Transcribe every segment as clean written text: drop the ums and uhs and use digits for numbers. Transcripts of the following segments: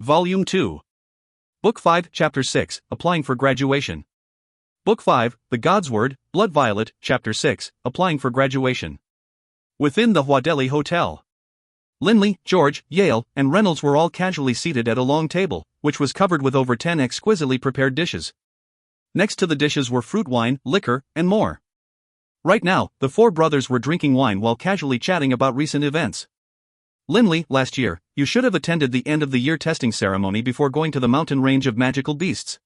Volume 2. Book 5, Chapter 6, Applying for Graduation. Book 5, The God's Word, Blood Violet, Chapter 6, Applying for Graduation. Within the Huadeli Hotel. Linley, George, Yale, and Reynolds were all casually seated at a long table, which was covered with over 10 exquisitely prepared dishes. Next to the dishes were fruit wine, liquor, and more. Right now, the four brothers were drinking wine while casually chatting about recent events. Linley, last year, you should have attended the end-of-the-year testing ceremony before going to the mountain range of magical beasts.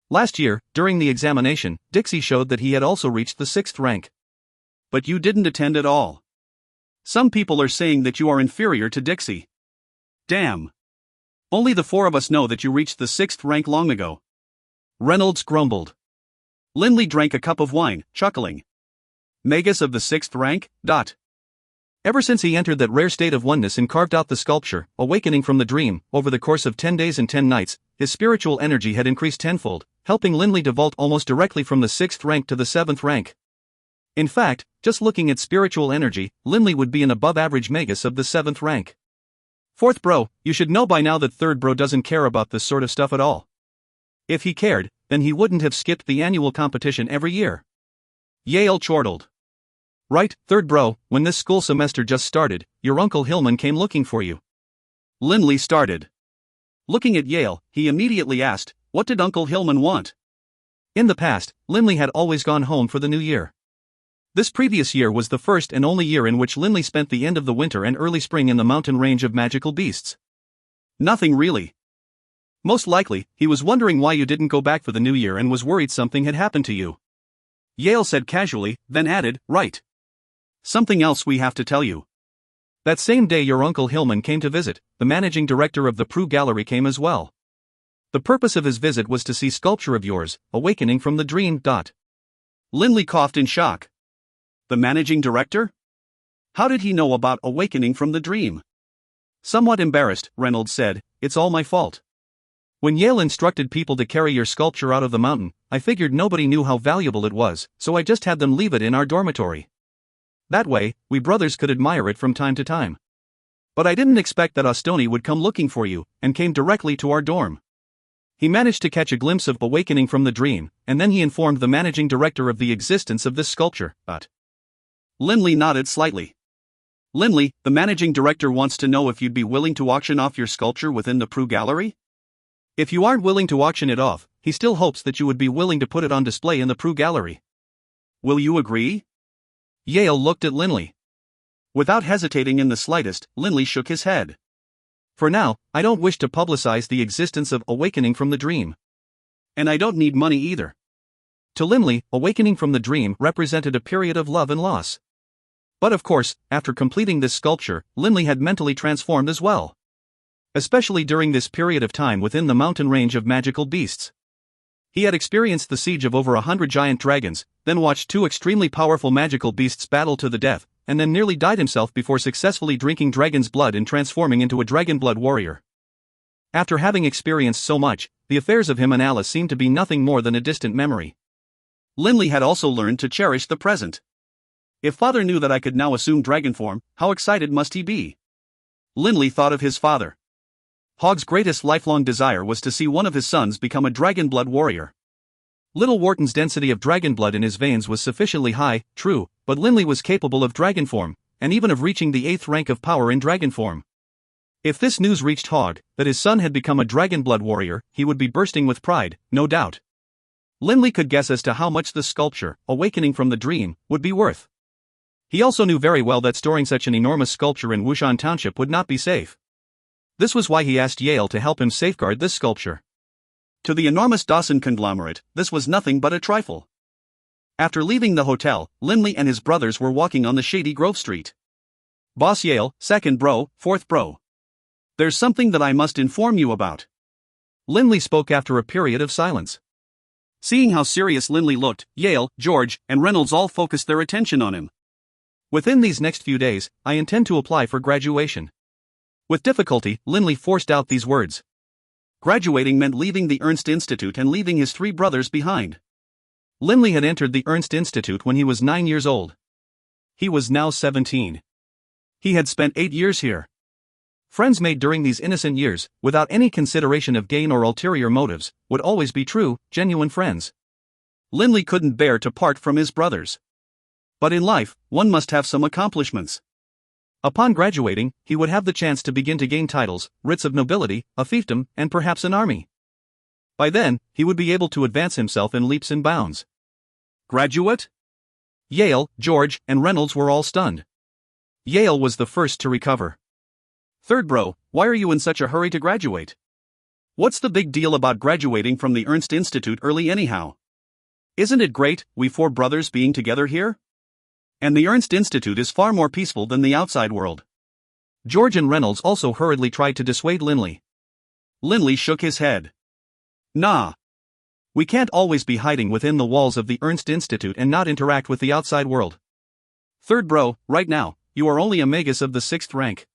Last year, during the examination, Dixie showed that he had also reached the 6th rank. But you didn't attend at all. Some people are saying that you are inferior to Dixie. Damn. Only the four of us know that you reached the 6th rank long ago. Reynolds grumbled. Linley drank a cup of wine, chuckling. Magus of the 6th rank? Ever since he entered that rare state of oneness and carved out the sculpture, awakening from the dream, over the course of 10 days and 10 nights, his spiritual energy had increased tenfold, helping Linley to vault almost directly from the 6th rank to the 7th rank. In fact, just looking at spiritual energy, Linley would be an above-average magus of the 7th rank. 4th bro, you should know by now that 3rd bro doesn't care about this sort of stuff at all. If he cared, then he wouldn't have skipped the annual competition every year. Yale chortled. Right, 3rd bro, when this school semester just started, your Uncle Hillman came looking for you. Linley started. Looking at Yale, he immediately asked, what did Uncle Hillman want? In the past, Linley had always gone home for the new year. This previous year was the first and only year in which Linley spent the end of the winter and early spring in the mountain range of magical beasts. Nothing really. Most likely, he was wondering why you didn't go back for the new year and was worried something had happened to you. Yale said casually, then added, right. Something else we have to tell you. That same day your Uncle Hillman came to visit, the managing director of the Prue Gallery came as well. The purpose of his visit was to see sculpture of yours, awakening from the dream. Linley coughed in shock. The managing director? How did he know about awakening from the dream? Somewhat embarrassed, Reynolds said, it's all my fault. When Yale instructed people to carry your sculpture out of the mountain, I figured nobody knew how valuable it was, so I just had them leave it in our dormitory. That way, we brothers could admire it from time to time. But I didn't expect that Ostoni would come looking for you, and came directly to our dorm. He managed to catch a glimpse of awakening from the dream, and then he informed the managing director of the existence of this sculpture. Linley nodded slightly. Linley, the managing director wants to know if you'd be willing to auction off your sculpture within the Prue Gallery? If you aren't willing to auction it off, he still hopes that you would be willing to put it on display in the Prue Gallery. Will you agree? Yale looked at Linley. Without hesitating in the slightest, Linley shook his head. For now, I don't wish to publicize the existence of awakening from the dream. And I don't need money either. To Linley, awakening from the dream represented a period of love and loss. But of course, after completing this sculpture, Linley had mentally transformed as well. Especially during this period of time within the mountain range of magical beasts. He had experienced the siege of over 100 giant dragons, then watched 2 extremely powerful magical beasts battle to the death, and then nearly died himself before successfully drinking dragon's blood and transforming into a Dragonblood warrior. After having experienced so much, the affairs of him and Alice seemed to be nothing more than a distant memory. Linley had also learned to cherish the present. If father knew that I could now assume dragon form, how excited must he be? Linley thought of his father. Hogg's greatest lifelong desire was to see one of his sons become a Dragonblood warrior. Little Wharton's density of Dragonblood in his veins was sufficiently high, true, but Linley was capable of dragon form, and even of reaching the 8th rank of power in dragon form. If this news reached Hogg, that his son had become a Dragonblood warrior, he would be bursting with pride, no doubt. Linley could guess as to how much the sculpture, awakening from the dream, would be worth. He also knew very well that storing such an enormous sculpture in Wushan Township would not be safe. This was why he asked Yale to help him safeguard this sculpture. To the enormous Dawson conglomerate, this was nothing but a trifle. After leaving the hotel, Linley and his brothers were walking on the shady Grove Street. Boss Yale, 2nd bro, 4th bro. There's something that I must inform you about. Linley spoke after a period of silence. Seeing how serious Linley looked, Yale, George, and Reynolds all focused their attention on him. Within these next few days, I intend to apply for graduation. With difficulty, Linley forced out these words. Graduating meant leaving the Ernst Institute and leaving his 3 brothers behind. Linley had entered the Ernst Institute when he was 9 years old. He was now 17. He had spent 8 years here. Friends made during these innocent years, without any consideration of gain or ulterior motives, would always be true, genuine friends. Linley couldn't bear to part from his brothers. But in life, one must have some accomplishments. Upon graduating, he would have the chance to begin to gain titles, writs of nobility, a fiefdom, and perhaps an army. By then, he would be able to advance himself in leaps and bounds. Graduate? Yale, George, and Reynolds were all stunned. Yale was the first to recover. Third bro, why are you in such a hurry to graduate? What's the big deal about graduating from the Ernst Institute early anyhow? Isn't it great, we four brothers being together here? And the Ernst Institute is far more peaceful than the outside world. George and Reynolds also hurriedly tried to dissuade Linley. Linley shook his head. Nah. We can't always be hiding within the walls of the Ernst Institute and not interact with the outside world. Third bro, right now, you are only a magus of the 6th rank.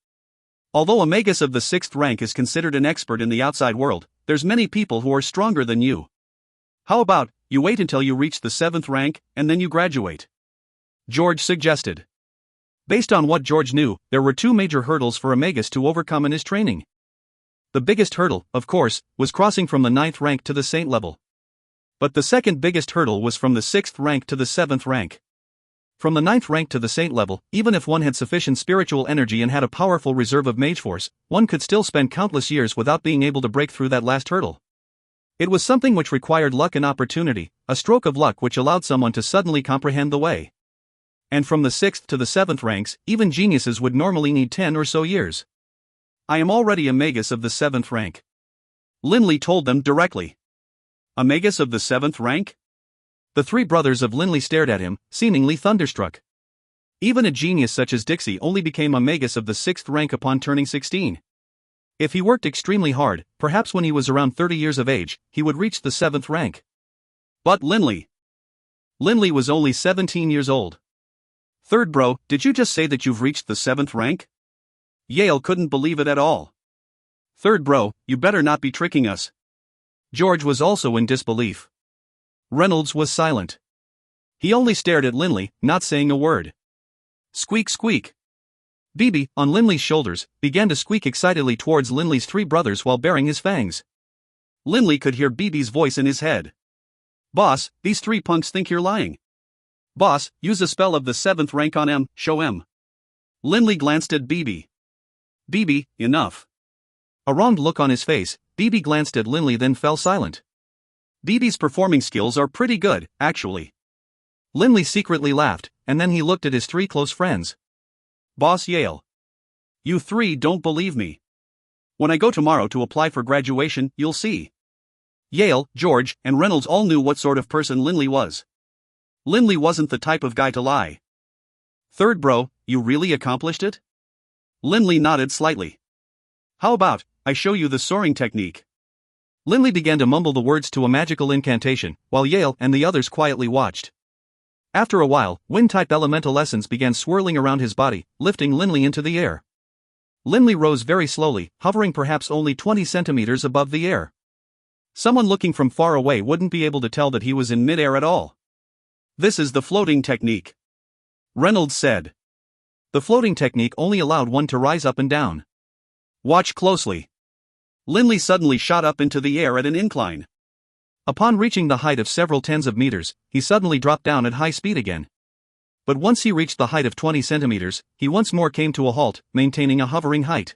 Although a magus of the 6th rank is considered an expert in the outside world, there's many people who are stronger than you. How about, you wait until you reach the 7th rank, and then you graduate? George suggested. Based on what George knew, there were 2 major hurdles for a magus to overcome in his training. The biggest hurdle, of course, was crossing from the 9th rank to the saint level. But the second biggest hurdle was from the 6th rank to the 7th rank. From the 9th rank to the saint level, even if one had sufficient spiritual energy and had a powerful reserve of mage force, one could still spend countless years without being able to break through that last hurdle. It was something which required luck and opportunity, a stroke of luck which allowed someone to suddenly comprehend the way. And from the 6th to the 7th ranks, even geniuses would normally need 10 or so years. I am already a magus of the 7th rank. Linley told them directly. A magus of the 7th rank? The 3 brothers of Linley stared at him, seemingly thunderstruck. Even a genius such as Dixie only became a magus of the 6th rank upon turning 16. If he worked extremely hard, perhaps when he was around 30 years of age, he would reach the 7th rank. But Linley was only 17 years old. Third bro, did you just say that you've reached the 7th rank? Yale couldn't believe it at all. Third bro, you better not be tricking us. George was also in disbelief. Reynolds was silent. He only stared at Linley, not saying a word. Squeak squeak. Beebe, on Linley's shoulders, began to squeak excitedly towards Linley's 3 brothers while baring his fangs. Linley could hear Beebe's voice in his head. Boss, these 3 punks think you're lying. Boss, use a spell of the 7th rank on M, show M. Linley glanced at Beebe. Beebe, enough. A wronged look on his face, Beebe glanced at Linley then fell silent. Beebe's performing skills are pretty good, actually. Linley secretly laughed, and then he looked at his 3 close friends. Boss Yale. You 3 don't believe me. When I go tomorrow to apply for graduation, you'll see. Yale, George, and Reynolds all knew what sort of person Linley was. Linley wasn't the type of guy to lie. Third bro, you really accomplished it? Linley nodded slightly. How about, I show you the soaring technique? Linley began to mumble the words to a magical incantation, while Yale and the others quietly watched. After a while, wind-type elemental essence began swirling around his body, lifting Linley into the air. Linley rose very slowly, hovering perhaps only 20 centimeters above the air. Someone looking from far away wouldn't be able to tell that he was in mid-air at all. This is the floating technique, Reynolds said. The floating technique only allowed one to rise up and down. Watch closely. Linley suddenly shot up into the air at an incline. Upon reaching the height of several tens of meters, he suddenly dropped down at high speed again. But once he reached the height of 20 centimeters, he once more came to a halt, maintaining a hovering height.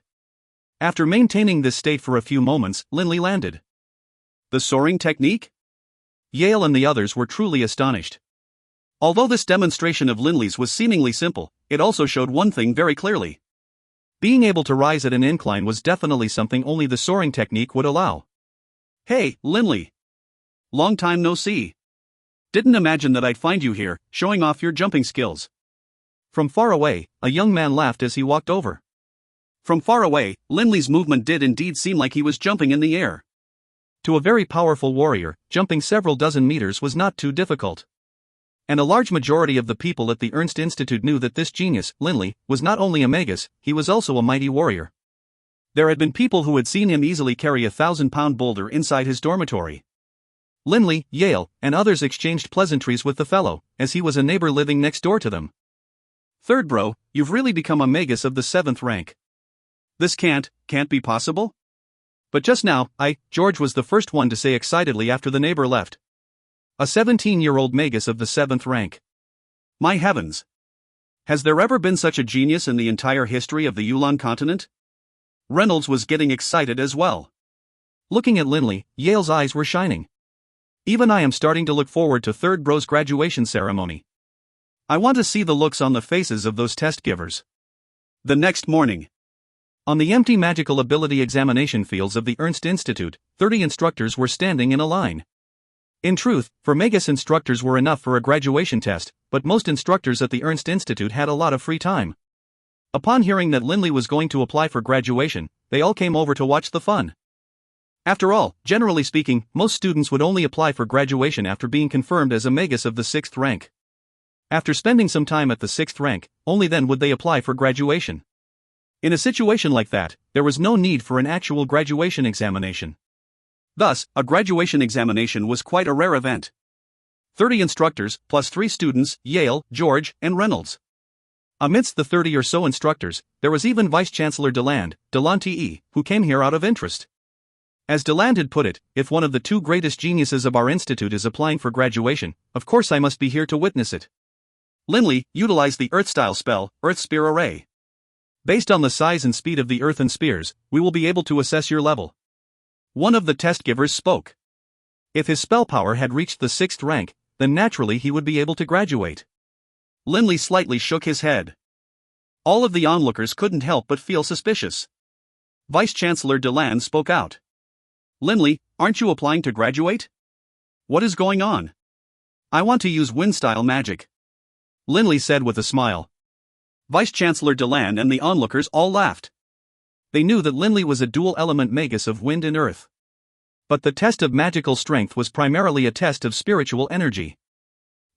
After maintaining this state for a few moments, Linley landed. The soaring technique? Yale and the others were truly astonished. Although this demonstration of Linley's was seemingly simple, it also showed one thing very clearly. Being able to rise at an incline was definitely something only the soaring technique would allow. Hey, Linley. Long time no see. Didn't imagine that I'd find you here, showing off your jumping skills. From far away, a young man laughed as he walked over. From far away, Linley's movement did indeed seem like he was jumping in the air. To a very powerful warrior, jumping several dozen meters was not too difficult. And a large majority of the people at the Ernst Institute knew that this genius, Linley, was not only a magus, he was also a mighty warrior. There had been people who had seen him easily carry a 1,000-pound boulder inside his dormitory. Linley, Yale, and others exchanged pleasantries with the fellow, as he was a neighbor living next door to them. Third bro, you've really become a magus of the 7th rank. This can't be possible? But just now, George was the first one to say excitedly after the neighbor left. A 17-year-old magus of the 7th rank. My heavens! Has there ever been such a genius in the entire history of the Yulan continent? Reynolds was getting excited as well. Looking at Linley, Yale's eyes were shining. Even I am starting to look forward to Third Bro's graduation ceremony. I want to see the looks on the faces of those test givers. The next morning, on the empty magical ability examination fields of the Ernst Institute, 30 instructors were standing in a line. In truth, for Magus instructors were enough for a graduation test, but most instructors at the Ernst Institute had a lot of free time. Upon hearing that Linley was going to apply for graduation, they all came over to watch the fun. After all, generally speaking, most students would only apply for graduation after being confirmed as a Magus of the 6th rank. After spending some time at the 6th rank, only then would they apply for graduation. In a situation like that, there was no need for an actual graduation examination. Thus, a graduation examination was quite a rare event. 30 instructors, plus 3 students, Yale, George, and Reynolds. Amidst the 30 or so instructors, there was even Vice-Chancellor Deland, T.E., who came here out of interest. As Deland had put it, if one of the 2 greatest geniuses of our institute is applying for graduation, of course I must be here to witness it. Linley, utilize the Earth-style spell, Earth Spear Array. Based on the size and speed of the earthen spears, we will be able to assess your level. One of the test givers spoke. If his spell power had reached the 6th rank, then naturally he would be able to graduate. Linley slightly shook his head. All of the onlookers couldn't help but feel suspicious. Vice-Chancellor Deland spoke out. Linley, aren't you applying to graduate? What is going on? I want to use wind-style magic. Linley said with a smile. Vice-Chancellor Deland and the onlookers all laughed. They knew that Linley was a dual-element magus of wind and earth. But the test of magical strength was primarily a test of spiritual energy.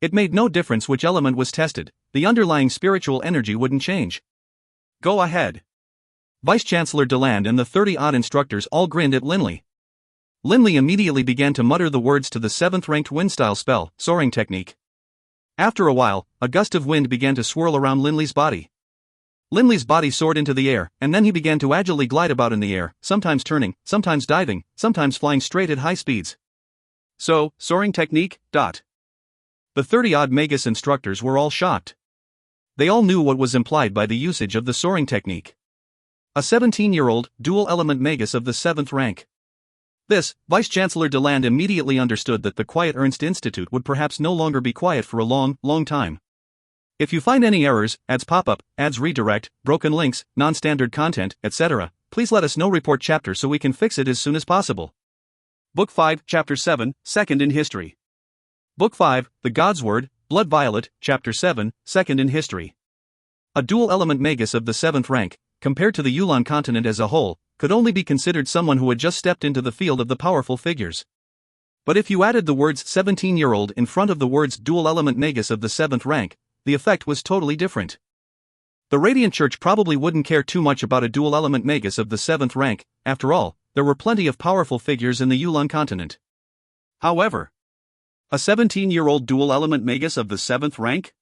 It made no difference which element was tested, the underlying spiritual energy wouldn't change. Go ahead. Vice-Chancellor Deland and the 30-odd instructors all grinned at Linley. Linley immediately began to mutter the words to the 7th-ranked wind-style spell, soaring technique. After a while, a gust of wind began to swirl around Linley's body. Linley's body soared into the air, and then he began to agilely glide about in the air, sometimes turning, sometimes diving, sometimes flying straight at high speeds. So, soaring technique, The 30-odd Magus instructors were all shocked. They all knew what was implied by the usage of the soaring technique. A 17-year-old, dual-element Magus of the 7th rank. This, Vice-Chancellor Deland immediately understood that the Quiet Ernst Institute would perhaps no longer be quiet for a long, long time. If you find any errors, ads pop-up, ads redirect, broken links, non-standard content, etc., please let us know. Report chapter so we can fix it as soon as possible. Book 5, Chapter 7, Second in History. Book 5, The God's Word, Blood Violet, Chapter 7, Second in History. A dual-element Magus of the 7th rank, compared to the Yulan continent as a whole, could only be considered someone who had just stepped into the field of the powerful figures. But if you added the words 17-year-old in front of the words dual-element Magus of the 7th rank, the effect was totally different. The Radiant Church probably wouldn't care too much about a dual-element Magus of the 7th rank. After all, there were plenty of powerful figures in the Yulan continent. However, a 17-year-old dual-element Magus of the 7th rank?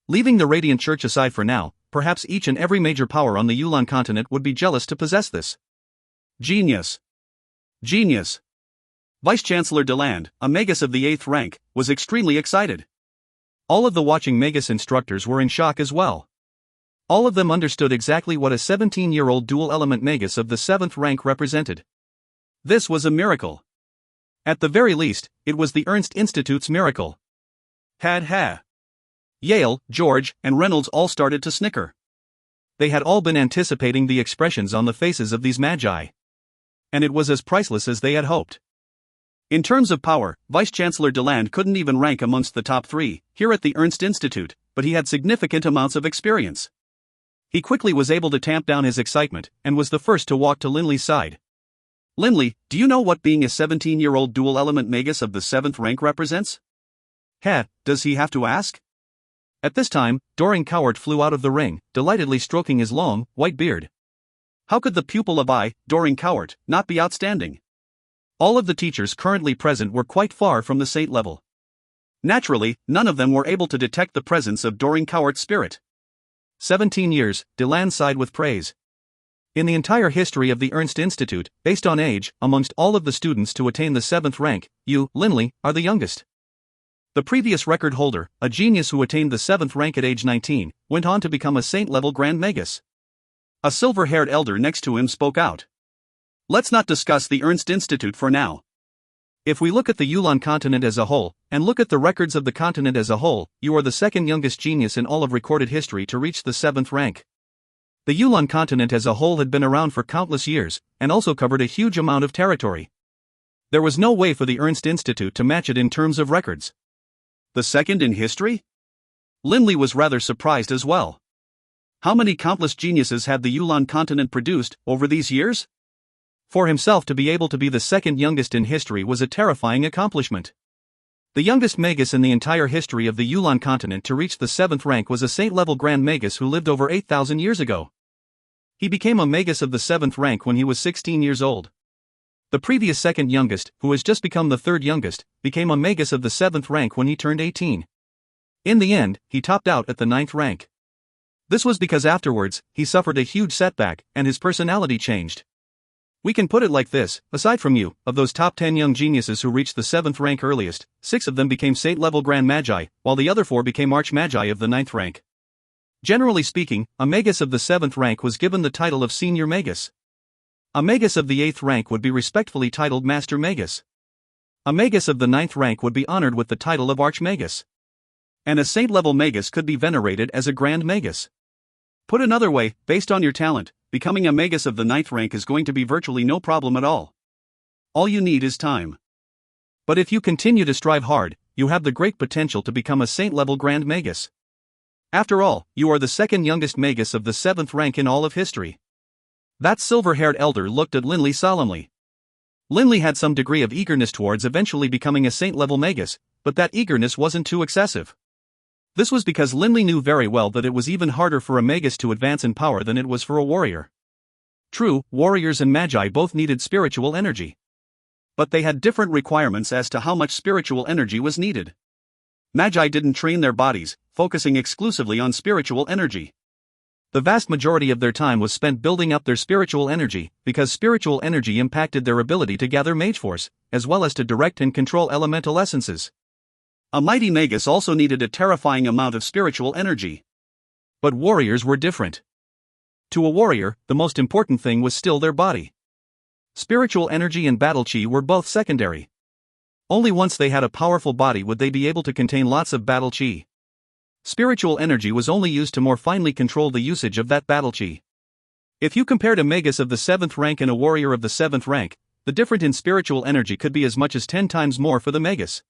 Leaving the Radiant Church aside for now, perhaps each and every major power on the Yulan continent would be jealous to possess this. Genius. Genius. Vice-Chancellor Deland, a Magus of the 8th rank, was extremely excited. All of the watching Magus instructors were in shock as well. All of them understood exactly what a 17-year-old dual-element Magus of the 7th rank represented. This was a miracle. At the very least, it was the Ernst Institute's miracle. Ha. Yale, George, and Reynolds all started to snicker. They had all been anticipating the expressions on the faces of these magi. And it was as priceless as they had hoped. In terms of power, Vice-Chancellor Deland couldn't even rank amongst the top 3 here at the Ernst Institute, but he had significant amounts of experience. He quickly was able to tamp down his excitement, and was the first to walk to Linley's side. Linley, do you know what being a 17-year-old dual-element Magus of the 7th rank represents? Does he have to ask? At this time, Doring Cowart flew out of the ring, delightedly stroking his long, white beard. How could the pupil of Doring Cowart, not be outstanding? All of the teachers currently present were quite far from the saint level. Naturally, none of them were able to detect the presence of Doring Cowart's spirit. 17 years, Deland sighed with praise. In the entire history of the Ernst Institute, based on age, amongst all of the students to attain the 7th rank, you, Linley, are the youngest. The previous record holder, a genius who attained the 7th rank at age 19, went on to become a saint-level Grand Magus. A silver-haired elder next to him spoke out. Let's not discuss the Ernst Institute for now. If we look at the Yulan continent as a whole, and look at the records of the continent as a whole, you are the second youngest genius in all of recorded history to reach the 7th rank. The Yulan continent as a whole had been around for countless years, and also covered a huge amount of territory. There was no way for the Ernst Institute to match it in terms of records. The second in history? Linley was rather surprised as well. How many countless geniuses had the Yulan continent produced over these years? For himself to be able to be the second youngest in history was a terrifying accomplishment. The youngest Magus in the entire history of the Yulan continent to reach the 7th rank was a saint-level Grand Magus who lived over 8,000 years ago. He became a Magus of the 7th rank when he was 16 years old. The previous second youngest, who has just become the third youngest, became a Magus of the 7th rank when he turned 18. In the end, he topped out at the 9th rank. This was because afterwards, he suffered a huge setback, and his personality changed. We can put it like this: aside from you, of those top 10 young geniuses who reached the 7th rank earliest, 6 of them became saint-level Grand Magi, while the other 4 became Arch-Magi of the 9th rank. Generally speaking, a Magus of the 7th rank was given the title of Senior Magus. A Magus of the 8th rank would be respectfully titled Master Magus. A Magus of the 9th rank would be honored with the title of Arch-Magus. And a saint-level Magus could be venerated as a Grand Magus. Put another way, based on your talent, becoming a Magus of the 9th rank is going to be virtually no problem at all. All you need is time. But if you continue to strive hard, you have the great potential to become a saint-level Grand Magus. After all, you are the second youngest Magus of the 7th rank in all of history. That silver-haired elder looked at Linley solemnly. Linley had some degree of eagerness towards eventually becoming a saint-level Magus, but that eagerness wasn't too excessive. This was because Linley knew very well that it was even harder for a Magus to advance in power than it was for a warrior. True, warriors and Magi both needed spiritual energy. But they had different requirements as to how much spiritual energy was needed. Magi didn't train their bodies, focusing exclusively on spiritual energy. The vast majority of their time was spent building up their spiritual energy, because spiritual energy impacted their ability to gather mage force, as well as to direct and control elemental essences. A mighty Magus also needed a terrifying amount of spiritual energy. But warriors were different. To a warrior, the most important thing was still their body. Spiritual energy and battle chi were both secondary. Only once they had a powerful body would they be able to contain lots of battle chi. Spiritual energy was only used to more finely control the usage of that battle chi. If you compared a Magus of the 7th rank and a warrior of the 7th rank, the difference in spiritual energy could be as much as 10 times more for the Magus.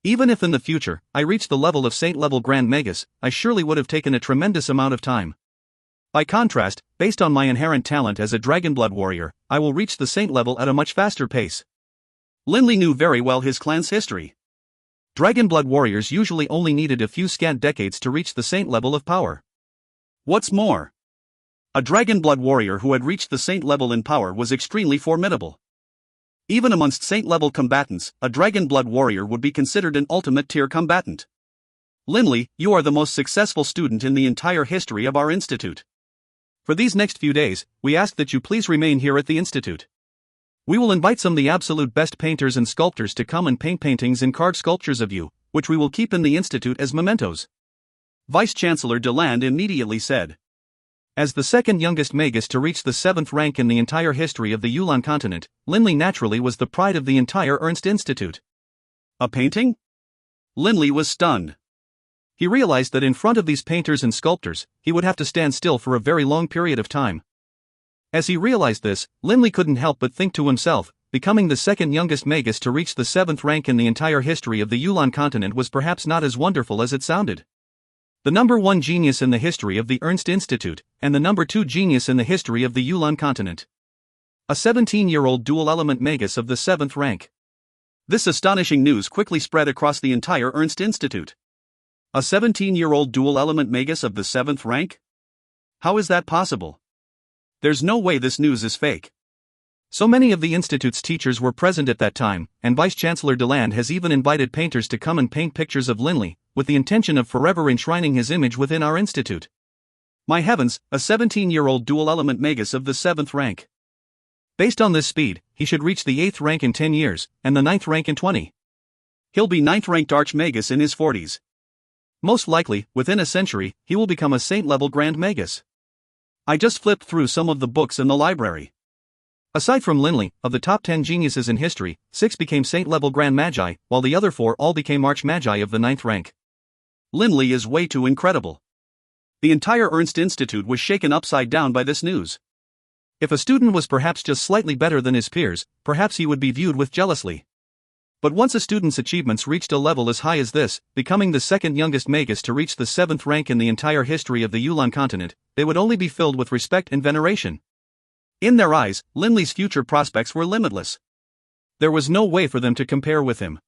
Even if in the future, I reached the level of saint-level Grand Magus, I surely would have taken a tremendous amount of time. By contrast, based on my inherent talent as a Dragonblood warrior, I will reach the saint level at a much faster pace. Linley knew very well his clan's history. Dragonblood warriors usually only needed a few scant decades to reach the saint level of power. What's more, a Dragonblood warrior who had reached the saint level in power was extremely formidable. Even amongst saint-level combatants, a Dragonblood warrior would be considered an ultimate tier combatant. Linley, you are the most successful student in the entire history of our institute. For these next few days, we ask that you please remain here at the institute. We will invite some of the absolute best painters and sculptors to come and paint paintings and carve sculptures of you, which we will keep in the institute as mementos. Vice-Chancellor Deland immediately said. As the second youngest Magus to reach the 7th rank in the entire history of the Yulan continent, Linley naturally was the pride of the entire Ernst Institute. A painting? Linley was stunned. He realized that in front of these painters and sculptors, he would have to stand still for a very long period of time. As he realized this, Linley couldn't help but think to himself, becoming the second youngest Magus to reach the 7th rank in the entire history of the Yulan continent was perhaps not as wonderful as it sounded. The number 1 genius in the history of the Ernst Institute, and the number 2 genius in the history of the Yulan continent. A 17-year-old dual-element Magus of the 7th rank. This astonishing news quickly spread across the entire Ernst Institute. A 17-year-old dual-element Magus of the 7th rank? How is that possible? There's no way this news is fake. So many of the Institute's teachers were present at that time, and Vice-Chancellor Deland has even invited painters to come and paint pictures of Linley, with the intention of forever enshrining his image within our institute. My heavens, a 17-year-old dual-element magus of the 7th rank. Based on this speed, he should reach the 8th rank in 10 years, and the 9th rank in 20. He'll be 9th-ranked Archmagus in his 40s. Most likely, within a century, he will become a saint-level Grand Magus. I just flipped through some of the books in the library. Aside from Linley, of the top 10 geniuses in history, 6 became saint-level Grand Magi, while the other 4 all became Archmagi of the 9th rank. Linley is way too incredible. The entire Ernst Institute was shaken upside down by this news. If a student was perhaps just slightly better than his peers, perhaps he would be viewed with jealousy. But once a student's achievements reached a level as high as this, becoming the second youngest magus to reach the 7th rank in the entire history of the Yulan continent, they would only be filled with respect and veneration. In their eyes, Linley's future prospects were limitless. There was no way for them to compare with him.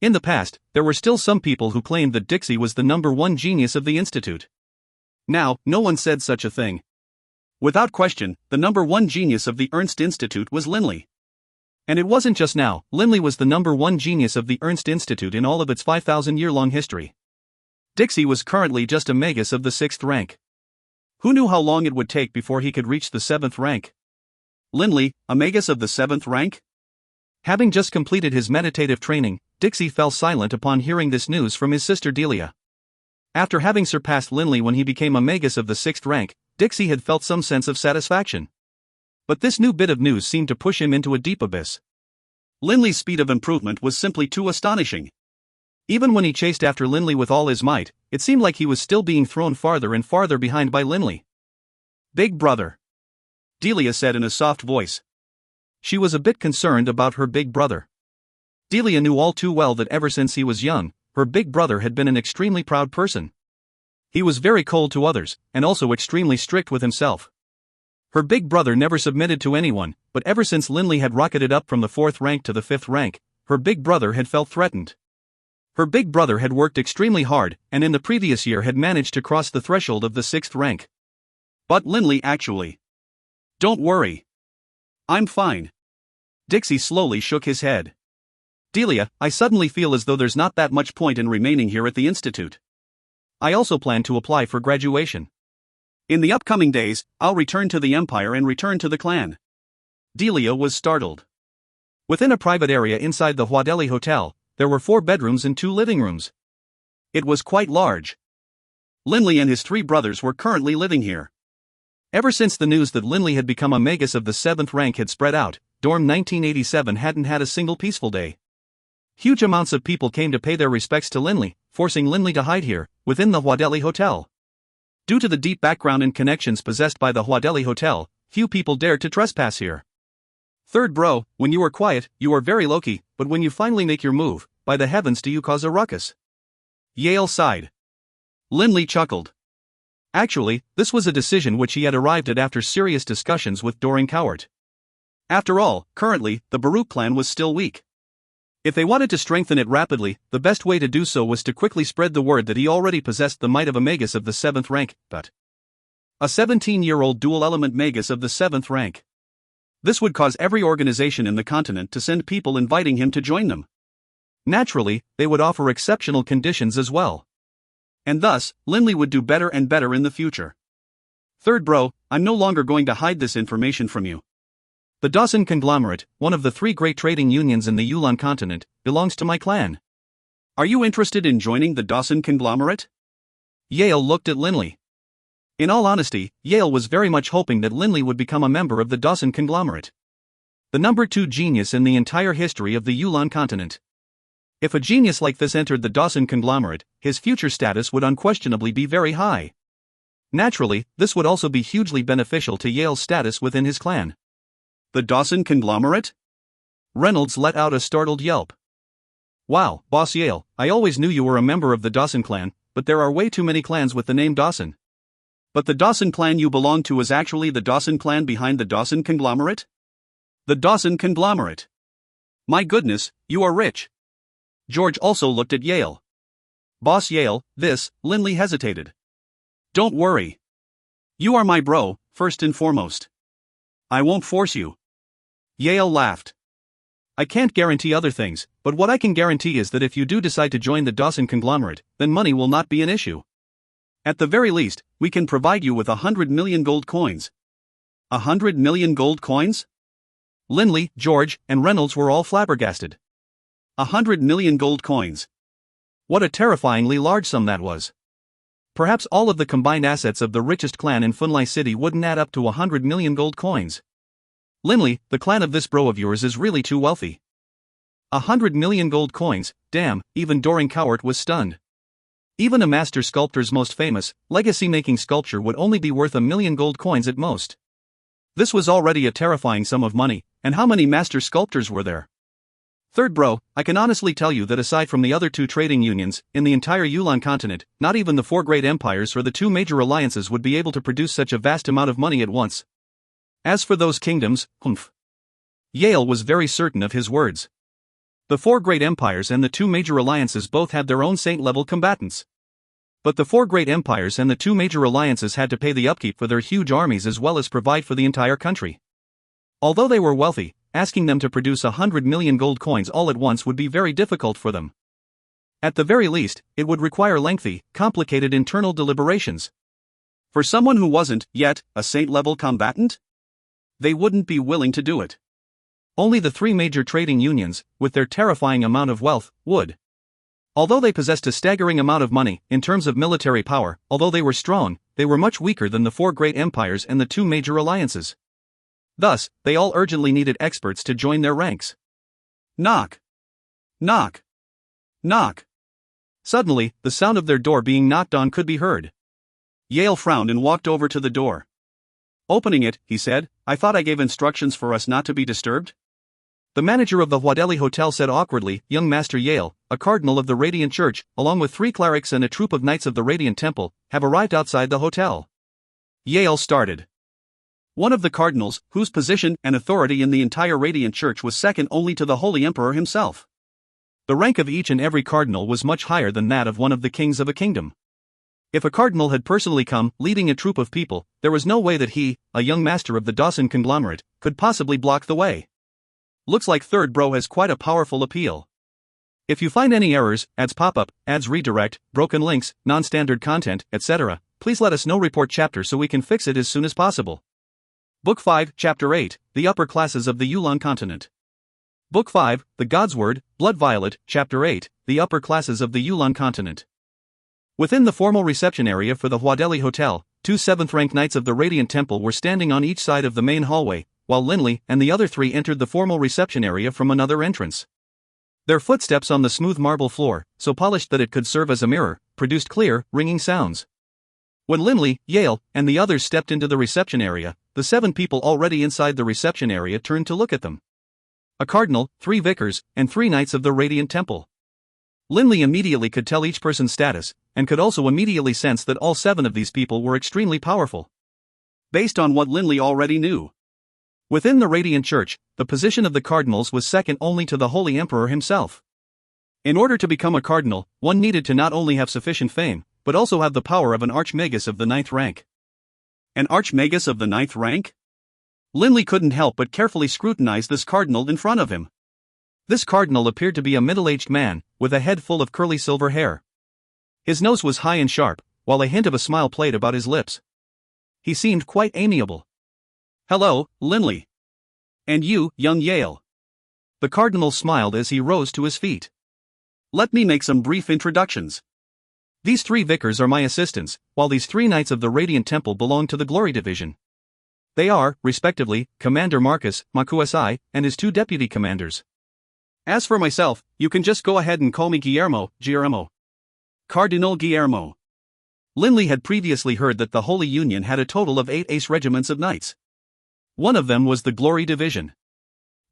In the past, there were still some people who claimed that Dixie was the #1 genius of the institute. Now, no one said such a thing. Without question, the #1 genius of the Ernst Institute was Linley. And it wasn't just now, Linley was the #1 genius of the Ernst Institute in all of its 5,000-year-long history. Dixie was currently just a magus of the 6th rank. Who knew how long it would take before he could reach the 7th rank? Linley, a magus of the 7th rank? Having just completed his meditative training, Dixie fell silent upon hearing this news from his sister Delia. After having surpassed Linley when he became a magus of the 6th rank, Dixie had felt some sense of satisfaction. But this new bit of news seemed to push him into a deep abyss. Linley's speed of improvement was simply too astonishing. Even when he chased after Linley with all his might, it seemed like he was still being thrown farther and farther behind by Linley. "Big brother," Delia said in a soft voice. She was a bit concerned about her big brother. Delia knew all too well that ever since he was young, her big brother had been an extremely proud person. He was very cold to others, and also extremely strict with himself. Her big brother never submitted to anyone, but ever since Linley had rocketed up from the 4th rank to the 5th rank, her big brother had felt threatened. Her big brother had worked extremely hard, and in the previous year had managed to cross the threshold of the 6th rank. But Linley actually. "Don't worry. I'm fine." Dixie slowly shook his head. "Delia, I suddenly feel as though there's not that much point in remaining here at the Institute. I also plan to apply for graduation. In the upcoming days, I'll return to the Empire and return to the clan." Delia was startled. Within a private area inside the Huadeli Hotel, there were 4 bedrooms and 2 living rooms. It was quite large. Linley and his 3 brothers were currently living here. Ever since the news that Linley had become a magus of the 7th rank had spread out, Dorm 1987 hadn't had a single peaceful day. Huge amounts of people came to pay their respects to Linley, forcing Linley to hide here, within the Huadeli Hotel. Due to the deep background and connections possessed by the Huadeli Hotel, few people dared to trespass here. "Third bro, when you are quiet, you are very low-key, but when you finally make your move, by the heavens do you cause a ruckus." Yale sighed. Linley chuckled. Actually, this was a decision which he had arrived at after serious discussions with Doring Cowart. After all, currently, the Baruch clan was still weak. If they wanted to strengthen it rapidly, the best way to do so was to quickly spread the word that he already possessed the might of a magus of the 7th rank, but a 17-year-old dual-element magus of the 7th rank. This would cause every organization in the continent to send people inviting him to join them. Naturally, they would offer exceptional conditions as well. And thus, Linley would do better and better in the future. "Third bro, I'm no longer going to hide this information from you. The Dawson Conglomerate, one of the 3 great trading unions in the Yulan continent, belongs to my clan. Are you interested in joining the Dawson Conglomerate?" Yale looked at Linley. In all honesty, Yale was very much hoping that Linley would become a member of the Dawson Conglomerate. The #2 genius in the entire history of the Yulan continent. If a genius like this entered the Dawson Conglomerate, his future status would unquestionably be very high. Naturally, this would also be hugely beneficial to Yale's status within his clan. "The Dawson Conglomerate?" Reynolds let out a startled yelp. "Wow, Boss Yale, I always knew you were a member of the Dawson clan, but there are way too many clans with the name Dawson." "But the Dawson clan you belong to is actually the Dawson clan behind the Dawson Conglomerate?" "The Dawson Conglomerate. My goodness, you are rich." George also looked at Yale. "Boss Yale, Linley hesitated. "Don't worry. You are my bro, first and foremost. I won't force you." Yale laughed. "I can't guarantee other things, but what I can guarantee is that if you do decide to join the Dawson Conglomerate, then money will not be an issue. At the very least, we can provide you with 100 million gold coins. 100 million gold coins? Linley, George, and Reynolds were all flabbergasted. 100 million gold coins. What a terrifyingly large sum that was. Perhaps all of the combined assets of the richest clan in Funlai City wouldn't add up to 100 million gold coins. Linley, the clan of this bro of yours is really too wealthy. 100 million gold coins, damn, even Doring Cowart was stunned. Even a master sculptor's most famous, legacy-making sculpture would only be worth 1 million gold coins at most. This was already a terrifying sum of money, and how many master sculptors were there? Third bro, I can honestly tell you that aside from the other two trading unions, in the entire Yulan continent, not even the four great empires or the two major alliances would be able to produce such a vast amount of money at once. As for those kingdoms, Yale was very certain of his words. The four great empires and the two major alliances both had their own saint-level combatants. But the four great empires and the two major alliances had to pay the upkeep for their huge armies as well as provide for the entire country. Although they were wealthy, asking them to produce 100 million gold coins all at once would be very difficult for them. At the very least, it would require lengthy, complicated internal deliberations. For someone who wasn't, yet, a saint-level combatant? They wouldn't be willing to do it. Only the three major trading unions, with their terrifying amount of wealth, would. Although they possessed a staggering amount of money, in terms of military power, although they were strong, they were much weaker than the four great empires and the two major alliances. Thus, they all urgently needed experts to join their ranks. Knock. Knock. Knock. Suddenly, the sound of their door being knocked on could be heard. Yale frowned and walked over to the door. Opening it, he said, "I thought I gave instructions for us not to be disturbed?" The manager of the Huadelhi Hotel said awkwardly, "Young Master Yale, a cardinal of the Radiant Church, along with 3 clerics and a troop of knights of the Radiant Temple, have arrived outside the hotel." Yale started. One of the cardinals, whose position and authority in the entire Radiant Church was second only to the Holy Emperor himself. The rank of each and every cardinal was much higher than that of one of the kings of a kingdom. If a cardinal had personally come, leading a troop of people, there was no way that he, a young master of the Dawson conglomerate, could possibly block the way. Looks like Third Bro has quite a powerful appeal. If you find any errors, ads pop up, ads redirect, broken links, non-standard content, etc., please let us know. Report chapter so we can fix it as soon as possible. Book 5, Chapter 8, The Upper Classes of the Yulan Continent. Book 5, The God's Word, Blood Violet, Chapter 8, The Upper Classes of the Yulan Continent. Within the formal reception area for the Huadelhi Hotel, 2 7th-rank knights of the Radiant Temple were standing on each side of the main hallway, while Linley and the other 3 entered the formal reception area from another entrance. Their footsteps on the smooth marble floor, so polished that it could serve as a mirror, produced clear, ringing sounds. When Linley, Yale, and the others stepped into the reception area, the 7 people already inside the reception area turned to look at them. A cardinal, 3 vicars, and 3 knights of the Radiant Temple. Linley immediately could tell each person's status, and could also immediately sense that all 7 of these people were extremely powerful. Based on what Linley already knew. Within the Radiant Church, the position of the cardinals was second only to the Holy Emperor himself. In order to become a cardinal, one needed to not only have sufficient fame, but also have the power of an archmagus of the 9th rank. An archmagus of the 9th rank? Linley couldn't help but carefully scrutinize this cardinal in front of him. This cardinal appeared to be a middle-aged man, with a head full of curly silver hair. His nose was high and sharp, while a hint of a smile played about his lips. He seemed quite amiable. "Hello, Linley. And you, young Yale." The cardinal smiled as he rose to his feet. "Let me make some brief introductions. These 3 vicars are my assistants, while these 3 knights of the Radiant Temple belong to the Glory Division. They are, respectively, Commander Marcus, Makuasai, and his 2 deputy commanders. As for myself, you can just go ahead and call me Guillermo. Cardinal Guillermo." Linley had previously heard that the Holy Union had a total of 8 ace regiments of knights. One of them was the Glory Division.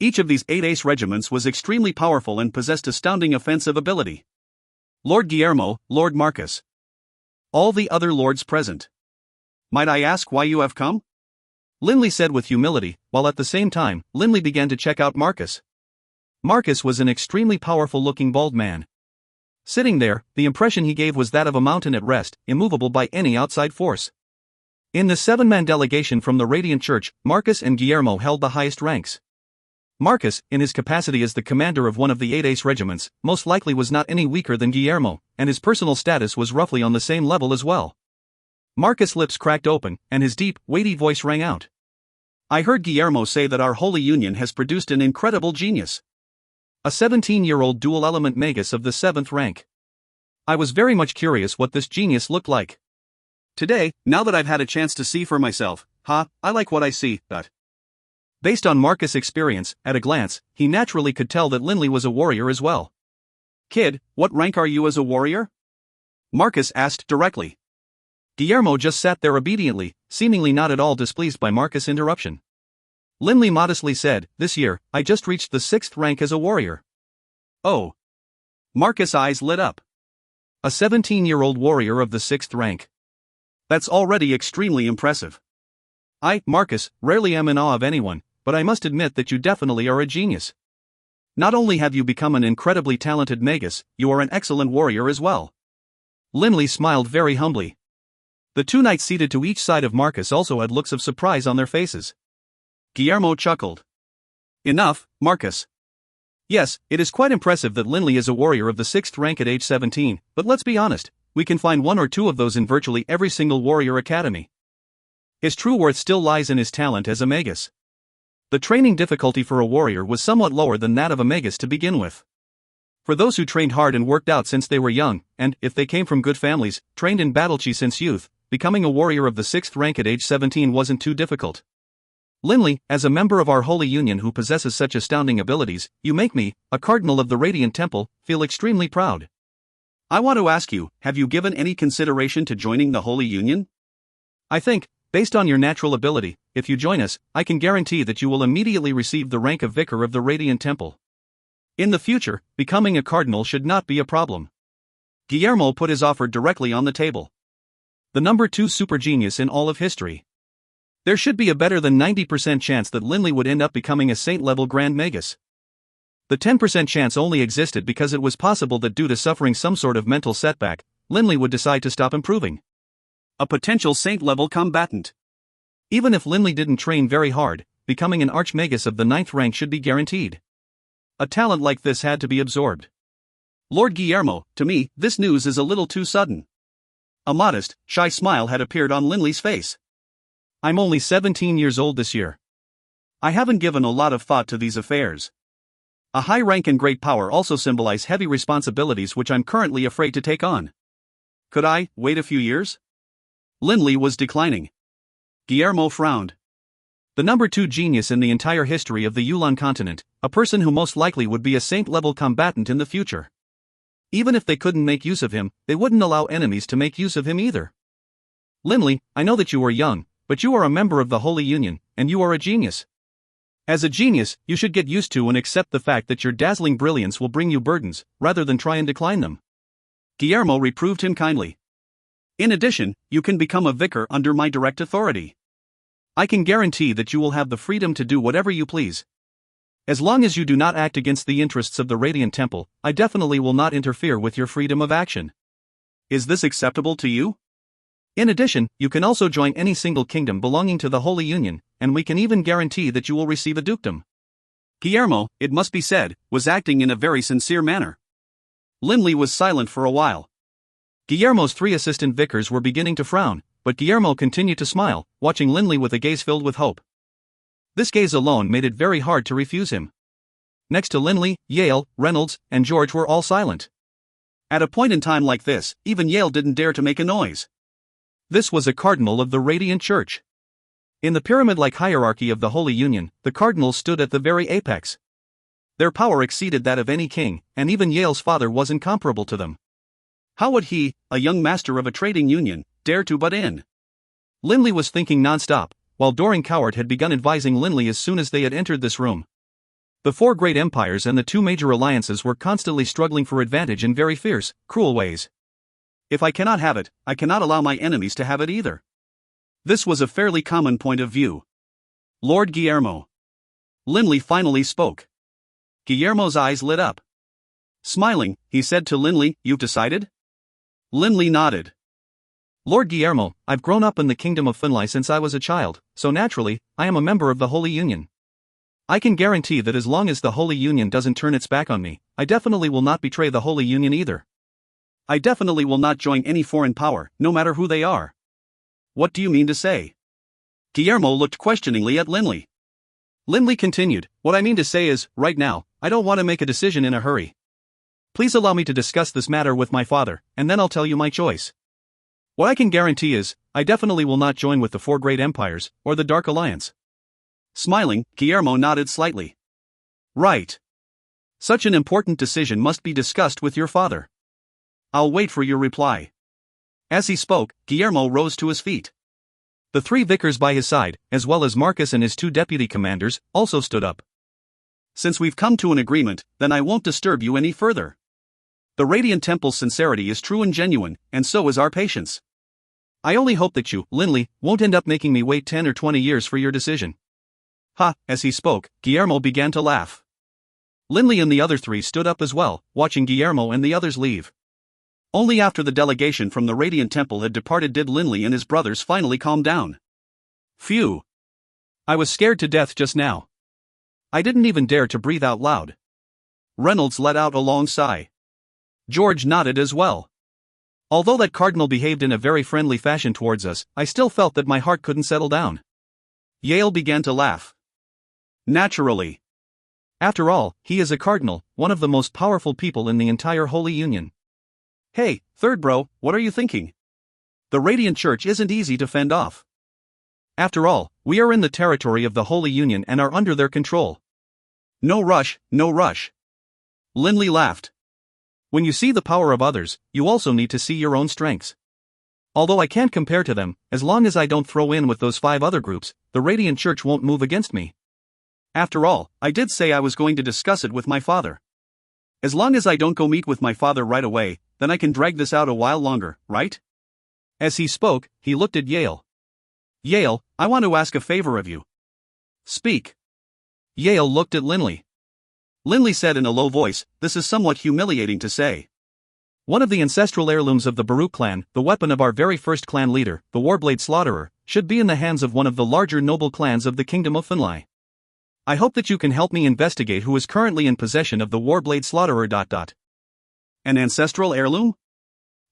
Each of these 8 ace regiments was extremely powerful and possessed astounding offensive ability. Lord Guillermo, Lord Marcus. All the other lords present. "Might I ask why you have come?" Linley said with humility, while at the same time, Linley began to check out Marcus. Marcus was an extremely powerful-looking bald man. Sitting there, the impression he gave was that of a mountain at rest, immovable by any outside force. In the 7-man delegation from the Radiant Church, Marcus and Guillermo held the highest ranks. Marcus, in his capacity as the commander of one of the 8 ace regiments, most likely was not any weaker than Guillermo, and his personal status was roughly on the same level as well. Marcus' lips cracked open, and his deep, weighty voice rang out. I heard Guillermo say that our Holy Union has produced an incredible genius. A 17-year-old dual-element magus of the 7th rank. I was very much curious what this genius looked like. Today, now that I've had a chance to see for myself, I like what I see, but... Based on Marcus' experience, at a glance, he naturally could tell that Linley was a warrior as well. Kid, what rank are you as a warrior? Marcus asked directly. Guillermo just sat there obediently, seemingly not at all displeased by Marcus' interruption. Linley modestly said, this year, I just reached the 6th rank as a warrior. Oh. Marcus' eyes lit up. A 17-year-old warrior of the 6th rank. That's already extremely impressive. I, Marcus, rarely am in awe of anyone, but I must admit that you definitely are a genius. Not only have you become an incredibly talented magus, you are an excellent warrior as well. Linley smiled very humbly. The two knights seated to each side of Marcus also had looks of surprise on their faces. Guillermo chuckled. Enough, Marcus. Yes, it is quite impressive that Linley is a warrior of the 6th rank at age 17, but let's be honest, we can find one or two of those in virtually every single warrior academy. His true worth still lies in his talent as a magus. The training difficulty for a warrior was somewhat lower than that of a magus to begin with. For those who trained hard and worked out since they were young, and, if they came from good families, trained in battlechi since youth, becoming a warrior of the 6th rank at age 17 wasn't too difficult. Linley, as a member of our Holy Union who possesses such astounding abilities, you make me, a cardinal of the Radiant Temple, feel extremely proud. I want to ask you, have you given any consideration to joining the Holy Union? I think, based on your natural ability, if you join us, I can guarantee that you will immediately receive the rank of Vicar of the Radiant Temple. In the future, becoming a cardinal should not be a problem. Guillermo put his offer directly on the table. The number 2 super genius in all of history. There should be a better than 90% chance that Linley would end up becoming a saint-level Grand Magus. The 10% chance only existed because it was possible that due to suffering some sort of mental setback, Linley would decide to stop improving. A potential saint-level combatant. Even if Linley didn't train very hard, becoming an Archmagus of the 9th rank should be guaranteed. A talent like this had to be absorbed. Lord Guillermo, to me, this news is a little too sudden. A modest, shy smile had appeared on Linley's face. I'm only 17 years old this year. I haven't given a lot of thought to these affairs. A high rank and great power also symbolize heavy responsibilities which I'm currently afraid to take on. Could I wait a few years? Linley was declining. Guillermo frowned. The number 2 genius in the entire history of the Yulan continent, a person who most likely would be a saint-level combatant in the future. Even if they couldn't make use of him, they wouldn't allow enemies to make use of him either. Linley, I know that you are young, but you are a member of the Holy Union, and you are a genius. As a genius, you should get used to and accept the fact that your dazzling brilliance will bring you burdens, rather than try and decline them. Guillermo reproved him kindly. In addition, you can become a vicar under my direct authority. I can guarantee that you will have the freedom to do whatever you please. As long as you do not act against the interests of the Radiant Temple, I definitely will not interfere with your freedom of action. Is this acceptable to you? In addition, you can also join any single kingdom belonging to the Holy Union, and we can even guarantee that you will receive a dukedom. Guillermo, it must be said, was acting in a very sincere manner. Linley was silent for a while. Guillermo's 3 assistant vicars were beginning to frown, but Guillermo continued to smile, watching Linley with a gaze filled with hope. This gaze alone made it very hard to refuse him. Next to Linley, Yale, Reynolds, and George were all silent. At a point in time like this, even Yale didn't dare to make a noise. This was a cardinal of the Radiant Church. In the pyramid-like hierarchy of the Holy Union, the cardinals stood at the very apex. Their power exceeded that of any king, and even Yale's father wasn't comparable to them. How would he, a young master of a trading union, dare to butt in? Linley was thinking non-stop, while Doring Coward had begun advising Linley as soon as they had entered this room. The 4 great empires and the 2 major alliances were constantly struggling for advantage in very fierce, cruel ways. If I cannot have it, I cannot allow my enemies to have it either. This was a fairly common point of view. Lord Guillermo. Linley finally spoke. Guillermo's eyes lit up. Smiling, he said to Linley, "You've decided?" Linley nodded. Lord Guillermo, I've grown up in the kingdom of Finlay since I was a child, so naturally, I am a member of the Holy Union. I can guarantee that as long as the Holy Union doesn't turn its back on me, I definitely will not betray the Holy Union either. I definitely will not join any foreign power, no matter who they are. What do you mean to say? Guillermo looked questioningly at Linley. Linley continued, what I mean to say is, right now, I don't want to make a decision in a hurry. Please allow me to discuss this matter with my father, and then I'll tell you my choice. What I can guarantee is, I definitely will not join with the Four Great Empires, or the Dark Alliance. Smiling, Guillermo nodded slightly. Right. Such an important decision must be discussed with your father. I'll wait for your reply. As he spoke, Guillermo rose to his feet. The three vicars by his side, as well as Marcus and his two deputy commanders, also stood up. Since we've come to an agreement, then I won't disturb you any further. The Radiant Temple's sincerity is true and genuine, and so is our patience. I only hope that you, Linley, won't end up making me wait 10 or 20 years for your decision. Ha! As he spoke, Guillermo began to laugh. Linley and the other three stood up as well, watching Guillermo and the others leave. Only after the delegation from the Radiant Temple had departed did Linley and his brothers finally calm down. Phew! I was scared to death just now. I didn't even dare to breathe out loud. Reynolds let out a long sigh. George nodded as well. Although that cardinal behaved in a very friendly fashion towards us, I still felt that my heart couldn't settle down. Yale began to laugh. Naturally. After all, he is a cardinal, one of the most powerful people in the entire Holy Union. Hey, third bro, what are you thinking? The Radiant Church isn't easy to fend off. After all, we are in the territory of the Holy Union and are under their control. No rush, no rush. Linley laughed. When you see the power of others, you also need to see your own strengths. Although I can't compare to them, as long as I don't throw in with those 5 other groups, the Radiant Church won't move against me. After all, I did say I was going to discuss it with my father. As long as I don't go meet with my father right away, then I can drag this out a while longer, right? As he spoke, he looked at Yale. Yale, I want to ask a favor of you. Speak. Yale looked at Linley. Linley said in a low voice, this is somewhat humiliating to say. One of the ancestral heirlooms of the Baruch clan, the weapon of our very first clan leader, the Warblade Slaughterer, should be in the hands of one of the larger noble clans of the Kingdom of Finlay. I hope that you can help me investigate who is currently in possession of the Warblade Slaughterer. An ancestral heirloom?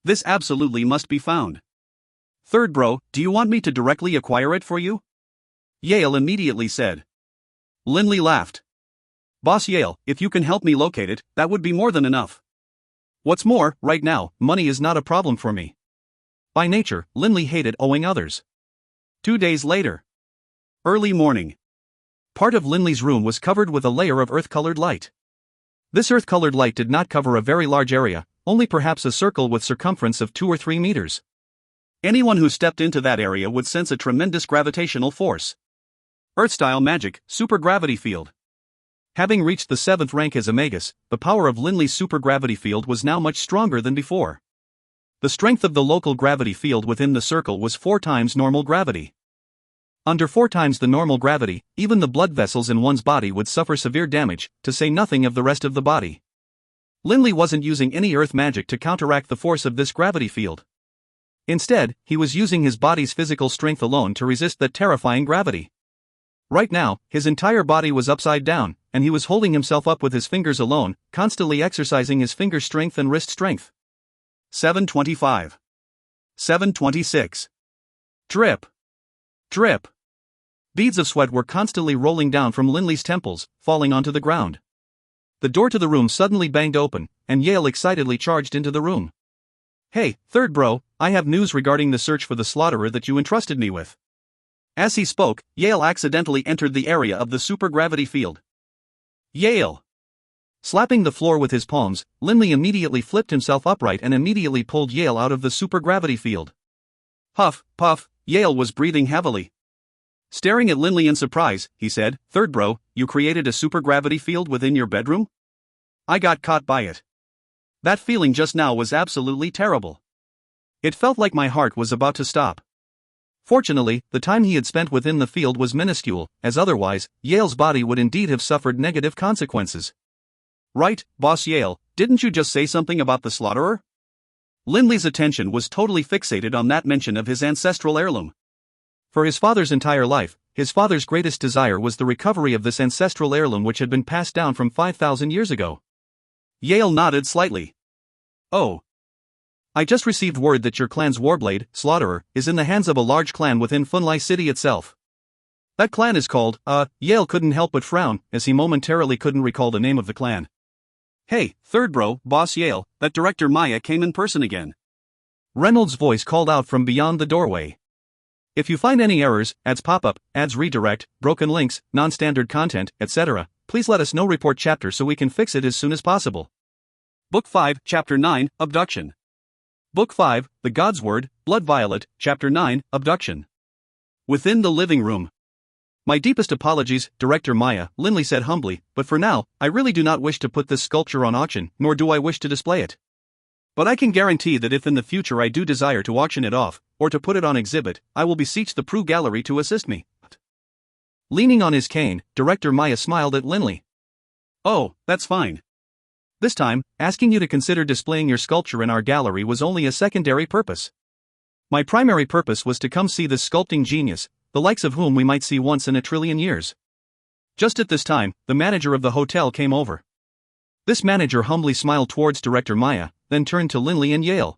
This absolutely must be found. Third bro, do you want me to directly acquire it for you? Yale immediately said. Linley laughed. Boss Yale, if you can help me locate it, that would be more than enough. What's more, right now, money is not a problem for me. By nature, Linley hated owing others. 2 days later. Early morning. Part of Linley's room was covered with a layer of earth-colored light. This earth-colored light did not cover a very large area, only perhaps a circle with circumference of 2 or 3 meters. Anyone who stepped into that area would sense a tremendous gravitational force. Earth-style magic, supergravity field. Having reached the 7th rank as a Magus, the power of Linley's supergravity field was now much stronger than before. The strength of the local gravity field within the circle was 4 times normal gravity. Under 4 times the normal gravity, even the blood vessels in one's body would suffer severe damage, to say nothing of the rest of the body. Linley wasn't using any earth magic to counteract the force of this gravity field. Instead, he was using his body's physical strength alone to resist that terrifying gravity. Right now, his entire body was upside down, and he was holding himself up with his fingers alone, constantly exercising his finger strength and wrist strength. 725. 726. Drip. Drip. Beads of sweat were constantly rolling down from Linley's temples, falling onto the ground. The door to the room suddenly banged open, and Yale excitedly charged into the room. Hey, third bro, I have news regarding the search for the slaughterer that you entrusted me with. As he spoke, Yale accidentally entered the area of the supergravity field. Yale! Slapping the floor with his palms, Linley immediately flipped himself upright and immediately pulled Yale out of the supergravity field. Huff, puff, Yale was breathing heavily. Staring at Linley in surprise, he said, Third bro, you created a supergravity field within your bedroom? I got caught by it. That feeling just now was absolutely terrible. It felt like my heart was about to stop. Fortunately, the time he had spent within the field was minuscule, as otherwise, Yale's body would indeed have suffered negative consequences. Right, Boss Yale, didn't you just say something about the slaughterer? Linley's attention was totally fixated on that mention of his ancestral heirloom. For his father's entire life, his father's greatest desire was the recovery of this ancestral heirloom which had been passed down from 5,000 years ago. Yale nodded slightly. Oh. I just received word that your clan's warblade, Slaughterer, is in the hands of a large clan within Funlai City itself. That clan is called, Yale couldn't help but frown, as he momentarily couldn't recall the name of the clan. Hey, third bro, Boss Yale, that Director Maya came in person again. Reynolds' voice called out from beyond the doorway. If you find any errors, ads pop-up, ads redirect, broken links, non-standard content, etc., please let us know. Report chapter so we can fix it as soon as possible. Book 5, Chapter 9, Abduction. Book 5, The God's Word, Blood Violet, Chapter 9, Abduction. Within the living room. My deepest apologies, Director Maya, Linley said humbly, but for now, I really do not wish to put this sculpture on auction, nor do I wish to display it. But I can guarantee that if in the future I do desire to auction it off, or to put it on exhibit, I will beseech the Prue Gallery to assist me. Leaning on his cane, Director Maya smiled at Linley. Oh, that's fine. This time, asking you to consider displaying your sculpture in our gallery was only a secondary purpose. My primary purpose was to come see this sculpting genius, the likes of whom we might see once in a trillion years. Just at this time, the manager of the hotel came over. This manager humbly smiled towards Director Maya, then turned to Linley and Yale.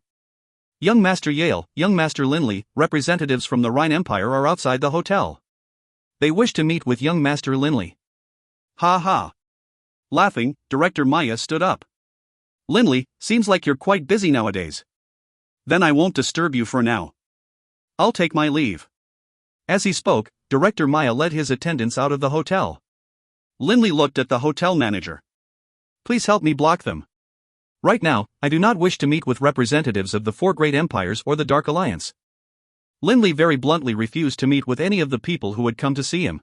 Young Master Yale, Young Master Linley, representatives from the Rhine Empire are outside the hotel. They wish to meet with Young Master Linley. Ha ha. Laughing, Director Maya stood up. Linley, seems like you're quite busy nowadays. Then I won't disturb you for now. I'll take my leave. As he spoke, Director Maya led his attendants out of the hotel. Linley looked at the hotel manager. Please help me block them. Right now, I do not wish to meet with representatives of the four great empires or the Dark Alliance. Linley very bluntly refused to meet with any of the people who had come to see him.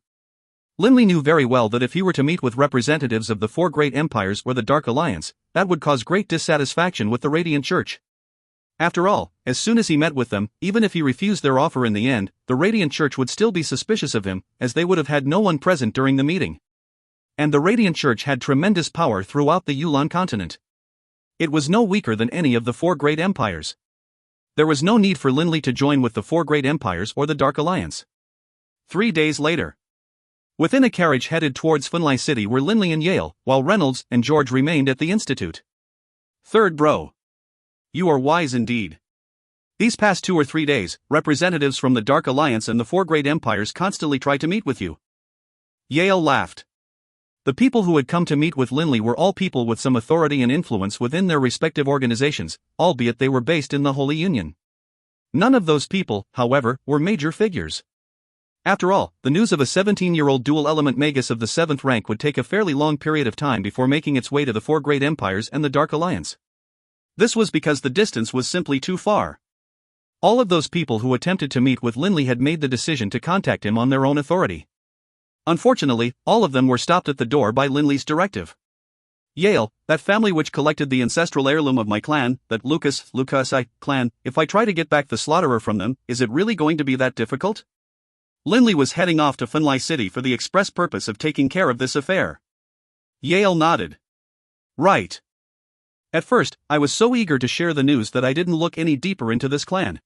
Linley knew very well that if he were to meet with representatives of the four great empires or the Dark Alliance, that would cause great dissatisfaction with the Radiant Church. After all, as soon as he met with them, even if he refused their offer in the end, the Radiant Church would still be suspicious of him, as they would have had no one present during the meeting. And the Radiant Church had tremendous power throughout the Yulan continent. It was no weaker than any of the four great empires. There was no need for Linley to join with the four great empires or the Dark Alliance. 3 days later. Within a carriage headed towards Funlai City were Linley and Yale, while Reynolds and George remained at the Institute. Third bro. You are wise indeed. These past 2 or 3 days, representatives from the Dark Alliance and the four great empires constantly tried to meet with you. Yale laughed. The people who had come to meet with Linley were all people with some authority and influence within their respective organizations, albeit they were based in the Holy Union. None of those people, however, were major figures. After all, the news of a 17-year-old dual-element magus of the 7th rank would take a fairly long period of time before making its way to the four great empires and the Dark Alliance. This was because the distance was simply too far. All of those people who attempted to meet with Linley had made the decision to contact him on their own authority. Unfortunately, all of them were stopped at the door by Linley's directive. Yale, that family which collected the ancestral heirloom of my clan, that Lucas clan, if I try to get back the Slaughterer from them, is it really going to be that difficult? Linley was heading off to Funlai City for the express purpose of taking care of this affair. Yale nodded. Right. At first, I was so eager to share the news that I didn't look any deeper into this clan.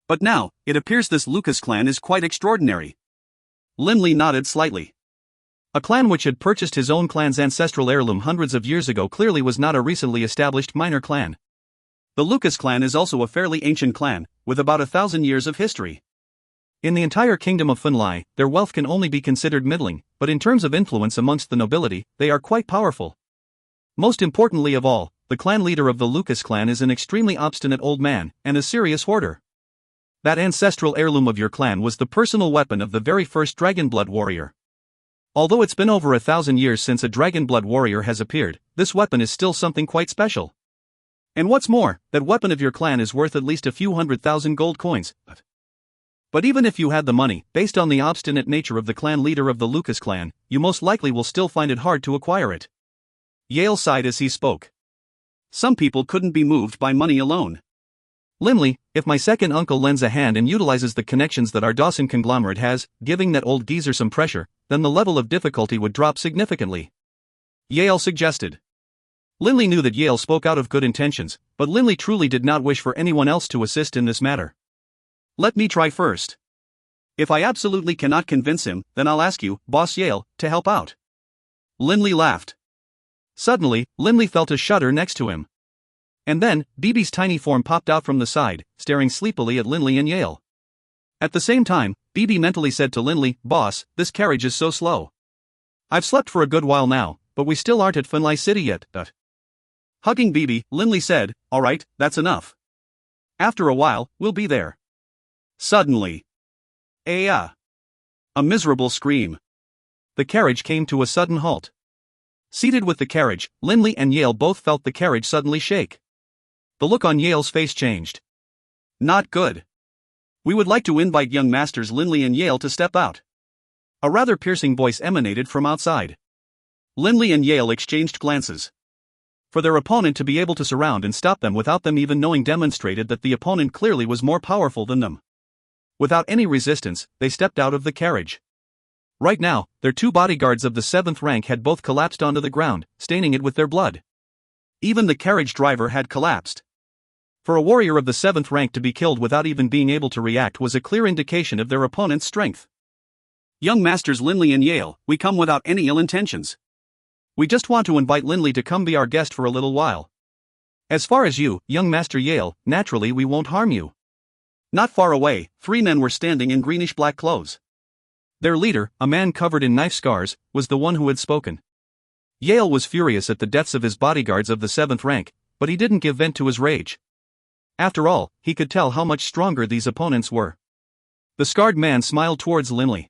But now, it appears this Lucas clan is quite extraordinary. Linley nodded slightly. A clan which had purchased his own clan's ancestral heirloom hundreds of years ago clearly was not a recently established minor clan. The Lucas clan is also a fairly ancient clan, with about 1,000 years of history. In the entire kingdom of Funlai, their wealth can only be considered middling, but in terms of influence amongst the nobility, they are quite powerful. Most importantly of all, the clan leader of the Lucas clan is an extremely obstinate old man, and a serious hoarder. That ancestral heirloom of your clan was the personal weapon of the very first Dragonblood warrior. Although it's been over 1,000 years since a Dragonblood warrior has appeared, this weapon is still something quite special. And what's more, that weapon of your clan is worth at least a few 100,000 gold coins. But even if you had the money, based on the obstinate nature of the clan leader of the Lucas clan, you most likely will still find it hard to acquire it. Yale sighed as he spoke. Some people couldn't be moved by money alone. Linley, if my second uncle lends a hand and utilizes the connections that our Dawson conglomerate has, giving that old geezer some pressure, then the level of difficulty would drop significantly. Yale suggested. Linley knew that Yale spoke out of good intentions, but Linley truly did not wish for anyone else to assist in this matter. Let me try first. If I absolutely cannot convince him, then I'll ask you, Boss Yale, to help out. Linley laughed. Suddenly, Linley felt a shudder next to him. And then, BB's tiny form popped out from the side, staring sleepily at Linley and Yale. At the same time, BB mentally said to Linley, "Boss, this carriage is so slow. I've slept for a good while now, but we still aren't at Finlay City yet." Hugging BB, Linley said, "All right, that's enough. After a while, we'll be there." Suddenly, a miserable scream. The carriage came to a sudden halt. Seated with the carriage, Linley and Yale both felt the carriage suddenly shake. The look on Yale's face changed. "Not good. We would like to invite young masters Linley and Yale to step out." A rather piercing voice emanated from outside. Linley and Yale exchanged glances. For their opponent to be able to surround and stop them without them even knowing demonstrated that the opponent clearly was more powerful than them. Without any resistance, they stepped out of the carriage. Right now, their two bodyguards of the 7th rank had both collapsed onto the ground, staining it with their blood. Even the carriage driver had collapsed. For a warrior of the 7th rank to be killed without even being able to react was a clear indication of their opponent's strength. "Young masters Linley and Yale, we come without any ill intentions. We just want to invite Linley to come be our guest for a little while. As far as you, young master Yale, naturally we won't harm you." Not far away, 3 men were standing in greenish-black clothes. Their leader, a man covered in knife scars, was the one who had spoken. Yale was furious at the deaths of his bodyguards of the 7th rank, but he didn't give vent to his rage. After all, he could tell how much stronger these opponents were. The scarred man smiled towards Linley.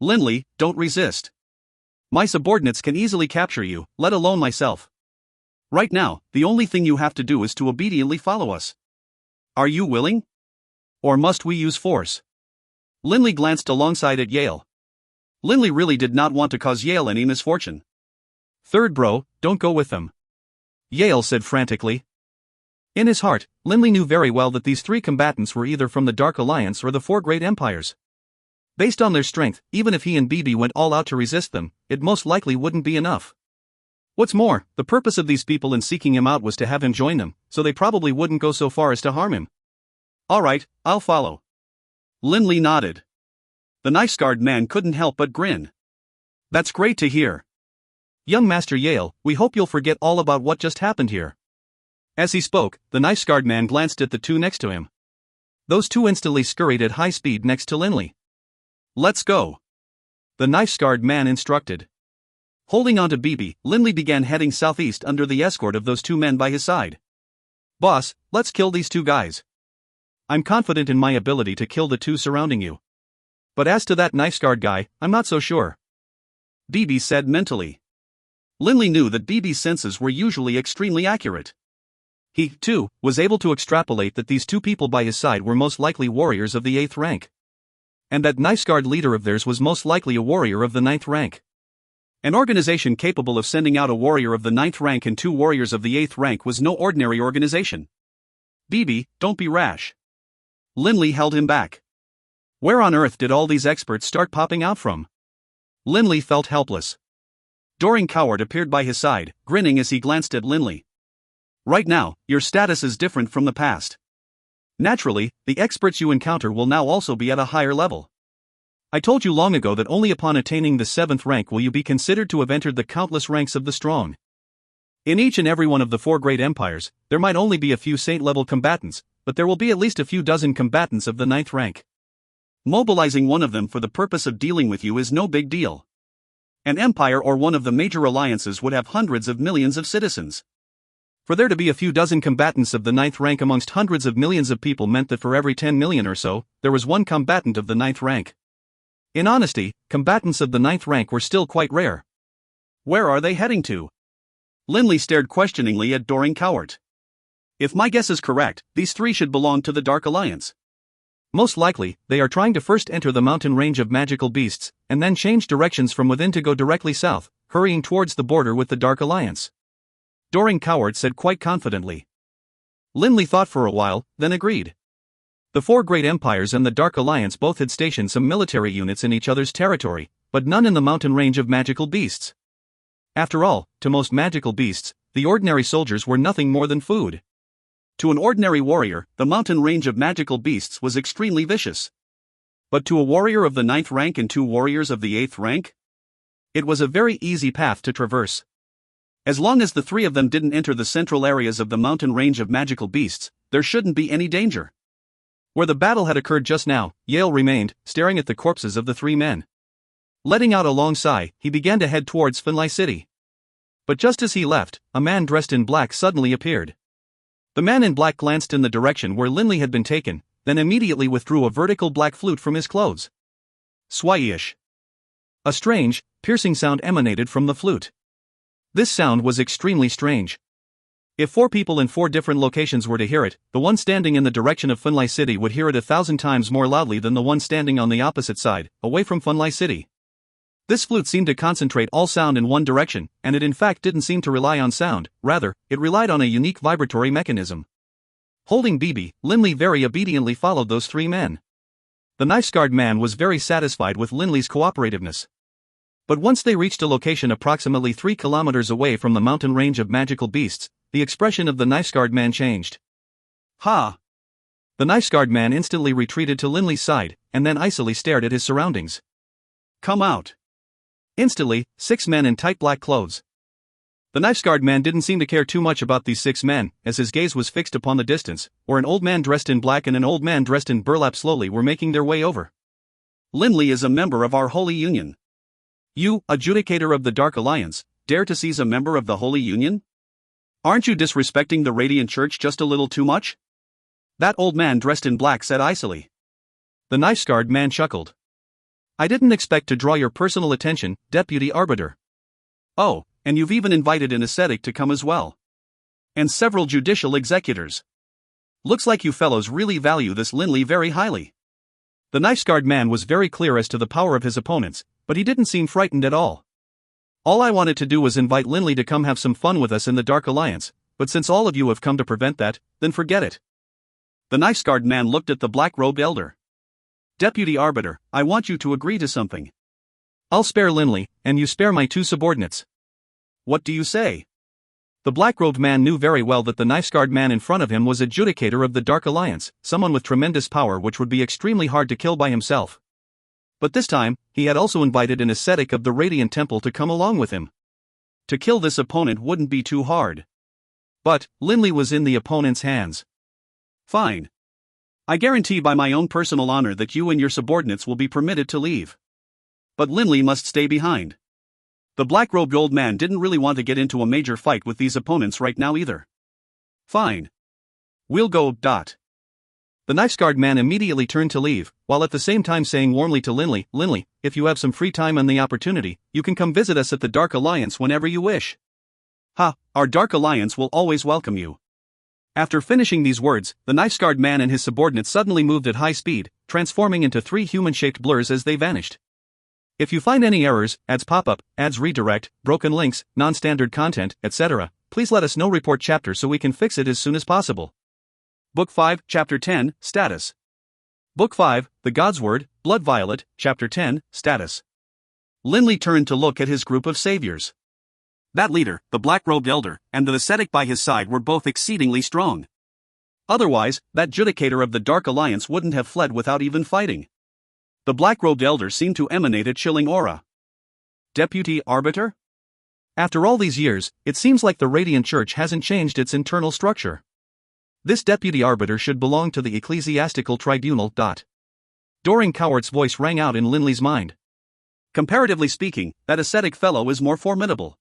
"Linley, don't resist. My subordinates can easily capture you, let alone myself. Right now, the only thing you have to do is to obediently follow us. Are you willing? Or must we use force?" Linley glanced alongside at Yale. Linley really did not want to cause Yale any misfortune. "Third bro, don't go with them," Yale said frantically. In his heart, Linley knew very well that these 3 combatants were either from the Dark Alliance or the 4 great empires. Based on their strength, even if he and BB went all out to resist them, it most likely wouldn't be enough. What's more, the purpose of these people in seeking him out was to have him join them, so they probably wouldn't go so far as to harm him. "All right, I'll follow." Linley nodded. The knife-scarred man couldn't help but grin. "That's great to hear. Young Master Yale, we hope you'll forget all about what just happened here." As he spoke, the knife-scarred man glanced at the 2 next to him. Those 2 instantly scurried at high speed next to Linley. "Let's go," the knife-scarred man instructed. Holding on to BB, Linley began heading southeast under the escort of those 2 men by his side. "Boss, let's kill these 2 guys. I'm confident in my ability to kill the 2 surrounding you. But as to that knife-scarred guy, I'm not so sure," BB said mentally. Linley knew that BB's senses were usually extremely accurate. He, too, was able to extrapolate that these 2 people by his side were most likely warriors of the 8th rank. And that knife-scarred leader of theirs was most likely a warrior of the 9th rank. An organization capable of sending out a warrior of the 9th rank and 2 warriors of the 8th rank was no ordinary organization. "BB, don't be rash." Linley held him back. Where on earth did all these experts start popping out from? Linley felt helpless. Doring Coward appeared by his side, grinning as he glanced at Linley. "Right now, your status is different from the past. Naturally, the experts you encounter will now also be at a higher level. I told you long ago that only upon attaining the 7th rank will you be considered to have entered the countless ranks of the strong. In each and every one of the 4 great empires, there might only be a few saint-level combatants, but there will be at least a few dozen combatants of the 9th rank. Mobilizing one of them for the purpose of dealing with you is no big deal. An empire or one of the major alliances would have hundreds of millions of citizens. For there to be a few dozen combatants of the 9th rank amongst hundreds of millions of people meant that for every 10 million or so, there was one combatant of the 9th rank. In honesty, combatants of the 9th rank were still quite rare. Where are they heading to? Linley stared questioningly at Doring Cowart. If my guess is correct, these 3 should belong to the Dark Alliance. Most likely, they are trying to first enter the mountain range of magical beasts, and then change directions from within to go directly south, hurrying towards the border with the Dark Alliance. Doring Cowart said quite confidently. Linley thought for a while, then agreed. The 4 great empires and the Dark Alliance both had stationed some military units in each other's territory, but none in the mountain range of magical beasts. After all, to most magical beasts, the ordinary soldiers were nothing more than food. To an ordinary warrior, the mountain range of magical beasts was extremely vicious. But to a warrior of the 9th rank and 2 warriors of the 8th rank? It was a very easy path to traverse. As long as the three of them didn't enter the central areas of the mountain range of magical beasts, there shouldn't be any danger. Where the battle had occurred just now, Yale remained, staring at the corpses of the three men. Letting out a long sigh, he began to head towards Finlay City. But just as he left, a man dressed in black suddenly appeared. The man in black glanced in the direction where Linley had been taken, then immediately withdrew a vertical black flute from his clothes. Swyish. A strange, piercing sound emanated from the flute. This sound was extremely strange. If 4 people in 4 different locations were to hear it, the one standing in the direction of Finlay City would hear it 1,000 times more loudly than the one standing on the opposite side, away from Finlay City. This flute seemed to concentrate all sound in one direction, and it in fact didn't seem to rely on sound, rather, it relied on a unique vibratory mechanism. Holding BB, Linley very obediently followed those 3 men. The knife-scarred man was very satisfied with Linley's cooperativeness. But once they reached a location approximately 3 kilometers away from the mountain range of magical beasts, the expression of the knife-scarred man changed. Ha! The knife-scarred man instantly retreated to Linley's side, and then icily stared at his surroundings. Come out! Instantly, 6 men in tight black clothes. The knife-scarred man didn't seem to care too much about these 6 men, as his gaze was fixed upon the distance, where an old man dressed in black and an old man dressed in burlap slowly were making their way over. Linley is a member of our Holy Union. You, adjudicator of the Dark Alliance, dare to seize a member of the Holy Union? Aren't you disrespecting the Radiant Church just a little too much? That old man dressed in black said icily. The knife-scarred man chuckled. I didn't expect to draw your personal attention, Deputy Arbiter. Oh, and you've even invited an ascetic to come as well. And several judicial executors. Looks like you fellows really value this Linley very highly. The knife-scarred man was very clear as to the power of his opponents, but he didn't seem frightened at all. All I wanted to do was invite Linley to come have some fun with us in the Dark Alliance, but since all of you have come to prevent that, then forget it. The knife-scarred man looked at the black-robed elder. Deputy Arbiter, I want you to agree to something. I'll spare Linley, and you spare my 2 subordinates. What do you say? The black-robed man knew very well that the knife-scarred man in front of him was adjudicator of the Dark Alliance, someone with tremendous power which would be extremely hard to kill by himself. But this time, he had also invited an ascetic of the Radiant Temple to come along with him. To kill this opponent wouldn't be too hard. But, Linley was in the opponent's hands. Fine. I guarantee by my own personal honor that you and your subordinates will be permitted to leave. But Linley must stay behind. The black-robed old man didn't really want to get into a major fight with these opponents right now either. Fine. We'll go. The knife-scarred man immediately turned to leave, while at the same time saying warmly to Linley, Linley, if you have some free time and the opportunity, you can come visit us at the Dark Alliance whenever you wish. Ha, our Dark Alliance will always welcome you. After finishing these words, the knife-scarred man and his subordinates suddenly moved at high speed, transforming into 3 human-shaped blurs as they vanished. If you find any errors, ads pop up, ads redirect, broken links, non-standard content, etc., please let us know. Report chapter so we can fix it as soon as possible. Book 5, Chapter 10, Status. Book 5, The God's Word, Blood Violet, Chapter 10, Status. Linley turned to look at his group of saviors. That leader, the black-robed elder, and the ascetic by his side were both exceedingly strong. Otherwise, that judicator of the Dark Alliance wouldn't have fled without even fighting. The black-robed elder seemed to emanate a chilling aura. Deputy Arbiter? After all these years, it seems like the Radiant Church hasn't changed its internal structure. This Deputy Arbiter should belong to the Ecclesiastical Tribunal. Doring Cowart's voice rang out in Linley's mind. Comparatively speaking, that ascetic fellow is more formidable.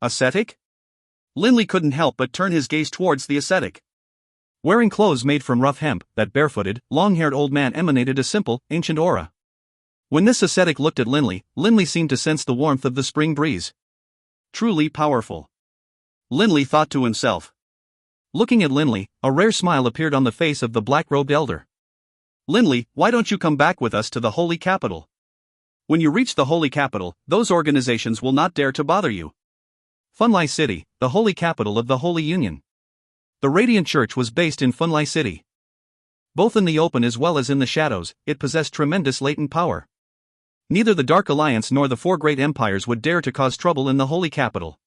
Ascetic? Linley couldn't help but turn his gaze towards the ascetic. Wearing clothes made from rough hemp, that barefooted, long-haired old man emanated a simple, ancient aura. When this ascetic looked at Linley, Linley seemed to sense the warmth of the spring breeze. Truly powerful. Linley thought to himself. Looking at Linley, a rare smile appeared on the face of the black-robed elder. Linley, why don't you come back with us to the Holy Capital? When you reach the Holy Capital, those organizations will not dare to bother you. Finlay City, the Holy Capital of the Holy Union. The Radiant Church was based in Finlay City. Both in the open as well as in the shadows, it possessed tremendous latent power. Neither the Dark Alliance nor the 4 great empires would dare to cause trouble in the Holy Capital.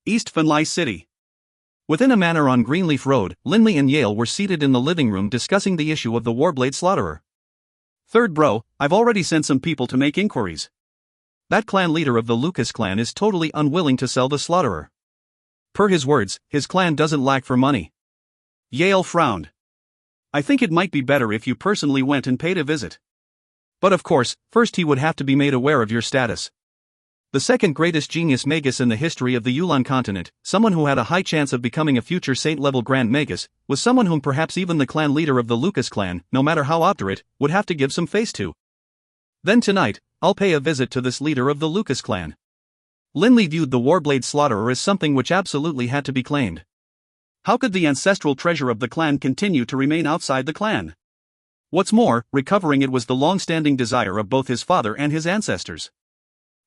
East Finlay City. Within a manor on Greenleaf Road, Linley and Yale were seated in the living room discussing the issue of the Warblade Slaughterer. Third bro, I've already sent some people to make inquiries. That clan leader of the Lucas clan is totally unwilling to sell the Slaughterer. Per his words, his clan doesn't lack for money. Yale frowned. I think it might be better if you personally went and paid a visit. But of course, first he would have to be made aware of your status. The second greatest genius magus in the history of the Yulan continent, someone who had a high chance of becoming a future saint-level Grand Magus, was someone whom perhaps even the clan leader of the Lucas clan, no matter how obdurate, would have to give some face to. Then tonight, I'll pay a visit to this leader of the Lucas clan. Linley viewed the Warblade Slaughterer as something which absolutely had to be claimed. How could the ancestral treasure of the clan continue to remain outside the clan? What's more, recovering it was the long-standing desire of both his father and his ancestors.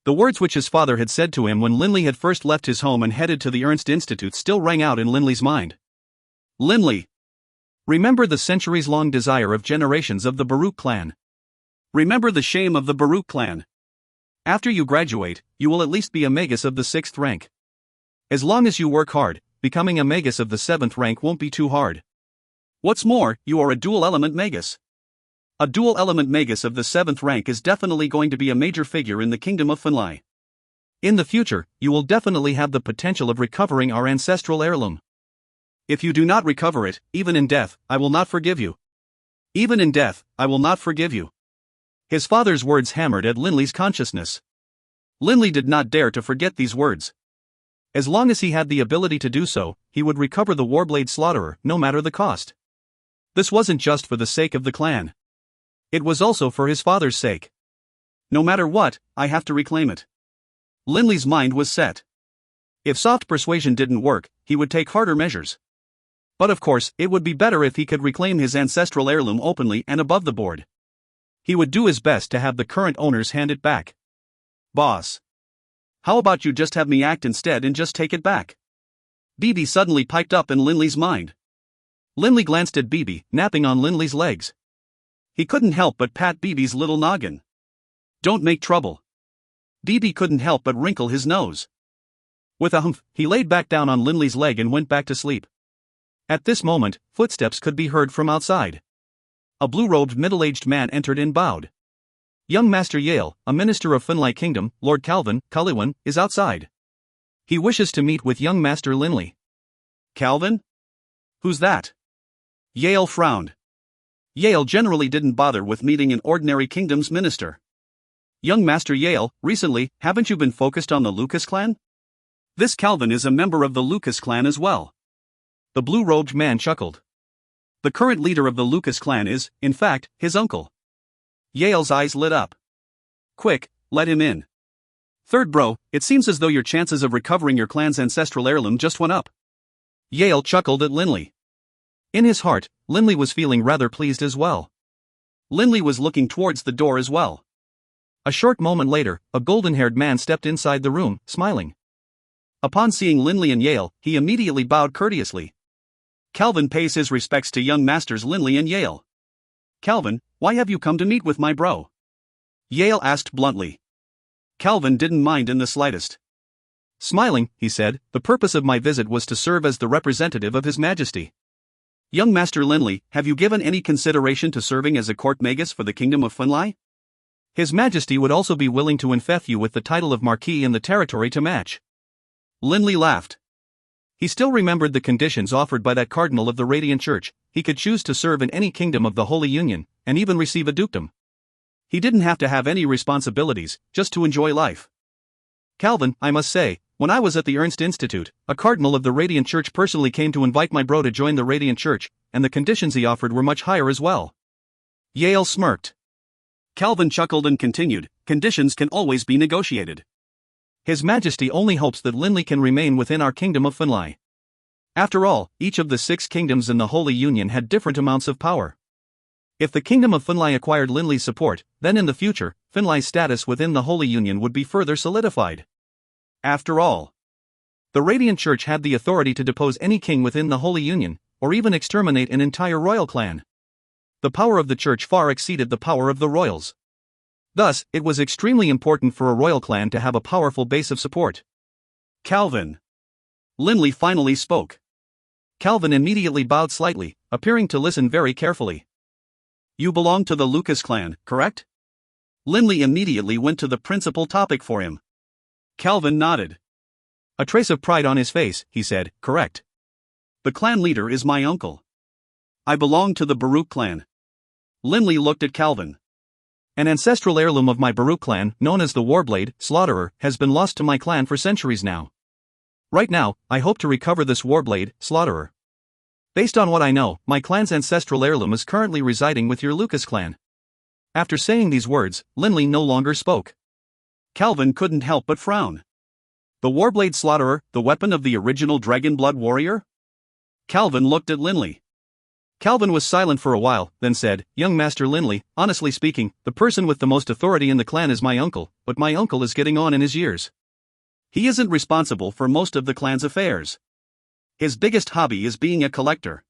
The words which his father had said to him when Linley had first left his home and headed to the Ernst Institute still rang out in Linley's mind. Linley! Remember the centuries-long desire of generations of the Baruch clan. Remember the shame of the Baruch clan. After you graduate, you will at least be a magus of the 6th rank. As long as you work hard, becoming a magus of the 7th rank won't be too hard. What's more, you are a dual-element magus. A dual-element magus of the 7th rank is definitely going to be a major figure in the Kingdom of Finlai. In the future, you will definitely have the potential of recovering our ancestral heirloom. If you do not recover it, even in death, I will not forgive you. Even in death, I will not forgive you. His father's words hammered at Linley's consciousness. Linley did not dare to forget these words. As long as he had the ability to do so, he would recover the Warblade Slaughterer, no matter the cost. This wasn't just for the sake of the clan. It was also for his father's sake. No matter what, I have to reclaim it. Linley's mind was set. If soft persuasion didn't work, he would take harder measures. But of course, it would be better if he could reclaim his ancestral heirloom openly and above the board. He would do his best to have the current owners hand it back. Boss. How about you just have me act instead and just take it back? Bibi suddenly piped up in Linley's mind. Linley glanced at Bibi, napping on Linley's legs. He couldn't help but pat Bibi's little noggin. Don't make trouble. Bibi couldn't help but wrinkle his nose. With a humph, he laid back down on Linley's leg and went back to sleep. At this moment, footsteps could be heard from outside. A blue-robed middle-aged man entered and bowed. Young Master Yale, a minister of Finlai Kingdom, Lord Calvin, Culliwan, is outside. He wishes to meet with young Master Linley. Calvin? Who's that? Yale frowned. Yale generally didn't bother with meeting an ordinary kingdom's minister. Young Master Yale, recently, haven't you been focused on the Lucas clan? This Calvin is a member of the Lucas clan as well. The blue-robed man chuckled. The current leader of the Lucas clan is, in fact, his uncle. Yale's eyes lit up. Quick, let him in. Third bro, it seems as though your chances of recovering your clan's ancestral heirloom just went up. Yale chuckled at Linley. In his heart, Linley was feeling rather pleased as well. Linley was looking towards the door as well. A short moment later, a golden-haired man stepped inside the room, smiling. Upon seeing Linley and Yale, he immediately bowed courteously. Calvin pays his respects to young masters Linley and Yale. Calvin, why have you come to meet with my bro? Yale asked bluntly. Calvin didn't mind in the slightest. Smiling, he said, the purpose of my visit was to serve as the representative of His Majesty. Young Master Linley, have you given any consideration to serving as a court magus for the Kingdom of Finlai? His Majesty would also be willing to infeth you with the title of Marquis in the territory to match. Linley laughed. He still remembered the conditions offered by that cardinal of the Radiant Church. He could choose to serve in any kingdom of the Holy Union, and even receive a dukedom. He didn't have to have any responsibilities, just to enjoy life. Calvin, I must say, when I was at the Ernst Institute, a cardinal of the Radiant Church personally came to invite my bro to join the Radiant Church, and the conditions he offered were much higher as well. Yale smirked. Calvin chuckled and continued, conditions can always be negotiated. His Majesty only hopes that Linley can remain within our Kingdom of Finlai. After all, each of the 6 kingdoms in the Holy Union had different amounts of power. If the Kingdom of Finlai acquired Linley's support, then in the future, Finlai's status within the Holy Union would be further solidified. After all, the Radiant Church had the authority to depose any king within the Holy Union, or even exterminate an entire royal clan. The power of the Church far exceeded the power of the royals. Thus, it was extremely important for a royal clan to have a powerful base of support. Calvin. Linley finally spoke. Calvin immediately bowed slightly, appearing to listen very carefully. You belong to the Lucas clan, correct? Linley immediately went to the principal topic for him. Calvin nodded. A trace of pride on his face, he said, correct. The clan leader is my uncle. I belong to the Baruch clan. Linley looked at Calvin. An ancestral heirloom of my Baruch clan, known as the Warblade, Slaughterer, has been lost to my clan for centuries now. Right now, I hope to recover this Warblade, Slaughterer. Based on what I know, my clan's ancestral heirloom is currently residing with your Lucas clan. After saying these words, Linley no longer spoke. Calvin couldn't help but frown. The Warblade Slaughterer, the weapon of the original Dragonblood warrior? Calvin looked at Linley. Calvin was silent for a while, then said, Young Master Linley, honestly speaking, the person with the most authority in the clan is my uncle, but my uncle is getting on in his years. He isn't responsible for most of the clan's affairs. His biggest hobby is being a collector.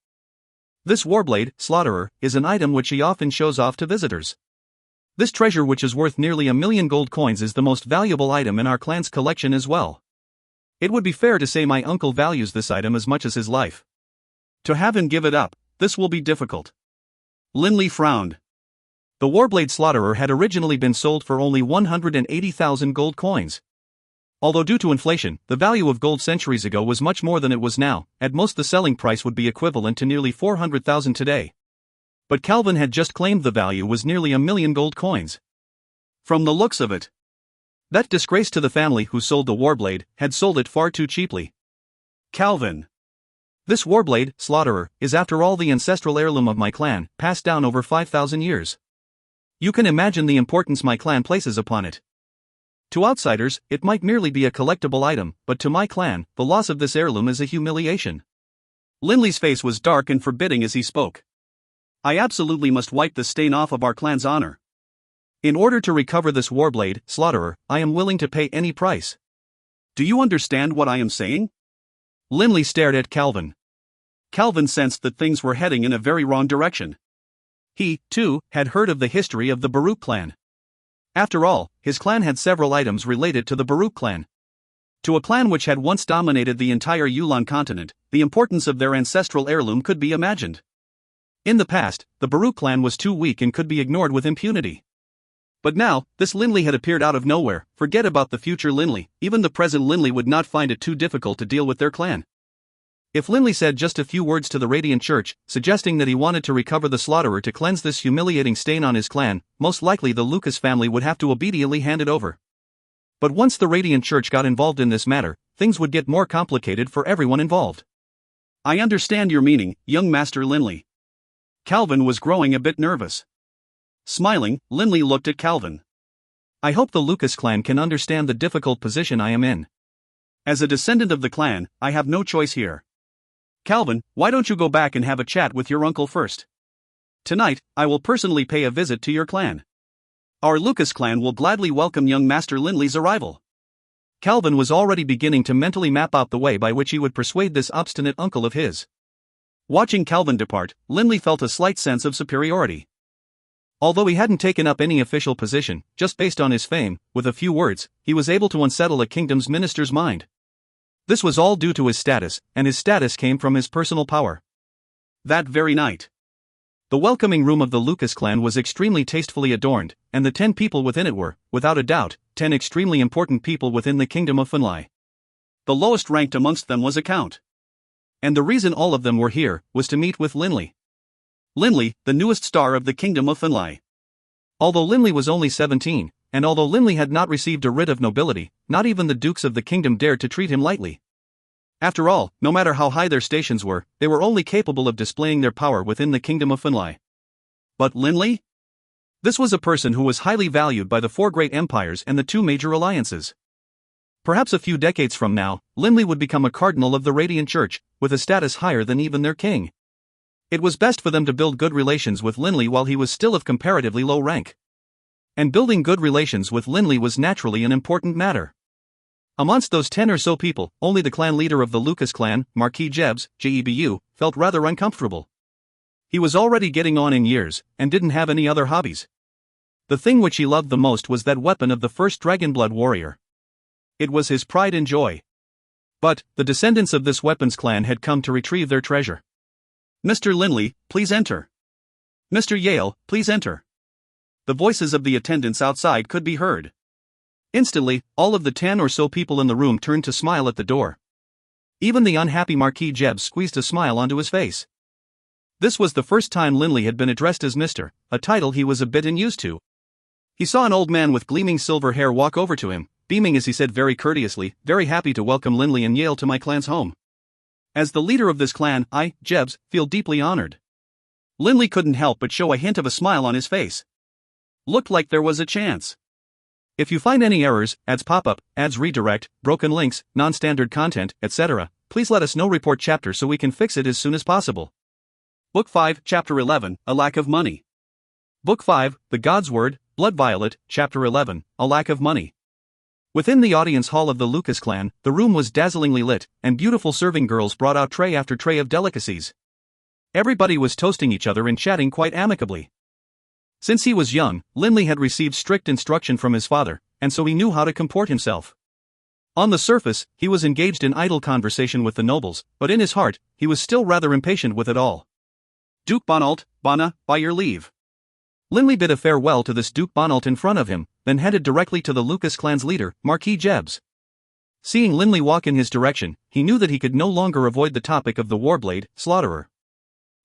This Warblade, Slaughterer, is an item which he often shows off to visitors. This treasure, which is worth nearly 1,000,000 gold coins, is the most valuable item in our clan's collection as well. It would be fair to say my uncle values this item as much as his life. To have him give it up, this will be difficult. Linley frowned. The Warblade Slaughterer had originally been sold for only 180,000 gold coins. Although due to inflation, the value of gold centuries ago was much more than it was now, at most the selling price would be equivalent to nearly 400,000 today. But Calvin had just claimed the value was nearly 1,000,000 gold coins. From the looks of it, that disgrace to the family who sold the Warblade had sold it far too cheaply. Calvin. This Warblade, Slaughterer, is after all the ancestral heirloom of my clan, passed down over 5,000 years. You can imagine the importance my clan places upon it. To outsiders, it might merely be a collectible item, but to my clan, the loss of this heirloom is a humiliation. Linley's face was dark and forbidding as he spoke. I absolutely must wipe the stain off of our clan's honor. In order to recover this Warblade, Slaughterer, I am willing to pay any price. Do you understand what I am saying? Linley stared at Calvin. Calvin sensed that things were heading in a very wrong direction. He, too, had heard of the history of the Baruch clan. After all, his clan had several items related to the Baruch clan. To a clan which had once dominated the entire Yulan continent, the importance of their ancestral heirloom could be imagined. In the past, the Baruch clan was too weak and could be ignored with impunity. But now, this Linley had appeared out of nowhere. Forget about the future Linley, even the present Linley would not find it too difficult to deal with their clan. If Linley said just a few words to the Radiant Church, suggesting that he wanted to recover the Slaughterer to cleanse this humiliating stain on his clan, most likely the Lucas family would have to obediently hand it over. But once the Radiant Church got involved in this matter, things would get more complicated for everyone involved. I understand your meaning, young Master Linley. Calvin was growing a bit nervous. Smiling, Linley looked at Calvin. I hope the Lucas clan can understand the difficult position I am in. As a descendant of the clan, I have no choice here. Calvin, why don't you go back and have a chat with your uncle first? Tonight, I will personally pay a visit to your clan. Our Lucas clan will gladly welcome young Master Linley's arrival. Calvin was already beginning to mentally map out the way by which he would persuade this obstinate uncle of his. Watching Calvin depart, Linley felt a slight sense of superiority. Although he hadn't taken up any official position, just based on his fame, with a few words, he was able to unsettle a kingdom's minister's mind. This was all due to his status, and his status came from his personal power. That very night, the welcoming room of the Lucas clan was extremely tastefully adorned, and the 10 people within it were, without a doubt, 10 extremely important people within the kingdom of Funlai. The lowest ranked amongst them was a count. And the reason all of them were here was to meet with Linley. Linley, the newest star of the kingdom of Funlai. Although Linley was only 17, and although Linley had not received a writ of nobility, not even the dukes of the kingdom dared to treat him lightly. After all, no matter how high their stations were, they were only capable of displaying their power within the kingdom of Funlai. But Linley? This was a person who was highly valued by the 4 great empires and the 2 major alliances. Perhaps a few decades from now, Linley would become a cardinal of the Radiant Church, with a status higher than even their king. It was best for them to build good relations with Linley while he was still of comparatively low rank. And building good relations with Linley was naturally an important matter. Amongst those 10 or so people, only the clan leader of the Lucas clan, Marquis Jebs, Jebu, felt rather uncomfortable. He was already getting on in years, and didn't have any other hobbies. The thing which he loved the most was that weapon of the first Dragonblood warrior. It was his pride and joy. But, the descendants of this weapons clan had come to retrieve their treasure. Mr. Linley, please enter. Mr. Yale, please enter. The voices of the attendants outside could be heard. Instantly, all of the 10 or so people in the room turned to smile at the door. Even the unhappy Marquis Jebs squeezed a smile onto his face. This was the first time Linley had been addressed as Mr., a title he was a bit unused to. He saw an old man with gleaming silver hair walk over to him, beaming as he said very courteously, "Very happy to welcome Linley and Yale to my clan's home. As the leader of this clan, I, Jebs, feel deeply honored." Linley couldn't help but show a hint of a smile on his face. Looked like there was a chance. If you find any errors, ads pop up, ads redirect, broken links, non-standard content, etc., please let us know. Report chapter so we can fix it as soon as possible. Book 5, Chapter 11, A Lack of Money. Book 5, The God's Word, Blood Violet, Chapter 11, A Lack of Money. Within the audience hall of the Lucas clan, the room was dazzlingly lit, and beautiful serving girls brought out tray after tray of delicacies. Everybody was toasting each other and chatting quite amicably. Since he was young, Linley had received strict instruction from his father, and so he knew how to comport himself. On the surface, he was engaged in idle conversation with the nobles, but in his heart, he was still rather impatient with it all. "Duke Bonalt, Bonna, by your leave." Linley bid a farewell to this Duke Bonalt in front of him, then headed directly to the Lucas clan's leader, Marquis Jebs. Seeing Linley walk in his direction, he knew that he could no longer avoid the topic of the Warblade, Slaughterer.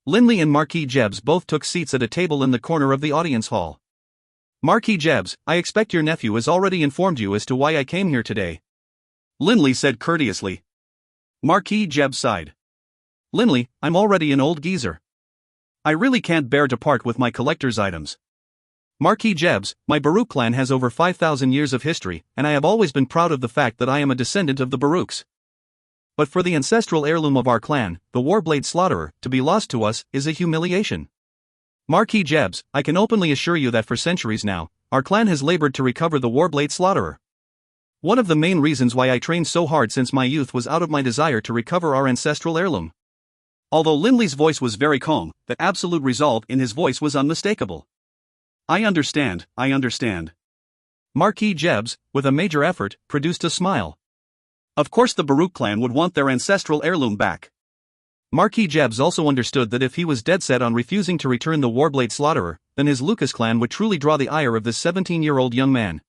Linley and Marquis Jebs both took seats at a table in the corner of the audience hall. "Marquis Jebs, I expect your nephew has already informed you as to why I came here today," Linley said courteously. Marquis Jebs sighed. "Linley, I'm already an old geezer. I really can't bear to part with my collector's items. Marquis Jebs, my Baruch clan has over 5,000 years of history, and I have always been proud of the fact that I am a descendant of the Baruchs. But for the ancestral heirloom of our clan, the Warblade Slaughterer, to be lost to us, is a humiliation. Marquis Jebs, I can openly assure you that for centuries now, our clan has labored to recover the Warblade Slaughterer. One of the main reasons why I trained so hard since my youth was out of my desire to recover our ancestral heirloom." Although Linley's voice was very calm, the absolute resolve in his voice was unmistakable. I understand. Marquis Jebs, with a major effort, produced a smile. Of course the Baruch clan would want their ancestral heirloom back. Marquis Jebs also understood that if he was dead set on refusing to return the Warblade Slaughterer, then his Lucas clan would truly draw the ire of this 17-year-old young man.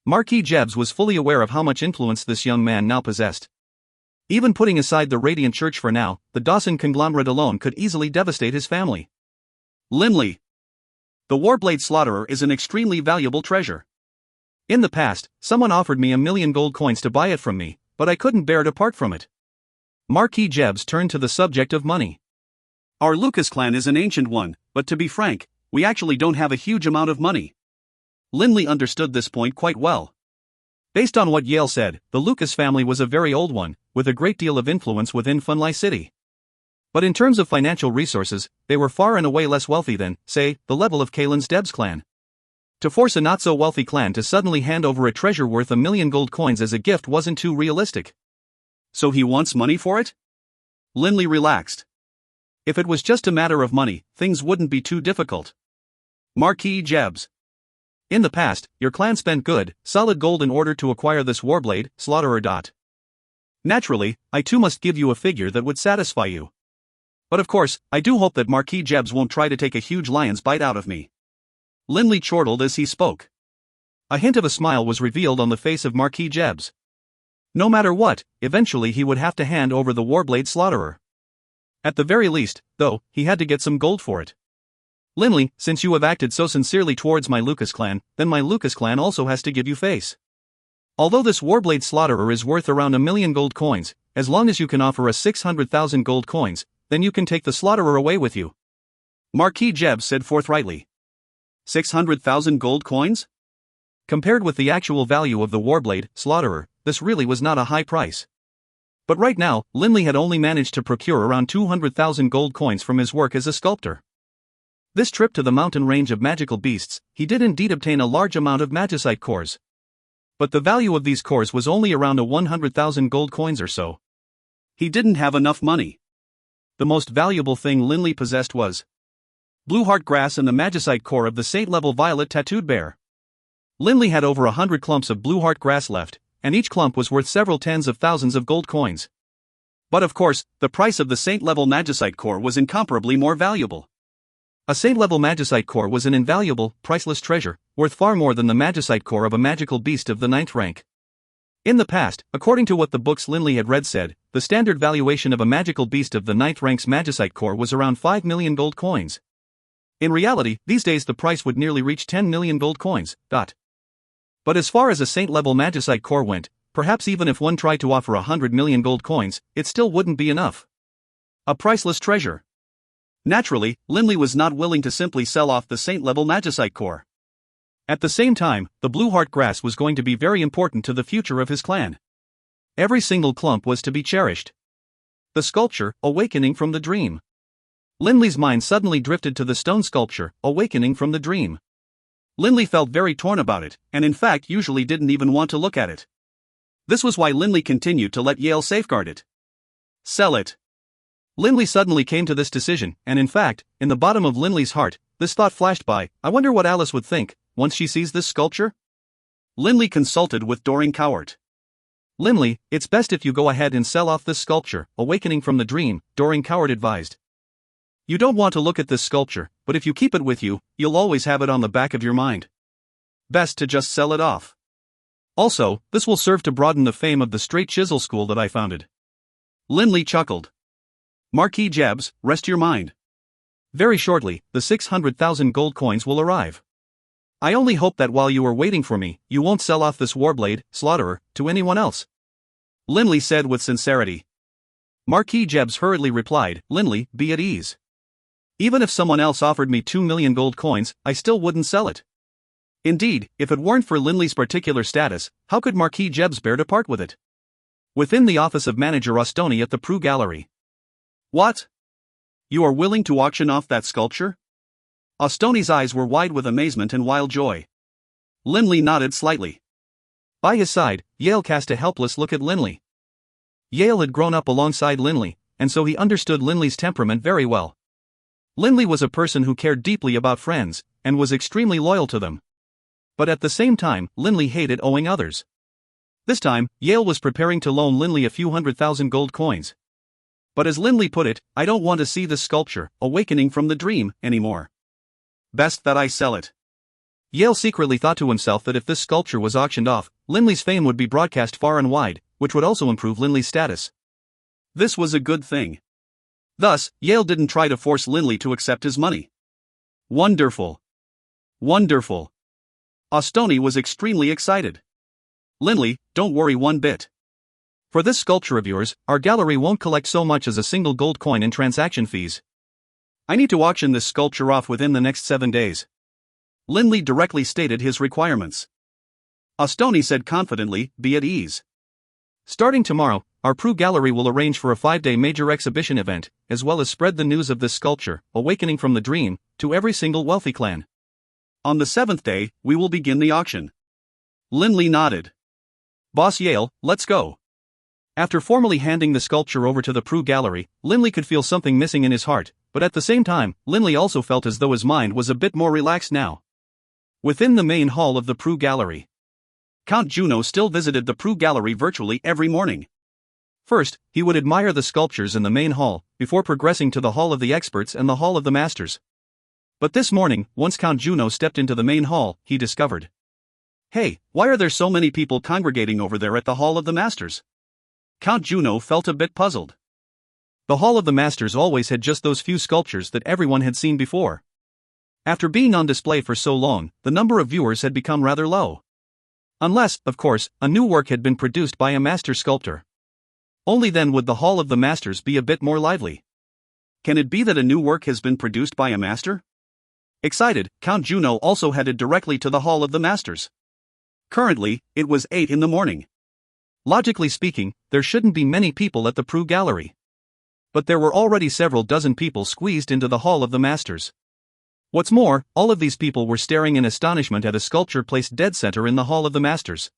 Marquis Jebs was fully aware of how much influence this young man now possessed. Even putting aside the Radiant Church for now, the Dawson conglomerate alone could easily devastate his family. "Linley, the Warblade Slaughterer is an extremely valuable treasure. In the past, someone offered me 1,000,000 gold coins to buy it from me, but I couldn't bear to part from it." Marquis Jebs turned to the subject of money. "Our Lucas clan is an ancient one, but to be frank, we actually don't have a huge amount of money." Linley understood this point quite well. Based on what Yale said, the Lucas family was a very old one, with a great deal of influence within Funlai City. But in terms of financial resources, they were far and away less wealthy than, say, the level of Kalen's Debs clan. To force a not-so-wealthy clan to suddenly hand over a treasure worth 1,000,000 gold coins as a gift wasn't too realistic. "So he wants money for it?" Linley relaxed. "If it was just a matter of money, things wouldn't be too difficult. Marquis Jebs, in the past, your clan spent good, solid gold in order to acquire this Warblade, Slaughterer. Naturally, I too must give you a figure that would satisfy you. But of course, I do hope that Marquis Jebs won't try to take a huge lion's bite out of me." Linley chortled as he spoke. A hint of a smile was revealed on the face of Marquis Jebs. No matter what, eventually he would have to hand over the Warblade Slaughterer. At the very least, though, he had to get some gold for it. "Linley, since you have acted so sincerely towards my Lucas clan, then my Lucas clan also has to give you face. Although this Warblade Slaughterer is worth around 1,000,000 gold coins, as long as you can offer us 600,000 gold coins, then you can take the Slaughterer away with you," Marquis Jebs said forthrightly. 600,000 gold coins? Compared with the actual value of the Warblade, Slaughterer, this really was not a high price. But right now, Linley had only managed to procure around 200,000 gold coins from his work as a sculptor. This trip to the mountain range of magical beasts, he did indeed obtain a large amount of magicite cores. But the value of these cores was only around 100,000 gold coins or so. He didn't have enough money. The most valuable thing Linley possessed was blue heart grass and the magicite core of the saint-level violet tattooed bear. Linley had over 100 clumps of blue heart grass left, and each clump was worth several tens of thousands of gold coins. But of course, the price of the saint-level magicite core was incomparably more valuable. A saint-level magicite core was an invaluable, priceless treasure, worth far more than the magicite core of a magical beast of the 9th rank. In the past, according to what the books Linley had read said, the standard valuation of a magical beast of the 9th rank's magicite core was around 5 million gold coins. In reality, these days the price would nearly reach 10 million gold coins. But as far as a saint-level magicite core went, perhaps even if one tried to offer 100 million gold coins, it still wouldn't be enough. A priceless treasure. Naturally, Linley was not willing to simply sell off the saint-level magicite core. At the same time, the blue heart grass was going to be very important to the future of his clan. Every single clump was to be cherished. The sculpture, awakening from the dream. Linley's mind suddenly drifted to the stone sculpture, awakening from the dream. Linley felt very torn about it, and in fact usually didn't even want to look at it. This was why Linley continued to let Yale safeguard it. Sell it. Linley suddenly came to this decision, and in fact, in the bottom of Linley's heart, this thought flashed by: I wonder what Alice would think once she sees this sculpture? Linley consulted with Doreen Cowart. Linley, it's best if you go ahead and sell off this sculpture, awakening from the dream, Doreen Cowart advised. You don't want to look at this sculpture, but if you keep it with you, you'll always have it on the back of your mind. Best to just sell it off. Also, this will serve to broaden the fame of the straight chisel school that I founded. Linley chuckled. Marquis Jebs, rest your mind. Very shortly, the 600,000 gold coins will arrive. I only hope that while you are waiting for me, you won't sell off this warblade, slaughterer, to anyone else. Linley said with sincerity. Marquis Jebs hurriedly replied, Linley, be at ease. Even if someone else offered me 2 million gold coins, I still wouldn't sell it. Indeed, if it weren't for Linley's particular status, how could Marquis Jebs bear to part with it? Within the office of Manager Ostoni at the Prue Gallery. What? You are willing to auction off that sculpture? Ostoni's eyes were wide with amazement and wild joy. Linley nodded slightly. By his side, Yale cast a helpless look at Linley. Yale had grown up alongside Linley, and so he understood Linley's temperament very well. Linley was a person who cared deeply about friends, and was extremely loyal to them. But at the same time, Linley hated owing others. This time, Yale was preparing to loan Linley a few 100,000 gold coins. But as Linley put it, I don't want to see this sculpture, awakening from the dream, anymore. Best that I sell it. Yale secretly thought to himself that if this sculpture was auctioned off, Linley's fame would be broadcast far and wide, which would also improve Linley's status. This was a good thing. Thus, Yale didn't try to force Linley to accept his money. Wonderful. Wonderful. Ostoni was extremely excited. Linley, don't worry one bit. For this sculpture of yours, our gallery won't collect so much as a single gold coin in transaction fees. I need to auction this sculpture off within the next 7 days. Linley directly stated his requirements. Ostoni said confidently, be at ease. Starting tomorrow, our Prue Gallery will arrange for a 5-day major exhibition event, as well as spread the news of this sculpture, awakening from the dream, to every single wealthy clan. On the 7th day, we will begin the auction. Linley nodded. Boss Yale, let's go. After formally handing the sculpture over to the Prue Gallery, Linley could feel something missing in his heart, but at the same time, Linley also felt as though his mind was a bit more relaxed now. Within the main hall of the Prue Gallery, Count Juno still visited the Prue Gallery virtually every morning. First, he would admire the sculptures in the main hall, before progressing to the Hall of the Experts and the Hall of the Masters. But this morning, once Count Juno stepped into the main hall, he discovered. Hey, why are there so many people congregating over there at the Hall of the Masters? Count Juno felt a bit puzzled. The Hall of the Masters always had just those few sculptures that everyone had seen before. After being on display for so long, the number of viewers had become rather low. Unless, of course, a new work had been produced by a master sculptor. Only then would the Hall of the Masters be a bit more lively. Can it be that a new work has been produced by a master? Excited, Count Juno also headed directly to the Hall of the Masters. Currently, it was 8 in the morning. Logically speaking, there shouldn't be many people at the Prue Gallery. But there were already several dozen people squeezed into the Hall of the Masters. What's more, all of these people were staring in astonishment at a sculpture placed dead center in the Hall of the Masters.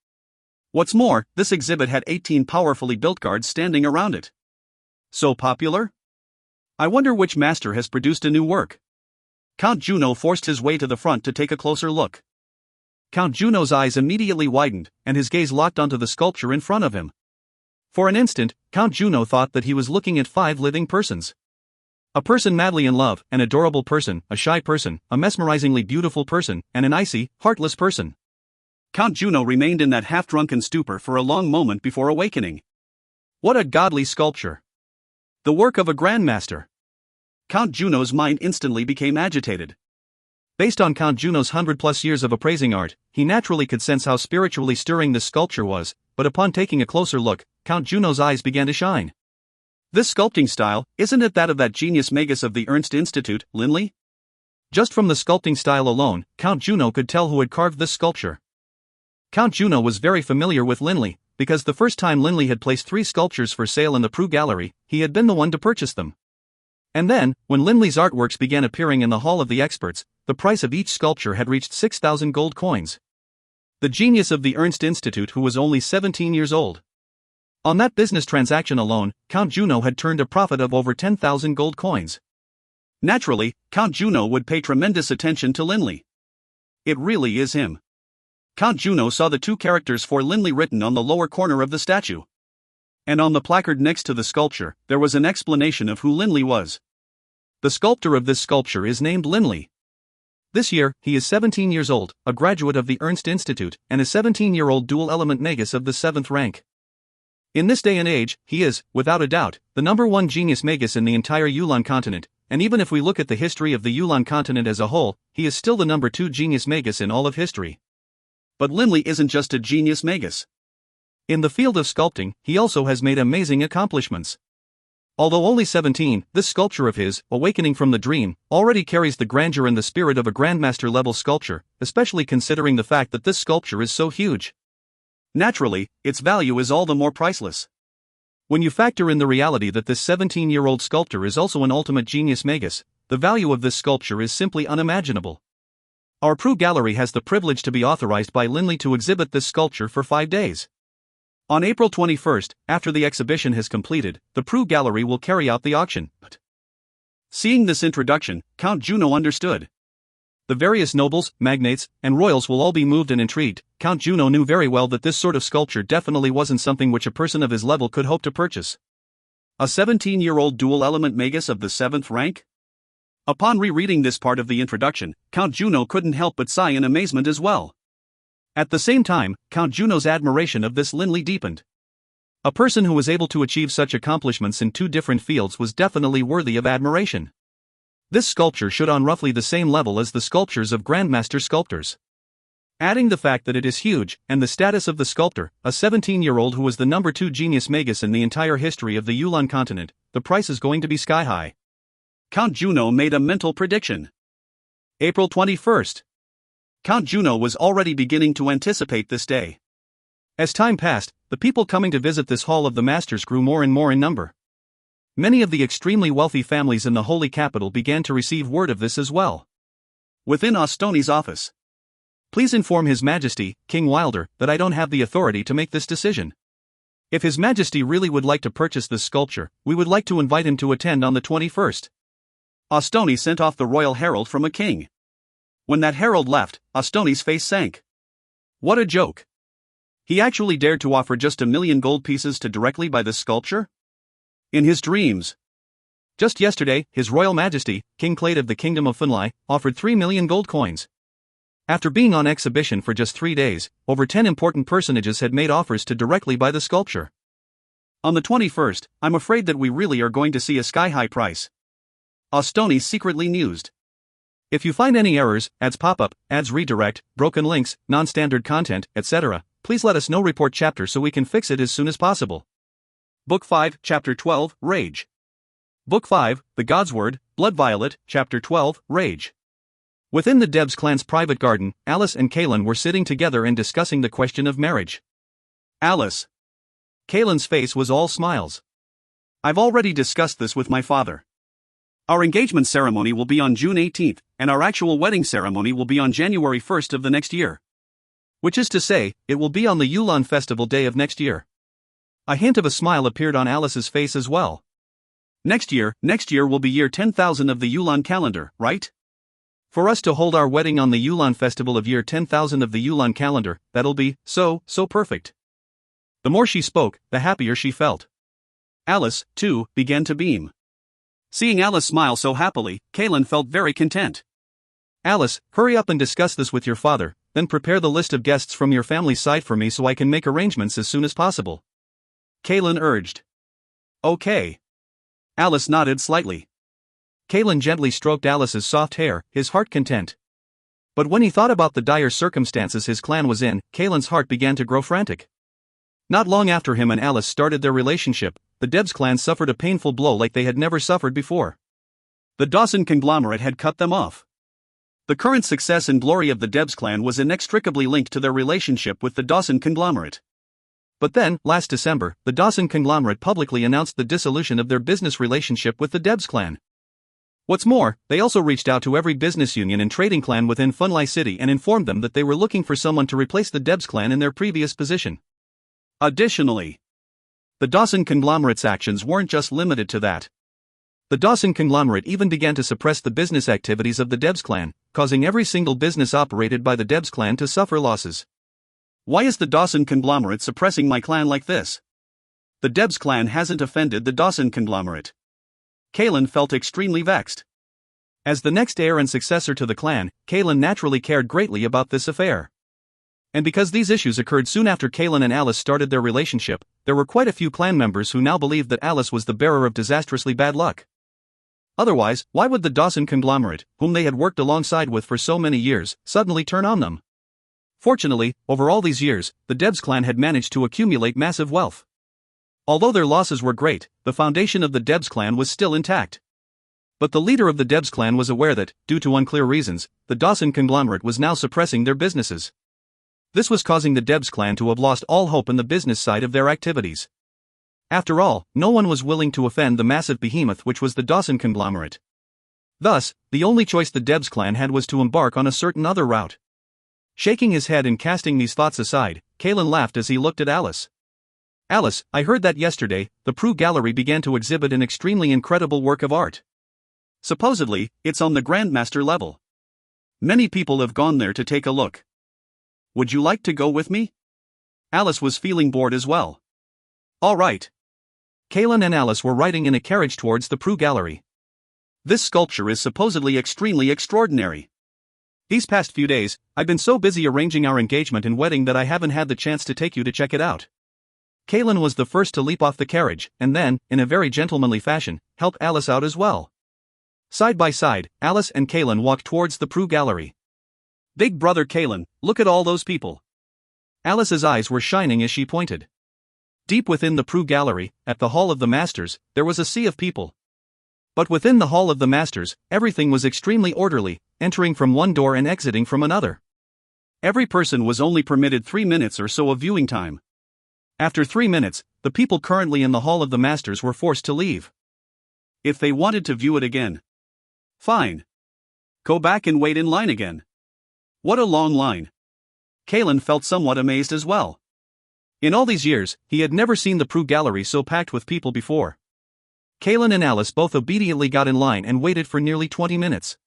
What's more, this exhibit had 18 powerfully built guards standing around it. So popular? I wonder which master has produced a new work. Count Juno forced his way to the front to take a closer look. Count Juno's eyes immediately widened, and his gaze locked onto the sculpture in front of him. For an instant, Count Juno thought that he was looking at 5 living persons. A person madly in love, an adorable person, a shy person, a mesmerizingly beautiful person, and an icy, heartless person. Count Juno remained in that half-drunken stupor for a long moment before awakening. What a godly sculpture! The work of a grandmaster. Count Juno's mind instantly became agitated. Based on Count Juno's 100+ years of appraising art, he naturally could sense how spiritually stirring this sculpture was, but upon taking a closer look, Count Juno's eyes began to shine. This sculpting style, isn't it that of that genius magus of the Ernst Institute, Linley? Just from the sculpting style alone, Count Juno could tell who had carved this sculpture. Count Juno was very familiar with Linley, because the first time Linley had placed 3 sculptures for sale in the Prue Gallery, he had been the one to purchase them. And then, when Linley's artworks began appearing in the Hall of the Experts, the price of each sculpture had reached 6,000 gold coins. The genius of the Ernst Institute, who was only 17 years old. On that business transaction alone, Count Juno had turned a profit of over 10,000 gold coins. Naturally, Count Juno would pay tremendous attention to Linley. It really is him. Count Juno saw the 2 characters for Linley written on the lower corner of the statue. And on the placard next to the sculpture, there was an explanation of who Linley was. The sculptor of this sculpture is named Linley. This year, he is 17 years old, a graduate of the Ernst Institute, and a 17-year-old dual-element magus of the 7th rank. In this day and age, he is, without a doubt, the #1 genius magus in the entire Yulan continent, and even if we look at the history of the Yulan continent as a whole, he is still the #2 genius magus in all of history. But Linley isn't just a genius magus. In the field of sculpting, he also has made amazing accomplishments. Although only 17, this sculpture of his, Awakening from the Dream, already carries the grandeur and the spirit of a grandmaster-level sculpture, especially considering the fact that this sculpture is so huge. Naturally, its value is all the more priceless. When you factor in the reality that this 17-year-old sculptor is also an ultimate genius magus, the value of this sculpture is simply unimaginable. Our Prue Gallery has the privilege to be authorized by Linley to exhibit this sculpture for 5 days. On April 21st, after the exhibition has completed, the Prue Gallery will carry out the auction. Seeing this introduction, Count Juno understood. The various nobles, magnates, and royals will all be moved and intrigued. Count Juno knew very well that this sort of sculpture definitely wasn't something which a person of his level could hope to purchase. A 17-year-old dual-element magus of the 7th rank? Upon rereading this part of the introduction, Count Juno couldn't help but sigh in amazement as well. At the same time, Count Juno's admiration of this Linley deepened. A person who was able to achieve such accomplishments in 2 different fields was definitely worthy of admiration. This sculpture should on roughly the same level as the sculptures of grandmaster sculptors. Adding the fact that it is huge, and the status of the sculptor, a 17-year-old who was the #2 genius magus in the entire history of the Yulan continent, the price is going to be sky high. Count Juno made a mental prediction. April 21st. Count Juno was already beginning to anticipate this day. As time passed, the people coming to visit this Hall of the Masters grew more and more in number. Many of the extremely wealthy families in the holy capital began to receive word of this as well. Within Ostoni's office. Please inform His Majesty, King Wilder, that I don't have the authority to make this decision. If His Majesty really would like to purchase this sculpture, we would like to invite him to attend on the 21st. Ostoni sent off the royal herald from a king. When that herald left, Ostoni's face sank. What a joke! He actually dared to offer just 1,000,000 gold pieces to directly buy this sculpture? In his dreams. Just yesterday, His Royal Majesty, King Clade of the Kingdom of Funlai, offered 3,000,000 gold coins. After being on exhibition for just 3 days, over 10 important personages had made offers to directly buy the sculpture. On the 21st, I'm afraid that we really are going to see a sky-high price. Ostoni secretly mused. If you find any errors, ads pop-up, ads redirect, broken links, non-standard content, etc., please let us know. Report chapter so we can fix it as soon as possible. Book 5, Chapter 12, Rage. Book 5, The God's Word, Blood Violet, Chapter 12, Rage. Within the Debs clan's private garden, Alice and Kaelin were sitting together and discussing the question of marriage. Alice. Kaelin's face was all smiles. I've already discussed this with my father. Our engagement ceremony will be on June 18th, and our actual wedding ceremony will be on January 1st of the next year. Which is to say, it will be on the Yulan festival day of next year. A hint of a smile appeared on Alice's face as well. Next year will be year 10,000 of the Yulan calendar, right? For us to hold our wedding on the Yulan festival of year 10,000 of the Yulan calendar, that'll be so perfect. The more she spoke, the happier she felt. Alice, too, began to beam. Seeing Alice smile so happily, Kaylin felt very content. Alice, hurry up and discuss this with your father, then prepare the list of guests from your family's side for me so I can make arrangements as soon as possible. Kaylin urged. Okay. Alice nodded slightly. Kaylin gently stroked Alice's soft hair, his heart content. But when he thought about the dire circumstances his clan was in, Kaylin's heart began to grow frantic. Not long after him and Alice started their relationship, the Debs clan suffered a painful blow like they had never suffered before. The Dawson conglomerate had cut them off. The current success and glory of the Debs clan was inextricably linked to their relationship with the Dawson conglomerate. But then, last December, the Dawson conglomerate publicly announced the dissolution of their business relationship with the Debs clan. What's more, they also reached out to every business union and trading clan within Funli City and informed them that they were looking for someone to replace the Debs clan in their previous position. Additionally, the Dawson conglomerate's actions weren't just limited to that. The Dawson conglomerate even began to suppress the business activities of the Debs clan, causing every single business operated by the Debs clan to suffer losses. Why is the Dawson conglomerate suppressing my clan like this? The Debs clan hasn't offended the Dawson conglomerate. Kaylin felt extremely vexed. As the next heir and successor to the clan, Kaylin naturally cared greatly about this affair. And because these issues occurred soon after Kaylin and Alice started their relationship, there were quite a few clan members who now believed that Alice was the bearer of disastrously bad luck. Otherwise, why would the Dawson conglomerate, whom they had worked alongside with for so many years, suddenly turn on them? Fortunately, over all these years, the Debs clan had managed to accumulate massive wealth. Although their losses were great, the foundation of the Debs clan was still intact. But the leader of the Debs clan was aware that, due to unclear reasons, the Dawson conglomerate was now suppressing their businesses. This was causing the Debs clan to have lost all hope in the business side of their activities. After all, no one was willing to offend the massive behemoth which was the Dawson conglomerate. Thus, the only choice the Debs clan had was to embark on a certain other route. Shaking his head and casting these thoughts aside, Kaylin laughed as he looked at Alice. Alice, I heard that yesterday, the Prue Gallery began to exhibit an extremely incredible work of art. Supposedly, it's on the Grandmaster level. Many people have gone there to take a look. Would you like to go with me? Alice was feeling bored as well. All right. Kaylin and Alice were riding in a carriage towards the Prue Gallery. This sculpture is supposedly extremely extraordinary. These past few days, I've been so busy arranging our engagement and wedding that I haven't had the chance to take you to check it out. Kaylin was the first to leap off the carriage, and then, in a very gentlemanly fashion, help Alice out as well. Side by side, Alice and Kaylin walked towards the Prue Gallery. Big brother Kaylin, look at all those people. Alice's eyes were shining as she pointed. Deep within the Prue Gallery, at the Hall of the Masters, there was a sea of people. But within the Hall of the Masters, everything was extremely orderly, entering from one door and exiting from another. Every person was only permitted 3 minutes or so of viewing time. After 3 minutes, the people currently in the Hall of the Masters were forced to leave. If they wanted to view it again. Fine. Go back and wait in line again. What a long line. Kaylin felt somewhat amazed as well. In all these years, he had never seen the Prue Gallery so packed with people before. Kaylin and Alice both obediently got in line and waited for nearly 20 minutes.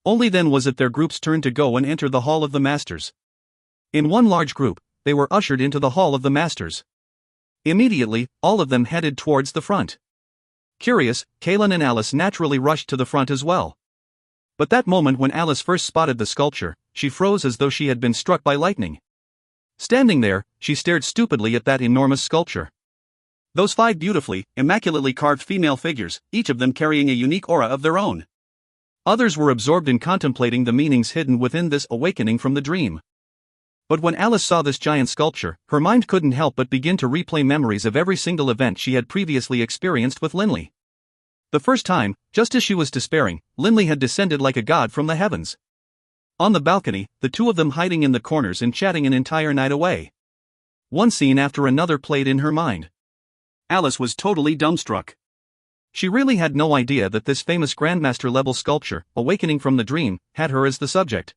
Only then was it their group's turn to go and enter the Hall of the Masters. In one large group, they were ushered into the Hall of the Masters. Immediately, all of them headed towards the front. Curious, Kaylin and Alice naturally rushed to the front as well. But that moment when Alice first spotted the sculpture, she froze as though she had been struck by lightning. Standing there, she stared stupidly at that enormous sculpture. Those 5 beautifully, immaculately carved female figures, each of them carrying a unique aura of their own. Others were absorbed in contemplating the meanings hidden within this awakening from the dream. But when Alice saw this giant sculpture, her mind couldn't help but begin to replay memories of every single event she had previously experienced with Linley. The first time, just as she was despairing, Linley had descended like a god from the heavens. On the balcony, the two of them hiding in the corners and chatting an entire night away. One scene after another played in her mind. Alice was totally dumbstruck. She really had no idea that this famous Grandmaster-level sculpture, awakening from the dream, had her as the subject.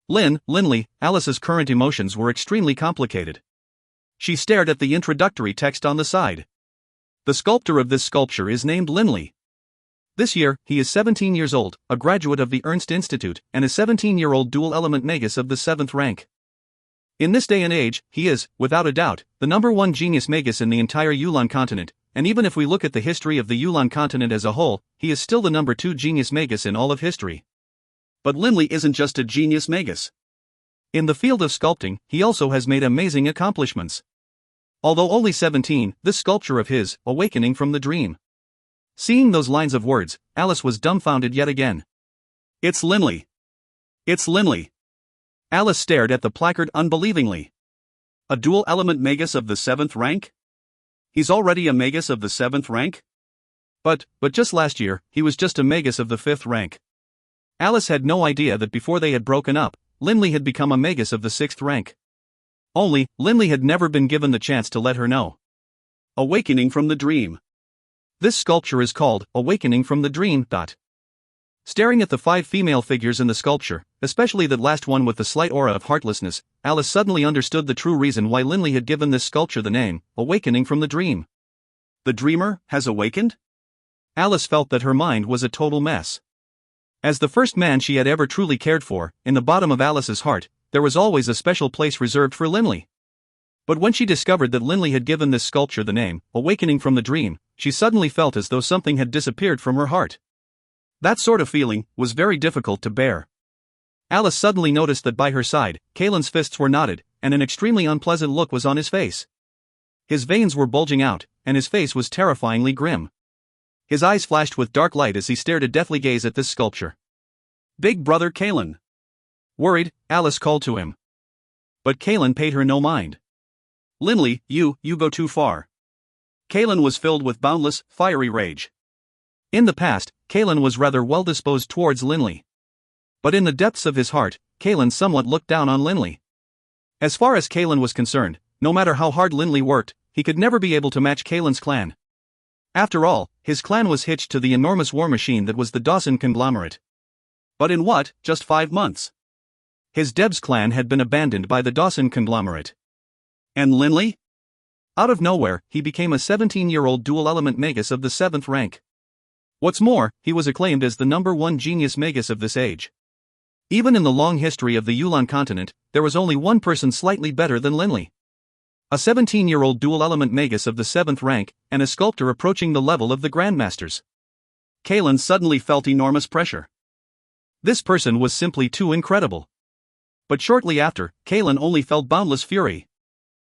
Linley, Alice's current emotions were extremely complicated. She stared at the introductory text on the side. The sculptor of this sculpture is named Linley. This year, he is 17 years old, a graduate of the Ernst Institute, and a 17-year-old dual-element magus of the 7th rank. In this day and age, he is, without a doubt, the #1 genius magus in the entire Yulan continent, and even if we look at the history of the Yulan continent as a whole, he is still the number 2 genius magus in all of history. But Linley isn't just a genius magus. In the field of sculpting, he also has made amazing accomplishments. Although only 17, this sculpture of his, Awakening from the Dream. Seeing those lines of words, Alice was dumbfounded yet again. It's Linley. It's Linley. Alice stared at the placard unbelievingly. A dual element magus of the 7th rank? He's already a magus of the 7th rank? But just last year, he was just a magus of the 5th rank. Alice had no idea that before they had broken up, Linley had become a magus of the 6th rank. Only, Linley had never been given the chance to let her know. Awakening from the Dream. This sculpture is called Awakening from the Dream. Staring at the 5 female figures in the sculpture, especially that last one with the slight aura of heartlessness, Alice suddenly understood the true reason why Linley had given this sculpture the name, Awakening from the Dream. The dreamer has awakened? Alice felt that her mind was a total mess. As the first man she had ever truly cared for, in the bottom of Alice's heart, there was always a special place reserved for Linley. But when she discovered that Linley had given this sculpture the name, Awakening from the Dream, she suddenly felt as though something had disappeared from her heart. That sort of feeling was very difficult to bear. Alice suddenly noticed that by her side, Kaelin's fists were knotted, and an extremely unpleasant look was on his face. His veins were bulging out, and his face was terrifyingly grim. His eyes flashed with dark light as he stared a deathly gaze at this sculpture. Big brother Kaelin. Worried, Alice called to him. But Kaelin paid her no mind. Linley, you go too far. Kaelin was filled with boundless, fiery rage. In the past, Kaelin was rather well disposed towards Linley. But in the depths of his heart, Kaelin somewhat looked down on Linley. As far as Kaelin was concerned, no matter how hard Linley worked, he could never be able to match Kaelin's clan. After all, his clan was hitched to the enormous war machine that was the Dawson conglomerate. But in what, just 5 months? His Debs clan had been abandoned by the Dawson conglomerate. And Linley? Out of nowhere, he became a 17-year-old dual-element magus of the 7th rank. What's more, he was acclaimed as the number 1 genius magus of this age. Even in the long history of the Yulan continent, there was only one person slightly better than Linley. A 17-year-old dual-element magus of the 7th rank, and a sculptor approaching the level of the Grandmasters. Kaelin suddenly felt enormous pressure. This person was simply too incredible. But shortly after, Kaelin only felt boundless fury.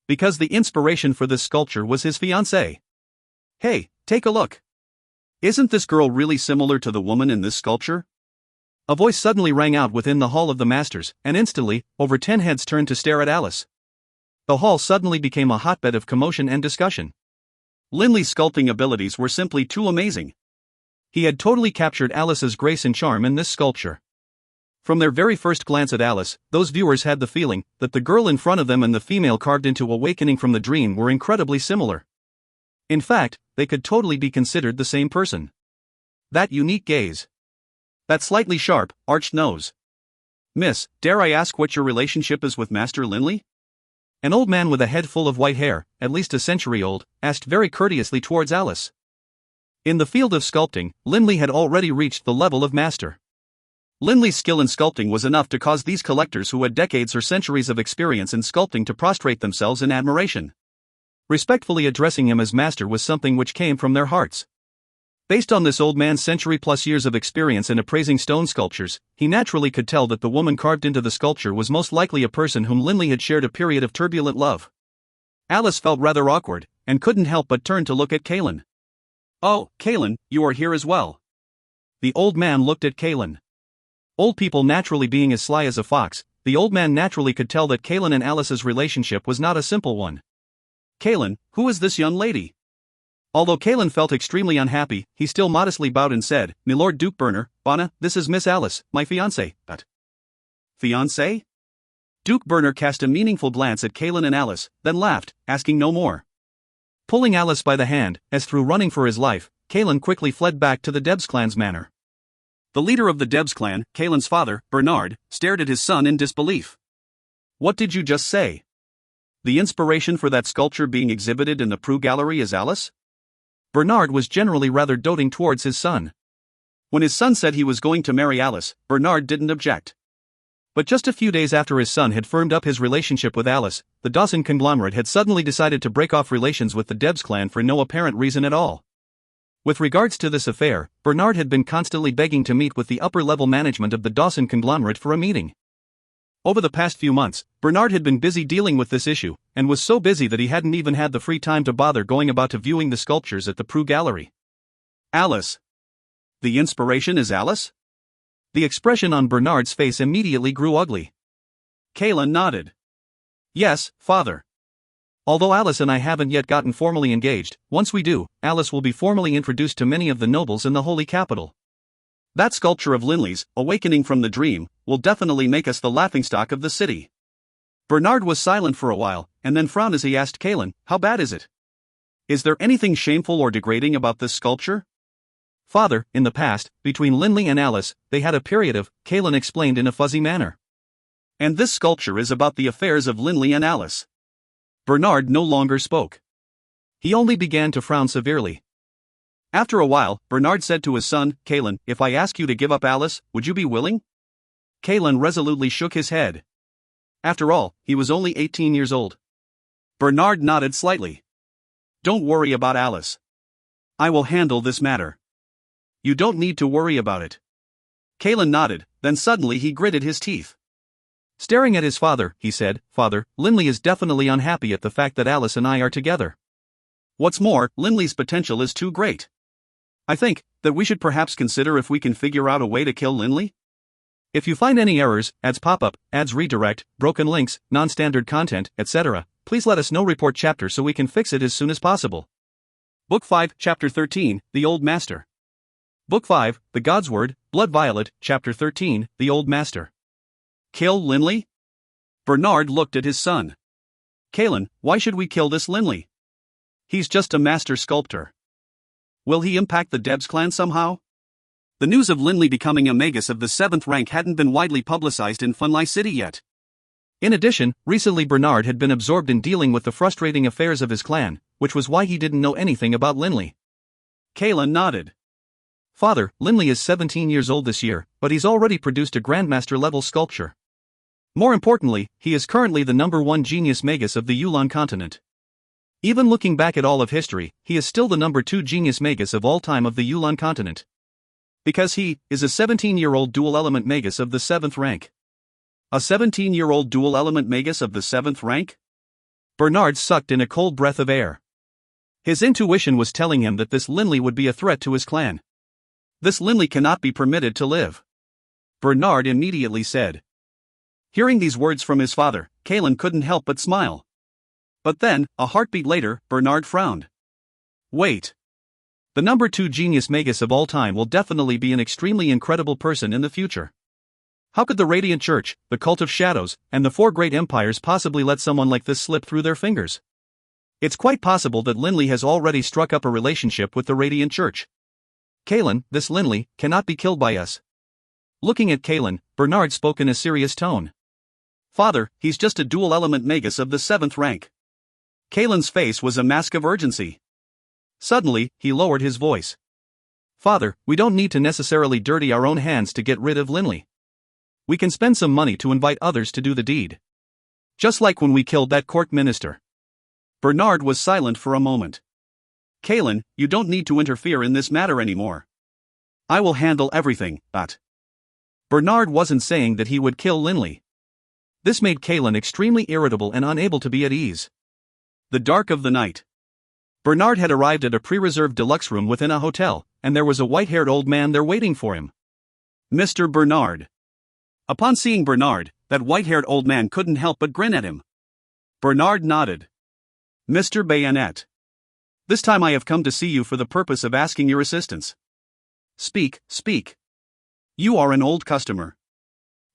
Because the inspiration for this sculpture was his fiancée. Hey, take a look. Isn't this girl really similar to the woman in this sculpture? A voice suddenly rang out within the Hall of the Masters, and instantly, over 10 heads turned to stare at Alice. The hall suddenly became a hotbed of commotion and discussion. Linley's sculpting abilities were simply too amazing. He had totally captured Alice's grace and charm in this sculpture. From their very first glance at Alice, those viewers had the feeling that the girl in front of them and the female carved into Awakening from the Dream were incredibly similar. In fact, they could totally be considered the same person. That unique gaze. That slightly sharp, arched nose. Miss, dare I ask what your relationship is with Master Linley? An old man with a head full of white hair, at least a century old, asked very courteously towards Alice. In the field of sculpting, Linley had already reached the level of master. Linley's skill in sculpting was enough to cause these collectors who had decades or centuries of experience in sculpting to prostrate themselves in admiration. Respectfully addressing him as master was something which came from their hearts. Based on this old man's century-plus years of experience in appraising stone sculptures, he naturally could tell that the woman carved into the sculpture was most likely a person whom Linley had shared a period of turbulent love. Alice felt rather awkward, and couldn't help but turn to look at Kaelin. Oh, Kaelin, you are here as well. The old man looked at Kaelin. Old people naturally being as sly as a fox, the old man naturally could tell that Kaelin and Alice's relationship was not a simple one. Kaelin, who is this young lady? Although Kaelin felt extremely unhappy, he still modestly bowed and said, "Milord Duke Burner, Bana, this is Miss Alice, my fiancée." Fiancée? Duke Burner cast a meaningful glance at Kaelin and Alice, then laughed, asking no more. Pulling Alice by the hand, as through running for his life, Kaelin quickly fled back to the Debs clan's manor. The leader of the Debs clan, Kaelin's father, Bernard, stared at his son in disbelief. What did you just say? The inspiration for that sculpture being exhibited in the Prue Gallery is Alice? Bernard was generally rather doting towards his son. When his son said he was going to marry Alice, Bernard didn't object. But just a few days after his son had firmed up his relationship with Alice, the Dawson conglomerate had suddenly decided to break off relations with the Debs clan for no apparent reason at all. With regards to this affair, Bernard had been constantly begging to meet with the upper-level management of the Dawson conglomerate for a meeting. Over the past few months, Bernard had been busy dealing with this issue, and was so busy that he hadn't even had the free time to bother going about to viewing the sculptures at the Prue Gallery. Alice. The inspiration is Alice? The expression on Bernard's face immediately grew ugly. Kayla nodded. Yes, Father. Although Alice and I haven't yet gotten formally engaged, once we do, Alice will be formally introduced to many of the nobles in the Holy Capital. That sculpture of Linley's, Awakening from the Dream, will definitely make us the laughingstock of the city. Bernard was silent for a while, and then frowned as he asked Kaylin, how bad is it? Is there anything shameful or degrading about this sculpture? Father, in the past, between Linley and Alice, they had a period of, Kaylin explained in a fuzzy manner. And this sculpture is about the affairs of Linley and Alice. Bernard no longer spoke. He only began to frown severely. After a while, Bernard said to his son, Kaylin, if I ask you to give up Alice, would you be willing? Kaylin resolutely shook his head. After all, he was only 18 years old. Bernard nodded slightly. Don't worry about Alice. I will handle this matter. You don't need to worry about it. Kaylin nodded, then suddenly he gritted his teeth. Staring at his father, he said, Father, Linley is definitely unhappy at the fact that Alice and I are together. What's more, Linley's potential is too great. I think that we should perhaps consider if we can figure out a way to kill Linley. If you find any errors, ads pop up, ads redirect, broken links, non-standard content, etc., please let us know. Report chapter so we can fix it as soon as possible. Book 5, Chapter 13, The Old Master. Book 5, The God's Word, Blood Violet, Chapter 13, The Old Master. Kill Linley? Bernard looked at his son. Kaylin, why should we kill this Linley? He's just a master sculptor. Will he impact the Debs clan somehow? The news of Linley becoming a magus of the 7th rank hadn't been widely publicized in Funlai City yet. In addition, recently Bernard had been absorbed in dealing with the frustrating affairs of his clan, which was why he didn't know anything about Linley. Kayla nodded. Father, Linley is 17 years old this year, but he's already produced a Grandmaster-level sculpture. More importantly, he is currently the #1 genius magus of the Yulan continent. Even looking back at all of history, he is still the #2 genius magus of all time of the Yulan continent. Because he is a 17-year-old dual-element magus of the 7th rank. A 17-year-old dual-element magus of the 7th rank? Bernard sucked in a cold breath of air. His intuition was telling him that this Linley would be a threat to his clan. This Linley cannot be permitted to live. Bernard immediately said. Hearing these words from his father, Kaylin couldn't help but smile. But then, a heartbeat later, Bernard frowned. Wait. The #2 genius magus of all time will definitely be an extremely incredible person in the future. How could the Radiant Church, the Cult of Shadows, and the 4 great empires possibly let someone like this slip through their fingers? It's quite possible that Linley has already struck up a relationship with the Radiant Church. Kaylin, this Linley cannot be killed by us. Looking at Kaylin, Bernard spoke in a serious tone. Father, he's just a dual-element magus of the 7th rank. Kaylin's face was a mask of urgency. Suddenly, he lowered his voice. Father, we don't need to necessarily dirty our own hands to get rid of Linley. We can spend some money to invite others to do the deed. Just like when we killed that court minister. Bernard was silent for a moment. Kaylin, you don't need to interfere in this matter anymore. I will handle everything, but... Bernard wasn't saying that he would kill Linley. This made Kaylin extremely irritable and unable to be at ease. The dark of the night. Bernard had arrived at a pre-reserved deluxe room within a hotel, and there was a white-haired old man there waiting for him. Mr. Bernard. Upon seeing Bernard, that white-haired old man couldn't help but grin at him. Bernard nodded. Mr. Bayonet. This time I have come to see you for the purpose of asking your assistance. Speak, speak. You are an old customer.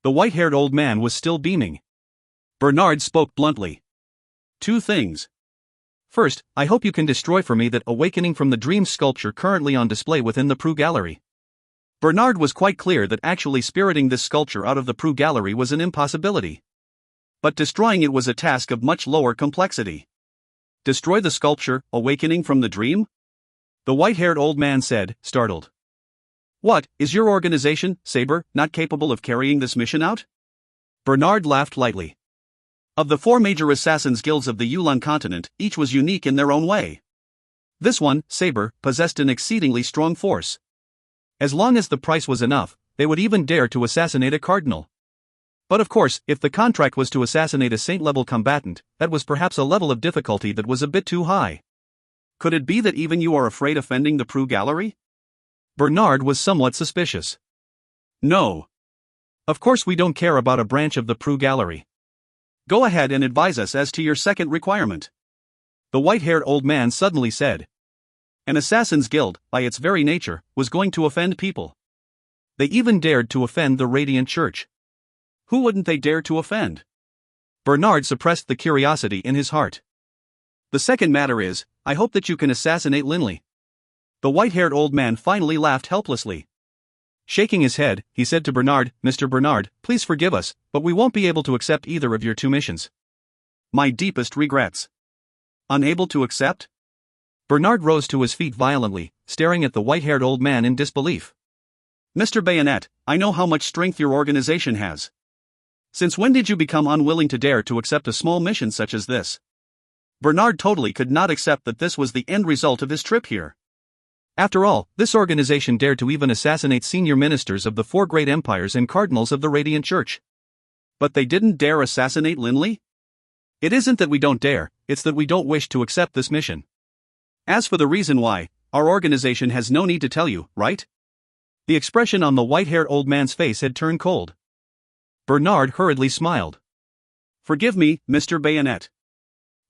The white-haired old man was still beaming. Bernard spoke bluntly. 2 things. First, I hope you can destroy for me that Awakening from the Dream sculpture currently on display within the Prue Gallery. Bernard was quite clear that actually spiriting this sculpture out of the Prue Gallery was an impossibility. But destroying it was a task of much lower complexity. Destroy the sculpture, Awakening from the Dream? The white-haired old man said, startled. What, is your organization, Saber, not capable of carrying this mission out? Bernard laughed lightly. Of the 4 major assassins guilds of the Yulan continent, each was unique in their own way. This one, saber, possessed an exceedingly strong force. As long as the price was enough, they would even dare to assassinate a cardinal. But of course, if the contract was to assassinate a saint-level combatant, that was perhaps a level of difficulty that was a bit too high. Could it be that even you are afraid offending the Preux Gallery? Bernard was somewhat suspicious. No. Of course we don't care about a branch of the Preux Gallery. Go ahead and advise us as to your second requirement. The white-haired old man suddenly said. An assassin's guild, by its very nature, was going to offend people. They even dared to offend the Radiant Church. Who wouldn't they dare to offend? Bernard suppressed the curiosity in his heart. The second matter is, I hope that you can assassinate Linley. The white-haired old man finally laughed helplessly. Shaking his head, he said to Bernard, Mr. Bernard, please forgive us, but we won't be able to accept either of your two missions. My deepest regrets. Unable to accept? Bernard rose to his feet violently, staring at the white-haired old man in disbelief. Mr. Bayonet, I know how much strength your organization has. Since when did you become unwilling to dare to accept a small mission such as this? Bernard totally could not accept that this was the end result of his trip here. After all, this organization dared to even assassinate senior ministers of the four great empires and cardinals of the Radiant Church. But they didn't dare assassinate Linley? It isn't that we don't dare, it's that we don't wish to accept this mission. As for the reason why, our organization has no need to tell you, right? The expression on the white-haired old man's face had turned cold. Bernard hurriedly smiled. Forgive me, Mr. Bayonet.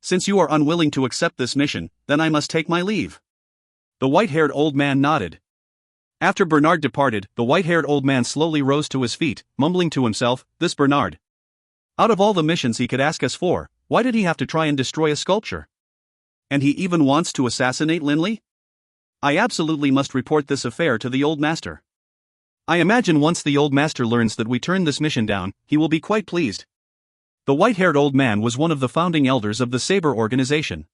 Since you are unwilling to accept this mission, then I must take my leave. The white-haired old man nodded. After Bernard departed, the white-haired old man slowly rose to his feet, mumbling to himself, this Bernard. Out of all the missions he could ask us for, why did he have to try and destroy a sculpture? And he even wants to assassinate Linley? I absolutely must report this affair to the old master. I imagine once the old master learns that we turned this mission down, he will be quite pleased. The white-haired old man was one of the founding elders of the Saber organization.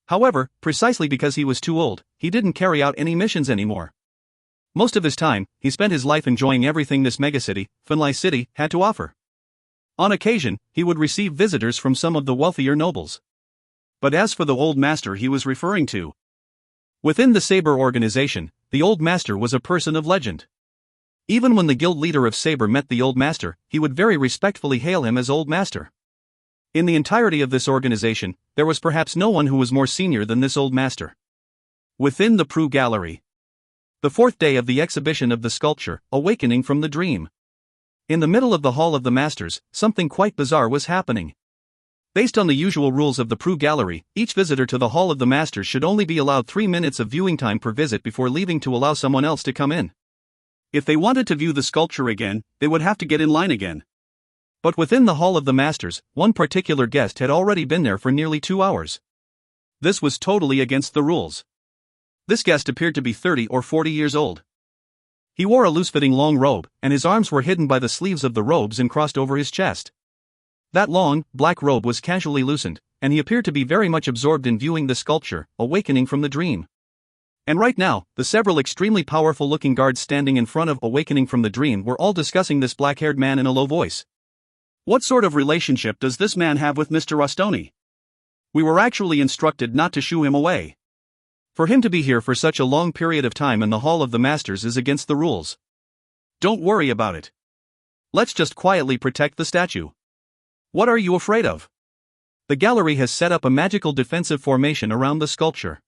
However, precisely because he was too old, he didn't carry out any missions anymore. Most of his time, he spent his life enjoying everything this megacity, Finlay City, had to offer. On occasion, he would receive visitors from some of the wealthier nobles. But as for the old master he was referring to, within the Saber organization, the old master was a person of legend. Even when the guild leader of Saber met the old master, he would very respectfully hail him as old master. In the entirety of this organization, there was perhaps no one who was more senior than this old master. Within the Preux Gallery. The fourth day of the exhibition of the sculpture, Awakening from the Dream. In the middle of the Hall of the Masters, something quite bizarre was happening. Based on the usual rules of the Preux Gallery, each visitor to the Hall of the Masters should only be allowed 3 minutes of viewing time per visit before leaving to allow someone else to come in. If they wanted to view the sculpture again, they would have to get in line again. But within the Hall of the Masters, one particular guest had already been there for nearly 2 hours. This was totally against the rules. This guest appeared to be 30 or 40 years old. He wore a loose-fitting long robe, and his arms were hidden by the sleeves of the robes and crossed over his chest. That long, black robe was casually loosened, and he appeared to be very much absorbed in viewing the sculpture, Awakening from the Dream. And right now, the several extremely powerful-looking guards standing in front of Awakening from the Dream were all discussing this black-haired man in a low voice. What sort of relationship does this man have with Mr. Rostoni? We were actually instructed not to shoo him away. For him to be here for such a long period of time in the Hall of the Masters is against the rules. Don't worry about it. Let's just quietly protect the statue. What are you afraid of? The gallery has set up a magical defensive formation around the sculpture.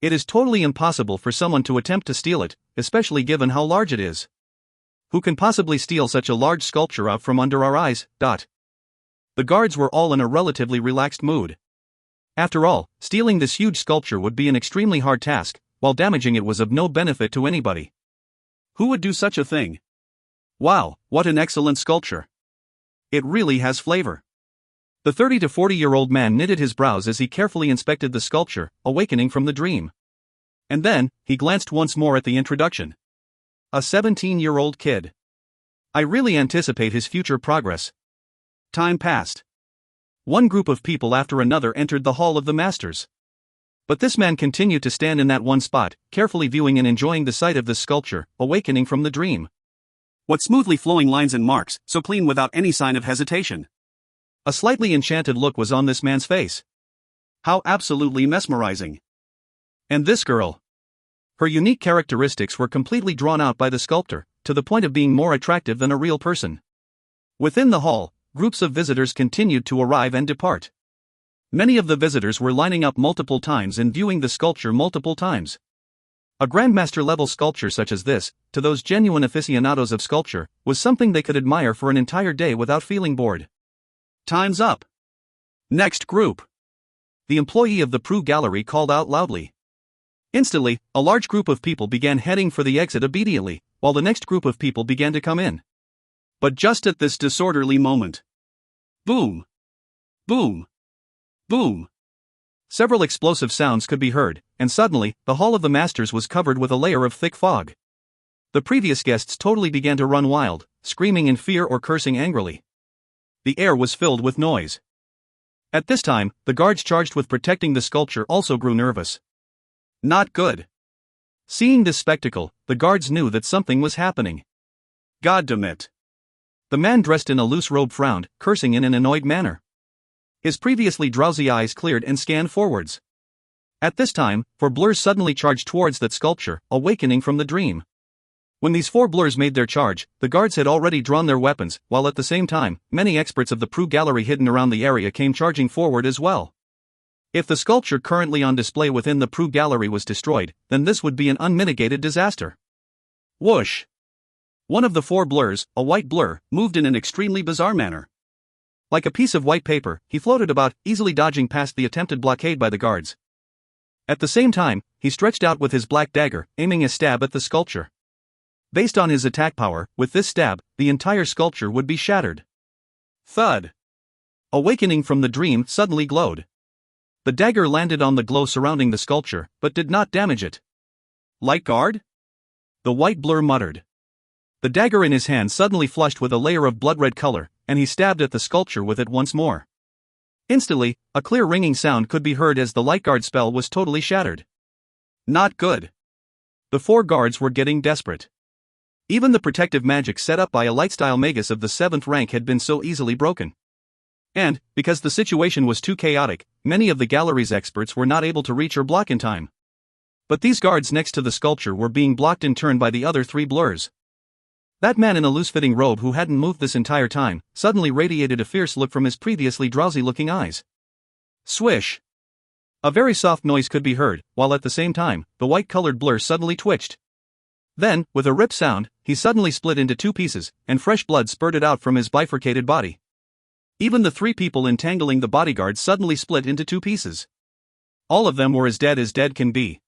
It is totally impossible for someone to attempt to steal it, especially given how large it is. Who can possibly steal such a large sculpture out from under our eyes? The guards were all in a relatively relaxed mood. After all, stealing this huge sculpture would be an extremely hard task, while damaging it was of no benefit to anybody. Who would do such a thing? Wow, what an excellent sculpture. It really has flavor. The 30 to 40-year-old man knitted his brows as he carefully inspected the sculpture, Awakening from the Dream. And then, he glanced once more at the introduction. A 17-year-old kid. I really anticipate his future progress. Time passed. One group of people after another entered the Hall of the Masters. But this man continued to stand in that one spot, carefully viewing and enjoying the sight of this sculpture, Awakening from the Dream. What smoothly flowing lines and marks, so clean without any sign of hesitation. A slightly enchanted look was on this man's face. How absolutely mesmerizing. And this girl. Her unique characteristics were completely drawn out by the sculptor, to the point of being more attractive than a real person. Within the hall, groups of visitors continued to arrive and depart. Many of the visitors were lining up multiple times and viewing the sculpture multiple times. A Grandmaster level sculpture such as this, to those genuine aficionados of sculpture, was something they could admire for an entire day without feeling bored. Time's up. Next group. The employee of the Prue Gallery called out loudly. Instantly, a large group of people began heading for the exit immediately, while the next group of people began to come in. But just at this disorderly moment. Boom! Boom! Boom! Several explosive sounds could be heard, and suddenly, the Hall of the Masters was covered with a layer of thick fog. The previous guests totally began to run wild, screaming in fear or cursing angrily. The air was filled with noise. At this time, the guards charged with protecting the sculpture also grew nervous. Not good. Seeing this spectacle, the guards knew that something was happening. Goddamn. The man dressed in a loose robe frowned, cursing in an annoyed manner. His previously drowsy eyes cleared and scanned forwards. At this time, 4 blurs suddenly charged towards that sculpture, awakening from the dream. When these 4 blurs made their charge, the guards had already drawn their weapons, while at the same time, many experts of the Prue Gallery hidden around the area came charging forward as well. If the sculpture currently on display within the Prue Gallery was destroyed, then this would be an unmitigated disaster. Whoosh! One of the 4 blurs, a white blur, moved in an extremely bizarre manner. Like a piece of white paper, he floated about, easily dodging past the attempted blockade by the guards. At the same time, he stretched out with his black dagger, aiming a stab at the sculpture. Based on his attack power, with this stab, the entire sculpture would be shattered. Thud! Awakening from the dream suddenly glowed. The dagger landed on the glow surrounding the sculpture, but did not damage it. Light guard? The white blur muttered. The dagger in his hand suddenly flushed with a layer of blood-red color, and he stabbed at the sculpture with it once more. Instantly, a clear ringing sound could be heard as the light guard spell was totally shattered. Not good. The 4 guards were getting desperate. Even the protective magic set up by a lightstyle magus of the 7th rank had been so easily broken. And, because the situation was too chaotic, many of the gallery's experts were not able to reach or block in time. But these guards next to the sculpture were being blocked in turn by the other 3 blurs. That man in a loose-fitting robe who hadn't moved this entire time, suddenly radiated a fierce look from his previously drowsy-looking eyes. Swish! A very soft noise could be heard, while at the same time, the white-colored blur suddenly twitched. Then, with a rip sound, he suddenly split into 2 pieces, and fresh blood spurted out from his bifurcated body. Even the 3 people entangling the bodyguards suddenly split into 2 pieces. All of them were as dead can be.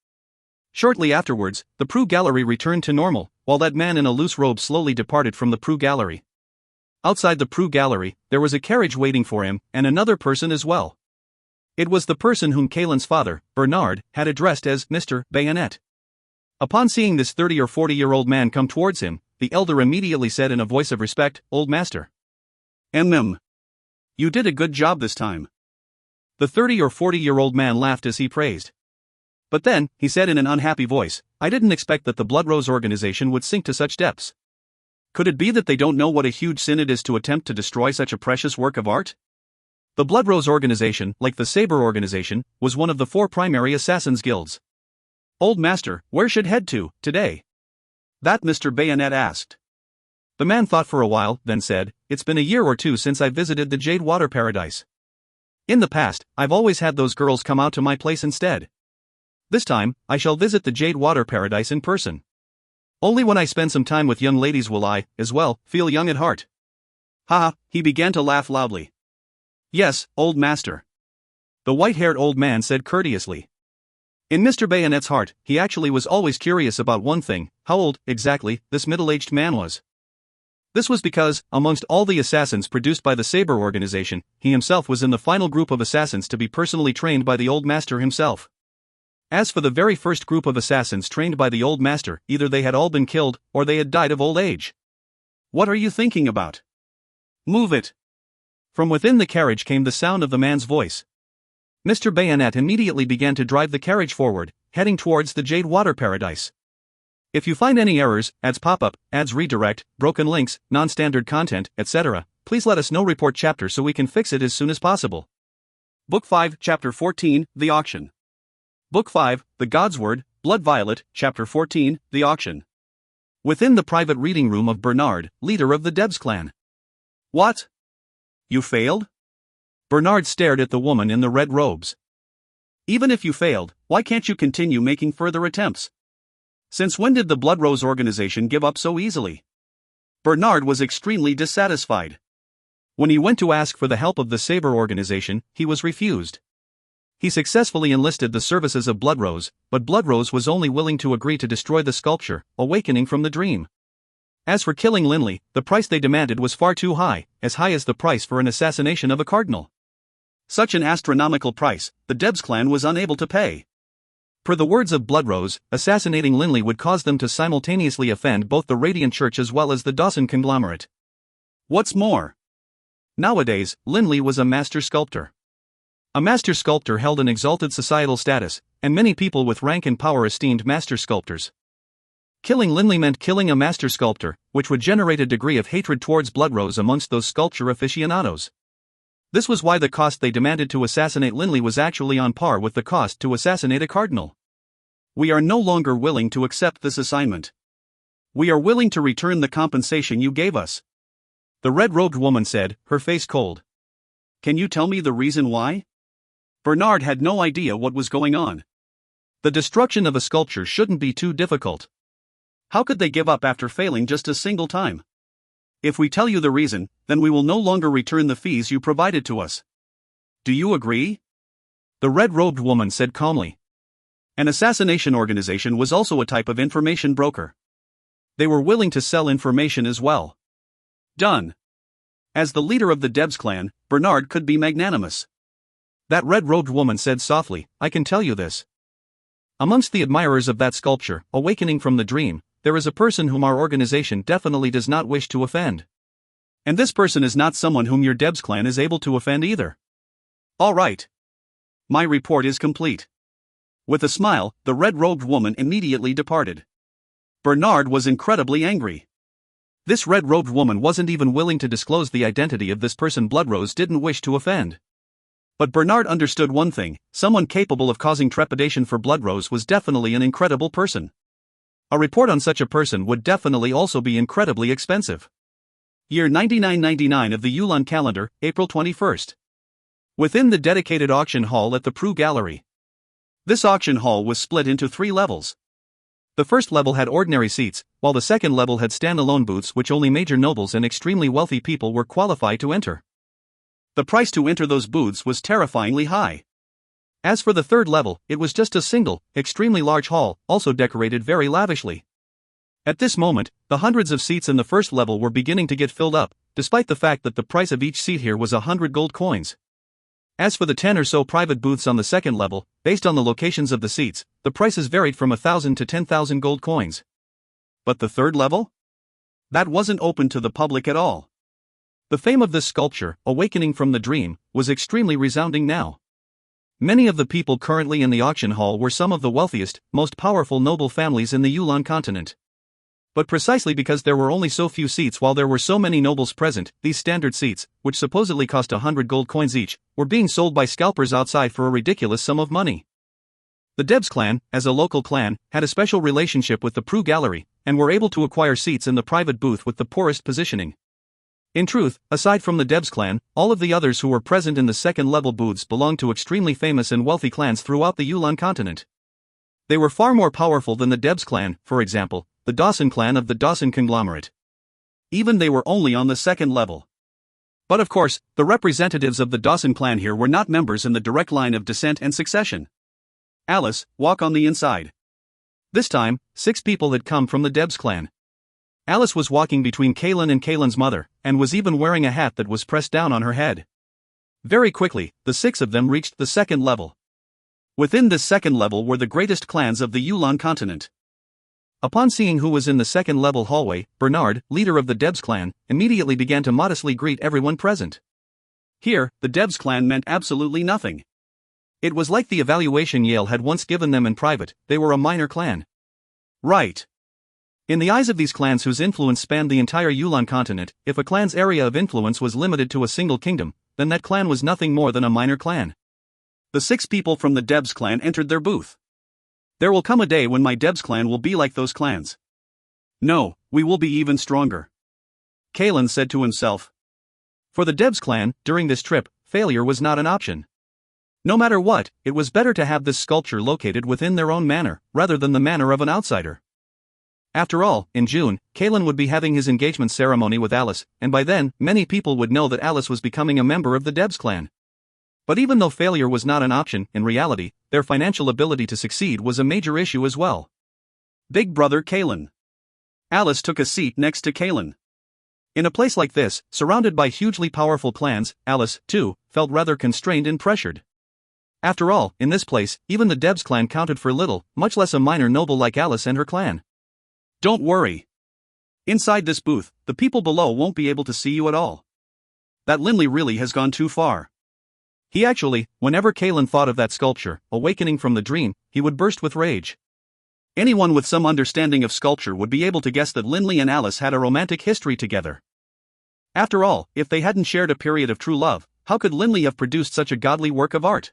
Shortly afterwards, the Prue Gallery returned to normal, while that man in a loose robe slowly departed from the Prue Gallery. Outside the Prue Gallery, there was a carriage waiting for him, and another person as well. It was the person whom Kaelin's father, Bernard, had addressed as Mr. Bayonet. Upon seeing this 30 or 40-year-old man come towards him, the elder immediately said in a voice of respect, "Old master. You did a good job this time." The 30 or 40-year-old man laughed as he praised. But then, he said in an unhappy voice, "I didn't expect that the Blood Rose organization would sink to such depths. Could it be that they don't know what a huge sin it is to attempt to destroy such a precious work of art?" The Blood Rose organization, like the Saber organization, was one of the 4 primary assassins' guilds. "Old master, where should head to, today?" That Mr. Bayonet asked. The man thought for a while, then said, "It's been a year or 2 since I visited the Jade Water Paradise. In the past, I've always had those girls come out to my place instead. This time, I shall visit the Jade Water Paradise in person. Only when I spend some time with young ladies will I, as well, feel young at heart." Ha! He began to laugh loudly. "Yes, old master," the white-haired old man said courteously. In Mr. Bayonet's heart, he actually was always curious about one thing: how old, exactly, this middle-aged man was. This was because, amongst all the assassins produced by the Saber organization, he himself was in the final group of assassins to be personally trained by the old master himself. As for the very first group of assassins trained by the old master, either they had all been killed, or they had died of old age. "What are you thinking about? Move it!" From within the carriage came the sound of the man's voice. Mr. Bayonet immediately began to drive the carriage forward, heading towards the Jade Water Paradise. If you find any errors, ads pop-up, ads redirect, broken links, non-standard content, etc., please let us know. Report chapter so we can fix it as soon as possible. Book 5, Chapter 14, The Auction. Book 5, The God's Word, Blood Violet, Chapter 14, The Auction. Within the private reading room of Bernard, leader of the Debs clan. What? You failed? Bernard stared at the woman in the red robes. Even if you failed, why can't you continue making further attempts? Since when did the Blood Rose organization give up so easily? Bernard was extremely dissatisfied. When he went to ask for the help of the Saber organization, he was refused. He successfully enlisted the services of Blood Rose, but Blood Rose was only willing to agree to destroy the sculpture, awakening from the dream. As for killing Linley, the price they demanded was far too high, as high as the price for an assassination of a cardinal. Such an astronomical price, the Debs clan was unable to pay. Per the words of Blood Rose, assassinating Linley would cause them to simultaneously offend both the Radiant Church as well as the Dawson conglomerate. What's more, nowadays, Linley was a master sculptor. A master sculptor held an exalted societal status, and many people with rank and power esteemed master sculptors. Killing Linley meant killing a master sculptor, which would generate a degree of hatred towards Blood Rose amongst those sculpture aficionados. This was why the cost they demanded to assassinate Linley was actually on par with the cost to assassinate a cardinal. We are no longer willing to accept this assignment. We are willing to return the compensation you gave us. The red-robed woman said, her face cold. Can you tell me the reason why? Bernard had no idea what was going on. The destruction of a sculpture shouldn't be too difficult. How could they give up after failing just a single time? If we tell you the reason, then we will no longer return the fees you provided to us. Do you agree? The red-robed woman said calmly. An assassination organization was also a type of information broker. They were willing to sell information as well. Done. As the leader of the Debs clan, Bernard could be magnanimous. That red-robed woman said softly, I can tell you this. Amongst the admirers of that sculpture, awakening from the dream, there is a person whom our organization definitely does not wish to offend. And this person is not someone whom your Debs clan is able to offend either. All right. My report is complete. With a smile, the red-robed woman immediately departed. Bernard was incredibly angry. This red-robed woman wasn't even willing to disclose the identity of this person Blood Rose didn't wish to offend. But Bernard understood one thing, someone capable of causing trepidation for Blood Rose was definitely an incredible person. A report on such a person would definitely also be incredibly expensive. Year 9999 of the Yulan calendar, April 21st. Within the dedicated auction hall at the Prue Gallery. This auction hall was split into 3 levels. The first level had ordinary seats, while the second level had standalone booths which only major nobles and extremely wealthy people were qualified to enter. The price to enter those booths was terrifyingly high. As for the third level, it was just a single, extremely large hall, also decorated very lavishly. At this moment, the hundreds of seats in the first level were beginning to get filled up, despite the fact that the price of each seat here was 100 gold coins. As for the 10 or so private booths on the second level, based on the locations of the seats, the prices varied from 1,000 to 10,000 gold coins. But the third level? That wasn't open to the public at all. The fame of this sculpture, awakening from the dream, was extremely resounding now. Many of the people currently in the auction hall were some of the wealthiest, most powerful noble families in the Yulan continent. But precisely because there were only so few seats while there were so many nobles present, these standard seats, which supposedly cost 100 gold coins each, were being sold by scalpers outside for a ridiculous sum of money. The Debs clan, as a local clan, had a special relationship with the Prue Gallery, and were able to acquire seats in the private booth with the poorest positioning. In truth, aside from the Debs clan, all of the others who were present in the second-level booths belonged to extremely famous and wealthy clans throughout the Yulan continent. They were far more powerful than the Debs clan, for example, the Dawson clan of the Dawson conglomerate. Even they were only on the second level. But of course, the representatives of the Dawson clan here were not members in the direct line of descent and succession. Alice, walk on the inside. This time, 6 people had come from the Debs clan. Alice was walking between Kaylin and Kaylin's mother, and was even wearing a hat that was pressed down on her head. Very quickly, the 6 of them reached the second level. Within this second level were the greatest clans of the Yulan continent. Upon seeing who was in the second-level hallway, Bernard, leader of the Debs clan, immediately began to modestly greet everyone present. Here, the Debs clan meant absolutely nothing. It was like the evaluation Yale had once given them in private, they were a minor clan. Right. In the eyes of these clans whose influence spanned the entire Yulan continent, if a clan's area of influence was limited to a single kingdom, then that clan was nothing more than a minor clan. The 6 people from the Debs clan entered their booth. There will come a day when my Debs clan will be like those clans. No, we will be even stronger. Kalen said to himself. For the Debs clan, during this trip, failure was not an option. No matter what, it was better to have this sculpture located within their own manor, rather than the manor of an outsider. After all, in June, Kalen would be having his engagement ceremony with Alice, and by then, many people would know that Alice was becoming a member of the Debs clan. But even though failure was not an option, in reality, their financial ability to succeed was a major issue as well. Big brother Kalen. Alice took a seat next to Kalen. In a place like this, surrounded by hugely powerful clans, Alice, too, felt rather constrained and pressured. After all, in this place, even the Debs clan counted for little, much less a minor noble like Alice and her clan. Don't worry. Inside this booth, the people below won't be able to see you at all. That Linley really has gone too far. He actually, whenever Kalen thought of that sculpture, awakening from the dream, he would burst with rage. Anyone with some understanding of sculpture would be able to guess that Linley and Alice had a romantic history together. After all, if they hadn't shared a period of true love, how could Linley have produced such a godly work of art?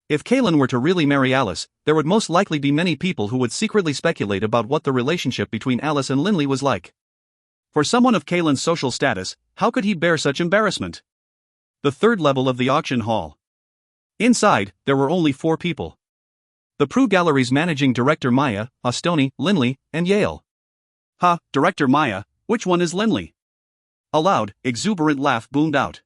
If Kalen were to really marry Alice, there would most likely be many people who would secretly speculate about what the relationship between Alice and Linley was like. For someone of Kalen's social status, how could he bear such embarrassment? The third level of the auction hall. Inside, there were only 4 people. The Prue Gallery's managing director Maya, Ostoni, Linley, and Yale. Director Maya, which one is Linley? A loud, exuberant laugh boomed out.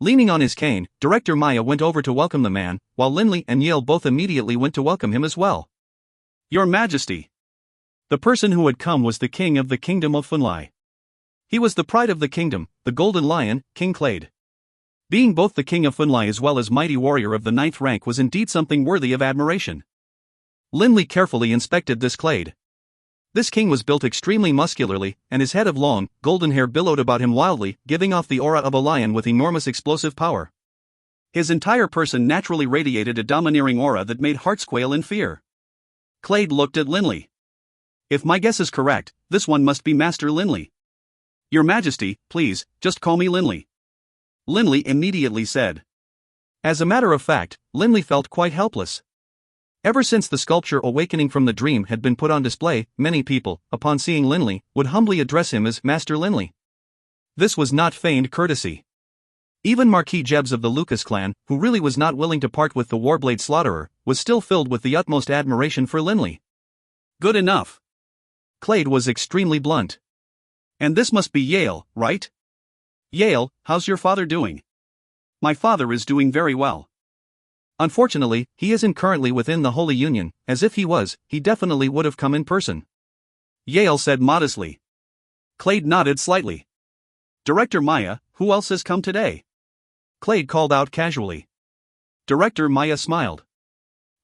Leaning on his cane, Director Maya went over to welcome the man, while Linley and Yale both immediately went to welcome him as well. Your Majesty. The person who had come was the king of the kingdom of Funlai. He was the pride of the kingdom, the Golden Lion, King Clade. Being both the king of Funlai as well as mighty warrior of the 9th rank was indeed something worthy of admiration. Linley carefully inspected this Clade. This king was built extremely muscularly, and his head of long, golden hair billowed about him wildly, giving off the aura of a lion with enormous explosive power. His entire person naturally radiated a domineering aura that made hearts quail in fear. Clade looked at Linley. If my guess is correct, this one must be Master Linley. Your Majesty, please, just call me Linley. Linley immediately said. As a matter of fact, Linley felt quite helpless. Ever since the sculpture awakening from the dream had been put on display, many people, upon seeing Linley, would humbly address him as Master Linley. This was not feigned courtesy. Even Marquis Jebs of the Lucas clan, who really was not willing to part with the Warblade Slaughterer, was still filled with the utmost admiration for Linley. Good enough. Clade was extremely blunt. And this must be Yale, right? Yale, how's your father doing? My father is doing very well. Unfortunately, he isn't currently within the Holy Union, as if he was, he definitely would have come in person. Yale said modestly. Clade nodded slightly. Director Maya, who else has come today? Clade called out casually. Director Maya smiled.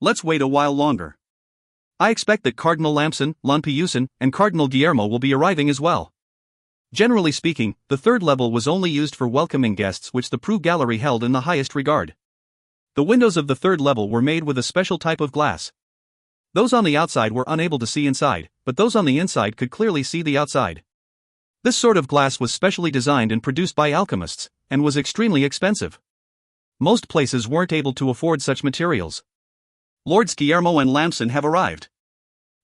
Let's wait a while longer. I expect that Cardinal Lamson, Lon Piusin, and Cardinal Guillermo will be arriving as well. Generally speaking, the third level was only used for welcoming guests which the Prue Gallery held in the highest regard. The windows of the third level were made with a special type of glass. Those on the outside were unable to see inside, but those on the inside could clearly see the outside. This sort of glass was specially designed and produced by alchemists, and was extremely expensive. Most places weren't able to afford such materials. Lords Guillermo and Lamson have arrived.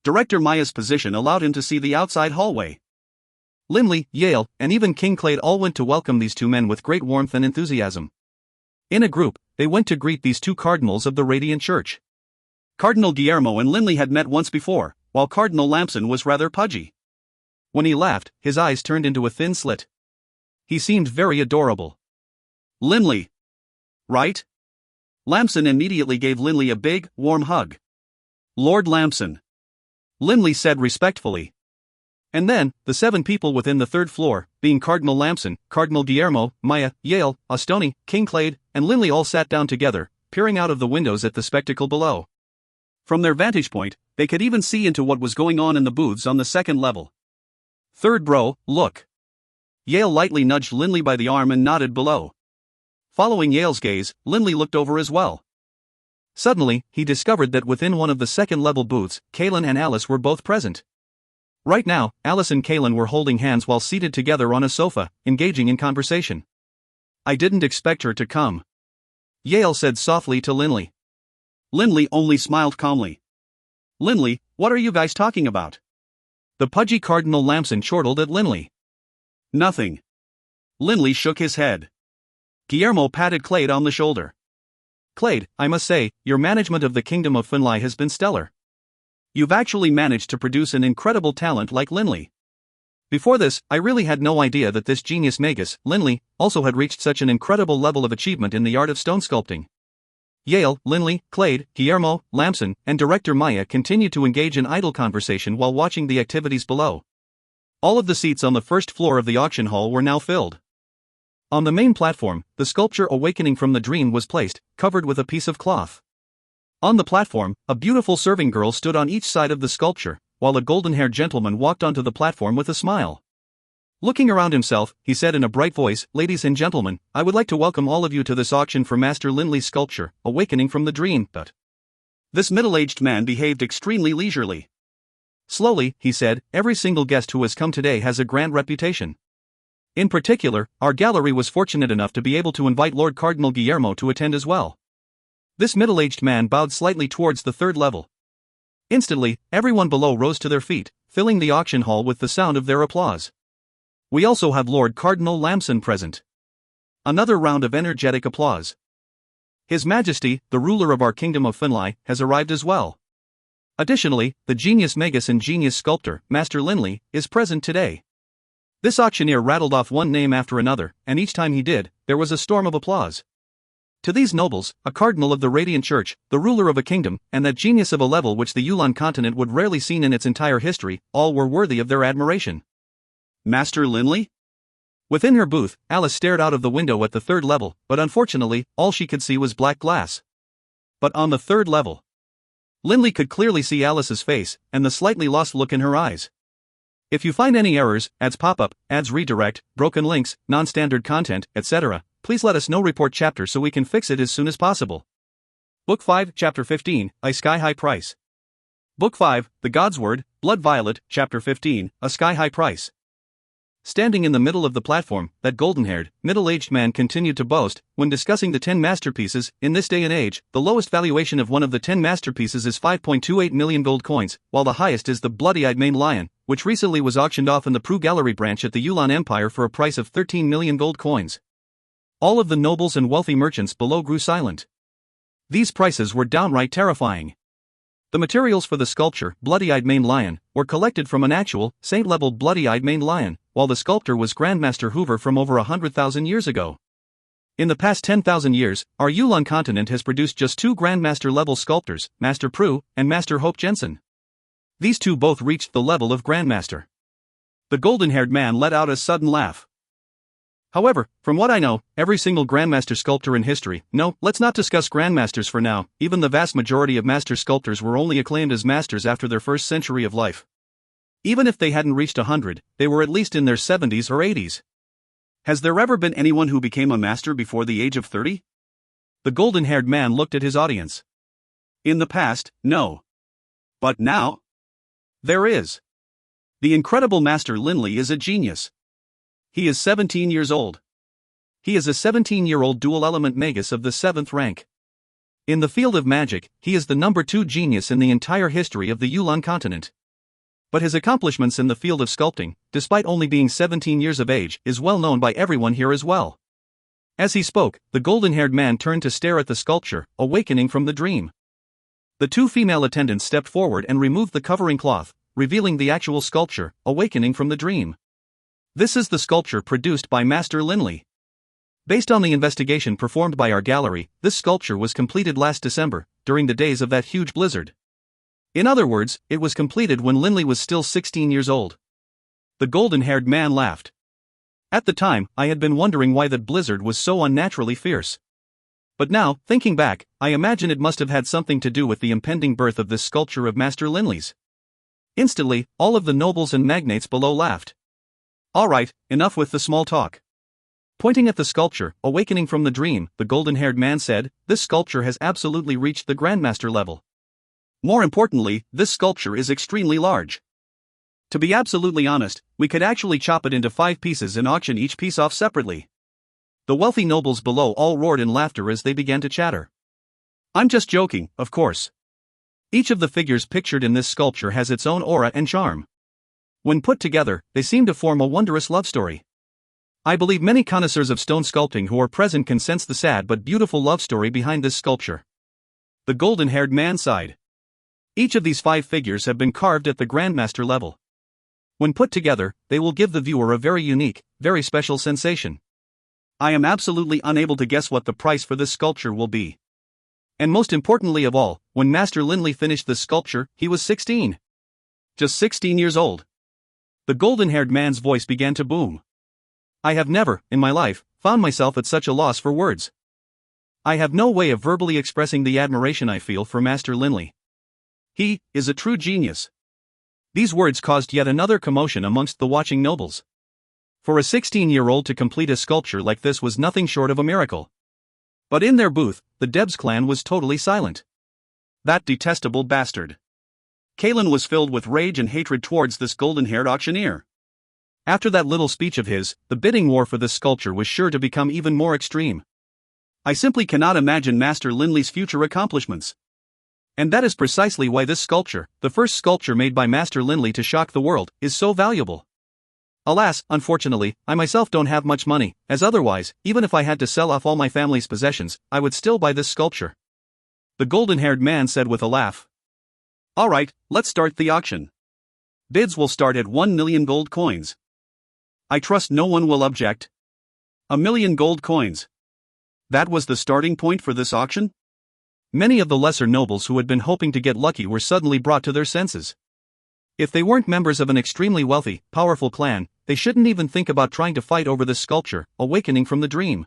Director Maya's position allowed him to see the outside hallway. Linley, Yale, and even King Clade all went to welcome these 2 men with great warmth and enthusiasm. In a group, they went to greet these 2 cardinals of the Radiant Church. Cardinal Guillermo and Linley had met once before, while Cardinal Lamson was rather pudgy. When he laughed, his eyes turned into a thin slit. He seemed very adorable. Linley. Right? Lamson immediately gave Linley a big, warm hug. Lord Lamson. Linley said respectfully. And then, the 7 people within the third floor, being Cardinal Lamson, Cardinal Guillermo, Maya, Yale, Ostoni, King Clade, and Linley all sat down together, peering out of the windows at the spectacle below. From their vantage point, they could even see into what was going on in the booths on the second level. Third bro, look. Yale lightly nudged Linley by the arm and nodded below. Following Yale's gaze, Linley looked over as well. Suddenly, he discovered that within one of the second-level booths, Kalen and Alice were both present. Right now, Alice and Kalen were holding hands while seated together on a sofa, engaging in conversation. I didn't expect her to come. Yale said softly to Linley. Linley only smiled calmly. Linley, what are you guys talking about? The pudgy Cardinal Lamson chortled at Linley. Nothing. Linley shook his head. Guillermo patted Clade on the shoulder. Clade, I must say, your management of the Kingdom of Finlay has been stellar. You've actually managed to produce an incredible talent like Linley. Before this, I really had no idea that this genius magus, Linley, also had reached such an incredible level of achievement in the art of stone sculpting. Yale, Linley, Clade, Guillermo, Lamson, and director Maya continued to engage in idle conversation while watching the activities below. All of the seats on the first floor of the auction hall were now filled. On the main platform, the sculpture Awakening from the Dream was placed, covered with a piece of cloth. On the platform, a beautiful serving girl stood on each side of the sculpture, while a golden-haired gentleman walked onto the platform with a smile. Looking around himself, he said in a bright voice, "Ladies and gentlemen, I would like to welcome all of you to this auction for Master Linley's sculpture, Awakening from the Dream." But this middle-aged man behaved extremely leisurely. Slowly, he said, "Every single guest who has come today has a grand reputation. In particular, our gallery was fortunate enough to be able to invite Lord Cardinal Guillermo to attend as well." This middle-aged man bowed slightly towards the third level. Instantly, everyone below rose to their feet, filling the auction hall with the sound of their applause. "We also have Lord Cardinal Lamson present." Another round of energetic applause. "His Majesty, the ruler of our Kingdom of Finlay, has arrived as well. Additionally, the genius magus and genius sculptor, Master Linley, is present today." This auctioneer rattled off one name after another, and each time he did, there was a storm of applause. To these nobles, a cardinal of the Radiant Church, the ruler of a kingdom, and that genius of a level which the Yulan continent would rarely seen in its entire history, all were worthy of their admiration. Master Linley? Within her booth, Alice stared out of the window at the third level, but unfortunately, all she could see was black glass. But on the third level, Linley could clearly see Alice's face, and the slightly lost look in her eyes. If you find any errors, ads pop up, ads redirect, broken links, non-standard content, etc., please let us know. Report chapter so we can fix it as soon as possible. Book 5, Chapter 15, A Sky-High Price. Book 5, The God's Word, Blood Violet, Chapter 15, A Sky-High Price. Standing in the middle of the platform, that golden-haired, middle-aged man continued to boast, when discussing the 10 masterpieces. In this day and age, the lowest valuation of one of the 10 masterpieces is 5.28 million gold coins, while the highest is the bloody-eyed maned lion, which recently was auctioned off in the Prue Gallery branch at the Yulan Empire for a price of 13 million gold coins. All of the nobles and wealthy merchants below grew silent. These prices were downright terrifying. The materials for the sculpture, Bloody-Eyed Maned Lion, were collected from an actual, saint-level bloody-eyed maned lion, while the sculptor was Grandmaster Hoover from over 100,000 years ago. In the past 10,000 years, our Yulan continent has produced just 2 Grandmaster-level sculptors, Master Prue and Master Hope Jensen. These two both reached the level of Grandmaster. The golden-haired man let out a sudden laugh. However, from what I know, every single Grandmaster sculptor in history— no, let's not discuss Grandmasters for now, even the vast majority of Master sculptors were only acclaimed as Masters after their first century of life. Even if they hadn't reached 100, they were at least in their 70s or 80s. Has there ever been anyone who became a Master before the age of 30? The golden-haired man looked at his audience. In the past, no. But now? There is. The incredible Master Linley is a genius. He is 17 years old. He is a 17-year-old dual-element magus of the 7th rank. In the field of magic, he is the number 2 genius in the entire history of the Yulan continent. But his accomplishments in the field of sculpting, despite only being 17 years of age, is well known by everyone here as well. As he spoke, the golden-haired man turned to stare at the sculpture, Awakening from the Dream. The 2 female attendants stepped forward and removed the covering cloth, revealing the actual sculpture, Awakening from the Dream. This is the sculpture produced by Master Linley. Based on the investigation performed by our gallery, this sculpture was completed last December, during the days of that huge blizzard. In other words, it was completed when Linley was still 16 years old. The golden-haired man laughed. At the time, I had been wondering why that blizzard was so unnaturally fierce. But now, thinking back, I imagine it must have had something to do with the impending birth of this sculpture of Master Linley's. Instantly, all of the nobles and magnates below laughed. "Alright, enough with the small talk." Pointing at the sculpture, Awakening from the Dream, the golden-haired man said, "This sculpture has absolutely reached the Grandmaster level. More importantly, this sculpture is extremely large. To be absolutely honest, we could actually chop it into 5 pieces and auction each piece off separately." The wealthy nobles below all roared in laughter as they began to chatter. "I'm just joking, of course. Each of the figures pictured in this sculpture has its own aura and charm. When put together, they seem to form a wondrous love story. I believe many connoisseurs of stone sculpting who are present can sense the sad but beautiful love story behind this sculpture. The golden-haired man sighed. Each of these 5 figures have been carved at the Grandmaster level. When put together, they will give the viewer a very unique, very special sensation. I am absolutely unable to guess what the price for this sculpture will be. And most importantly of all, when Master Linley finished this sculpture, he was 16. Just 16 years old. The golden-haired man's voice began to boom. I have never, in my life, found myself at such a loss for words. I have no way of verbally expressing the admiration I feel for Master Linley. He is a true genius. These words caused yet another commotion amongst the watching nobles. For a 16-year-old to complete a sculpture like this was nothing short of a miracle. But in their booth, the Debs clan was totally silent. That detestable bastard. Kalen was filled with rage and hatred towards this golden-haired auctioneer. After that little speech of his, the bidding war for this sculpture was sure to become even more extreme. I simply cannot imagine Master Linley's future accomplishments. And that is precisely why this sculpture, the first sculpture made by Master Linley to shock the world, is so valuable. Alas, unfortunately, I myself don't have much money, as otherwise, even if I had to sell off all my family's possessions, I would still buy this sculpture. The golden-haired man said with a laugh. All right, let's start the auction. Bids will start at 1 million gold coins. I trust no one will object. 1 million gold coins. That was the starting point for this auction? Many of the lesser nobles who had been hoping to get lucky were suddenly brought to their senses. If they weren't members of an extremely wealthy, powerful clan, they shouldn't even think about trying to fight over this sculpture, awakening from the dream.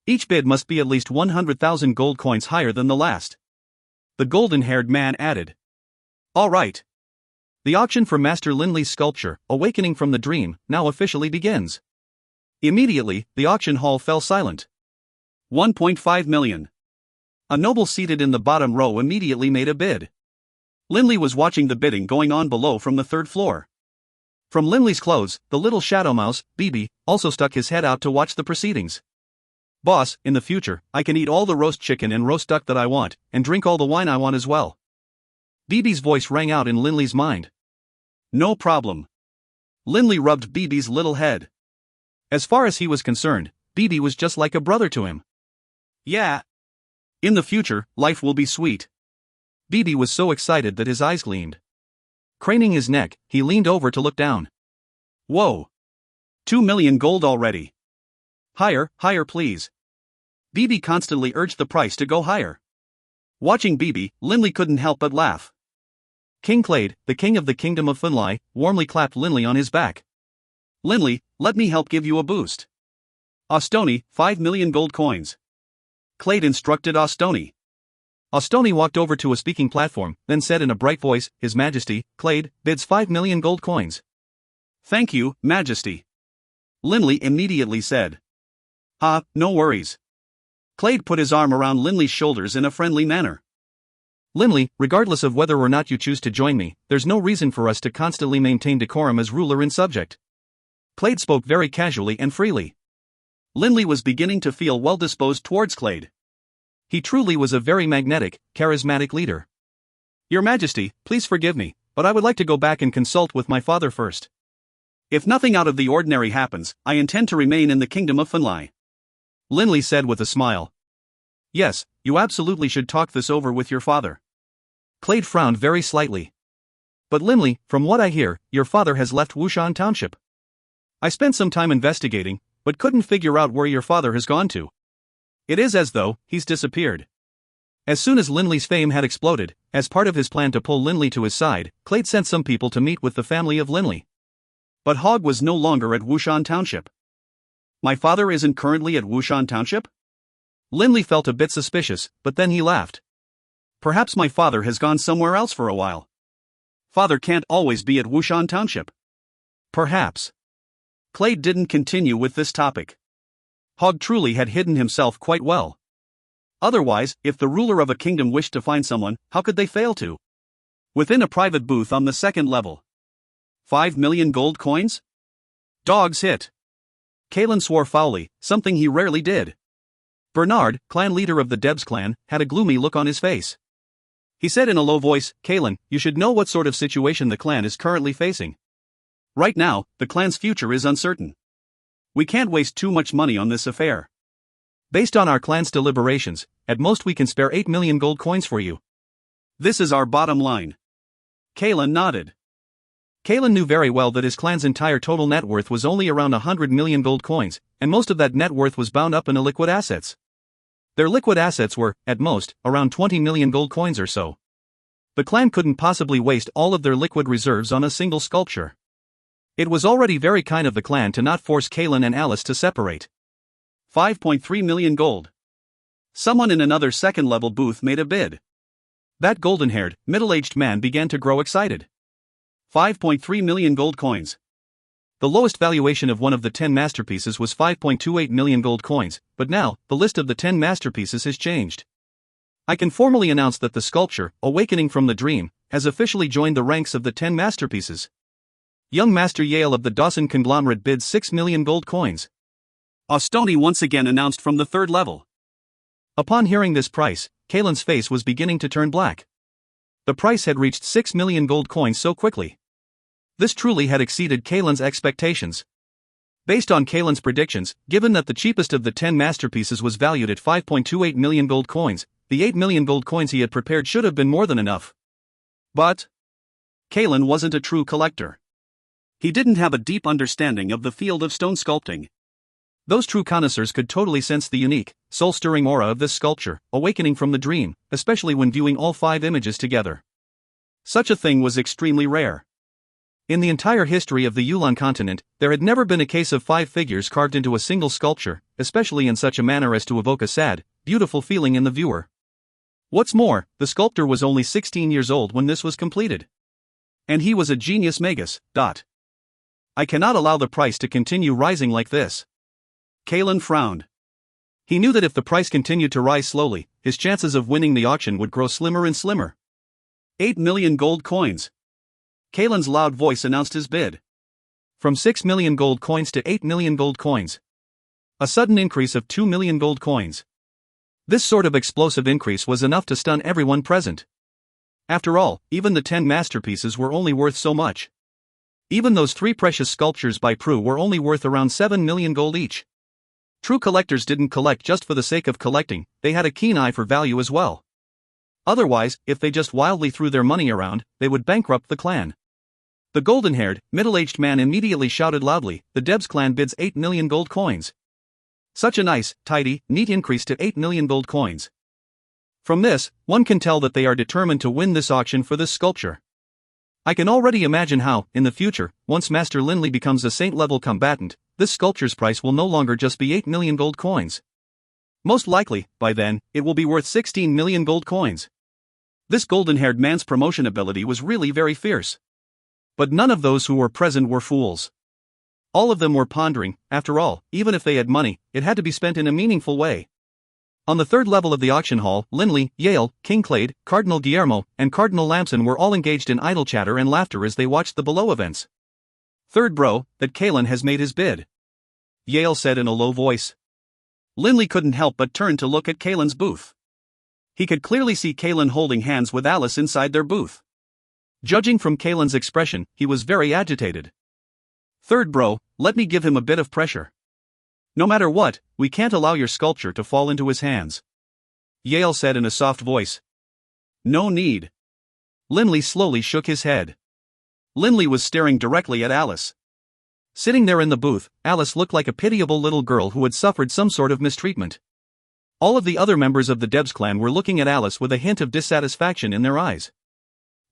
Each bid must be at least 100,000 gold coins higher than the last. The golden-haired man added. All right. The auction for Master Linley's sculpture, Awakening from the Dream, now officially begins. Immediately, the auction hall fell silent. 1.5 million. A noble seated in the bottom row immediately made a bid. Linley was watching the bidding going on below from the 3rd floor. From Linley's clothes, the little shadow mouse, Bibi, also stuck his head out to watch the proceedings. Boss, in the future, I can eat all the roast chicken and roast duck that I want, and drink all the wine I want as well. Bibi's voice rang out in Linley's mind. No problem. Linley rubbed Bibi's little head. As far as he was concerned, Bibi was just like a brother to him. Yeah. In the future, life will be sweet. Bibi was so excited that his eyes gleamed. Craning his neck, he leaned over to look down. Whoa. 2 million gold already. Higher, higher please. Bibi constantly urged the price to go higher. Watching Bibi, Linley couldn't help but laugh. King Clade, the king of the kingdom of Funlai, warmly clapped Linley on his back. Linley, let me help give you a boost. Ostoni, 5 million gold coins. Clade instructed Ostoni. Ostoni walked over to a speaking platform, then said in a bright voice, His Majesty, Clade, bids 5 million gold coins. Thank you, Majesty. Linley immediately said. No worries. Clade put his arm around Linley's shoulders in a friendly manner. Linley, regardless of whether or not you choose to join me, there's no reason for us to constantly maintain decorum as ruler and subject. Clade spoke very casually and freely. Linley was beginning to feel well-disposed towards Clade. He truly was a very magnetic, charismatic leader. Your Majesty, please forgive me, but I would like to go back and consult with my father first. If nothing out of the ordinary happens, I intend to remain in the kingdom of Funlai. Linley said with a smile. Yes, you absolutely should talk this over with your father. Clade frowned very slightly. But Linley, from what I hear, your father has left Wushan Township. I spent some time investigating, but couldn't figure out where your father has gone to. It is as though he's disappeared. As soon as Linley's fame had exploded, as part of his plan to pull Linley to his side, Clade sent some people to meet with the family of Linley. But Hogg was no longer at Wushan Township. My father isn't currently at Wushan Township? Linley felt a bit suspicious, but then he laughed. Perhaps my father has gone somewhere else for a while. Father can't always be at Wushan Township. Perhaps. Clade didn't continue with this topic. Hogg truly had hidden himself quite well. Otherwise, if the ruler of a kingdom wished to find someone, how could they fail to? Within a private booth on the 2nd level. 5 million gold coins? Dogs hit. Kalen swore foully, something he rarely did. Bernard, clan leader of the Debs clan, had a gloomy look on his face. He said in a low voice, Kalen, you should know what sort of situation the clan is currently facing. Right now, the clan's future is uncertain. We can't waste too much money on this affair. Based on our clan's deliberations, at most we can spare 8 million gold coins for you. This is our bottom line. Kalen nodded. Kalen knew very well that his clan's entire total net worth was only around 100 million gold coins, and most of that net worth was bound up in illiquid assets. Their liquid assets were, at most, around 20 million gold coins or so. The clan couldn't possibly waste all of their liquid reserves on a single sculpture. It was already very kind of the clan to not force Kalen and Alice to separate. 5.3 million gold. Someone in another second-level booth made a bid. That golden-haired, middle-aged man began to grow excited. 5.3 million gold coins. The lowest valuation of one of the 10 masterpieces was 5.28 million gold coins, but now, the list of the 10 masterpieces has changed. I can formally announce that the sculpture, Awakening from the Dream, has officially joined the ranks of the 10 masterpieces. Young Master Yale of the Dawson conglomerate bids 6 million gold coins. Ostoni once again announced from the third level. Upon hearing this price, Kalen's face was beginning to turn black. The price had reached 6 million gold coins so quickly. This truly had exceeded Kalen's expectations. Based on Kalen's predictions, given that the cheapest of the 10 masterpieces was valued at 5.28 million gold coins, the 8 million gold coins he had prepared should have been more than enough. But Kalen wasn't a true collector. He didn't have a deep understanding of the field of stone sculpting. Those true connoisseurs could totally sense the unique, soul-stirring aura of this sculpture, Awakening from the Dream, especially when viewing all 5 images together. Such a thing was extremely rare. In the entire history of the Yulan continent, there had never been a case of 5 figures carved into a single sculpture, especially in such a manner as to evoke a sad, beautiful feeling in the viewer. What's more, the sculptor was only 16 years old when this was completed. And he was a genius magus. I cannot allow the price to continue rising like this. Kalen frowned. He knew that if the price continued to rise slowly, his chances of winning the auction would grow slimmer and slimmer. 8 million gold coins. Kalen's loud voice announced his bid. From 6 million gold coins to 8 million gold coins. A sudden increase of 2 million gold coins. This sort of explosive increase was enough to stun everyone present. After all, even the 10 masterpieces were only worth so much. Even those 3 precious sculptures by Prue were only worth around 7 million gold each. True collectors didn't collect just for the sake of collecting, they had a keen eye for value as well. Otherwise, if they just wildly threw their money around, they would bankrupt the clan. The golden-haired, middle-aged man immediately shouted loudly, the Debs clan bids 8 million gold coins. Such a nice, tidy, neat increase to 8 million gold coins. From this, one can tell that they are determined to win this auction for this sculpture. I can already imagine how, in the future, once Master Linley becomes a saint-level combatant, this sculpture's price will no longer just be 8 million gold coins. Most likely, by then, it will be worth 16 million gold coins. This golden-haired man's promotion ability was really very fierce. But none of those who were present were fools. All of them were pondering, after all, even if they had money, it had to be spent in a meaningful way. On the third level of the auction hall, Linley, Yale, King Clade, Cardinal Guillermo, and Cardinal Lamson were all engaged in idle chatter and laughter as they watched the below events. Third bro, that Kalen has made his bid. Yale said in a low voice. Linley couldn't help but turn to look at Kalen's booth. He could clearly see Kalen holding hands with Alice inside their booth. Judging from Kalen's expression, he was very agitated. Third bro, let me give him a bit of pressure. No matter what, we can't allow your sculpture to fall into his hands. Yale said in a soft voice. No need. Linley slowly shook his head. Linley was staring directly at Alice. Sitting there in the booth, Alice looked like a pitiable little girl who had suffered some sort of mistreatment. All of the other members of the Debs clan were looking at Alice with a hint of dissatisfaction in their eyes.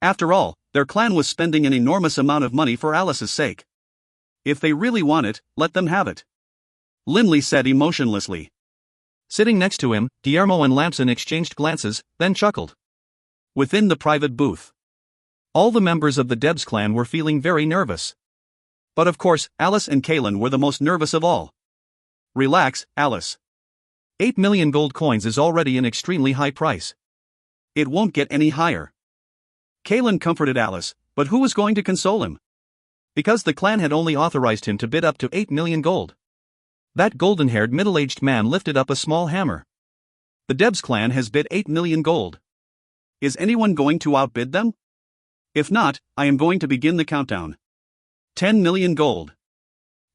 After all, their clan was spending an enormous amount of money for Alice's sake. If they really want it, let them have it. Linley said emotionlessly. Sitting next to him, Guillermo and Lamson exchanged glances, then chuckled. Within the private booth, all the members of the Debs clan were feeling very nervous. But of course, Alice and Kalen were the most nervous of all. Relax, Alice. 8 million gold coins is already an extremely high price. It won't get any higher. Kalen comforted Alice, but who was going to console him? Because the clan had only authorized him to bid up to 8 million gold. That golden-haired middle-aged man lifted up a small hammer. The Debs clan has bid 8 million gold. Is anyone going to outbid them? If not, I am going to begin the countdown. 10 million gold.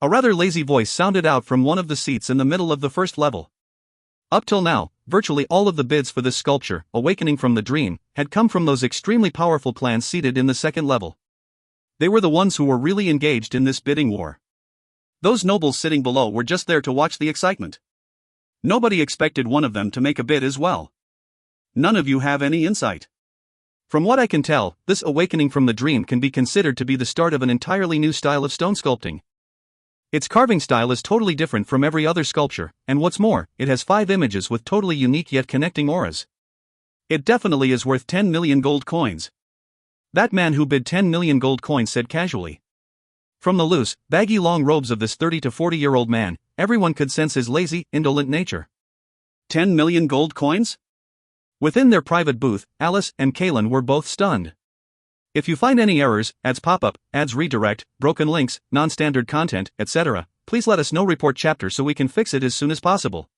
A rather lazy voice sounded out from one of the seats in the middle of the first level. Up till now, virtually all of the bids for this sculpture, Awakening from the Dream, had come from those extremely powerful clans seated in the second level. They were the ones who were really engaged in this bidding war. Those nobles sitting below were just there to watch the excitement. Nobody expected one of them to make a bid as well. None of you have any insight. From what I can tell, this Awakening from the Dream can be considered to be the start of an entirely new style of stone sculpting. Its carving style is totally different from every other sculpture, and what's more, it has 5 images with totally unique yet connecting auras. It definitely is worth 10 million gold coins. That man who bid 10 million gold coins said casually. From the loose, baggy long robes of this 30 to 40-year-old man, everyone could sense his lazy, indolent nature. 10 million gold coins? Within their private booth, Alice and Kaylin were both stunned. If you find any errors, ads pop up, ads redirect, broken links, non-standard content, etc., please let us know. Report chapter so we can fix it as soon as possible.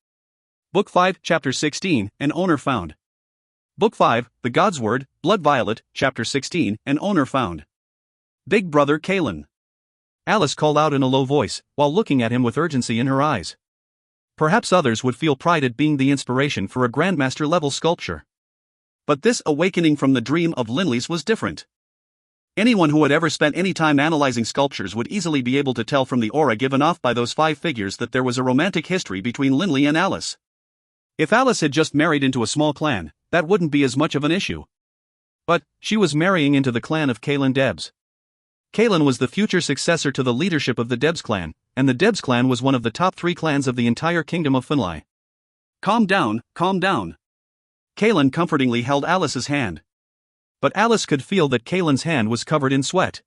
Book 5, Chapter 16, An Owner Found. Book 5, The God's Word, Blood Violet, Chapter 16, An Owner Found. Big Brother Kaylin. Alice called out in a low voice, while looking at him with urgency in her eyes. Perhaps others would feel pride at being the inspiration for a Grandmaster-level sculpture. But this Awakening from the Dream of Linley's was different. Anyone who had ever spent any time analyzing sculptures would easily be able to tell from the aura given off by those 5 figures that there was a romantic history between Linley and Alice. If Alice had just married into a small clan, that wouldn't be as much of an issue. But she was marrying into the clan of Kaylin Debs. Kaylin was the future successor to the leadership of the Debs clan, and the Debs clan was one of the top 3 clans of the entire kingdom of Finlay. Calm down, calm down. Kaylin comfortingly held Alice's hand. But Alice could feel that Kaylin's hand was covered in sweat.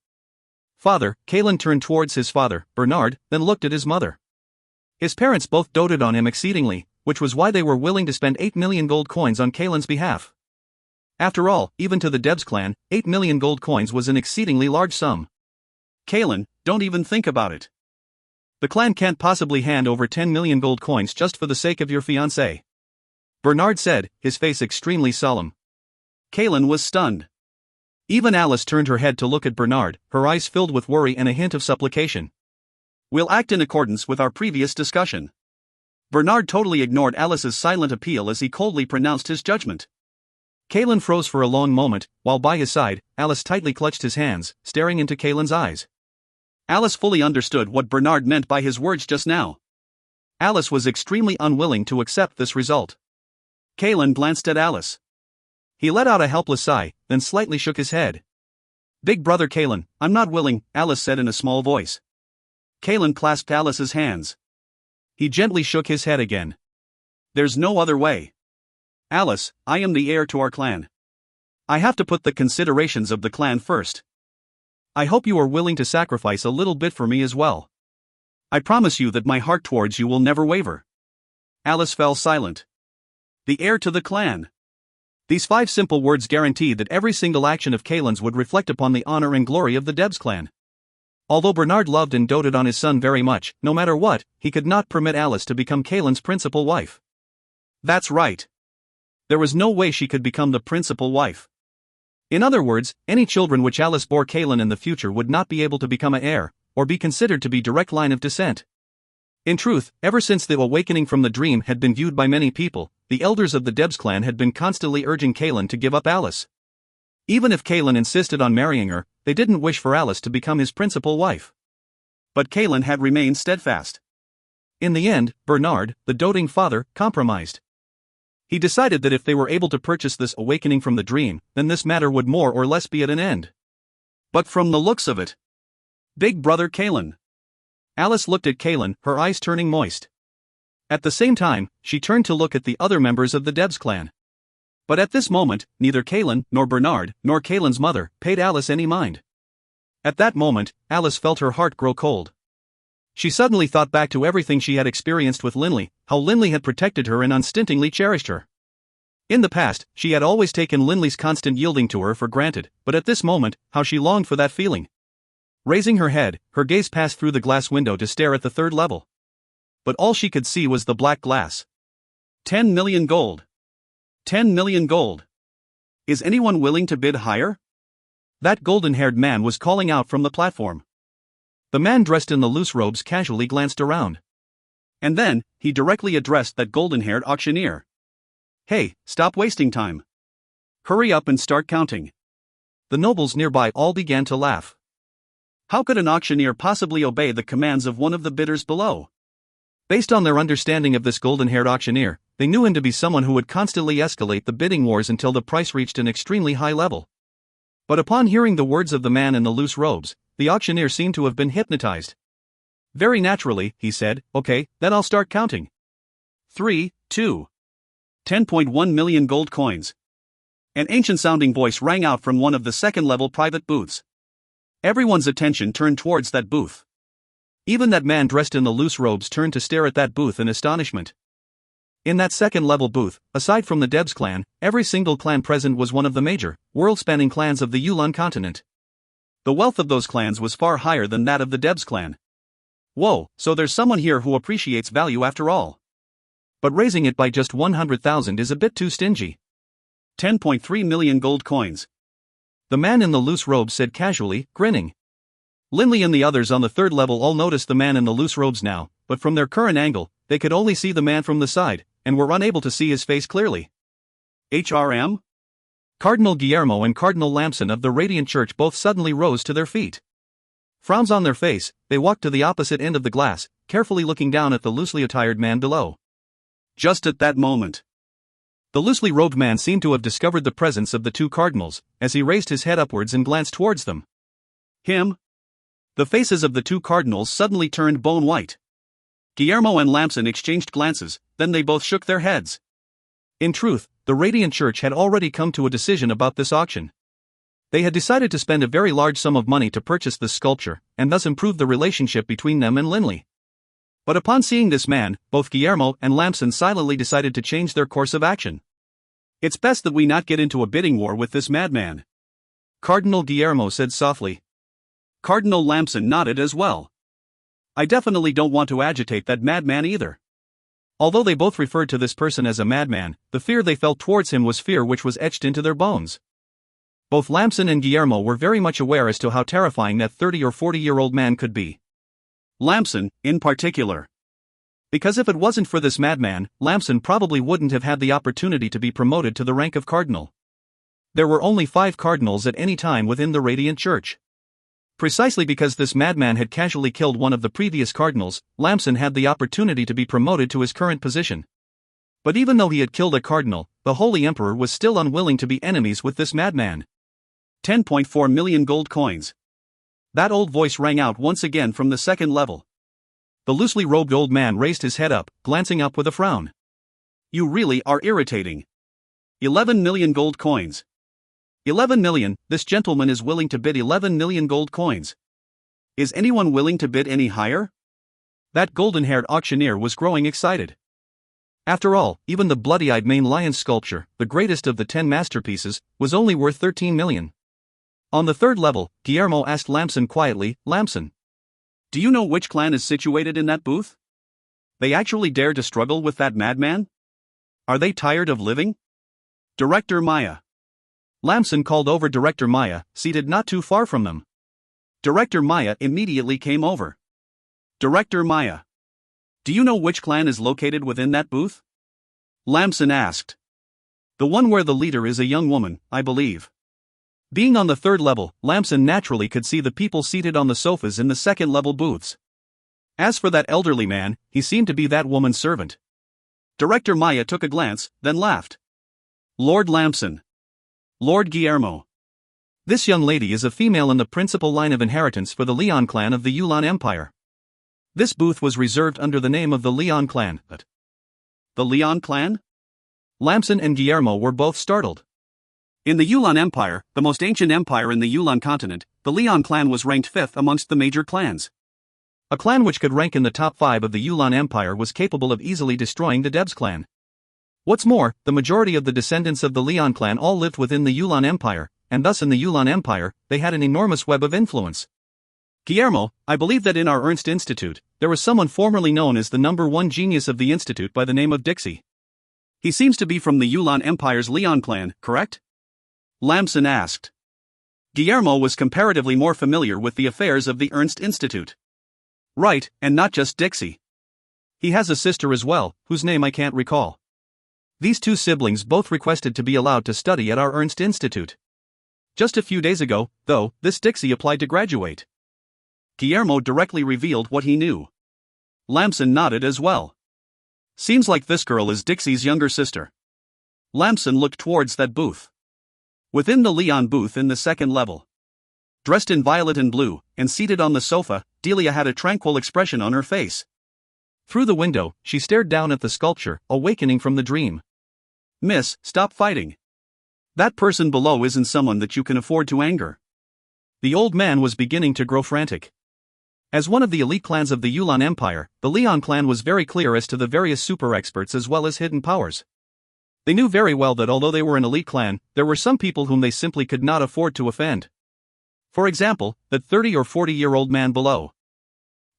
Father, Kaylin turned towards his father, Bernard, then looked at his mother. His parents both doted on him exceedingly, which was why they were willing to spend 8 million gold coins on Kaylin's behalf. After all, even to the Debs clan, 8 million gold coins was an exceedingly large sum. Kaylin, don't even think about it. The clan can't possibly hand over 10 million gold coins just for the sake of your fiancé. Bernard said, his face extremely solemn. Kaylin was stunned. Even Alice turned her head to look at Bernard, her eyes filled with worry and a hint of supplication. We'll act in accordance with our previous discussion. Bernard totally ignored Alice's silent appeal as he coldly pronounced his judgment. Kaylin froze for a long moment, while by his side, Alice tightly clutched his hands, staring into Kaylin's eyes. Alice fully understood what Bernard meant by his words just now. Alice was extremely unwilling to accept this result. Kaylin glanced at Alice. He let out a helpless sigh, then slightly shook his head. Big brother Kaylin, I'm not willing, Alice said in a small voice. Kaylin clasped Alice's hands. He gently shook his head again. There's no other way. Alice, I am the heir to our clan. I have to put the considerations of the clan first. I hope you are willing to sacrifice a little bit for me as well. I promise you that my heart towards you will never waver. Alice fell silent. The heir to the clan. These 5 simple words guaranteed that every single action of Kaylin's would reflect upon the honor and glory of the Debs clan. Although Bernard loved and doted on his son very much, no matter what, he could not permit Alice to become Kaylin's principal wife. That's right. There was no way she could become the principal wife. In other words, any children which Alice bore Kaylin in the future would not be able to become an heir, or be considered to be direct line of descent. In truth, ever since the Awakening from the Dream had been viewed by many people, the elders of the Debs clan had been constantly urging Kaylin to give up Alice. Even if Kaylin insisted on marrying her, they didn't wish for Alice to become his principal wife. But Kaylin had remained steadfast. In the end, Bernard, the doting father, compromised. He decided that if they were able to purchase this Awakening from the Dream, then this matter would more or less be at an end. But from the looks of it, Big brother Kaylin. Alice looked at Kaylin, her eyes turning moist. At the same time, she turned to look at the other members of the Debs clan. But at this moment, neither Kaylin, nor Bernard, nor Kaylin's mother, paid Alice any mind. At that moment, Alice felt her heart grow cold. She suddenly thought back to everything she had experienced with Linley, how Linley had protected her and unstintingly cherished her. In the past, she had always taken Linley's constant yielding to her for granted, but at this moment, how she longed for that feeling. Raising her head, her gaze passed through the glass window to stare at the 3rd level. But all she could see was the black glass. 10 million gold. 10 million gold. Is anyone willing to bid higher? That golden-haired man was calling out from the platform. The man dressed in the loose robes casually glanced around. And then, he directly addressed that golden-haired auctioneer. Hey, stop wasting time. Hurry up and start counting. The nobles nearby all began to laugh. How could an auctioneer possibly obey the commands of one of the bidders below? Based on their understanding of this golden-haired auctioneer, they knew him to be someone who would constantly escalate the bidding wars until the price reached an extremely high level. But upon hearing the words of the man in the loose robes, the auctioneer seemed to have been hypnotized. Very naturally, he said, "Okay, then I'll start counting. 3, 2. 10.1 million gold coins. An ancient-sounding voice rang out from one of the second-level private booths. Everyone's attention turned towards that booth. Even that man dressed in the loose robes turned to stare at that booth in astonishment. In that second-level booth, aside from the Debs clan, every single clan present was one of the major, world-spanning clans of the Yulan continent. The wealth of those clans was far higher than that of the Debs clan. Whoa, so there's someone here who appreciates value after all. But raising it by just 100,000 is a bit too stingy. 10.3 million gold coins. The man in the loose robes said casually, grinning. Linley and the others on the third level all noticed the man in the loose robes now, but from their current angle, they could only see the man from the side, and were unable to see his face clearly. HRM? Cardinal Guillermo and Cardinal Lamson of the Radiant Church both suddenly rose to their feet. Frowns on their face, they walked to the opposite end of the glass, carefully looking down at the loosely attired man below. Just at that moment, the loosely robed man seemed to have discovered the presence of the two cardinals, as he raised his head upwards and glanced towards them. Him? The faces of the two cardinals suddenly turned bone white. Guillermo and Lamson exchanged glances, then they both shook their heads. In truth, the Radiant Church had already come to a decision about this auction. They had decided to spend a very large sum of money to purchase this sculpture, and thus improve the relationship between them and Linley. But upon seeing this man, both Guillermo and Lamson silently decided to change their course of action. It's best that we not get into a bidding war with this madman, Cardinal Guillermo said softly. Cardinal Lamson nodded as well. I definitely don't want to agitate that madman either. Although they both referred to this person as a madman, the fear they felt towards him was fear which was etched into their bones. Both Lamson and Guillermo were very much aware as to how terrifying that 30 or 40-year-old man could be. Lamson, in particular. Because if it wasn't for this madman, Lamson probably wouldn't have had the opportunity to be promoted to the rank of cardinal. There were only 5 cardinals at any time within the Radiant Church. Precisely because this madman had casually killed one of the previous cardinals, Lamson had the opportunity to be promoted to his current position. But even though he had killed a cardinal, the Holy Emperor was still unwilling to be enemies with this madman. 10.4 million gold coins. That old voice rang out once again from the second level. The loosely robed old man raised his head up, glancing up with a frown. You really are irritating. 11 million gold coins. 11 million, this gentleman is willing to bid 11 million gold coins. Is anyone willing to bid any higher? That golden-haired auctioneer was growing excited. After all, even the bloody-eyed main lion sculpture, the greatest of the 10 masterpieces, was only worth 13 million. On the third level, Guillermo asked Lamson quietly, Lamson, do you know which clan is situated in that booth? They actually dare to struggle with that madman? Are they tired of living? Director Maya. Lamson called over Director Maya, seated not too far from them. Director Maya immediately came over. Director Maya. Do you know which clan is located within that booth? Lamson asked. The one where the leader is a young woman, I believe. Being on the third level, Lamson naturally could see the people seated on the sofas in the second level booths. As for that elderly man, he seemed to be that woman's servant. Director Maya took a glance, then laughed. Lord Lamson. Lord Guillermo. This young lady is a female in the principal line of inheritance for the Leon clan of the Yulan Empire. This booth was reserved under the name of the Leon clan, but... The Leon clan? Lamson and Guillermo were both startled. In the Yulan Empire, the most ancient empire in the Yulan continent, the Leon clan was ranked 5th amongst the major clans. A clan which could rank in the top 5 of the Yulan Empire was capable of easily destroying the Debs clan. What's more, the majority of the descendants of the Leon clan all lived within the Yulan Empire, and thus in the Yulan Empire, they had an enormous web of influence. Guillermo, I believe that in our Ernst Institute, there was someone formerly known as the #1 genius of the institute by the name of Dixie. He seems to be from the Yulan Empire's Leon clan, correct? Lamson asked. Guillermo was comparatively more familiar with the affairs of the Ernst Institute. Right, and not just Dixie. He has a sister as well, whose name I can't recall. These two siblings both requested to be allowed to study at our Ernst Institute. Just a few days ago, though, this Dixie applied to graduate. Guillermo directly revealed what he knew. Lamson nodded as well. Seems like this girl is Dixie's younger sister. Lamson looked towards that booth. Within the Leon booth in the second level, dressed in violet and blue, and seated on the sofa, Delia had a tranquil expression on her face. Through the window, she stared down at the sculpture, awakening from the dream. Miss, stop fighting. That person below isn't someone that you can afford to anger. The old man was beginning to grow frantic. As one of the elite clans of the Yulan Empire, the Leon clan was very clear as to the various super experts as well as hidden powers. They knew very well that although they were an elite clan, there were some people whom they simply could not afford to offend. For example, that 30 or 40-year-old man below.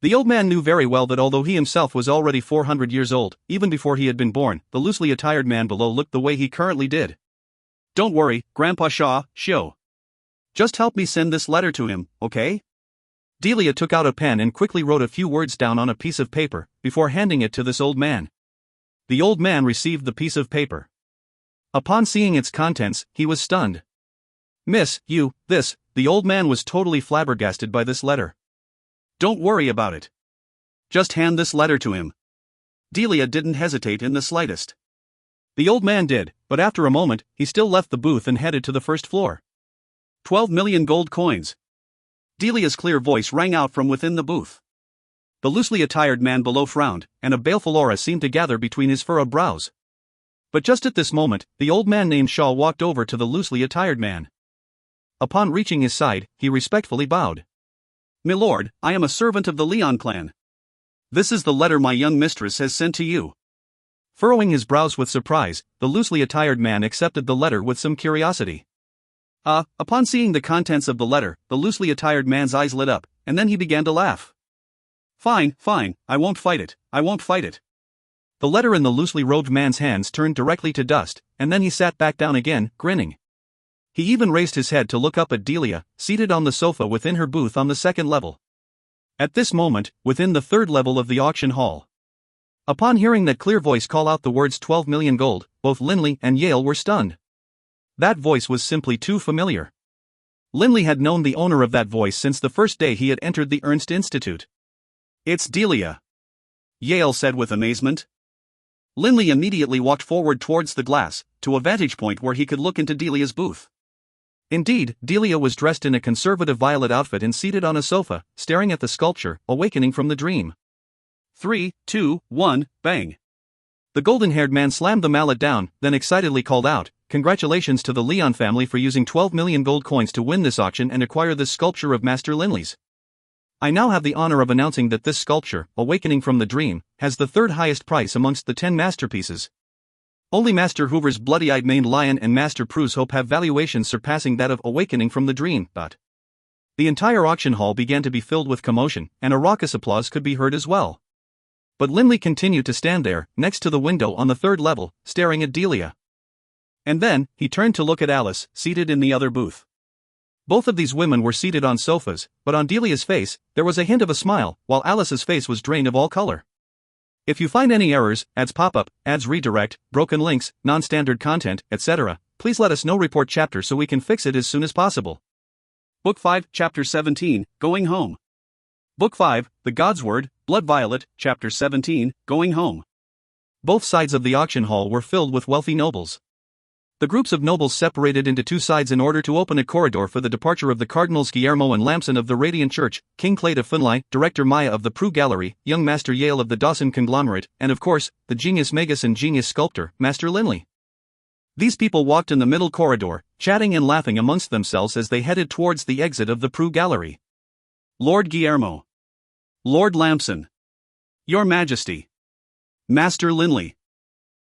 The old man knew very well that although he himself was already 400 years old, even before he had been born, the loosely attired man below looked the way he currently did. Don't worry, Grandpa Shio. Just help me send this letter to him, okay? Delia took out a pen and quickly wrote a few words down on a piece of paper, before handing it to this old man. The old man received the piece of paper. Upon seeing its contents, he was stunned. "Miss, the old man was totally flabbergasted by this letter. Don't worry about it. Just hand this letter to him. Delia didn't hesitate in the slightest. The old man did, but after a moment, he still left the booth and headed to the first floor. 12 million gold coins. Delia's clear voice rang out from within the booth. The loosely attired man below frowned, and a baleful aura seemed to gather between his furrowed brows. But just at this moment, the old man named Shaw walked over to the loosely attired man. Upon reaching his side, he respectfully bowed. "Milord, I am a servant of the Leon clan. This is the letter my young mistress has sent to you." Furrowing his brows with surprise, the loosely attired man accepted the letter with some curiosity. Upon seeing the contents of the letter, the loosely attired man's eyes lit up, and then he began to laugh. Fine, I won't fight it. The letter in the loosely robed man's hands turned directly to dust, and then he sat back down again, grinning. He even raised his head to look up at Delia, seated on the sofa within her booth on the second level. At this moment, within the third level of the auction hall. Upon hearing that clear voice call out the words 12 million gold, both Linley and Yale were stunned. That voice was simply too familiar. Linley had known the owner of that voice since the first day he had entered the Ernst Institute. "It's Delia," Yale said with amazement. Linley immediately walked forward towards the glass, to a vantage point where he could look into Delia's booth. Indeed, Delia was dressed in a conservative violet outfit and seated on a sofa, staring at the sculpture, awakening from the dream. 3, 2, 1, bang. The golden-haired man slammed the mallet down, then excitedly called out, "Congratulations to the Leon family for using 12 million gold coins to win this auction and acquire this sculpture of Master Linley's. I now have the honor of announcing that this sculpture, awakening from the dream, has the third highest price amongst the 10 masterpieces. Only Master Hoover's bloody-eyed maned lion and Master Prue's hope have valuations surpassing that of awakening from the dream." The entire auction hall began to be filled with commotion, and a raucous applause could be heard as well. But Linley continued to stand there, next to the window on the third level, staring at Delia. And then, he turned to look at Alice, seated in the other booth. Both of these women were seated on sofas, but on Delia's face, there was a hint of a smile, while Alice's face was drained of all color. If you find any errors, ads pop-up, ads redirect, broken links, non-standard content, etc., please let us know. Report chapter so we can fix it as soon as possible. Book 5, Chapter 17, Going Home. Book 5, The God's Word, Blood Violet, Chapter 17, Going Home. Both sides of the auction hall were filled with wealthy nobles. The groups of nobles separated into two sides in order to open a corridor for the departure of the Cardinals Guillermo and Lamson of the Radiant Church, King Clade of Funlai, Director Maya of the Prue Gallery, young Master Yale of the Dawson Conglomerate, and of course, the genius Magus and genius Sculptor, Master Linley. These people walked in the middle corridor, chatting and laughing amongst themselves as they headed towards the exit of the Prue Gallery. "Lord Guillermo. Lord Lamson. Your Majesty. Master Linley."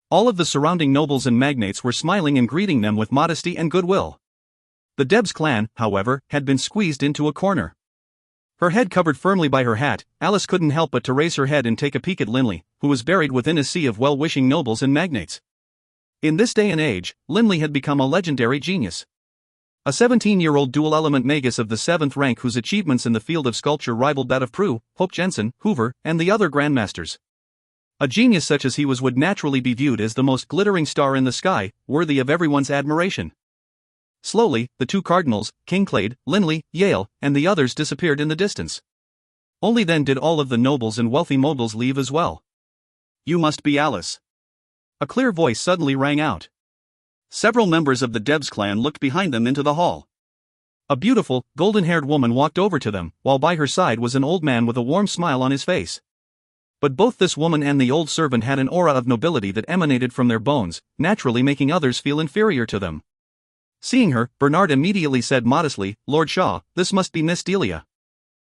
All of the surrounding nobles and magnates were smiling and greeting them with modesty and goodwill. The Debs clan, however, had been squeezed into a corner. Her head covered firmly by her hat, Alice couldn't help but to raise her head and take a peek at Linley, who was buried within a sea of well-wishing nobles and magnates. In this day and age, Linley had become a legendary genius. A 17-year-old dual-element magus of the 7th rank whose achievements in the field of sculpture rivaled that of Prue, Hope Jensen, Hoover, and the other grandmasters. A genius such as he was would naturally be viewed as the most glittering star in the sky, worthy of everyone's admiration. Slowly, the 2 cardinals, Kincaid, Linley, Yale, and the others disappeared in the distance. Only then did all of the nobles and wealthy moguls leave as well. You must be Alice. A clear voice suddenly rang out. Several members of the Debs clan looked behind them into the hall. A beautiful, golden-haired woman walked over to them, while by her side was an old man with a warm smile on his face. But both this woman and the old servant had an aura of nobility that emanated from their bones, naturally making others feel inferior to them. Seeing her, Bernard immediately said modestly, "Lord Shaw, this must be Miss Delia.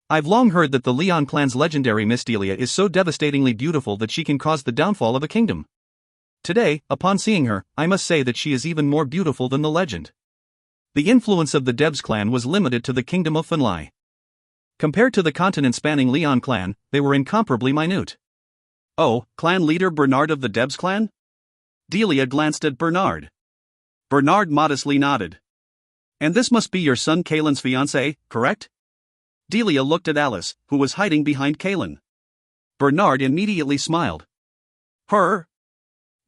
I've long heard that the Leon clan's legendary Miss Delia is so devastatingly beautiful that she can cause the downfall of a kingdom. Today, upon seeing her, I must say that she is even more beautiful than the legend." The influence of the Debs clan was limited to the kingdom of Funlai. Compared to the continent-spanning Leon clan, they were incomparably minute. Oh, clan leader Bernard of the Debs clan? Delia glanced at Bernard. Bernard modestly nodded. And this must be your son Kaelin's fiancée, correct? Delia looked at Alice, who was hiding behind Kaelin. Bernard immediately smiled. Her?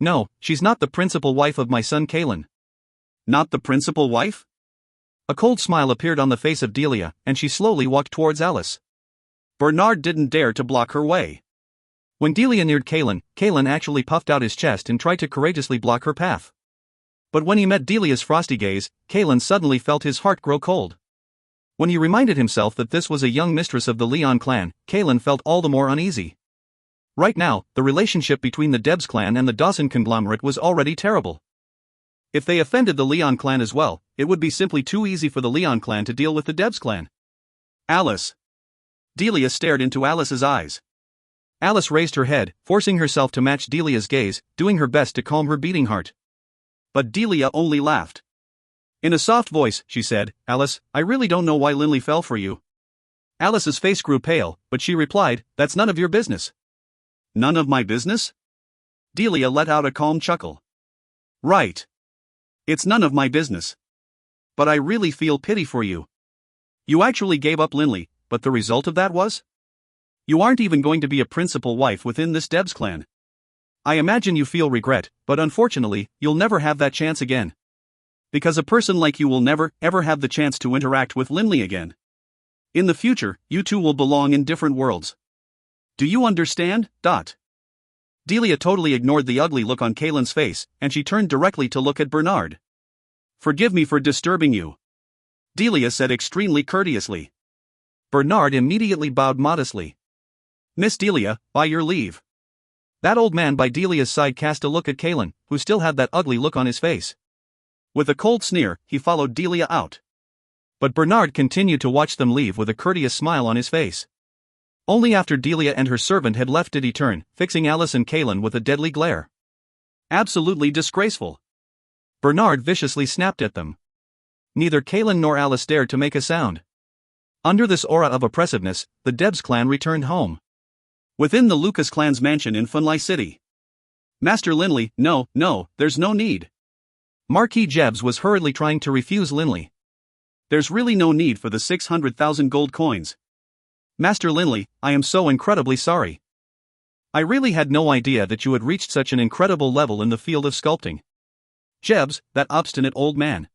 No, she's not the principal wife of my son Kaelin. Not the principal wife? A cold smile appeared on the face of Delia, and she slowly walked towards Alice. Bernard didn't dare to block her way. When Delia neared Kaelin, Kaelin actually puffed out his chest and tried to courageously block her path. But when he met Delia's frosty gaze, Kaelin suddenly felt his heart grow cold. When he reminded himself that this was a young mistress of the Leon clan, Kaelin felt all the more uneasy. Right now, the relationship between the Debs clan and the Dawson conglomerate was already terrible. If they offended the Leon clan as well, it would be simply too easy for the Leon clan to deal with the Debs clan. Alice. Delia stared into Alice's eyes. Alice raised her head, forcing herself to match Delia's gaze, doing her best to calm her beating heart. But Delia only laughed. In a soft voice, she said, "Alice, I really don't know why Linley fell for you." Alice's face grew pale, but she replied, "That's none of your business." None of my business? Delia let out a calm chuckle. Right. It's none of my business. But I really feel pity for you. You actually gave up Linley, but the result of that was? You aren't even going to be a principal wife within this Debs clan. I imagine you feel regret, but unfortunately, you'll never have that chance again. Because a person like you will never, ever have the chance to interact with Linley again. In the future, you two will belong in different worlds. Do you understand? Delia totally ignored the ugly look on Kaelin's face, and she turned directly to look at Bernard. Forgive me for disturbing you, Delia said extremely courteously. Bernard immediately bowed modestly. Miss Delia, by your leave. That old man by Delia's side cast a look at Kaelin, who still had that ugly look on his face. With a cold sneer, he followed Delia out. But Bernard continued to watch them leave with a courteous smile on his face. Only after Delia and her servant had left did he turn, fixing Alice and Kaelin with a deadly glare. Absolutely disgraceful. Bernard viciously snapped at them. Neither Kaelin nor Alice dared to make a sound. Under this aura of oppressiveness, the Debs clan returned home. Within the Lucas clan's mansion in Funlai City. Master Linley, no, there's no need. Marquis Jebs was hurriedly trying to refuse Linley. There's really no need for the 600,000 gold coins. Master Linley, I am so incredibly sorry. I really had no idea that you had reached such an incredible level in the field of sculpting. Jebs, that obstinate old man.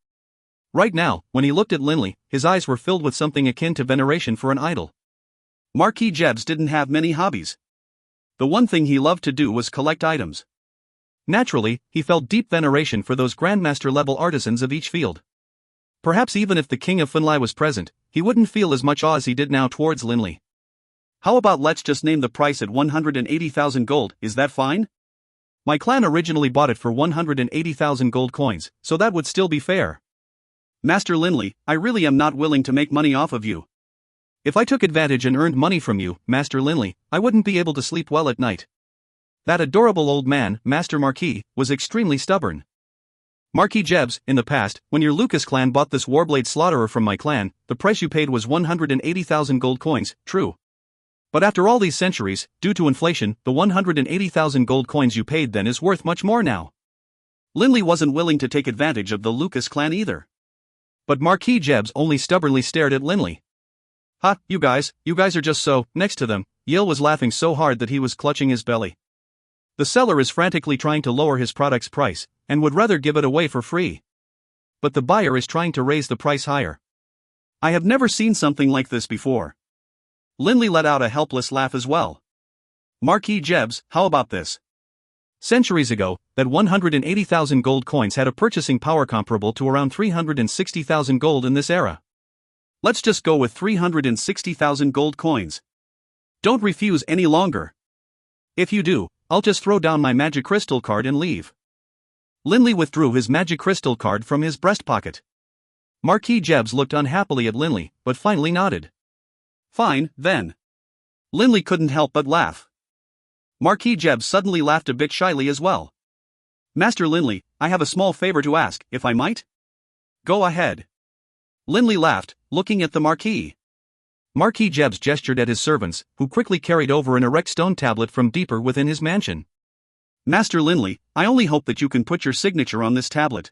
Right now, when he looked at Linley, his eyes were filled with something akin to veneration for an idol. Marquis Jebs didn't have many hobbies. The one thing he loved to do was collect items. Naturally, he felt deep veneration for those grandmaster-level artisans of each field. Perhaps even if the king of Funlai was present, he wouldn't feel as much awe as he did now towards Linley. How about let's just name the price at 180,000 gold, is that fine? My clan originally bought it for 180,000 gold coins, so that would still be fair. Master Linley, I really am not willing to make money off of you. If I took advantage and earned money from you, Master Linley, I wouldn't be able to sleep well at night. That adorable old man, Master Marquis, was extremely stubborn. Marquis Jebs, in the past, when your Lucas clan bought this Warblade Slaughterer from my clan, the price you paid was 180,000 gold coins, true. But after all these centuries, due to inflation, the 180,000 gold coins you paid then is worth much more now. Linley wasn't willing to take advantage of the Lucas clan either. But Marquis Jebs only stubbornly stared at Linley. "Ha, you guys are just so next to them." Yale was laughing so hard that he was clutching his belly. "The seller is frantically trying to lower his product's price, and would rather give it away for free. But the buyer is trying to raise the price higher. I have never seen something like this before." Linley let out a helpless laugh as well. "Marquis Jebs, how about this? Centuries ago, that 180,000 gold coins had a purchasing power comparable to around 360,000 gold in this era. Let's just go with 360,000 gold coins. Don't refuse any longer. If you do, I'll just throw down my magic crystal card and leave." Linley withdrew his magic crystal card from his breast pocket. Marquis Jebs looked unhappily at Linley, but finally nodded. "Fine, then." Linley couldn't help but laugh. Marquis Jebs suddenly laughed a bit shyly as well. "Master Linley, I have a small favor to ask, if I might?" "Go ahead." Linley laughed, looking at the Marquis. Marquis Jebs gestured at his servants, who quickly carried over an erect stone tablet from deeper within his mansion. "Master Linley, I only hope that you can put your signature on this tablet.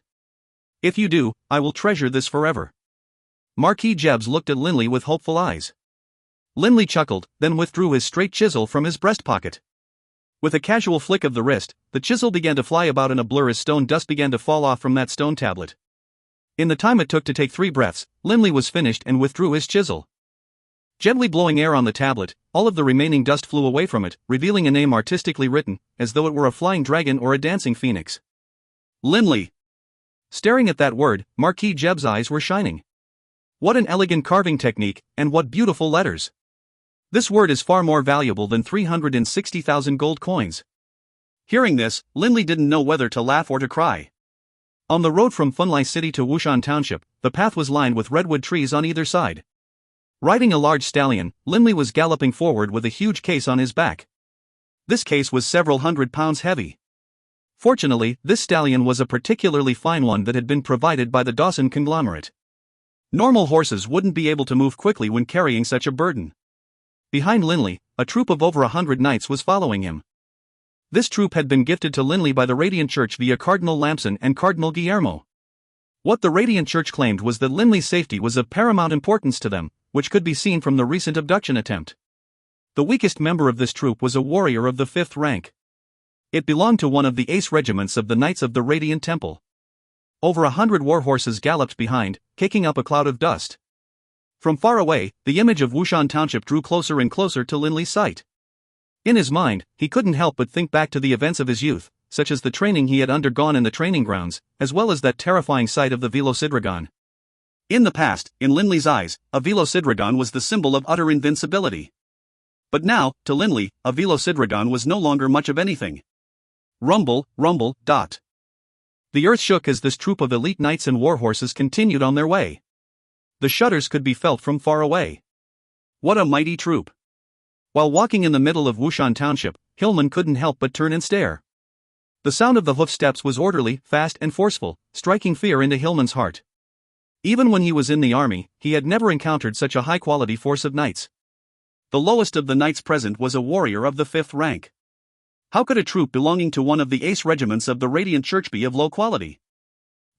If you do, I will treasure this forever." Marquis Jebs looked at Linley with hopeful eyes. Linley chuckled, then withdrew his straight chisel from his breast pocket. With a casual flick of the wrist, the chisel began to fly about in a blur as stone dust began to fall off from that stone tablet. In the time it took to take 3 breaths, Linley was finished and withdrew his chisel. Gently blowing air on the tablet, all of the remaining dust flew away from it, revealing a name artistically written, as though it were a flying dragon or a dancing phoenix. Linley. Staring at that word, Marquis Jebs' eyes were shining. What an elegant carving technique, and what beautiful letters. This word is far more valuable than 360,000 gold coins. Hearing this, Linley didn't know whether to laugh or to cry. On the road from Funlai City to Wushan Township, the path was lined with redwood trees on either side. Riding a large stallion, Linley was galloping forward with a huge case on his back. This case was several hundred pounds heavy. Fortunately, this stallion was a particularly fine one that had been provided by the Dawson conglomerate. Normal horses wouldn't be able to move quickly when carrying such a burden. Behind Linley, a troop of over 100 knights was following him. This troop had been gifted to Linley by the Radiant Church via Cardinal Lamson and Cardinal Guillermo. What the Radiant Church claimed was that Linley's safety was of paramount importance to them, which could be seen from the recent abduction attempt. The weakest member of this troop was a warrior of the 5th rank. It belonged to one of the ace regiments of the Knights of the Radiant Temple. Over 100 war horses galloped behind, kicking up a cloud of dust. From far away, the image of Wushan Township drew closer and closer to Linley's sight. In his mind, he couldn't help but think back to the events of his youth, such as the training he had undergone in the training grounds, as well as that terrifying sight of the Velocidragon. In the past, in Linley's eyes, a Velocidragon was the symbol of utter invincibility. But now, to Linley, a Velocidragon was no longer much of anything. Rumble, rumble, dot. The earth shook as this troop of elite knights and war horses continued on their way. The shudders could be felt from far away. What a mighty troop! While walking in the middle of Wushan Township, Hillman couldn't help but turn and stare. The sound of the hoof steps was orderly, fast and forceful, striking fear into Hillman's heart. Even when he was in the army, he had never encountered such a high-quality force of knights. The lowest of the knights present was a warrior of the 5th rank. How could a troop belonging to one of the ace regiments of the Radiant Church be of low quality?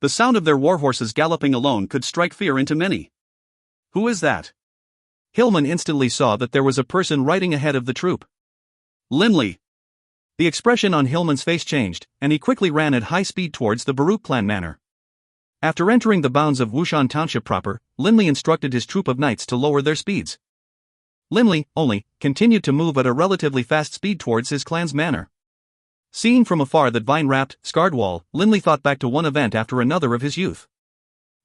The sound of their war horses galloping alone could strike fear into many. Who is that? Hillman instantly saw that there was a person riding ahead of the troop. Linley. The expression on Hillman's face changed, and he quickly ran at high speed towards the Baruch clan manor. After entering the bounds of Wushan Township proper, Linley instructed his troop of knights to lower their speeds. Linley, only, continued to move at a relatively fast speed towards his clan's manor. Seeing from afar that vine-wrapped, scarred wall, Linley thought back to one event after another of his youth.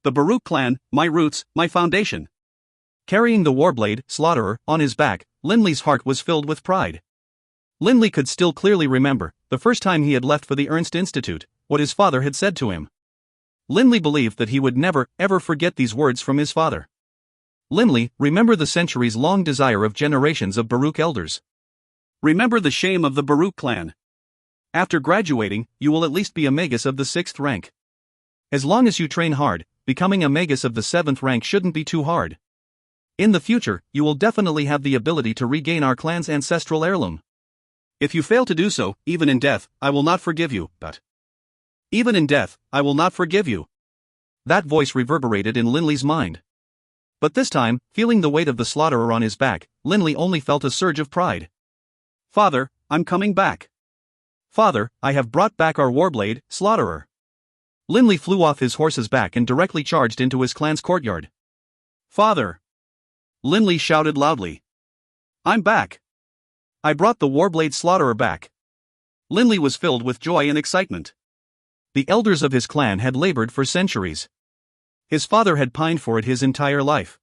The Baruch clan, my roots, my foundation. Carrying the warblade, Slaughterer, on his back, Linley's heart was filled with pride. Linley could still clearly remember, the first time he had left for the Ernst Institute, what his father had said to him. Linley believed that he would never, ever forget these words from his father. Linley, remember the centuries-long desire of generations of Baruch elders. Remember the shame of the Baruch clan. After graduating, you will at least be a magus of the 6th rank. As long as you train hard, becoming a magus of the 7th rank shouldn't be too hard. In the future, you will definitely have the ability to regain our clan's ancestral heirloom. If you fail to do so, even in death, I will not forgive you, but... Even in death, I will not forgive you. That voice reverberated in Linley's mind. But this time, feeling the weight of the slaughterer on his back, Linley only felt a surge of pride. Father, I'm coming back. Father, I have brought back our warblade, Slaughterer. Linley flew off his horse's back and directly charged into his clan's courtyard. Father! Linley shouted loudly. I'm back. I brought the warblade Slaughterer back. Linley was filled with joy and excitement. The elders of his clan had labored for centuries. His father had pined for it his entire life.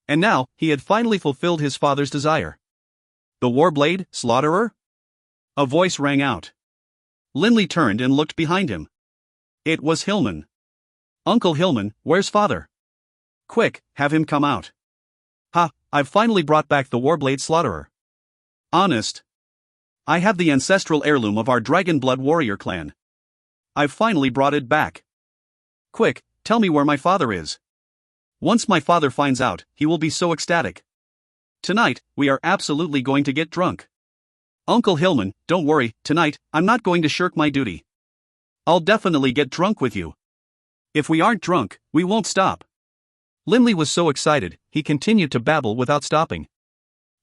And now, he had finally fulfilled his father's desire. The warblade, Slaughterer? A voice rang out. Linley turned and looked behind him. It was Hillman. Uncle Hillman, where's father? Quick, have him come out. Ha, I've finally brought back the warblade Slaughterer. Honest. I have the ancestral heirloom of our Dragonblood warrior clan. I've finally brought it back. Quick, tell me where my father is. Once my father finds out, he will be so ecstatic. Tonight, we are absolutely going to get drunk. Uncle Hillman, don't worry, tonight, I'm not going to shirk my duty. I'll definitely get drunk with you. If we aren't drunk, we won't stop. Linley was so excited, he continued to babble without stopping.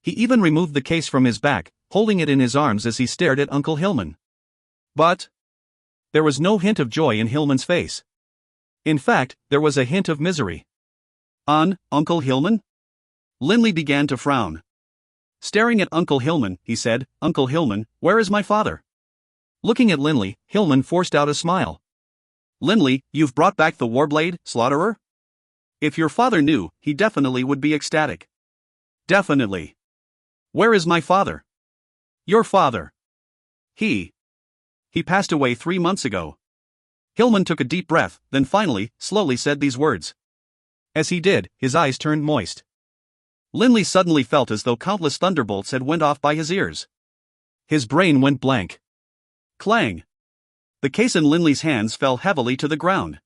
He even removed the case from his back, holding it in his arms as he stared at Uncle Hillman. But there was no hint of joy in Hillman's face. In fact, there was a hint of misery. Uncle Hillman? Linley began to frown. Staring at Uncle Hillman, he said, Uncle Hillman, where is my father? Looking at Linley, Hillman forced out a smile. Linley, you've brought back the warblade, Slaughterer? If your father knew, he definitely would be ecstatic. Definitely. Where is my father? Your father. He passed away 3 months ago. Hillman took a deep breath, then finally, slowly said these words. As he did, his eyes turned moist. Linley suddenly felt as though countless thunderbolts had went off by his ears. His brain went blank. Clang! The case in Linley's hands fell heavily to the ground.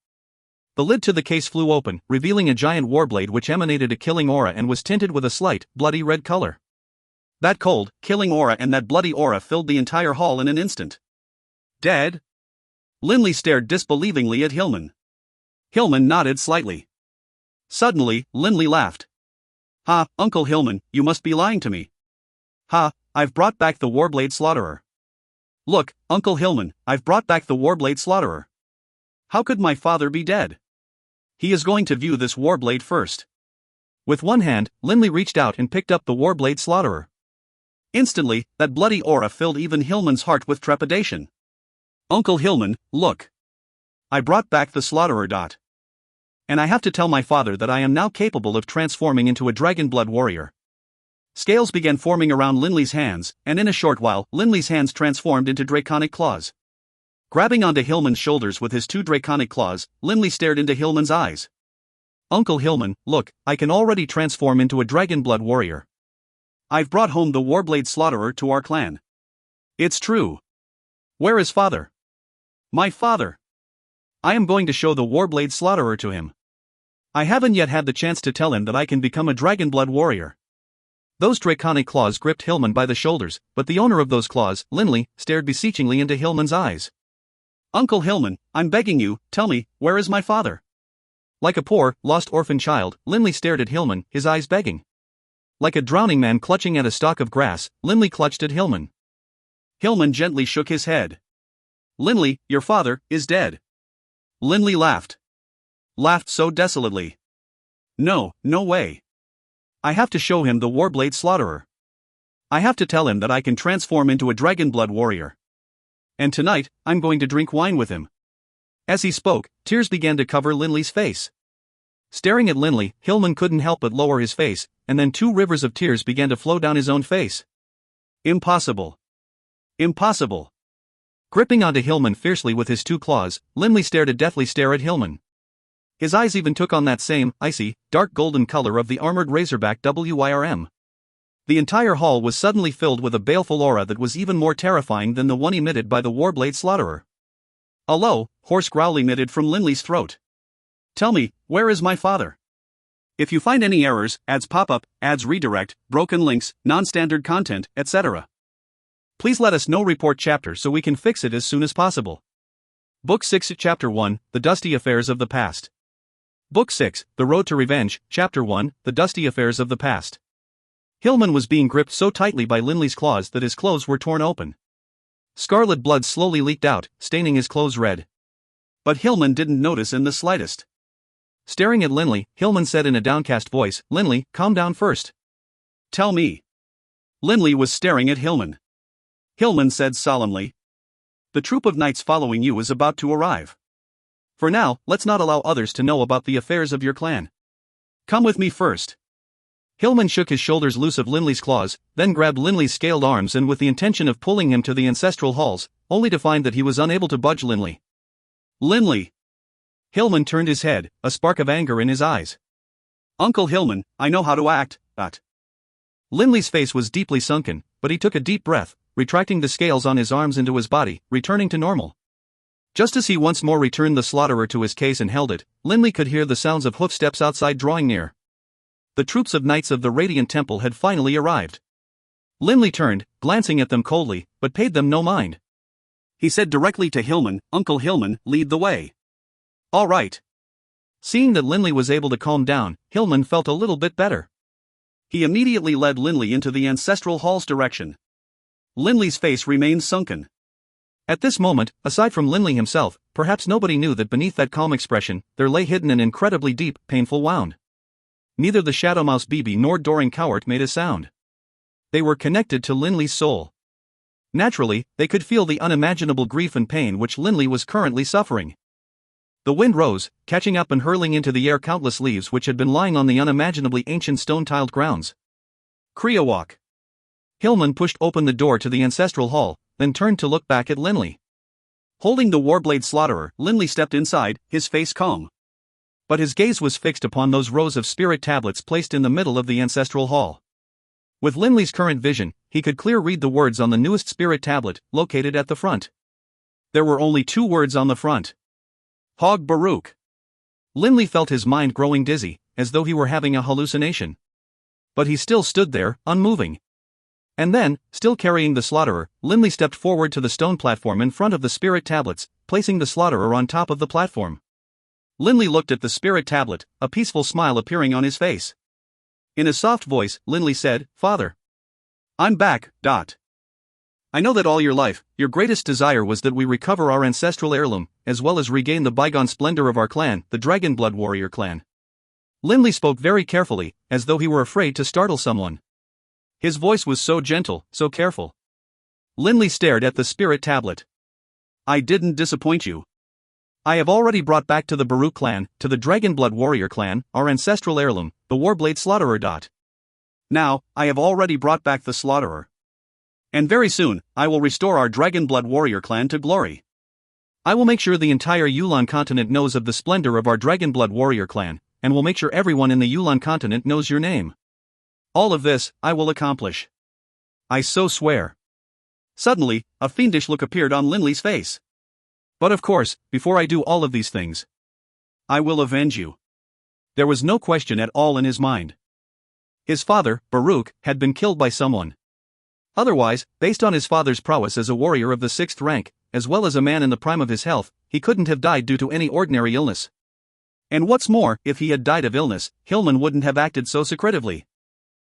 The lid to the case flew open, revealing a giant warblade which emanated a killing aura and was tinted with a slight, bloody red color. That cold, killing aura and that bloody aura filled the entire hall in an instant. Dead? Linley stared disbelievingly at Hillman. Hillman nodded slightly. Suddenly, Linley laughed. Ha, Uncle Hillman, you must be lying to me. Ha, I've brought back the warblade Slaughterer. Look, Uncle Hillman, I've brought back the warblade Slaughterer. How could my father be dead? He is going to view this warblade first. With one hand, Linley reached out and picked up the warblade Slaughterer. Instantly, that bloody aura filled even Hillman's heart with trepidation. Uncle Hillman, look. I brought back the Slaughterer. And I have to tell my father that I am now capable of transforming into a Dragonblood warrior. Scales began forming around Linley's hands, and in a short while, Linley's hands transformed into draconic claws. Grabbing onto Hillman's shoulders with his 2 draconic claws, Linley stared into Hillman's eyes. Uncle Hillman, look, I can already transform into a Dragonblood warrior. I've brought home the warblade Slaughterer to our clan. It's true. Where is father? My father. I am going to show the warblade Slaughterer to him. I haven't yet had the chance to tell him that I can become a Dragonblood warrior. Those draconic claws gripped Hillman by the shoulders, but the owner of those claws, Linley, stared beseechingly into Hillman's eyes. Uncle Hillman, I'm begging you, tell me, where is my father? Like a poor, lost orphan child, Linley stared at Hillman, his eyes begging. Like a drowning man clutching at a stalk of grass, Linley clutched at Hillman. Hillman gently shook his head. Linley, your father, is dead. Linley laughed. Laughed so desolately. No, no way. I have to show him the warblade Slaughterer. I have to tell him that I can transform into a Dragonblood warrior. And tonight, I'm going to drink wine with him. As he spoke, tears began to cover Linley's face. Staring at Linley, Hillman couldn't help but lower his face, and then 2 rivers of tears began to flow down his own face. Impossible. Impossible. Gripping onto Hillman fiercely with his 2 claws, Linley stared a deathly stare at Hillman. His eyes even took on that same, icy, dark golden color of the armored razorback WYRM. The entire hall was suddenly filled with a baleful aura that was even more terrifying than the one emitted by the warblade Slaughterer. A low, hoarse growl emitted from Linley's throat. Tell me, where is my father? If you find any errors, ads pop up, ads redirect, broken links, non-standard content, etc., please let us know. Report chapter so we can fix it as soon as possible. Book 6 Chapter 1, The Dusty Affairs of the Past. Book 6, The Road to Revenge, Chapter 1, The Dusty Affairs of the Past. Hillman was being gripped so tightly by Linley's claws that his clothes were torn open. Scarlet blood slowly leaked out, staining his clothes red. But Hillman didn't notice in the slightest. Staring at Linley, Hillman said in a downcast voice, "Linley, calm down first. Tell me." Linley was staring at Hillman. Hillman said solemnly, "The troop of knights following you is about to arrive. For now, let's not allow others to know about the affairs of your clan. Come with me first." Hillman shook his shoulders loose of Linley's claws, then grabbed Linley's scaled arms and with the intention of pulling him to the ancestral halls, only to find that he was unable to budge Linley. "Linley!" Hillman turned his head, a spark of anger in his eyes. "Uncle Hillman, I know how to act, but..." Linley's face was deeply sunken, but he took a deep breath, retracting the scales on his arms into his body, returning to normal. Just as he once more returned the slaughterer to his case and held it, Linley could hear the sounds of hoofsteps outside drawing near. The troops of knights of the Radiant Temple had finally arrived. Linley turned, glancing at them coldly, but paid them no mind. He said directly to Hillman, "Uncle Hillman, lead the way." "All right." Seeing that Linley was able to calm down, Hillman felt a little bit better. He immediately led Linley into the ancestral hall's direction. Linley's face remained sunken. At this moment, aside from Linley himself, perhaps nobody knew that beneath that calm expression, there lay hidden an incredibly deep, painful wound. Neither the Shadow Mouse BB nor Doring Cowart made a sound. They were connected to Linley's soul. Naturally, they could feel the unimaginable grief and pain which Linley was currently suffering. The wind rose, catching up and hurling into the air countless leaves which had been lying on the unimaginably ancient stone-tiled grounds. Kriawak. Hillman pushed open the door to the ancestral hall, then turned to look back at Linley. Holding the Warblade Slaughterer, Linley stepped inside, his face calm. But his gaze was fixed upon those rows of spirit tablets placed in the middle of the ancestral hall. With Linley's current vision, he could clearly read the words on the newest spirit tablet, located at the front. There were only 2 words on the front. Hog Baruch. Linley felt his mind growing dizzy, as though he were having a hallucination. But he still stood there, unmoving. And then, still carrying the slaughterer, Linley stepped forward to the stone platform in front of the spirit tablets, placing the slaughterer on top of the platform. Linley looked at the spirit tablet, a peaceful smile appearing on his face. In a soft voice, Linley said, "Father. I'm back, Dot. I know that all your life, your greatest desire was that we recover our ancestral heirloom, as well as regain the bygone splendor of our clan, the Dragonblood warrior clan." Linley spoke very carefully, as though he were afraid to startle someone. His voice was so gentle, so careful. Linley stared at the spirit tablet. "I didn't disappoint you. I have already brought back to the Baruch clan, to the Dragonblood warrior clan, our ancestral heirloom, the Warblade Slaughterer. Now, I have already brought back the Slaughterer. And very soon, I will restore our Dragonblood warrior clan to glory. I will make sure the entire Yulan continent knows of the splendor of our Dragonblood warrior clan, and will make sure everyone in the Yulan continent knows your name. All of this, I will accomplish. I so swear." Suddenly, a fiendish look appeared on Linley's face. "But of course, before I do all of these things, I will avenge you." There was no question at all in his mind. His father, Baruch, had been killed by someone. Otherwise, based on his father's prowess as a warrior of the 6th rank, as well as a man in the prime of his health, he couldn't have died due to any ordinary illness. And what's more, if he had died of illness, Hillman wouldn't have acted so secretively.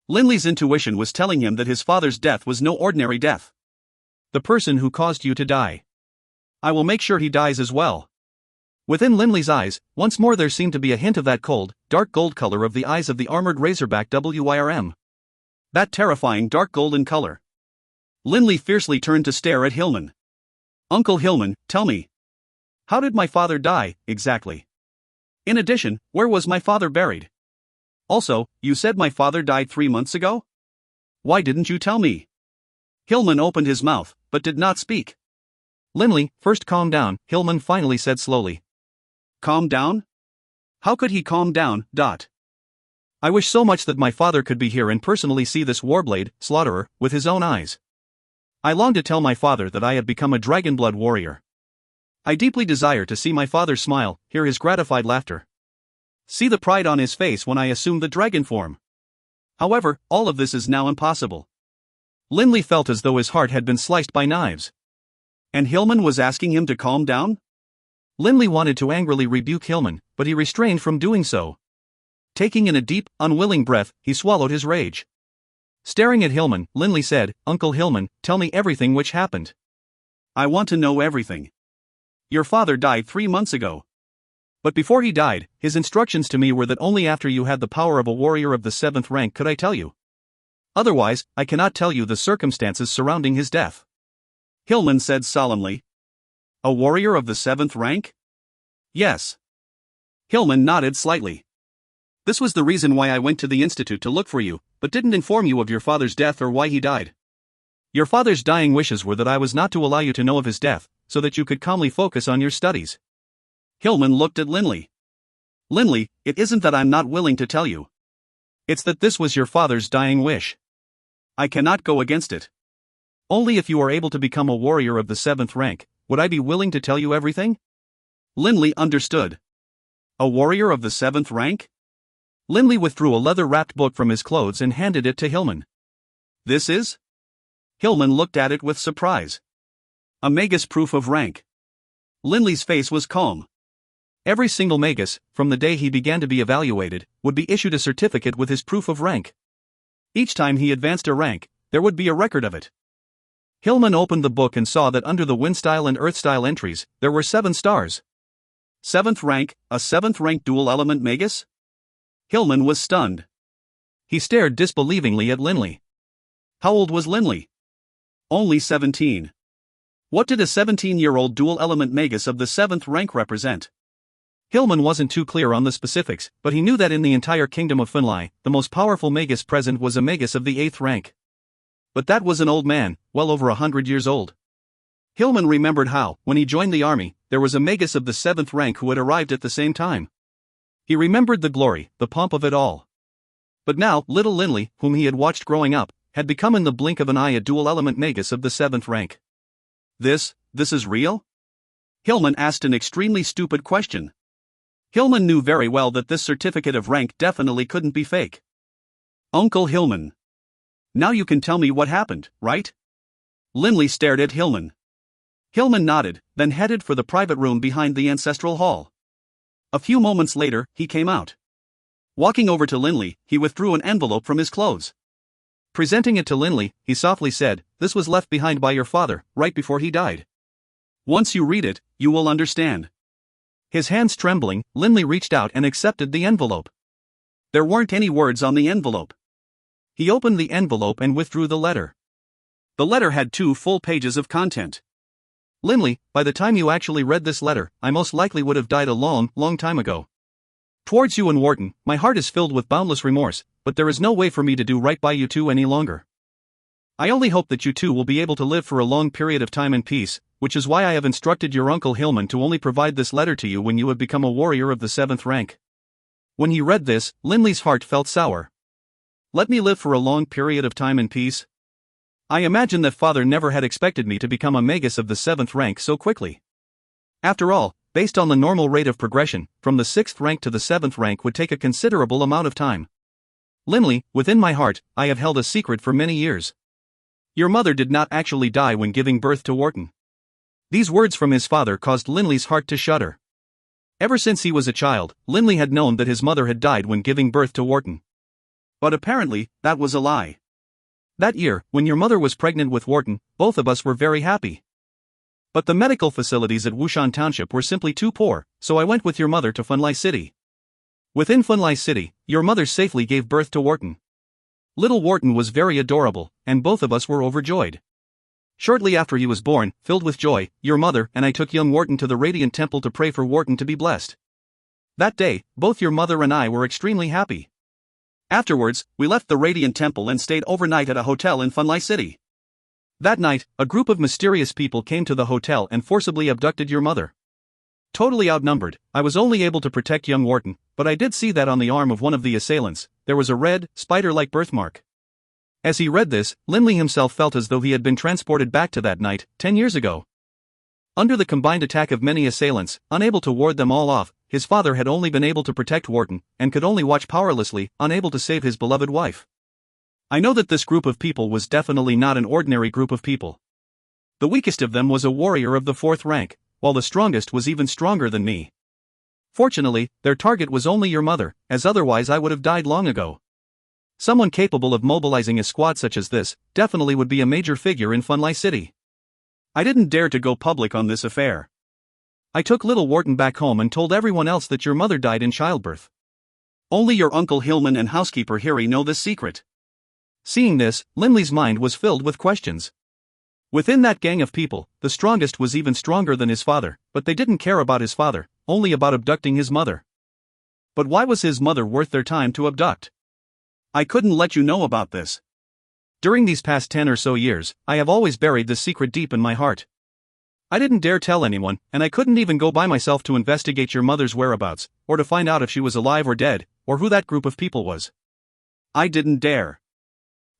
Linley's intuition was telling him that his father's death was no ordinary death. "The person who caused you to die. I will make sure he dies as well." Within Linley's eyes, once more there seemed to be a hint of that cold, dark gold color of the eyes of the armored razorback WIRM. That terrifying dark golden color. Linley fiercely turned to stare at Hillman. "Uncle Hillman, tell me. How did my father die, exactly? In addition, where was my father buried? Also, you said my father died 3 months ago? Why didn't you tell me?" Hillman opened his mouth, but did not speak. "Linley, first calm down," Hillman finally said slowly. "Calm down? How could he calm down, Dot? I wish so much that my father could be here and personally see this Warblade, Slaughterer, with his own eyes. I long to tell my father that I have become a Dragonblood warrior. I deeply desire to see my father smile, hear his gratified laughter. See the pride on his face when I assume the dragon form. However, all of this is now impossible." Linley felt as though his heart had been sliced by knives. And Hillman was asking him to calm down? Linley wanted to angrily rebuke Hillman, but he restrained from doing so. Taking in a deep, unwilling breath, he swallowed his rage. Staring at Hillman, Linley said, "Uncle Hillman, tell me everything which happened." "I want to know everything. Your father died 3 months ago. But before he died, his instructions to me were that only after you had the power of a warrior of the 7th rank could I tell you. Otherwise, I cannot tell you the circumstances surrounding his death," Hillman said solemnly. "A warrior of the 7th rank?" "Yes." Hillman nodded slightly. "This was the reason why I went to the institute to look for you, but didn't inform you of your father's death or why he died. Your father's dying wishes were that I was not to allow you to know of his death, so that you could calmly focus on your studies." Hillman looked at Linley. "Linley, it isn't that I'm not willing to tell you. It's that this was your father's dying wish. I cannot go against it." "Only if you are able to become a warrior of the 7th rank, would I be willing to tell you everything?" Linley understood. "A warrior of the 7th rank?" Linley withdrew a leather-wrapped book from his clothes and handed it to Hillman. "This is?" Hillman looked at it with surprise. "A magus proof of rank." Linley's face was calm. "Every single magus, from the day he began to be evaluated, would be issued a certificate with his proof of rank. Each time he advanced a rank, there would be a record of it." Hillman opened the book and saw that under the Wind-style and Earth-style entries, there were 7 stars. 7th rank, a 7th rank dual-element magus? Hillman was stunned. He stared disbelievingly at Linley. How old was Linley? Only 17. What did a 17-year-old dual-element magus of the 7th rank represent? Hillman wasn't too clear on the specifics, but he knew that in the entire kingdom of Funlai, the most powerful magus present was a magus of the 8th rank. But that was an old man, well over 100 years old. Hillman remembered how, when he joined the army, there was a magus of the 7th rank who had arrived at the same time. He remembered the glory, the pomp of it all. But now, little Linley, whom he had watched growing up, had become in the blink of an eye a dual-element magus of the 7th rank. This is real? Hillman asked an extremely stupid question. Hillman knew very well that this certificate of rank definitely couldn't be fake. "Uncle Hillman. Now you can tell me what happened, right?" Linley stared at Hillman. Hillman nodded, then headed for the private room behind the ancestral hall. A few moments later, he came out. Walking over to Linley, he withdrew an envelope from his clothes. Presenting it to Linley, he softly said, "This was left behind by your father, right before he died. Once you read it, you will understand." His hands trembling, Linley reached out and accepted the envelope. There weren't any words on the envelope. He opened the envelope and withdrew the letter. The letter had 2 full pages of content. "Linley, by the time you actually read this letter, I most likely would have died a long, long time ago. Towards you and Wharton, my heart is filled with boundless remorse, but there is no way for me to do right by you two any longer. I only hope that you two will be able to live for a long period of time in peace, which is why I have instructed your uncle Hillman to only provide this letter to you when you have become a warrior of the 7th rank." When he read this, Linley's heart felt sour. Let me live for a long period of time in peace? I imagine that father never had expected me to become a magus of the 7th rank so quickly. After all, based on the normal rate of progression, from the 6th rank to the 7th rank would take a considerable amount of time. Linley, within my heart, I have held a secret for many years. Your mother did not actually die when giving birth to Wharton. These words from his father caused Linley's heart to shudder. Ever since he was a child, Linley had known that his mother had died when giving birth to Wharton. But apparently, that was a lie. That year, when your mother was pregnant with Wharton, both of us were very happy. But the medical facilities at Wushan Township were simply too poor, so I went with your mother to Funlai City. Within Funlai City, your mother safely gave birth to Wharton. Little Wharton was very adorable, and both of us were overjoyed. Shortly after he was born, filled with joy, your mother and I took young Wharton to the Radiant Temple to pray for Wharton to be blessed. That day, both your mother and I were extremely happy. Afterwards, we left the Radiant Temple and stayed overnight at a hotel in Funlai City. That night, a group of mysterious people came to the hotel and forcibly abducted your mother. Totally outnumbered, I was only able to protect young Wharton, but I did see that on the arm of one of the assailants, there was a red, spider-like birthmark. As he read this, Linley himself felt as though he had been transported back to that night, 10 years ago. Under the combined attack of many assailants, unable to ward them all off, his father had only been able to protect Wharton, and could only watch powerlessly, unable to save his beloved wife. I know that this group of people was definitely not an ordinary group of people. The weakest of them was a warrior of the 4th rank, while the strongest was even stronger than me. Fortunately, their target was only your mother, as otherwise I would have died long ago. Someone capable of mobilizing a squad such as this definitely would be a major figure in Funlai City. I didn't dare to go public on this affair. I took little Wharton back home and told everyone else that your mother died in childbirth. Only your Uncle Hillman and housekeeper Harry know this secret. Seeing this, Linley's mind was filled with questions. Within that gang of people, the strongest was even stronger than his father, but they didn't care about his father, only about abducting his mother. But why was his mother worth their time to abduct? I couldn't let you know about this. During these past 10 or so years, I have always buried this secret deep in my heart. I didn't dare tell anyone, and I couldn't even go by myself to investigate your mother's whereabouts, or to find out if she was alive or dead, or who that group of people was. I didn't dare.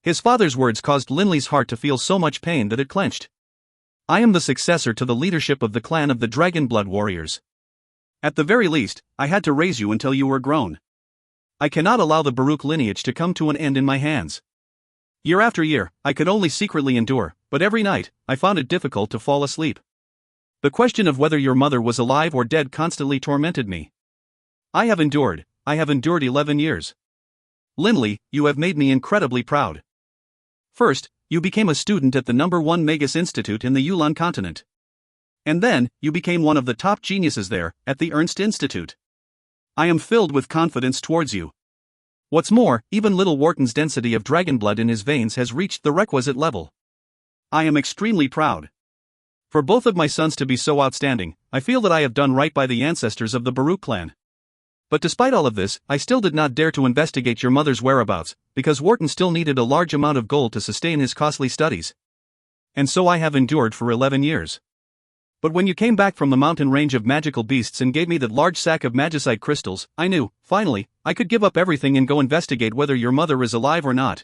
His father's words caused Linley's heart to feel so much pain that it clenched. I am the successor to the leadership of the clan of the Dragonblood warriors. At the very least, I had to raise you until you were grown. I cannot allow the Baruch lineage to come to an end in my hands. Year after year, I could only secretly endure, but every night, I found it difficult to fall asleep. The question of whether your mother was alive or dead constantly tormented me. I have endured 11 years. Linley, you have made me incredibly proud. First, you became a student at the #1 Magus Institute in the Yulan continent. And then, you became one of the top geniuses there, at the Ernst Institute. I am filled with confidence towards you. What's more, even little Wharton's density of Dragonblood in his veins has reached the requisite level. I am extremely proud. For both of my sons to be so outstanding, I feel that I have done right by the ancestors of the Baruch clan. But despite all of this, I still did not dare to investigate your mother's whereabouts, because Wharton still needed a large amount of gold to sustain his costly studies. And so I have endured for 11 years. But when you came back from the mountain range of magical beasts and gave me that large sack of magicite crystals, I knew, finally, I could give up everything and go investigate whether your mother is alive or not.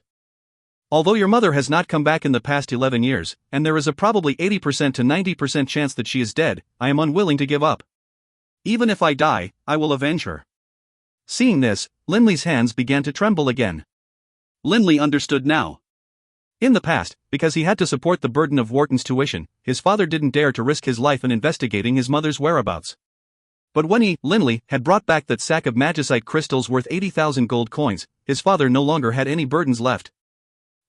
Although your mother has not come back in the past 11 years, and there is a probably 80% to 90% chance that she is dead, I am unwilling to give up. Even if I die, I will avenge her. Seeing this, Linley's hands began to tremble again. Linley understood now. In the past, because he had to support the burden of Wharton's tuition, his father didn't dare to risk his life in investigating his mother's whereabouts. But when he, Linley, had brought back that sack of magicite crystals worth 80,000 gold coins, his father no longer had any burdens left.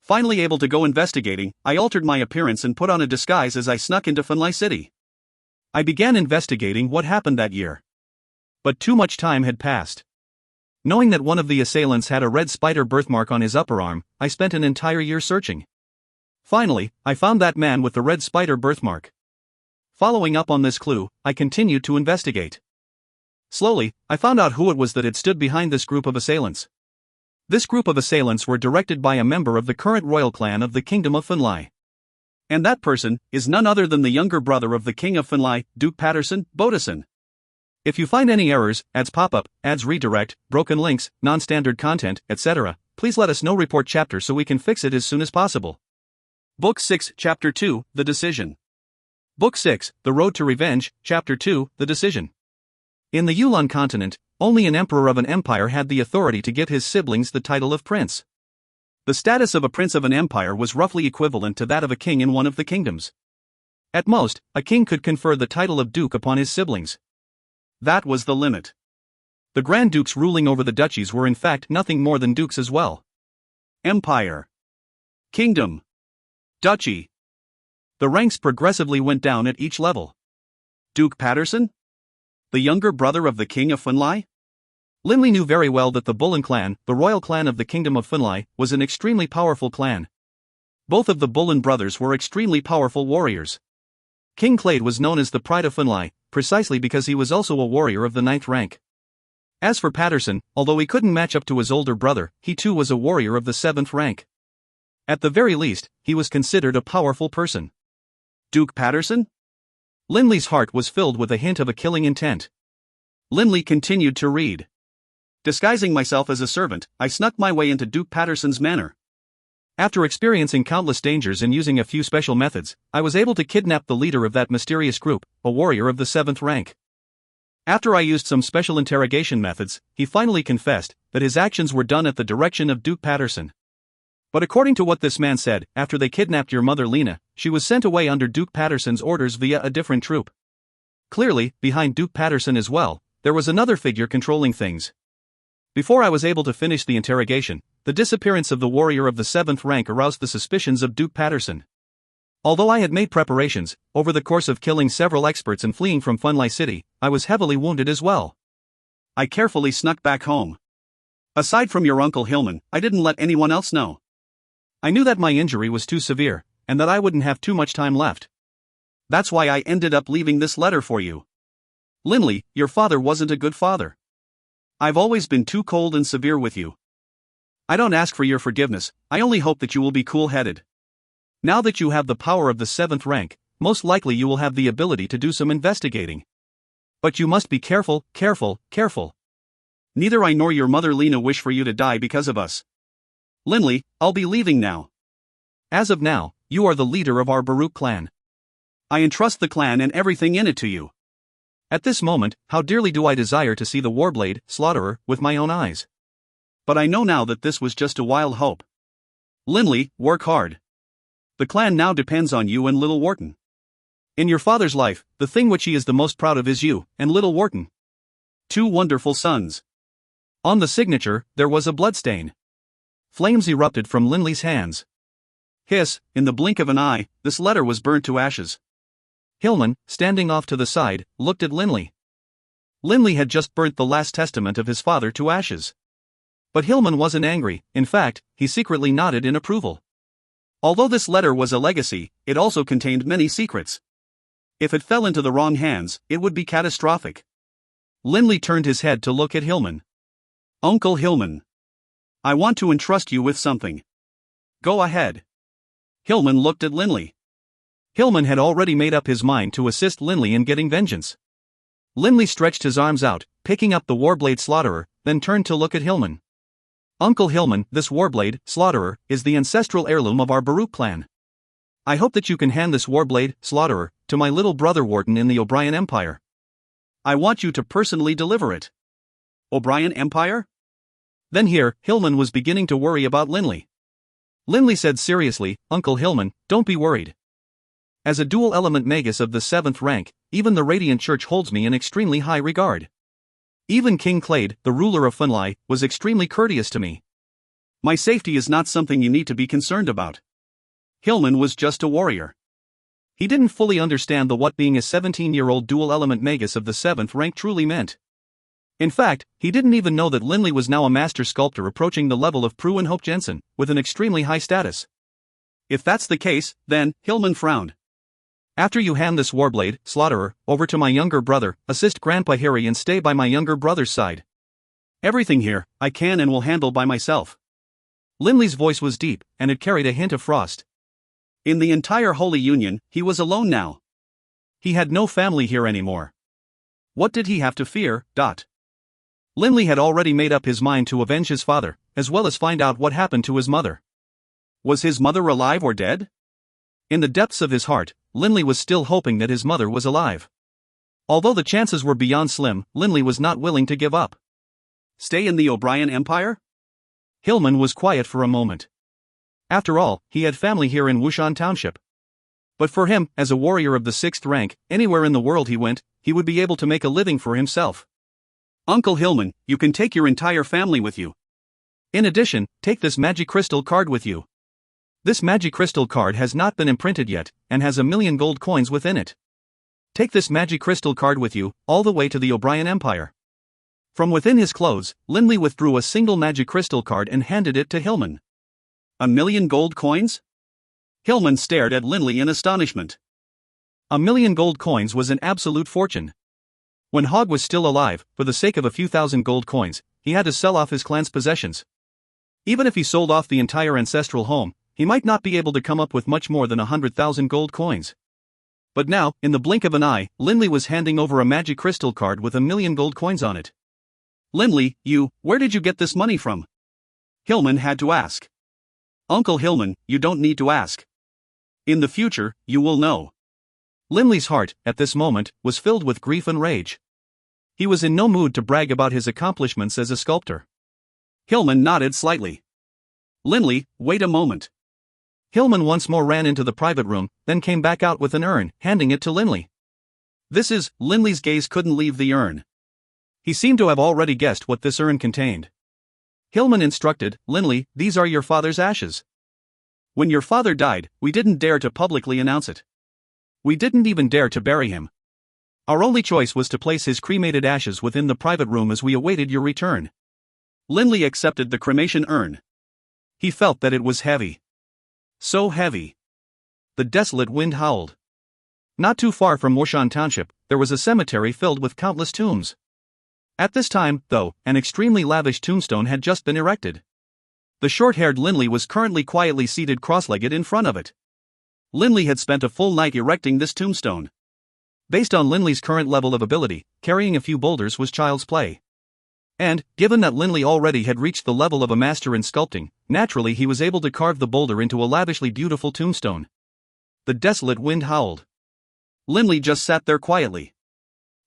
Finally able to go investigating, I altered my appearance and put on a disguise as I snuck into Funlai City. I began investigating what happened that year. But too much time had passed. Knowing that one of the assailants had a red spider birthmark on his upper arm, I spent an entire year searching. Finally, I found that man with the red spider birthmark. Following up on this clue, I continued to investigate. Slowly, I found out who it was that had stood behind this group of assailants. This group of assailants were directed by a member of the current royal clan of the Kingdom of Funlai. And that person is none other than the younger brother of the King of Funlai, Duke Patterson, Bodison. If you find any errors, ads pop up, ads redirect, broken links, non-standard content, etc., please let us know. Report chapter so we can fix it as soon as possible. Book 6, Chapter 2, The Decision. Book 6, The Road to Revenge, Chapter 2, The Decision. In the Yulan continent, only an emperor of an empire had the authority to give his siblings the title of prince. The status of a prince of an empire was roughly equivalent to that of a king in one of the kingdoms. At most, a king could confer the title of duke upon his siblings. That was the limit. The Grand Dukes ruling over the duchies were in fact nothing more than dukes as well. Empire. Kingdom. Duchy. The ranks progressively went down at each level. Duke Patterson? The younger brother of the King of Funlai? Linley knew very well that the Bullen clan, the royal clan of the Kingdom of Funlai, was an extremely powerful clan. Both of the Bullen brothers were extremely powerful warriors. King Clade was known as the Pride of Funlai, precisely because he was also a warrior of the 9th rank. As for Patterson, although he couldn't match up to his older brother, he too was a warrior of the 7th rank. At the very least, he was considered a powerful person. Duke Patterson? Linley's heart was filled with a hint of a killing intent. Linley continued to read. Disguising myself as a servant, I snuck my way into Duke Patterson's manor. After experiencing countless dangers and using a few special methods, I was able to kidnap the leader of that mysterious group, a warrior of the 7th rank. After I used some special interrogation methods, he finally confessed that his actions were done at the direction of Duke Patterson. But according to what this man said, after they kidnapped your mother Lena, she was sent away under Duke Patterson's orders via a different troop. Clearly, behind Duke Patterson as well, there was another figure controlling things. Before I was able to finish the interrogation, the disappearance of the warrior of the 7th rank aroused the suspicions of Duke Patterson. Although I had made preparations, over the course of killing several experts and fleeing from Funlai City, I was heavily wounded as well. I carefully snuck back home. Aside from your Uncle Hillman, I didn't let anyone else know. I knew that my injury was too severe, and that I wouldn't have too much time left. That's why I ended up leaving this letter for you. Linley, your father wasn't a good father. I've always been too cold and severe with you. I don't ask for your forgiveness, I only hope that you will be cool-headed. Now that you have the power of the 7th rank, most likely you will have the ability to do some investigating. But you must be careful, careful, careful. Neither I nor your mother Lena wish for you to die because of us. Linley, I'll be leaving now. As of now, you are the leader of our Baruch clan. I entrust the clan and everything in it to you. At this moment, how dearly do I desire to see the Warblade, Slaughterer, with my own eyes. But I know now that this was just a wild hope. Linley, work hard. The clan now depends on you and Little Wharton. In your father's life, the thing which he is the most proud of is you, and Little Wharton. 2 wonderful sons. On the signature, there was a bloodstain. Flames erupted from Linley's hands. Hiss, in the blink of an eye, this letter was burnt to ashes. Hillman, standing off to the side, looked at Linley. Linley had just burnt the last testament of his father to ashes. But Hillman wasn't angry, in fact, he secretly nodded in approval. Although this letter was a legacy, it also contained many secrets. If it fell into the wrong hands, it would be catastrophic. Linley turned his head to look at Hillman. Uncle Hillman. I want to entrust you with something. Go ahead. Hillman looked at Linley. Hillman had already made up his mind to assist Linley in getting vengeance. Linley stretched his arms out, picking up the Warblade Slaughterer, then turned to look at Hillman. Uncle Hillman, this Warblade, Slaughterer, is the ancestral heirloom of our Baruch clan. I hope that you can hand this Warblade, Slaughterer, to my little brother Wharton in the O'Brien Empire. I want you to personally deliver it. O'Brien Empire? Then here, Hillman was beginning to worry about Linley. Linley said seriously, Uncle Hillman, don't be worried. As a dual-element magus of the 7th rank, even the Radiant Church holds me in extremely high regard. Even King Clade, the ruler of Funlai, was extremely courteous to me. My safety is not something you need to be concerned about. Hillman was just a warrior. He didn't fully understand what being a 17-year-old dual-element magus of the 7th rank truly meant. In fact, he didn't even know that Linley was now a master sculptor approaching the level of Prue and Hope Jensen, with an extremely high status. If that's the case, then, Hillman frowned. After you hand this Warblade, Slaughterer, over to my younger brother, assist Grandpa Harry and stay by my younger brother's side. Everything here, I can and will handle by myself. Linley's voice was deep, and it carried a hint of frost. In the entire Holy Union, he was alone now. He had no family here anymore. What did he have to fear? Linley had already made up his mind to avenge his father, as well as find out what happened to his mother. Was his mother alive or dead? In the depths of his heart, Linley was still hoping that his mother was alive. Although the chances were beyond slim, Linley was not willing to give up. Stay in the O'Brien Empire? Hillman was quiet for a moment. After all, he had family here in Wushan Township. But for him, as a warrior of the 6th rank, anywhere in the world he went, he would be able to make a living for himself. Uncle Hillman, you can take your entire family with you. In addition, take this magic crystal card with you. This magic crystal card has not been imprinted yet, and has 1,000,000 gold coins within it. Take this magic crystal card with you, all the way to the O'Brien Empire. From within his clothes, Linley withdrew a single magic crystal card and handed it to Hillman. 1,000,000 gold coins? Hillman stared at Linley in astonishment. 1,000,000 gold coins was an absolute fortune. When Hogg was still alive, for the sake of a few thousand gold coins, he had to sell off his clan's possessions. Even if he sold off the entire ancestral home, he might not be able to come up with much more than 100,000 gold coins. But now, in the blink of an eye, Linley was handing over a magic crystal card with 1,000,000 gold coins on it. Linley, where did you get this money from? Hillman had to ask. Uncle Hillman, you don't need to ask. In the future, you will know. Linley's heart, at this moment, was filled with grief and rage. He was in no mood to brag about his accomplishments as a sculptor. Hillman nodded slightly. Linley, wait a moment. Hillman once more ran into the private room, then came back out with an urn, handing it to Linley. Linley's gaze couldn't leave the urn. He seemed to have already guessed what this urn contained. Hillman instructed, Linley, these are your father's ashes. When your father died, we didn't dare to publicly announce it. We didn't even dare to bury him. Our only choice was to place his cremated ashes within the private room as we awaited your return. Linley accepted the cremation urn. He felt that it was heavy. So heavy. The desolate wind howled. Not too far from Wushan Township, there was a cemetery filled with countless tombs. At this time, though, an extremely lavish tombstone had just been erected. The short-haired Linley was currently quietly seated cross-legged in front of it. Linley had spent a full night erecting this tombstone. Based on Linley's current level of ability, carrying a few boulders was child's play. And, given that Linley already had reached the level of a master in sculpting, naturally he was able to carve the boulder into a lavishly beautiful tombstone. The desolate wind howled. Linley just sat there quietly.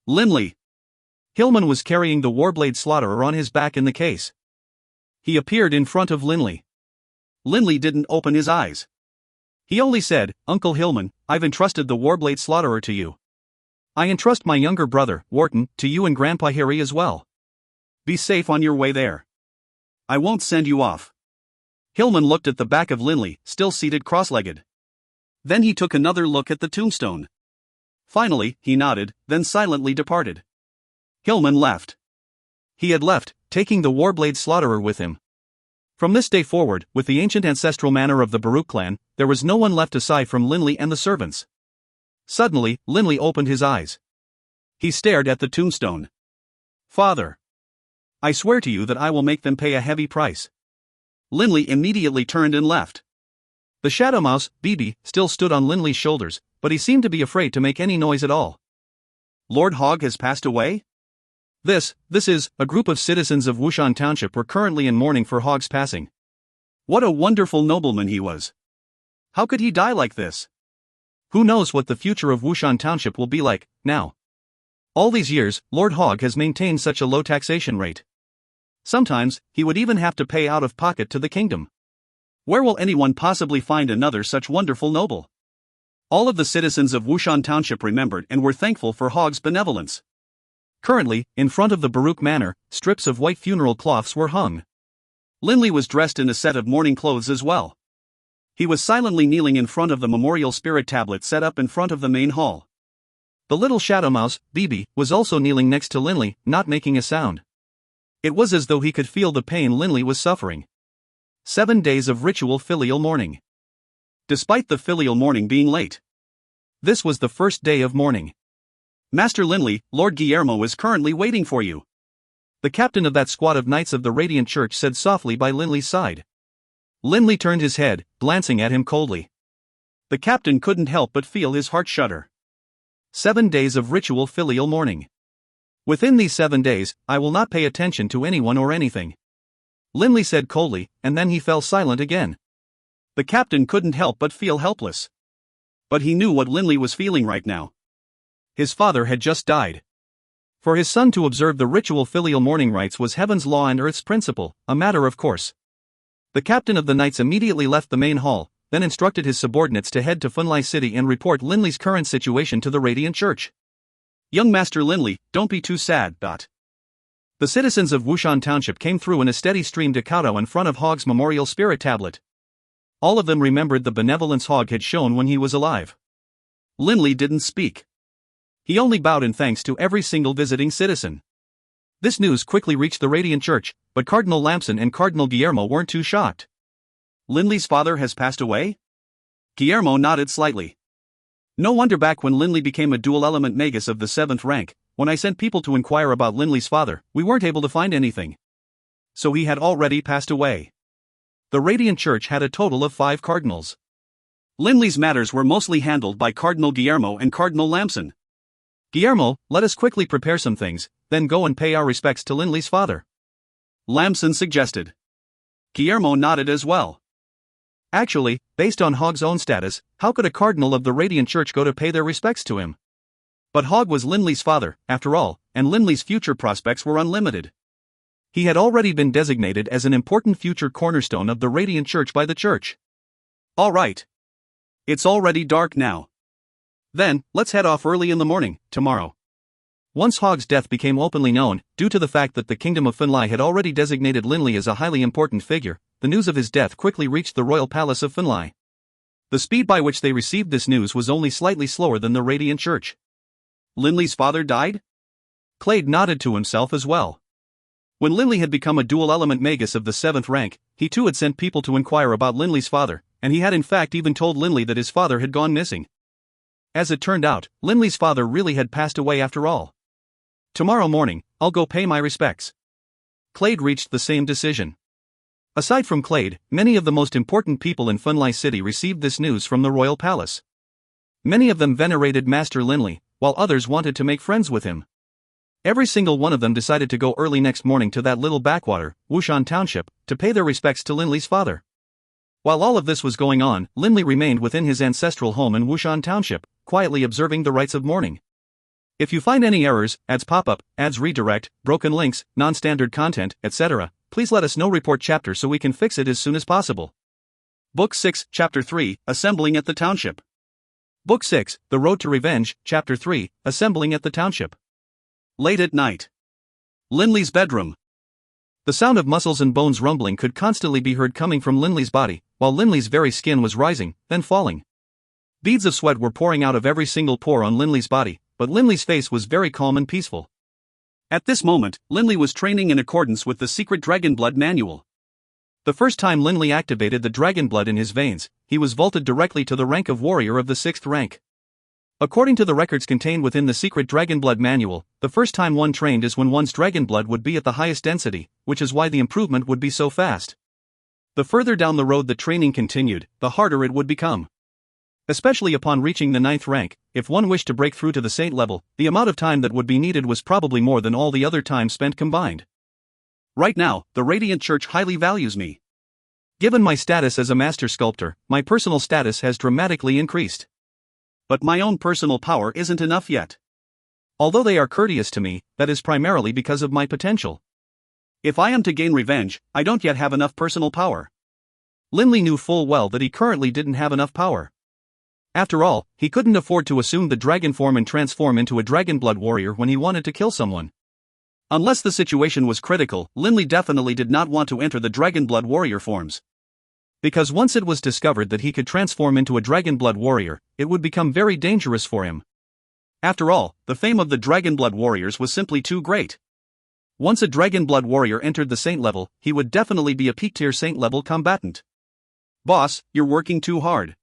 Linley! Hillman was carrying the Warblade Slaughterer on his back in the case. He appeared in front of Linley. Linley didn't open his eyes. He only said, Uncle Hillman, I've entrusted the Warblade Slaughterer to you. I entrust my younger brother, Wharton, to you and Grandpa Harry as well. Be safe on your way there. I won't send you off. Hillman looked at the back of Linley, still seated cross-legged. Then he took another look at the tombstone. Finally, he nodded, then silently departed. Hillman left. He had left, taking the Warblade Slaughterer with him. From this day forward, with the ancient ancestral manor of the Baruch clan, there was no one left aside from Linley and the servants. Suddenly, Linley opened his eyes. He stared at the tombstone. Father! I swear to you that I will make them pay a heavy price. Linley immediately turned and left. The shadow mouse, Bibi, still stood on Linley's shoulders, but he seemed to be afraid to make any noise at all. Lord Hogg has passed away? This is, a group of citizens of Wushan Township were currently in mourning for Hogg's passing. What a wonderful nobleman he was. How could he die like this? Who knows what the future of Wushan Township will be like, now? All these years, Lord Hogg has maintained such a low taxation rate. Sometimes, he would even have to pay out of pocket to the kingdom. Where will anyone possibly find another such wonderful noble? All of the citizens of Wushan Township remembered and were thankful for Hogg's benevolence. Currently, in front of the Baruch Manor, strips of white funeral cloths were hung. Linley was dressed in a set of mourning clothes as well. He was silently kneeling in front of the memorial spirit tablet set up in front of the main hall. The little shadow mouse, Bibi, was also kneeling next to Linley, not making a sound. It was as though he could feel the pain Linley was suffering. 7 days of ritual filial mourning. Despite the filial mourning being late. This was the first day of mourning. Master Linley, Lord Guillermo is currently waiting for you. The captain of that squad of Knights of the Radiant Church said softly by Linley's side. Linley turned his head, glancing at him coldly. The captain couldn't help but feel his heart shudder. 7 days of ritual filial mourning. Within these 7 days, I will not pay attention to anyone or anything. Linley said coldly, and then he fell silent again. The captain couldn't help but feel helpless. But he knew what Linley was feeling right now. His father had just died. For his son to observe the ritual filial mourning rites was heaven's law and earth's principle, a matter of course. The captain of the knights immediately left the main hall, then instructed his subordinates to head to Funlai City and report Linley's current situation to the Radiant Church. Young Master Linley, don't be too sad. The citizens of Wushan Township came through in a steady stream to kowtow in front of Hogg's memorial spirit tablet. All of them remembered the benevolence Hogg had shown when he was alive. Linley didn't speak. He only bowed in thanks to every single visiting citizen. This news quickly reached the Radiant Church, but Cardinal Lamson and Cardinal Guillermo weren't too shocked. Linley's father has passed away? Guillermo nodded slightly. No wonder back when Linley became a dual-element magus of the 7th rank, when I sent people to inquire about Linley's father, we weren't able to find anything. So he had already passed away. The Radiant Church had a total of 5 cardinals. Linley's matters were mostly handled by Cardinal Guillermo and Cardinal Lamson. Guillermo, let us quickly prepare some things, then go and pay our respects to Linley's father. Lamson suggested. Guillermo nodded as well. Actually, based on Hogg's own status, how could a cardinal of the Radiant Church go to pay their respects to him? But Hogg was Linley's father, after all, and Linley's future prospects were unlimited. He had already been designated as an important future cornerstone of the Radiant Church by the Church. All right. It's already dark now. Then, let's head off early in the morning, tomorrow. Once Hogg's death became openly known, due to the fact that the Kingdom of Finlay had already designated Linley as a highly important figure, the news of his death quickly reached the royal palace of Finlay. The speed by which they received this news was only slightly slower than the Radiant Church. Linley's father died? Clade nodded to himself as well. When Linley had become a dual-element magus of the 7th rank, he too had sent people to inquire about Linley's father, and he had in fact even told Linley that his father had gone missing. As it turned out, Linley's father really had passed away after all. Tomorrow morning, I'll go pay my respects. Clade reached the same decision. Aside from Clade, many of the most important people in Finlay City received this news from the royal palace. Many of them venerated Master Linley, while others wanted to make friends with him. Every single one of them decided to go early next morning to that little backwater, Wushan Township, to pay their respects to Linley's father. While all of this was going on, Linley remained within his ancestral home in Wushan Township, quietly observing the rites of mourning. If you find any errors, ads pop up, ads redirect, broken links, non-standard content, etc., please let us know. Report chapter so we can fix it as soon as possible. Book 6, Chapter 3, Assembling at the Township. Book 6, The Road to Revenge, Chapter 3, Assembling at the Township. Late at night. Linley's bedroom. The sound of muscles and bones rumbling could constantly be heard coming from Linley's body, while Linley's very skin was rising, then falling. Beads of sweat were pouring out of every single pore on Linley's body, but Linley's face was very calm and peaceful. At this moment, Linley was training in accordance with the secret Dragonblood manual. The first time Linley activated the Dragonblood in his veins, he was vaulted directly to the rank of warrior of the 6th rank. According to the records contained within the secret Dragonblood manual, the first time one trained is when one's Dragonblood would be at the highest density, which is why the improvement would be so fast. The further down the road the training continued, the harder it would become. Especially upon reaching the 9th rank, if one wished to break through to the Saint level, the amount of time that would be needed was probably more than all the other time spent combined. Right now, the Radiant Church highly values me. Given my status as a Master Sculptor, my personal status has dramatically increased. But my own personal power isn't enough yet. Although they are courteous to me, that is primarily because of my potential. If I am to gain revenge, I don't yet have enough personal power. Linley knew full well that he currently didn't have enough power. After all, he couldn't afford to assume the dragon form and transform into a Dragonblood warrior when he wanted to kill someone. Unless the situation was critical, Linley definitely did not want to enter the Dragonblood warrior forms. Because once it was discovered that he could transform into a Dragonblood warrior, it would become very dangerous for him. After all, the fame of the Dragonblood warriors was simply too great. Once a Dragonblood warrior entered the Saint level, he would definitely be a peak-tier Saint level combatant. Boss, you're working too hard.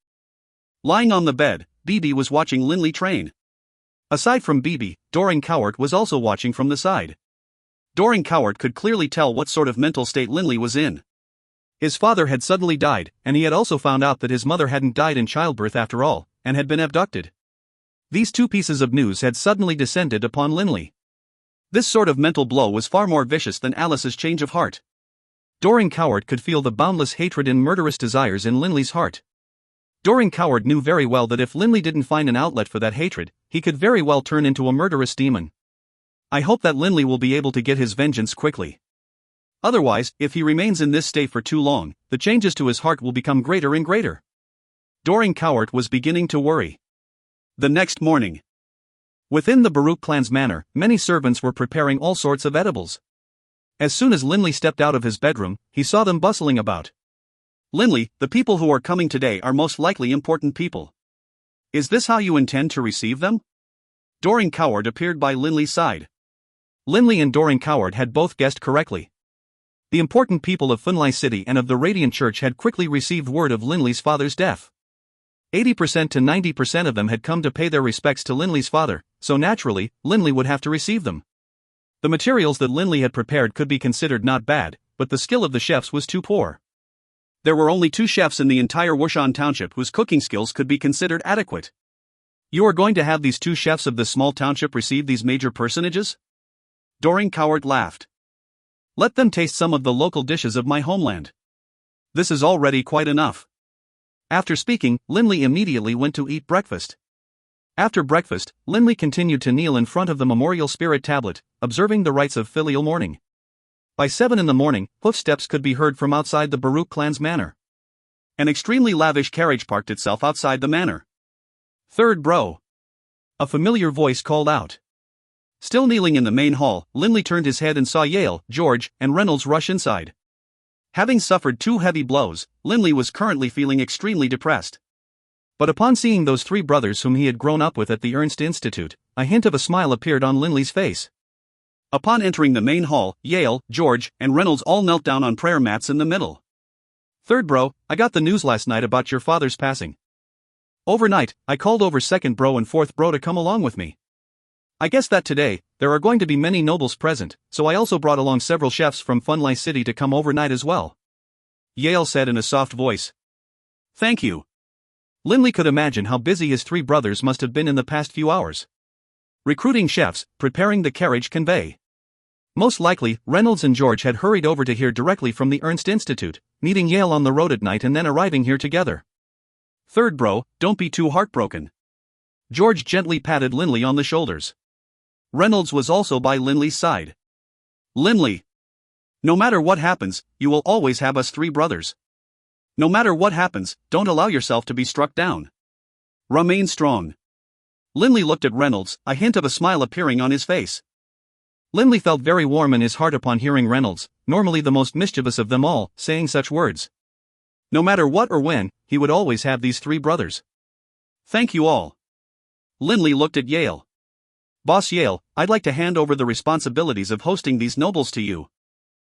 Lying on the bed, Bibi was watching Linley train. Aside from Bibi, Doring Cowart was also watching from the side. Doring Cowart could clearly tell what sort of mental state Linley was in. His father had suddenly died, and he had also found out that his mother hadn't died in childbirth after all, and had been abducted. These two pieces of news had suddenly descended upon Linley. This sort of mental blow was far more vicious than Alice's change of heart. Doring Cowart could feel the boundless hatred and murderous desires in Linley's heart. Doring Cowart knew very well that if Linley didn't find an outlet for that hatred, he could very well turn into a murderous demon. I hope that Linley will be able to get his vengeance quickly. Otherwise, if he remains in this state for too long, the changes to his heart will become greater and greater. Doring Cowart was beginning to worry. The next morning. Within the Baruch clan's manor, many servants were preparing all sorts of edibles. As soon as Linley stepped out of his bedroom, he saw them bustling about. Linley, the people who are coming today are most likely important people. Is this how you intend to receive them? Doring Cowart appeared by Linley's side. Linley and Doring Cowart had both guessed correctly. The important people of Finlay City and of the Radiant Church had quickly received word of Linley's father's death. 80% to 90% of them had come to pay their respects to Linley's father, so naturally, Linley would have to receive them. The materials that Linley had prepared could be considered not bad, but the skill of the chefs was too poor. There were only 2 chefs in the entire Wushan Township whose cooking skills could be considered adequate. You are going to have these 2 chefs of this small township receive these major personages? Doring Cowart laughed. Let them taste some of the local dishes of my homeland. This is already quite enough. After speaking, Linley immediately went to eat breakfast. After breakfast, Linley continued to kneel in front of the memorial spirit tablet, observing the rites of filial mourning. By 7 in the morning, footsteps could be heard from outside the Baruch clan's manor. An extremely lavish carriage parked itself outside the manor. Third bro. A familiar voice called out. Still kneeling in the main hall, Linley turned his head and saw Yale, George, and Reynolds rush inside. Having suffered 2 heavy blows, Linley was currently feeling extremely depressed. But upon seeing those 3 brothers whom he had grown up with at the Ernst Institute, a hint of a smile appeared on Linley's face. Upon entering the main hall, Yale, George, and Reynolds all knelt down on prayer mats in the middle. "Third bro, I got the news last night about your father's passing. Overnight, I called over second bro and fourth bro to come along with me. I guess that today, there are going to be many nobles present, so I also brought along several chefs from Funlai City to come overnight as well," Yale said in a soft voice. "Thank you." Linley could imagine how busy his 3 brothers must have been in the past few hours. Recruiting chefs, preparing the carriage convey. Most likely, Reynolds and George had hurried over to hear directly from the Ernst Institute, meeting Yale on the road at night and then arriving here together. "Third bro, don't be too heartbroken." George gently patted Linley on the shoulders. Reynolds was also by Linley's side. "Linley, no matter what happens, you will always have us 3 brothers. No matter what happens, don't allow yourself to be struck down. Remain strong." Linley looked at Reynolds, a hint of a smile appearing on his face. Linley felt very warm in his heart upon hearing Reynolds, normally the most mischievous of them all, saying such words. No matter what or when, he would always have these 3 brothers. "Thank you all." Linley looked at Yale. "Boss Yale, I'd like to hand over the responsibilities of hosting these nobles to you.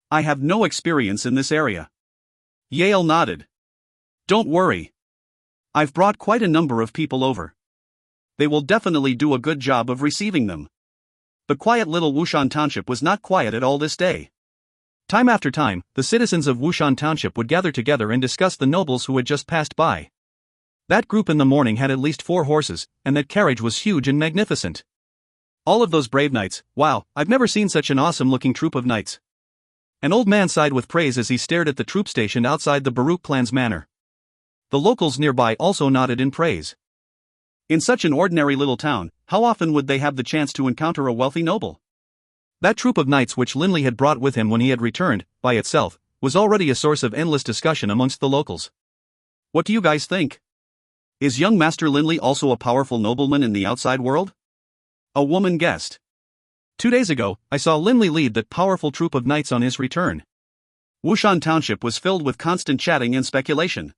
I have no experience in this area." Yale nodded. "Don't worry. I've brought quite a number of people over. They will definitely do a good job of receiving them." The quiet little Wushan Township was not quiet at all this day. Time after time, the citizens of Wushan Township would gather together and discuss the nobles who had just passed by. That group in the morning had at least 4 horses, and that carriage was huge and magnificent. All of those brave knights, wow, I've never seen such an awesome-looking troop of knights. An old man sighed with praise as he stared at the troop stationed outside the Baruch clan's manor. The locals nearby also nodded in praise. In such an ordinary little town, how often would they have the chance to encounter a wealthy noble? That troop of knights which Linley had brought with him when he had returned, by itself, was already a source of endless discussion amongst the locals. What do you guys think? Is young Master Linley also a powerful nobleman in the outside world? A woman guessed. 2 days ago, I saw Linley lead that powerful troop of knights on his return. Wushan Township was filled with constant chatting and speculation.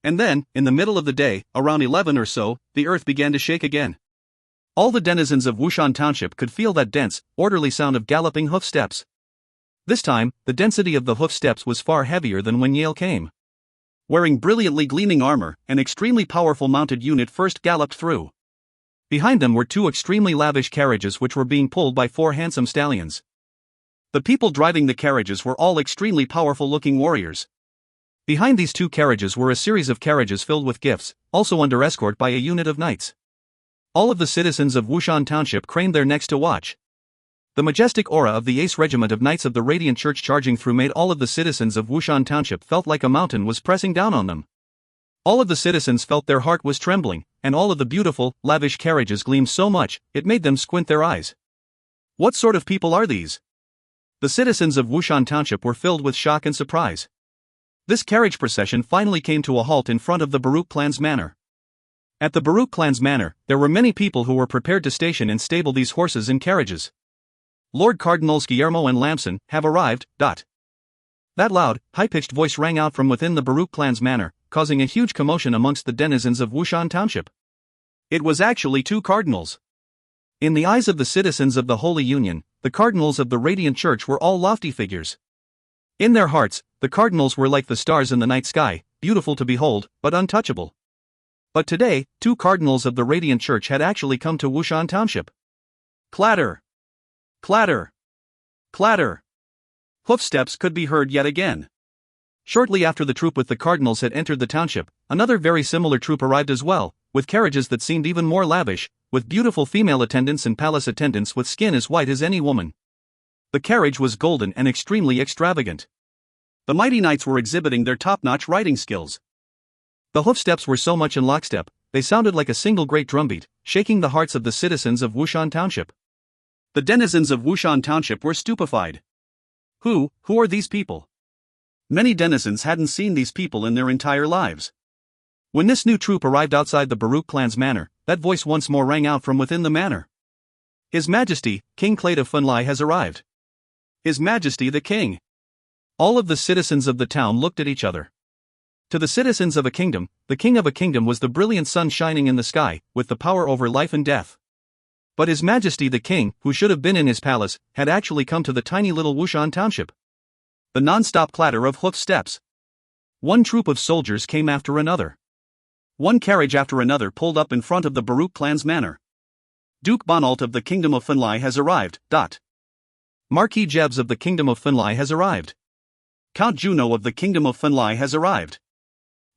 And then, in the middle of the day, around 11 or so, the earth began to shake again. All the denizens of Wushan Township could feel that dense, orderly sound of galloping hoof steps. This time, the density of the hoof steps was far heavier than when Yale came. Wearing brilliantly gleaming armor, an extremely powerful mounted unit first galloped through. Behind them were 2 extremely lavish carriages which were being pulled by 4 handsome stallions. The people driving the carriages were all extremely powerful-looking warriors. Behind these 2 carriages were a series of carriages filled with gifts, also under escort by a unit of knights. All of the citizens of Wushan Township craned their necks to watch. The majestic aura of the Ace Regiment of Knights of the Radiant Church charging through made all of the citizens of Wushan Township felt like a mountain was pressing down on them. All of the citizens felt their heart was trembling, and all of the beautiful, lavish carriages gleamed so much, it made them squint their eyes. What sort of people are these? The citizens of Wushan Township were filled with shock and surprise. This carriage procession finally came to a halt in front of the Baruch clan's manor. At the Baruch clan's manor, there were many people who were prepared to station and stable these horses and carriages. Lord Cardinals Guillermo and Lamson have arrived. That loud, high-pitched voice rang out from within the Baruch clan's manor, causing a huge commotion amongst the denizens of Wushan Township. It was actually 2 cardinals. In the eyes of the citizens of the Holy Union, the cardinals of the Radiant Church were all lofty figures. In their hearts, the cardinals were like the stars in the night sky, beautiful to behold, but untouchable. But today, 2 cardinals of the Radiant Church had actually come to Wushan Township. Clatter! Clatter! Clatter! Hoofsteps could be heard yet again. Shortly after the troop with the cardinals had entered the township, another very similar troop arrived as well, with carriages that seemed even more lavish, with beautiful female attendants and palace attendants with skin as white as any woman. The carriage was golden and extremely extravagant. The mighty knights were exhibiting their top-notch riding skills. The hoofsteps were so much in lockstep, they sounded like a single great drumbeat, shaking the hearts of the citizens of Wushan Township. The denizens of Wushan Township were stupefied. Who are these people? Many denizens hadn't seen these people in their entire lives. When this new troop arrived outside the Baruch clan's manor, that voice once more rang out from within the manor. His Majesty, King Clade of Funlai has arrived. His Majesty the King. All of the citizens of the town looked at each other. To the citizens of a kingdom, the king of a kingdom was the brilliant sun shining in the sky, with the power over life and death. But His Majesty the King, who should have been in his palace, had actually come to the tiny little Wushan township. The non-stop clatter of hoof steps. One troop of soldiers came after another. One carriage after another pulled up in front of the Baruch clan's manor. Duke Bonalt of the Kingdom of Funlai has arrived. Marquis Jebs of the Kingdom of Funlai has arrived. Count Juno of the Kingdom of Funlai has arrived.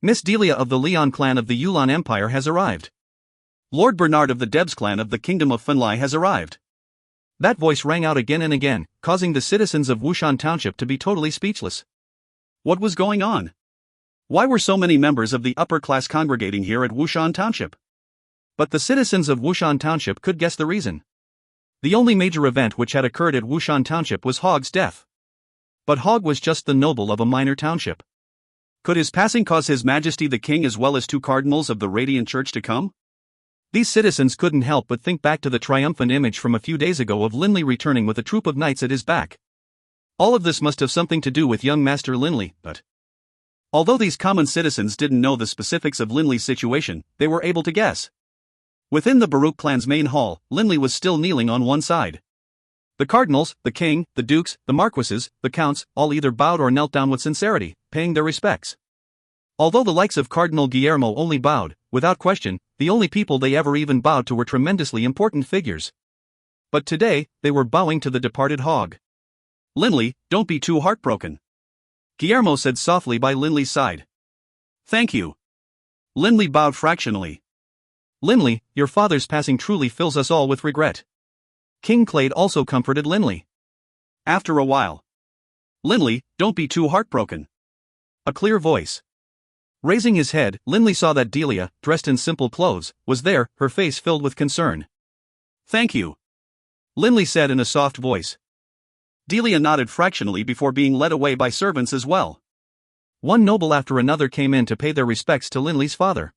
Miss Delia of the Leon clan of the Yulan Empire has arrived. Lord Bernard of the Debs clan of the Kingdom of Funlai has arrived. That voice rang out again and again, causing the citizens of Wushan Township to be totally speechless. What was going on? Why were so many members of the upper class congregating here at Wushan Township? But the citizens of Wushan Township could guess the reason. The only major event which had occurred at Wushan Township was Hogg's death. But Hogg was just the noble of a minor township. Could his passing cause His Majesty the King as well as 2 cardinals of the Radiant Church to come? These citizens couldn't help but think back to the triumphant image from a few days ago of Linley returning with a troop of knights at his back. All of this must have something to do with young Master Linley, but although these common citizens didn't know the specifics of Linley's situation, they were able to guess. Within the Baruch clan's main hall, Linley was still kneeling on one side. The cardinals, the king, the dukes, the marquises, the counts, all either bowed or knelt down with sincerity, paying their respects. Although the likes of Cardinal Guillermo only bowed, without question, the only people they ever even bowed to were tremendously important figures. But today, they were bowing to the departed Hogg. Linley, don't be too heartbroken. Guillermo said softly by Linley's side. Thank you. Linley bowed fractionally. Linley, your father's passing truly fills us all with regret. King Clade also comforted Linley. After a while. Linley, don't be too heartbroken. A clear voice. Raising his head, Linley saw that Delia, dressed in simple clothes, was there, her face filled with concern. Thank you. Linley said in a soft voice. Delia nodded fractionally before being led away by servants as well. One noble after another came in to pay their respects to Linley's father.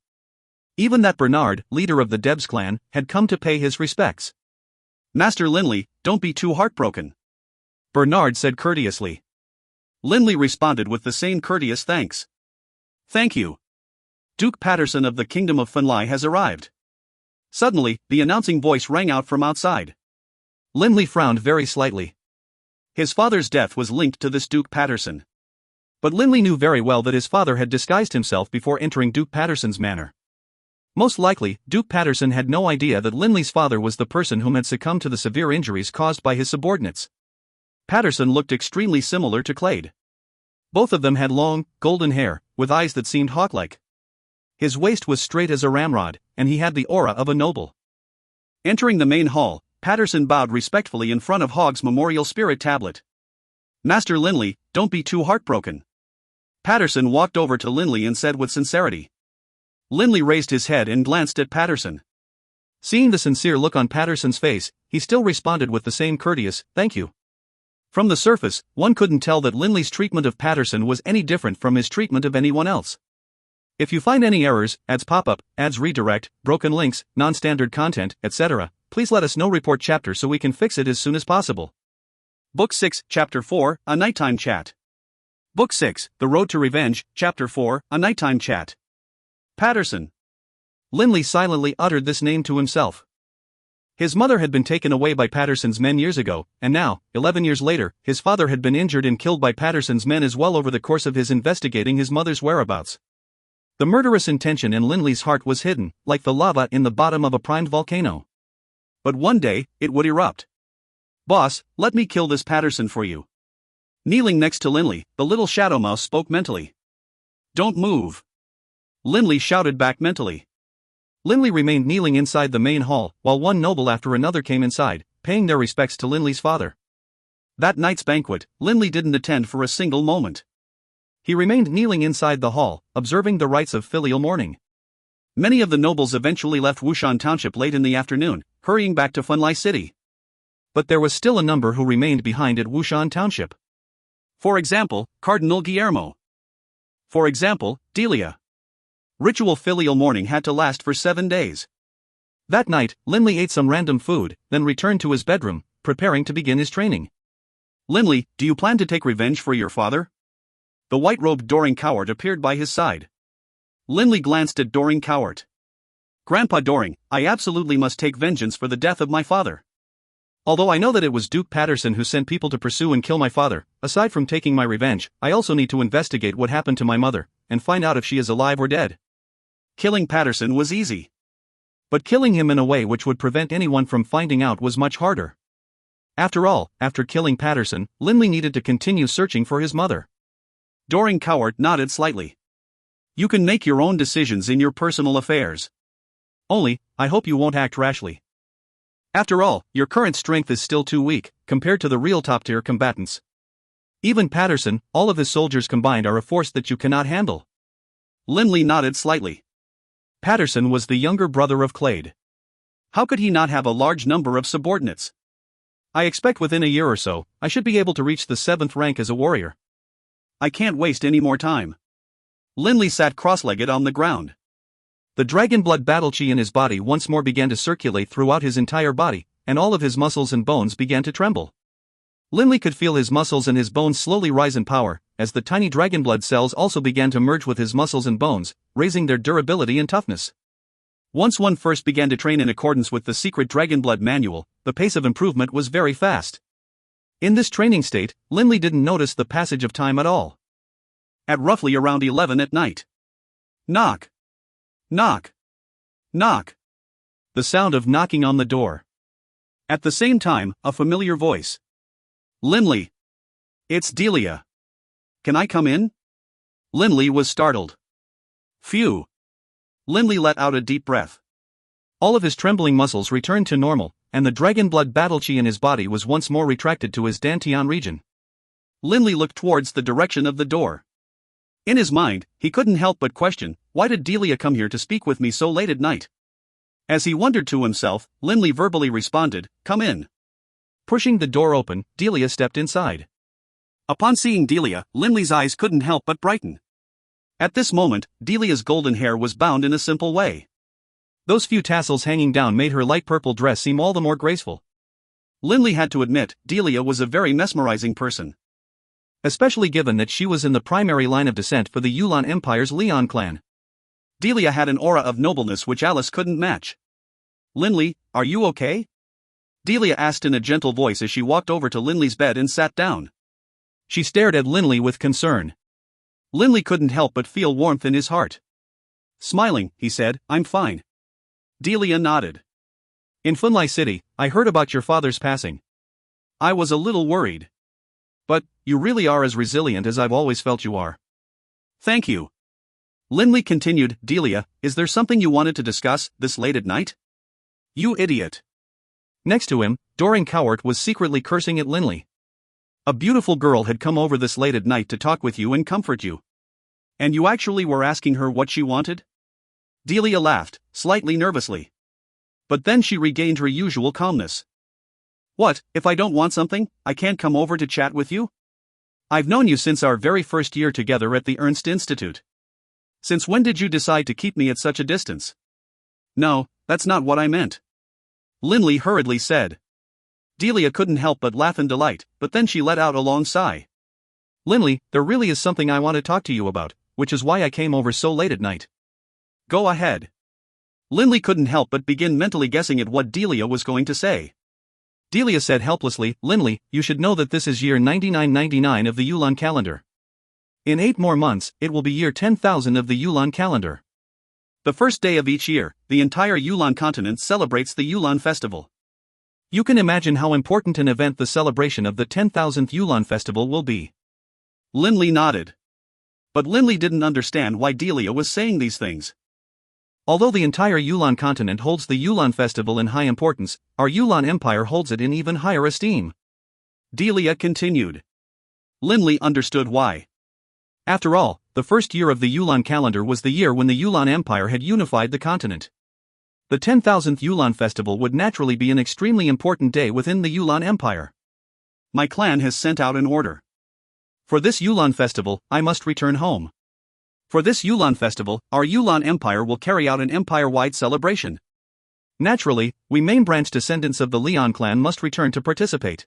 Even that Bernard, leader of the Debs clan, had come to pay his respects. Master Linley, don't be too heartbroken. Bernard said courteously. Linley responded with the same courteous thanks. Thank you. Duke Patterson of the Kingdom of Funlai has arrived. Suddenly, the announcing voice rang out from outside. Linley frowned very slightly. His father's death was linked to this Duke Patterson. But Linley knew very well that his father had disguised himself before entering Duke Patterson's manor. Most likely, Duke Patterson had no idea that Linley's father was the person whom had succumbed to the severe injuries caused by his subordinates. Patterson looked extremely similar to Clade. Both of them had long, golden hair, with eyes that seemed hawk-like. His waist was straight as a ramrod, and he had the aura of a noble. Entering the main hall, Patterson bowed respectfully in front of Hogg's memorial spirit tablet. Master Linley, don't be too heartbroken. Patterson walked over to Linley and said with sincerity. Linley raised his head and glanced at Patterson. Seeing the sincere look on Patterson's face, he still responded with the same courteous, thank you. From the surface, one couldn't tell that Linley's treatment of Patterson was any different from his treatment of anyone else. If you find any errors, ads pop up, ads redirect, broken links, non-standard content, etc., please let us know. Report chapter so we can fix it as soon as possible. Book 6, Chapter 4, A Nighttime Chat. Book 6, The Road to Revenge, Chapter 4, A Nighttime Chat. Patterson. Linley silently uttered this name to himself. His mother had been taken away by Patterson's men years ago, and now, 11 years later, his father had been injured and killed by Patterson's men as well over the course of his investigating his mother's whereabouts. The murderous intention in Linley's heart was hidden, like the lava in the bottom of a primed volcano. But one day, it would erupt. Boss, let me kill this Patterson for you. Kneeling next to Linley, the little shadow mouse spoke mentally. Don't move. Linley shouted back mentally. Linley remained kneeling inside the main hall, while one noble after another came inside, paying their respects to Linley's father. That night's banquet, Linley didn't attend for a single moment. He remained kneeling inside the hall, observing the rites of filial mourning. Many of the nobles eventually left Wushan Township late in the afternoon, hurrying back to Funlai City. But there was still a number who remained behind at Wushan Township. For example, Cardinal Guillermo. For example, Delia. Ritual filial mourning had to last for 7 days. That night, Linley ate some random food, then returned to his bedroom, preparing to begin his training. Linley, do you plan to take revenge for your father? The white-robed Doring Cowart appeared by his side. Linley glanced at Doring Cowart. Grandpa Doring, I absolutely must take vengeance for the death of my father. Although I know that it was Duke Patterson who sent people to pursue and kill my father, aside from taking my revenge, I also need to investigate what happened to my mother, and find out if she is alive or dead. Killing Patterson was easy. But killing him in a way which would prevent anyone from finding out was much harder. After all, after killing Patterson, Linley needed to continue searching for his mother. Doring Cowart nodded slightly. You can make your own decisions in your personal affairs. Only, I hope you won't act rashly. After all, your current strength is still too weak, compared to the real top-tier combatants. Even Patterson, all of his soldiers combined are a force that you cannot handle. Linley nodded slightly. Patterson was the younger brother of Clade. How could he not have a large number of subordinates? I expect within a year or so, I should be able to reach the 7th rank as a warrior. I can't waste any more time. Linley sat cross-legged on the ground. The Dragonblood battle chi in his body once more began to circulate throughout his entire body, and all of his muscles and bones began to tremble. Linley could feel his muscles and his bones slowly rise in power, as the tiny Dragonblood cells also began to merge with his muscles and bones, raising their durability and toughness. Once one first began to train in accordance with the secret Dragonblood manual, the pace of improvement was very fast. In this training state, Linley didn't notice the passage of time at all. At roughly around 11 at night. Knock. Knock. Knock. The sound of knocking on the door. At the same time, a familiar voice. Linley. It's Delia. Can I come in? Linley was startled. Phew. Linley let out a deep breath. All of his trembling muscles returned to normal, and the Dragonblood battle chi in his body was once more retracted to his Dantian region. Linley looked towards the direction of the door. In his mind, he couldn't help but question, why did Delia come here to speak with me so late at night? As he wondered to himself, Linley verbally responded, come in. Pushing the door open, Delia stepped inside. Upon seeing Delia, Linley's eyes couldn't help but brighten. At this moment, Delia's golden hair was bound in a simple way. Those few tassels hanging down made her light purple dress seem all the more graceful. Linley had to admit, Delia was a very mesmerizing person. Especially given that she was in the primary line of descent for the Yulan Empire's Leon clan. Delia had an aura of nobleness which Alice couldn't match. Linley, are you okay? Delia asked in a gentle voice as she walked over to Linley's bed and sat down. She stared at Linley with concern. Linley couldn't help but feel warmth in his heart. Smiling, he said, I'm fine. Delia nodded. In Funlai City, I heard about your father's passing. I was a little worried. But, you really are as resilient as I've always felt you are. Thank you. Linley continued, Delia, is there something you wanted to discuss, this late at night? You idiot. Next to him, Doring Cowart was secretly cursing at Linley. A beautiful girl had come over this late at night to talk with you and comfort you. And you actually were asking her what she wanted? Delia laughed, slightly nervously. But then she regained her usual calmness. What, if I don't want something, I can't come over to chat with you? I've known you since our very first year together at the Ernst Institute. Since when did you decide to keep me at such a distance? No, that's not what I meant. Linley hurriedly said. Delia couldn't help but laugh in delight, but then she let out a long sigh. Linley, there really is something I want to talk to you about, which is why I came over so late at night. Go ahead. Linley couldn't help but begin mentally guessing at what Delia was going to say. Delia said helplessly, Linley, you should know that this is year 9999 of the Yulan calendar. In 8 more months, it will be year 10,000 of the Yulan calendar. The first day of each year, the entire Yulan continent celebrates the Yulan festival. You can imagine how important an event the celebration of the 10,000th Yulan festival will be. Linley nodded. But Linley didn't understand why Delia was saying these things. Although the entire Yulan continent holds the Yulan festival in high importance, our Yulan Empire holds it in even higher esteem. Delia continued. Linley understood why. After all, the first year of the Yulan calendar was the year when the Yulan Empire had unified the continent. The 10,000th Yulan festival would naturally be an extremely important day within the Yulan Empire. My clan has sent out an order. For this Yulan festival, I must return home. For this Yulan festival, our Yulan Empire will carry out an empire-wide celebration. Naturally, we main branch descendants of the Leon clan must return to participate.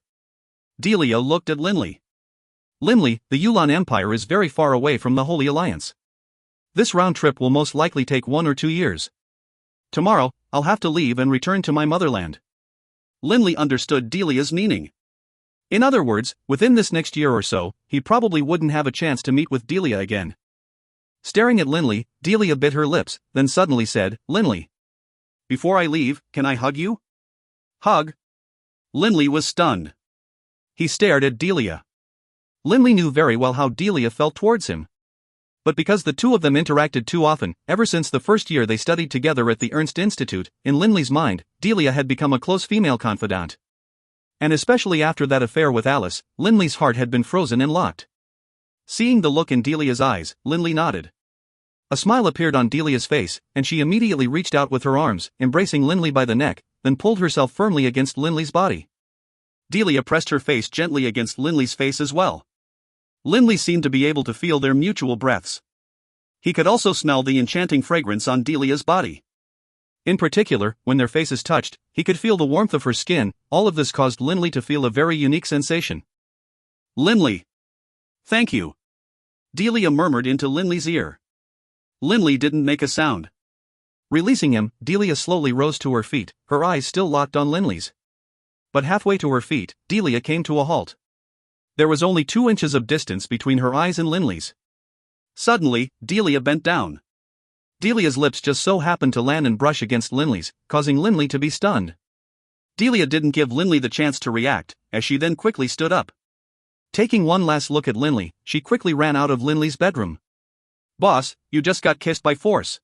Delia looked at Linley. Linley, the Yulan Empire is very far away from the Holy Alliance. This round trip will most likely take 1 or 2 years. Tomorrow, I'll have to leave and return to my motherland. Linley understood Delia's meaning. In other words, within this next year or so, he probably wouldn't have a chance to meet with Delia again. Staring at Linley, Delia bit her lips, then suddenly said, "Linley, before I leave, can I hug you?" Hug? Linley was stunned. He stared at Delia. Linley knew very well how Delia felt towards him. But because the two of them interacted too often, ever since the first year they studied together at the Ernst Institute, in Linley's mind, Delia had become a close female confidant. And especially after that affair with Alice, Linley's heart had been frozen and locked. Seeing the look in Delia's eyes, Linley nodded. A smile appeared on Delia's face, and she immediately reached out with her arms, embracing Linley by the neck, then pulled herself firmly against Linley's body. Delia pressed her face gently against Linley's face as well. Linley seemed to be able to feel their mutual breaths. He could also smell the enchanting fragrance on Delia's body. In particular, when their faces touched, he could feel the warmth of her skin. All of this caused Linley to feel a very unique sensation. "Linley. Thank you," Delia murmured into Linley's ear. Linley didn't make a sound. Releasing him, Delia slowly rose to her feet, her eyes still locked on Linley's. But halfway to her feet, Delia came to a halt. There was only 2 inches of distance between her eyes and Linley's. Suddenly, Delia bent down. Delia's lips just so happened to land and brush against Linley's, causing Linley to be stunned. Delia didn't give Linley the chance to react, as she then quickly stood up. Taking one last look at Linley, she quickly ran out of Linley's bedroom. "Boss, you just got kissed by force."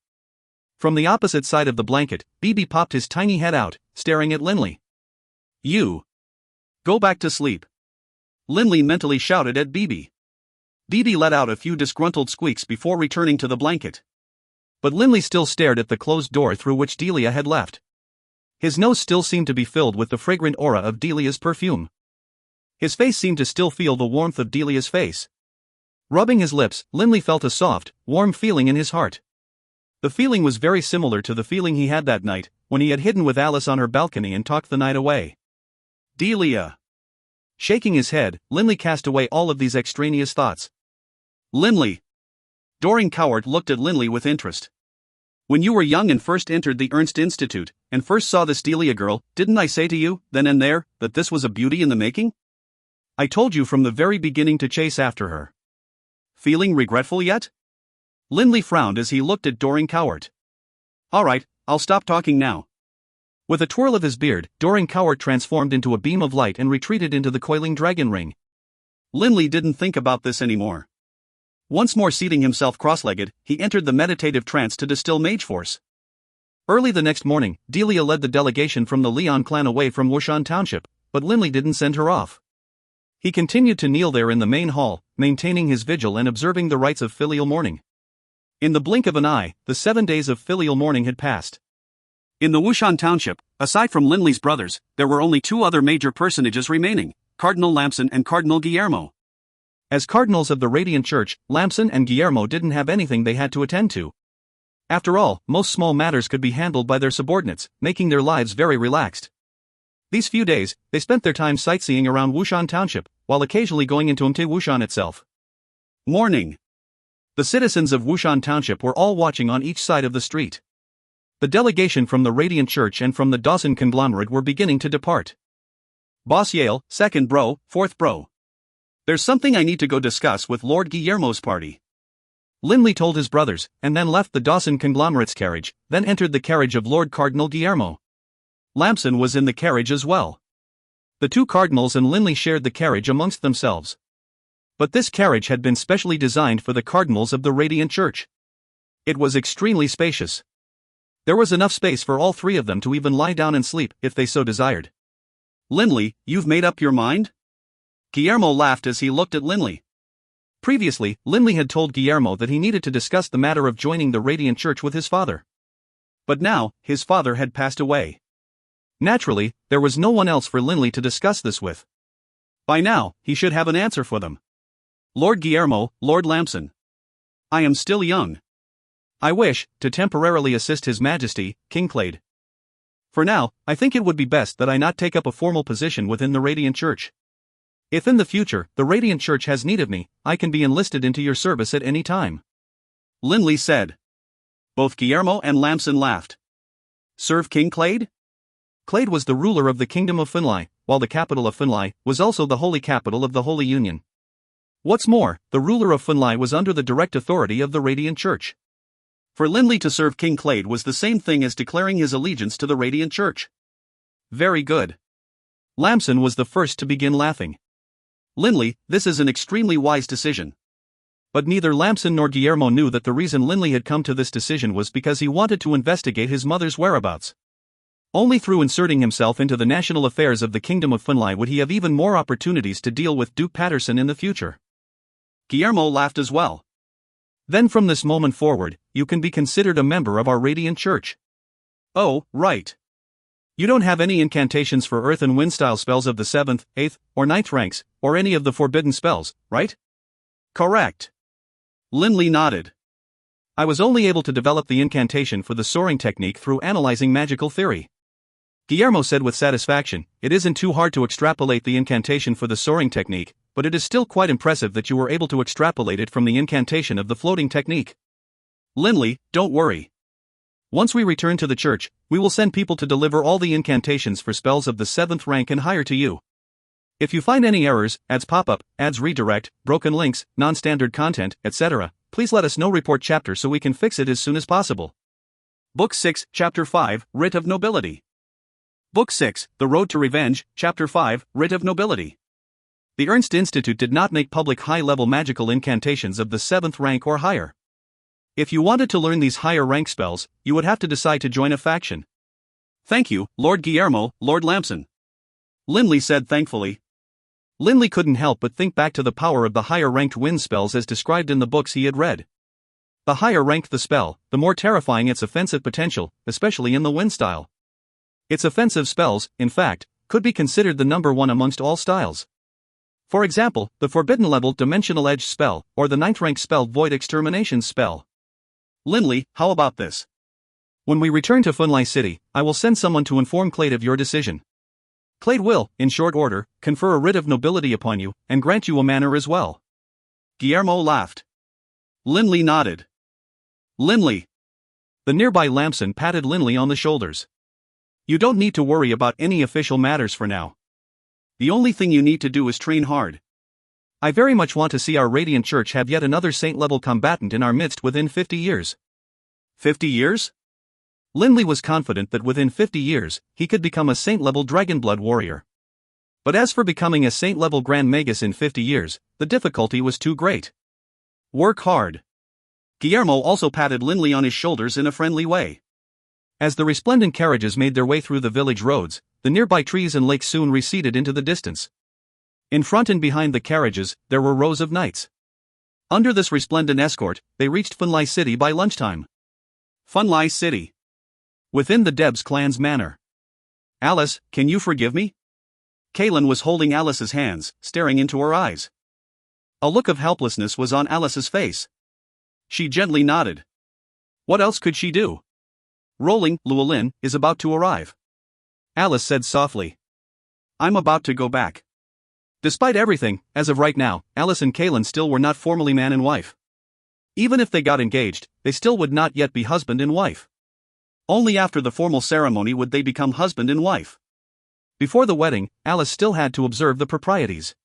From the opposite side of the blanket, BB popped his tiny head out, staring at Linley. "You. Go back to sleep," Linley mentally shouted at BB. BB let out a few disgruntled squeaks before returning to the blanket. But Linley still stared at the closed door through which Delia had left. His nose still seemed to be filled with the fragrant aura of Delia's perfume. His face seemed to still feel the warmth of Delia's face. Rubbing his lips, Linley felt a soft, warm feeling in his heart. The feeling was very similar to the feeling he had that night, when he had hidden with Alice on her balcony and talked the night away. "Delia." Shaking his head, Linley cast away all of these extraneous thoughts. "Linley." Doreen Cowart looked at Linley with interest. "When you were young and first entered the Ernst Institute, and first saw this Delia girl, didn't I say to you, then and there, that this was a beauty in the making? I told you from the very beginning to chase after her." "Feeling regretful yet?" Linley frowned as he looked at Doreen Cowart. "All right, I'll stop talking now." With a twirl of his beard, Doreen Cowart transformed into a beam of light and retreated into the coiling dragon ring. Linley didn't think about this anymore. Once more seating himself cross-legged, he entered the meditative trance to distill mage force. Early the next morning, Delia led the delegation from the Leon clan away from Wushan Township, but Linley didn't send her off. He continued to kneel there in the main hall, maintaining his vigil and observing the rites of filial mourning. In the blink of an eye, the 7 days of filial mourning had passed. In the Wushan Township, aside from Linley's brothers, there were only 2 other major personages remaining, Cardinal Lamson and Cardinal Guillermo. As cardinals of the Radiant Church, Lamson and Guillermo didn't have anything they had to attend to. After all, most small matters could be handled by their subordinates, making their lives very relaxed. These few days, they spent their time sightseeing around Wushan Township, while occasionally going into Wushan itself. Morning. The citizens of Wushan Township were all watching on each side of the street. The delegation from the Radiant Church and from the Dawson conglomerate were beginning to depart. "Boss Yale, 2nd bro, 4th bro. There's something I need to go discuss with Lord Guillermo's party," Linley told his brothers, and then left the Dawson conglomerate's carriage, then entered the carriage of Lord Cardinal Guillermo. Lamson was in the carriage as well. The 2 cardinals and Linley shared the carriage amongst themselves. But this carriage had been specially designed for the cardinals of the Radiant Church. It was extremely spacious. There was enough space for all 3 of them to even lie down and sleep, if they so desired. "Linley, you've made up your mind?" Guillermo laughed as he looked at Linley. Previously, Linley had told Guillermo that he needed to discuss the matter of joining the Radiant Church with his father. But now, his father had passed away. Naturally, there was no one else for Linley to discuss this with. By now, he should have an answer for them. "Lord Guillermo, Lord Lamson. I am still young. I wish to temporarily assist His Majesty, King Clade." For now, I think it would be best that I not take up a formal position within the Radiant Church. If in the future, the Radiant Church has need of me, I can be enlisted into your service at any time," Linley said. Both Guillermo and Lamson laughed. Serve King Clade? Clade was the ruler of the Kingdom of Finlay, while the capital of Finlay was also the holy capital of the Holy Union. What's more, the ruler of Finlay was under the direct authority of the Radiant Church. For Linley to serve King Clade was the same thing as declaring his allegiance to the Radiant Church. Very good. Lamson was the first to begin laughing. Linley, this is an extremely wise decision. But neither Lamson nor Guillermo knew that the reason Linley had come to this decision was because he wanted to investigate his mother's whereabouts. Only through inserting himself into the national affairs of the Kingdom of Finlay would he have even more opportunities to deal with Duke Patterson in the future. Guillermo laughed as well. Then from this moment forward, you can be considered a member of our Radiant Church. Oh, right. You don't have any incantations for earth and wind style spells of the 7th, 8th, or 9th ranks, or any of the forbidden spells, right? Correct. Linley nodded. I was only able to develop the incantation for the soaring technique through analyzing magical theory. Guillermo said with satisfaction, "It isn't too hard to extrapolate the incantation for the soaring technique, but it is still quite impressive that you were able to extrapolate it from the incantation of the floating technique." Linley, don't worry. Once we return to the church, we will send people to deliver all the incantations for spells of the 7th rank and higher to you. If you find any errors, ads pop-up, ads redirect, broken links, non-standard content, etc., please let us know. Report chapter so we can fix it as soon as possible. Book 6, Chapter 5, Writ of Nobility. Book 6, The Road to Revenge, Chapter 5, Writ of Nobility. The Ernst Institute did not make public high-level magical incantations of the 7th rank or higher. If you wanted to learn these higher rank spells, you would have to decide to join a faction. Thank you, Lord Guillermo, Lord Lamson, Linley said thankfully. Linley couldn't help but think back to the power of the higher-ranked wind spells as described in the books he had read. The higher ranked the spell, the more terrifying its offensive potential, especially in the wind style. Its offensive spells, in fact, could be considered the number one amongst all styles. For example, the Forbidden Level Dimensional Edge spell, or the 9th rank spell Void Extermination spell. Linley, how about this? When we return to Funlai City, I will send someone to inform Clade of your decision. Clade will, in short order, confer a writ of nobility upon you, and grant you a manor as well. Guillermo laughed. Linley nodded. Linley. The nearby Lamson patted Linley on the shoulders. You don't need to worry about any official matters for now. The only thing you need to do is train hard. I very much want to see our Radiant Church have yet another saint-level combatant in our midst within 50 years. 50 years? Linley was confident that within 50 years, he could become a saint-level Dragonblood warrior. But as for becoming a saint-level Grand Magus in 50 years, the difficulty was too great. Work hard. Guillermo also patted Linley on his shoulders in a friendly way. As the resplendent carriages made their way through the village roads, the nearby trees and lakes soon receded into the distance. In front and behind the carriages, there were rows of knights. Under this resplendent escort, they reached Funlai City by lunchtime. Funlai City. Within the Debs clan's manor. Alice, can you forgive me? Kaelin was holding Alice's hands, staring into her eyes. A look of helplessness was on Alice's face. She gently nodded. What else could she do? Rolling, Llewellyn, is about to arrive. Alice said softly. I'm about to go back. Despite everything, as of right now, Alice and Kaelin still were not formally man and wife. Even if they got engaged, they still would not yet be husband and wife. Only after the formal ceremony would they become husband and wife. Before the wedding, Alice still had to observe the proprieties.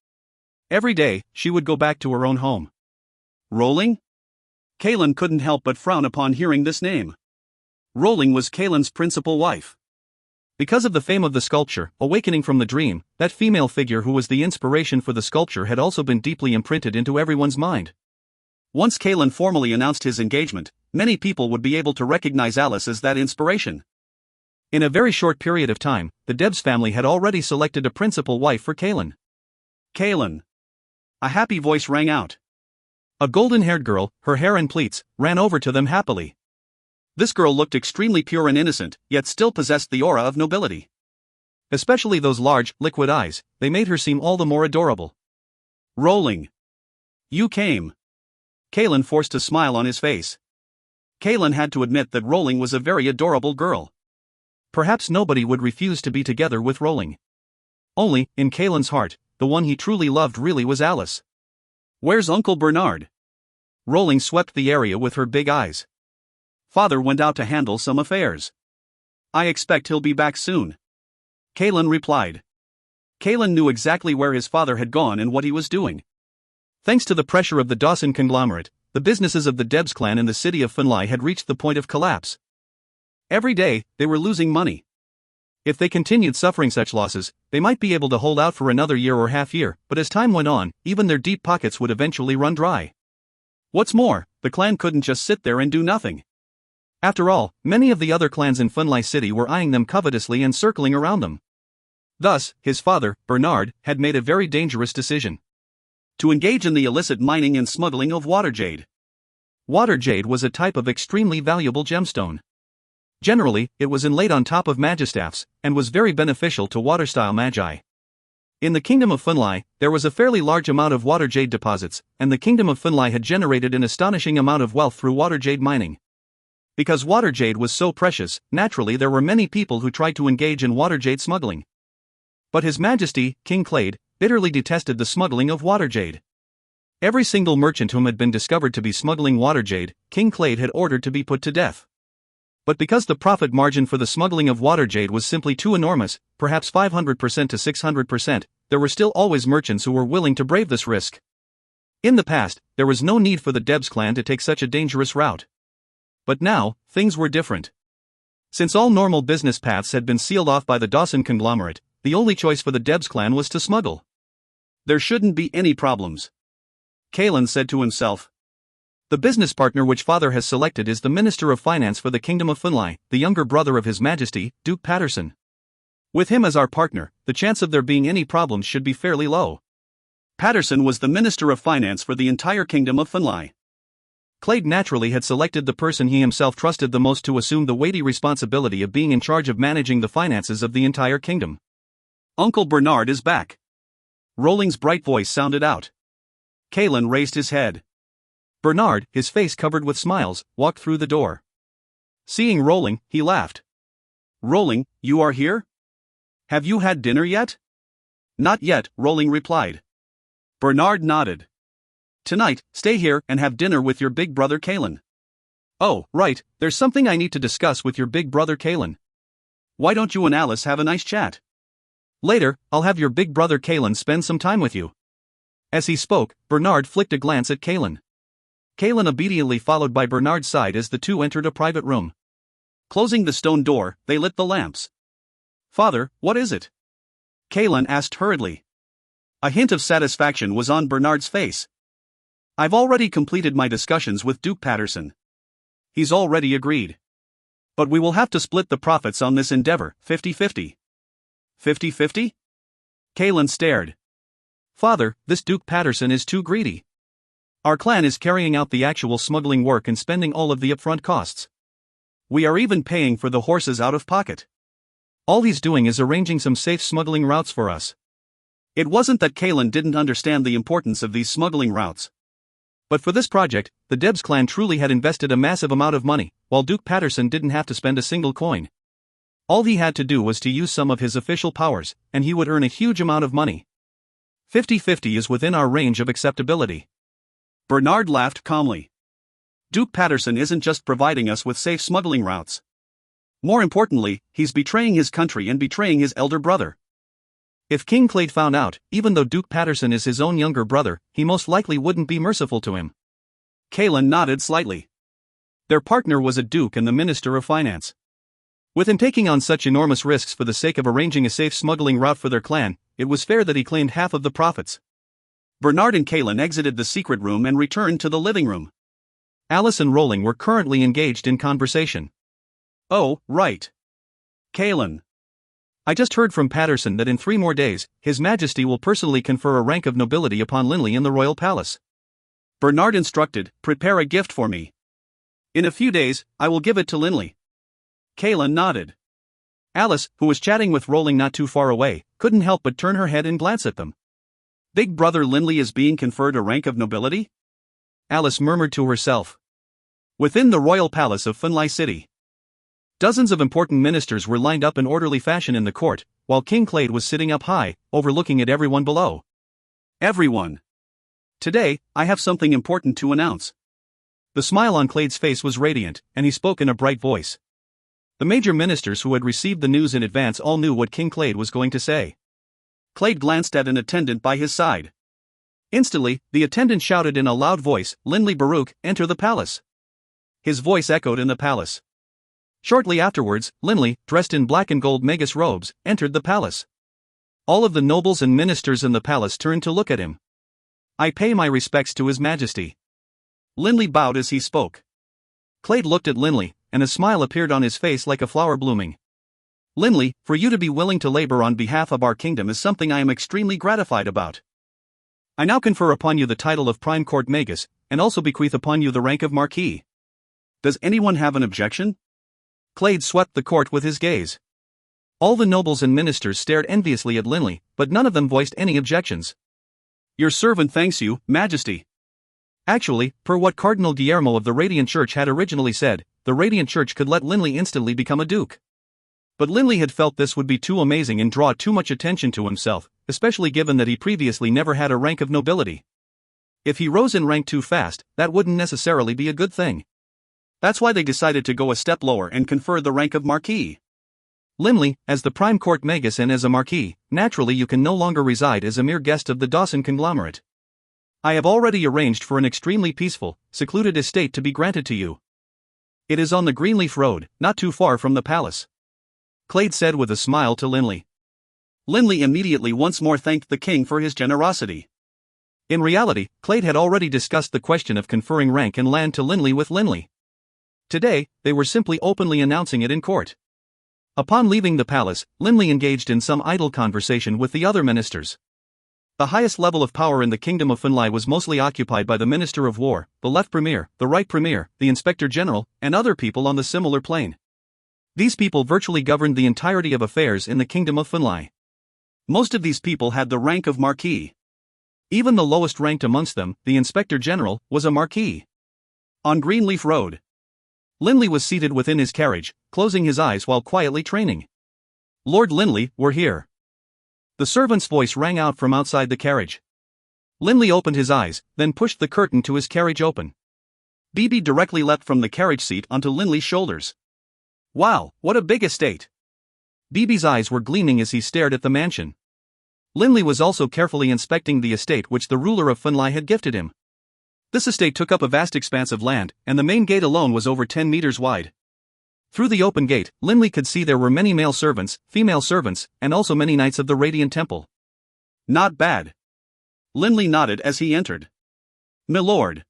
Every day, she would go back to her own home. Rolling? Kaelin couldn't help but frown upon hearing this name. Rolling was Kaelin's principal wife. Because of the fame of the sculpture, awakening from the dream, that female figure who was the inspiration for the sculpture had also been deeply imprinted into everyone's mind. Once Kaelin formally announced his engagement, many people would be able to recognize Alice as that inspiration. In a very short period of time, the Debs family had already selected a principal wife for Kaelin. Kaelin. A happy voice rang out. A golden-haired girl, her hair in pleats, ran over to them happily. This girl looked extremely pure and innocent, yet still possessed the aura of nobility. Especially those large, liquid eyes, they made her seem all the more adorable. Rolling. You came. Kaelin forced a smile on his face. Kaelin had to admit that Rolling was a very adorable girl. perhaps nobody would refuse to be together with Rowling. Only, in Kaelin's heart, the one he truly loved really was Alice. "Where's Uncle Bernard?" Rowling swept the area with her big eyes. "Father went out to handle some affairs. I expect he'll be back soon," Kaelin replied. Kaelin knew exactly where his father had gone and what he was doing. Thanks to the pressure of the Dawson conglomerate, the businesses of the Debs clan in the city of Finlay had reached the point of collapse. Every day, they were losing money. If they continued suffering such losses, they might be able to hold out for another year or half-year, but as time went on, even their deep pockets would eventually run dry. What's more, the clan couldn't just sit there and do nothing. After all, many of the other clans in Finlay City were eyeing them covetously and circling around them. Thus, his father, Bernard, had made a very dangerous decision. To engage in the illicit mining and smuggling of water jade. Water jade was a type of extremely valuable gemstone. Generally, it was inlaid on top of magistaffs, and was very beneficial to water-style magi. In the Kingdom of Finlay, there was a fairly large amount of water jade deposits, and the Kingdom of Finlay had generated an astonishing amount of wealth through water jade mining. Because water jade was so precious, naturally there were many people who tried to engage in water jade smuggling. But His Majesty, King Clade, bitterly detested the smuggling of water jade. Every single merchant whom had been discovered to be smuggling water jade, King Clade had ordered to be put to death. But because the profit margin for the smuggling of water jade was simply too enormous, perhaps 500% to 600%, there were still always merchants who were willing to brave this risk. In the past, there was no need for the Debs clan to take such a dangerous route. But now, things were different. Since all normal business paths had been sealed off by the Dawson conglomerate, the only choice for the Debs clan was to smuggle. There shouldn't be any problems, Kaelin said to himself. The business partner which father has selected is the Minister of Finance for the Kingdom of Finlay, the younger brother of His Majesty, Duke Patterson. With him as our partner, the chance of there being any problems should be fairly low. Patterson was the Minister of Finance for the entire Kingdom of Finlay. Clade naturally had selected the person he himself trusted the most to assume the weighty responsibility of being in charge of managing the finances of the entire kingdom. "Uncle Bernard is back," Rowling's bright voice sounded out. Kaelin raised his head. Bernard, his face covered with smiles, walked through the door. Seeing Rowling, he laughed. "Rowling, you are here? Have you had dinner yet?" "Not yet," Rowling replied. Bernard nodded. "Tonight, stay here and have dinner with your big brother Kaelin." "Oh, right, there's something I need to discuss with your big brother Kaelin." "Why don't you and Alice have a nice chat?" "Later, I'll have your big brother Kaelin spend some time with you." As he spoke, Bernard flicked a glance at Kaelin. Kaelin obediently followed by Bernard's side as the two entered a private room. Closing the stone door, they lit the lamps. "Father, what is it?" Kaelin asked hurriedly. A hint of satisfaction was on Bernard's face. "I've already completed my discussions with Duke Patterson. He's already agreed. But we will have to split the profits on this endeavor, 50-50. 50-50? Kaelin stared. "Father, this Duke Patterson is too greedy. Our clan is carrying out the actual smuggling work and spending all of the upfront costs. We are even paying for the horses out of pocket. All he's doing is arranging some safe smuggling routes for us." It wasn't that Kaelin didn't understand the importance of these smuggling routes. But for this project, the Debs clan truly had invested a massive amount of money, while Duke Patterson didn't have to spend a single coin. All he had to do was to use some of his official powers, and he would earn a huge amount of money. 50-50 is within our range of acceptability. Bernard laughed calmly. Duke Patterson isn't just providing us with safe smuggling routes. More importantly, he's betraying his country and betraying his elder brother. If King Clade found out, even though Duke Patterson is his own younger brother, he most likely wouldn't be merciful to him. Kaelin nodded slightly. Their partner was a duke and the Minister of Finance. With him taking on such enormous risks for the sake of arranging a safe smuggling route for their clan, it was fair that he claimed half of the profits. Bernard and Kaelin exited the secret room and returned to the living room. Alice and Rowling were currently engaged in conversation. "Oh, right. Kaelin. I just heard from Patterson that in 3 more days, His Majesty will personally confer a rank of nobility upon Linley in the royal palace." Bernard instructed, "Prepare a gift for me. In a few days, I will give it to Linley." Kaelin nodded. Alice, who was chatting with Rowling not too far away, couldn't help but turn her head and glance at them. "Big brother Linley is being conferred a rank of nobility?" Alice murmured to herself. "Within the royal palace of Finlay City." Dozens of important ministers were lined up in orderly fashion in the court, while King Clade was sitting up high, overlooking at everyone below. Everyone. Today, I have something important to announce. The smile on Clade's face was radiant, and he spoke in a bright voice. The major ministers who had received the news in advance all knew what King Clade was going to say. Clade glanced at an attendant by his side. Instantly, the attendant shouted in a loud voice, "Linley Baruch, enter the palace." His voice echoed in the palace. Shortly afterwards, Linley, dressed in black and gold magus robes, entered the palace. All of the nobles and ministers in the palace turned to look at him. "I pay my respects to His Majesty." Linley bowed as he spoke. Clade looked at Linley, and a smile appeared on his face like a flower blooming. "Linley, for you to be willing to labor on behalf of our kingdom is something I am extremely gratified about. I now confer upon you the title of Prime Court Magus, and also bequeath upon you the rank of Marquis." Does anyone have an objection? Clade swept the court with his gaze. All the nobles and ministers stared enviously at Linley, but none of them voiced any objections. "Your servant thanks you, Majesty." Actually, per what Cardinal Guillermo of the Radiant Church had originally said, the Radiant Church could let Linley instantly become a duke. But Linley had felt this would be too amazing and draw too much attention to himself, especially given that he previously never had a rank of nobility. If he rose in rank too fast, that wouldn't necessarily be a good thing. That's why they decided to go a step lower and confer the rank of Marquis. Linley, as the Prime Court Magus and as a Marquis, naturally you can no longer reside as a mere guest of the Dawson conglomerate. I have already arranged for an extremely peaceful, secluded estate to be granted to you. It is on the Greenleaf Road, not too far from the palace," Clade said with a smile to Linley. Linley immediately once more thanked the king for his generosity. In reality, Clade had already discussed the question of conferring rank and land to Linley with Linley. Today, they were simply openly announcing it in court. Upon leaving the palace, Linley engaged in some idle conversation with the other ministers. The highest level of power in the Kingdom of Finlay was mostly occupied by the Minister of War, the Left Premier, the Right Premier, the Inspector General, and other people on the similar plane. These people virtually governed the entirety of affairs in the Kingdom of Finlay. Most of these people had the rank of Marquis. Even the lowest ranked amongst them, the Inspector General, was a Marquis. On Greenleaf Road, Linley was seated within his carriage, closing his eyes while quietly training. "Lord Linley, we're here." The servant's voice rang out from outside the carriage. Linley opened his eyes, then pushed the curtain to his carriage open. Bibi directly leapt from the carriage seat onto Linley's shoulders. "Wow, what a big estate!" Bibi's eyes were gleaming as he stared at the mansion. Linley was also carefully inspecting the estate which the ruler of Finlay had gifted him. This estate took up a vast expanse of land, and the main gate alone was over 10 meters wide. Through the open gate, Linley could see there were many male servants, female servants, and also many knights of the Radiant Temple. "Not bad." Linley nodded as he entered. "Milord."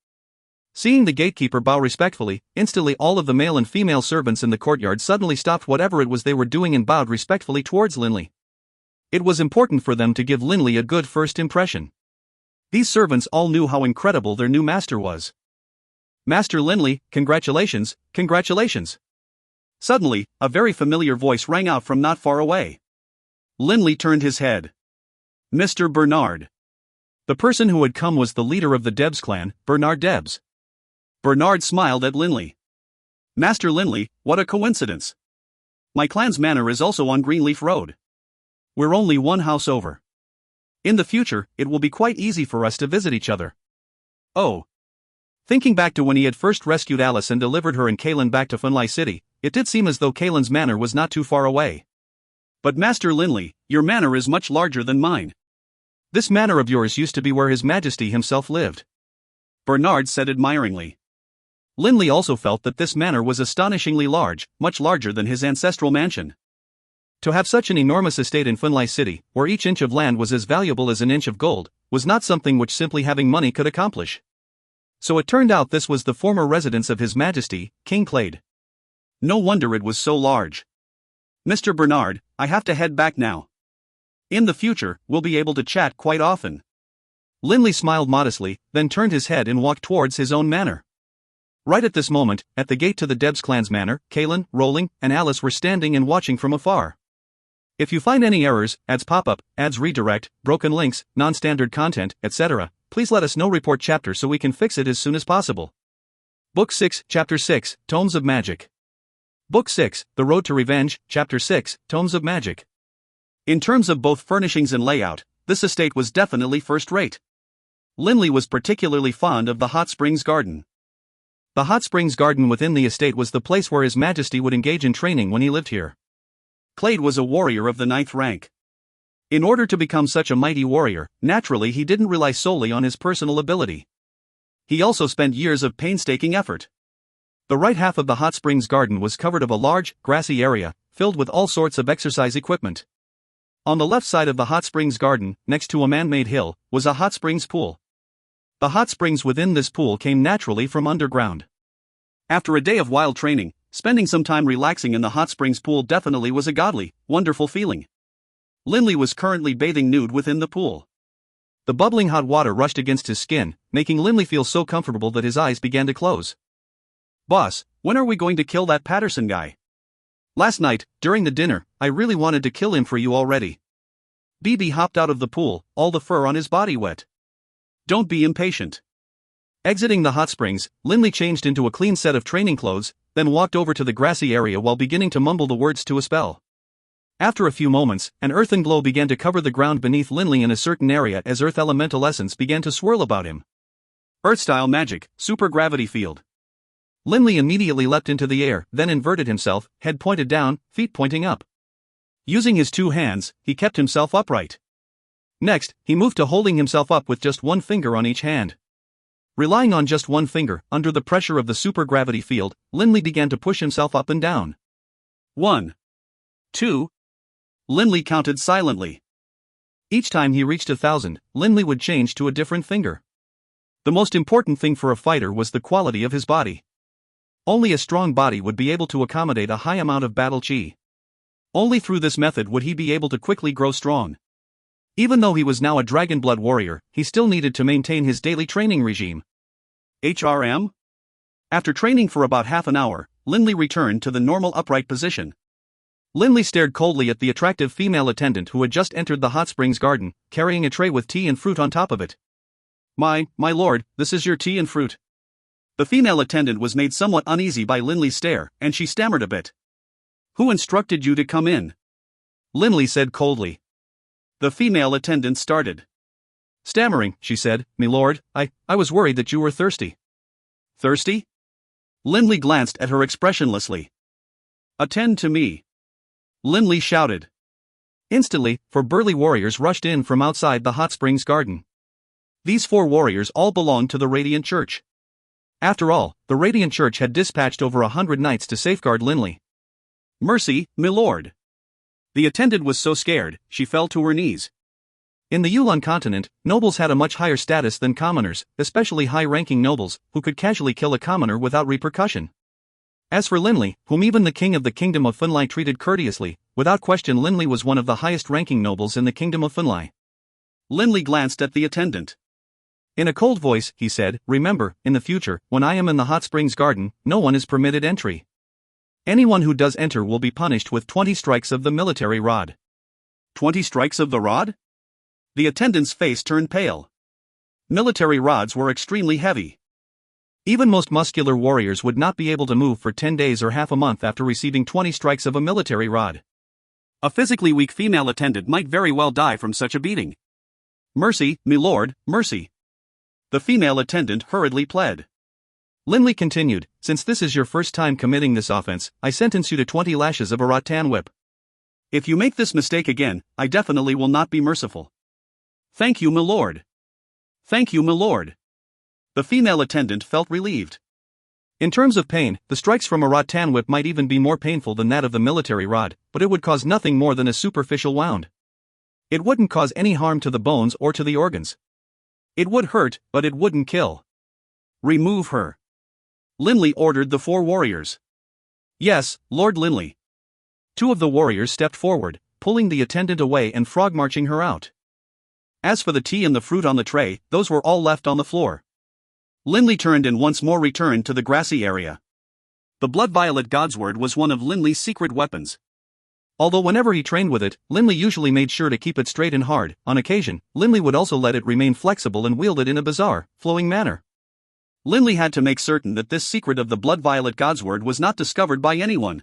Seeing the gatekeeper bow respectfully, instantly all of the male and female servants in the courtyard suddenly stopped whatever it was they were doing and bowed respectfully towards Linley. It was important for them to give Linley a good first impression. These servants all knew how incredible their new master was. "Master Linley, congratulations, congratulations." Suddenly, a very familiar voice rang out from not far away. Linley turned his head. "Mr. Bernard." The person who had come was the leader of the Debs clan, Bernard Debs. Bernard smiled at Linley. "Master Linley, what a coincidence. My clan's manor is also on Greenleaf Road. We're only one house over. In the future, it will be quite easy for us to visit each other." "Oh." Thinking back to when he had first rescued Alice and delivered her and Kaelin back to Finlay City, it did seem as though Kaelin's manor was not too far away. "But Master Linley, your manor is much larger than mine." "This manor of yours used to be where His Majesty himself lived," Bernard said admiringly. Linley also felt that this manor was astonishingly large, much larger than his ancestral mansion. To have such an enormous estate in Finlay City, where each inch of land was as valuable as an inch of gold, was not something which simply having money could accomplish. So it turned out this was the former residence of His Majesty, King Clade. No wonder it was so large. "Mr. Bernard, I have to head back now. In the future, we'll be able to chat quite often." Linley smiled modestly, then turned his head and walked towards his own manor. Right at this moment, at the gate to the Debs clan's manor, Kaelin, Rowling, and Alice were standing and watching from afar. If you find any errors, ads pop up, ads redirect, broken links, non-standard content, etc., please let us know. Report chapter so we can fix it as soon as possible. Book 6, Chapter 6, Tomes of Magic. Book 6, The Road to Revenge, Chapter 6, Tomes of Magic. In terms of both furnishings and layout, this estate was definitely first-rate. Linley was particularly fond of the hot springs garden. The hot springs garden within the estate was the place where His Majesty would engage in training when he lived here. Clade was a warrior of the 9th rank. In order to become such a mighty warrior, naturally he didn't rely solely on his personal ability. He also spent years of painstaking effort. The right half of the hot springs garden was covered of a large, grassy area, filled with all sorts of exercise equipment. On the left side of the hot springs garden, next to a man-made hill, was a hot springs pool. The hot springs within this pool came naturally from underground. After a day of wild training, spending some time relaxing in the hot springs pool definitely was a godly, wonderful feeling. Linley was currently bathing nude within the pool. The bubbling hot water rushed against his skin, making Linley feel so comfortable that his eyes began to close. "Boss, when are we going to kill that Patterson guy? Last night, during the dinner, I really wanted to kill him for you already." BB hopped out of the pool, all the fur on his body wet. "Don't be impatient." Exiting the hot springs, Linley changed into a clean set of training clothes, then walked over to the grassy area while beginning to mumble the words to a spell. After a few moments, an earthen glow began to cover the ground beneath Linley in a certain area as earth elemental essence began to swirl about him. Earth-style magic, super gravity field. Linley immediately leapt into the air, then inverted himself, head pointed down, feet pointing up. Using his 2 hands, he kept himself upright. Next, he moved to holding himself up with just 1 finger on each hand. Relying on just 1 finger, under the pressure of the supergravity field, Linley began to push himself up and down. 1. 2. Linley counted silently. Each time he reached 1,000, Linley would change to a different finger. The most important thing for a fighter was the quality of his body. Only a strong body would be able to accommodate a high amount of battle chi. Only through this method would he be able to quickly grow strong. Even though he was now a Dragonblood warrior, he still needed to maintain his daily training regime. HRM? After training for about half an hour, Linley returned to the normal upright position. Linley stared coldly at the attractive female attendant who had just entered the hot springs garden, carrying a tray with tea and fruit on top of it. My lord, this is your tea and fruit." The female attendant was made somewhat uneasy by Linley's stare, and she stammered a bit. "Who instructed you to come in?" Linley said coldly. The female attendant started. Stammering, she said, "Me lord, I was worried that you were thirsty." "Thirsty?" Linley glanced at her expressionlessly. "Attend to me," Linley shouted. Instantly, 4 burly warriors rushed in from outside the hot springs garden. These 4 warriors all belonged to the Radiant Church. After all, the Radiant Church had dispatched over 100 knights to safeguard Linley. "Mercy, my lord." The attendant was so scared, she fell to her knees. In the Yulon continent, nobles had a much higher status than commoners, especially high-ranking nobles, who could casually kill a commoner without repercussion. As for Linley, whom even the king of the Kingdom of Funlai treated courteously, without question Linley was one of the highest-ranking nobles in the Kingdom of Funlai. Linley glanced at the attendant. In a cold voice, he said, "Remember, in the future, when I am in the hot springs garden, no one is permitted entry. Anyone who does enter will be punished with 20 strikes of the military rod." 20 strikes of the rod? The attendant's face turned pale. Military rods were extremely heavy. Even most muscular warriors would not be able to move for 10 days or half a month after receiving 20 strikes of a military rod. A physically weak female attendant might very well die from such a beating. "Mercy, my lord, mercy," the female attendant hurriedly pled. Linley continued, "Since this is your first time committing this offense, I sentence you to 20 lashes of a rattan whip. If you make this mistake again, I definitely will not be merciful." "Thank you, my lord." "Thank you, my lord." The female attendant felt relieved. In terms of pain, the strikes from a rattan whip might even be more painful than that of the military rod, but it would cause nothing more than a superficial wound. It wouldn't cause any harm to the bones or to the organs. It would hurt, but it wouldn't kill. "Remove her," Linley ordered the 4 warriors. "Yes, Lord Linley." 2 of the warriors stepped forward, pulling the attendant away and frog-marching her out. As for the tea and the fruit on the tray, those were all left on the floor. Linley turned and once more returned to the grassy area. The blood-violet Godsword was one of Linley's secret weapons. Although whenever he trained with it, Linley usually made sure to keep it straight and hard, on occasion, Linley would also let it remain flexible and wield it in a bizarre, flowing manner. Linley had to make certain that this secret of the blood-violet Godsword was not discovered by anyone,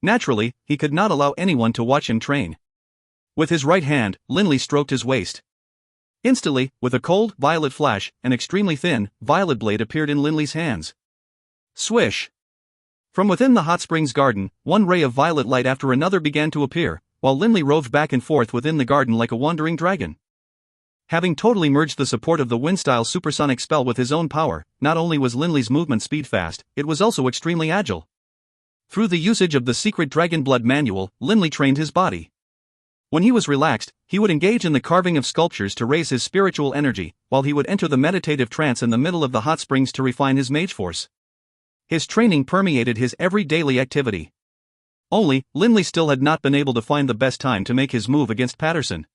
Naturally, he could not allow anyone to watch him train. With his right hand, Linley stroked his waist. Instantly, with a cold, violet flash, an extremely thin, violet blade appeared in Linley's hands. Swish! From within the hot springs garden, one ray of violet light after another began to appear, while Linley roved back and forth within the garden like a wandering dragon. Having totally merged the support of the wind-style supersonic spell with his own power, not only was Linley's movement speed fast, it was also extremely agile. Through the usage of the secret Dragonblood manual, Linley trained his body. When he was relaxed, he would engage in the carving of sculptures to raise his spiritual energy, while he would enter the meditative trance in the middle of the hot springs to refine his mage force. His training permeated his every daily activity. Only, Linley still had not been able to find the best time to make his move against Patterson.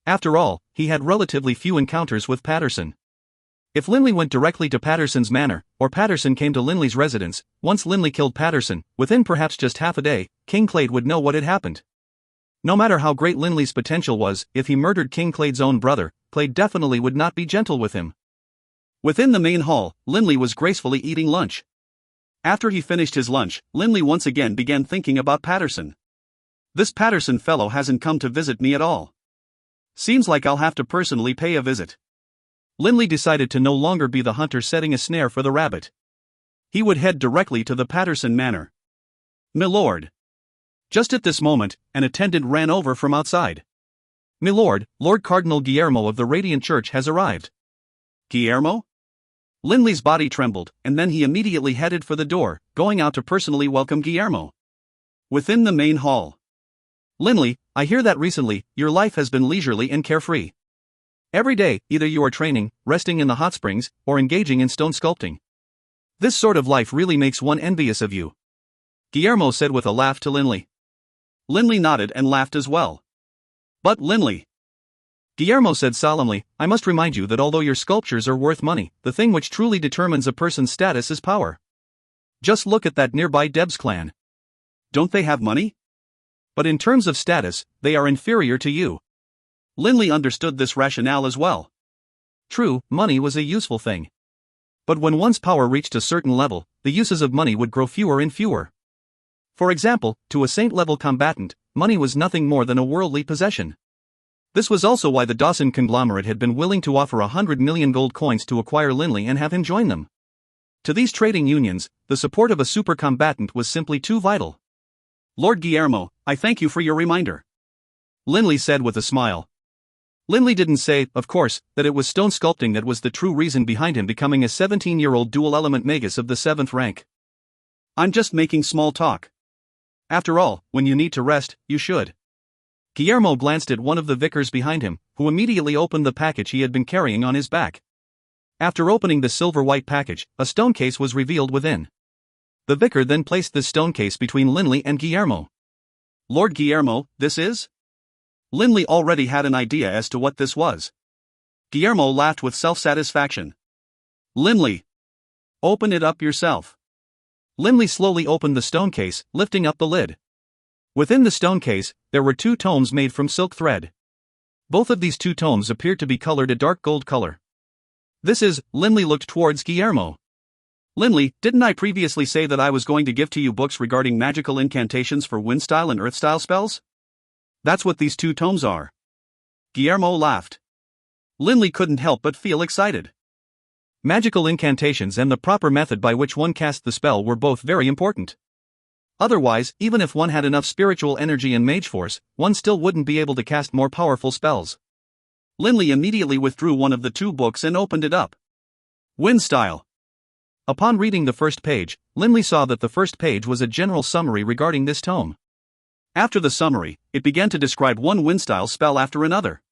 After all, he had relatively few encounters with Patterson. If Linley went directly to Patterson's manor, or Patterson came to Linley's residence, once Linley killed Patterson, within perhaps just half a day, King Clade would know what had happened. No matter how great Linley's potential was, if he murdered King Clade's own brother, Clade definitely would not be gentle with him. Within the main hall, Linley was gracefully eating lunch. After he finished his lunch, Linley once again began thinking about Patterson. This Patterson fellow hasn't come to visit me at all. Seems like I'll have to personally pay a visit. Linley decided to no longer be the hunter setting a snare for the rabbit. He would head directly to the Patterson manor. "Milord." Just at this moment, an attendant ran over from outside. "Milord, Lord Cardinal Guillermo of the Radiant Church has arrived." "Guillermo?" Linley's body trembled, and then he immediately headed for the door, going out to personally welcome Guillermo. Within the main hall. "Linley, I hear that recently, your life has been leisurely and carefree. Every day, either you are training, resting in the hot springs, or engaging in stone sculpting. This sort of life really makes one envious of you," Guillermo said with a laugh to Linley. Linley nodded and laughed as well. "But Linley," Guillermo said solemnly, "I must remind you that although your sculptures are worth money, the thing which truly determines a person's status is power. Just look at that nearby Debs clan. Don't they have money? But in terms of status, they are inferior to you." Linley understood this rationale as well. True, money was a useful thing. But when one's power reached a certain level, the uses of money would grow fewer and fewer. For example, to a saint-level combatant, money was nothing more than a worldly possession. This was also why the Dawson conglomerate had been willing to offer 100 million gold coins to acquire Linley and have him join them. To these trading unions, the support of a super combatant was simply too vital. "Lord Guillermo, I thank you for your reminder," Linley said with a smile. Linley didn't say, of course, that it was stone sculpting that was the true reason behind him becoming a 17-year-old dual-element magus of the 7th rank. "I'm just making small talk. After all, when you need to rest, you should." Guillermo glanced at one of the vicars behind him, who immediately opened the package he had been carrying on his back. After opening the silver-white package, a stone case was revealed within. The vicar then placed this stone case between Linley and Guillermo. "Lord Guillermo, this is?" Linley already had an idea as to what this was. Guillermo laughed with self-satisfaction. "Linley, open it up yourself." Linley slowly opened the stone case, lifting up the lid. Within the stone case, there were 2 tomes made from silk thread. Both of these 2 tomes appeared to be colored a dark gold color. "This is," Linley looked towards Guillermo. "Linley, didn't I previously say that I was going to give to you books regarding magical incantations for wind-style and earth-style spells? That's what these 2 tomes are." Guillermo laughed. Linley couldn't help but feel excited. Magical incantations and the proper method by which one cast the spell were both very important. Otherwise, even if one had enough spiritual energy and mage force, one still wouldn't be able to cast more powerful spells. Linley immediately withdrew one of the 2 books and opened it up. Wind-style. Upon reading the first page, Linley saw that the first page was a general summary regarding this tome. After the summary, it began to describe one wind-style spell after another.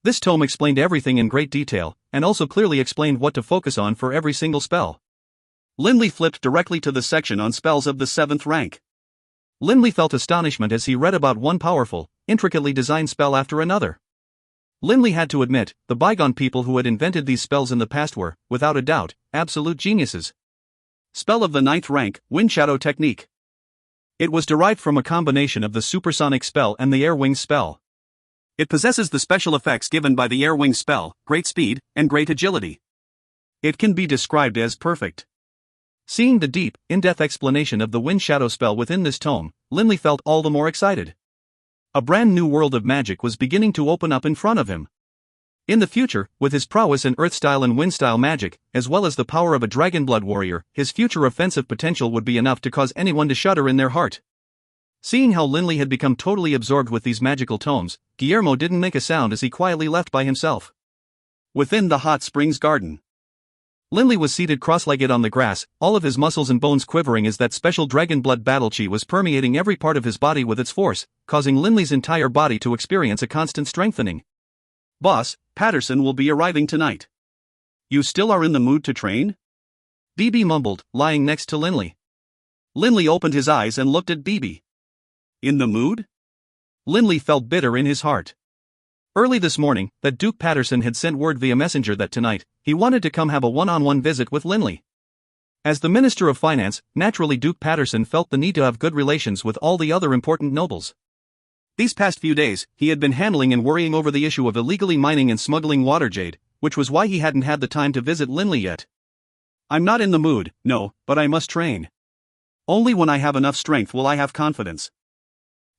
This tome explained everything in great detail, and also clearly explained what to focus on for every single spell. Linley flipped directly to the section on spells of the 7th rank. Linley felt astonishment as he read about one powerful, intricately designed spell after another. Linley had to admit, the bygone people who had invented these spells in the past were, without a doubt, absolute geniuses. Spell of the 9th rank, Wind Shadow Technique. It was derived from a combination of the supersonic spell and the air wing spell. It possesses the special effects given by the air wing spell, great speed, and great agility. It can be described as perfect. Seeing the deep, in-depth explanation of the wind shadow spell within this tome, Linley felt all the more excited. A brand new world of magic was beginning to open up in front of him. In the future, with his prowess in earth-style and wind-style magic, as well as the power of a Dragonblood warrior, his future offensive potential would be enough to cause anyone to shudder in their heart. Seeing how Linley had become totally absorbed with these magical tomes, Guillermo didn't make a sound as he quietly left by himself. Within the hot springs garden, Linley was seated cross-legged on the grass, all of his muscles and bones quivering as that special Dragonblood battle chi was permeating every part of his body with its force, causing Linley's entire body to experience a constant strengthening. Boss, Patterson will be arriving tonight. You still are in the mood to train? BB mumbled, lying next to Linley. Linley opened his eyes and looked at BB. In the mood? Linley felt bitter in his heart. Early this morning, that Duke Patterson had sent word via messenger that tonight, he wanted to come have a one-on-one visit with Linley. As the Minister of Finance, naturally Duke Patterson felt the need to have good relations with all the other important nobles. These past few days, he had been handling and worrying over the issue of illegally mining and smuggling water jade, which was why he hadn't had the time to visit Linley yet. I'm not in the mood, no, but I must train. Only when I have enough strength will I have confidence,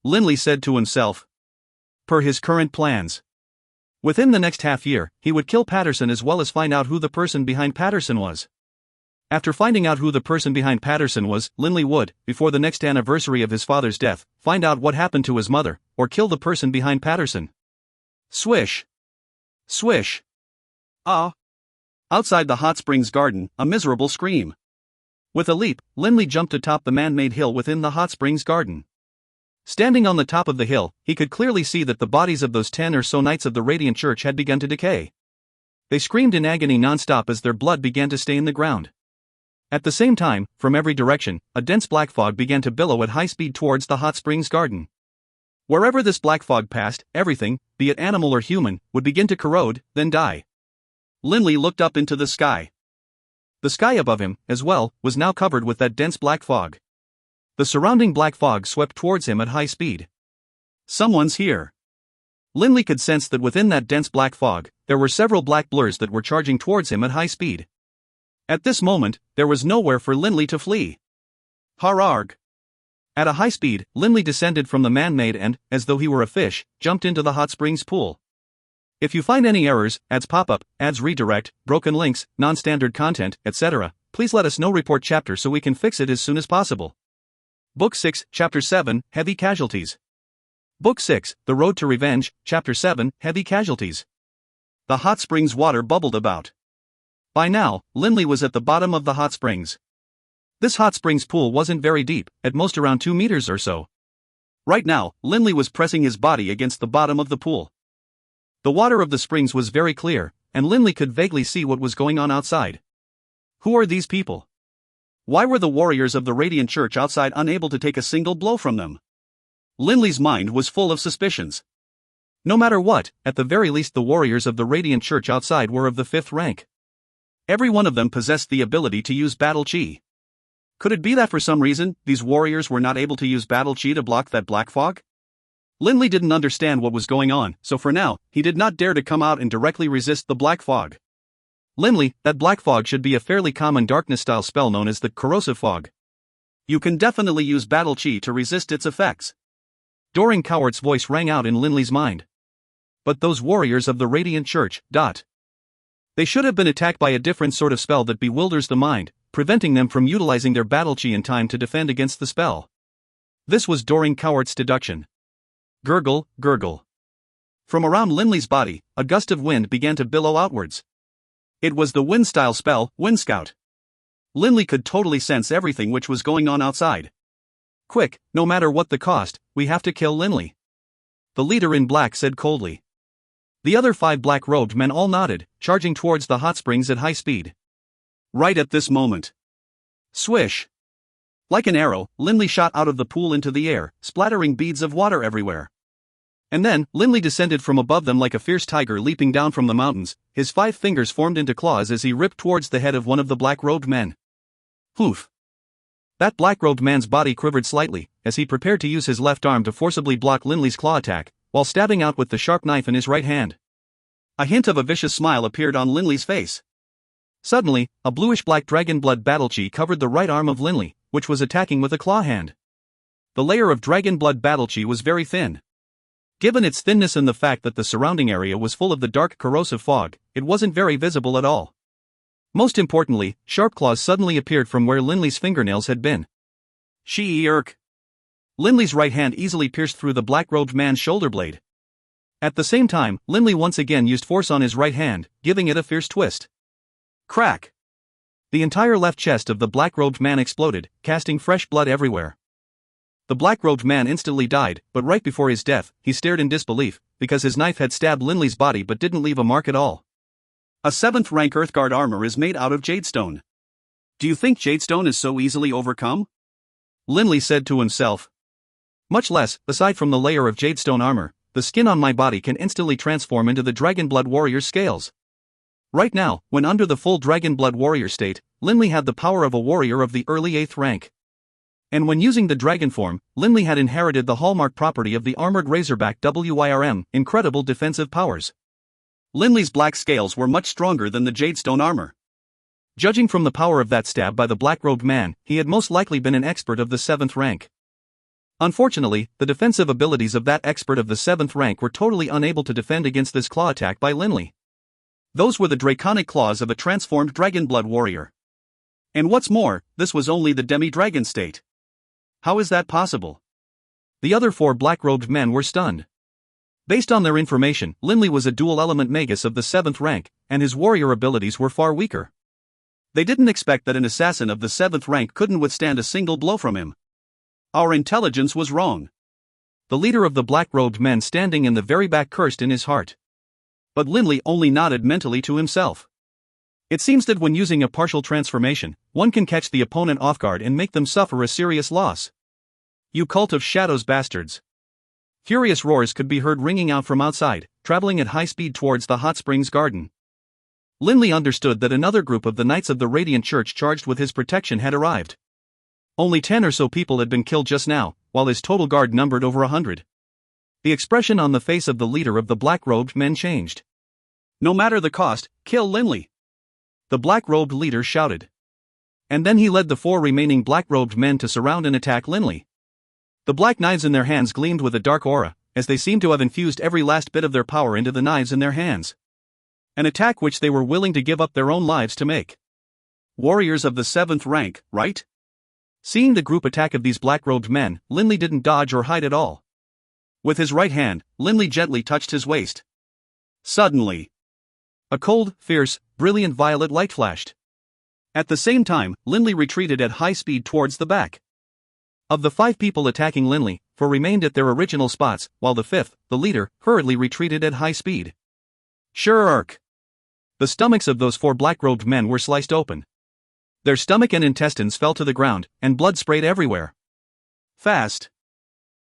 Linley said to himself. Per his current plans, within the next half year, he would kill Patterson as well as find out who the person behind Patterson was. After finding out who the person behind Patterson was, Linley would, before the next anniversary of his father's death, find out what happened to his mother, or kill the person behind Patterson. Swish! Swish! Ah! Outside the hot springs garden, a miserable scream. With a leap, Linley jumped atop the man-made hill within the hot springs garden. Standing on the top of the hill, he could clearly see that the bodies of those 10 or so knights of the Radiant Church had begun to decay. They screamed in agony non-stop as their blood began to stain the ground. At the same time, from every direction, a dense black fog began to billow at high speed towards the hot springs garden. Wherever this black fog passed, everything, be it animal or human, would begin to corrode, then die. Linley looked up into the sky. The sky above him, as well, was now covered with that dense black fog. The surrounding black fog swept towards him at high speed. Someone's here. Linley could sense that within that dense black fog, there were several black blurs that were charging towards him at high speed. At this moment, there was nowhere for Linley to flee. Hararg! At a high speed, Linley descended from the man-made and, as though he were a fish, jumped into the hot springs pool. If you find any errors, ads pop up, ads redirect, broken links, non-standard content, etc., please let us know. Report chapter so we can fix it as soon as possible. Book 6, Chapter 7, Heavy Casualties. Book 6, The Road to Revenge, Chapter 7, Heavy Casualties. The hot springs water bubbled about. By now, Linley was at the bottom of the hot springs. This hot springs pool wasn't very deep, at most around 2 meters or so. Right now, Linley was pressing his body against the bottom of the pool. The water of the springs was very clear, and Linley could vaguely see what was going on outside. Who are these people? Why were the warriors of the Radiant Church outside unable to take a single blow from them? Linley's mind was full of suspicions. No matter what, at the very least the warriors of the Radiant Church outside were of the 5th rank. Every one of them possessed the ability to use battle chi. Could it be that for some reason, these warriors were not able to use battle chi to block that black fog? Linley didn't understand what was going on, so for now, he did not dare to come out and directly resist the black fog. Linley, that black fog should be a fairly common darkness-style spell known as the corrosive fog. You can definitely use battle chi to resist its effects. Doran Cowart's voice rang out in Linley's mind. But those warriors of the Radiant Church, They should have been attacked by a different sort of spell that bewilders the mind, preventing them from utilizing their battle chi in time to defend against the spell. This was Doran Cowart's deduction. Gurgle, gurgle. From around Linley's body, a gust of wind began to billow outwards. It was the wind-style spell, Wind Scout. Linley could totally sense everything which was going on outside. Quick, no matter what the cost, we have to kill Linley. The leader in black said coldly. The other 5 black-robed men all nodded, charging towards the hot springs at high speed. Right at this moment. Swish! Like an arrow, Linley shot out of the pool into the air, splattering beads of water everywhere. And then, Linley descended from above them like a fierce tiger leaping down from the mountains, his 5 fingers formed into claws as he ripped towards the head of one of the black-robed men. Hoof! That black-robed man's body quivered slightly, as he prepared to use his left arm to forcibly block Linley's claw attack, while stabbing out with the sharp knife in his right hand. A hint of a vicious smile appeared on Linley's face. Suddenly, a bluish-black Dragonblood battle chi covered the right arm of Linley, which was attacking with a claw hand. The layer of Dragonblood battle chi was very thin. Given its thinness and the fact that the surrounding area was full of the dark corrosive fog, it wasn't very visible at all. Most importantly, sharp claws suddenly appeared from where Linley's fingernails had been. She-irk. Linley's right hand easily pierced through the black-robed man's shoulder blade. At the same time, Linley once again used force on his right hand, giving it a fierce twist. Crack! The entire left chest of the black-robed man exploded, casting fresh blood everywhere. The black-robed man instantly died, but right before his death, he stared in disbelief, because his knife had stabbed Linley's body but didn't leave a mark at all. A 7th rank Earthguard armor is made out of jadestone. Do you think jadestone is so easily overcome? Linley said to himself. Much less, aside from the layer of jadestone armor, the skin on my body can instantly transform into the Dragonblood warrior's scales. Right now, when under the full Dragonblood warrior state, Linley had the power of a warrior of the early 8th rank. And when using the dragon form, Linley had inherited the hallmark property of the armored Razorback WIRM, incredible defensive powers. Linley's black scales were much stronger than the jadestone armor. Judging from the power of that stab by the black-robed man, he had most likely been an expert of the 7th rank. Unfortunately, the defensive abilities of that expert of the 7th rank were totally unable to defend against this claw attack by Linley. Those were the draconic claws of a transformed Dragonblood warrior. And what's more, this was only the demi-dragon state. How is that possible? The other 4 black-robed men were stunned. Based on their information, Linley was a dual-element magus of the 7th rank, and his warrior abilities were far weaker. They didn't expect that an assassin of the 7th rank couldn't withstand a single blow from him. Our intelligence was wrong. The leader of the black-robed men standing in the very back cursed in his heart. But Linley only nodded mentally to himself. It seems that when using a partial transformation, one can catch the opponent off guard and make them suffer a serious loss. You cult of shadows bastards. Furious roars could be heard ringing out from outside, traveling at high speed towards the hot springs garden. Linley understood that another group of the Knights of the Radiant Church charged with his protection had arrived. Only 10 or so people had been killed just now, while his total guard numbered over 100. The expression on the face of the leader of the black-robed men changed. No matter the cost, kill Linley! The black-robed leader shouted. And then he led the 4 remaining black-robed men to surround and attack Linley. The black knives in their hands gleamed with a dark aura, as they seemed to have infused every last bit of their power into the knives in their hands. An attack which they were willing to give up their own lives to make. Warriors of the 7th rank, right? Seeing the group attack of these black-robed men, Linley didn't dodge or hide at all. With his right hand, Linley gently touched his waist. Suddenly, a cold, fierce, brilliant violet light flashed. At the same time, Linley retreated at high speed towards the back. Of the 5 people attacking Linley, 4 remained at their original spots, while the 5th, the leader, hurriedly retreated at high speed. Shurk! The stomachs of those 4 black-robed men were sliced open. Their stomach and intestines fell to the ground, and blood sprayed everywhere. Fast.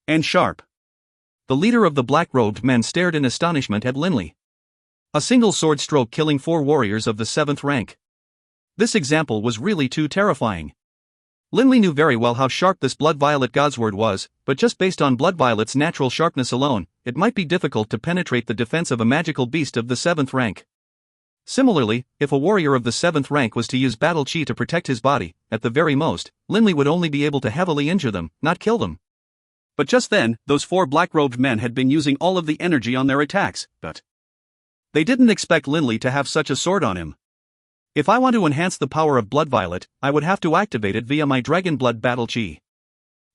And sharp. The leader of the black-robed men stared in astonishment at Linley. A single sword stroke killing 4 warriors of the 7th rank. This example was really too terrifying. Linley knew very well how sharp this Blood Violet Godsword was, but just based on Blood Violet's natural sharpness alone, it might be difficult to penetrate the defense of a magical beast of the 7th rank. Similarly, if a warrior of the 7th rank was to use battle chi to protect his body, at the very most, Linley would only be able to heavily injure them, not kill them. But just then, those 4 black-robed men had been using all of the energy on their attacks, but they didn't expect Linley to have such a sword on him. If I want to enhance the power of Blood Violet, I would have to activate it via my Dragonblood battle chi.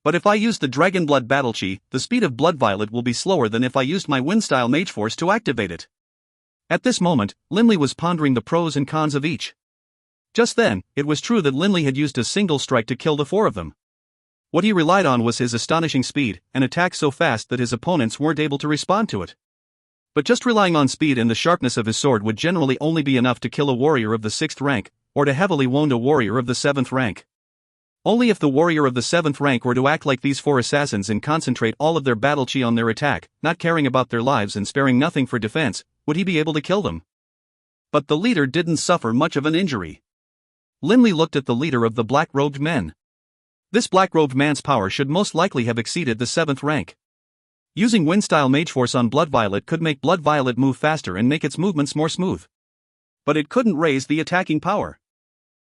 But if I use the Dragonblood battle chi, the speed of Blood Violet will be slower than if I used my Wind-style Mage Force to activate it. At this moment, Linley was pondering the pros and cons of each. Just then, it was true that Linley had used a single strike to kill the 4 of them. What he relied on was his astonishing speed, and attack so fast that his opponents weren't able to respond to it. But just relying on speed and the sharpness of his sword would generally only be enough to kill a warrior of the 6th rank, or to heavily wound a warrior of the 7th rank. Only if the warrior of the 7th rank were to act like these 4 assassins and concentrate all of their battle chi on their attack, not caring about their lives and sparing nothing for defense, would he be able to kill them. But the leader didn't suffer much of an injury. Linley looked at the leader of the black-robed men. This black-robed man's power should most likely have exceeded the 7th rank. Using Wind-style Mage Force on Blood Violet could make Blood Violet move faster and make its movements more smooth. but it couldn't raise the attacking power.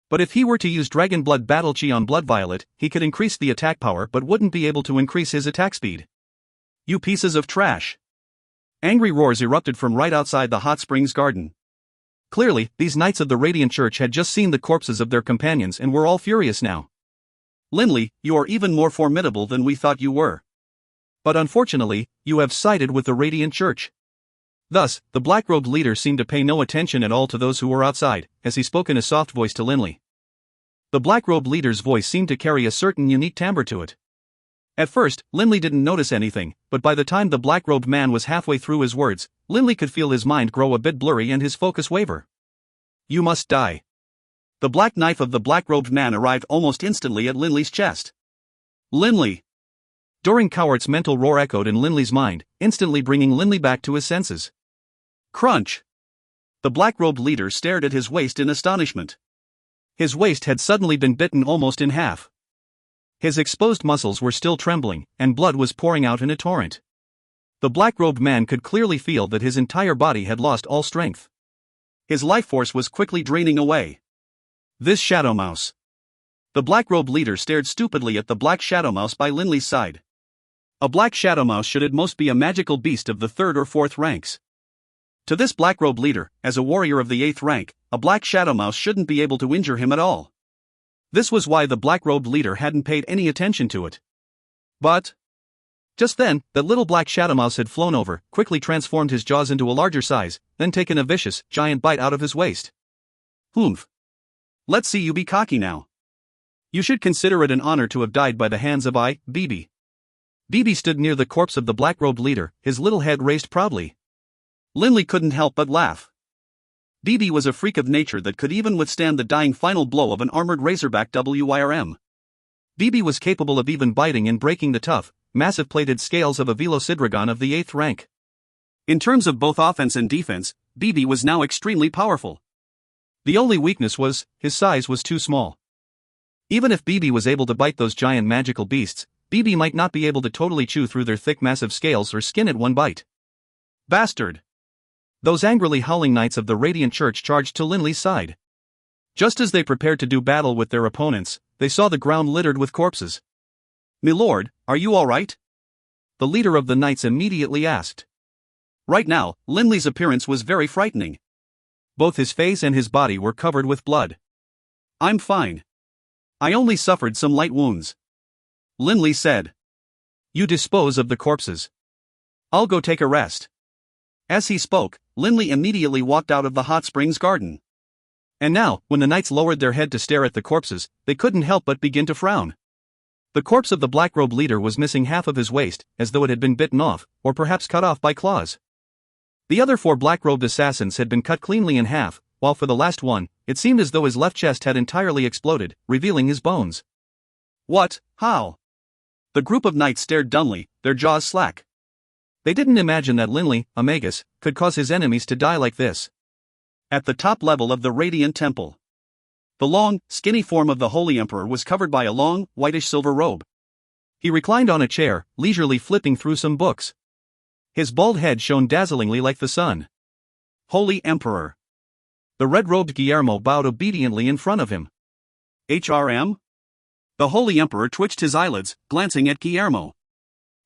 But if he were to use Dragonblood Battle Chi on Blood Violet, he could increase the attack power but wouldn't be able to increase his attack speed. You pieces of trash! Angry roars erupted from right outside the hot springs garden. Clearly, these knights of the Radiant Church had just seen the corpses of their companions and were all furious now. Linley, you are even more formidable than we thought you were. But unfortunately, you have sided with the Radiant Church. Thus, the black-robed leader seemed to pay no attention at all to those who were outside, as he spoke in a soft voice to Linley. The black-robed leader's voice seemed to carry a certain unique timbre to it. At first, Linley didn't notice anything, but by the time the black-robed man was halfway through his words, Linley could feel his mind grow a bit blurry and his focus waver. You must die. The black knife of the black-robed man arrived almost instantly at Linley's chest. Linley! Doran Cowart's mental roar echoed in Linley's mind, instantly bringing Linley back to his senses. Crunch! The black-robed leader stared at his waist in astonishment. His waist had suddenly been bitten almost in half. His exposed muscles were still trembling, and blood was pouring out in a torrent. The black-robed man could clearly feel that his entire body had lost all strength. His life force was quickly draining away. This Shadow Mouse. The black-robed leader stared stupidly at the black Shadow Mouse by Linley's side. A black Shadow Mouse should at most be a magical beast of the 3rd or 4th ranks. To this black-robed leader, as a warrior of the 8th rank, a black Shadow Mouse shouldn't be able to injure him at all. This was why the black-robed leader hadn't paid any attention to it. But just then, that little black Shadow Mouse had flown over, quickly transformed his jaws into a larger size, then taken a vicious, giant bite out of his waist. Humph. Let's see you be cocky now. You should consider it an honor to have died by the hands of Bibi. Bibi stood near the corpse of the black-robed leader, his little head raised proudly. Linley couldn't help but laugh. Bibi was a freak of nature that could even withstand the dying final blow of an armored razorback WIRM. Bibi was capable of even biting and breaking the tough, massive plated scales of a Velocidragon of the 8th rank. In terms of both offense and defense, Bibi was now extremely powerful. The only weakness was, his size was too small. Even if Bibi was able to bite those giant magical beasts, Bibi might not be able to totally chew through their thick massive scales or skin at one bite. Bastard! Those angrily howling knights of the Radiant Church charged to Linley's side. Just as they prepared to do battle with their opponents, they saw the ground littered with corpses. "Milord, are you all right?" The leader of the knights immediately asked. Right now, Linley's appearance was very frightening. Both his face and his body were covered with blood. "I'm fine. I only suffered some light wounds," Linley said. "You dispose of the corpses. I'll go take a rest." As he spoke, Linley immediately walked out of the hot springs garden. And now, when the knights lowered their head to stare at the corpses, they couldn't help but begin to frown. The corpse of the black-robed leader was missing half of his waist, as though it had been bitten off, or perhaps cut off by claws. The other 4 black-robed assassins had been cut cleanly in half, while for the last one, it seemed as though his left chest had entirely exploded, revealing his bones. What? How? The group of knights stared dumbly, their jaws slack. They didn't imagine that Linley, a magus, could cause his enemies to die like this. At the top level of the Radiant Temple, the long, skinny form of the Holy Emperor was covered by a long, whitish-silver robe. He reclined on a chair, leisurely flipping through some books. His bald head shone dazzlingly like the sun. Holy Emperor. The red-robed Guillermo bowed obediently in front of him. HRM? The Holy Emperor twitched his eyelids, glancing at Guillermo.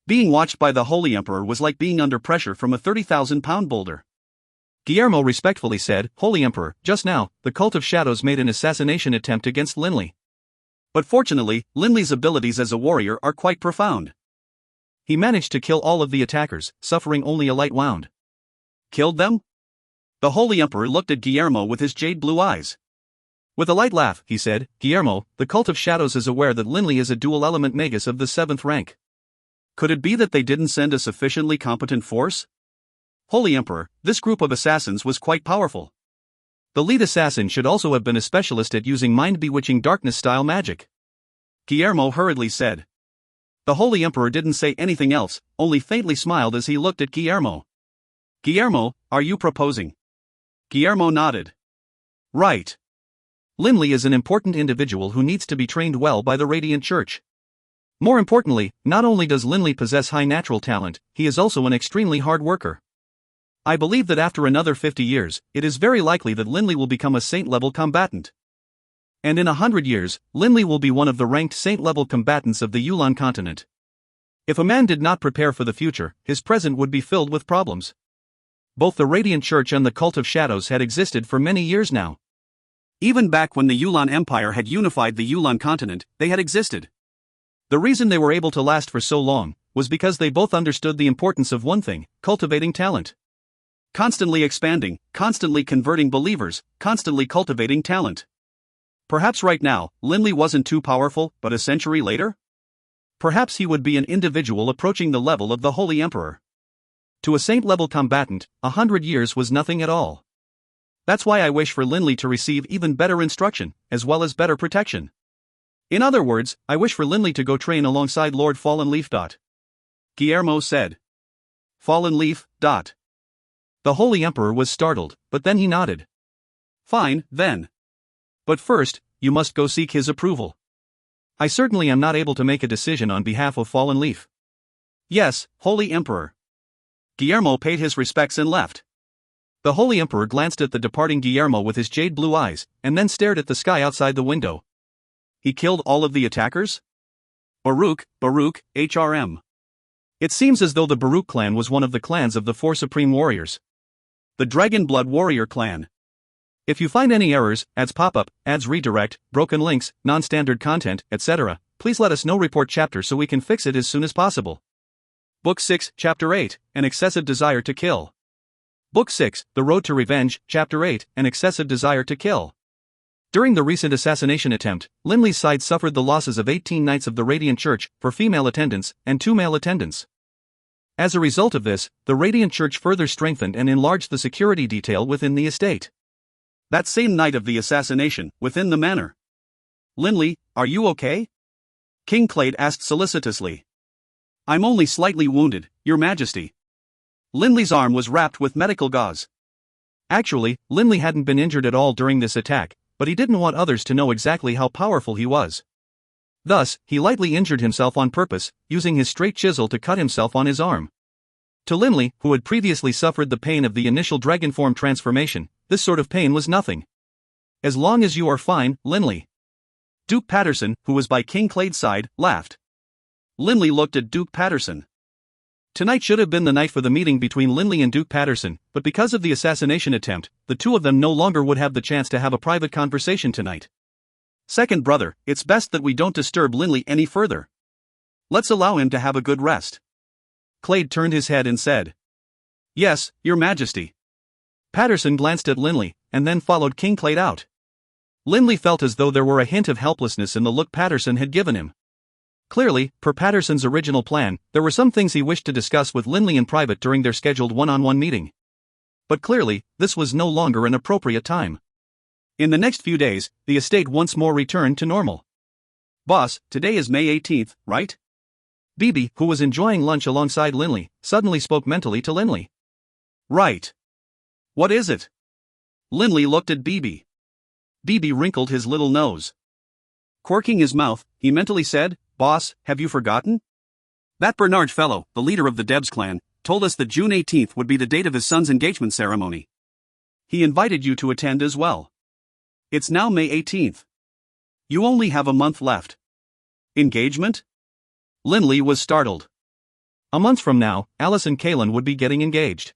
Being watched by the Holy Emperor was like being under pressure from a 30,000-pound boulder. Guillermo respectfully said, "Holy Emperor, just now, the Cult of Shadows made an assassination attempt against Linley. But fortunately, Linley's abilities as a warrior are quite profound. He managed to kill all of the attackers, suffering only a light wound." Killed them? The Holy Emperor looked at Guillermo with his jade blue eyes. With a light laugh, he said, "Guillermo, the Cult of Shadows is aware that Linley is a dual-element magus of the 7th rank. Could it be that they didn't send a sufficiently competent force? Holy Emperor, this group of assassins was quite powerful. The lead assassin should also have been a specialist at using mind-bewitching darkness-style magic," Guillermo hurriedly said. The Holy Emperor didn't say anything else, only faintly smiled as he looked at Guillermo. "Guillermo, are you proposing?" Guillermo nodded. "Right. Linley is an important individual who needs to be trained well by the Radiant Church. More importantly, not only does Linley possess high natural talent, he is also an extremely hard worker. I believe that after another 50 years, it is very likely that Linley will become a saint-level combatant. And in 100 years, Linley will be one of the ranked saint-level combatants of the Yulan continent. If a man did not prepare for the future, his present would be filled with problems. Both the Radiant Church and the Cult of Shadows had existed for many years now. Even back when the Yulan Empire had unified the Yulan continent, they had existed. The reason they were able to last for so long was because they both understood the importance of one thing: cultivating talent. Constantly expanding, constantly converting believers, constantly cultivating talent. Perhaps right now, Linley wasn't too powerful, but a century later? Perhaps he would be an individual approaching the level of the Holy Emperor. To a saint-level combatant, 100 years was nothing at all. That's why I wish for Linley to receive even better instruction, as well as better protection. In other words, I wish for Linley to go train alongside Lord Fallen Leaf. Guillermo said. Fallen Leaf. The Holy Emperor was startled, but then he nodded. Fine, then. But first, you must go seek his approval. I certainly am not able to make a decision on behalf of Fallen Leaf. Yes, Holy Emperor. Guillermo paid his respects and left. The Holy Emperor glanced at the departing Guillermo with his jade blue eyes, and then stared at the sky outside the window. He killed all of the attackers? Baruch, HRM. It seems as though the Baruch clan was one of the clans of the four supreme warriors. The Dragonblood warrior clan. If you find any errors, ads pop-up, ads redirect, broken links, non-standard content, etc., please let us know. Report chapter so we can fix it as soon as possible. Book 6, Chapter 8, An Excessive Desire to Kill. Book 6, The Road to Revenge, Chapter 8, An Excessive Desire to Kill. During the recent assassination attempt, Linley's side suffered the losses of 18 Knights of the Radiant Church, 4 female attendants, and 2 male attendants. As a result of this, the Radiant Church further strengthened and enlarged the security detail within the estate. That same night of the assassination, within the manor. Linley, are you okay? King Clade asked solicitously. I'm only slightly wounded, Your Majesty. Linley's arm was wrapped with medical gauze. Actually, Linley hadn't been injured at all during this attack, but he didn't want others to know exactly how powerful he was. Thus, he lightly injured himself on purpose, using his straight chisel to cut himself on his arm. To Linley, who had previously suffered the pain of the initial dragon form transformation, this sort of pain was nothing. As long as you are fine, Linley. Duke Patterson, who was by King Clade's side, laughed. Linley looked at Duke Patterson. Tonight should have been the night for the meeting between Linley and Duke Patterson, but because of the assassination attempt, the two of them no longer would have the chance to have a private conversation tonight. Second brother, it's best that we don't disturb Linley any further. Let's allow him to have a good rest. Clade turned his head and said. Yes, Your Majesty. Patterson glanced at Linley, and then followed King Clade out. Linley felt as though there were a hint of helplessness in the look Patterson had given him. Clearly, per Patterson's original plan, there were some things he wished to discuss with Linley in private during their scheduled one-on-one meeting. But clearly, this was no longer an appropriate time. In the next few days, the estate once more returned to normal. Boss, today is May 18th, right? Bibi, who was enjoying lunch alongside Linley, suddenly spoke mentally to Linley. Right. What is it? Linley looked at Bibi. Bibi wrinkled his little nose. Quirking his mouth, he mentally said, Boss, have you forgotten? That Bernard fellow, the leader of the Debs clan, told us that June 18th would be the date of his son's engagement ceremony. He invited you to attend as well. It's now May 18th. You only have a month left. Engagement? Linley was startled. A month from now, Alice and Kalen would be getting engaged.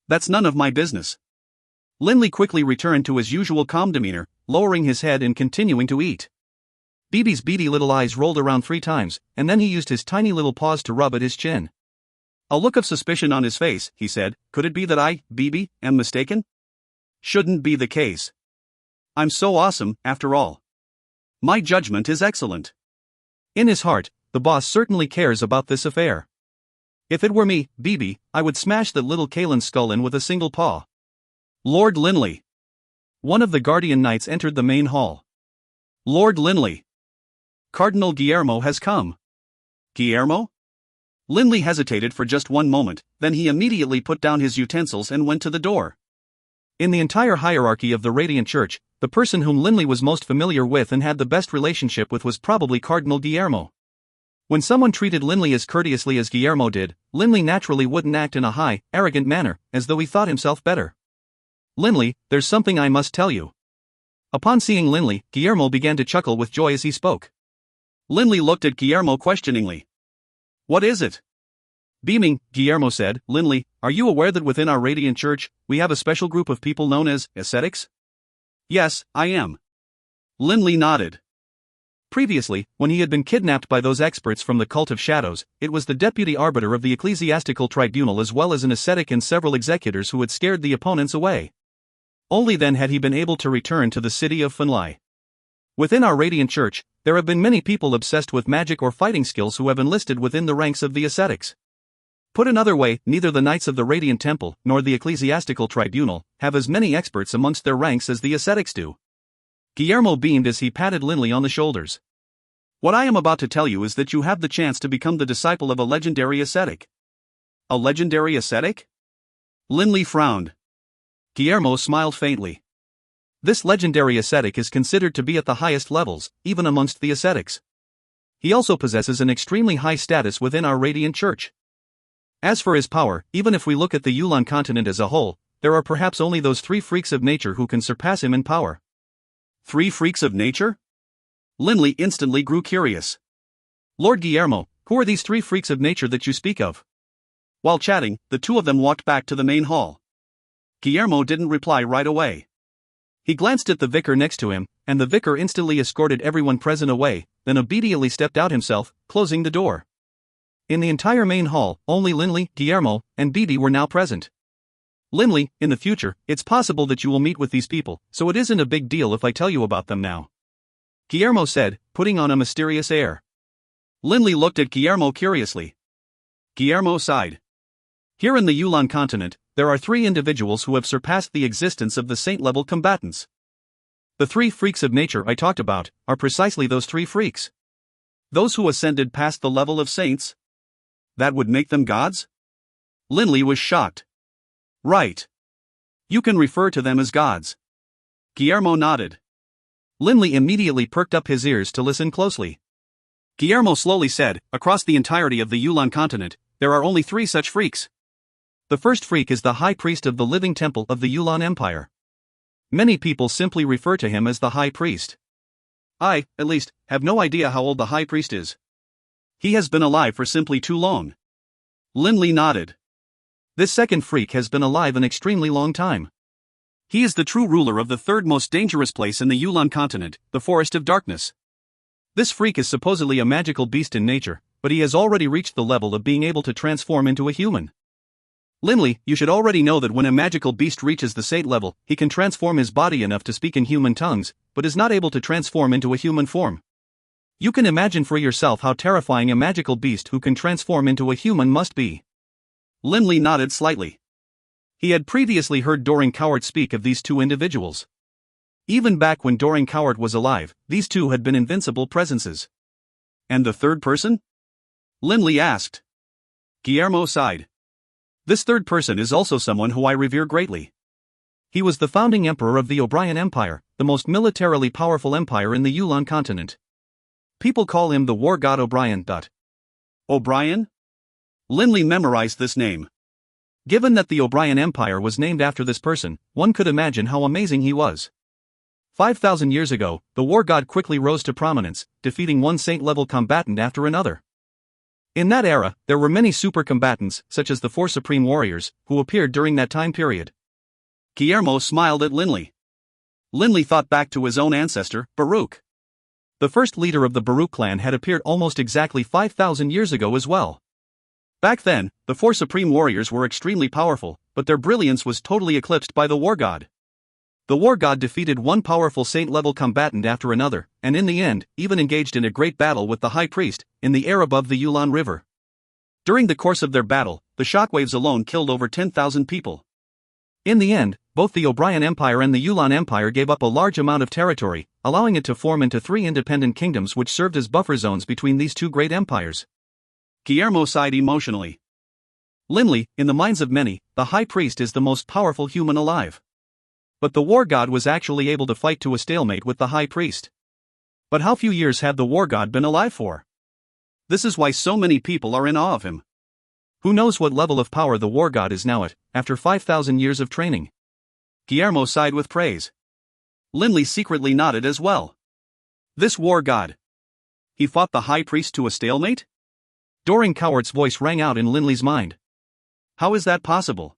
That's none of my business. Linley quickly returned to his usual calm demeanor, lowering his head and continuing to eat. Bibi's beady little eyes rolled around 3 times, and then he used his tiny little paws to rub at his chin. A look of suspicion on his face, he said, could it be that I, Bibi, am mistaken? Shouldn't be the case. I'm so awesome, after all. My judgment is excellent. In his heart, the boss certainly cares about this affair. If it were me, Bibi, I would smash that little Kalen's skull in with a single paw. Lord Linley. One of the Guardian Knights entered the main hall. Lord Linley. Cardinal Guillermo has come. Guillermo? Linley hesitated for just one moment, then he immediately put down his utensils and went to the door. In the entire hierarchy of the Radiant Church, the person whom Linley was most familiar with and had the best relationship with was probably Cardinal Guillermo. When someone treated Linley as courteously as Guillermo did, Linley naturally wouldn't act in a high, arrogant manner, as though he thought himself better. "Linley, there's something I must tell you." Upon seeing Linley, Guillermo began to chuckle with joy as he spoke. Linley looked at Guillermo questioningly. "What is it?" Beaming, Guillermo said, "Linley, are you aware that within our Radiant Church, we have a special group of people known as ascetics?" "Yes, I am." Linley nodded. Previously, when he had been kidnapped by those experts from the Cult of Shadows, it was the deputy arbiter of the ecclesiastical tribunal as well as an ascetic and several executors who had scared the opponents away. Only then had he been able to return to the city of Funlai. Within our Radiant Church, there have been many people obsessed with magic or fighting skills who have enlisted within the ranks of the ascetics. Put another way, neither the Knights of the Radiant Temple nor the ecclesiastical tribunal have as many experts amongst their ranks as the ascetics do. Guillermo beamed as he patted Linley on the shoulders. "What I am about to tell you is that you have the chance to become the disciple of a legendary ascetic." "A legendary ascetic?" Linley frowned. Guillermo smiled faintly. This legendary ascetic is considered to be at the highest levels, even amongst the ascetics. He also possesses an extremely high status within our Radiant Church. As for his power, even if we look at the Yulan continent as a whole, there are perhaps only those 3 freaks of nature who can surpass him in power. 3 freaks of nature? Linley instantly grew curious. "Lord Guillermo, who are these 3 freaks of nature that you speak of?" While chatting, the two of them walked back to the main hall. Guillermo didn't reply right away. He glanced at the vicar next to him, and the vicar instantly escorted everyone present away, then obediently stepped out himself, closing the door. In the entire main hall, only Linley, Guillermo, and Beatty were now present. "Linley, in the future, it's possible that you will meet with these people, so it isn't a big deal if I tell you about them now," Guillermo said, putting on a mysterious air. Linley looked at Guillermo curiously. Guillermo sighed. "Here in the Yulan continent, there are 3 individuals who have surpassed the existence of the saint-level combatants. The 3 freaks of nature I talked about are precisely those 3 freaks. Those who ascended past the level of saints? That would make them gods?" Linley was shocked. "Right. You can refer to them as gods." Guillermo nodded. Linley immediately perked up his ears to listen closely. Guillermo slowly said, "Across the entirety of the Yulan continent, there are only 3 such freaks. The first freak is the High Priest of the Living Temple of the Yulan Empire. Many people simply refer to him as the High Priest. I, at least, have no idea how old the High Priest is. He has been alive for simply too long." Linley nodded. This second freak has been alive an extremely long time. He is the true ruler of the 3rd most dangerous place in the Yulan continent, the Forest of Darkness. This freak is supposedly a magical beast in nature, but he has already reached the level of being able to transform into a human. Linley, you should already know that when a magical beast reaches the saint level, he can transform his body enough to speak in human tongues, but is not able to transform into a human form. You can imagine for yourself how terrifying a magical beast who can transform into a human must be." Linley nodded slightly. He had previously heard Doran Cowart speak of these 2 individuals. Even back when Doran Cowart was alive, these 2 had been invincible presences. "And the 3rd person?" Linley asked. Guillermo sighed. "This 3rd person is also someone who I revere greatly. He was the founding emperor of the O'Brien Empire, the most militarily powerful empire in the Yulan continent. People call him the war god O'Brien. O'Brien? Linley memorized this name. Given that the O'Brien Empire was named after this person, one could imagine how amazing he was. 5,000 years ago, the war god quickly rose to prominence, defeating one saint-level combatant after another. In that era, there were many super combatants, such as the 4 supreme warriors, who appeared during that time period. Guillermo smiled at Linley. Linley thought back to his own ancestor, Baruch. The first leader of the Baruch clan had appeared almost exactly 5,000 years ago as well. Back then, the 4 supreme warriors were extremely powerful, but their brilliance was totally eclipsed by the war god. The war god defeated one powerful saint-level combatant after another, and in the end, even engaged in a great battle with the high priest, in the air above the Yulan River. During the course of their battle, the shockwaves alone killed over 10,000 people. In the end, both the O'Brien Empire and the Yulan Empire gave up a large amount of territory, allowing it to form into 3 independent kingdoms which served as buffer zones between these 2 great empires. Guillermo sighed emotionally. Linley, in the minds of many, the high priest is the most powerful human alive. But the war god was actually able to fight to a stalemate with the high priest. But how few years had the war god been alive for? This is why so many people are in awe of him. Who knows what level of power the war god is now at, after 5,000 years of training? Guillermo sighed with praise. Linley secretly nodded as well. This war god. He fought the high priest to a stalemate? Doring Cowart's voice rang out in Linley's mind. How is that possible?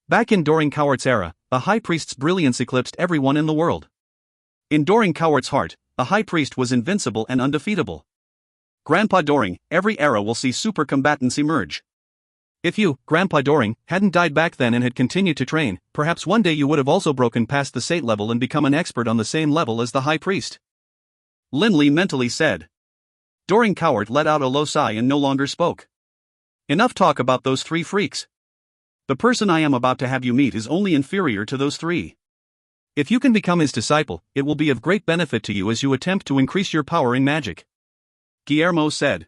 Back in Doring Cowart's era, the high priest's brilliance eclipsed everyone in the world. In Doring Cowart's heart, the high priest was invincible and undefeatable. Grandpa Doring, every era will see super combatants emerge. If you, Grandpa Doring, hadn't died back then and had continued to train, perhaps one day you would have also broken past the Sate level and become an expert on the same level as the high priest. Linley mentally said. Doring Cowart let out a low sigh and no longer spoke. Enough talk about those three freaks. The person I am about to have you meet is only inferior to those three. If you can become his disciple, it will be of great benefit to you as you attempt to increase your power in magic. Guillermo said.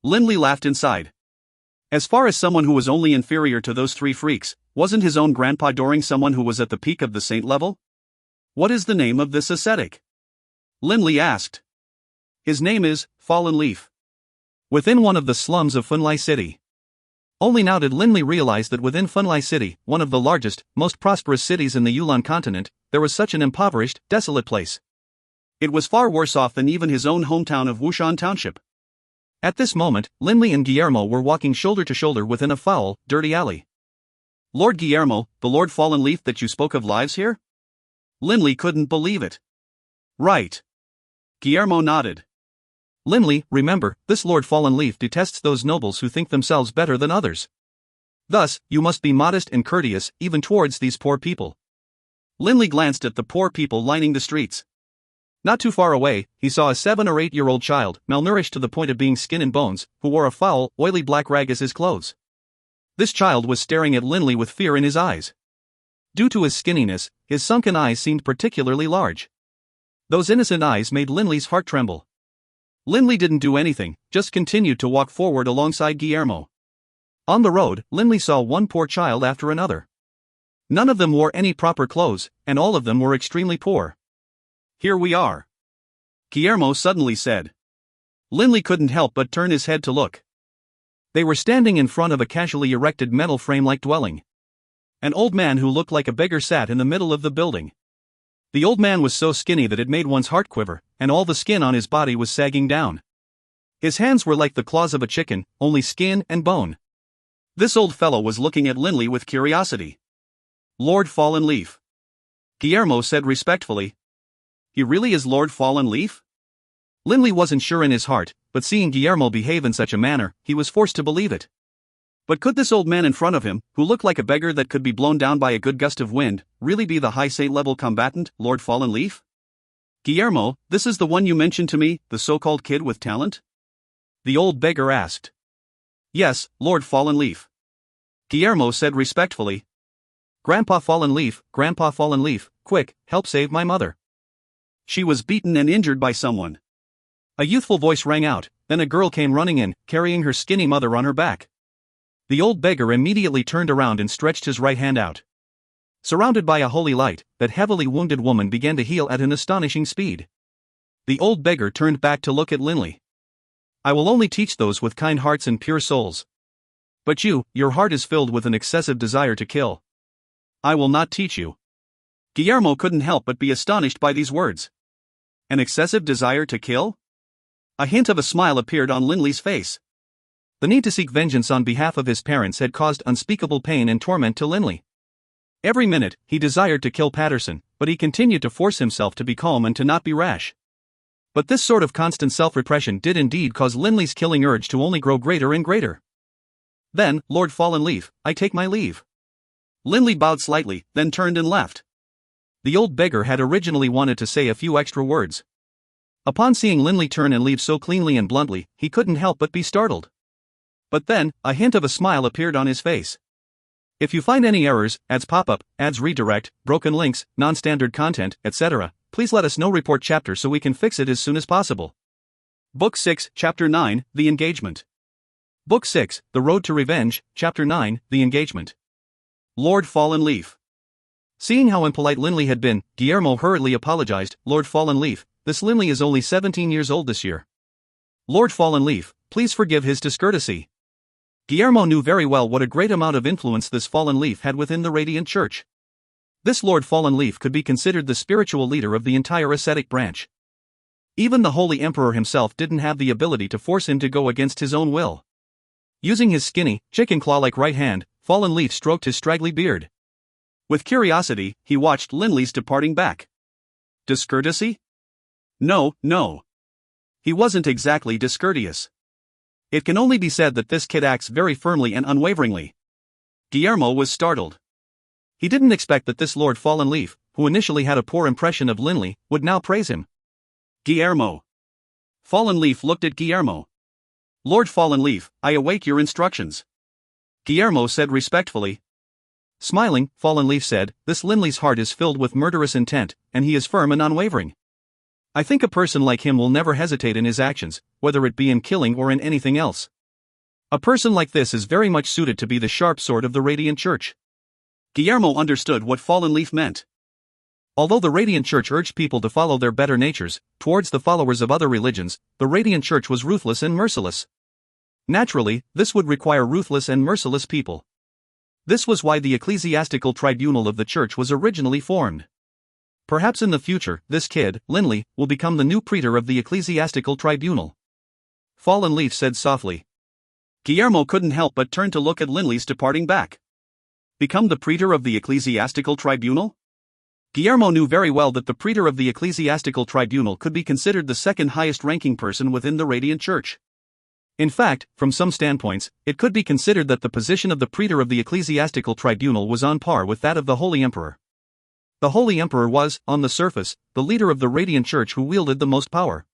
Linley laughed inside. As far as someone who was only inferior to those three freaks, wasn't his own Grandpa Doring someone who was at the peak of the saint level? What is the name of this ascetic? Linley asked. His name is Fallen Leaf. Within one of the slums of Funlai City. Only now did Linley realize that within Funlai City, one of the largest, most prosperous cities in the Yulan continent, there was such an impoverished, desolate place. It was far worse off than even his own hometown of Wushan Township. At this moment, Linley and Guillermo were walking shoulder to shoulder within a foul, dirty alley. Lord Guillermo, the Lord Fallen Leaf that you spoke of lives here? Linley couldn't believe it. Right. Guillermo nodded. Linley, remember, this Lord Fallen Leaf detests those nobles who think themselves better than others. Thus, you must be modest and courteous, even towards these poor people. Linley glanced at the poor people lining the streets. Not too far away, he saw a 7 or 8-year-old child, malnourished to the point of being skin and bones, who wore a foul, oily black rag as his clothes. This child was staring at Linley with fear in his eyes. Due to his skinniness, his sunken eyes seemed particularly large. Those innocent eyes made Linley's heart tremble. Linley didn't do anything, just continued to walk forward alongside Guillermo. On the road, Linley saw one poor child after another. None of them wore any proper clothes, and all of them were extremely poor. Here we are. Guillermo suddenly said. Linley couldn't help but turn his head to look. They were standing in front of a casually erected metal frame-like dwelling. An old man who looked like a beggar sat in the middle of the building. The old man was so skinny that it made one's heart quiver, and all the skin on his body was sagging down. His hands were like the claws of a chicken, only skin and bone. This old fellow was looking at Linley with curiosity. Lord Fallen Leaf. Guillermo said respectfully. He really is Lord Fallen Leaf? Linley wasn't sure in his heart, but seeing Guillermo behave in such a manner, he was forced to believe it. But could this old man in front of him, who looked like a beggar that could be blown down by a good gust of wind, really be the high saint-level combatant, Lord Fallen Leaf? Guillermo, this is the one you mentioned to me, the so-called kid with talent? The old beggar asked. Yes, Lord Fallen Leaf. Guillermo said respectfully. Grandpa Fallen Leaf, quick, help save my mother. She was beaten and injured by someone. A youthful voice rang out, then a girl came running in, carrying her skinny mother on her back. The old beggar immediately turned around and stretched his right hand out. Surrounded by a holy light, that heavily wounded woman began to heal at an astonishing speed. The old beggar turned back to look at Linley. I will only teach those with kind hearts and pure souls. But you, your heart is filled with an excessive desire to kill. I will not teach you. Guillermo couldn't help but be astonished by these words. An excessive desire to kill? A hint of a smile appeared on Linley's face. The need to seek vengeance on behalf of his parents had caused unspeakable pain and torment to Linley. Every minute, he desired to kill Patterson, but he continued to force himself to be calm and to not be rash. But this sort of constant self-repression did indeed cause Linley's killing urge to only grow greater and greater. Then, Lord Fallen Leaf, I take my leave. Linley bowed slightly, then turned and left. The old beggar had originally wanted to say a few extra words. Upon seeing Linley turn and leave so cleanly and bluntly, he couldn't help but be startled. But then, a hint of a smile appeared on his face. If you find any errors, ads pop up, ads redirect, broken links, non-standard content, etc., please let us know. Report chapter so we can fix it as soon as possible. Book 6, Chapter 9, The Engagement. Book 6, The Road to Revenge, Chapter 9, The Engagement. Lord Fallen Leaf. Seeing how impolite Linley had been, Guillermo hurriedly apologized. Lord Fallen Leaf, this Linley is only 17 years old this year. Lord Fallen Leaf, please forgive his discourtesy. Guillermo knew very well what a great amount of influence this Fallen Leaf had within the Radiant Church. This Lord Fallen Leaf could be considered the spiritual leader of the entire ascetic branch. Even the Holy Emperor himself didn't have the ability to force him to go against his own will. Using his skinny, chicken claw-like right hand, Fallen Leaf stroked his straggly beard. With curiosity, he watched Linley's departing back. Discourtesy? No. He wasn't exactly discourteous. It can only be said that this kid acts very firmly and unwaveringly. Guillermo was startled. He didn't expect that this Lord Fallen Leaf, who initially had a poor impression of Linley, would now praise him. Guillermo. Fallen Leaf looked at Guillermo. Lord Fallen Leaf, I await your instructions. Guillermo said respectfully. Smiling, Fallen Leaf said, this Linley's heart is filled with murderous intent, and he is firm and unwavering. I think a person like him will never hesitate in his actions, whether it be in killing or in anything else. A person like this is very much suited to be the sharp sword of the Radiant Church. Guillermo understood what Fallen Leaf meant. Although the Radiant Church urged people to follow their better natures, towards the followers of other religions, the Radiant Church was ruthless and merciless. Naturally, this would require ruthless and merciless people. This was why the ecclesiastical tribunal of the church was originally formed. Perhaps in the future, this kid, Linley, will become the new praetor of the ecclesiastical tribunal. Fallen Leaf said softly. Guillermo couldn't help but turn to look at Linley's departing back. Become the praetor of the ecclesiastical tribunal? Guillermo knew very well that the praetor of the ecclesiastical tribunal could be considered the second highest ranking person within the Radiant Church. In fact, from some standpoints, it could be considered that the position of the praetor of the ecclesiastical tribunal was on par with that of the Holy Emperor. The Holy Emperor was, on the surface, the leader of the Radiant Church who wielded the most power.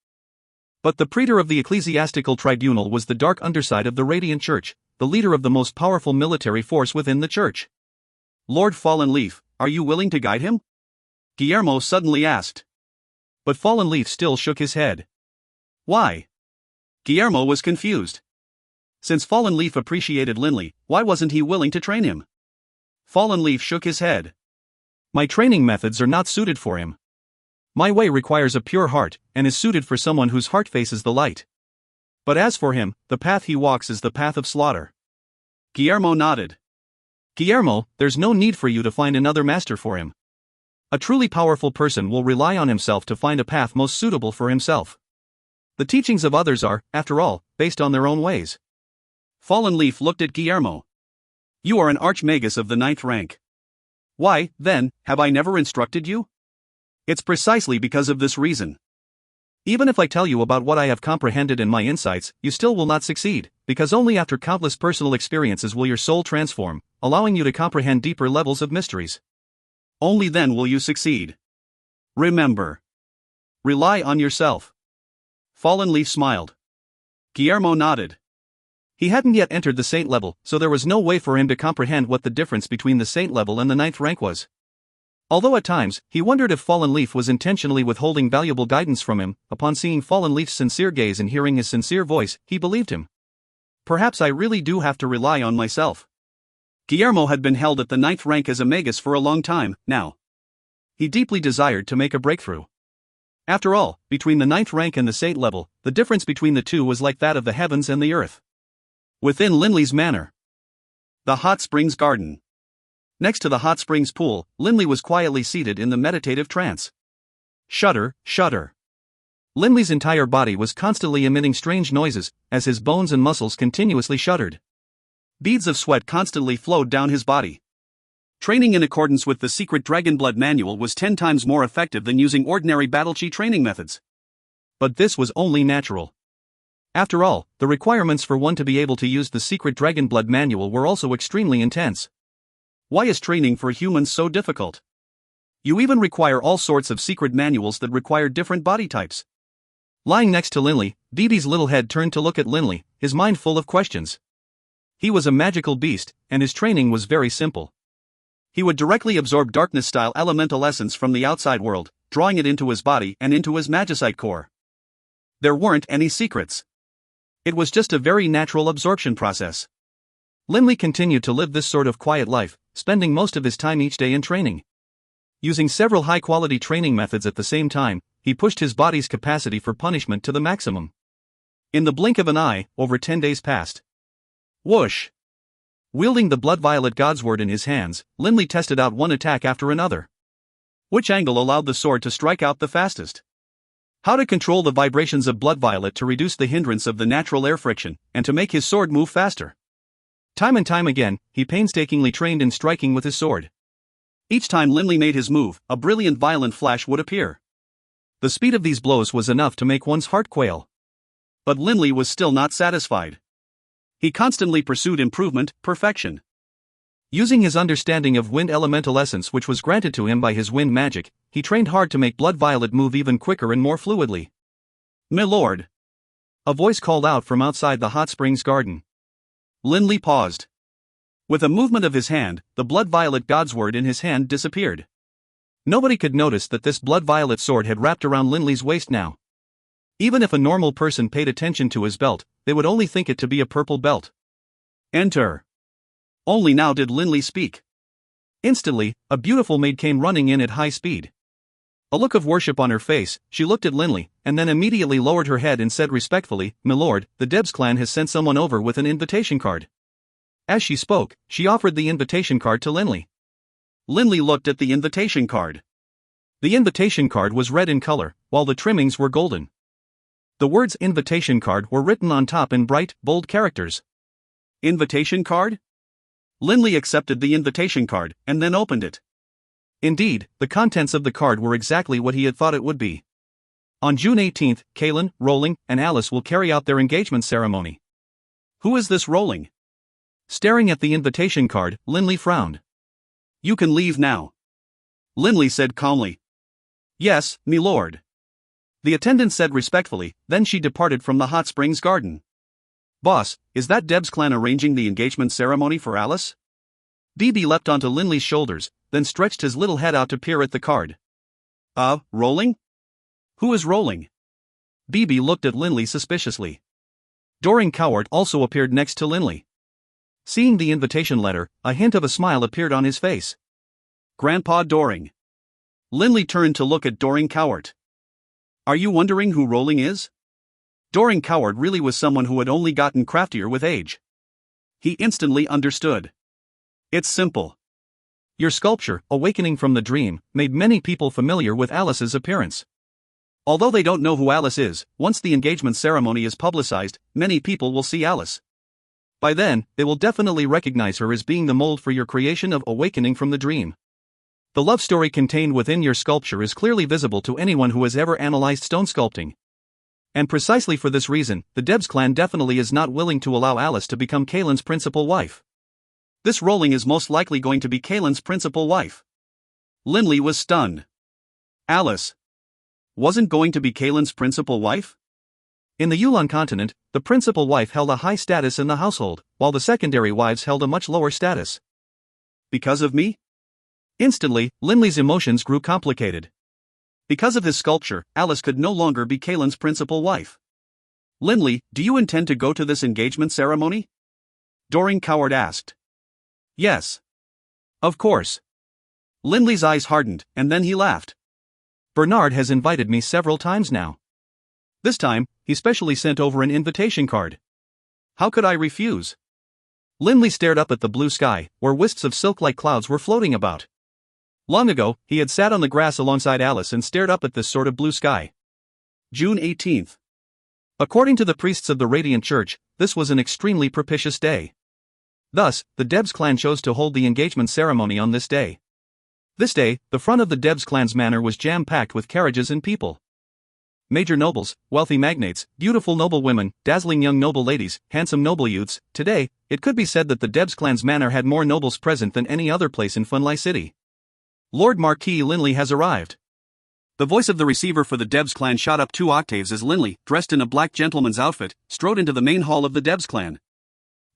But the praetor of the ecclesiastical tribunal was the dark underside of the Radiant Church, the leader of the most powerful military force within the church. Lord Fallen Leaf, are you willing to guide him? Guillermo suddenly asked. But Fallen Leaf still shook his head. Why? Guillermo was confused. Since Fallen Leaf appreciated Linley, why wasn't he willing to train him? Fallen Leaf shook his head. My training methods are not suited for him. My way requires a pure heart, and is suited for someone whose heart faces the light. But as for him, the path he walks is the path of slaughter. Guillermo nodded. Guillermo, there's no need for you to find another master for him. A truly powerful person will rely on himself to find a path most suitable for himself. The teachings of others are, after all, based on their own ways. Fallen Leaf looked at Guillermo. You are an archmagus of the 9th rank. Why, then, have I never instructed you? It's precisely because of this reason. Even if I tell you about what I have comprehended in my insights, you still will not succeed, because only after countless personal experiences will your soul transform, allowing you to comprehend deeper levels of mysteries. Only then will you succeed. Remember. Rely on yourself. Fallen Leaf smiled. Guillermo nodded. He hadn't yet entered the saint level, so there was no way for him to comprehend what the difference between the saint level and the 9th rank was. Although at times, he wondered if Fallen Leaf was intentionally withholding valuable guidance from him, upon seeing Fallen Leaf's sincere gaze and hearing his sincere voice, he believed him. Perhaps I really do have to rely on myself. Guillermo had been held at the 9th rank as a magus for a long time, now. He deeply desired to make a breakthrough. After all, between the 9th rank and the saint level, the difference between the two was like that of the heavens and the earth. Within Linley's manor. The Hot Springs Garden. Next to the Hot Springs pool, Linley was quietly seated in the meditative trance. Shudder, shudder. Linley's entire body was constantly emitting strange noises, as his bones and muscles continuously shuddered. Beads of sweat constantly flowed down his body. Training in accordance with the secret Dragonblood manual was 10 times more effective than using ordinary battle-chi training methods. But this was only natural. After all, the requirements for one to be able to use the secret Dragonblood manual were also extremely intense. Why is training for humans so difficult? You even require all sorts of secret manuals that require different body types. Lying next to Linley, Bibi's little head turned to look at Linley, his mind full of questions. He was a magical beast, and his training was very simple. He would directly absorb darkness-style elemental essence from the outside world, drawing it into his body and into his magicite core. There weren't any secrets. It was just a very natural absorption process. Linley continued to live this sort of quiet life, spending most of his time each day in training. Using several high-quality training methods at the same time, he pushed his body's capacity for punishment to the maximum. In the blink of an eye, over 10 days passed. Whoosh! Wielding the blood-violet Godsword in his hands, Linley tested out one attack after another. Which angle allowed the sword to strike out the fastest? How to control the vibrations of blood-violet to reduce the hindrance of the natural air friction, and to make his sword move faster. Time and time again, he painstakingly trained in striking with his sword. Each time Linley made his move, a brilliant violent flash would appear. The speed of these blows was enough to make one's heart quail. But Linley was still not satisfied. He constantly pursued improvement, perfection. Using his understanding of wind elemental essence, which was granted to him by his wind magic, he trained hard to make blood-violet move even quicker and more fluidly. "My lord!" A voice called out from outside the hot springs garden. Linley paused. With a movement of his hand, the blood-violet Godsword in his hand disappeared. Nobody could notice that this blood-violet sword had wrapped around Linley's waist now. Even if a normal person paid attention to his belt, they would only think it to be a purple belt. "Enter." Only now did Linley speak. Instantly, a beautiful maid came running in at high speed. A look of worship on her face, she looked at Linley, and then immediately lowered her head and said respectfully, "My lord, the Debs clan has sent someone over with an invitation card." As she spoke, she offered the invitation card to Linley. Linley looked at the invitation card. The invitation card was red in color, while the trimmings were golden. The words "invitation card" were written on top in bright, bold characters. Invitation card? Linley accepted the invitation card, and then opened it. Indeed, the contents of the card were exactly what he had thought it would be. On June 18th, Kaelin, Rowling, and Alice will carry out their engagement ceremony. Who is this Rowling? Staring at the invitation card, Linley frowned. "You can leave now," Linley said calmly. "Yes, me lord," the attendant said respectfully, then she departed from the hot springs garden. "Boss, is that Debs clan arranging the engagement ceremony for Alice?" DB leapt onto Linley's shoulders, then stretched his little head out to peer at the card. Rowling? Who is Rowling?" DB looked at Linley suspiciously. Doring Cowart also appeared next to Linley. Seeing the invitation letter, a hint of a smile appeared on his face. "Grandpa Doring." Linley turned to look at Doring Cowart. "Are you wondering who Rowling is?" Doring Cowart really was someone who had only gotten craftier with age. He instantly understood. It's simple. Your sculpture, awakening from the dream, made many people familiar with Alice's appearance. Although they don't know who Alice is, once the engagement ceremony is publicized, many people will see Alice. By then, they will definitely recognize her as being the mold for your creation of Awakening from the Dream. The love story contained within your sculpture is clearly visible to anyone who has ever analyzed stone sculpting. And precisely for this reason, the Debs clan definitely is not willing to allow Alice to become Kaelin's principal wife. This Rowling is most likely going to be Kaelin's principal wife. Linley was stunned. Alice wasn't going to be Kaelin's principal wife? In the Yulon continent, the principal wife held a high status in the household, while the secondary wives held a much lower status. Because of me? Instantly, Linley's emotions grew complicated. Because of his sculpture, Alice could no longer be Kaelin's principal wife. "Linley, do you intend to go to this engagement ceremony?" Doring Cowart asked. "Yes. Of course." Linley's eyes hardened, and then he laughed. "Bernard has invited me several times now. This time, he specially sent over an invitation card. How could I refuse?" Linley stared up at the blue sky, where wisps of silk-like clouds were floating about. Long ago, he had sat on the grass alongside Alice and stared up at this sort of blue sky. June 18th. According to the priests of the Radiant Church, this was an extremely propitious day. Thus, the Debs clan chose to hold the engagement ceremony on this day. This day, the front of the Debs clan's manor was jam-packed with carriages and people. Major nobles, wealthy magnates, beautiful noble women, dazzling young noble ladies, handsome noble youths. Today, it could be said that the Debs clan's manor had more nobles present than any other place in Funlai City. Lord Marquis Linley has arrived. The voice of the receiver for the Debs clan shot up 2 octaves as Linley, dressed in a black gentleman's outfit, strode into the main hall of the Debs clan.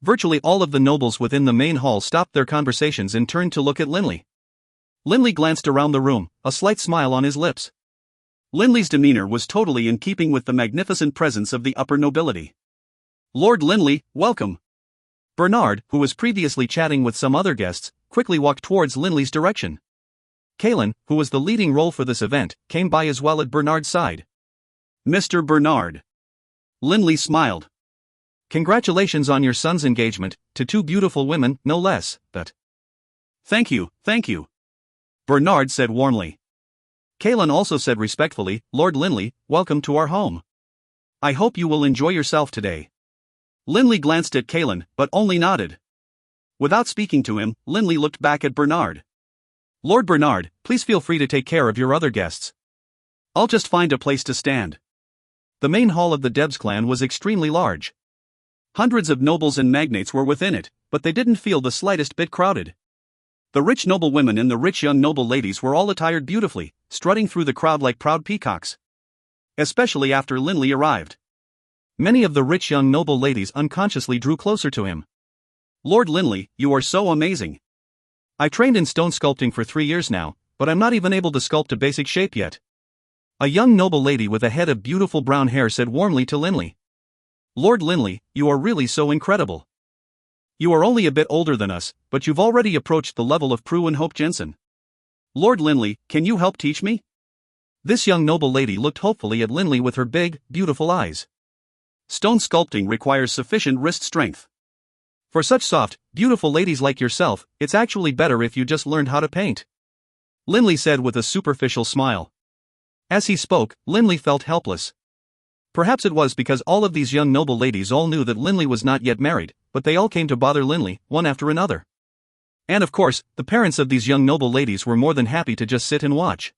Virtually all of the nobles within the main hall stopped their conversations and turned to look at Linley. Linley glanced around the room, a slight smile on his lips. Linley's demeanor was totally in keeping with the magnificent presence of the upper nobility. "Lord Linley, welcome." Bernard, who was previously chatting with some other guests, quickly walked towards Linley's direction. Kaelin, who was the leading role for this event, came by as well at Bernard's side. "Mr. Bernard." Linley smiled. Congratulations on your son's engagement, to two beautiful women, no less, but. Thank you, Bernard said warmly. Kaelin also said respectfully, Lord Linley, welcome to our home. I hope you will enjoy yourself today. Linley glanced at Kaelin, but only nodded. Without speaking to him, Linley looked back at Bernard. Lord Bernard, please feel free to take care of your other guests. I'll just find a place to stand. The main hall of the Debs clan was extremely large. Hundreds of nobles and magnates were within it, but they didn't feel the slightest bit crowded. The rich noble women and the rich young noble ladies were all attired beautifully, strutting through the crowd like proud peacocks. Especially after Linley arrived. Many of the rich young noble ladies unconsciously drew closer to him. Lord Linley, you are so amazing. I trained in stone sculpting for 3 years now, but I'm not even able to sculpt a basic shape yet. A young noble lady with a head of beautiful brown hair said warmly to Linley. Lord Linley, you are really so incredible. You are only a bit older than us, but you've already approached the level of Prue and Hope Jensen. Lord Linley, can you help teach me? This young noble lady looked hopefully at Linley with her big, beautiful eyes. Stone sculpting requires sufficient wrist strength. For such soft, beautiful ladies like yourself, it's actually better if you just learned how to paint. Linley said with a superficial smile. As he spoke, Linley felt helpless. Perhaps it was because all of these young noble ladies all knew that Linley was not yet married, but they all came to bother Linley, one after another. And of course, the parents of these young noble ladies were more than happy to just sit and watch.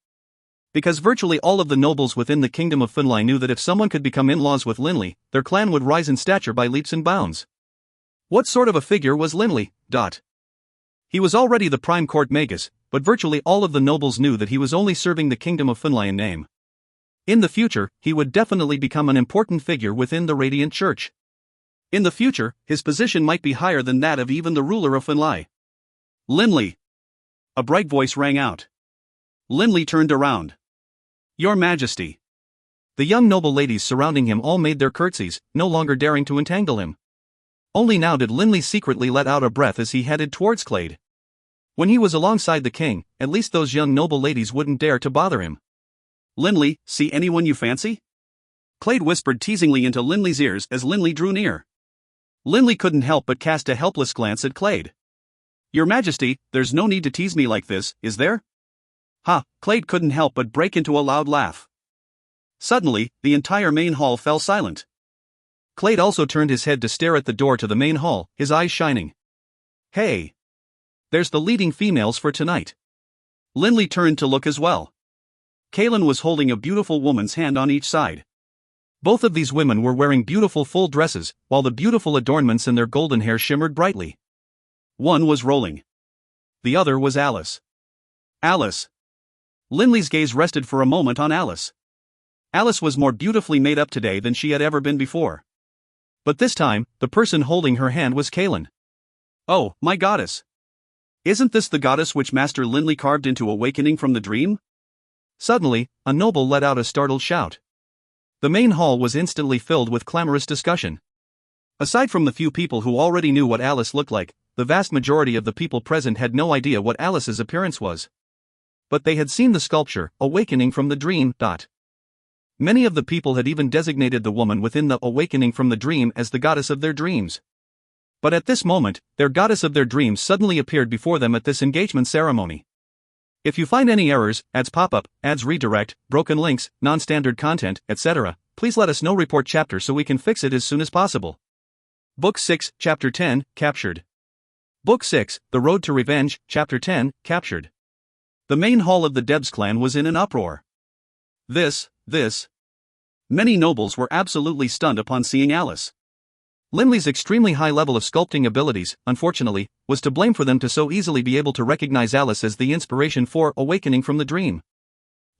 Because virtually all of the nobles within the kingdom of Finlay knew that if someone could become in-laws with Linley, their clan would rise in stature by leaps and bounds. What sort of a figure was Linley? He was already the prime court magus, but virtually all of the nobles knew that he was only serving the kingdom of Finlay in name. In the future, he would definitely become an important figure within the Radiant Church. In the future, his position might be higher than that of even the ruler of Finlay. Linley! A bright voice rang out. Linley turned around. Your Majesty! The young noble ladies surrounding him all made their curtsies, no longer daring to entangle him. Only now did Linley secretly let out a breath as he headed towards Clade. When he was alongside the king, at least those young noble ladies wouldn't dare to bother him. Linley, see anyone you fancy? Clade whispered teasingly into Linley's ears as Linley drew near. Linley couldn't help but cast a helpless glance at Clade. Your Majesty, there's no need to tease me like this, is there? Ha! Clade couldn't help but break into a loud laugh. Suddenly, the entire main hall fell silent. Clade also turned his head to stare at the door to the main hall, his eyes shining. Hey! There's the leading females for tonight. Linley turned to look as well. Kaelin was holding a beautiful woman's hand on each side. Both of these women were wearing beautiful full dresses, while the beautiful adornments in their golden hair shimmered brightly. One was rolling. The other was Alice. Alice. Linley's gaze rested for a moment on Alice. Alice was more beautifully made up today than she had ever been before. But this time, the person holding her hand was Kaelin. Oh, my goddess! Isn't this the goddess which Master Linley carved into Awakening from the Dream? Suddenly, a noble let out a startled shout. The main hall was instantly filled with clamorous discussion. Aside from the few people who already knew what Alice looked like, the vast majority of the people present had no idea what Alice's appearance was. But they had seen the sculpture, Awakening from the Dream. Many of the people had even designated the woman within the Awakening from the Dream as the goddess of their dreams. But at this moment, their goddess of their dreams suddenly appeared before them at this engagement ceremony. If you find any errors, ads pop up, ads redirect, broken links, non-standard content, etc., please let us know. Report chapter so we can fix it as soon as possible. Book 6, Chapter 10, Captured. Book 6, The Road to Revenge, Chapter 10, Captured. The main hall of the Debs clan was in an uproar. This. Many nobles were absolutely stunned upon seeing Alice. Linley's extremely high level of sculpting abilities, unfortunately, was to blame for them to so easily be able to recognize Alice as the inspiration for Awakening from the Dream.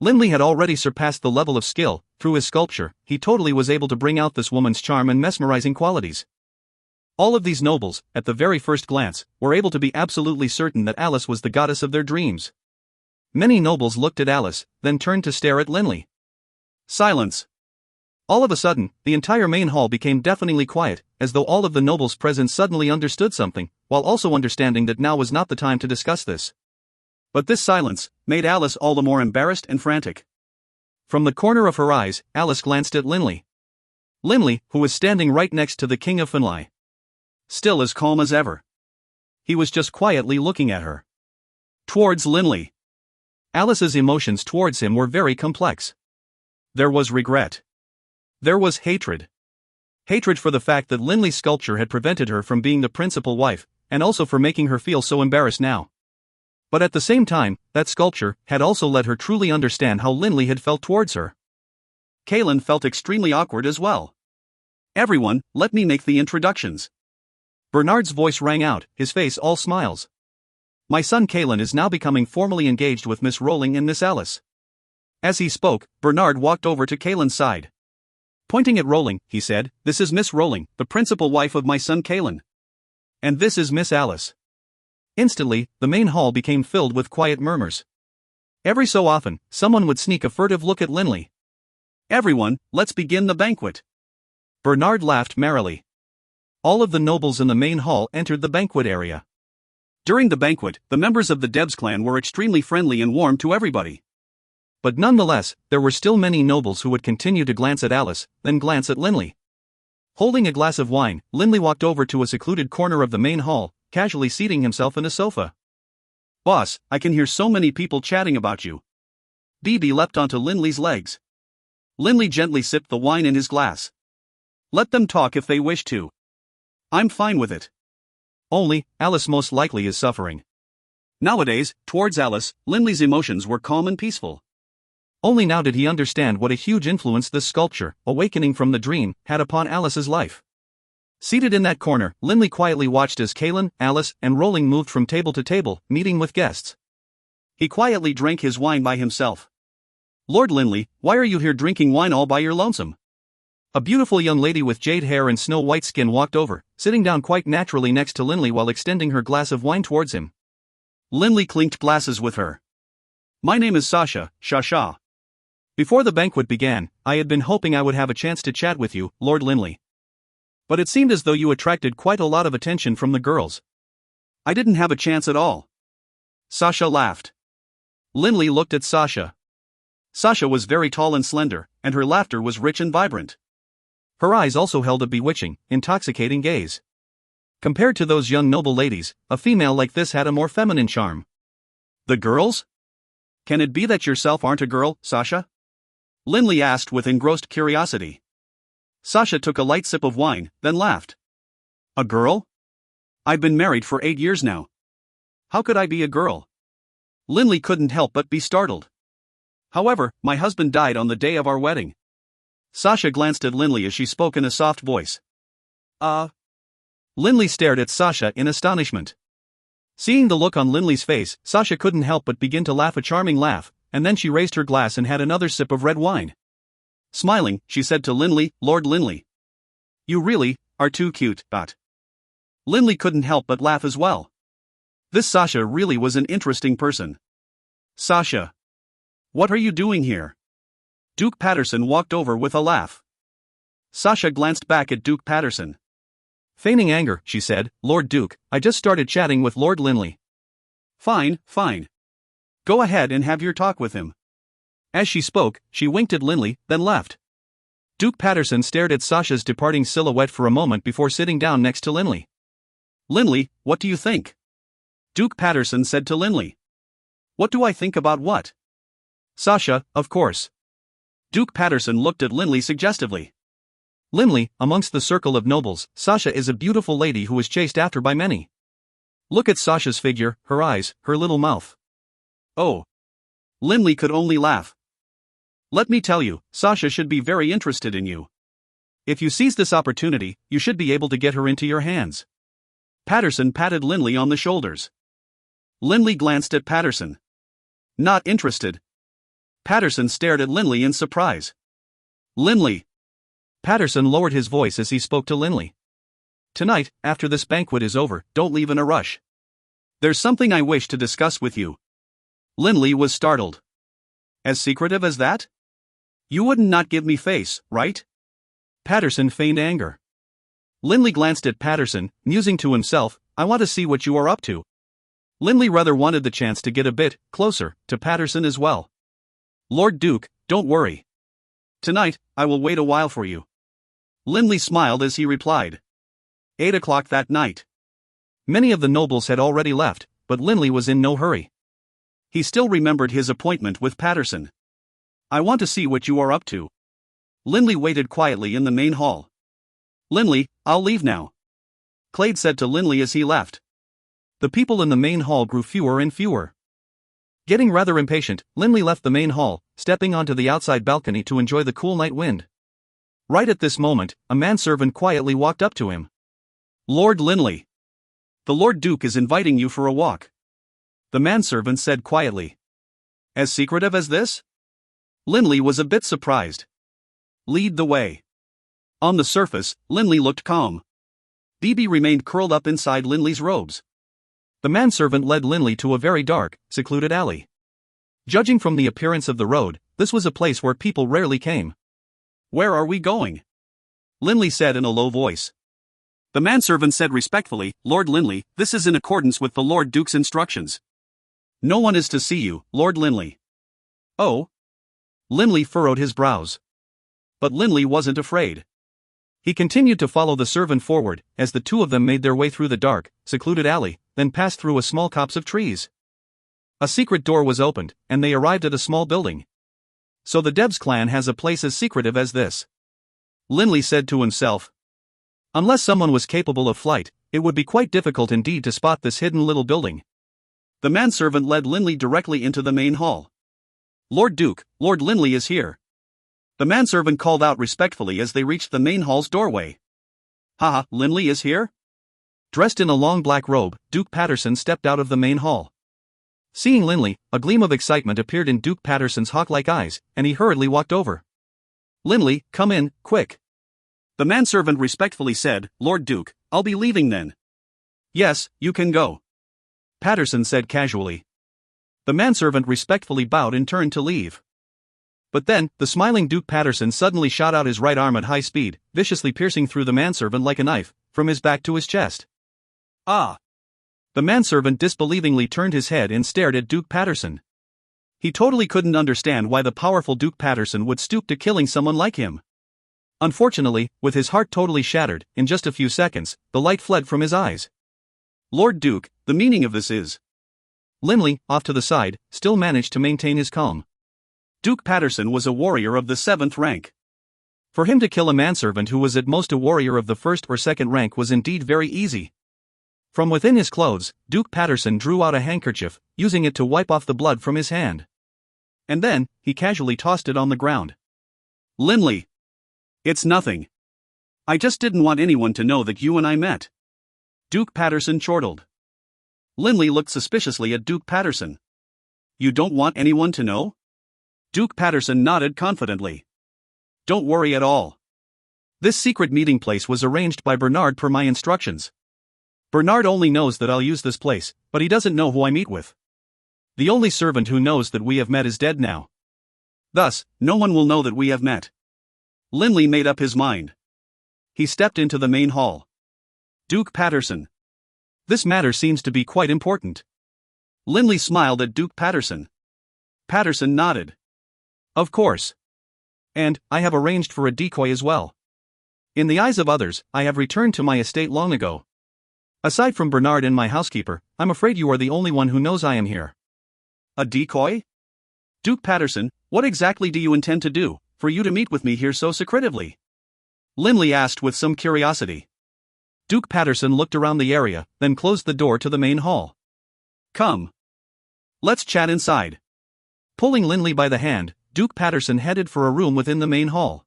Linley had already surpassed the level of skill. Through his sculpture, he totally was able to bring out this woman's charm and mesmerizing qualities. All of these nobles, at the very first glance, were able to be absolutely certain that Alice was the goddess of their dreams. Many nobles looked at Alice, then turned to stare at Linley. Silence. All of a sudden, the entire main hall became deafeningly quiet, as though all of the nobles present suddenly understood something, while also understanding that now was not the time to discuss this. But this silence made Alice all the more embarrassed and frantic. From the corner of her eyes, Alice glanced at Linley. Linley, who was standing right next to the King of Finlay, still as calm as ever. He was just quietly looking at her. Towards Linley. Alice's emotions towards him were very complex. There was regret. There was hatred. Hatred for the fact that Linley's sculpture had prevented her from being the principal wife, and also for making her feel so embarrassed now. But at the same time, that sculpture had also let her truly understand how Linley had felt towards her. Kaelin felt extremely awkward as well. Everyone, let me make the introductions. Bernard's voice rang out, his face all smiles. My son Kaelin is now becoming formally engaged with Miss Rowling and Miss Alice. As he spoke, Bernard walked over to Kaelin's side. Pointing at Rowling, he said, "This is Miss Rowling, the principal wife of my son Kaelin. And this is Miss Alice." Instantly, the main hall became filled with quiet murmurs. Every so often, someone would sneak a furtive look at Linley. Everyone, let's begin the banquet. Bernard laughed merrily. All of the nobles in the main hall entered the banquet area. During the banquet, the members of the Debs clan were extremely friendly and warm to everybody. But nonetheless, there were still many nobles who would continue to glance at Alice, then glance at Linley. Holding a glass of wine, Linley walked over to a secluded corner of the main hall, casually seating himself in a sofa. Boss, I can hear so many people chatting about you. Bibi leapt onto Linley's legs. Linley gently sipped the wine in his glass. Let them talk if they wish to. I'm fine with it. Only, Alice most likely is suffering. Nowadays, towards Alice, Linley's emotions were calm and peaceful. Only now did he understand what a huge influence this sculpture, awakening from the dream, had upon Alice's life. Seated in that corner, Linley quietly watched as Kaelin, Alice, and Rowling moved from table to table, meeting with guests. He quietly drank his wine by himself. Lord Linley, why are you here drinking wine all by your lonesome? A beautiful young lady with jade hair and snow-white skin walked over, sitting down quite naturally next to Linley while extending her glass of wine towards him. Linley clinked glasses with her. My name is Sasha, Shasha. Before the banquet began, I had been hoping I would have a chance to chat with you, Lord Linley. But it seemed as though you attracted quite a lot of attention from the girls. I didn't have a chance at all. Sasha laughed. Linley looked at Sasha. Sasha was very tall and slender, and her laughter was rich and vibrant. Her eyes also held a bewitching, intoxicating gaze. Compared to those young noble ladies, a female like this had a more feminine charm. The girls? Can it be that yourself aren't a girl, Sasha? Linley asked with engrossed curiosity. Sasha took a light sip of wine, then laughed. A girl? I've been married for 8 years now. How could I be a girl? Linley couldn't help but be startled. However, my husband died on the day of our wedding. Sasha glanced at Linley as she spoke in a soft voice. Linley stared at Sasha in astonishment. Seeing the look on Linley's face, Sasha couldn't help but begin to laugh a charming laugh, and then she raised her glass and had another sip of red wine. Smiling, she said to Linley, Lord Linley. You really are too cute, but. Linley couldn't help but laugh as well. This Sasha really was an interesting person. Sasha. What are you doing here? Duke Patterson walked over with a laugh. Sasha glanced back at Duke Patterson. Feigning anger, she said, Lord Duke, I just started chatting with Lord Linley. Fine, fine. Go ahead and have your talk with him. As she spoke, she winked at Linley, then left. Duke Patterson stared at Sasha's departing silhouette for a moment before sitting down next to Linley. Linley, what do you think? Duke Patterson said to Linley. What do I think about what? Sasha, of course. Duke Patterson looked at Linley suggestively. Linley, amongst the circle of nobles, Sasha is a beautiful lady who is chased after by many. Look at Sasha's figure, her eyes, her little mouth. Oh. Linley could only laugh. Let me tell you, Sasha should be very interested in you. If you seize this opportunity, you should be able to get her into your hands. Patterson patted Linley on the shoulders. Linley glanced at Patterson. Not interested. Patterson stared at Linley in surprise. Linley. Patterson lowered his voice as he spoke to Linley. Tonight, after this banquet is over, don't leave in a rush. There's something I wish to discuss with you. Linley was startled. As secretive as that? You wouldn't not give me face, right? Patterson feigned anger. Linley glanced at Patterson, musing to himself, I want to see what you are up to. Linley rather wanted the chance to get a bit closer to Patterson as well. Lord Duke, don't worry. Tonight, I will wait a while for you. Linley smiled as he replied. 8 o'clock that night. Many of the nobles had already left, but Linley was in no hurry. He still remembered his appointment with Patterson. I want to see what you are up to. Linley waited quietly in the main hall. Linley, I'll leave now, Clade said to Linley as he left. The people in the main hall grew fewer and fewer. Getting rather impatient, Linley left the main hall, stepping onto the outside balcony to enjoy the cool night wind. Right at this moment, a manservant quietly walked up to him. Lord Linley. The Lord Duke is inviting you for a walk, the manservant said quietly. As secretive as this? Linley was a bit surprised. Lead the way. On the surface, Linley looked calm. Bibi remained curled up inside Linley's robes. The manservant led Linley to a very dark, secluded alley. Judging from the appearance of the road, this was a place where people rarely came. Where are we going? Linley said in a low voice. The manservant said respectfully, Lord Linley, this is in accordance with the Lord Duke's instructions. No one is to see you, Lord Linley. Oh? Linley furrowed his brows. But Linley wasn't afraid. He continued to follow the servant forward, as the two of them made their way through the dark, secluded alley, then passed through a small copse of trees. A secret door was opened, and they arrived at a small building. So the Debs clan has a place as secretive as this, Linley said to himself. Unless someone was capable of flight, it would be quite difficult indeed to spot this hidden little building. The manservant led Linley directly into the main hall. Lord Duke, Lord Linley is here, the manservant called out respectfully as they reached the main hall's doorway. Haha, Linley is here? Dressed in a long black robe, Duke Patterson stepped out of the main hall. Seeing Linley, a gleam of excitement appeared in Duke Patterson's hawk-like eyes, and he hurriedly walked over. Linley, come in, quick. The manservant respectfully said, Lord Duke, I'll be leaving then. Yes, you can go, Patterson said casually. The manservant respectfully bowed and turned to leave. But then, the smiling Duke Patterson suddenly shot out his right arm at high speed, viciously piercing through the manservant like a knife, from his back to his chest. Ah! The manservant disbelievingly turned his head and stared at Duke Patterson. He totally couldn't understand why the powerful Duke Patterson would stoop to killing someone like him. Unfortunately, with his heart totally shattered, in just a few seconds, the light fled from his eyes. Lord Duke, the meaning of this is. Linley, off to the side, still managed to maintain his calm. Duke Patterson was a warrior of the 7th rank. For him to kill a manservant who was at most a warrior of the 1st or 2nd rank was indeed very easy. From within his clothes, Duke Patterson drew out a handkerchief, using it to wipe off the blood from his hand. And then, he casually tossed it on the ground. Linley. It's nothing. I just didn't want anyone to know that you and I met, Duke Patterson chortled. Linley looked suspiciously at Duke Patterson. You don't want anyone to know? Duke Patterson nodded confidently. Don't worry at all. This secret meeting place was arranged by Bernard per my instructions. Bernard only knows that I'll use this place, but he doesn't know who I meet with. The only servant who knows that we have met is dead now. Thus, no one will know that we have met. Linley made up his mind. He stepped into the main hall. Duke Patterson. This matter seems to be quite important. Linley smiled at Duke Patterson. Patterson nodded. Of course. And, I have arranged for a decoy as well. In the eyes of others, I have returned to my estate long ago. Aside from Bernard and my housekeeper, I'm afraid you are the only one who knows I am here. A decoy? Duke Patterson, what exactly do you intend to do, for you to meet with me here so secretively? Linley asked with some curiosity. Duke Patterson looked around the area, then closed the door to the main hall. Come. Let's chat inside. Pulling Linley by the hand, Duke Patterson headed for a room within the main hall.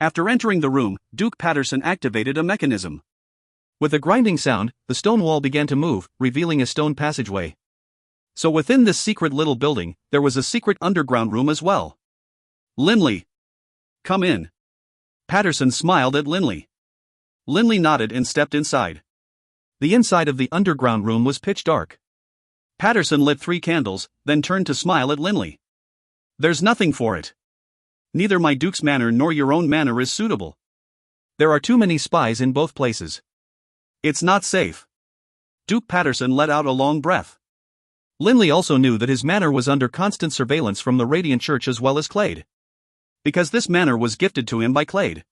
After entering the room, Duke Patterson activated a mechanism. With a grinding sound, the stone wall began to move, revealing a stone passageway. So within this secret little building, there was a secret underground room as well. Linley. Come in. Patterson smiled at Linley. Linley nodded and stepped inside. The inside of the underground room was pitch dark. Patterson lit 3 candles, then turned to smile at Linley. There's nothing for it. Neither my Duke's manor nor your own manor is suitable. There are too many spies in both places. It's not safe. Duke Patterson let out a long breath. Linley also knew that his manor was under constant surveillance from the Radiant Church as well as Clade. Because this manor was gifted to him by Clade.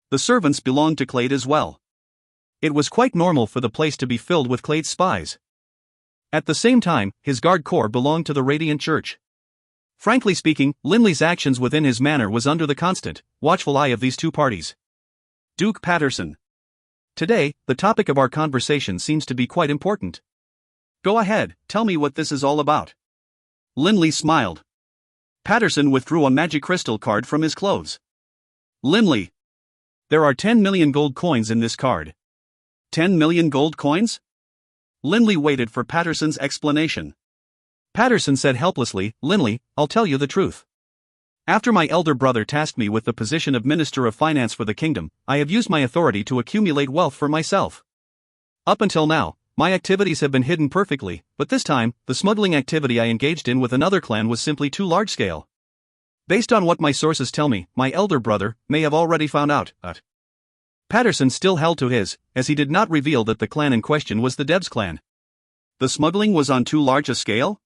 The servants belonged to Clade as well. It was quite normal for the place to be filled with Clade's spies. At the same time, his guard corps belonged to the Radiant Church. Frankly speaking, Linley's actions within his manor was under the constant, watchful eye of these two parties. Duke Patterson. Today, the topic of our conversation seems to be quite important. Go ahead, tell me what this is all about. Linley smiled. Patterson withdrew a magic crystal card from his clothes. Linley. There are 10 million gold coins in this card. 10 million gold coins? Linley waited for Patterson's explanation. Patterson said helplessly, Linley, I'll tell you the truth. After my elder brother tasked me with the position of Minister of Finance for the kingdom, I have used my authority to accumulate wealth for myself. Up until now, my activities have been hidden perfectly, but this time, the smuggling activity I engaged in with another clan was simply too large-scale. Based on what my sources tell me, my elder brother may have already found out. Patterson still held to his, as he did not reveal that the clan in question was the Debs clan. The smuggling was on too large a scale?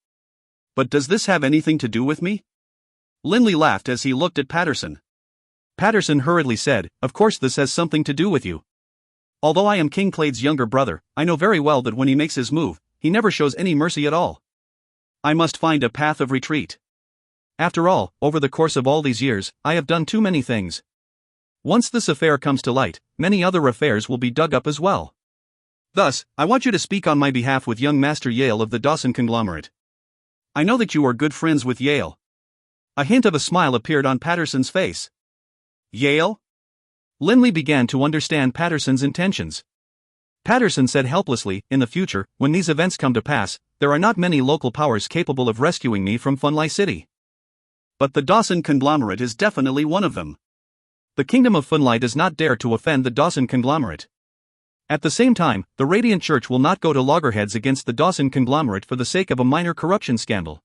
But does this have anything to do with me? Linley laughed as he looked at Patterson. Patterson hurriedly said, Of course this has something to do with you. Although I am King Clade's younger brother, I know very well that when he makes his move, he never shows any mercy at all. I must find a path of retreat. After all, over the course of all these years, I have done too many things. Once this affair comes to light, many other affairs will be dug up as well. Thus, I want you to speak on my behalf with young Master Yale of the Dawson conglomerate. I know that you are good friends with Yale. A hint of a smile appeared on Patterson's face. Yale? Linley began to understand Patterson's intentions. Patterson said helplessly, In the future, when these events come to pass, there are not many local powers capable of rescuing me from Funlai City. But the Dawson conglomerate is definitely one of them. The kingdom of Funlai does not dare to offend the Dawson conglomerate. At the same time, the Radiant Church will not go to loggerheads against the Dawson conglomerate for the sake of a minor corruption scandal.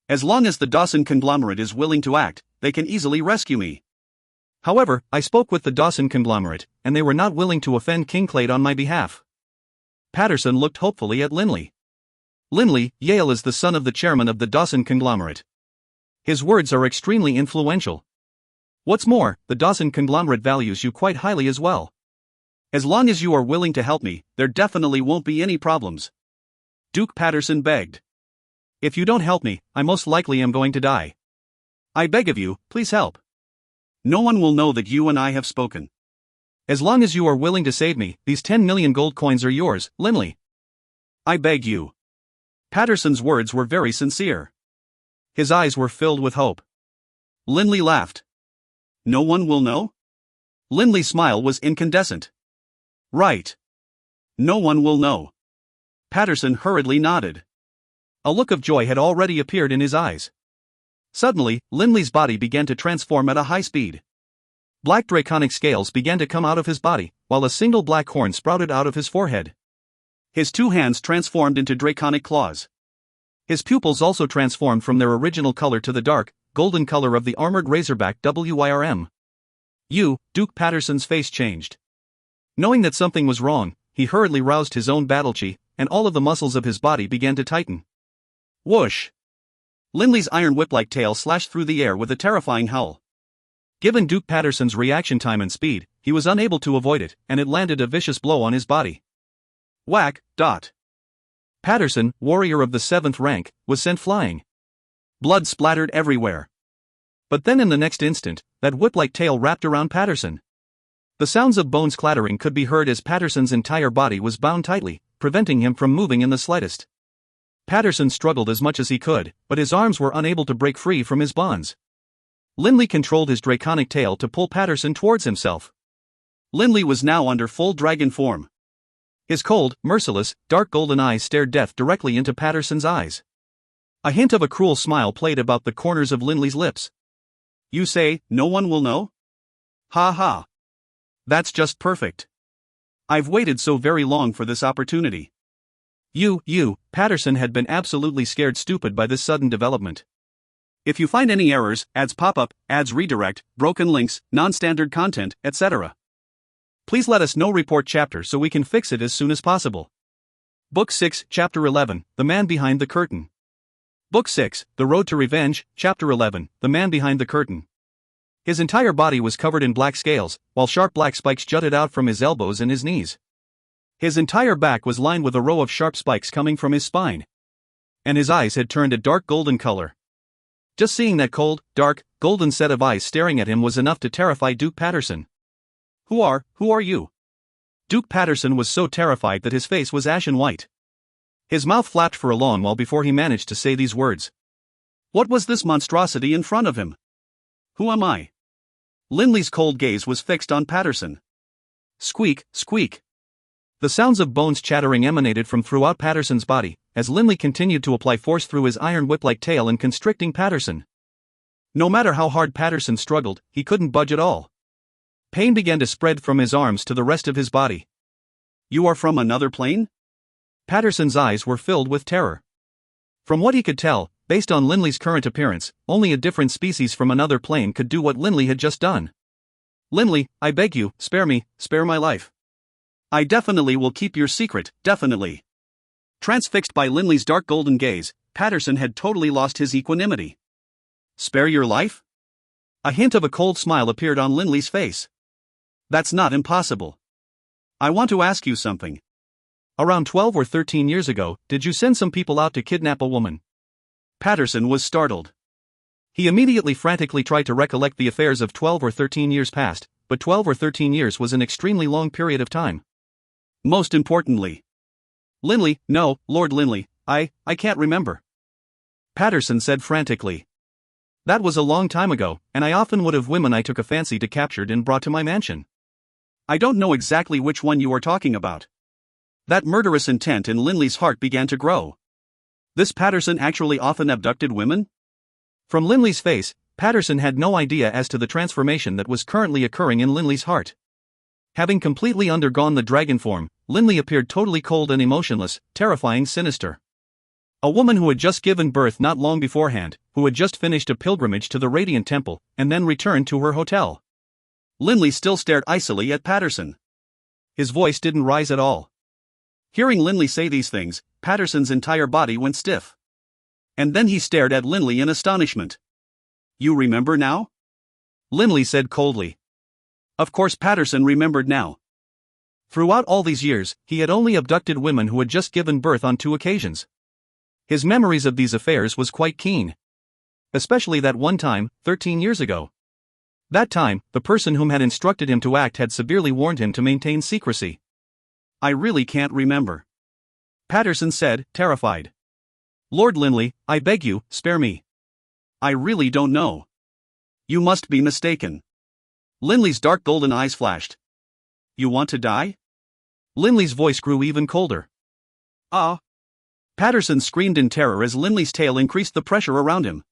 As long as the Dawson conglomerate is willing to act, they can easily rescue me. However, I spoke with the Dawson conglomerate, and they were not willing to offend King Clade on my behalf. Patterson looked hopefully at Linley. Linley, Yale is the son of the chairman of the Dawson conglomerate. His words are extremely influential. What's more, the Dawson conglomerate values you quite highly as well. As long as you are willing to help me, there definitely won't be any problems. Duke Patterson begged. If you don't help me, I most likely am going to die. I beg of you, please help. No one will know that you and I have spoken. As long as you are willing to save me, these 10 million gold coins are yours, Linley. I beg you. Patterson's words were very sincere. His eyes were filled with hope. Linley laughed. No one will know? Linley's smile was incandescent. Right. No one will know. Patterson hurriedly nodded. A look of joy had already appeared in his eyes. Suddenly, Linley's body began to transform at a high speed. Black draconic scales began to come out of his body, while a single black horn sprouted out of his forehead. His two hands transformed into draconic claws. His pupils also transformed from their original color to the dark, golden color of the armored razorback WYRM. Duke Patterson's face changed. Knowing that something was wrong, he hurriedly roused his own battle chi, and all of the muscles of his body began to tighten. Whoosh! Linley's iron whip-like tail slashed through the air with a terrifying howl. Given Duke Patterson's reaction time and speed, he was unable to avoid it, and it landed a vicious blow on his body. Whack, dot. Patterson, warrior of the 7th rank, was sent flying. Blood splattered everywhere. But then in the next instant, that whip-like tail wrapped around Patterson. The sounds of bones clattering could be heard as Patterson's entire body was bound tightly, preventing him from moving in the slightest. Patterson struggled as much as he could, but his arms were unable to break free from his bonds. Linley controlled his draconic tail to pull Patterson towards himself. Linley was now under full dragon form. His cold, merciless, dark golden eyes stared death directly into Patterson's eyes. A hint of a cruel smile played about the corners of Linley's lips. You say, no one will know? Ha ha. That's just perfect. I've waited so very long for this opportunity. Patterson had been absolutely scared stupid by this sudden development. If you find any errors, ads pop up, ads redirect, broken links, non-standard content, etc. Please let us know. Report chapter so we can fix it as soon as possible. Book 6, Chapter 11, The Man Behind the Curtain. Book 6, The Road to Revenge, Chapter 11, The Man Behind the Curtain. His entire body was covered in black scales, while sharp black spikes jutted out from his elbows and his knees. His entire back was lined with a row of sharp spikes coming from his spine. And his eyes had turned a dark golden color. Just seeing that cold, dark, golden set of eyes staring at him was enough to terrify Duke Patterson. Who are you? Duke Patterson was so terrified that his face was ashen white. His mouth flapped for a long while before he managed to say these words. What was this monstrosity in front of him? Who am I? Linley's cold gaze was fixed on Patterson. Squeak, squeak. The sounds of bones chattering emanated from throughout Patterson's body, as Linley continued to apply force through his iron whip-like tail and constricting Patterson. No matter how hard Patterson struggled, he couldn't budge at all. Pain began to spread from his arms to the rest of his body. You are from another plane? Patterson's eyes were filled with terror. From what he could tell, based on Linley's current appearance, only a different species from another plane could do what Linley had just done. Linley, I beg you, spare me, spare my life. I definitely will keep your secret, definitely. Transfixed by Linley's dark golden gaze, Patterson had totally lost his equanimity. Spare your life? A hint of a cold smile appeared on Linley's face. That's not impossible. I want to ask you something. Around 12 or 13 years ago, did you send some people out to kidnap a woman? Patterson was startled. He immediately frantically tried to recollect the affairs of 12 or 13 years past, but 12 or 13 years was an extremely long period of time. Most importantly. Linley, no, Lord Linley, I can't remember. Patterson said frantically. That was a long time ago, and I often would have women I took a fancy to captured and brought to my mansion. I don't know exactly which one you are talking about. That murderous intent in Linley's heart began to grow. This Patterson actually often abducted women? From Linley's face, Patterson had no idea as to the transformation that was currently occurring in Linley's heart. Having completely undergone the dragon form, Linley appeared totally cold and emotionless, terrifying, sinister. A woman who had just given birth not long beforehand, who had just finished a pilgrimage to the Radiant Temple, and then returned to her hotel. Linley still stared icily at Patterson. His voice didn't rise at all. Hearing Linley say these things, Patterson's entire body went stiff. And then he stared at Linley in astonishment. You remember now? Linley said coldly. Of course Patterson remembered now. Throughout all these years, he had only abducted women who had just given birth on 2 occasions. His memories of these affairs was quite keen. Especially that one time, 13 years ago. That time, the person whom had instructed him to act had severely warned him to maintain secrecy. I really can't remember. Patterson said, terrified. Lord Linley, I beg you, spare me. I really don't know. You must be mistaken. Linley's dark golden eyes flashed. You want to die? Linley's voice grew even colder. Ah! Patterson screamed in terror as Linley's tail increased the pressure around him.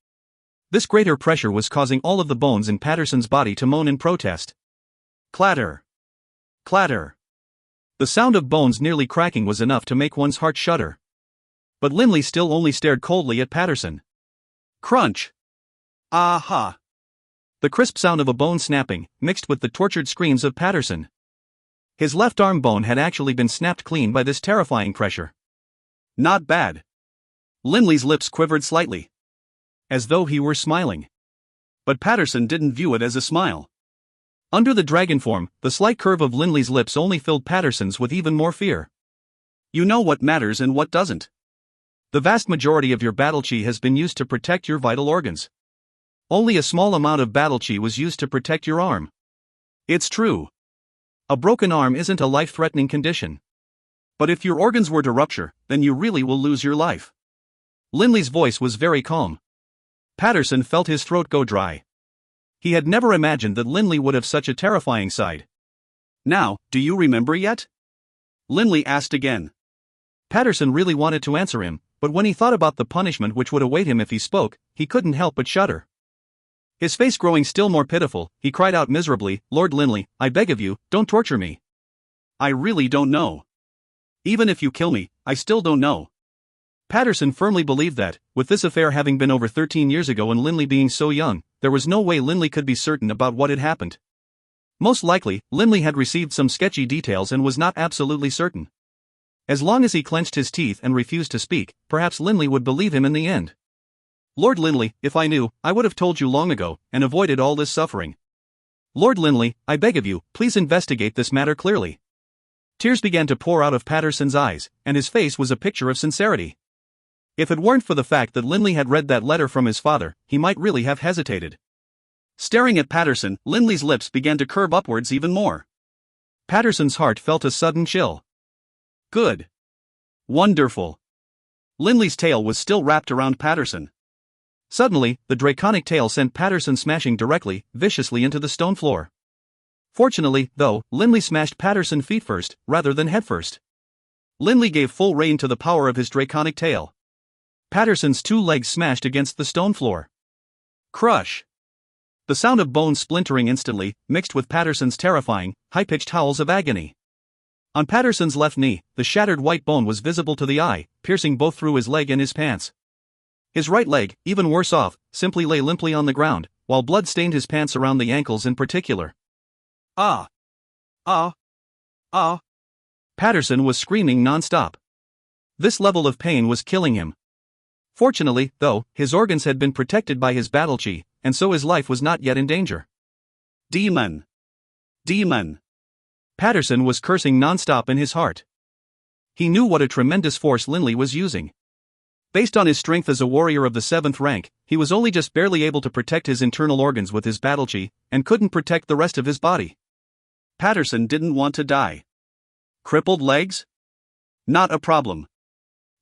This greater pressure was causing all of the bones in Patterson's body to moan in protest. Clatter! Clatter! The sound of bones nearly cracking was enough to make one's heart shudder. But Linley still only stared coldly at Patterson. Crunch! Aha! The crisp sound of a bone snapping, mixed with the tortured screams of Patterson. His left arm bone had actually been snapped clean by this terrifying pressure. Not bad. Linley's lips quivered slightly. As though he were smiling. But Patterson didn't view it as a smile. Under the dragon form, the slight curve of Linley's lips only filled Patterson's with even more fear. You know what matters and what doesn't. The vast majority of your battle chi has been used to protect your vital organs. Only a small amount of battle chi was used to protect your arm. It's true. A broken arm isn't a life-threatening condition. But if your organs were to rupture, then you really will lose your life. Linley's voice was very calm. Patterson felt his throat go dry. He had never imagined that Linley would have such a terrifying side. Now, do you remember yet? Linley asked again. Patterson really wanted to answer him, but when he thought about the punishment which would await him if he spoke, he couldn't help but shudder. His face growing still more pitiful, he cried out miserably, Lord Linley, I beg of you, don't torture me. I really don't know. Even if you kill me, I still don't know. Patterson firmly believed that, with this affair having been over 13 years ago and Linley being so young, there was no way Linley could be certain about what had happened. Most likely, Linley had received some sketchy details and was not absolutely certain. As long as he clenched his teeth and refused to speak, perhaps Linley would believe him in the end. Lord Linley, if I knew, I would have told you long ago, and avoided all this suffering, Lord Linley, I beg of you, please investigate this matter clearly. Tears began to pour out of Patterson's eyes, and his face was a picture of sincerity. If it weren't for the fact that Linley had read that letter from his father, he might really have hesitated. Staring at Patterson, Linley's lips began to curve upwards even more. Patterson's heart felt a sudden chill. Good. Wonderful. Linley's tail was still wrapped around Patterson. Suddenly, the draconic tail sent Patterson smashing directly, viciously into the stone floor. Fortunately, though, Linley smashed Patterson feet first, rather than head first. Linley gave full rein to the power of his draconic tail. Patterson's two legs smashed against the stone floor. Crush! The sound of bones splintering instantly, mixed with Patterson's terrifying, high-pitched howls of agony. On Patterson's left knee, the shattered white bone was visible to the eye, piercing both through his leg and his pants. His right leg, even worse off, simply lay limply on the ground, while blood stained his pants around the ankles in particular. Ah! Ah! Ah! Patterson was screaming non-stop. This level of pain was killing him. Fortunately, though, his organs had been protected by his battle chi, and so his life was not yet in danger. Demon! Demon! Patterson was cursing non-stop in his heart. He knew what a tremendous force Linley was using. Based on his strength as a warrior of the 7th rank, he was only just barely able to protect his internal organs with his battle chi, and couldn't protect the rest of his body. Patterson didn't want to die. Crippled legs? Not a problem.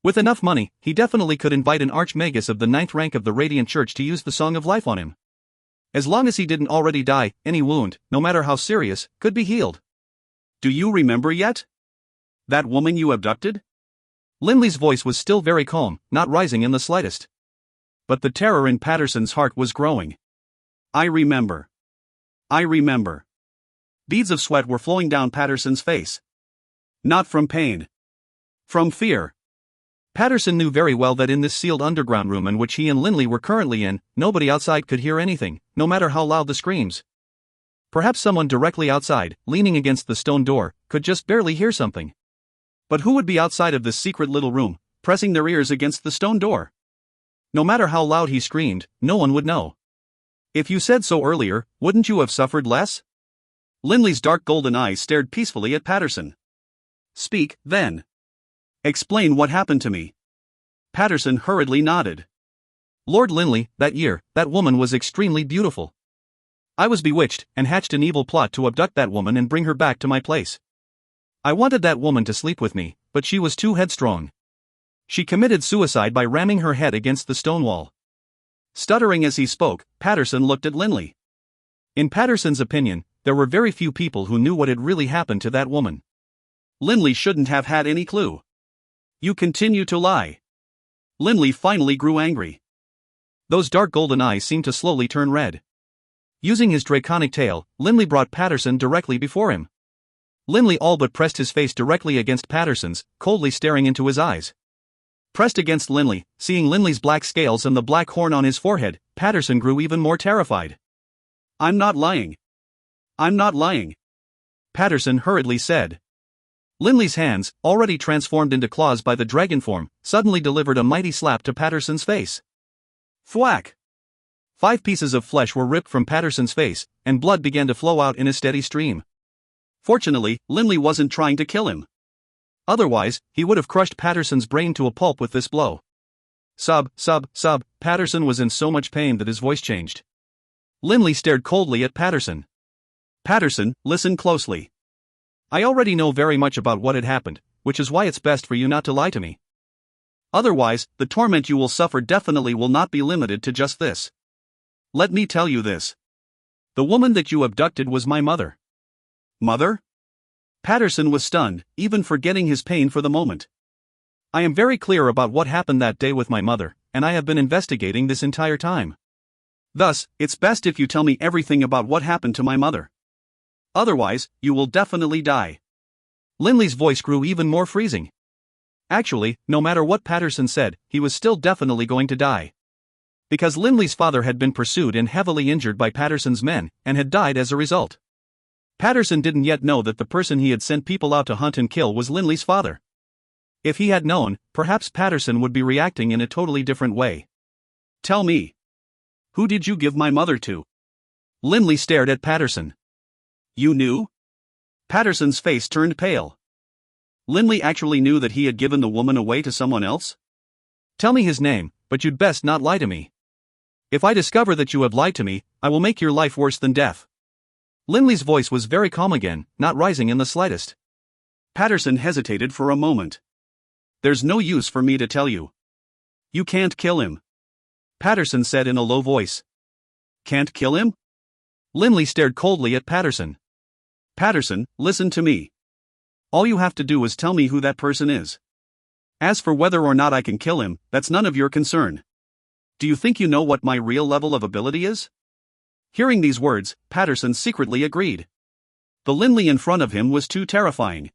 With enough money, he definitely could invite an archmagus of the 9th rank of the Radiant Church to use the Song of Life on him. As long as he didn't already die, any wound, no matter how serious, could be healed. Do you remember yet? That woman you abducted? Linley's voice was still very calm, not rising in the slightest. But the terror in Patterson's heart was growing. I remember. I remember. Beads of sweat were flowing down Patterson's face. Not from pain. From fear. Patterson knew very well that in this sealed underground room in which he and Linley were currently in, nobody outside could hear anything, no matter how loud the screams. Perhaps someone directly outside, leaning against the stone door, could just barely hear something. But who would be outside of this secret little room, pressing their ears against the stone door? No matter how loud he screamed, no one would know. If you said so earlier, wouldn't you have suffered less? Linley's dark golden eyes stared peacefully at Patterson. Speak, then. Explain what happened to me. Patterson hurriedly nodded. Lord Linley, that year, that woman was extremely beautiful. I was bewitched, and hatched an evil plot to abduct that woman and bring her back to my place. I wanted that woman to sleep with me, but she was too headstrong. She committed suicide by ramming her head against the stone wall. Stuttering as he spoke, Patterson looked at Linley. In Patterson's opinion, there were very few people who knew what had really happened to that woman. Linley shouldn't have had any clue. You continue to lie. Linley finally grew angry. Those dark golden eyes seemed to slowly turn red. Using his draconic tail, Linley brought Patterson directly before him. Linley all but pressed his face directly against Patterson's, coldly staring into his eyes. Pressed against Linley, seeing Linley's black scales and the black horn on his forehead, Patterson grew even more terrified. I'm not lying. I'm not lying. Patterson hurriedly said. Linley's hands, already transformed into claws by the dragon form, suddenly delivered a mighty slap to Patterson's face. Thwack! 5 pieces of flesh were ripped from Patterson's face, and blood began to flow out in a steady stream. Fortunately, Linley wasn't trying to kill him. Otherwise, he would have crushed Patterson's brain to a pulp with this blow. Patterson was in so much pain that his voice changed. Linley stared coldly at Patterson. Patterson, listen closely. I already know very much about what had happened, which is why it's best for you not to lie to me. Otherwise, the torment you will suffer definitely will not be limited to just this. Let me tell you this. The woman that you abducted was my mother. Mother? Patterson was stunned, even forgetting his pain for the moment. I am very clear about what happened that day with my mother, and I have been investigating this entire time. Thus, it's best if you tell me everything about what happened to my mother. Otherwise, you will definitely die. Linley's voice grew even more freezing. Actually, no matter what Patterson said, he was still definitely going to die. Because Linley's father had been pursued and heavily injured by Patterson's men, and had died as a result. Patterson didn't yet know that the person he had sent people out to hunt and kill was Linley's father. If he had known, perhaps Patterson would be reacting in a totally different way. Tell me. Who did you give my mother to? Linley stared at Patterson. You knew? Patterson's face turned pale. Linley actually knew that he had given the woman away to someone else? Tell me his name, but you'd best not lie to me. If I discover that you have lied to me, I will make your life worse than death. Linley's voice was very calm again, not rising in the slightest. Patterson hesitated for a moment. There's no use for me to tell you. You can't kill him, Patterson said in a low voice. Can't kill him? Linley stared coldly at Patterson. Patterson, listen to me. All you have to do is tell me who that person is. As for whether or not I can kill him, that's none of your concern. Do you think you know what my real level of ability is? Hearing these words, Patterson secretly agreed. The Linley in front of him was too terrifying.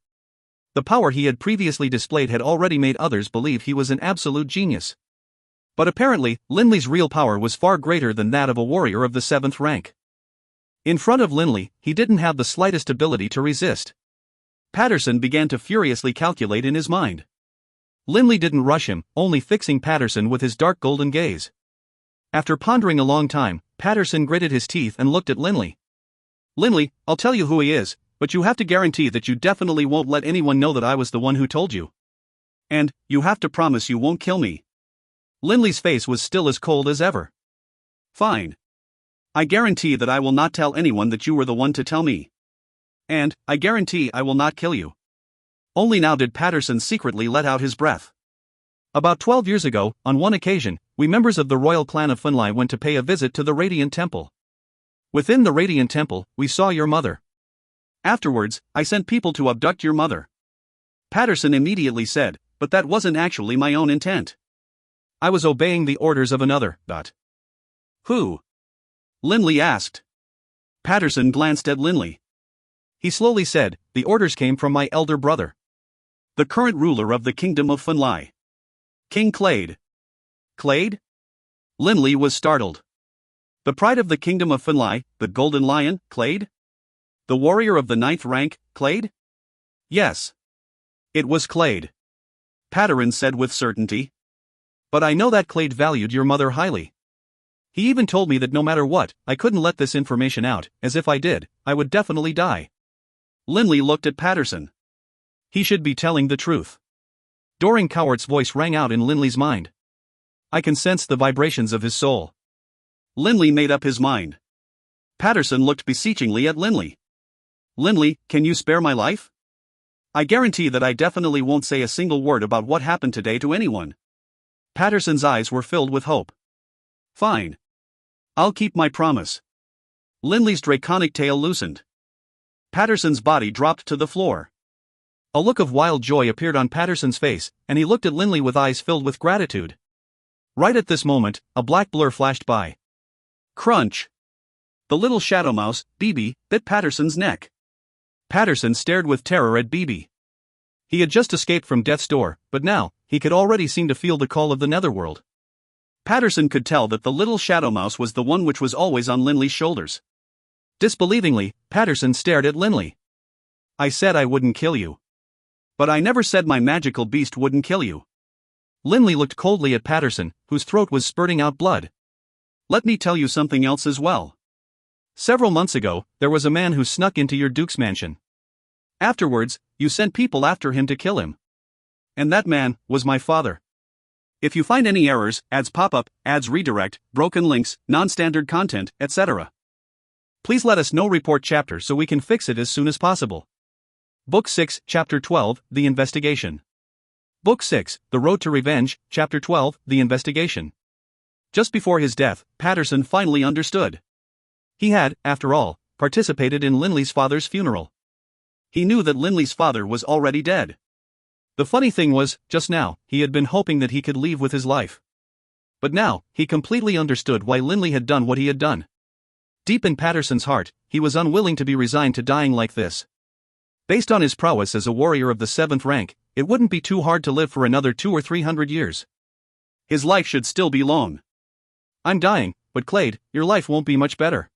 The power he had previously displayed had already made others believe he was an absolute genius. But apparently, Linley's real power was far greater than that of a warrior of the 7th rank. In front of Linley, he didn't have the slightest ability to resist. Patterson began to furiously calculate in his mind. Linley didn't rush him, only fixing Patterson with his dark golden gaze. After pondering a long time, Patterson gritted his teeth and looked at Linley. Linley, I'll tell you who he is, but you have to guarantee that you definitely won't let anyone know that I was the one who told you. And, you have to promise you won't kill me. Linley's face was still as cold as ever. Fine. I guarantee that I will not tell anyone that you were the one to tell me. And, I guarantee I will not kill you. Only now did Patterson secretly let out his breath. About 12 years ago, on one occasion, we members of the royal clan of Funlai went to pay a visit to the Radiant Temple. Within the Radiant Temple, we saw your mother. Afterwards, I sent people to abduct your mother. Patterson immediately said, but that wasn't actually my own intent. I was obeying the orders of another. Who? Linley asked. Patterson glanced at Linley. He slowly said, the orders came from my elder brother, the current ruler of the kingdom of Funlai, King Clade. Clade? Linley was startled. The pride of the kingdom of Funlai, the golden lion, Clade? The warrior of the 9th rank, Clade? Yes. It was Clade, Patterson said with certainty. But I know that Clade valued your mother highly. He even told me that no matter what, I couldn't let this information out, as if I did, I would definitely die. Linley looked at Patterson. He should be telling the truth. Doran Cowart's voice rang out in Linley's mind. I can sense the vibrations of his soul. Linley made up his mind. Patterson looked beseechingly at Linley. Linley, can you spare my life? I guarantee that I definitely won't say a single word about what happened today to anyone. Patterson's eyes were filled with hope. Fine. I'll keep my promise. Linley's draconic tail loosened. Patterson's body dropped to the floor. A look of wild joy appeared on Patterson's face, and he looked at Linley with eyes filled with gratitude. Right at this moment, a black blur flashed by. Crunch! The little shadow mouse, BB, bit Patterson's neck. Patterson stared with terror at BB. He had just escaped from death's door, but now, he could already seem to feel the call of the netherworld. Patterson could tell that the little shadow mouse was the one which was always on Linley's shoulders. Disbelievingly, Patterson stared at Linley. I said I wouldn't kill you. But I never said my magical beast wouldn't kill you. Linley looked coldly at Patterson, whose throat was spurting out blood. Let me tell you something else as well. Several months ago, there was a man who snuck into your duke's mansion. Afterwards, you sent people after him to kill him. And that man was my father. If you find any errors, ads pop up, ads redirect, broken links, non-standard content, etc., please let us know. Report chapter so we can fix it as soon as possible. Book 6, Chapter 12, The Investigation. Book 6, The Road to Revenge, Chapter 12, The Investigation. Just before his death, Patterson finally understood. He had, after all, participated in Linley's father's funeral. He knew that Linley's father was already dead. The funny thing was, just now, he had been hoping that he could leave with his life. But now, he completely understood why Linley had done what he had done. Deep in Patterson's heart, he was unwilling to be resigned to dying like this. Based on his prowess as a warrior of the 7th rank, it wouldn't be too hard to live for another 200 or 300 years. His life should still be long. I'm dying, but Clade, your life won't be much better.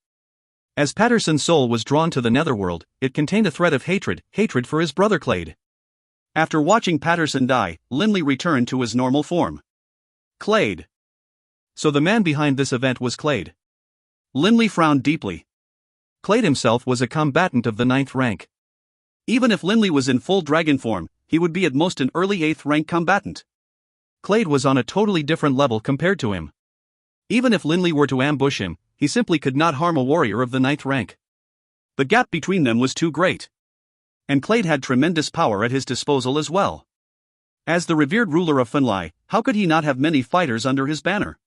As Patterson's soul was drawn to the netherworld, it contained a thread of hatred for his brother Clade. After watching Patterson die, Linley returned to his normal form. Clade. So the man behind this event was Clade. Linley frowned deeply. Clade himself was a combatant of the 9th rank. Even if Linley was in full dragon form, he would be at most an early 8th rank combatant. Clade was on a totally different level compared to him. Even if Linley were to ambush him, he simply could not harm a warrior of the 9th rank. The gap between them was too great. And Clade had tremendous power at his disposal as well. As the revered ruler of Finlay, how could he not have many fighters under his banner?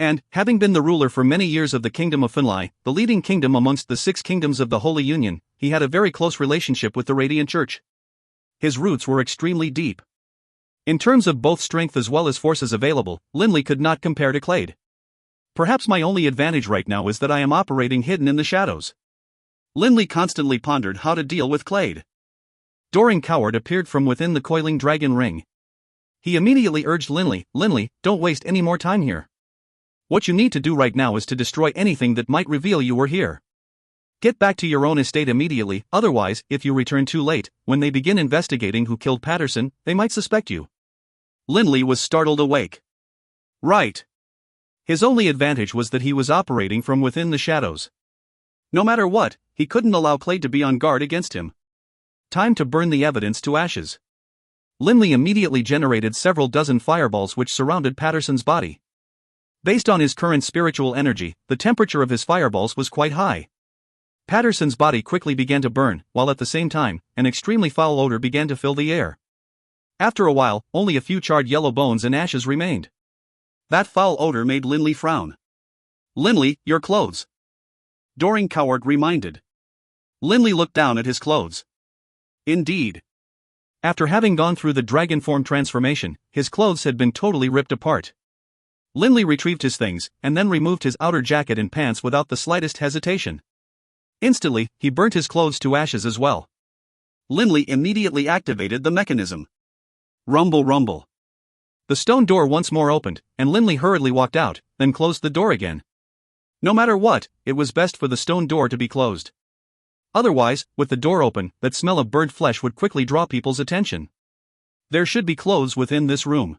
And, having been the ruler for many years of the Kingdom of Finlay, the leading kingdom amongst the 6 kingdoms of the Holy Union, he had a very close relationship with the Radiant Church. His roots were extremely deep. In terms of both strength as well as forces available, Linley could not compare to Clade. Perhaps my only advantage right now is that I am operating hidden in the shadows. Linley constantly pondered how to deal with Clade. Doran Coward appeared from within the coiling dragon ring. He immediately urged Linley, don't waste any more time here. What you need to do right now is to destroy anything that might reveal you were here. Get back to your own estate immediately, otherwise, if you return too late, when they begin investigating who killed Patterson, they might suspect you. Linley was startled awake. Right. His only advantage was that he was operating from within the shadows. No matter what, he couldn't allow Clade to be on guard against him. Time to burn the evidence to ashes. Linley immediately generated several dozen fireballs which surrounded Patterson's body. Based on his current spiritual energy, the temperature of his fireballs was quite high. Patterson's body quickly began to burn, while at the same time, an extremely foul odor began to fill the air. After a while, only a few charred yellow bones and ashes remained. That foul odor made Linley frown. Linley, your clothes. Doran Coward reminded. Linley looked down at his clothes. Indeed. After having gone through the dragon form transformation, his clothes had been totally ripped apart. Linley retrieved his things, and then removed his outer jacket and pants without the slightest hesitation. Instantly, he burnt his clothes to ashes as well. Linley immediately activated the mechanism. Rumble rumble. The stone door once more opened, and Linley hurriedly walked out, then closed the door again. No matter what, it was best for the stone door to be closed. Otherwise, with the door open, that smell of burnt flesh would quickly draw people's attention. There should be clothes within this room.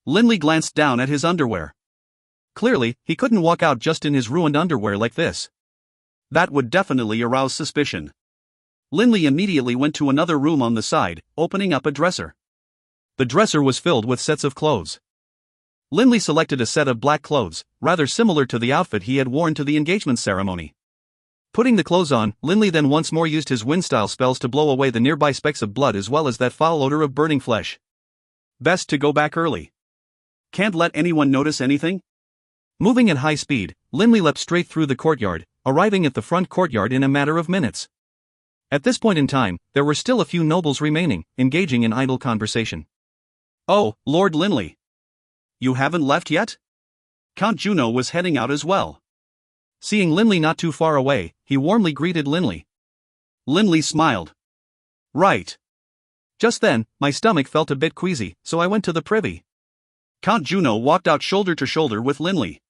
Linley glanced down at his underwear. Clearly, he couldn't walk out just in his ruined underwear like this. That would definitely arouse suspicion. Linley immediately went to another room on the side, opening up a dresser. The dresser was filled with sets of clothes. Linley selected a set of black clothes, rather similar to the outfit he had worn to the engagement ceremony. Putting the clothes on, Linley then once more used his wind-style spells to blow away the nearby specks of blood as well as that foul odor of burning flesh. Best to go back early. Can't let anyone notice anything? Moving at high speed, Linley leapt straight through the courtyard, arriving at the front courtyard in a matter of minutes. At this point in time, there were still a few nobles remaining, engaging in idle conversation. Oh, Lord Linley. You haven't left yet? Count Juno was heading out as well. Seeing Linley not too far away, he warmly greeted Linley. Linley smiled. Right. Just then, my stomach felt a bit queasy, so I went to the privy. Count Juno walked out shoulder to shoulder with Linley.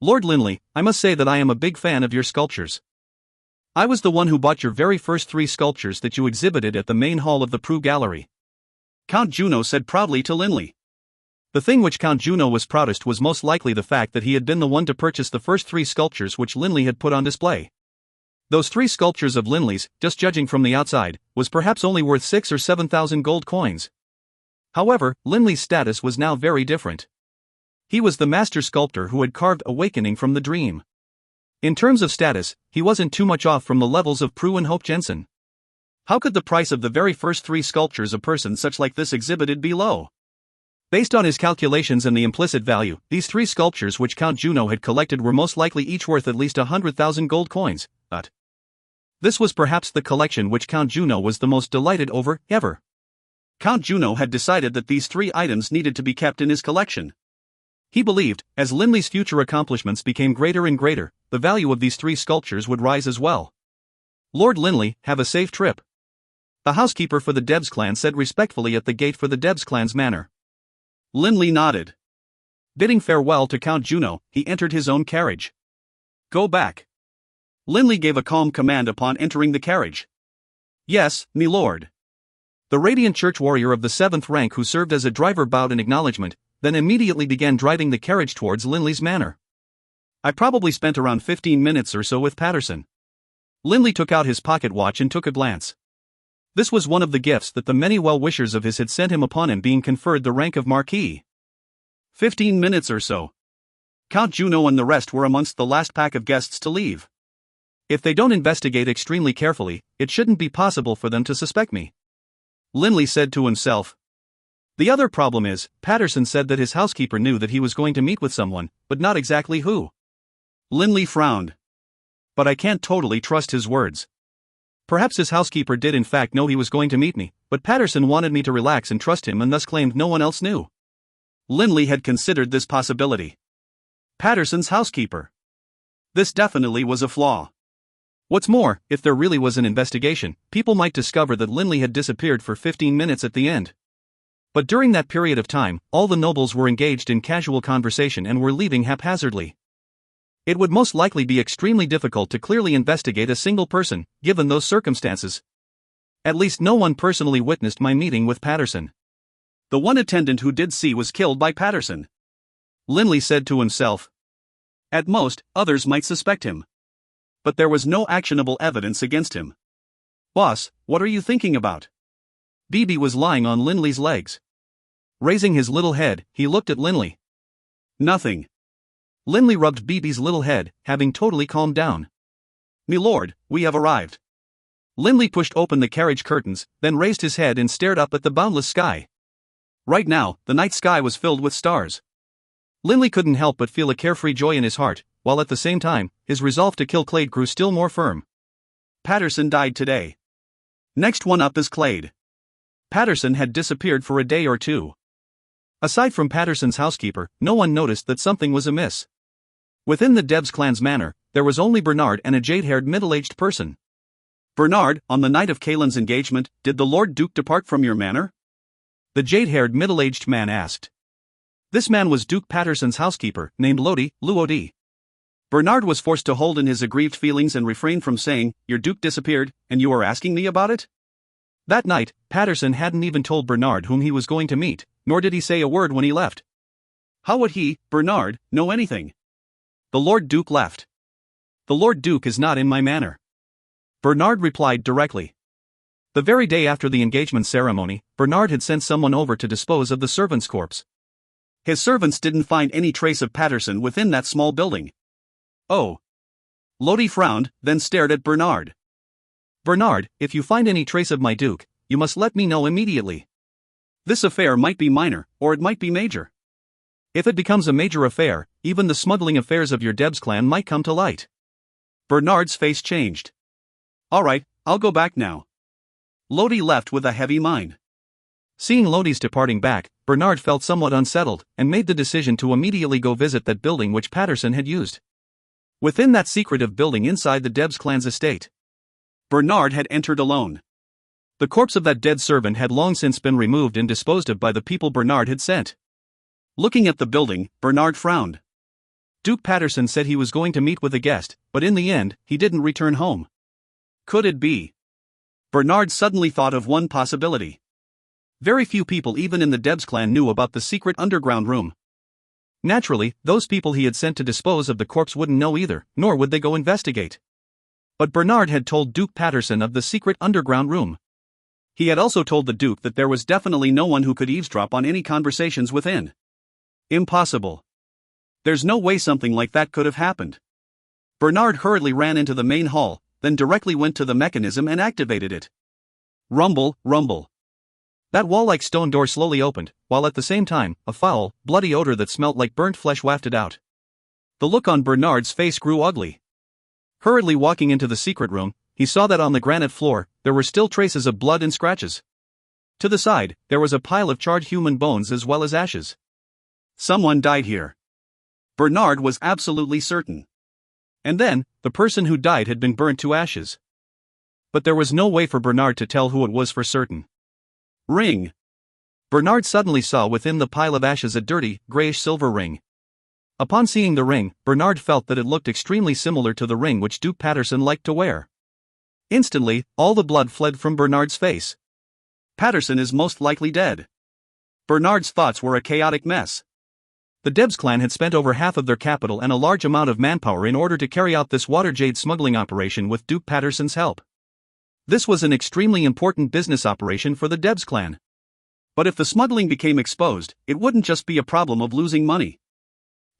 Lord Linley, I must say that I am a big fan of your sculptures. I was the one who bought your very first 3 sculptures that you exhibited at the main hall of the Prue Gallery. Count Juno said proudly to Linley. The thing which Count Juno was proudest was most likely the fact that he had been the one to purchase the first 3 sculptures which Linley had put on display. Those 3 sculptures of Linley's, just judging from the outside, was perhaps only worth 6 or 7,000 gold coins. However, Linley's status was now very different. He was the master sculptor who had carved Awakening from the Dream. In terms of status, he wasn't too much off from the levels of Prue and Hope Jensen. How could the price of the very first 3 sculptures a person such like this exhibited be low? Based on his calculations and the implicit value, these 3 sculptures which Count Juno had collected were most likely each worth at least 100,000 gold coins, but this was perhaps the collection which Count Juno was the most delighted over, ever. Count Juno had decided that these 3 items needed to be kept in his collection. He believed, as Linley's future accomplishments became greater and greater, the value of these 3 sculptures would rise as well. Lord Linley, have a safe trip. The housekeeper for the Debs clan said respectfully at the gate for the Debs clan's manor. Linley nodded. Bidding farewell to Count Juno, he entered his own carriage. Go back. Linley gave a calm command upon entering the carriage. Yes, me lord. The radiant church warrior of the 7th rank who served as a driver bowed in acknowledgement, then immediately began driving the carriage towards Linley's manor. I probably spent around 15 minutes or so with Patterson. Linley took out his pocket watch and took a glance. This was one of the gifts that the many well-wishers of his had sent him upon him being conferred the rank of Marquis. 15 minutes or so. Count Juno and the rest were amongst the last pack of guests to leave. If they don't investigate extremely carefully, it shouldn't be possible for them to suspect me, Linley said to himself. The other problem is, Patterson said that his housekeeper knew that he was going to meet with someone, but not exactly who. Linley frowned. But I can't totally trust his words. Perhaps his housekeeper did in fact know he was going to meet me, but Patterson wanted me to relax and trust him and thus claimed no one else knew. Linley had considered this possibility. Patterson's housekeeper. This definitely was a flaw. What's more, if there really was an investigation, people might discover that Linley had disappeared for 15 minutes at the end. But during that period of time, all the nobles were engaged in casual conversation and were leaving haphazardly. It would most likely be extremely difficult to clearly investigate a single person, given those circumstances. At least no one personally witnessed my meeting with Patterson. The one attendant who did see was killed by Patterson, Linley said to himself. At most, others might suspect him. But there was no actionable evidence against him. Boss, what are you thinking about? Beebe was lying on Linley's legs. Raising his little head, he looked at Linley. Nothing. Linley rubbed Beebe's little head, having totally calmed down. Milord, we have arrived. Linley pushed open the carriage curtains, then raised his head and stared up at the boundless sky. Right now, the night sky was filled with stars. Linley couldn't help but feel a carefree joy in his heart, while at the same time, his resolve to kill Clade grew still more firm. Patterson died today. Next one up is Clade. Patterson had disappeared for a day or two. Aside from Patterson's housekeeper, no one noticed that something was amiss. Within the Debs clan's manor, there was only Bernard and a jade-haired middle-aged person. Bernard, on the night of Kaelin's engagement, did the Lord Duke depart from your manor? The jade-haired middle-aged man asked. This man was Duke Patterson's housekeeper, named Luodi. Bernard was forced to hold in his aggrieved feelings and refrain from saying, "Your Duke disappeared, and you are asking me about it?" That night, Patterson hadn't even told Bernard whom he was going to meet, nor did he say a word when he left. How would he, Bernard, know anything? The Lord Duke left. The Lord Duke is not in my manor, Bernard replied directly. The very day after the engagement ceremony, Bernard had sent someone over to dispose of the servant's corpse. His servants didn't find any trace of Patterson within that small building. Oh. Lodi frowned, then stared at Bernard. Bernard, if you find any trace of my Duke, you must let me know immediately. This affair might be minor, or it might be major. If it becomes a major affair, even the smuggling affairs of your Debs clan might come to light. Bernard's face changed. All right, I'll go back now. Lodi left with a heavy mind. Seeing Lodi's departing back, Bernard felt somewhat unsettled, and made the decision to immediately go visit that building which Patterson had used. Within that secretive building inside the Debs clan's estate, Bernard had entered alone. The corpse of that dead servant had long since been removed and disposed of by the people Bernard had sent. Looking at the building, Bernard frowned. Duke Patterson said he was going to meet with a guest, but in the end, he didn't return home. Could it be? Bernard suddenly thought of one possibility. Very few people even in the Debs clan knew about the secret underground room. Naturally, those people he had sent to dispose of the corpse wouldn't know either, nor would they go investigate. But Bernard had told Duke Patterson of the secret underground room. He had also told the Duke that there was definitely no one who could eavesdrop on any conversations within. Impossible. There's no way something like that could have happened. Bernard hurriedly ran into the main hall, then directly went to the mechanism and activated it. Rumble, rumble. That wall-like stone door slowly opened, while at the same time, a foul, bloody odor that smelt like burnt flesh wafted out. The look on Bernard's face grew ugly. Hurriedly walking into the secret room, he saw that on the granite floor, there were still traces of blood and scratches. To the side, there was a pile of charred human bones as well as ashes. Someone died here. Bernard was absolutely certain. And then, the person who died had been burnt to ashes. But there was no way for Bernard to tell who it was for certain. Ring. Bernard suddenly saw within the pile of ashes a dirty, grayish-silver ring. Upon seeing the ring, Bernard felt that it looked extremely similar to the ring which Duke Patterson liked to wear. Instantly, all the blood fled from Bernard's face. Patterson is most likely dead. Bernard's thoughts were a chaotic mess. The Debs clan had spent over half of their capital and a large amount of manpower in order to carry out this water jade smuggling operation with Duke Patterson's help. This was an extremely important business operation for the Debs clan. But if the smuggling became exposed, it wouldn't just be a problem of losing money.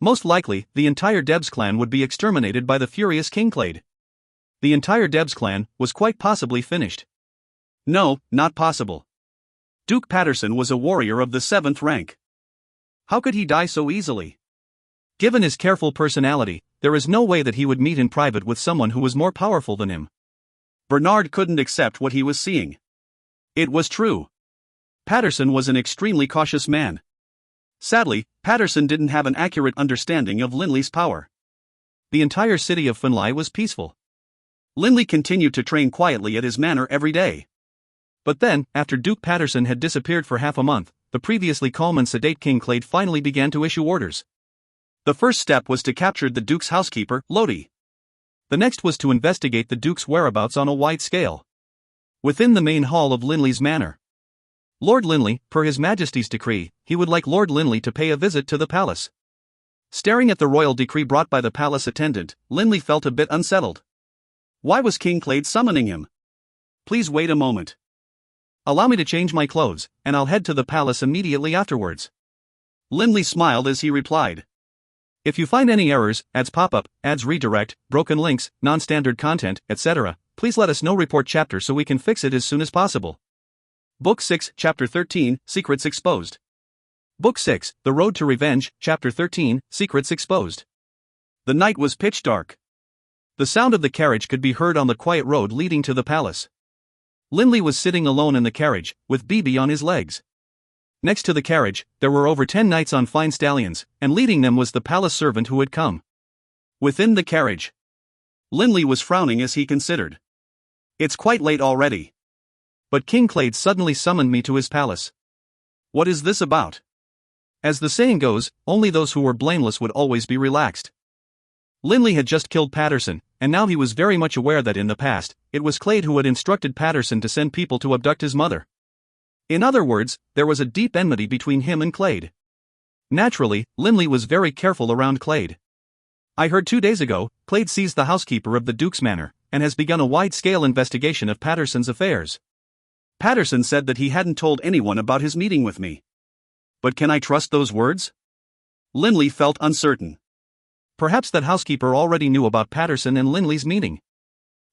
Most likely, the entire Debs clan would be exterminated by the furious King Clade. The entire Debs clan was quite possibly finished. No, not possible. Duke Patterson was a warrior of the 7th rank. How could he die so easily? Given his careful personality, there is no way that he would meet in private with someone who was more powerful than him. Bernard couldn't accept what he was seeing. It was true. Patterson was an extremely cautious man. Sadly, Patterson didn't have an accurate understanding of Linley's power. The entire city of Finlay was peaceful. Linley continued to train quietly at his manor every day. But then, after Duke Patterson had disappeared for half a month, the previously calm and sedate King Clade finally began to issue orders. The first step was to capture the Duke's housekeeper, Lodi. The next was to investigate the Duke's whereabouts on a wide scale. Within the main hall of Linley's manor, Lord Linley, per His Majesty's decree, he would like Lord Linley to pay a visit to the palace. Staring at the royal decree brought by the palace attendant, Linley felt a bit unsettled. Why was King Clade summoning him? Please wait a moment. Allow me to change my clothes, and I'll head to the palace immediately afterwards. Linley smiled as he replied. If you find any errors, ads pop-up, ads redirect, broken links, non-standard content, etc., please let us know. Report chapter so we can fix it as soon as possible. Book 6, Chapter 13, Secrets Exposed. Book 6, The Road to Revenge, Chapter 13, Secrets Exposed. The night was pitch dark. The sound of the carriage could be heard on the quiet road leading to the palace. Linley was sitting alone in the carriage, with Bibi on his legs. Next to the carriage, there were over 10 knights on fine stallions, and leading them was the palace servant who had come. Within the carriage, Linley was frowning as he considered. It's quite late already. But King Clade suddenly summoned me to his palace. What is this about? As the saying goes, only those who were blameless would always be relaxed. Linley had just killed Patterson, and now he was very much aware that in the past, it was Clade who had instructed Patterson to send people to abduct his mother. In other words, there was a deep enmity between him and Clade. Naturally, Linley was very careful around Clade. I heard 2 days ago, Clade seized the housekeeper of the Duke's manor, and has begun a wide-scale investigation of Patterson's affairs. Patterson said that he hadn't told anyone about his meeting with me. But can I trust those words? Linley felt uncertain. Perhaps that housekeeper already knew about Patterson and Linley's meeting.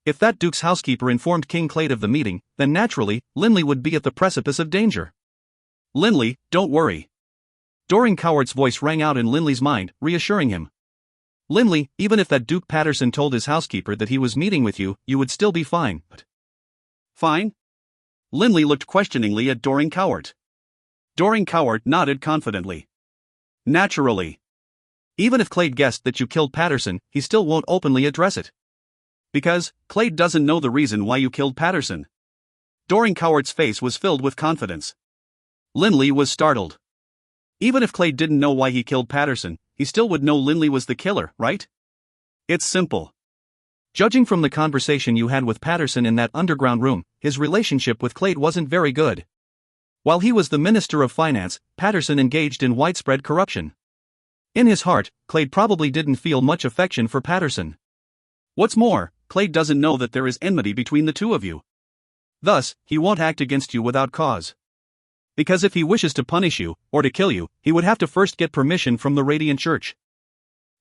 If that Duke's housekeeper informed King Clade of the meeting, then naturally, Linley would be at the precipice of danger. Linley, don't worry. Doring Coward's voice rang out in Linley's mind, reassuring him. Linley, even if that Duke Patterson told his housekeeper that he was meeting with you, you would still be fine. Fine? Linley looked questioningly at Doring Coward. Doring Coward nodded confidently. Naturally. Even if Clade guessed that you killed Patterson, he still won't openly address it. Because, Clade doesn't know the reason why you killed Patterson. Doring Coward's face was filled with confidence. Linley was startled. Even if Clade didn't know why he killed Patterson, he still would know Linley was the killer, right? It's simple. Judging from the conversation you had with Patterson in that underground room, his relationship with Clade wasn't very good. While he was the Minister of Finance, Patterson engaged in widespread corruption. In his heart, Clade probably didn't feel much affection for Patterson. What's more, Clade doesn't know that there is enmity between the two of you. Thus, he won't act against you without cause. Because if he wishes to punish you, or to kill you, he would have to first get permission from the Radiant Church.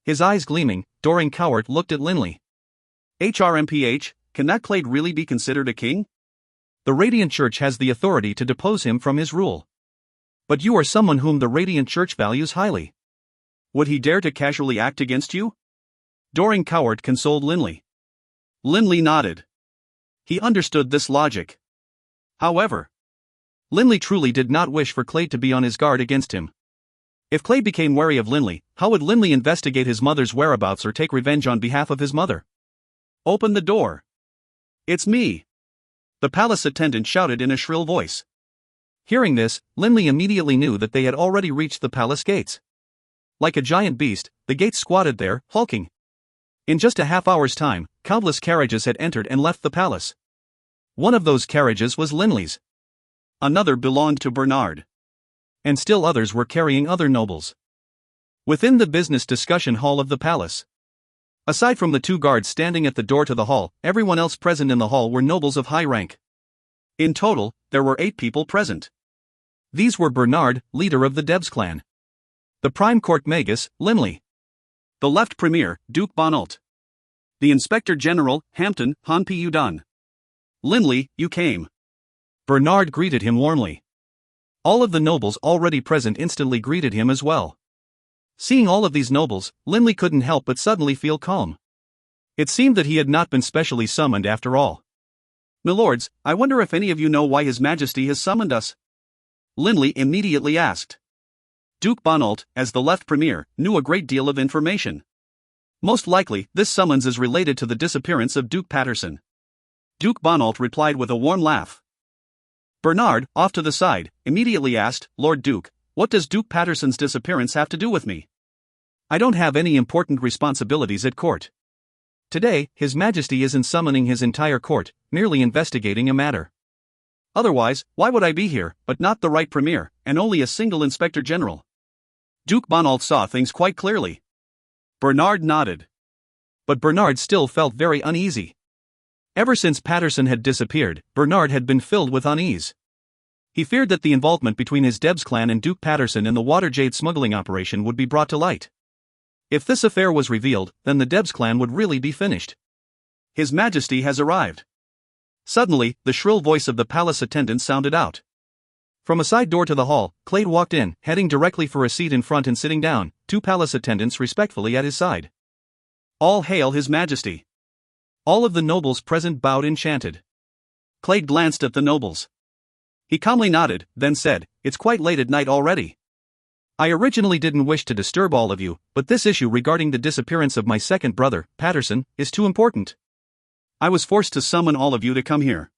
His eyes gleaming, Doring Coward looked at Linley. HRMPH, can that Clade really be considered a king? The Radiant Church has the authority to depose him from his rule. But you are someone whom the Radiant Church values highly. Would he dare to casually act against you? Doring Coward consoled Linley. Linley nodded. He understood this logic. However, Linley truly did not wish for Clade to be on his guard against him. If Clade became wary of Linley, how would Linley investigate his mother's whereabouts or take revenge on behalf of his mother? Open the door. It's me. The palace attendant shouted in a shrill voice. Hearing this, Linley immediately knew that they had already reached the palace gates. Like a giant beast, the gates squatted there, hulking. In just a half-hour's time, countless carriages had entered and left the palace. One of those carriages was Linley's. Another belonged to Bernard. And still others were carrying other nobles. Within the business discussion hall of the palace. Aside from the 2 guards standing at the door to the hall, everyone else present in the hall were nobles of high rank. In total, there were 8 people present. These were Bernard, leader of the Debs clan. The Prime Court Magus, Linley. The Left Premier, Duke Bonalt. The Inspector General, Hampton, Han Pu Dun. Linley, you came. Bernard greeted him warmly. All of the nobles already present instantly greeted him as well. Seeing all of these nobles, Linley couldn't help but suddenly feel calm. It seemed that he had not been specially summoned after all. "Milords, I wonder if any of you know why His Majesty has summoned us?" Linley immediately asked. Duke Bonalt, as the Left Premier, knew a great deal of information. Most likely, this summons is related to the disappearance of Duke Patterson. Duke Bonalt replied with a warm laugh. Bernard, off to the side, immediately asked, "Lord Duke, what does Duke Patterson's disappearance have to do with me? I don't have any important responsibilities at court. Today, His Majesty isn't summoning his entire court, merely investigating a matter. Otherwise, why would I be here, but not the right premier, and only a single Inspector General?" Duke Bonalt saw things quite clearly. Bernard nodded. But Bernard still felt very uneasy. Ever since Patterson had disappeared, Bernard had been filled with unease. He feared that the involvement between his Debs clan and Duke Patterson in the Waterjade smuggling operation would be brought to light. If this affair was revealed, then the Debs clan would really be finished. "His Majesty has arrived." Suddenly, the shrill voice of the palace attendant sounded out. From a side door to the hall, Clade walked in, heading directly for a seat in front and sitting down, 2 palace attendants respectfully at his side. "All hail His Majesty." All of the nobles present bowed enchanted. Clade glanced at the nobles. He calmly nodded, then said, "It's quite late at night already. I originally didn't wish to disturb all of you, but this issue regarding the disappearance of my second brother, Patterson, is too important. I was forced to summon all of you to come here.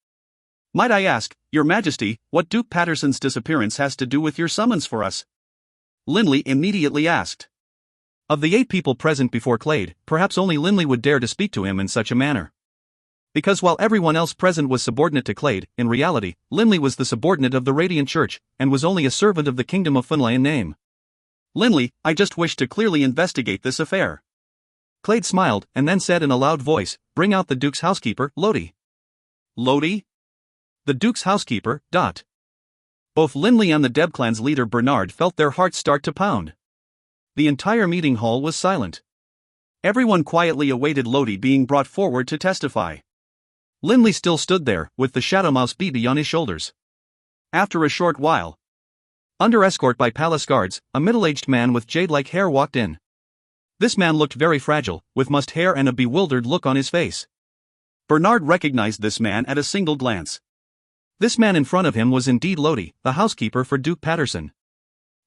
Might I ask, Your Majesty, what Duke Patterson's disappearance has to do with your summons for us?" Linley immediately asked. Of the 8 people present before Clade, perhaps only Linley would dare to speak to him in such a manner. Because while everyone else present was subordinate to Clade, in reality, Linley was the subordinate of the Radiant Church, and was only a servant of the Kingdom of Funlay in name. "Linley, I just wish to clearly investigate this affair." Clade smiled, and then said in a loud voice, "Bring out the Duke's housekeeper, Lodi." "Lodi?" "The Duke's housekeeper, Dot." Both Linley and the Deb clan's leader Bernard felt their hearts start to pound. The entire meeting hall was silent. Everyone quietly awaited Lodi being brought forward to testify. Linley still stood there, with the Shadowmouse BB on his shoulders. After a short while, under escort by palace guards, a middle-aged man with jade-like hair walked in. This man looked very fragile, with mussed hair and a bewildered look on his face. Bernard recognized this man at a single glance. This man in front of him was indeed Lodi, the housekeeper for Duke Patterson.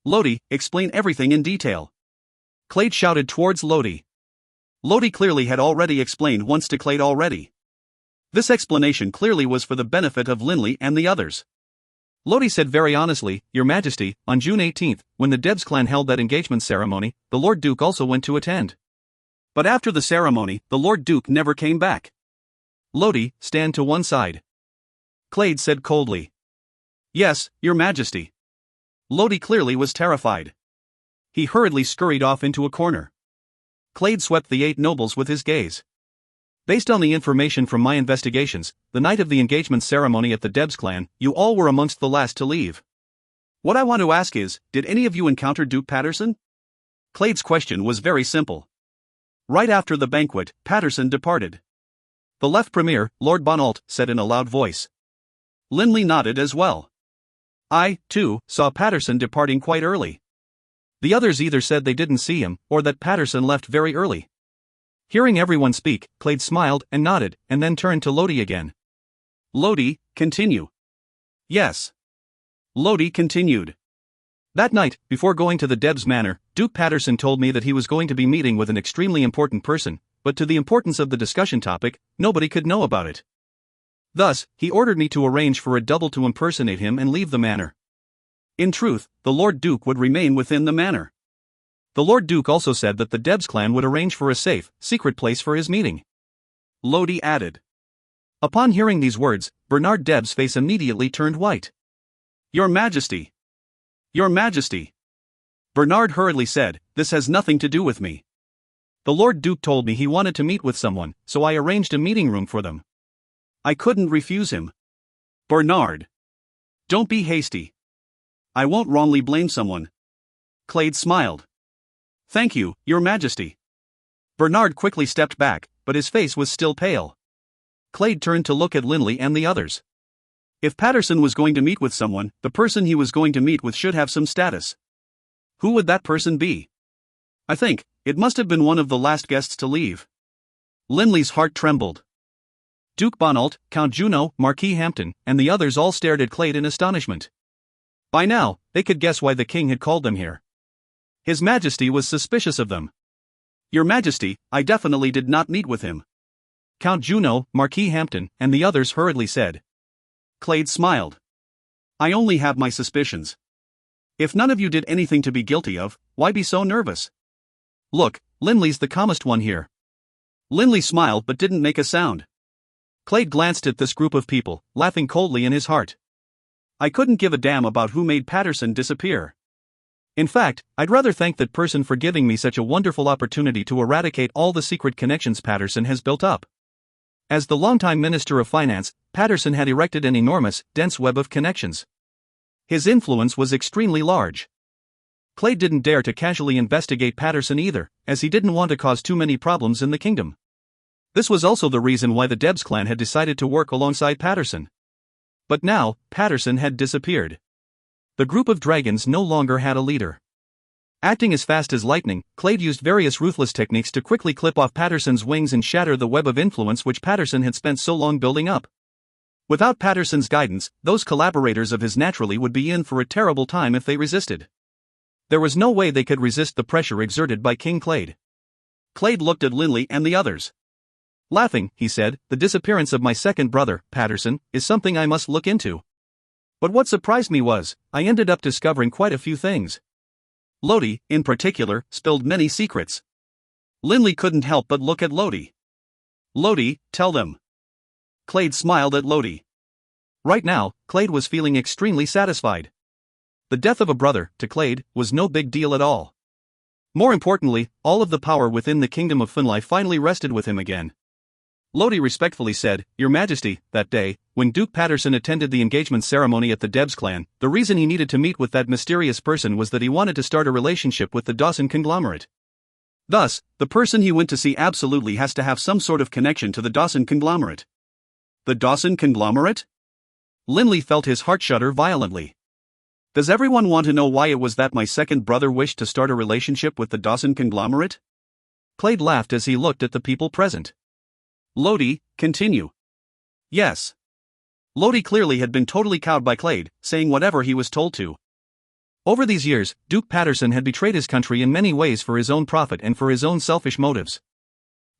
"Lodi, explain everything in detail." Clade shouted towards Lodi. Lodi clearly had already explained once to Clade already. This explanation clearly was for the benefit of Linley and the others. Lodi said very honestly, "Your Majesty, on June 18th, when the Debs clan held that engagement ceremony, the Lord Duke also went to attend. But after the ceremony, the Lord Duke never came back." Lodi, stand to one side. Clade said coldly. "Yes, Your Majesty." Lodi clearly was terrified. He hurriedly scurried off into a corner. Clade swept the 8 nobles with his gaze. "Based on the information from my investigations, the night of the engagement ceremony at the Debs clan, you all were amongst the last to leave. What I want to ask is, did any of you encounter Duke Patterson?" Clade's question was very simple. Right after the banquet, Patterson departed. The Left Premier, Lord Bonalt, said in a loud voice. Linley nodded as well. "I, too, saw Patterson departing quite early." The others either said they didn't see him, or that Patterson left very early. Hearing everyone speak, Clade smiled and nodded, and then turned to Lodi again. "Lodi, continue." "Yes." Lodi continued. "That night, before going to the Debs Manor, Duke Patterson told me that he was going to be meeting with an extremely important person, but to the importance of the discussion topic, nobody could know about it. Thus, he ordered me to arrange for a double to impersonate him and leave the manor. In truth, the Lord Duke would remain within the manor. The Lord Duke also said that the Debs clan would arrange for a safe, secret place for his meeting." Lodi added. Upon hearing these words, Bernard Debs' face immediately turned white. "Your Majesty! Your Majesty!" Bernard hurriedly said, "This has nothing to do with me. The Lord Duke told me he wanted to meet with someone, so I arranged a meeting room for them. I couldn't refuse him." Bernard. Don't be hasty. I won't wrongly blame someone. Clade smiled. Thank you, Your Majesty. Bernard quickly stepped back, but his face was still pale. Clade turned to look at Linley and the others. If Patterson was going to meet with someone, the person he was going to meet with should have some status. Who would that person be? I think it must have been one of the last guests to leave. Linley's heart trembled. Duke Bonalt, Count Juno, Marquis Hampton, and the others all stared at Clade in astonishment. By now, they could guess why the king had called them here. His Majesty was suspicious of them. Your Majesty, I definitely did not meet with him. Count Juno, Marquis Hampton, and the others hurriedly said. Clade smiled. I only have my suspicions. If none of you did anything to be guilty of, why be so nervous? Look, Linley's the calmest one here. Linley smiled but didn't make a sound. Clade glanced at this group of people, laughing coldly in his heart. I couldn't give a damn about who made Patterson disappear. In fact, I'd rather thank that person for giving me such a wonderful opportunity to eradicate all the secret connections Patterson has built up. As the longtime Minister of Finance, Patterson had erected an enormous, dense web of connections. His influence was extremely large. Clade didn't dare to casually investigate Patterson either, as he didn't want to cause too many problems in the kingdom. This was also the reason why the Debs clan had decided to work alongside Patterson. But now, Patterson had disappeared. The group of dragons no longer had a leader. Acting as fast as lightning, Clade used various ruthless techniques to quickly clip off Patterson's wings and shatter the web of influence which Patterson had spent so long building up. Without Patterson's guidance, those collaborators of his naturally would be in for a terrible time if they resisted. There was no way they could resist the pressure exerted by King Clade. Clade looked at Linley and the others. Laughing, he said, the disappearance of my second brother, Patterson, is something I must look into. But what surprised me was, I ended up discovering quite a few things. Lodi, in particular, spilled many secrets. Linley couldn't help but look at Lodi. Lodi, tell them. Clade smiled at Lodi. Right now, Clade was feeling extremely satisfied. The death of a brother, to Clade, was no big deal at all. More importantly, all of the power within the kingdom of Finlay finally rested with him again. Lodi respectfully said, Your Majesty, that day, when Duke Patterson attended the engagement ceremony at the Debs clan, the reason he needed to meet with that mysterious person was that he wanted to start a relationship with the Dawson conglomerate. Thus, the person he went to see absolutely has to have some sort of connection to the Dawson conglomerate. The Dawson conglomerate? Linley felt his heart shudder violently. Does everyone want to know why it was that my second brother wished to start a relationship with the Dawson conglomerate? Clade laughed as he looked at the people present. Lodi, continue. Yes. Lodi clearly had been totally cowed by Clade, saying whatever he was told to. Over these years, Duke Patterson had betrayed his country in many ways for his own profit and for his own selfish motives.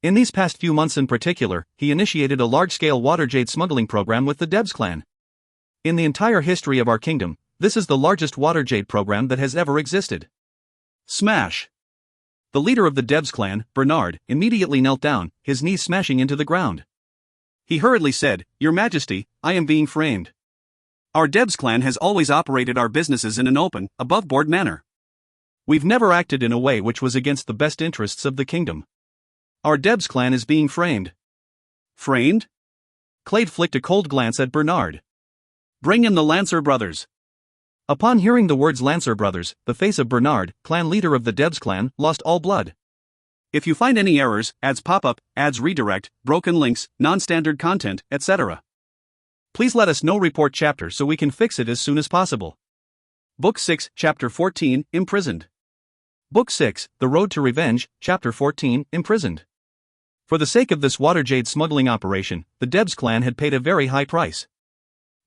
In these past few months in particular, he initiated a large-scale water jade smuggling program with the Debs clan. In the entire history of our kingdom, this is the largest water jade program that has ever existed. Smash! The leader of the Debs clan, Bernard, immediately knelt down, his knees smashing into the ground. He hurriedly said, Your Majesty, I am being framed. Our Debs clan has always operated our businesses in an open, above-board manner. We've never acted in a way which was against the best interests of the kingdom. Our Debs clan is being framed. Framed? Clade flicked a cold glance at Bernard. Bring in the Lancer brothers. Upon hearing the words Lancer brothers, the face of Bernard, clan leader of the Debs clan, lost all blood. If you find any errors, ads pop up, ads redirect, broken links, non-standard content, etc. Please let us know. Report chapter so we can fix it as soon as possible. Book 6, Chapter 14, Imprisoned. Book 6, The Road to Revenge, Chapter 14, Imprisoned. For the sake of this water jade smuggling operation, the Debs clan had paid a very high price.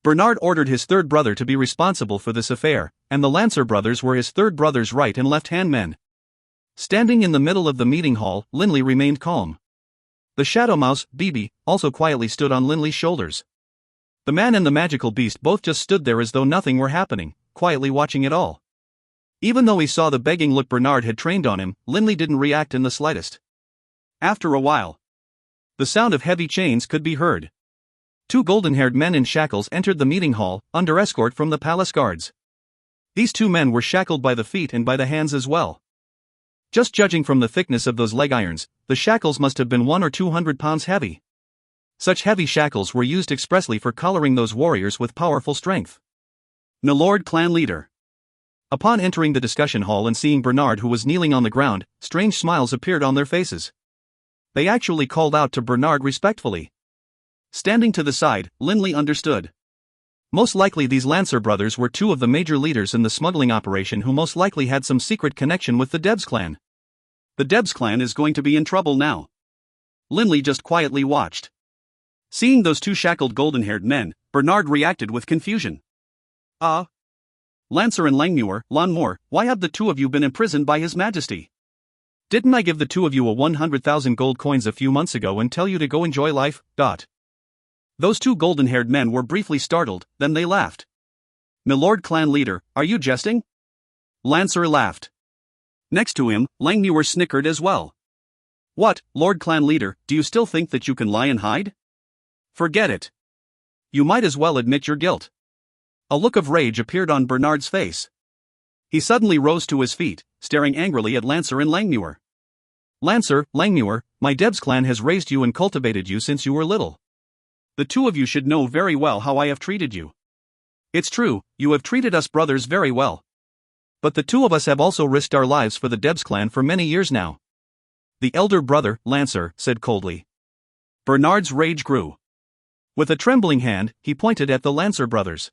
Bernard ordered his third brother to be responsible for this affair, and the Lancer brothers were his third brother's right and left-hand men. Standing in the middle of the meeting hall, Linley remained calm. The shadow mouse, Bibi, also quietly stood on Linley's shoulders. The man and the magical beast both just stood there as though nothing were happening, quietly watching it all. Even though he saw the begging look Bernard had trained on him, Linley didn't react in the slightest. After a while, the sound of heavy chains could be heard. Two golden-haired men in shackles entered the meeting hall, under escort from the palace guards. These two men were shackled by the feet and by the hands as well. Just judging from the thickness of those leg irons, the shackles must have been 100 or 200 pounds heavy. Such heavy shackles were used expressly for collaring those warriors with powerful strength. Milord Clan Leader. Upon entering the discussion hall and seeing Bernard, who was kneeling on the ground, strange smiles appeared on their faces. They actually called out to Bernard respectfully. Standing to the side, Linley understood. Most likely these Lancer brothers were two of the major leaders in the smuggling operation who most likely had some secret connection with the Debs clan. The Debs clan is going to be in trouble now. Linley just quietly watched. Seeing those two shackled golden-haired men, Bernard reacted with confusion. Lancer and Langmuir, Lonmore, why have the two of you been imprisoned by His Majesty? Didn't I give the two of you a 100,000 gold coins a few months ago and tell you to go enjoy life? Those two golden-haired men were briefly startled, then they laughed. Milord Clan Leader, are you jesting? Lancer laughed. Next to him, Langmuir snickered as well. What, Lord Clan Leader, do you still think that you can lie and hide? Forget it. You might as well admit your guilt. A look of rage appeared on Bernard's face. He suddenly rose to his feet, staring angrily at Lancer and Langmuir. Lancer, Langmuir, my Debs clan has raised you and cultivated you since you were little. The two of you should know very well how I have treated you. It's true, you have treated us brothers very well. But the two of us have also risked our lives for the Debs clan for many years now. The elder brother, Lancer, said coldly. Bernard's rage grew. With a trembling hand, he pointed at the Lancer brothers.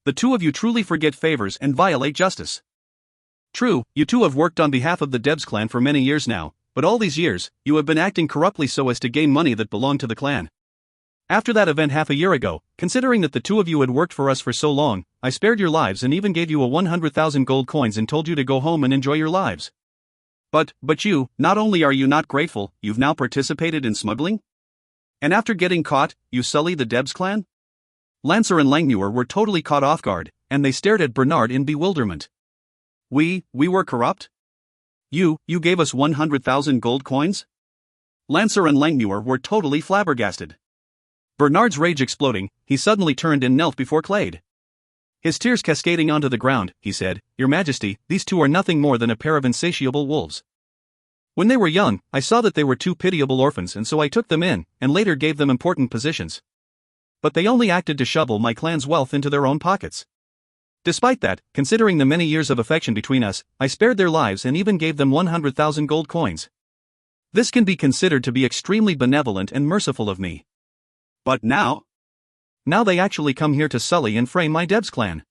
The two of you truly forget favors and violate justice. True, you two have worked on behalf of the Debs clan for many years now, but all these years, you have been acting corruptly so as to gain money that belonged to the clan. After that event half a year ago, considering that the two of you had worked for us for so long, I spared your lives and even gave you a 100,000 gold coins and told you to go home and enjoy your lives. But you, not only are you not grateful, you've now participated in smuggling? And after getting caught, you sully the Debs clan? Lancer and Langmuir were totally caught off guard, and they stared at Bernard in bewilderment. We were corrupt? You gave us 100,000 gold coins? Lancer and Langmuir were totally flabbergasted. Bernard's rage exploding, he suddenly turned and knelt before Clade. His tears cascading onto the ground, he said, Your Majesty, these two are nothing more than a pair of insatiable wolves. When they were young, I saw that they were two pitiable orphans and so I took them in, and later gave them important positions. But they only acted to shovel my clan's wealth into their own pockets. Despite that, considering the many years of affection between us, I spared their lives and even gave them 100,000 gold coins. This can be considered to be extremely benevolent and merciful of me. But now they actually come here to sully and frame my Debs clan.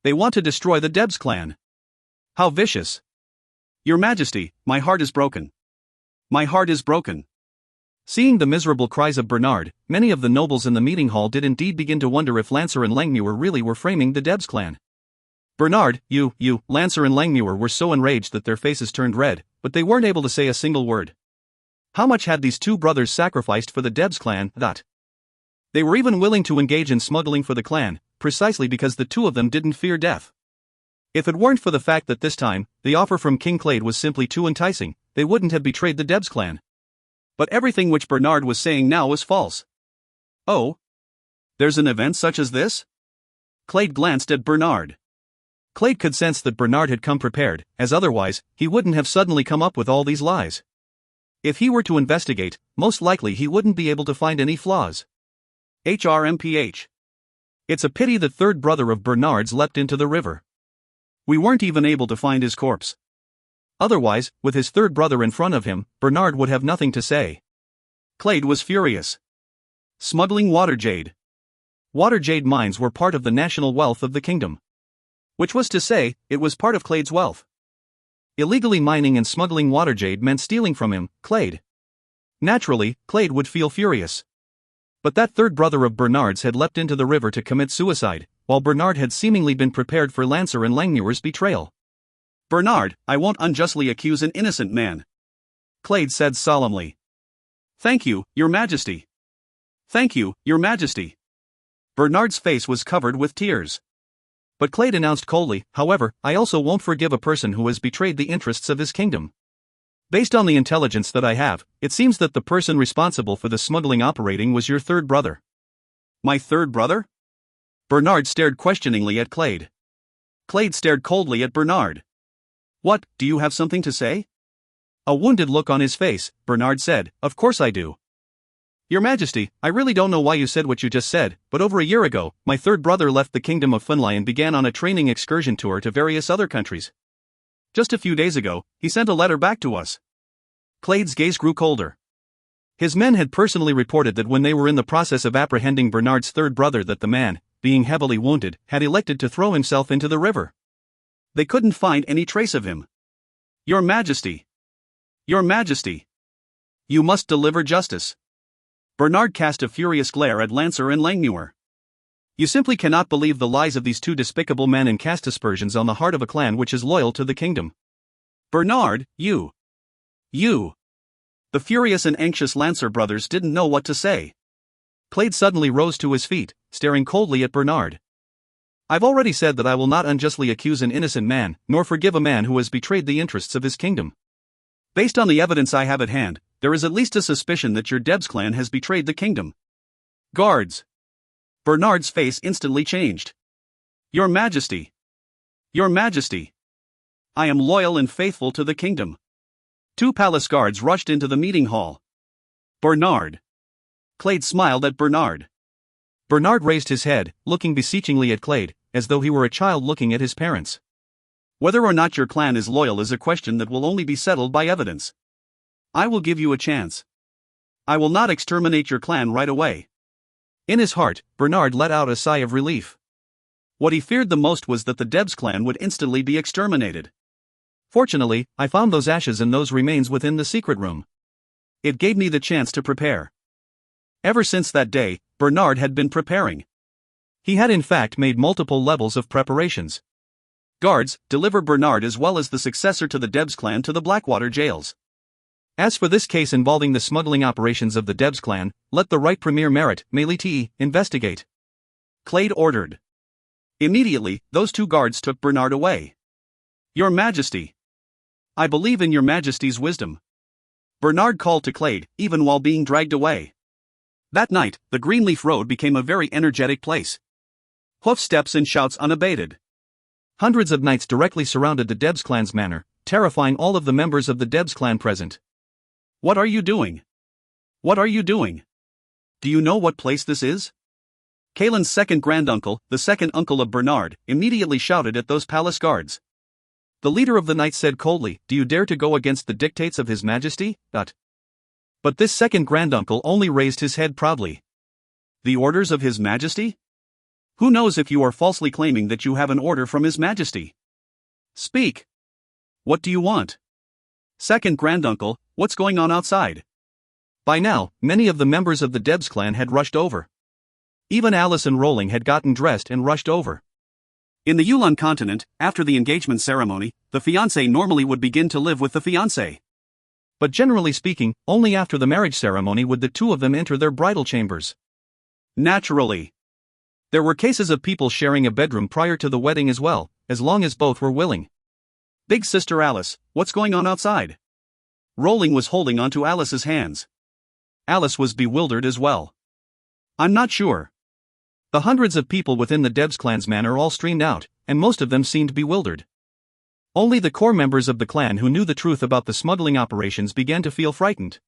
They want to destroy the Debs clan. How vicious. Your Majesty, my heart is broken. My heart is broken. Seeing the miserable cries of Bernard, many of the nobles in the meeting hall did indeed begin to wonder if Lancer and Langmuir really were framing the Debs clan. Bernard, you, Lancer and Langmuir were so enraged that their faces turned red, but they weren't able to say a single word. How much had these two brothers sacrificed for the Debs clan? They were even willing to engage in smuggling for the clan, precisely because the two of them didn't fear death. If it weren't for the fact that this time, the offer from King Clade was simply too enticing, they wouldn't have betrayed the Debs clan. But everything which Bernard was saying now was false. Oh? There's an event such as this? Clade glanced at Bernard. Clade could sense that Bernard had come prepared, as otherwise, he wouldn't have suddenly come up with all these lies. If he were to investigate, most likely he wouldn't be able to find any flaws. HRMPH. It's a pity the third brother of Bernard's leapt into the river. We weren't even able to find his corpse. Otherwise, with his third brother in front of him, Bernard would have nothing to say. Clade was furious. Smuggling water jade. Water jade mines were part of the national wealth of the kingdom. Which was to say, it was part of Clade's wealth. Illegally mining and smuggling water jade meant stealing from him, Clade. Naturally, Clade would feel furious. But that third brother of Bernard's had leapt into the river to commit suicide, while Bernard had seemingly been prepared for Lancer and Langmuir's betrayal. Bernard, I won't unjustly accuse an innocent man. Clade said solemnly. Thank you, Your Majesty. Thank you, Your Majesty. Bernard's face was covered with tears. But Clade announced coldly, however, I also won't forgive a person who has betrayed the interests of his kingdom. Based on the intelligence that I have, it seems that the person responsible for the smuggling operating was your third brother. My third brother? Bernard stared questioningly at Clade. Clade stared coldly at Bernard. What, do you have something to say? A wounded look on his face, Bernard said, Of course I do. Your Majesty, I really don't know why you said what you just said, but over a year ago, my third brother left the Kingdom of Funlai and began on a training excursion tour to various other countries. Just a few days ago, he sent a letter back to us. Clade's gaze grew colder. His men had personally reported that when they were in the process of apprehending Bernard's third brother that the man, being heavily wounded, had elected to throw himself into the river. They couldn't find any trace of him. Your Majesty. Your Majesty. You must deliver justice. Bernard cast a furious glare at Lancer and Langmuir. You simply cannot believe the lies of these two despicable men and cast aspersions on the heart of a clan which is loyal to the kingdom. Bernard, you. The furious and anxious Lancer brothers didn't know what to say. Clade suddenly rose to his feet, staring coldly at Bernard. I've already said that I will not unjustly accuse an innocent man, nor forgive a man who has betrayed the interests of his kingdom. Based on the evidence I have at hand, there is at least a suspicion that your Debs clan has betrayed the kingdom. Guards! Bernard's face instantly changed. Your Majesty! Your Majesty! I am loyal and faithful to the kingdom. 2 palace guards rushed into the meeting hall. Bernard! Clade smiled at Bernard. Bernard raised his head, looking beseechingly at Clade, as though he were a child looking at his parents. Whether or not your clan is loyal is a question that will only be settled by evidence. I will give you a chance. I will not exterminate your clan right away. In his heart, Bernard let out a sigh of relief. What he feared the most was that the Debs clan would instantly be exterminated. Fortunately, I found those ashes and those remains within the secret room. It gave me the chance to prepare. Ever since that day, Bernard had been preparing. He had in fact made multiple levels of preparations. Guards, deliver Bernard as well as the successor to the Debs clan to the Blackwater jails. As for this case involving the smuggling operations of the Debs clan, let the right Premier Merit, Meliti, investigate. Clade ordered. Immediately, those 2 guards took Bernard away. Your Majesty! I believe in your Majesty's wisdom. Bernard called to Clade, even while being dragged away. That night, the Greenleaf Road became a very energetic place. Hoof steps and shouts unabated. Hundreds of knights directly surrounded the Debs clan's manor, terrifying all of the members of the Debs clan present. What are you doing? What are you doing? Do you know what place this is? Kaelin's second granduncle, the second uncle of Bernard, immediately shouted at those palace guards. The leader of the knights said coldly, Do you dare to go against the dictates of His Majesty? But this second granduncle only raised his head proudly. The orders of His Majesty? Who knows if you are falsely claiming that you have an order from His Majesty? Speak. What do you want? Second granduncle, what's going on outside? By now, many of the members of the Debs clan had rushed over. Even Alice and Rowling had gotten dressed and rushed over. In the Yulon continent, after the engagement ceremony, the fiancé normally would begin to live with the fiancé. But generally speaking, only after the marriage ceremony would the 2 of them enter their bridal chambers. Naturally. There were cases of people sharing a bedroom prior to the wedding as well, as long as both were willing. Big sister Alice, what's going on outside? Rowling was holding onto Alice's hands. Alice was bewildered as well. I'm not sure. The hundreds of people within the Debs clan's manor all streamed out, and most of them seemed bewildered. Only the core members of the clan who knew the truth about the smuggling operations began to feel frightened.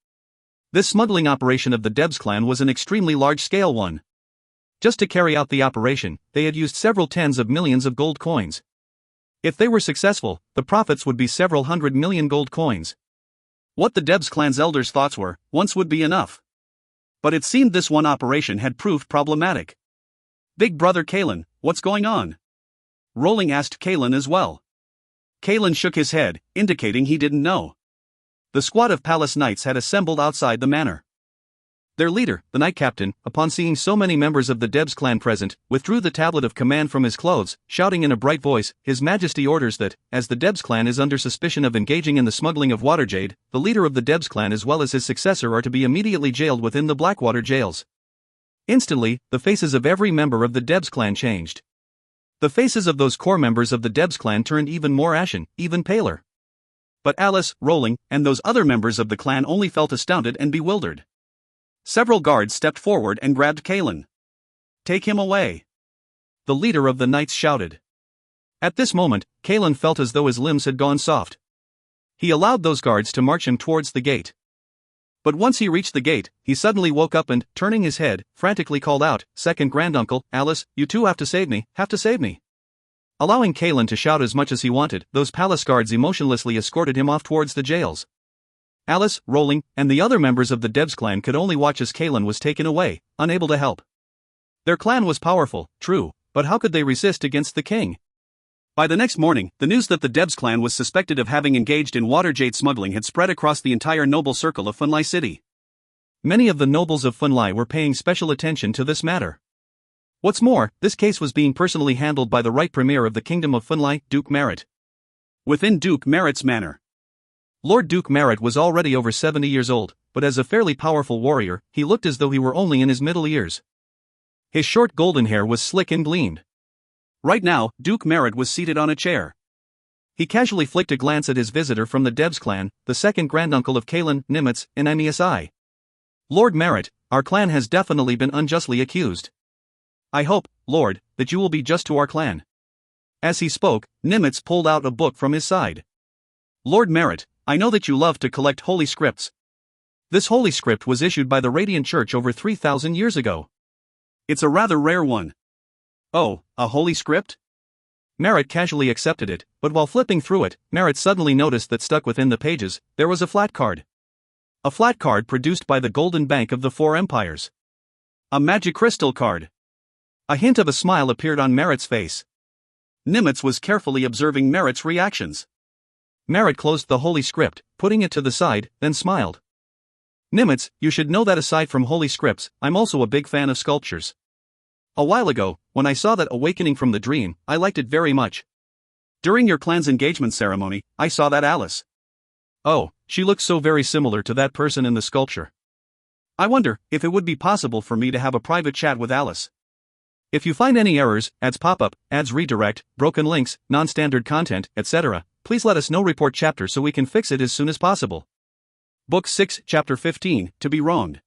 This smuggling operation of the Debs clan was an extremely large-scale one. Just to carry out the operation, they had used several tens of millions of gold coins. If they were successful, the profits would be several 100 million gold coins. What the Debs clan's elders' thoughts were, once would be enough. But it seemed this one operation had proved problematic. Big brother Kaelin, what's going on? Rowling asked Kaelin as well. Kaelin shook his head, indicating he didn't know. The squad of palace knights had assembled outside the manor. Their leader, the knight captain, upon seeing so many members of the Debs clan present, withdrew the tablet of command from his clothes, shouting in a bright voice, His Majesty orders that, as the Debs clan is under suspicion of engaging in the smuggling of waterjade, the leader of the Debs clan as well as his successor are to be immediately jailed within the Blackwater jails. Instantly, the faces of every member of the Debs clan changed. The faces of those core members of the Debs clan turned even more ashen, even paler. But Alice, Rowling, and those other members of the clan only felt astounded and bewildered. Several guards stepped forward and grabbed Kaelin. Take him away. The leader of the knights shouted. At this moment, Kalen felt as though his limbs had gone soft. He allowed those guards to march him towards the gate. But once he reached the gate, he suddenly woke up and, turning his head, frantically called out, "Second granduncle, Alice, you too have to save me, have to save me." Allowing Kalen to shout as much as he wanted, those palace guards emotionlessly escorted him off towards the jails. Alice, Rolling, and the other members of the Debs clan could only watch as Kalen was taken away, unable to help. Their clan was powerful, true, but how could they resist against the king? By the next morning, the news that the Debs clan was suspected of having engaged in water jade smuggling had spread across the entire noble circle of Funlai City. Many of the nobles of Funlai were paying special attention to this matter. What's more, this case was being personally handled by the right premier of the Kingdom of Funlai, Duke Merritt. Within Duke Merritt's manor, Lord Duke Merritt was already over 70 years old, but as a fairly powerful warrior, he looked as though he were only in his middle years. His short golden hair was slick and gleamed. Right now, Duke Merritt was seated on a chair. He casually flicked a glance at his visitor from the Debs clan, the second granduncle of Kalen, Nimitz, and Imi. "Lord Merritt, our clan has definitely been unjustly accused. I hope, Lord, that you will be just to our clan." As he spoke, Nimitz pulled out a book from his side. "Lord Merritt, I know that you love to collect holy scripts. This holy script was issued by the Radiant Church over 3,000 years ago. It's a rather rare one." "Oh, a holy script?" Merritt casually accepted it, but while flipping through it, Merritt suddenly noticed that stuck within the pages, there was a flat card. A flat card produced by the Golden Bank of the Four Empires. A magic crystal card. A hint of a smile appeared on Merritt's face. Nimitz was carefully observing Merritt's reactions. Merritt closed the holy script, putting it to the side, then smiled. "Nimitz, you should know that aside from holy scripts, I'm also a big fan of sculptures. A while ago, when I saw that awakening from the dream, I liked it very much. During your clan's engagement ceremony, I saw that Alice. Oh, she looks so very similar to that person in the sculpture. I wonder if it would be possible for me to have a private chat with Alice. If you find any errors, ads pop up, ads redirect, broken links, non-standard content, etc., please let us know. Report chapter so we can fix it as soon as possible." Book 6, Chapter 15, To Be Wronged.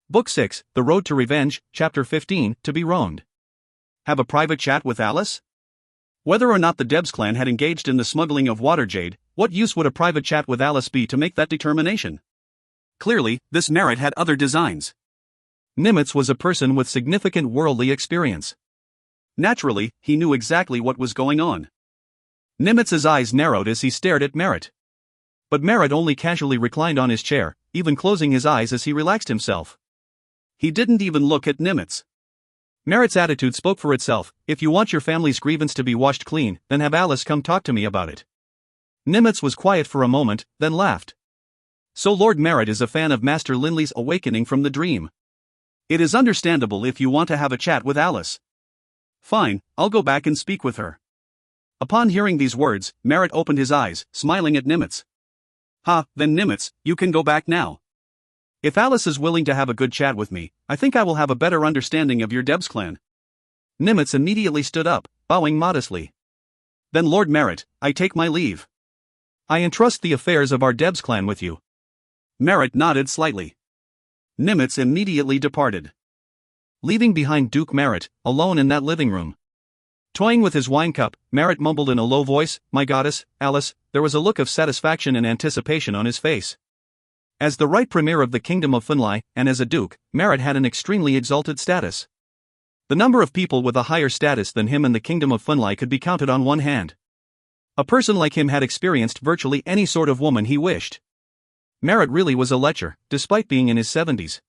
Book 6, The Road to Revenge, Chapter 15, To Be Wronged. Have a private chat with Alice? Whether or not the Debs clan had engaged in the smuggling of water jade, what use would a private chat with Alice be to make that determination? Clearly, this Merritt had other designs. Nimitz was a person with significant worldly experience. Naturally, he knew exactly what was going on. Nimitz's eyes narrowed as he stared at Merritt. But Merritt only casually reclined on his chair, even closing his eyes as he relaxed himself. He didn't even look at Nimitz. Merritt's attitude spoke for itself. "If you want your family's grievance to be washed clean, then have Alice come talk to me about it." Nimitz was quiet for a moment, then laughed. "So Lord Merritt is a fan of Master Linley's awakening from the dream. It is understandable if you want to have a chat with Alice. Fine, I'll go back and speak with her." Upon hearing these words, Merritt opened his eyes, smiling at Nimitz. "Ha, then Nimitz, you can go back now. If Alice is willing to have a good chat with me, I think I will have a better understanding of your Debs clan." Nimitz immediately stood up, bowing modestly. "Then Lord Merritt, I take my leave. I entrust the affairs of our Debs clan with you." Merritt nodded slightly. Nimitz immediately departed, leaving behind Duke Merritt, alone in that living room. Toying with his wine cup, Merritt mumbled in a low voice, "My goddess, Alice." There was a look of satisfaction and anticipation on his face. As the right premier of the Kingdom of Funlai, and as a duke, Merritt had an extremely exalted status. The number of people with a higher status than him in the Kingdom of Funlai could be counted on one hand. A person like him had experienced virtually any sort of woman he wished. Merritt really was a lecher, despite being in his 70s.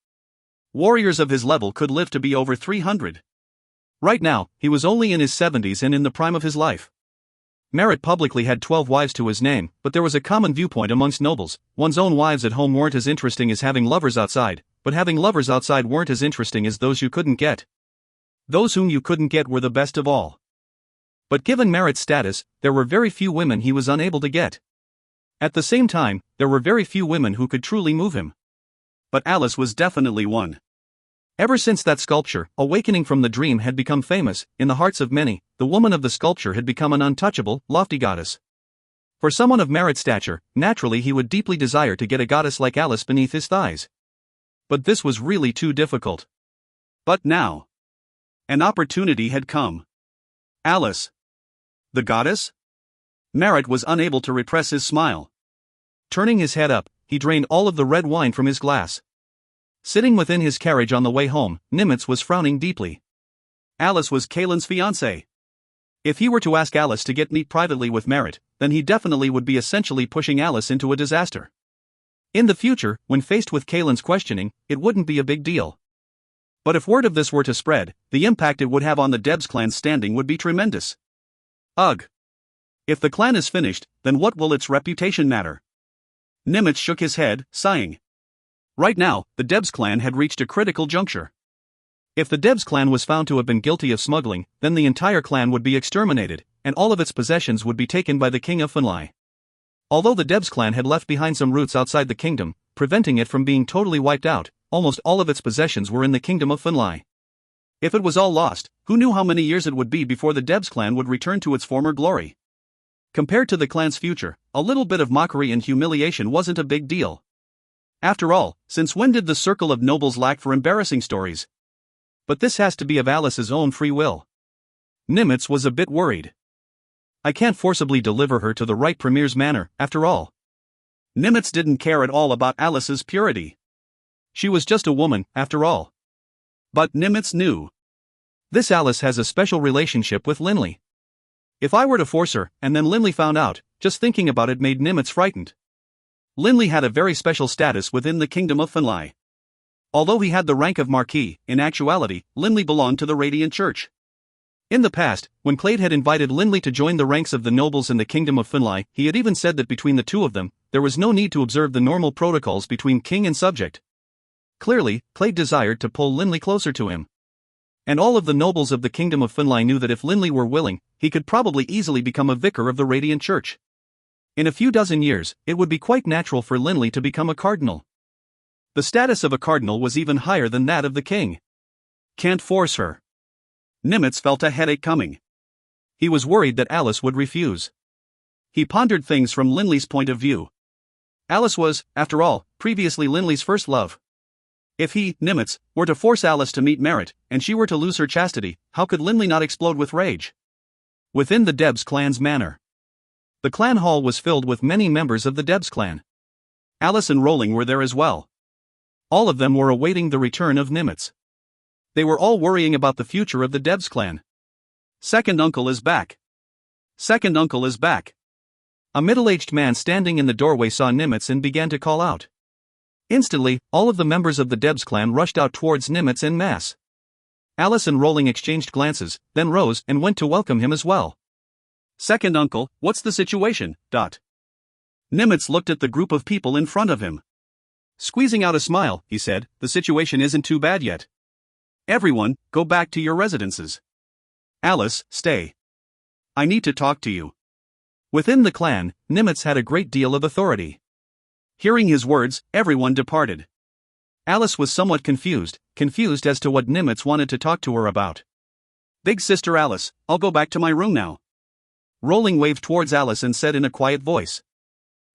Warriors of his level could live to be over 300. Right now, he was only in his 70s and in the prime of his life. Merritt publicly had 12 wives to his name, but there was a common viewpoint amongst nobles: one's own wives at home weren't as interesting as having lovers outside, but having lovers outside weren't as interesting as those you couldn't get. Those whom you couldn't get were the best of all. But given Merritt's status, there were very few women he was unable to get. At the same time, there were very few women who could truly move him. But Alice was definitely one. Ever since that sculpture, awakening from the dream, had become famous, in the hearts of many, the woman of the sculpture had become an untouchable, lofty goddess. For someone of Merritt's stature, naturally he would deeply desire to get a goddess like Alice beneath his thighs. But this was really too difficult. But now, an opportunity had come. Alice. The goddess? Merritt was unable to repress his smile. Turning his head up, he drained all of the red wine from his glass. Sitting within his carriage on the way home, Nimitz was frowning deeply. Alice was Kaelin's fiancée. If he were to ask Alice to meet privately with Merritt, then he definitely would be essentially pushing Alice into a disaster. In the future, when faced with Kaelin's questioning, it wouldn't be a big deal. But if word of this were to spread, the impact it would have on the Debs clan's standing would be tremendous. Ugh. If the clan is finished, then what will its reputation matter? Nimitz shook his head, sighing. Right now, the Debs clan had reached a critical juncture. If the Debs clan was found to have been guilty of smuggling, then the entire clan would be exterminated, and all of its possessions would be taken by the king of Funlai. Although the Debs clan had left behind some roots outside the kingdom, preventing it from being totally wiped out, almost all of its possessions were in the kingdom of Funlai. If it was all lost, who knew how many years it would be before the Debs clan would return to its former glory? Compared to the clan's future, a little bit of mockery and humiliation wasn't a big deal. After all, since when did the circle of nobles lack for embarrassing stories? But this has to be of Alice's own free will. Nimitz was a bit worried. I can't forcibly deliver her to the right premier's manor, after all. Nimitz didn't care at all about Alice's purity. She was just a woman, after all. But Nimitz knew. This Alice has a special relationship with Linley. If I were to force her, and then Linley found out, just thinking about it made Nimitz frightened. Linley had a very special status within the kingdom of Funlai. Although he had the rank of Marquis, in actuality, Linley belonged to the Radiant Church. In the past, when Clade had invited Linley to join the ranks of the nobles in the kingdom of Funlai, he had even said that between the two of them, there was no need to observe the normal protocols between king and subject. Clearly, Clade desired to pull Linley closer to him. And all of the nobles of the kingdom of Funlai knew that if Linley were willing, he could probably easily become a vicar of the Radiant Church. In a few dozen years, it would be quite natural for Linley to become a cardinal. The status of a cardinal was even higher than that of the king. Can't force her. Nimitz felt a headache coming. He was worried that Alice would refuse. He pondered things from Linley's point of view. Alice was, after all, previously Linley's first love. If he, Nimitz, were to force Alice to meet Merritt, and she were to lose her chastity, how could Linley not explode with rage? Within the Debs clan's manor. The clan hall was filled with many members of the Debs clan. Alice and Rowling were there as well. All of them were awaiting the return of Nimitz. They were all worrying about the future of the Debs clan. Second uncle is back. Second uncle is back. A middle-aged man standing in the doorway saw Nimitz and began to call out. Instantly, all of the members of the Debs clan rushed out towards Nimitz en masse. Alice and Rowling exchanged glances, then rose and went to welcome him as well. Second uncle, what's the situation? Nimitz looked at the group of people in front of him. Squeezing out a smile, he said, the situation isn't too bad yet. Everyone, go back to your residences. Alice, stay. I need to talk to you. Within the clan, Nimitz had a great deal of authority. Hearing his words, everyone departed. Alice was somewhat confused as to what Nimitz wanted to talk to her about. Big sister Alice, I'll go back to my room now. Rowling waved towards Alice and said in a quiet voice.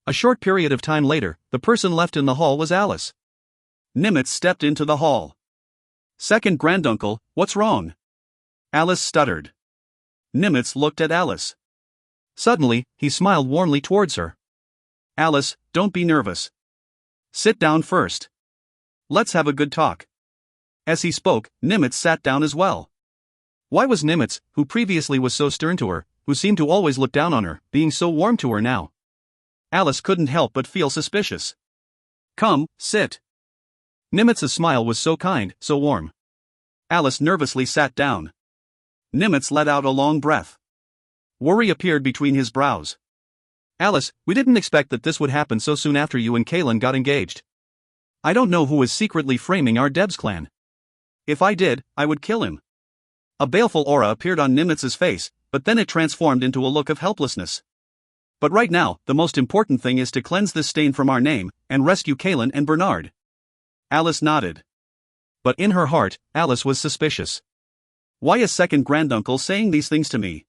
A short period of time later, the person left in the hall was Alice. Nimitz stepped into the hall. Second granduncle, what's wrong? Alice stuttered. Nimitz looked at Alice. Suddenly, he smiled warmly towards her. Alice, don't be nervous. Sit down first. Let's have a good talk. As he spoke, Nimitz sat down as well. Why was Nimitz, who previously was so stern to her, who seemed to always look down on her, being so warm to her now? Alice couldn't help but feel suspicious. Come, sit. Nimitz's smile was so kind, so warm. Alice nervously sat down. Nimitz let out a long breath. Worry appeared between his brows. Alice, we didn't expect that this would happen so soon after you and Kaelin got engaged. I don't know who is secretly framing our Debs clan. If I did, I would kill him. A baleful aura appeared on Nimitz's face, but then it transformed into a look of helplessness. But right now, the most important thing is to cleanse this stain from our name, and rescue Kaelin and Bernard. Alice nodded. But in her heart, Alice was suspicious. Why is second granduncle saying these things to me?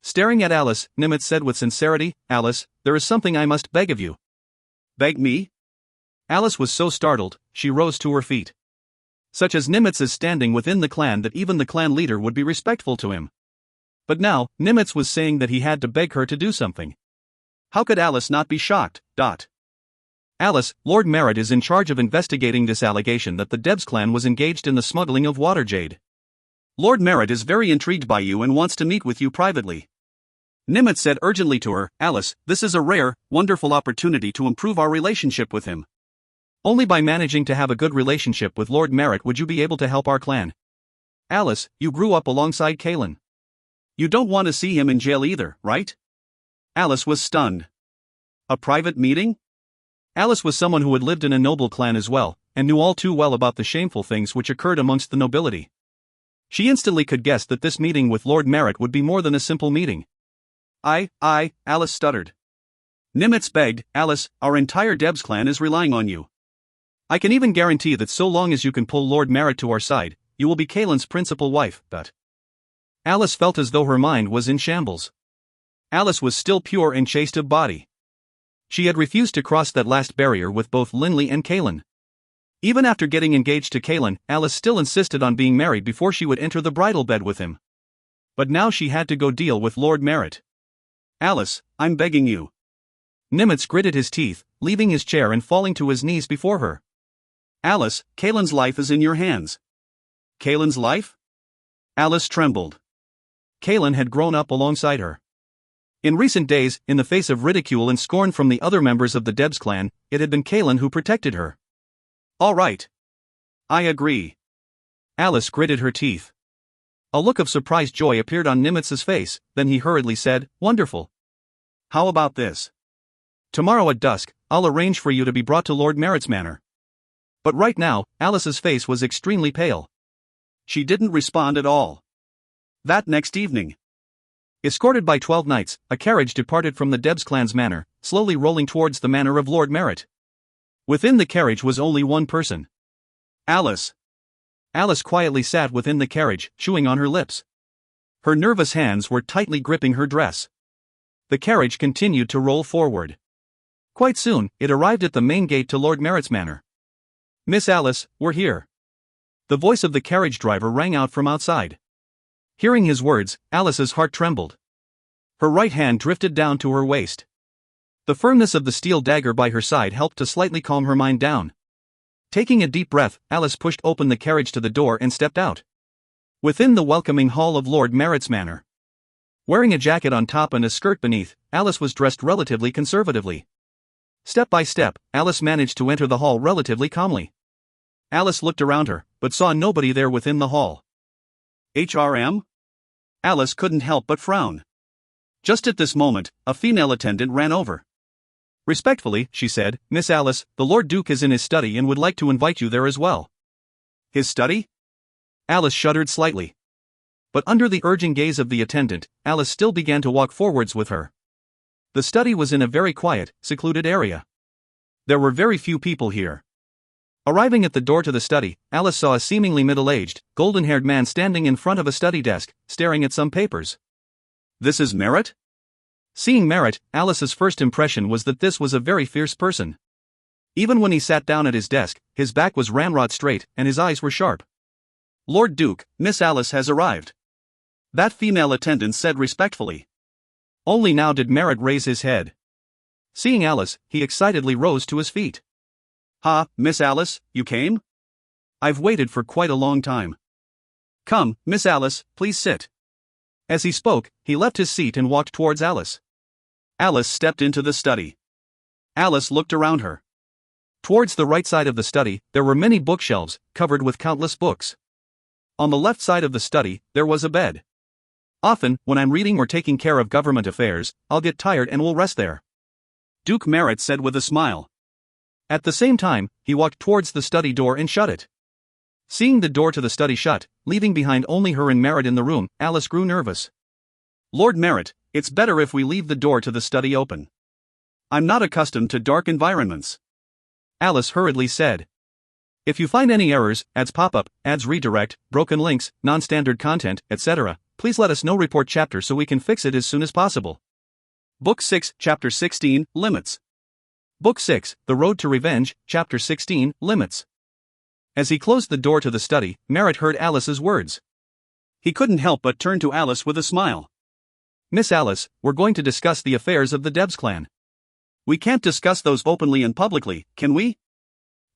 Staring at Alice, Nimitz said with sincerity, Alice, there is something I must beg of you. Beg me? Alice was so startled, she rose to her feet. Such as Nimitz is standing within the clan that even the clan leader would be respectful to him. But now, Nimitz was saying that he had to beg her to do something. How could Alice not be shocked? Alice, Lord Merritt is in charge of investigating this allegation that the Debs clan was engaged in the smuggling of water jade. Lord Merritt is very intrigued by you and wants to meet with you privately. Nimitz said urgently to her, Alice, this is a rare, wonderful opportunity to improve our relationship with him. Only by managing to have a good relationship with Lord Merritt would you be able to help our clan. Alice, you grew up alongside Kaelin. You don't want to see him in jail either, right? Alice was stunned. A private meeting? Alice was someone who had lived in a noble clan as well, and knew all too well about the shameful things which occurred amongst the nobility. She instantly could guess that this meeting with Lord Merritt would be more than a simple meeting. Alice stuttered. Nimitz begged, Alice, our entire Debs clan is relying on you. I can even guarantee that so long as you can pull Lord Merritt to our side, you will be Kaelin's principal wife, but... Alice felt as though her mind was in shambles. Alice was still pure and chaste of body. She had refused to cross that last barrier with both Linley and Kaelin. Even after getting engaged to Kaelin, Alice still insisted on being married before she would enter the bridal bed with him. But now she had to go deal with Lord Merritt. Alice, I'm begging you. Nimitz gritted his teeth, leaving his chair and falling to his knees before her. Alice, Kaelin's life is in your hands. Kaelin's life? Alice trembled. Kaelin had grown up alongside her. In recent days, in the face of ridicule and scorn from the other members of the Debs clan, it had been Kaelin who protected her. All right. I agree. Alice gritted her teeth. A look of surprised joy appeared on Nimitz's face, then he hurriedly said, Wonderful. How about this? Tomorrow at dusk, I'll arrange for you to be brought to Lord Merritt's manor. But right now, Alice's face was extremely pale. She didn't respond at all. That next evening, escorted by 12 knights, a carriage departed from the Debs clan's manor, slowly rolling towards the manor of Lord Merritt. Within the carriage was only one person. Alice. Alice quietly sat within the carriage, chewing on her lips. Her nervous hands were tightly gripping her dress. The carriage continued to roll forward. Quite soon, it arrived at the main gate to Lord Merritt's manor. Miss Alice, we're here. The voice of the carriage driver rang out from outside. Hearing his words, Alice's heart trembled. Her right hand drifted down to her waist. The firmness of the steel dagger by her side helped to slightly calm her mind down. Taking a deep breath, Alice pushed open the carriage to the door and stepped out. Within the welcoming hall of Lord Merritt's manor. Wearing a jacket on top and a skirt beneath, Alice was dressed relatively conservatively. Step by step, Alice managed to enter the hall relatively calmly. Alice looked around her, but saw nobody there within the hall. HRM? Alice couldn't help but frown. Just at this moment, a female attendant ran over. Respectfully, she said, Miss Alice, the Lord Duke is in his study and would like to invite you there as well. His study? Alice shuddered slightly. But under the urging gaze of the attendant, Alice still began to walk forwards with her. The study was in a very quiet, secluded area. There were very few people here. Arriving at the door to the study, Alice saw a seemingly middle-aged, golden-haired man standing in front of a study desk, staring at some papers. This is Merritt? Seeing Merritt, Alice's first impression was that this was a very fierce person. Even when he sat down at his desk, his back was ramrod straight and his eyes were sharp. Lord Duke, Miss Alice has arrived. That female attendant said respectfully. Only now did Merritt raise his head. Seeing Alice, he excitedly rose to his feet. Miss Alice, you came? I've waited for quite a long time. Come, Miss Alice, please sit. As he spoke, he left his seat and walked towards Alice. Alice stepped into the study. Alice looked around her. Towards the right side of the study, there were many bookshelves, covered with countless books. On the left side of the study, there was a bed. Often, when I'm reading or taking care of government affairs, I'll get tired and will rest there. Duke Merritt said with a smile. At the same time, he walked towards the study door and shut it. Seeing the door to the study shut, leaving behind only her and Merritt in the room, Alice grew nervous. Lord Merritt, it's better if we leave the door to the study open. I'm not accustomed to dark environments. Alice hurriedly said. If you find any errors, ads pop up, ads redirect, broken links, non-standard content, etc., please let us know. Report chapter so we can fix it as soon as possible. Book 6, Chapter 16, Limits. Book 6, The Road to Revenge, Chapter 16, Limits. As he closed the door to the study, Merritt heard Alice's words. He couldn't help but turn to Alice with a smile. Miss Alice, we're going to discuss the affairs of the Debs clan. We can't discuss those openly and publicly, can we?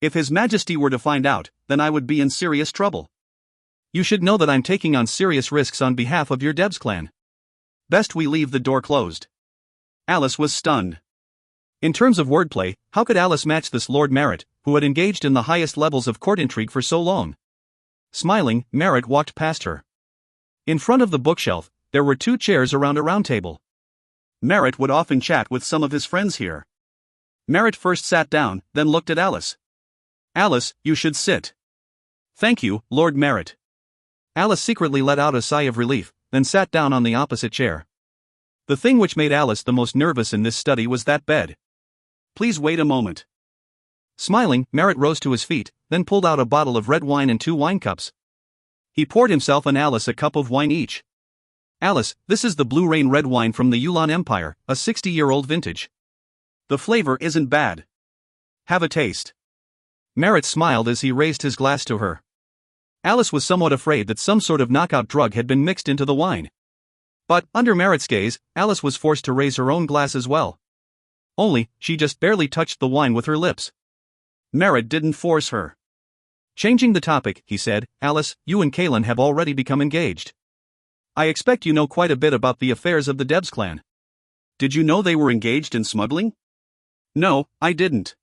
If His Majesty were to find out, then I would be in serious trouble. You should know that I'm taking on serious risks on behalf of your Debs clan. Best we leave the door closed. Alice was stunned. In terms of wordplay, how could Alice match this Lord Merritt, who had engaged in the highest levels of court intrigue for so long? Smiling, Merritt walked past her. In front of the bookshelf, there were 2 chairs around a round table. Merritt would often chat with some of his friends here. Merritt first sat down, then looked at Alice. Alice, you should sit. Thank you, Lord Merritt. Alice secretly let out a sigh of relief, then sat down on the opposite chair. The thing which made Alice the most nervous in this study was that bed. Please wait a moment. Smiling, Merritt rose to his feet, then pulled out a bottle of red wine and 2 wine cups. He poured himself and Alice a cup of wine each. Alice, this is the Blue Rain red wine from the Yulan Empire, a 60-year-old vintage. The flavor isn't bad. Have a taste. Merritt smiled as he raised his glass to her. Alice was somewhat afraid that some sort of knockout drug had been mixed into the wine. But, under Merritt's gaze, Alice was forced to raise her own glass as well. Only, she just barely touched the wine with her lips. Merritt didn't force her. Changing the topic, he said, Alice, you and Kaelin have already become engaged. I expect you know quite a bit about the affairs of the Debs clan. Did you know they were engaged in smuggling? No, I didn't.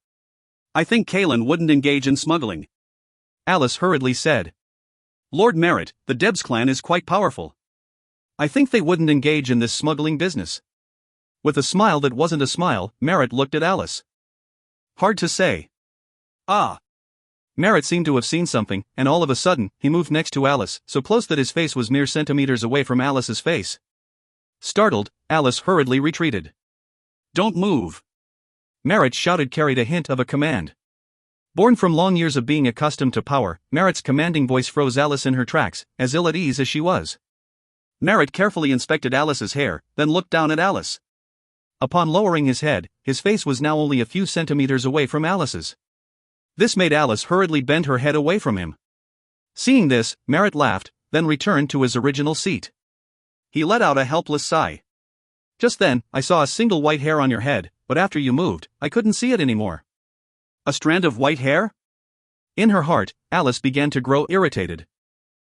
I think Kaelin wouldn't engage in smuggling. Alice hurriedly said. Lord Merritt, the Debs clan is quite powerful. I think they wouldn't engage in this smuggling business. With a smile that wasn't a smile, Merritt looked at Alice. Hard to say. Ah. Merritt seemed to have seen something, and all of a sudden, he moved next to Alice, so close that his face was mere centimeters away from Alice's face. Startled, Alice hurriedly retreated. Don't move. Merritt's shouted carried a hint of a command. Born from long years of being accustomed to power, Merritt's commanding voice froze Alice in her tracks, as ill at ease as she was. Merritt carefully inspected Alice's hair, then looked down at Alice. Upon lowering his head, his face was now only a few centimeters away from Alice's. This made Alice hurriedly bend her head away from him. Seeing this, Merritt laughed, then returned to his original seat. He let out a helpless sigh. Just then, I saw a single white hair on your head, but after you moved, I couldn't see it anymore. A strand of white hair? In her heart, Alice began to grow irritated.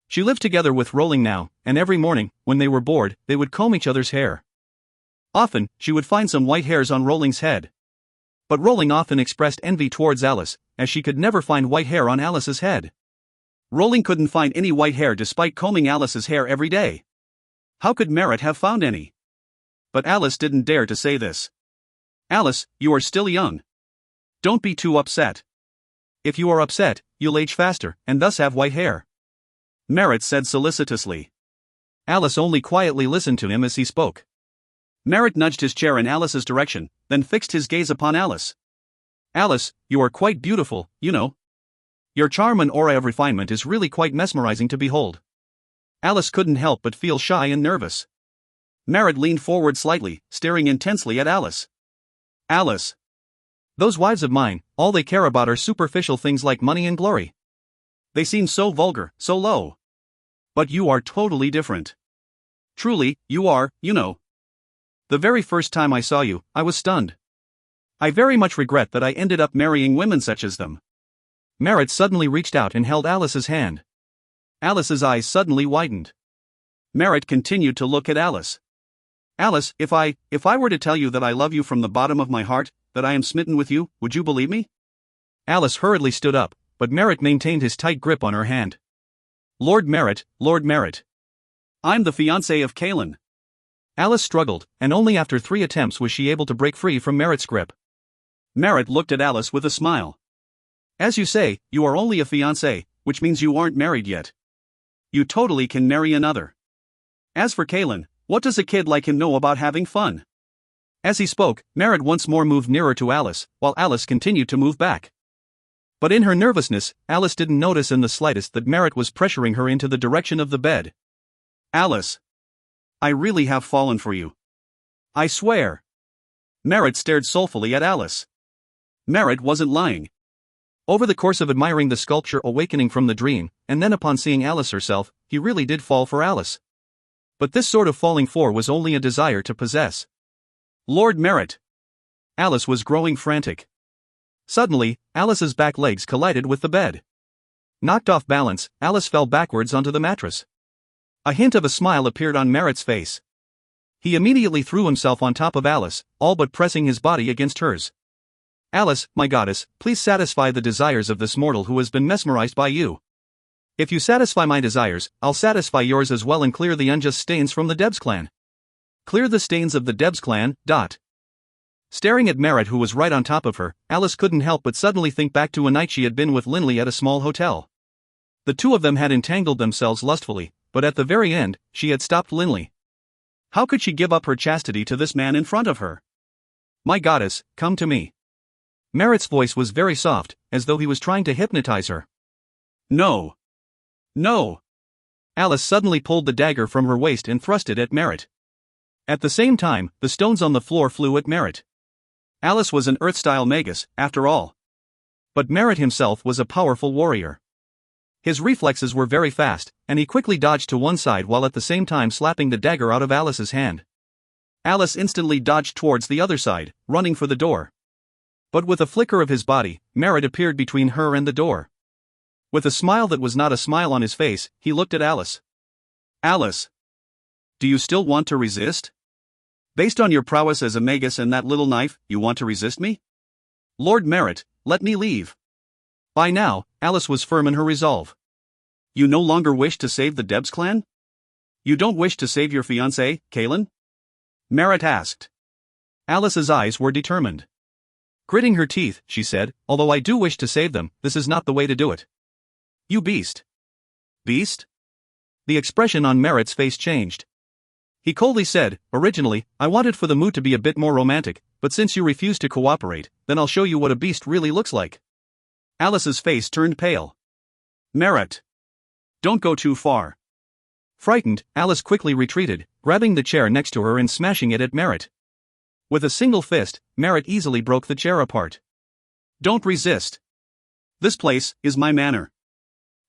She lived together with Rolling now, and every morning, when they were bored, they would comb each other's hair. Often, she would find some white hairs on Rolling's head. But Rolling often expressed envy towards Alice, as she could never find white hair on Alice's head. Rolling couldn't find any white hair despite combing Alice's hair every day. How could Merritt have found any? But Alice didn't dare to say this. Alice, you are still young. Don't be too upset. If you are upset, you'll age faster, and thus have white hair. Merritt said solicitously. Alice only quietly listened to him as he spoke. Merritt nudged his chair in Alice's direction, then fixed his gaze upon Alice. Alice, you are quite beautiful, you know. Your charm and aura of refinement is really quite mesmerizing to behold. Alice couldn't help but feel shy and nervous. Merritt leaned forward slightly, staring intensely at Alice. Alice. Those wives of mine, all they care about are superficial things like money and glory. They seem so vulgar, so low. But you are totally different. Truly, you are, you know. The very first time I saw you, I was stunned. I very much regret that I ended up marrying women such as them. Merritt suddenly reached out and held Alice's hand. Alice's eyes suddenly widened. Merritt continued to look at Alice. Alice, if I were to tell you that I love you from the bottom of my heart, that I am smitten with you, would you believe me? Alice hurriedly stood up, but Merritt maintained his tight grip on her hand. Lord Merritt, Lord Merritt. I'm the fiancé of Kaelin. Alice struggled, and only after 3 attempts was she able to break free from Merritt's grip. Merritt looked at Alice with a smile. As you say, you are only a fiancé, which means you aren't married yet. You totally can marry another. As for Kaelin, what does a kid like him know about having fun? As he spoke, Merritt once more moved nearer to Alice, while Alice continued to move back. But in her nervousness, Alice didn't notice in the slightest that Merritt was pressuring her into the direction of the bed. Alice. I really have fallen for you. I swear. Merritt stared soulfully at Alice. Merritt wasn't lying. Over the course of admiring the sculpture awakening from the dream, and then upon seeing Alice herself, he really did fall for Alice. But this sort of falling for was only a desire to possess. Lord Merritt! Alice was growing frantic. Suddenly, Alice's back legs collided with the bed. Knocked off balance, Alice fell backwards onto the mattress. A hint of a smile appeared on Merritt's face. He immediately threw himself on top of Alice, all but pressing his body against hers. Alice, my goddess, please satisfy the desires of this mortal who has been mesmerized by you. If you satisfy my desires, I'll satisfy yours as well and clear the unjust stains from the Debs clan. Clear the stains of the Debs clan. Staring at Merritt, who was right on top of her, Alice couldn't help but suddenly think back to a night she had been with Linley at a small hotel. The two of them had entangled themselves lustfully, but at the very end, she had stopped Linley. How could she give up her chastity to this man in front of her? My goddess, come to me. Merritt's voice was very soft, as though he was trying to hypnotize her. No. No. Alice suddenly pulled the dagger from her waist and thrust it at Merritt. At the same time, the stones on the floor flew at Merritt. Alice was an Earth-style magus, after all. But Merritt himself was a powerful warrior. His reflexes were very fast, and he quickly dodged to one side while at the same time slapping the dagger out of Alice's hand. Alice instantly dodged towards the other side, running for the door. But with a flicker of his body, Merritt appeared between her and the door. With a smile that was not a smile on his face, he looked at Alice. Alice! Do you still want to resist? Based on your prowess as a magus and that little knife, you want to resist me? Lord Merritt, let me leave. By now, Alice was firm in her resolve. You no longer wish to save the Debs clan? You don't wish to save your fiancé, Kaelin? Merritt asked. Alice's eyes were determined. Gritting her teeth, she said, although I do wish to save them, this is not the way to do it. You beast. Beast? The expression on Merritt's face changed. He coldly said, originally, I wanted for the mood to be a bit more romantic, but since you refuse to cooperate, then I'll show you what a beast really looks like. Alice's face turned pale. Merritt! Don't go too far. Frightened, Alice quickly retreated, grabbing the chair next to her and smashing it at Merritt. With a single fist, Merritt easily broke the chair apart. Don't resist. This place is my manor,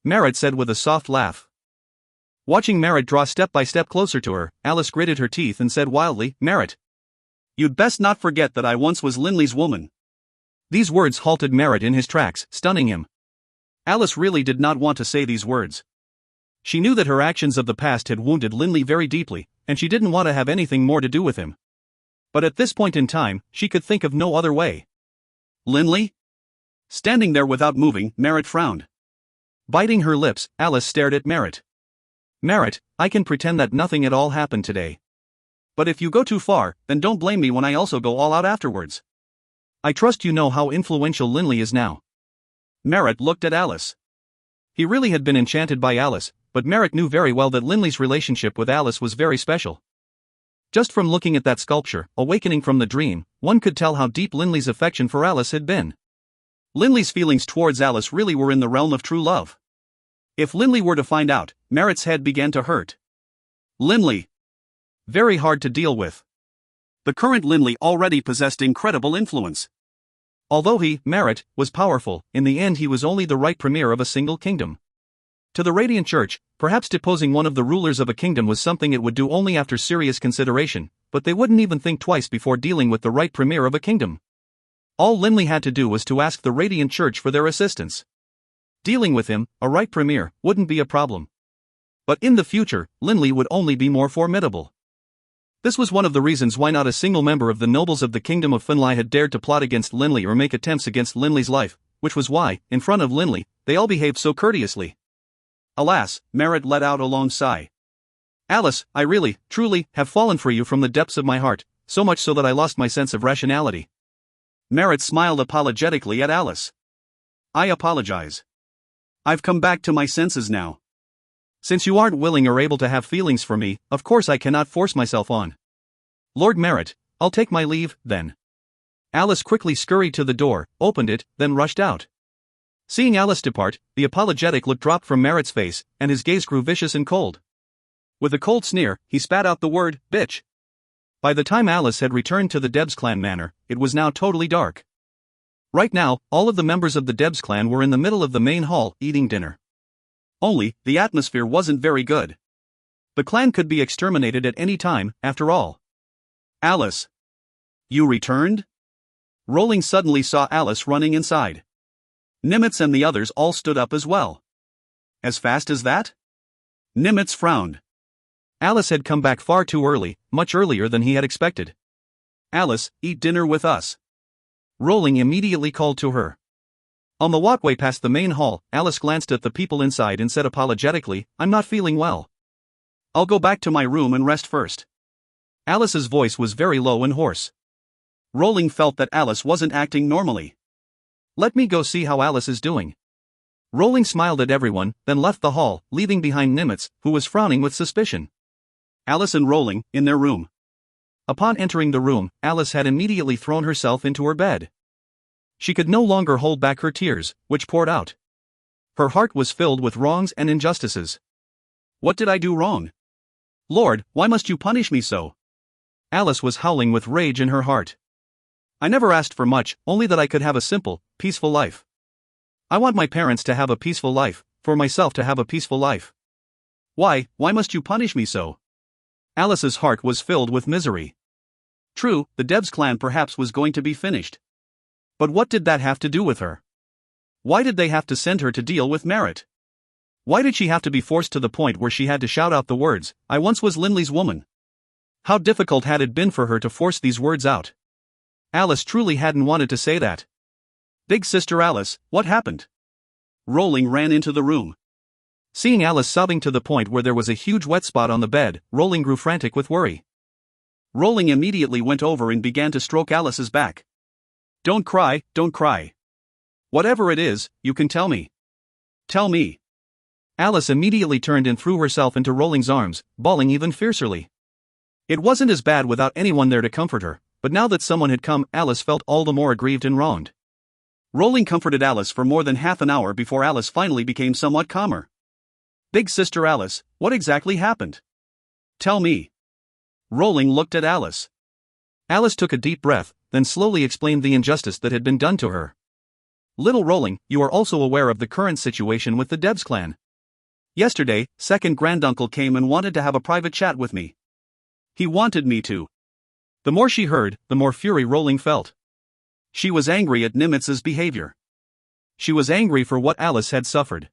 Merritt said with a soft laugh. Watching Merritt draw step by step closer to her, Alice gritted her teeth and said wildly, Merritt! You'd best not forget that I once was Linley's woman. These words halted Merritt in his tracks, stunning him. Alice really did not want to say these words. She knew that her actions of the past had wounded Linley very deeply, and she didn't want to have anything more to do with him. But at this point in time, she could think of no other way. Linley? Standing there without moving, Merritt frowned. Biting her lips, Alice stared at Merritt. Merritt, I can pretend that nothing at all happened today. But if you go too far, then don't blame me when I also go all out afterwards. I trust you know how influential Linley is now. Merritt looked at Alice. He really had been enchanted by Alice, but Merritt knew very well that Linley's relationship with Alice was very special. Just from looking at that sculpture, awakening from the dream, one could tell how deep Linley's affection for Alice had been. Linley's feelings towards Alice really were in the realm of true love. If Linley were to find out, Merritt's head began to hurt. Linley. Very hard to deal with. The current Linley already possessed incredible influence. Although he, Merritt, was powerful, in the end he was only the right premier of a single kingdom. To the Radiant Church, perhaps deposing one of the rulers of a kingdom was something it would do only after serious consideration, but they wouldn't even think twice before dealing with the right premier of a kingdom. All Linley had to do was to ask the Radiant Church for their assistance. Dealing with him, a right premier, wouldn't be a problem. But in the future, Linley would only be more formidable. This was one of the reasons why not a single member of the nobles of the Kingdom of Finlay had dared to plot against Linley or make attempts against Linley's life, which was why, in front of Linley, they all behaved so courteously. Alas, Merritt let out a long sigh. Alice, I really, truly, have fallen for you from the depths of my heart, so much so that I lost my sense of rationality. Merritt smiled apologetically at Alice. I apologize. I've come back to my senses now. Since you aren't willing or able to have feelings for me, of course I cannot force myself on. Lord Merritt, I'll take my leave, then. Alice quickly scurried to the door, opened it, then rushed out. Seeing Alice depart, the apologetic look dropped from Merritt's face, and his gaze grew vicious and cold. With a cold sneer, he spat out the word, bitch. By the time Alice had returned to the Debs clan manor, it was now totally dark. Right now, all of the members of the Debs clan were in the middle of the main hall, eating dinner. Only, the atmosphere wasn't very good. The clan could be exterminated at any time, after all. Alice. You returned? Rowling suddenly saw Alice running inside. Nimitz and the others all stood up as well. As fast as that? Nimitz frowned. Alice had come back far too early, much earlier than he had expected. Alice, eat dinner with us. Rowling immediately called to her. On the walkway past the main hall, Alice glanced at the people inside and said apologetically, "I'm not feeling well. I'll go back to my room and rest first." Alice's voice was very low and hoarse. Rowling felt that Alice wasn't acting normally. "Let me go see how Alice is doing." Rowling smiled at everyone, then left the hall, leaving behind Nimitz, who was frowning with suspicion. Alice and Rowling, in their room. Upon entering the room, Alice had immediately thrown herself into her bed. She could no longer hold back her tears, which poured out. Her heart was filled with wrongs and injustices. What did I do wrong? Lord, why must you punish me so? Alice was howling with rage in her heart. I never asked for much, only that I could have a simple, peaceful life. I want my parents to have a peaceful life, for myself to have a peaceful life. Why must you punish me so? Alice's heart was filled with misery. True, the Debs clan perhaps was going to be finished. But what did that have to do with her? Why did they have to send her to deal with Merit? Why did she have to be forced to the point where she had to shout out the words, "I once was Linley's woman"? How difficult had it been for her to force these words out? Alice truly hadn't wanted to say that. Big sister Alice, what happened? Rowling ran into the room. Seeing Alice sobbing to the point where there was a huge wet spot on the bed, Rowling grew frantic with worry. Rowling immediately went over and began to stroke Alice's back. Don't cry, don't cry. Whatever it is, you can tell me. Tell me. Alice immediately turned and threw herself into Rowling's arms, bawling even fiercely. It wasn't as bad without anyone there to comfort her, but now that someone had come, Alice felt all the more aggrieved and wronged. Rowling comforted Alice for more than half an hour before Alice finally became somewhat calmer. Big sister Alice, what exactly happened? Tell me. Rowling looked at Alice. Alice took a deep breath, then slowly explained the injustice that had been done to her. Little Rowling, you are also aware of the current situation with the Debs clan. Yesterday, second granduncle came and wanted to have a private chat with me. He wanted me to. The more she heard, the more fury Rowling felt. She was angry at Nimitz's behavior. She was angry for what Alice had suffered.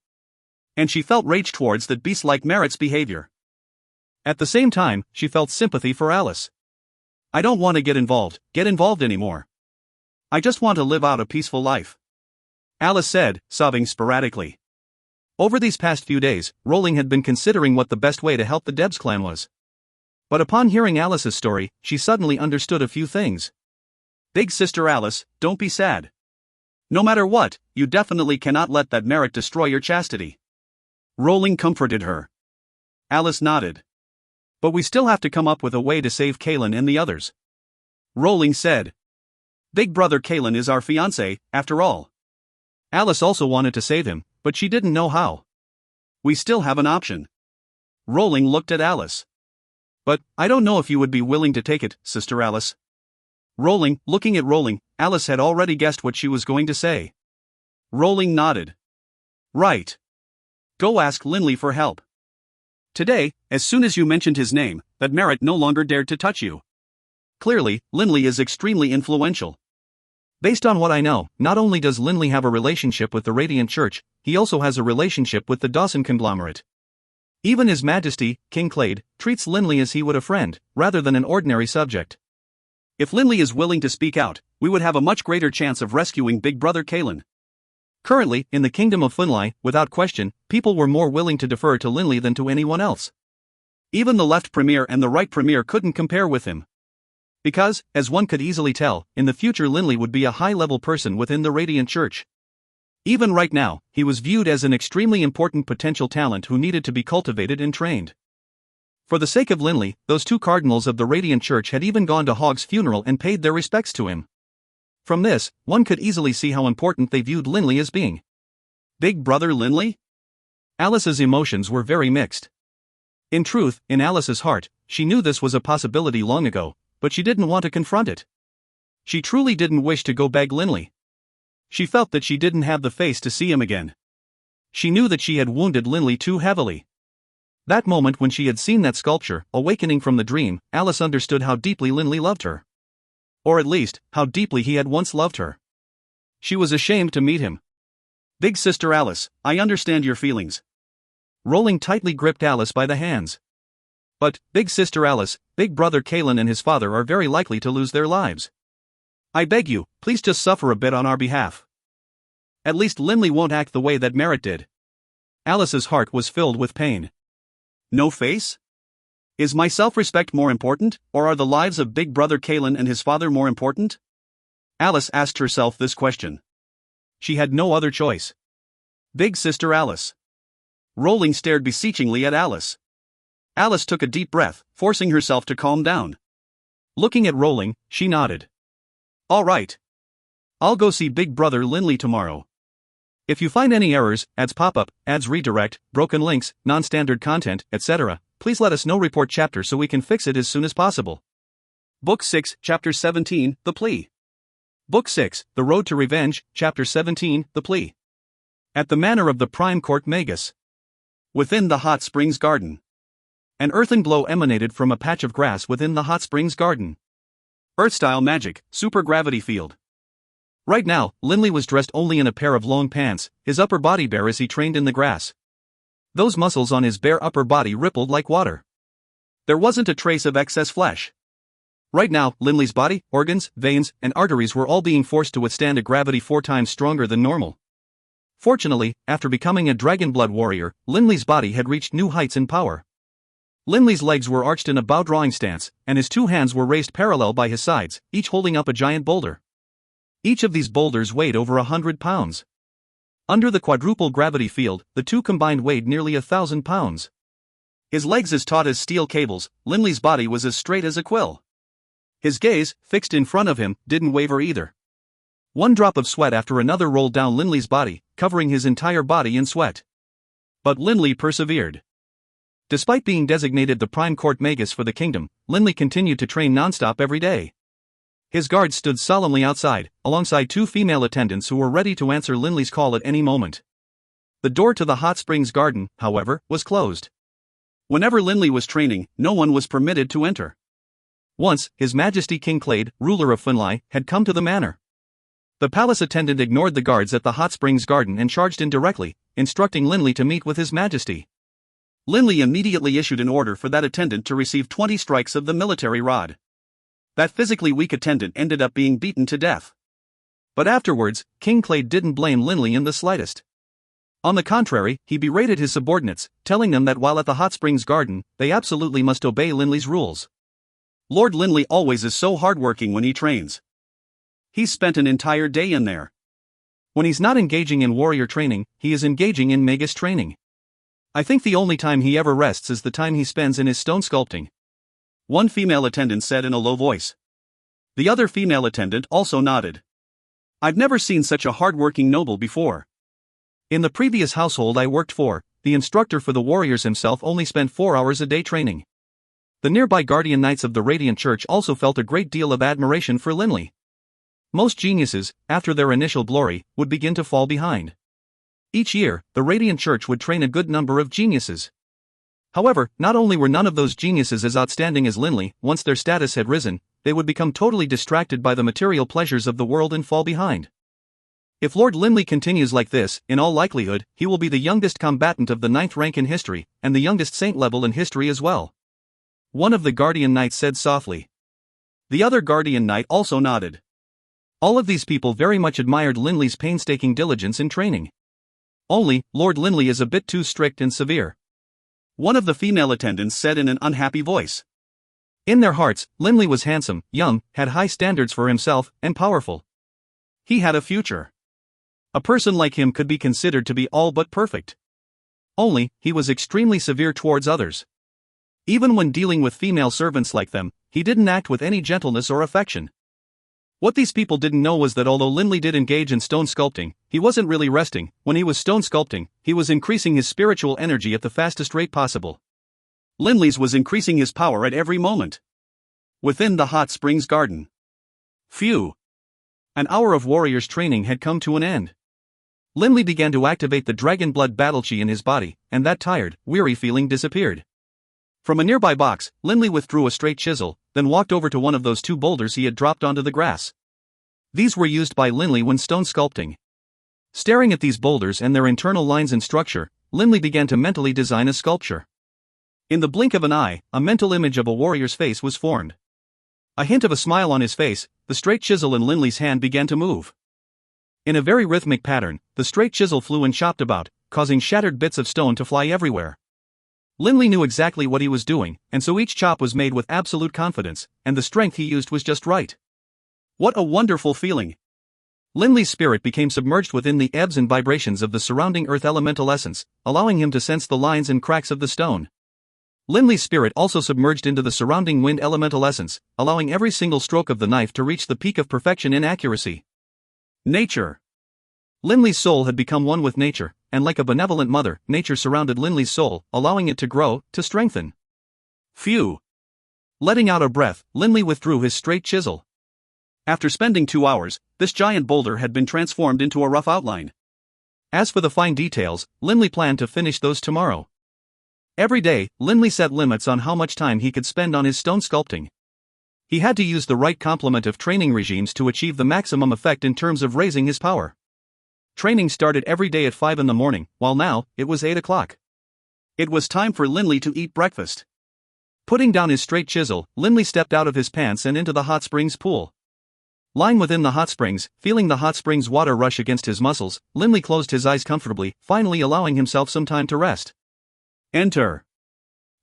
And she felt rage towards that beast-like Merit's behavior. At the same time, she felt sympathy for Alice. I don't want to get involved anymore. I just want to live out a peaceful life. Alice said, sobbing sporadically. Over these past few days, Rowling had been considering what the best way to help the Debs clan was. But upon hearing Alice's story, she suddenly understood a few things. Big sister Alice, don't be sad. No matter what, you definitely cannot let that Merit destroy your chastity. Rowling comforted her. Alice nodded. But we still have to come up with a way to save Kaelin and the others. Rowling said. Big brother Kaelin is our fiancé, after all. Alice also wanted to save him, but she didn't know how. We still have an option. Rowling looked at Alice. But, I don't know if you would be willing to take it, Sister Alice. Rowling, looking at Rowling, Alice had already guessed what she was going to say. Rowling nodded. Right. Go ask Linley for help. Today, as soon as you mentioned his name, that Merit no longer dared to touch you. Clearly, Linley is extremely influential. Based on what I know, not only does Linley have a relationship with the Radiant Church, he also has a relationship with the Dawson conglomerate. Even His Majesty, King Clade, treats Linley as he would a friend, rather than an ordinary subject. If Linley is willing to speak out, we would have a much greater chance of rescuing Big Brother Kaelin. Currently, in the Kingdom of Funlai, without question, people were more willing to defer to Linley than to anyone else. Even the left premier and the right premier couldn't compare with him. Because, as one could easily tell, in the future Linley would be a high-level person within the Radiant Church. Even right now, he was viewed as an extremely important potential talent who needed to be cultivated and trained. For the sake of Linley, those two cardinals of the Radiant Church had even gone to Hogg's funeral and paid their respects to him. From this, one could easily see how important they viewed Linley as being. Big brother Linley? Alice's emotions were very mixed. In truth, in Alice's heart, she knew this was a possibility long ago, but she didn't want to confront it. She truly didn't wish to go beg Linley. She felt that she didn't have the face to see him again. She knew that she had wounded Linley too heavily. That moment when she had seen that sculpture, awakening from the dream, Alice understood how deeply Linley loved her. Or at least, how deeply he had once loved her. She was ashamed to meet him. Big Sister Alice, I understand your feelings. Rowling tightly gripped Alice by the hands. But, Big Sister Alice, Big Brother Kalen and his father are very likely to lose their lives. I beg you, please just suffer a bit on our behalf. At least Linley won't act the way that Merritt did. Alice's heart was filled with pain. No face? Is my self-respect more important, or are the lives of Big Brother Kalen and his father more important? Alice asked herself this question. She had no other choice. Big Sister Alice. Rowling stared beseechingly at Alice. Alice took a deep breath, forcing herself to calm down. Looking at Rowling, she nodded. All right. I'll go see Big Brother Linley tomorrow. If you find any errors, ads pop up, ads redirect, broken links, non-standard content, etc., please let us know. Report chapter so we can fix it as soon as possible. Book 6, Chapter 17, The Plea. Book 6, The Road to Revenge, Chapter 17, The Plea. At the manor of the Prime Court Magus. Within the hot springs garden. An earthen glow emanated from a patch of grass within the hot springs garden. Earth-style magic, supergravity field. Right now, Linley was dressed only in a pair of long pants, his upper body bare as he trained in the grass. Those muscles on his bare upper body rippled like water. There wasn't a trace of excess flesh. Right now, Linley's body, organs, veins, and arteries were all being forced to withstand a gravity 4 times stronger than normal. Fortunately, after becoming a Dragonblood warrior, Linley's body had reached new heights in power. Linley's legs were arched in a bow-drawing stance, and his 2 hands were raised parallel by his sides, each holding up a giant boulder. Each of these boulders weighed over 100 pounds. Under the quadruple gravity field, the 2 combined weighed nearly 1,000 pounds. His legs as taut as steel cables, Linley's body was as straight as a quill. His gaze, fixed in front of him, didn't waver either. One drop of sweat after another rolled down Linley's body, covering his entire body in sweat. But Linley persevered. Despite being designated the Prime Court Magus for the kingdom, Linley continued to train non-stop every day. His guards stood solemnly outside, alongside 2 female attendants who were ready to answer Linley's call at any moment. The door to the hot springs garden, however, was closed. Whenever Linley was training, no one was permitted to enter. Once, His Majesty King Clade, ruler of Finlay, had come to the manor. The palace attendant ignored the guards at the hot springs garden and charged in directly, instructing Linley to meet with His Majesty. Linley immediately issued an order for that attendant to receive 20 strikes of the military rod. That physically weak attendant ended up being beaten to death. But afterwards, King Clade didn't blame Linley in the slightest. On the contrary, he berated his subordinates, telling them that while at the hot springs garden, they absolutely must obey Linley's rules. Lord Linley always is so hardworking when he trains. He's spent an entire day in there. When he's not engaging in warrior training, he is engaging in magus training. I think the only time he ever rests is the time he spends in his stone sculpting. One female attendant said in a low voice. The other female attendant also nodded. I've never seen such a hard-working noble before. In the previous household I worked for, the instructor for the warriors himself only spent 4 hours a day training. The nearby guardian knights of the Radiant Church also felt a great deal of admiration for Linley. Most geniuses, after their initial glory, would begin to fall behind. Each year, the Radiant Church would train a good number of geniuses. However, not only were none of those geniuses as outstanding as Linley, once their status had risen, they would become totally distracted by the material pleasures of the world and fall behind. If Lord Linley continues like this, in all likelihood, he will be the youngest combatant of the 9th rank in history, and the youngest saint level in history as well. One of the Guardian Knights said softly. The other Guardian Knight also nodded. All of these people very much admired Linley's painstaking diligence in training. Only, Lord Linley is a bit too strict and severe. One of the female attendants said in an unhappy voice. In their hearts, Linley was handsome, young, had high standards for himself, and powerful. He had a future. A person like him could be considered to be all but perfect. Only, he was extremely severe towards others. Even when dealing with female servants like them, he didn't act with any gentleness or affection. What these people didn't know was that although Linley did engage in stone sculpting, he wasn't really resting. When he was stone sculpting, he was increasing his spiritual energy at the fastest rate possible. Linley's was increasing his power at every moment. Within the hot springs garden. Phew! An hour of warriors training had come to an end. Linley began to activate the Dragonblood battle chi in his body, and that tired, weary feeling disappeared. From a nearby box, Linley withdrew a straight chisel, then walked over to one of those two boulders he had dropped onto the grass. These were used by Linley when stone sculpting. Staring at these boulders and their internal lines and structure, Linley began to mentally design a sculpture. In the blink of an eye, a mental image of a warrior's face was formed. A hint of a smile on his face, the straight chisel in Linley's hand began to move. In a very rhythmic pattern, the straight chisel flew and chopped about, causing shattered bits of stone to fly everywhere. Linley knew exactly what he was doing, and so each chop was made with absolute confidence, and the strength he used was just right. What a wonderful feeling! Linley's spirit became submerged within the ebbs and vibrations of the surrounding earth elemental essence, allowing him to sense the lines and cracks of the stone. Linley's spirit also submerged into the surrounding wind elemental essence, allowing every single stroke of the knife to reach the peak of perfection in accuracy. Nature. Linley's soul had become one with nature, and like a benevolent mother, nature surrounded Linley's soul, allowing it to grow, to strengthen. Phew! Letting out a breath, Linley withdrew his straight chisel. After spending 2 hours, this giant boulder had been transformed into a rough outline. As for the fine details, Linley planned to finish those tomorrow. Every day, Linley set limits on how much time he could spend on his stone sculpting. He had to use the right complement of training regimes to achieve the maximum effect in terms of raising his power. Training started every day at 5 in the morning, while now, it was 8 o'clock. It was time for Linley to eat breakfast. Putting down his straight chisel, Linley stepped out of his pants and into the hot springs pool. Lying within the hot springs, feeling the hot springs water rush against his muscles, Linley closed his eyes comfortably, finally allowing himself some time to rest. Enter!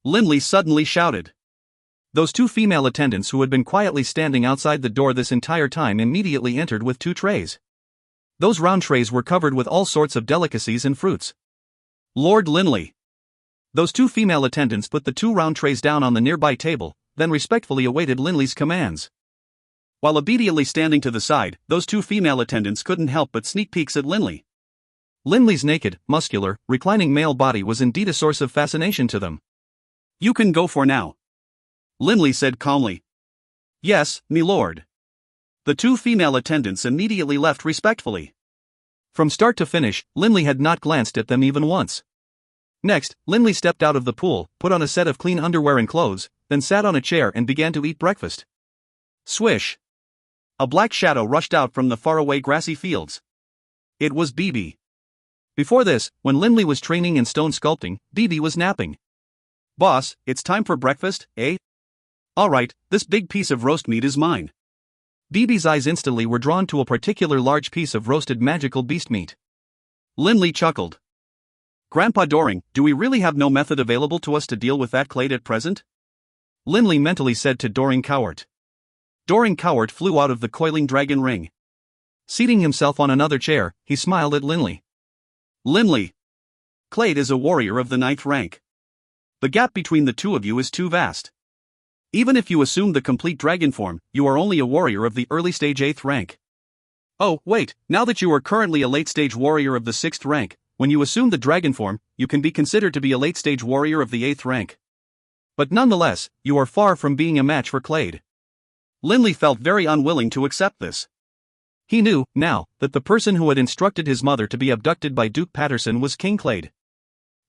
Linley suddenly shouted. Those two female attendants who had been quietly standing outside the door this entire time immediately entered with 2 trays. Those round trays were covered with all sorts of delicacies and fruits. Lord Linley! Those 2 female attendants put the 2 round trays down on the nearby table, then respectfully awaited Linley's commands. While obediently standing to the side, those 2 female attendants couldn't help but sneak peeks at Linley. Linley's naked, muscular, reclining male body was indeed a source of fascination to them. You can go for now, Linley said calmly. Yes, me lord. The 2 female attendants immediately left respectfully. From start to finish, Linley had not glanced at them even once. Next, Linley stepped out of the pool, put on a set of clean underwear and clothes, then sat on a chair and began to eat breakfast. Swish! A black shadow rushed out from the faraway grassy fields. It was Bibi. Before this, when Linley was training in stone sculpting, Bibi was napping. Boss, it's time for breakfast, eh? Alright, this big piece of roast meat is mine. Bibi's eyes instantly were drawn to a particular large piece of roasted magical beast meat. Linley chuckled. Grandpa Doring, do we really have no method available to us to deal with that clade at present? Linley mentally said to Doring Cowart. Doring Cowart flew out of the coiling dragon ring. Seating himself on another chair, he smiled at Linley. Linley! Clade is a warrior of the 9th rank. The gap between the two of you is too vast. Even if you assume the complete dragon form, you are only a warrior of the early stage 8th rank. Oh, wait, now that you are currently a late stage warrior of the 6th rank, when you assume the dragon form, you can be considered to be a late stage warrior of the 8th rank. But nonetheless, you are far from being a match for Clade. Linley felt very unwilling to accept this. He knew, now, that the person who had instructed his mother to be abducted by Duke Patterson was King Clade.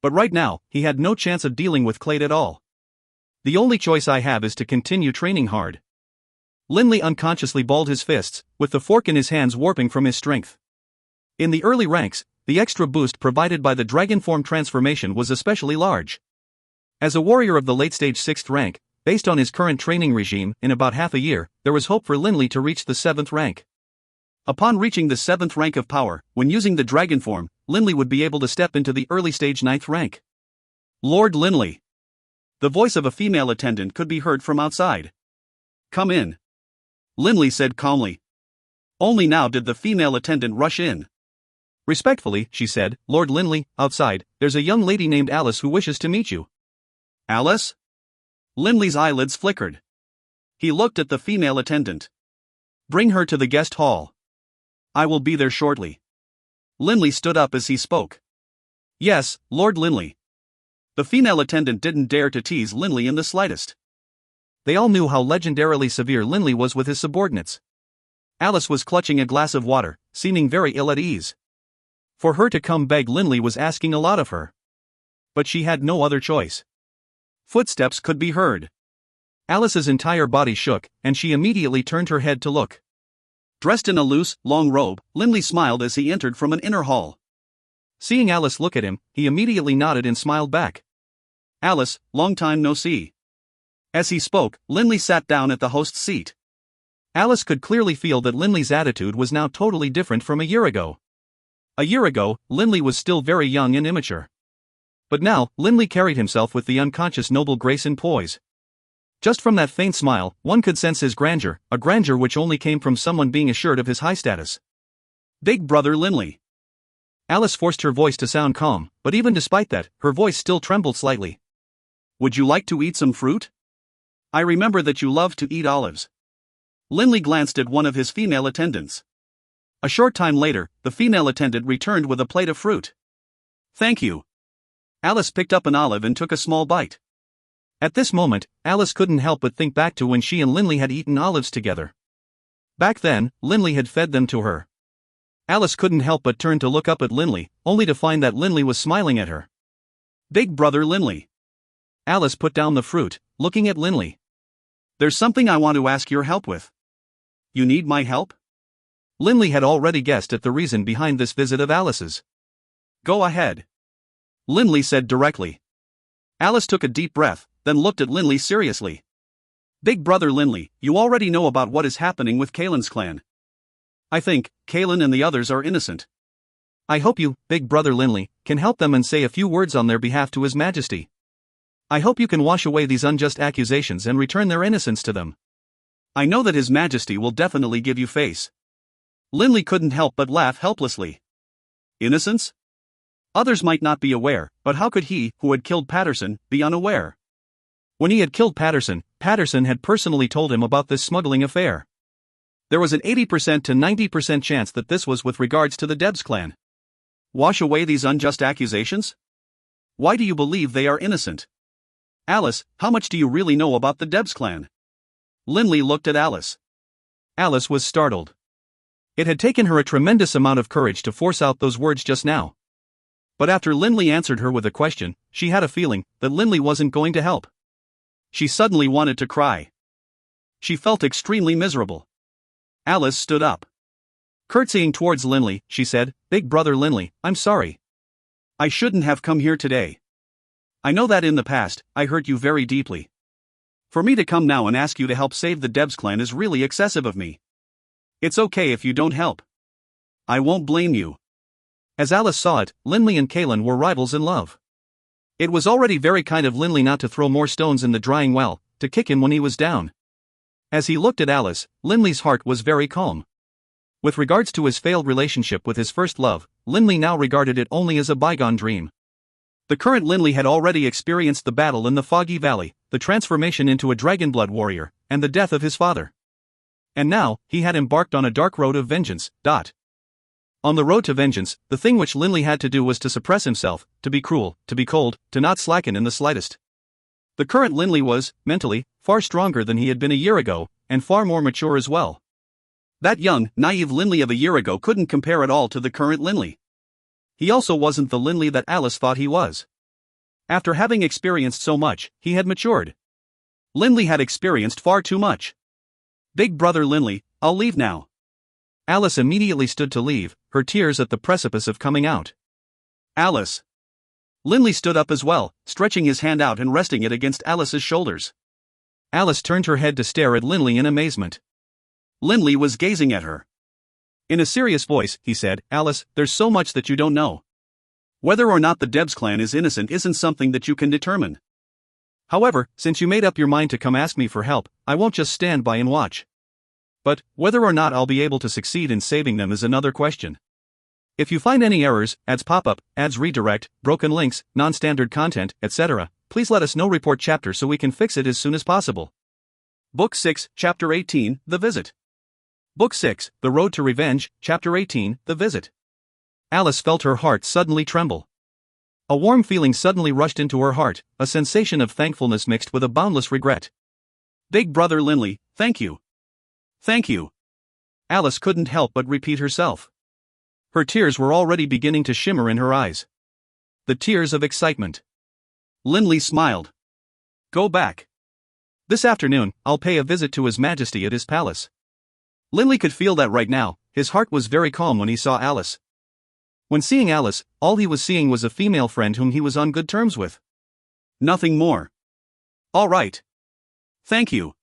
But right now, he had no chance of dealing with Clade at all. The only choice I have is to continue training hard. Linley unconsciously balled his fists, with the fork in his hands warping from his strength. In the early ranks, the extra boost provided by the dragon form transformation was especially large. As a warrior of the late stage 6th rank, based on his current training regime, in about half a year, there was hope for Linley to reach the 7th rank. Upon reaching the 7th rank of power, when using the dragon form, Linley would be able to step into the early stage 9th rank. Lord Linley! The voice of a female attendant could be heard from outside. Come in, Linley said calmly. Only now did the female attendant rush in. Respectfully, she said, Lord Linley, outside, there's a young lady named Alice who wishes to meet you. Alice? Linley's eyelids flickered. He looked at the female attendant. Bring her to the guest hall. I will be there shortly. Linley stood up as he spoke. Yes, Lord Linley. The female attendant didn't dare to tease Linley in the slightest. They all knew how legendarily severe Linley was with his subordinates. Alice was clutching a glass of water, seeming very ill at ease. For her to come beg Linley was asking a lot of her. But she had no other choice. Footsteps could be heard. Alice's entire body shook, and she immediately turned her head to look. Dressed in a loose, long robe, Linley smiled as he entered from an inner hall. Seeing Alice look at him, he immediately nodded and smiled back. Alice, long time no see. As he spoke, Linley sat down at the host's seat. Alice could clearly feel that Linley's attitude was now totally different from a year ago. A year ago, Linley was still very young and immature. But now, Linley carried himself with the unconscious noble grace and poise. Just from that faint smile, one could sense his grandeur, a grandeur which only came from someone being assured of his high status. Big brother Linley. Alice forced her voice to sound calm, but even despite that, her voice still trembled slightly. Would you like to eat some fruit? I remember that you love to eat olives. Linley glanced at one of his female attendants. A short time later, the female attendant returned with a plate of fruit. Thank you. Alice picked up an olive and took a small bite. At this moment, Alice couldn't help but think back to when she and Linley had eaten olives together. Back then, Linley had fed them to her. Alice couldn't help but turn to look up at Linley, only to find that Linley was smiling at her. Big brother Linley. Alice put down the fruit, looking at Linley. There's something I want to ask your help with. You need my help? Linley had already guessed at the reason behind this visit of Alice's. Go ahead. Linley said directly. Alice took a deep breath, then looked at Linley seriously. Big brother Linley, you already know about what is happening with Kaelin's clan. I think Kaelin and the others are innocent. I hope you, Big brother Linley, can help them and say a few words on their behalf to His Majesty. I hope you can wash away these unjust accusations and return their innocence to them. I know that His Majesty will definitely give you face. Linley couldn't help but laugh helplessly. Innocence? Others might not be aware, but how could he, who had killed Patterson, be unaware? When he had killed Patterson, Patterson had personally told him about this smuggling affair. There was an 80% to 90% chance that this was with regards to the Debs clan. Wash away these unjust accusations? Why do you believe they are innocent? Alice, how much do you really know about the Debs clan? Linley looked at Alice. Alice was startled. It had taken her a tremendous amount of courage to force out those words just now. But after Linley answered her with a question, she had a feeling that Linley wasn't going to help. She suddenly wanted to cry. She felt extremely miserable. Alice stood up. Curtsying towards Linley, she said, Big brother Linley, I'm sorry. I shouldn't have come here today. I know that in the past, I hurt you very deeply. For me to come now and ask you to help save the Debs clan is really excessive of me. It's okay if you don't help. I won't blame you. As Alice saw it, Linley and Kaelin were rivals in love. It was already very kind of Linley not to throw more stones in the drying well, to kick him when he was down. As he looked at Alice, Linley's heart was very calm. With regards to his failed relationship with his first love, Linley now regarded it only as a bygone dream. The current Linley had already experienced the battle in the Foggy Valley, the transformation into a Dragonblood warrior, and the death of his father. And now, he had embarked on a dark road of vengeance. On the road to vengeance, the thing which Linley had to do was to suppress himself, to be cruel, to be cold, to not slacken in the slightest. The current Linley was, mentally, far stronger than he had been a year ago, and far more mature as well. That young, naive Linley of a year ago couldn't compare at all to the current Linley. He also wasn't the Linley that Alice thought he was. After having experienced so much, he had matured. Linley had experienced far too much. Big brother Linley, I'll leave now. Alice immediately stood to leave, her tears at the precipice of coming out. Alice. Linley stood up as well, stretching his hand out and resting it against Alice's shoulders. Alice turned her head to stare at Linley in amazement. Linley was gazing at her. In a serious voice, he said, Alice, there's so much that you don't know. Whether or not the Debs clan is innocent isn't something that you can determine. However, since you made up your mind to come ask me for help, I won't just stand by and watch. But, whether or not I'll be able to succeed in saving them is another question. If you find any errors, ads pop up, ads redirect, broken links, non-standard content, etc., please let us know. Report chapter so we can fix it as soon as possible. Book 6, Chapter 18, The Visit. Book 6, The Road to Revenge, Chapter 18, The Visit. Alice felt her heart suddenly tremble. A warm feeling suddenly rushed into her heart, a sensation of thankfulness mixed with a boundless regret. Big brother Linley, thank you. Thank you. Alice couldn't help but repeat herself. Her tears were already beginning to shimmer in her eyes. The tears of excitement. Linley smiled. Go back. This afternoon, I'll pay a visit to His Majesty at his palace. Linley could feel that right now. His heart was very calm when he saw Alice. When seeing Alice, all he was seeing was a female friend whom he was on good terms with. Nothing more. All right. Thank you.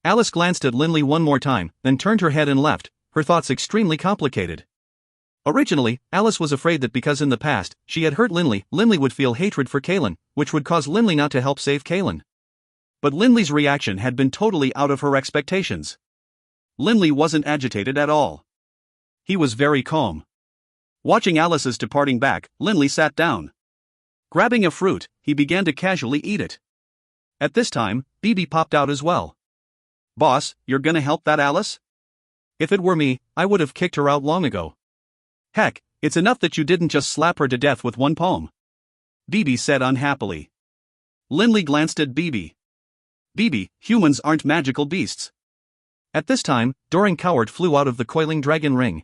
Alice glanced at Linley one more time, then turned her head and left, her thoughts extremely complicated. Originally, Alice was afraid that because in the past, she had hurt Linley would feel hatred for Kaelin, which would cause Linley not to help save Kaelin. But Linley's reaction had been totally out of her expectations. Linley wasn't agitated at all. He was very calm. Watching Alice's departing back, Linley sat down. Grabbing a fruit, he began to casually eat it. At this time, Bibi popped out as well. Boss, you're gonna help that Alice? If it were me, I would have kicked her out long ago. Heck, it's enough that you didn't just slap her to death with one poem. Bibi said unhappily. Linley glanced at Bibi. Bibi, humans aren't magical beasts. At this time, Doring Coward flew out of the coiling dragon ring.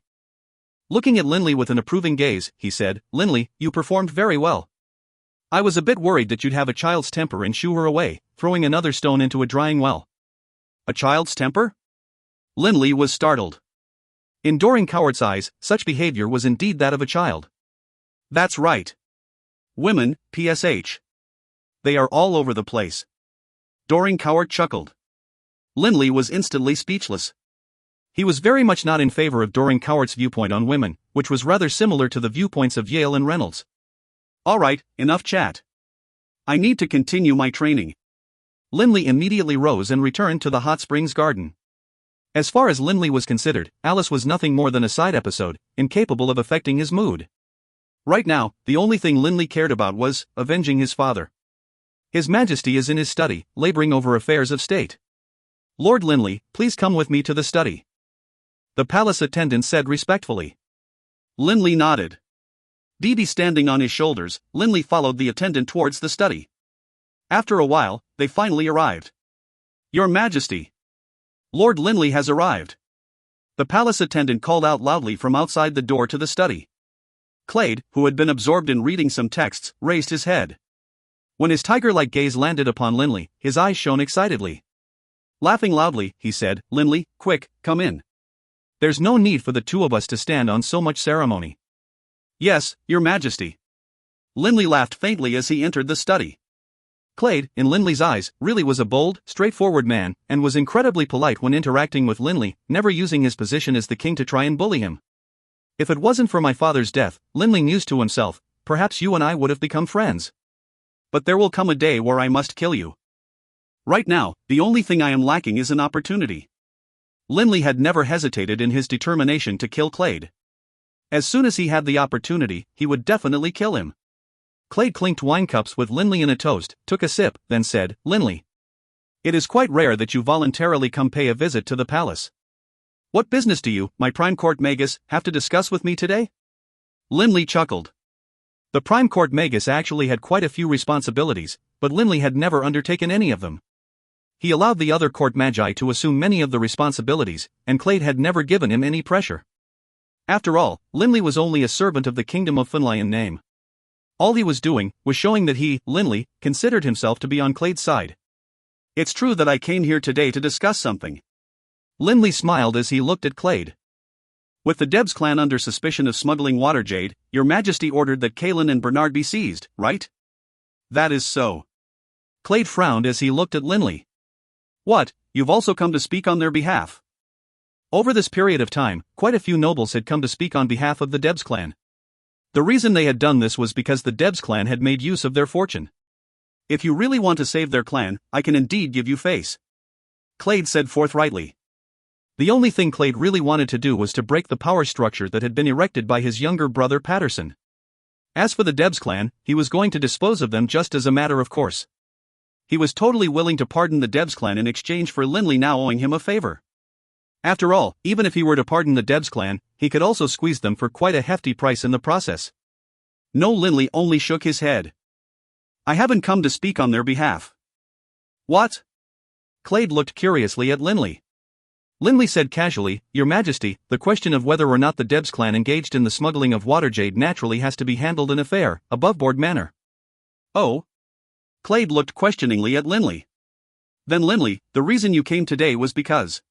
Looking at Linley with an approving gaze, he said, Linley, you performed very well. I was a bit worried that you'd have a child's temper and shoo her away, throwing another stone into a drying well. A child's temper? Linley was startled. In Doring Coward's eyes, such behavior was indeed that of a child. That's right. Women, PSH. They are all over the place. Doring Coward chuckled. Linley was instantly speechless. He was very much not in favor of Doring Coward's viewpoint on women, which was rather similar to the viewpoints of Yale and Reynolds. All right, enough chat. I need to continue my training. Linley immediately rose and returned to the hot springs garden. As far as Linley was considered, Alice was nothing more than a side episode, incapable of affecting his mood. Right now, the only thing Linley cared about was avenging his father. His Majesty is in his study, laboring over affairs of state. Lord Linley, please come with me to the study. The palace attendant said respectfully. Linley nodded. Bibi standing on his shoulders, Linley followed the attendant towards the study. After a while, they finally arrived. Your Majesty! Lord Linley has arrived. The palace attendant called out loudly from outside the door to the study. Clade, who had been absorbed in reading some texts, raised his head. When his tiger-like gaze landed upon Linley, his eyes shone excitedly. Laughing loudly, he said, Linley, quick, come in. There's no need for the two of us to stand on so much ceremony. Yes, Your Majesty. Linley laughed faintly as he entered the study. Clade, in Linley's eyes, really was a bold, straightforward man, and was incredibly polite when interacting with Linley, never using his position as the king to try and bully him. If it wasn't for my father's death, Linley mused to himself, perhaps you and I would have become friends. But there will come a day where I must kill you. Right now, the only thing I am lacking is an opportunity. Linley had never hesitated in his determination to kill Clade. As soon as he had the opportunity, he would definitely kill him. Clade clinked wine cups with Linley in a toast, took a sip, then said, Linley. It is quite rare that you voluntarily come pay a visit to the palace. What business do you, my Prime Court Magus, have to discuss with me today? Linley chuckled. The Prime Court Magus actually had quite a few responsibilities, but Linley had never undertaken any of them. He allowed the other court magi to assume many of the responsibilities, and Clade had never given him any pressure. After all, Linley was only a servant of the kingdom of Finlay in name. All he was doing was showing that he, Linley, considered himself to be on Clade's side. It's true that I came here today to discuss something. Linley smiled as he looked at Clade. With the Debs clan under suspicion of smuggling water jade, Your Majesty ordered that Kaelin and Bernard be seized, right? That is so. Clade frowned as he looked at Linley. What, you've also come to speak on their behalf? Over this period of time, quite a few nobles had come to speak on behalf of the Debs clan. The reason they had done this was because the Debs clan had made use of their fortune. If you really want to save their clan, I can indeed give you face. Clade said forthrightly. The only thing Clade really wanted to do was to break the power structure that had been erected by his younger brother Patterson. As for the Debs clan, he was going to dispose of them just as a matter of course. He was totally willing to pardon the Debs clan in exchange for Linley now owing him a favor. After all, even if he were to pardon the Debs clan, he could also squeeze them for quite a hefty price in the process. No, Linley only shook his head. I haven't come to speak on their behalf. What? Clade looked curiously at Linley. Linley said casually, Your Majesty, the question of whether or not the Debs clan engaged in the smuggling of waterjade naturally has to be handled in a fair, above-board manner. Oh? Clade looked questioningly at Linley. Then Linley, the reason you came today was because...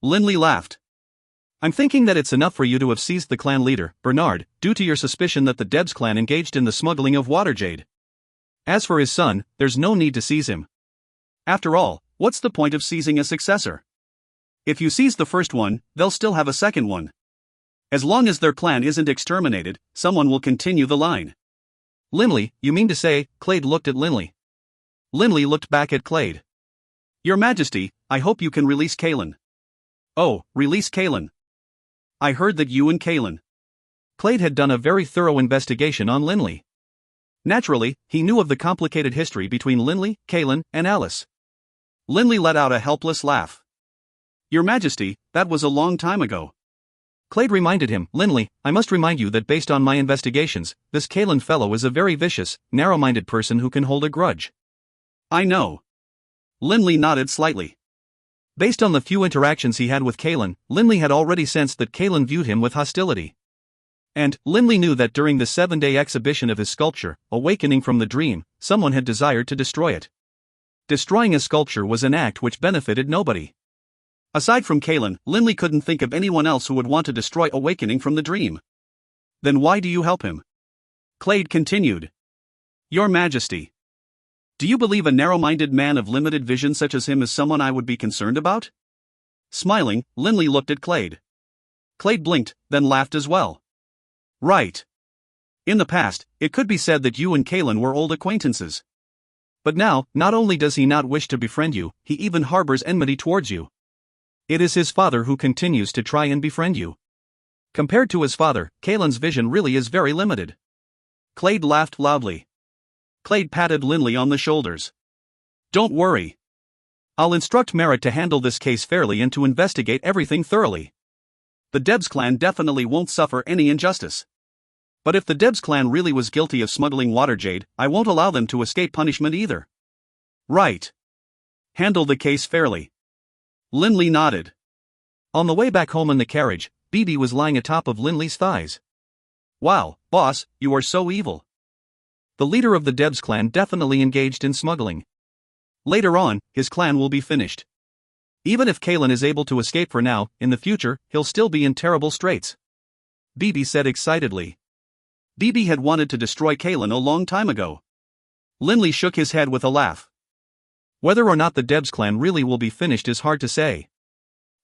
Linley laughed. I'm thinking that it's enough for you to have seized the clan leader, Bernard, due to your suspicion that the Debs clan engaged in the smuggling of waterjade. As for his son, there's no need to seize him. After all, what's the point of seizing a successor? If you seize the first one, they'll still have a second one. As long as their clan isn't exterminated, someone will continue the line. Linley, you mean to say? Clade looked at Linley. Linley looked back at Clade. Your Majesty, I hope you can release Kalen. Oh, release Kalen. I heard that you and Kalen. Clade had done a very thorough investigation on Linley. Naturally, he knew of the complicated history between Linley, Kalen, and Alice. Linley let out a helpless laugh. Your Majesty, that was a long time ago. Clade reminded him, Linley, I must remind you that based on my investigations, this Kalen fellow is a very vicious, narrow-minded person who can hold a grudge. I know. Linley nodded slightly. Based on the few interactions he had with Kalen, Linley had already sensed that Kalen viewed him with hostility. And, Linley knew that during the 7-day exhibition of his sculpture, Awakening from the Dream, someone had desired to destroy it. Destroying a sculpture was an act which benefited nobody. Aside from Kalen, Linley couldn't think of anyone else who would want to destroy Awakening from the Dream. Then why do you help him? Clade continued. Your Majesty. Do you believe a narrow-minded man of limited vision such as him is someone I would be concerned about? Smiling, Linley looked at Clade. Clade blinked, then laughed as well. Right. In the past, it could be said that you and Kalen were old acquaintances. But now, not only does he not wish to befriend you, he even harbors enmity towards you. It is his father who continues to try and befriend you. Compared to his father, Kalen's vision really is very limited. Clade laughed loudly. Clade patted Linley on the shoulders. Don't worry. I'll instruct Merritt to handle this case fairly and to investigate everything thoroughly. The Debs clan definitely won't suffer any injustice. But if the Debs clan really was guilty of smuggling waterjade, I won't allow them to escape punishment either. Right. Handle the case fairly. Linley nodded. On the way back home in the carriage, Bibi was lying atop of Linley's thighs. Wow, boss, you are so evil. The leader of the Debs clan definitely engaged in smuggling. Later on, his clan will be finished. Even if Kalen is able to escape for now, in the future, he'll still be in terrible straits. Bibi said excitedly. Bibi had wanted to destroy Kalen a long time ago. Linley shook his head with a laugh. Whether or not the Debs clan really will be finished is hard to say.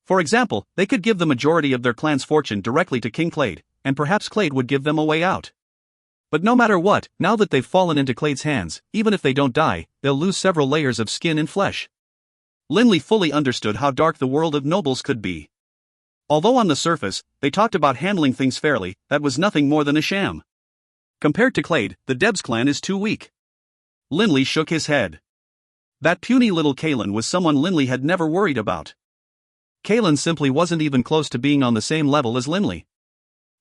For example, they could give the majority of their clan's fortune directly to King Clade, and perhaps Clade would give them a way out. But no matter what, now that they've fallen into Clade's hands, even if they don't die, they'll lose several layers of skin and flesh. Linley fully understood how dark the world of nobles could be. Although on the surface, they talked about handling things fairly, that was nothing more than a sham. Compared to Clade, the Debs clan is too weak. Linley shook his head. That puny little Kalen was someone Linley had never worried about. Kalen simply wasn't even close to being on the same level as Linley.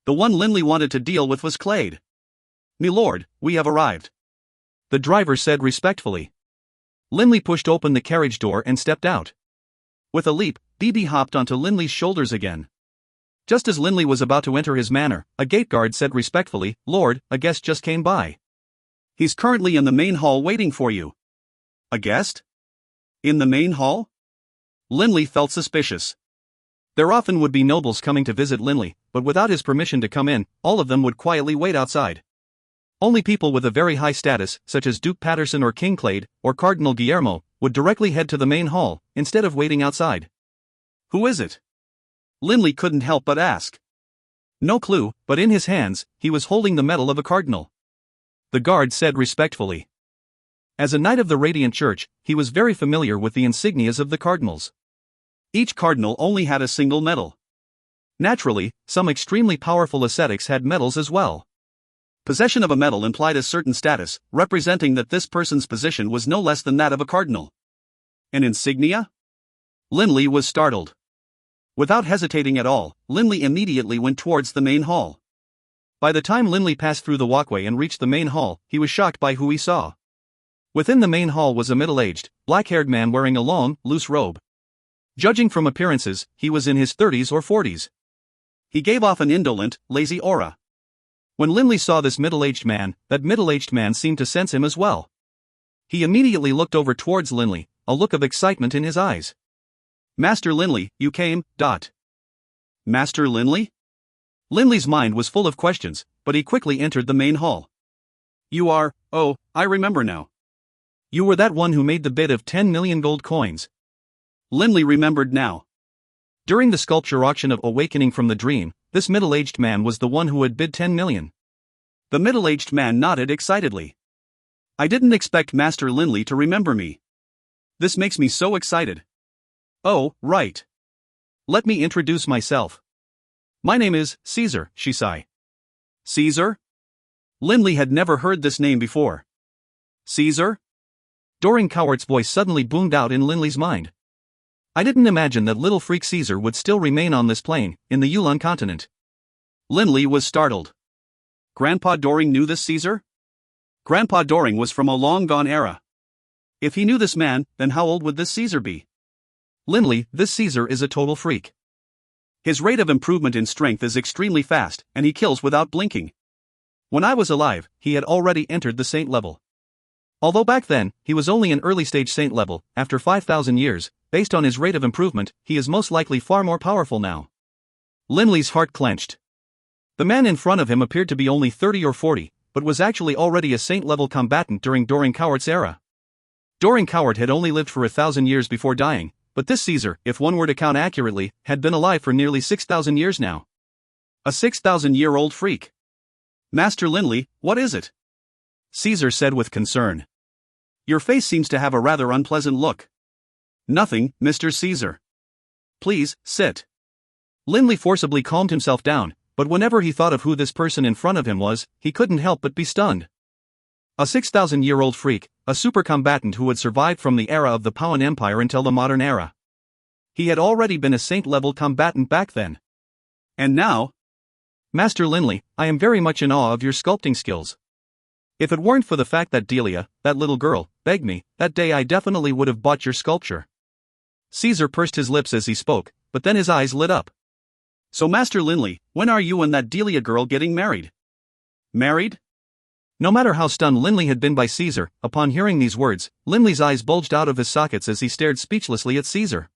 The one Linley wanted to deal with was Clade. "Milord, we have arrived," the driver said respectfully. Linley pushed open the carriage door and stepped out. With a leap, Bibi hopped onto Linley's shoulders again. Just as Linley was about to enter his manor, a gate guard said respectfully, "Lord, a guest just came by. He's currently in the main hall waiting for you." A guest? In the main hall? Linley felt suspicious. There often would be nobles coming to visit Linley, but without his permission to come in, all of them would quietly wait outside. Only people with a very high status, such as Duke Patterson or King Clade, or Cardinal Guillermo, would directly head to the main hall, instead of waiting outside. Who is it? Linley couldn't help but ask. No clue, but in his hands, he was holding the medal of a cardinal. The guard said respectfully. As a knight of the Radiant Church, he was very familiar with the insignias of the cardinals. Each cardinal only had a single medal. Naturally, some extremely powerful ascetics had medals as well. Possession of a medal implied a certain status, representing that this person's position was no less than that of a cardinal. An insignia? Linley was startled. Without hesitating at all, Linley immediately went towards the main hall. By the time Linley passed through the walkway and reached the main hall, he was shocked by who he saw. Within the main hall was a middle-aged, black-haired man wearing a long, loose robe. Judging from appearances, he was in his 30s or 40s. He gave off an indolent, lazy aura. When Linley saw this middle-aged man, that middle-aged man seemed to sense him as well. He immediately looked over towards Linley, a look of excitement in his eyes. "Master Linley, you came, . Master Linley?" Linley's mind was full of questions, but he quickly entered the main hall. "You are, oh, I remember now. You were that one who made the bid of 10 million gold coins." Linley remembered now. During the sculpture auction of Awakening from the Dream, this middle-aged man was the one who had bid 10 million. The middle-aged man nodded excitedly. "I didn't expect Master Linley to remember me. This makes me so excited." "Oh, right. Let me introduce myself. My name is Caesar," she sighed. "Caesar?" Linley had never heard this name before. "Caesar?" Doran Cowart's voice suddenly boomed out in Linley's mind. I didn't imagine that little freak Caesar would still remain on this plane, in the Yulon continent. Linley was startled. Grandpa Doring knew this Caesar? Grandpa Doring was from a long-gone era. If he knew this man, then how old would this Caesar be? Linley, this Caesar is a total freak. His rate of improvement in strength is extremely fast, and he kills without blinking. When I was alive, he had already entered the saint level. Although back then, he was only an early-stage saint level, after 5,000 years, based on his rate of improvement, he is most likely far more powerful now. Linley's heart clenched. The man in front of him appeared to be only 30 or 40, but was actually already a saint-level combatant during Doran Cowart's era. Doran Cowart had only lived for 1,000 years before dying, but this Caesar, if one were to count accurately, had been alive for nearly 6,000 years now. A 6,000-year-old freak. "Master Linley, what is it?" Caesar said with concern. "Your face seems to have a rather unpleasant look." "Nothing, Mr. Caesar. Please, sit." Linley forcibly calmed himself down, but whenever he thought of who this person in front of him was, he couldn't help but be stunned. A 6,000-year-old freak, a super combatant who had survived from the era of the Powan Empire until the modern era. He had already been a saint-level combatant back then. And now? "Master Linley, I am very much in awe of your sculpting skills. If it weren't for the fact that Delia, that little girl, begged me, that day I definitely would have bought your sculpture." Caesar pursed his lips as he spoke, but then his eyes lit up. "So Master Linley, when are you and that Delia girl getting married?" "Married?" No matter how stunned Linley had been by Caesar, upon hearing these words, Linley's eyes bulged out of his sockets as he stared speechlessly at Caesar.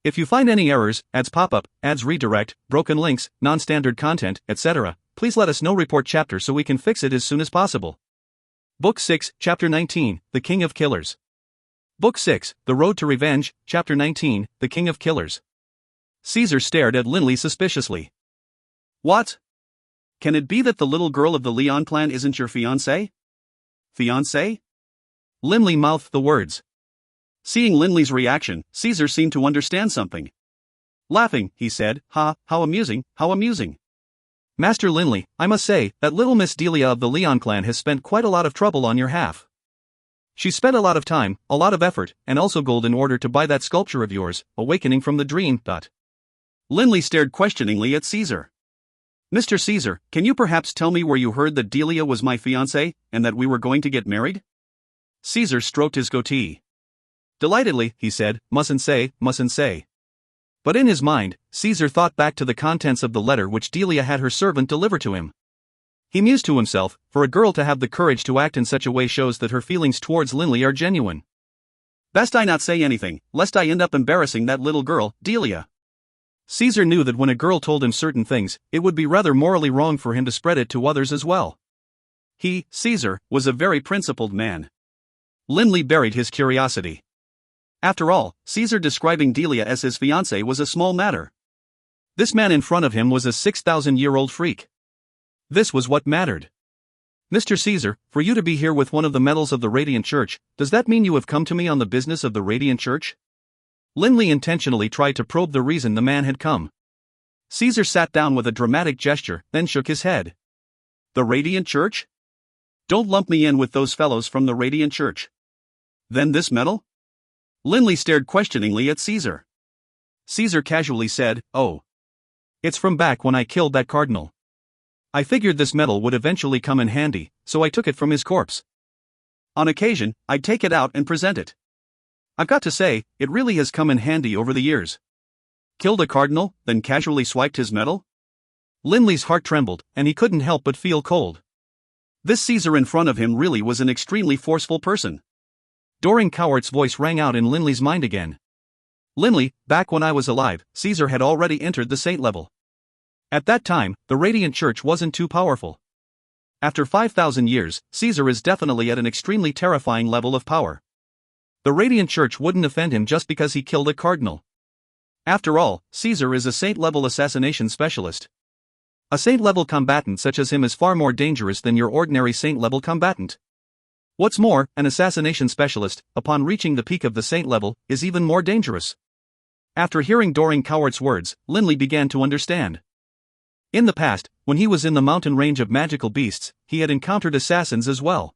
If you find any errors, ads pop up, ads redirect, broken links, non-standard content, etc., please let us know. Report chapter so we can fix it as soon as possible. Book 6, Chapter 19, The King of Killers. Book 6, The Road to Revenge, Chapter 19, The King of Killers. Caesar stared at Linley suspiciously. "What? Can it be that the little girl of the Leon clan isn't your fiancée?" "Fiancée?" Linley mouthed the words. Seeing Linley's reaction, Caesar seemed to understand something. Laughing, he said, "Ha, how amusing, how amusing. Master Linley, I must say, that little Miss Delia of the Leon clan has spent quite a lot of trouble on your half. She spent a lot of time, a lot of effort, and also gold in order to buy that sculpture of yours, Awakening from the Dream. Linley stared questioningly at Caesar. "Mr. Caesar, can you perhaps tell me where you heard that Delia was my fiancée, and that we were going to get married?" Caesar stroked his goatee. Delightedly, he said, mustn't say. But in his mind, Caesar thought back to the contents of the letter which Delia had her servant deliver to him. He mused to himself, for a girl to have the courage to act in such a way shows that her feelings towards Linley are genuine. "Best I not say anything, lest I end up embarrassing that little girl, Delia." Caesar knew that when a girl told him certain things, it would be rather morally wrong for him to spread it to others as well. He, Caesar, was a very principled man. Linley buried his curiosity. After all, Caesar describing Delia as his fiancée was a small matter. This man in front of him was a 6,000-year-old freak. This was what mattered. "Mr. Caesar, for you to be here with one of the medals of the Radiant Church, does that mean you have come to me on the business of the Radiant Church?" Linley intentionally tried to probe the reason the man had come. Caesar sat down with a dramatic gesture, then shook his head. "The Radiant Church? Don't lump me in with those fellows from the Radiant Church. Then this medal?" Linley stared questioningly at Caesar. Caesar casually said, "Oh. It's from back when I killed that cardinal. I figured this medal would eventually come in handy, so I took it from his corpse. On occasion, I'd take it out and present it. I've got to say, it really has come in handy over the years. Killed a cardinal, then casually swiped his medal? Linley's heart trembled, and he couldn't help but feel cold. This Caesar in front of him really was an extremely forceful person. Doran Cowart's voice rang out in Linley's mind again. Linley, back when I was alive, Caesar had already entered the saint level. At that time, the Radiant Church wasn't too powerful. After 5,000 years, Caesar is definitely at an extremely terrifying level of power. The Radiant Church wouldn't offend him just because he killed a cardinal. After all, Caesar is a saint-level assassination specialist. A saint-level combatant such as him is far more dangerous than your ordinary saint-level combatant. What's more, an assassination specialist, upon reaching the peak of the saint level, is even more dangerous. After hearing Doran Cowart's words, Linley began to understand. In the past, when he was in the mountain range of magical beasts, he had encountered assassins as well.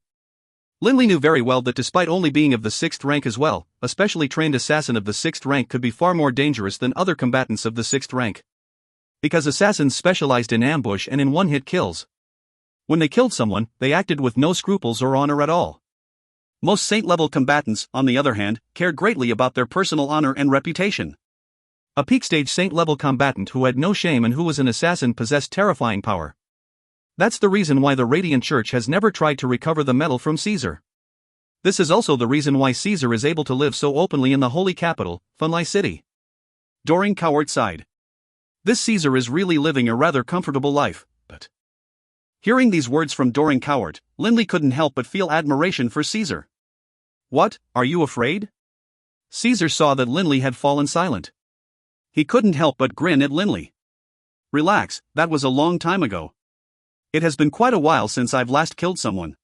Linley knew very well that despite only being of the 6th rank as well, a specially trained assassin of the 6th rank could be far more dangerous than other combatants of the 6th rank. Because assassins specialized in ambush and in one-hit kills. When they killed someone, they acted with no scruples or honor at all. Most saint-level combatants, on the other hand, cared greatly about their personal honor and reputation. A peak-stage saint-level combatant who had no shame and who was an assassin possessed terrifying power. That's the reason why the Radiant Church has never tried to recover the medal from Caesar. This is also the reason why Caesar is able to live so openly in the holy capital, Funli City. Doran Cowart sighed. This Caesar is really living a rather comfortable life, but... Hearing these words from Doran Cowart, Linley couldn't help but feel admiration for Caesar. What, are you afraid? Caesar saw that Linley had fallen silent. He couldn't help but grin at Linley. Relax, that was a long time ago. It has been quite a while since I've last killed someone.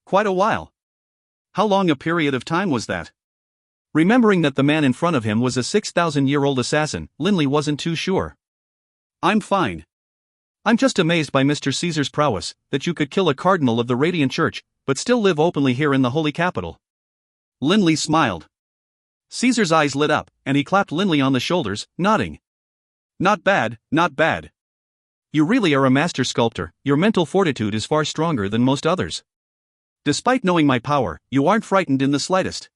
Quite a while. How long a period of time was that? Remembering that the man in front of him was a 6,000-year-old assassin, Linley wasn't too sure. I'm fine. I'm just amazed by Mr. Caesar's prowess, that you could kill a cardinal of the Radiant Church, but still live openly here in the holy capital. Linley smiled. Caesar's eyes lit up, and he clapped Linley on the shoulders, nodding. Not bad, not bad. You really are a master sculptor. Your mental fortitude is far stronger than most others. Despite knowing my power, you aren't frightened in the slightest.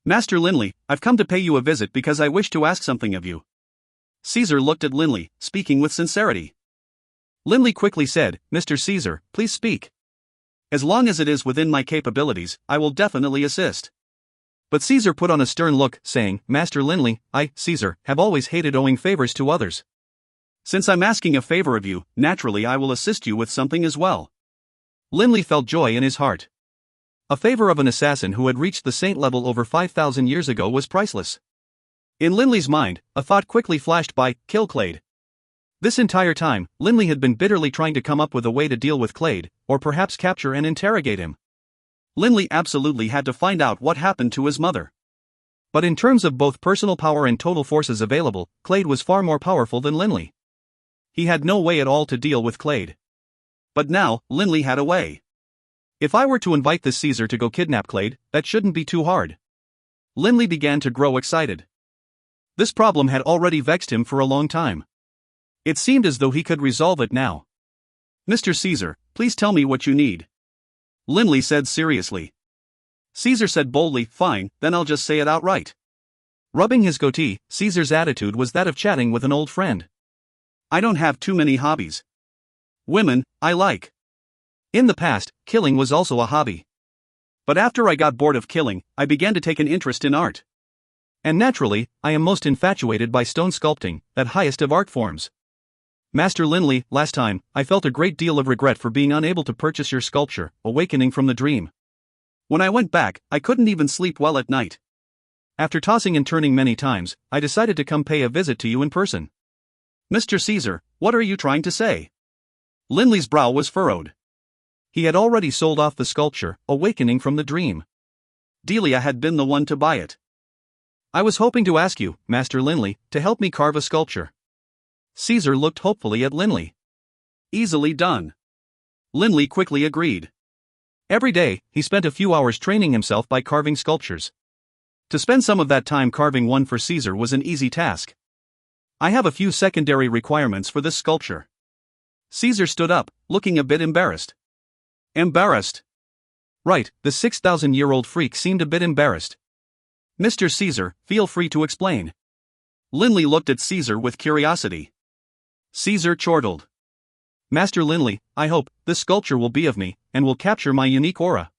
Master Linley, I've come to pay you a visit because I wish to ask something of you. Caesar looked at Linley, speaking with sincerity. Linley quickly said, Mr. Caesar, please speak. As long as it is within my capabilities, I will definitely assist. But Caesar put on a stern look, saying, Master Linley, I, Caesar, have always hated owing favors to others. Since I'm asking a favor of you, naturally I will assist you with something as well. Linley felt joy in his heart. A favor of an assassin who had reached the saint level over 5,000 years ago was priceless. In Linley's mind, a thought quickly flashed by, kill Clade. This entire time, Linley had been bitterly trying to come up with a way to deal with Clade, or perhaps capture and interrogate him. Linley absolutely had to find out what happened to his mother. But in terms of both personal power and total forces available, Clade was far more powerful than Linley. He had no way at all to deal with Clade. But now, Linley had a way. If I were to invite this Caesar to go kidnap Clade, that shouldn't be too hard. Linley began to grow excited. This problem had already vexed him for a long time. It seemed as though he could resolve it now. Mr. Caesar, please tell me what you need. Linley said seriously. Caesar said boldly, fine, then I'll just say it outright. Rubbing his goatee, Caesar's attitude was that of chatting with an old friend. I don't have too many hobbies. Women, I like. In the past, killing was also a hobby. But after I got bored of killing, I began to take an interest in art. And naturally, I am most infatuated by stone sculpting, that highest of art forms. Master Linley, last time, I felt a great deal of regret for being unable to purchase your sculpture, Awakening from the Dream. When I went back, I couldn't even sleep well at night. After tossing and turning many times, I decided to come pay a visit to you in person. Mr. Caesar, what are you trying to say? Linley's brow was furrowed. He had already sold off the sculpture, Awakening from the Dream. Delia had been the one to buy it. I was hoping to ask you, Master Linley, to help me carve a sculpture. Caesar looked hopefully at Linley. Easily done. Linley quickly agreed. Every day, he spent a few hours training himself by carving sculptures. To spend some of that time carving one for Caesar was an easy task. I have a few secondary requirements for this sculpture. Caesar stood up, looking a bit embarrassed. Embarrassed? Right, the 6,000-year-old freak seemed a bit embarrassed. Mr. Caesar, feel free to explain. Linley looked at Caesar with curiosity. Caesar chortled. Master Linley, I hope this sculpture will be of me, and will capture my unique aura.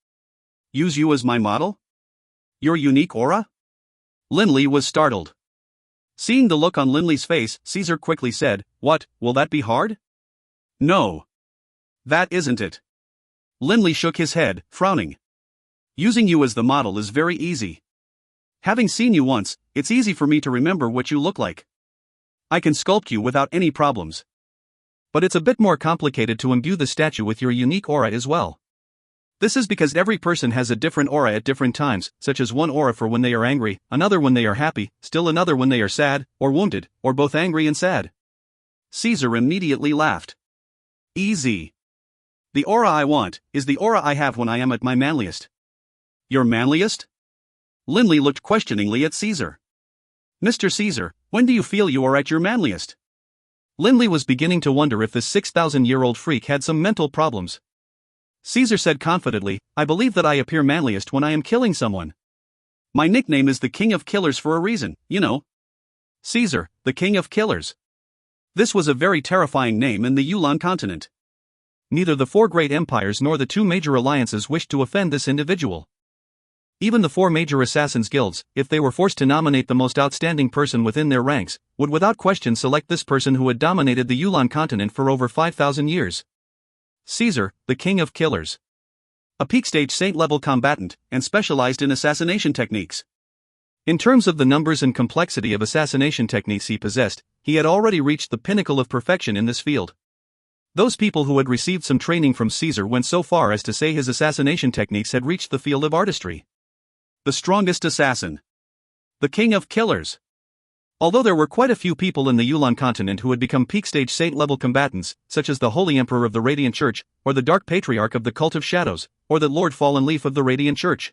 Use you as my model? Your unique aura? Linley was startled. Seeing the look on Linley's face, Caesar quickly said, What, will that be hard? No. That isn't it. Linley shook his head, frowning. Using you as the model is very easy. Having seen you once, it's easy for me to remember what you look like. I can sculpt you without any problems. But it's a bit more complicated to imbue the statue with your unique aura as well. This is because every person has a different aura at different times, such as one aura for when they are angry, another when they are happy, still another when they are sad, or wounded, or both angry and sad. Caesar immediately laughed. Easy. The aura I want is the aura I have when I am at my manliest. Your manliest? Linley looked questioningly at Caesar. Mr. Caesar, when do you feel you are at your manliest? Linley was beginning to wonder if this 6,000-year-old freak had some mental problems. Caesar said confidently, I believe that I appear manliest when I am killing someone. My nickname is the King of Killers for a reason, you know. Caesar, the King of Killers. This was a very terrifying name in the Yulan continent. Neither the four great empires nor the two major alliances wished to offend this individual. Even the four major assassins' guilds, if they were forced to nominate the most outstanding person within their ranks, would without question select this person who had dominated the Yulan continent for over 5,000 years. Caesar, the King of Killers. A peak-stage saint-level combatant, and specialized in assassination techniques. In terms of the numbers and complexity of assassination techniques he possessed, he had already reached the pinnacle of perfection in this field. Those people who had received some training from Caesar went so far as to say his assassination techniques had reached the field of artistry. The strongest assassin. The King of Killers. Although there were quite a few people in the Yulan continent who had become peak-stage saint-level combatants, such as the Holy Emperor of the Radiant Church, or the Dark Patriarch of the Cult of Shadows, or the Lord Fallen Leaf of the Radiant Church.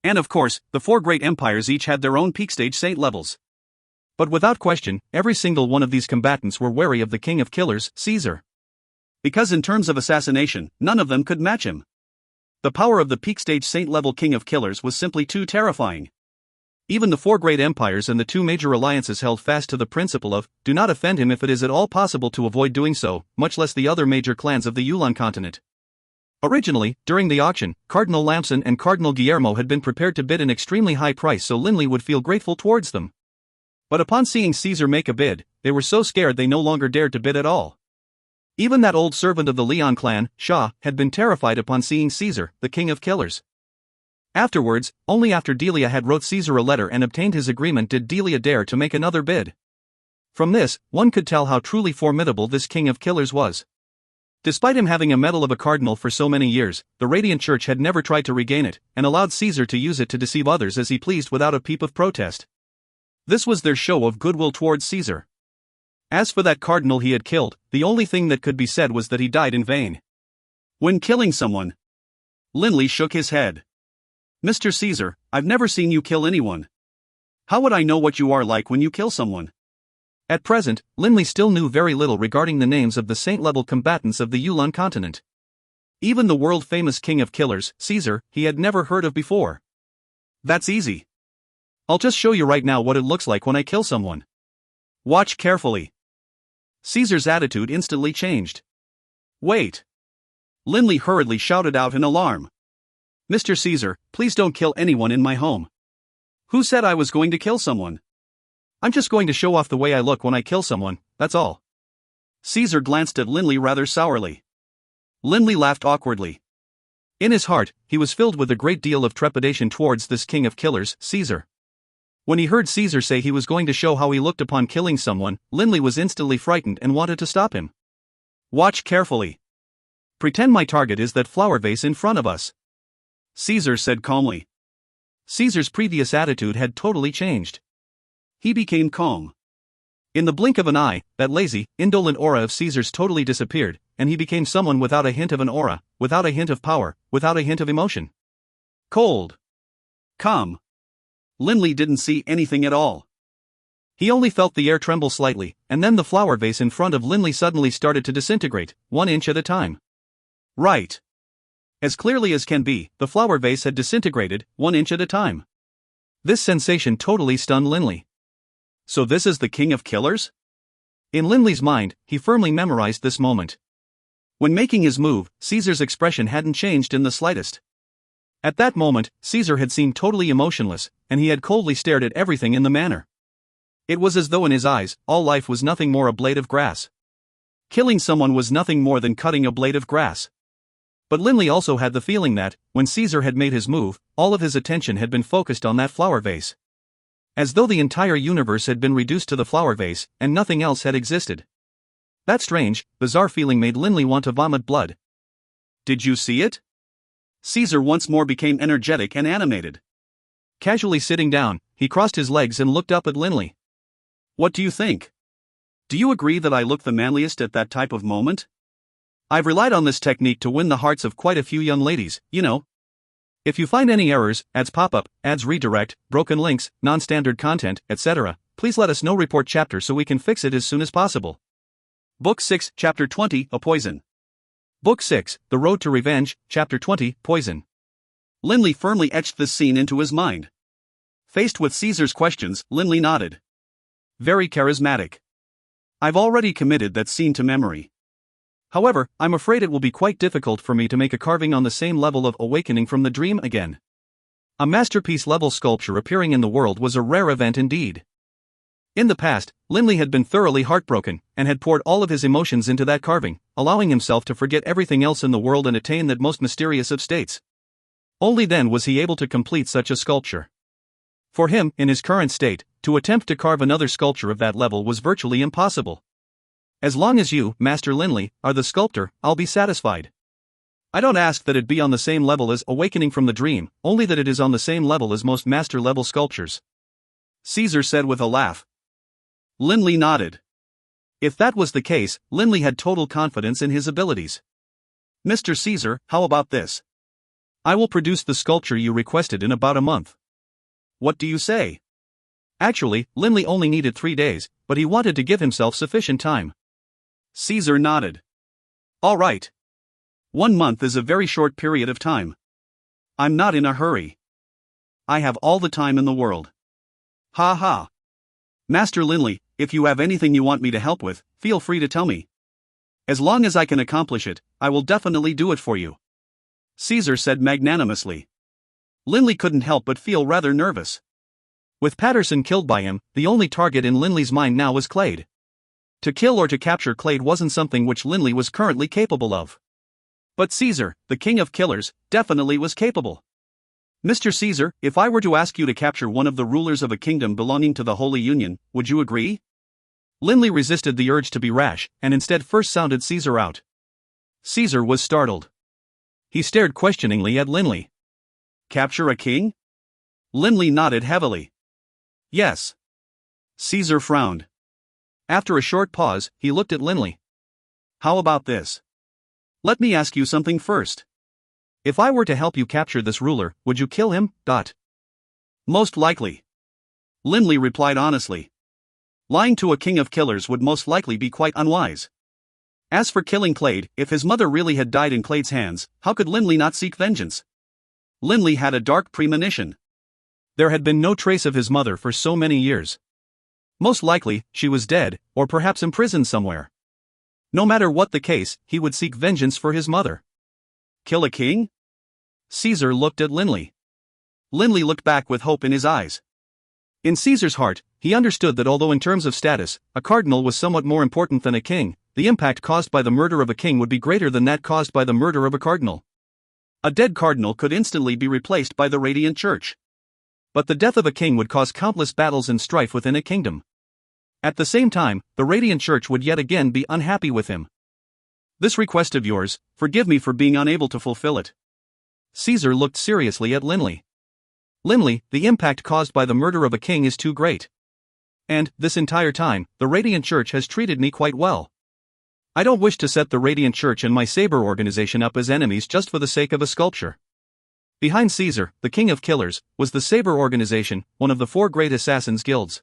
And of course, the four great empires each had their own peak-stage saint levels. But without question, every single one of these combatants were wary of the King of Killers, Caesar. Because in terms of assassination, none of them could match him. The power of the peak-stage saint-level King of Killers was simply too terrifying. Even the four great empires and the two major alliances held fast to the principle of, do not offend him if it is at all possible to avoid doing so, much less the other major clans of the Yulan continent. Originally, during the auction, Cardinal Lamson and Cardinal Guillermo had been prepared to bid an extremely high price so Linley would feel grateful towards them. But upon seeing Caesar make a bid, they were so scared they no longer dared to bid at all. Even that old servant of the Leon clan, Shah, had been terrified upon seeing Caesar, the King of Killers. Afterwards, only after Delia had wrote Caesar a letter and obtained his agreement did Delia dare to make another bid. From this, one could tell how truly formidable this King of Killers was. Despite him having a medal of a cardinal for so many years, the Radiant Church had never tried to regain it, and allowed Caesar to use it to deceive others as he pleased without a peep of protest. This was their show of goodwill towards Caesar. As for that cardinal he had killed, the only thing that could be said was that he died in vain. When killing someone, Linley shook his head. Mr. Caesar, I've never seen you kill anyone. How would I know what you are like when you kill someone? At present, Linley still knew very little regarding the names of the saint-level combatants of the Yulan continent. Even the world-famous King of Killers, Caesar, he had never heard of before. That's easy. I'll just show you right now what it looks like when I kill someone. Watch carefully. Caesar's attitude instantly changed. Wait. Linley hurriedly shouted out in alarm. Mr. Caesar, please don't kill anyone in my home. Who said I was going to kill someone? I'm just going to show off the way I look when I kill someone, that's all. Caesar glanced at Linley rather sourly. Linley laughed awkwardly. In his heart, he was filled with a great deal of trepidation towards this King of Killers, Caesar. When he heard Caesar say he was going to show how he looked upon killing someone, Linley was instantly frightened and wanted to stop him. Watch carefully. Pretend my target is that flower vase in front of us. Caesar said calmly. Caesar's previous attitude had totally changed. He became calm. In the blink of an eye, that lazy, indolent aura of Caesar's totally disappeared, and he became someone without a hint of an aura, without a hint of power, without a hint of emotion. Cold. Calm. Linley didn't see anything at all. He only felt the air tremble slightly, and then the flower vase in front of Linley suddenly started to disintegrate, 1 inch at a time. Right. As clearly as can be, the flower vase had disintegrated, 1 inch at a time. This sensation totally stunned Linley. So this is the king of killers? In Linley's mind, he firmly memorized this moment. When making his move, Caesar's expression hadn't changed in the slightest. At that moment, Caesar had seemed totally emotionless, and he had coldly stared at everything in the manor. It was as though in his eyes, all life was nothing more a blade of grass. Killing someone was nothing more than cutting a blade of grass. But Linley also had the feeling that, when Caesar had made his move, all of his attention had been focused on that flower vase. As though the entire universe had been reduced to the flower vase, and nothing else had existed. That strange, bizarre feeling made Linley want to vomit blood. Did you see it? Caesar once more became energetic and animated. Casually sitting down, he crossed his legs and looked up at Linley. What do you think? Do you agree that I look the manliest at that type of moment? I've relied on this technique to win the hearts of quite a few young ladies, you know. If you find any errors, ads pop up, ads redirect, broken links, non-standard content, etc., please let us know. Report chapter so we can fix it as soon as possible. Book 6, Chapter 20, A Poison. Book 6, The Road to Revenge, Chapter 20, Poison. Linley firmly etched this scene into his mind. Faced with Caesar's questions, Linley nodded. Very charismatic. I've already committed that scene to memory. However, I'm afraid it will be quite difficult for me to make a carving on the same level of awakening from the dream again. A masterpiece-level sculpture appearing in the world was a rare event indeed. In the past, Linley had been thoroughly heartbroken, and had poured all of his emotions into that carving, allowing himself to forget everything else in the world and attain that most mysterious of states. Only then was he able to complete such a sculpture. For him, in his current state, to attempt to carve another sculpture of that level was virtually impossible. As long as you, Master Linley, are the sculptor, I'll be satisfied. I don't ask that it be on the same level as awakening from the dream, only that it is on the same level as most master-level sculptures. Caesar said with a laugh. Linley nodded. If that was the case, Linley had total confidence in his abilities. Mr. Caesar, how about this? I will produce the sculpture you requested in about a month. What do you say? Actually, Linley only needed 3 days, but he wanted to give himself sufficient time. Caesar nodded. All right. 1 month is a very short period of time. I'm not in a hurry. I have all the time in the world. Ha ha. Master Linley, if you have anything you want me to help with, feel free to tell me. As long as I can accomplish it, I will definitely do it for you. Caesar said magnanimously. Linley couldn't help but feel rather nervous. With Patterson killed by him, the only target in Linley's mind now was Clade. To kill or to capture Clade wasn't something which Linley was currently capable of. But Caesar, the king of killers, definitely was capable. Mr. Caesar, if I were to ask you to capture one of the rulers of a kingdom belonging to the Holy Union, would you agree? Linley resisted the urge to be rash, and instead first sounded Caesar out. Caesar was startled. He stared questioningly at Linley. Capture a king? Linley nodded heavily. Yes. Caesar frowned. After a short pause, he looked at Linley. How about this? Let me ask you something first. If I were to help you capture this ruler, would you kill him? Most likely. Linley replied honestly. Lying to a king of killers would most likely be quite unwise. As for killing Clade, if his mother really had died in Clade's hands, how could Linley not seek vengeance? Linley had a dark premonition. There had been no trace of his mother for so many years. Most likely, she was dead, or perhaps imprisoned somewhere. No matter what the case, he would seek vengeance for his mother. Kill a king? Caesar looked at Linley. Linley looked back with hope in his eyes. In Caesar's heart, he understood that although in terms of status, a cardinal was somewhat more important than a king, the impact caused by the murder of a king would be greater than that caused by the murder of a cardinal. A dead cardinal could instantly be replaced by the Radiant Church. But the death of a king would cause countless battles and strife within a kingdom. At the same time, the Radiant Church would yet again be unhappy with him. This request of yours, forgive me for being unable to fulfill it. Caesar looked seriously at Linley. Linley, the impact caused by the murder of a king is too great. And, this entire time, the Radiant Church has treated me quite well. I don't wish to set the Radiant Church and my Saber organization up as enemies just for the sake of a sculpture. Behind Caesar, the king of killers, was the Saber organization, one of the 4 great assassins' guilds.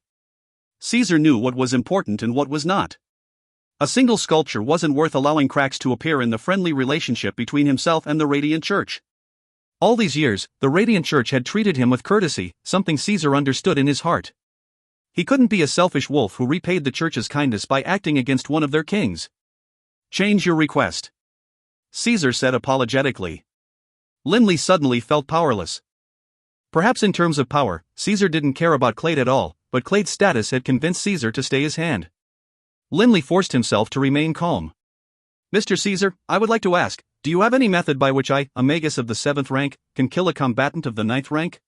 Caesar knew what was important and what was not. A single sculpture wasn't worth allowing cracks to appear in the friendly relationship between himself and the Radiant Church. All these years, the Radiant Church had treated him with courtesy, something Caesar understood in his heart. He couldn't be a selfish wolf who repaid the Church's kindness by acting against one of their kings. Change your request, Caesar said apologetically. Linley suddenly felt powerless. Perhaps in terms of power, Caesar didn't care about Clade at all, but Clade's status had convinced Caesar to stay his hand. Linley forced himself to remain calm. Mr. Caesar, I would like to ask, do you have any method by which I, a magus of the 7th rank, can kill a combatant of the 9th rank?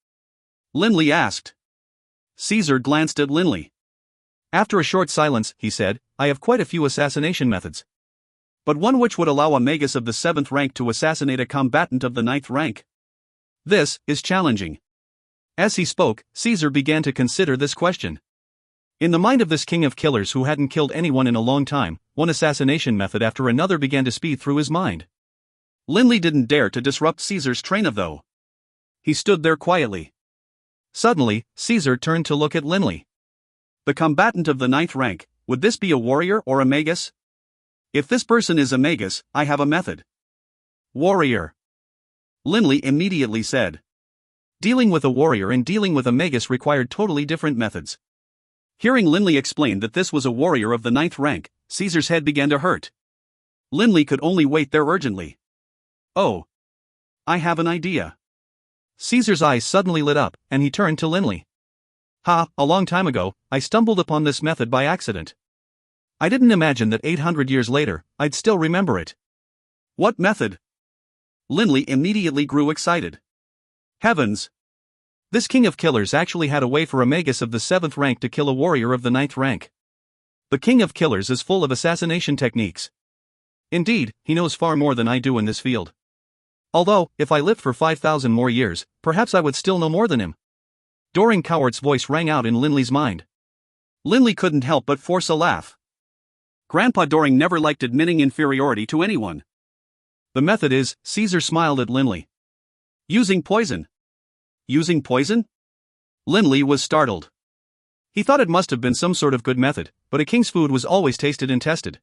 Linley asked. Caesar glanced at Linley. After a short silence, he said, I have quite a few assassination methods. But one which would allow a magus of the 7th rank to assassinate a combatant of the 9th rank? This is challenging. As he spoke, Caesar began to consider this question. In the mind of this king of killers who hadn't killed anyone in a long time, one assassination method after another began to speed through his mind. Linley didn't dare to disrupt Caesar's train of thought. He stood there quietly. Suddenly, Caesar turned to look at Linley. The combatant of the 9th rank, would this be a warrior or a magus? If this person is a magus, I have a method. Warrior, Linley immediately said. Dealing with a warrior and dealing with a magus required totally different methods. Hearing Linley explain that this was a warrior of the 9th rank, Caesar's head began to hurt. Linley could only wait there urgently. Oh, I have an idea. Caesar's eyes suddenly lit up, and he turned to Linley. A long time ago, I stumbled upon this method by accident. I didn't imagine that 800 years later, I'd still remember it. What method? Linley immediately grew excited. Heavens! This king of killers actually had a way for a magus of the 7th rank to kill a warrior of the 9th rank. The king of killers is full of assassination techniques. Indeed, he knows far more than I do in this field. Although, if I lived for 5,000 more years, perhaps I would still know more than him. Doring Coward's voice rang out in Linley's mind. Linley couldn't help but force a laugh. Grandpa Doring never liked admitting inferiority to anyone. The method is, Caesar smiled at Linley. Using poison. Using poison? Linley was startled. He thought it must have been some sort of good method, but a king's food was always tasted and tested.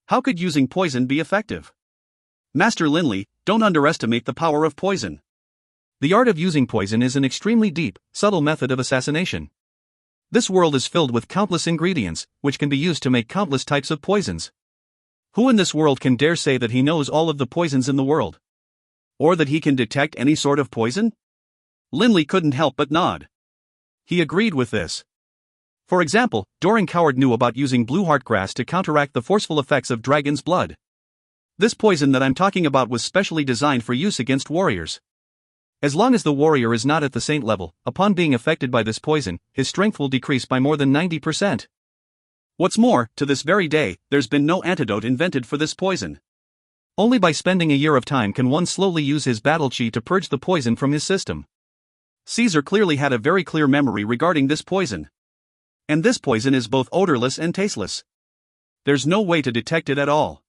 How could using poison be effective? Master Linley, don't underestimate the power of poison. The art of using poison is an extremely deep, subtle method of assassination. This world is filled with countless ingredients, which can be used to make countless types of poisons. Who in this world can dare say that he knows all of the poisons in the world? Or that he can detect any sort of poison? Linley couldn't help but nod. He agreed with this. For example, Doring Coward knew about using blue heartgrass to counteract the forceful effects of dragon's blood. This poison that I'm talking about was specially designed for use against warriors. As long as the warrior is not at the saint level, upon being affected by this poison, his strength will decrease by more than 90%. What's more, to this very day, there's been no antidote invented for this poison. Only by spending a year of time can one slowly use his battle chi to purge the poison from his system. Caesar clearly had a very clear memory regarding this poison. And this poison is both odorless and tasteless. There's no way to detect it at all.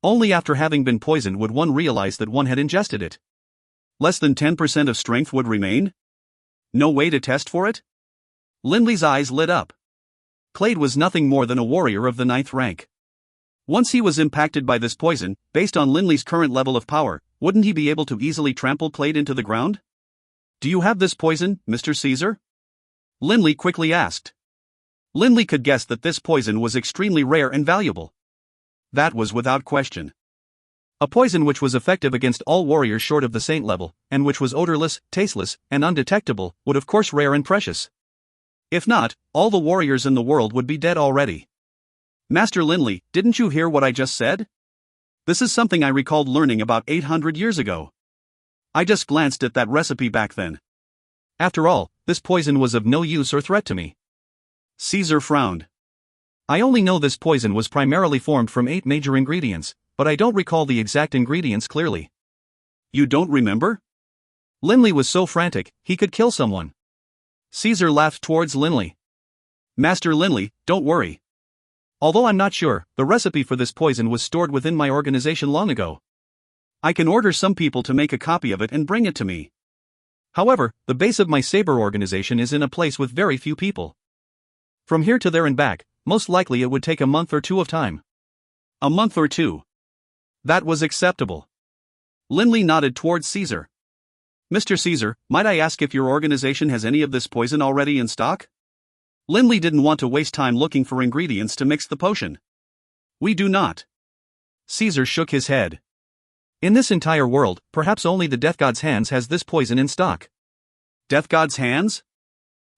Only after having been poisoned would one realize that one had ingested it. Less than 10% of strength would remain? No way to test for it? Linley's eyes lit up. Clade was nothing more than a warrior of the 9th rank. Once he was impacted by this poison, based on Linley's current level of power, wouldn't he be able to easily trample Clade into the ground? Do you have this poison, Mr. Caesar? Linley quickly asked. Linley could guess that this poison was extremely rare and valuable. That was without question. A poison which was effective against all warriors short of the saint level, and which was odorless, tasteless, and undetectable, would of course rare and precious. If not, all the warriors in the world would be dead already. Master Linley, didn't you hear what I just said? This is something I recalled learning about 800 years ago. I just glanced at that recipe back then. After all, this poison was of no use or threat to me. Caesar frowned. I only know this poison was primarily formed from 8 major ingredients, but I don't recall the exact ingredients clearly. You don't remember? Linley was so frantic, he could kill someone. Caesar laughed towards Linley. Master Linley, don't worry. Although I'm not sure, the recipe for this poison was stored within my organization long ago. I can order some people to make a copy of it and bring it to me. However, the base of my Saber organization is in a place with very few people. From here to there and back, most likely it would take a month or 2 of time. A month or 2. That was acceptable. Linley nodded towards Caesar. Mr. Caesar, might I ask if your organization has any of this poison already in stock? Lindley didn't want to waste time looking for ingredients to mix the potion. We do not. Caesar shook his head. In this entire world, perhaps only the Death God's Hands has this poison in stock. Death God's Hands?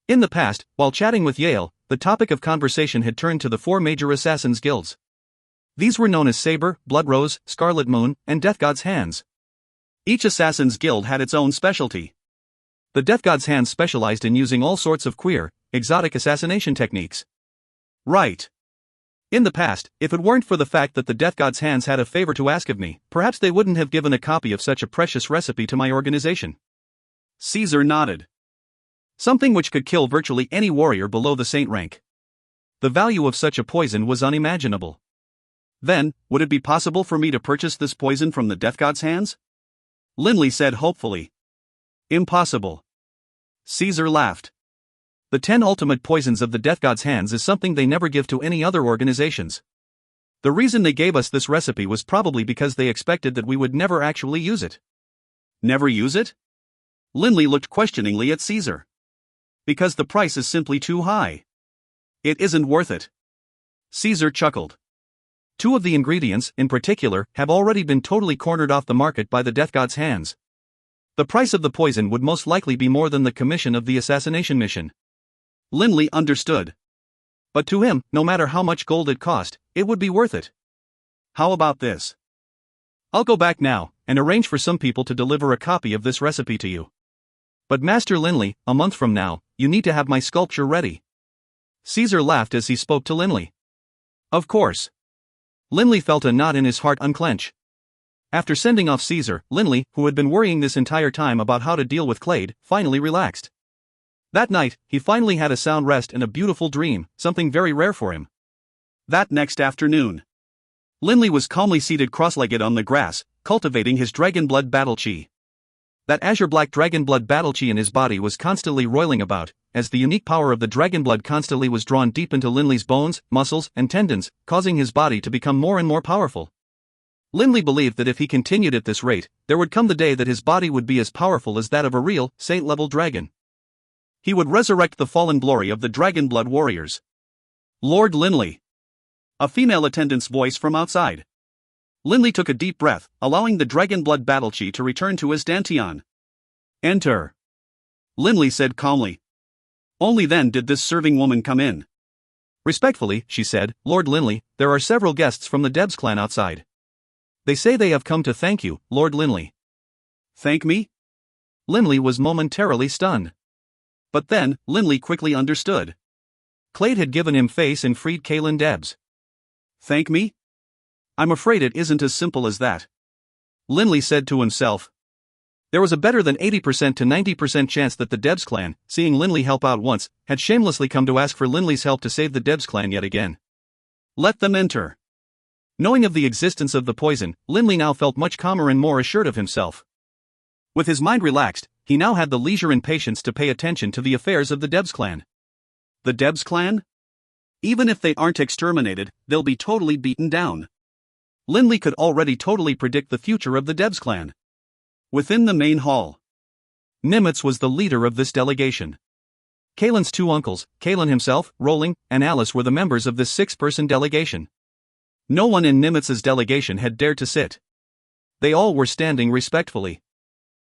In the past, while chatting with Yale, the topic of conversation had turned to the 4 major assassins' guilds. These were known as Saber, Blood Rose, Scarlet Moon, and Death God's Hands. Each assassin's guild had its own specialty. The Death God's Hands specialized in using all sorts of queer, exotic assassination techniques. Right. In the past, if it weren't for the fact that the Death God's Hands had a favor to ask of me, perhaps they wouldn't have given a copy of such a precious recipe to my organization. Caesar nodded. Something which could kill virtually any warrior below the saint rank. The value of such a poison was unimaginable. Then, would it be possible for me to purchase this poison from the Death God's Hands? Lindley said hopefully. Impossible. Caesar laughed. The 10 ultimate poisons of the Death God's Hands is something they never give to any other organizations. The reason they gave us this recipe was probably because they expected that we would never actually use it. Never use it? Lindley looked questioningly at Caesar. Because the price is simply too high. It isn't worth it. Caesar chuckled. 2 of the ingredients, in particular, have already been totally cornered off the market by the Death God's Hands. The price of the poison would most likely be more than the commission of the assassination mission. Lindley understood. But to him, no matter how much gold it cost, it would be worth it. How about this? I'll go back now, and arrange for some people to deliver a copy of this recipe to you. But Master Lindley, a month from now, you need to have my sculpture ready. Caesar laughed as he spoke to Lindley. Of course. Lindley felt a knot in his heart unclench. After sending off Caesar, Lindley, who had been worrying this entire time about how to deal with Clade, finally relaxed. That night, he finally had a sound rest and a beautiful dream, something very rare for him. That next afternoon, Lindley was calmly seated cross-legged on the grass, cultivating his Dragonblood battle chi. That azure-black Dragonblood battle chi in his body was constantly roiling about, as the unique power of the Dragonblood constantly was drawn deep into Lindley's bones, muscles, and tendons, causing his body to become more and more powerful. Lindley believed that if he continued at this rate, there would come the day that his body would be as powerful as that of a real, saint-level dragon. He would resurrect the fallen glory of the Dragonblood warriors. Lord Lindley. A female attendant's voice from outside. Lindley took a deep breath, allowing the Dragonblood battle chi to return to his dantian. Enter. Lindley said calmly. Only then did this serving woman come in. Respectfully, she said, Lord Lindley, there are several guests from the Debs clan outside. They say they have come to thank you, Lord Lindley. Thank me? Lindley was momentarily stunned. But then, Lindley quickly understood. Clade had given him face and freed Kaelin Debs. Thank me? I'm afraid it isn't as simple as that. Lindley said to himself. There was a better than 80% to 90% chance that the Debs clan, seeing Lindley help out once, had shamelessly come to ask for Lindley's help to save the Debs clan yet again. Let them enter. Knowing of the existence of the poison, Lindley now felt much calmer and more assured of himself. With his mind relaxed, he now had the leisure and patience to pay attention to the affairs of the Debs clan. The Debs clan? Even if they aren't exterminated, they'll be totally beaten down. Lindley could already totally predict the future of the Debs clan. Within the main hall, Nimitz was the leader of this delegation. Kaelin's 2 uncles, Kaelin himself, Rolling, and Alice were the members of this 6-person delegation. No one in Nimitz's delegation had dared to sit. They all were standing respectfully.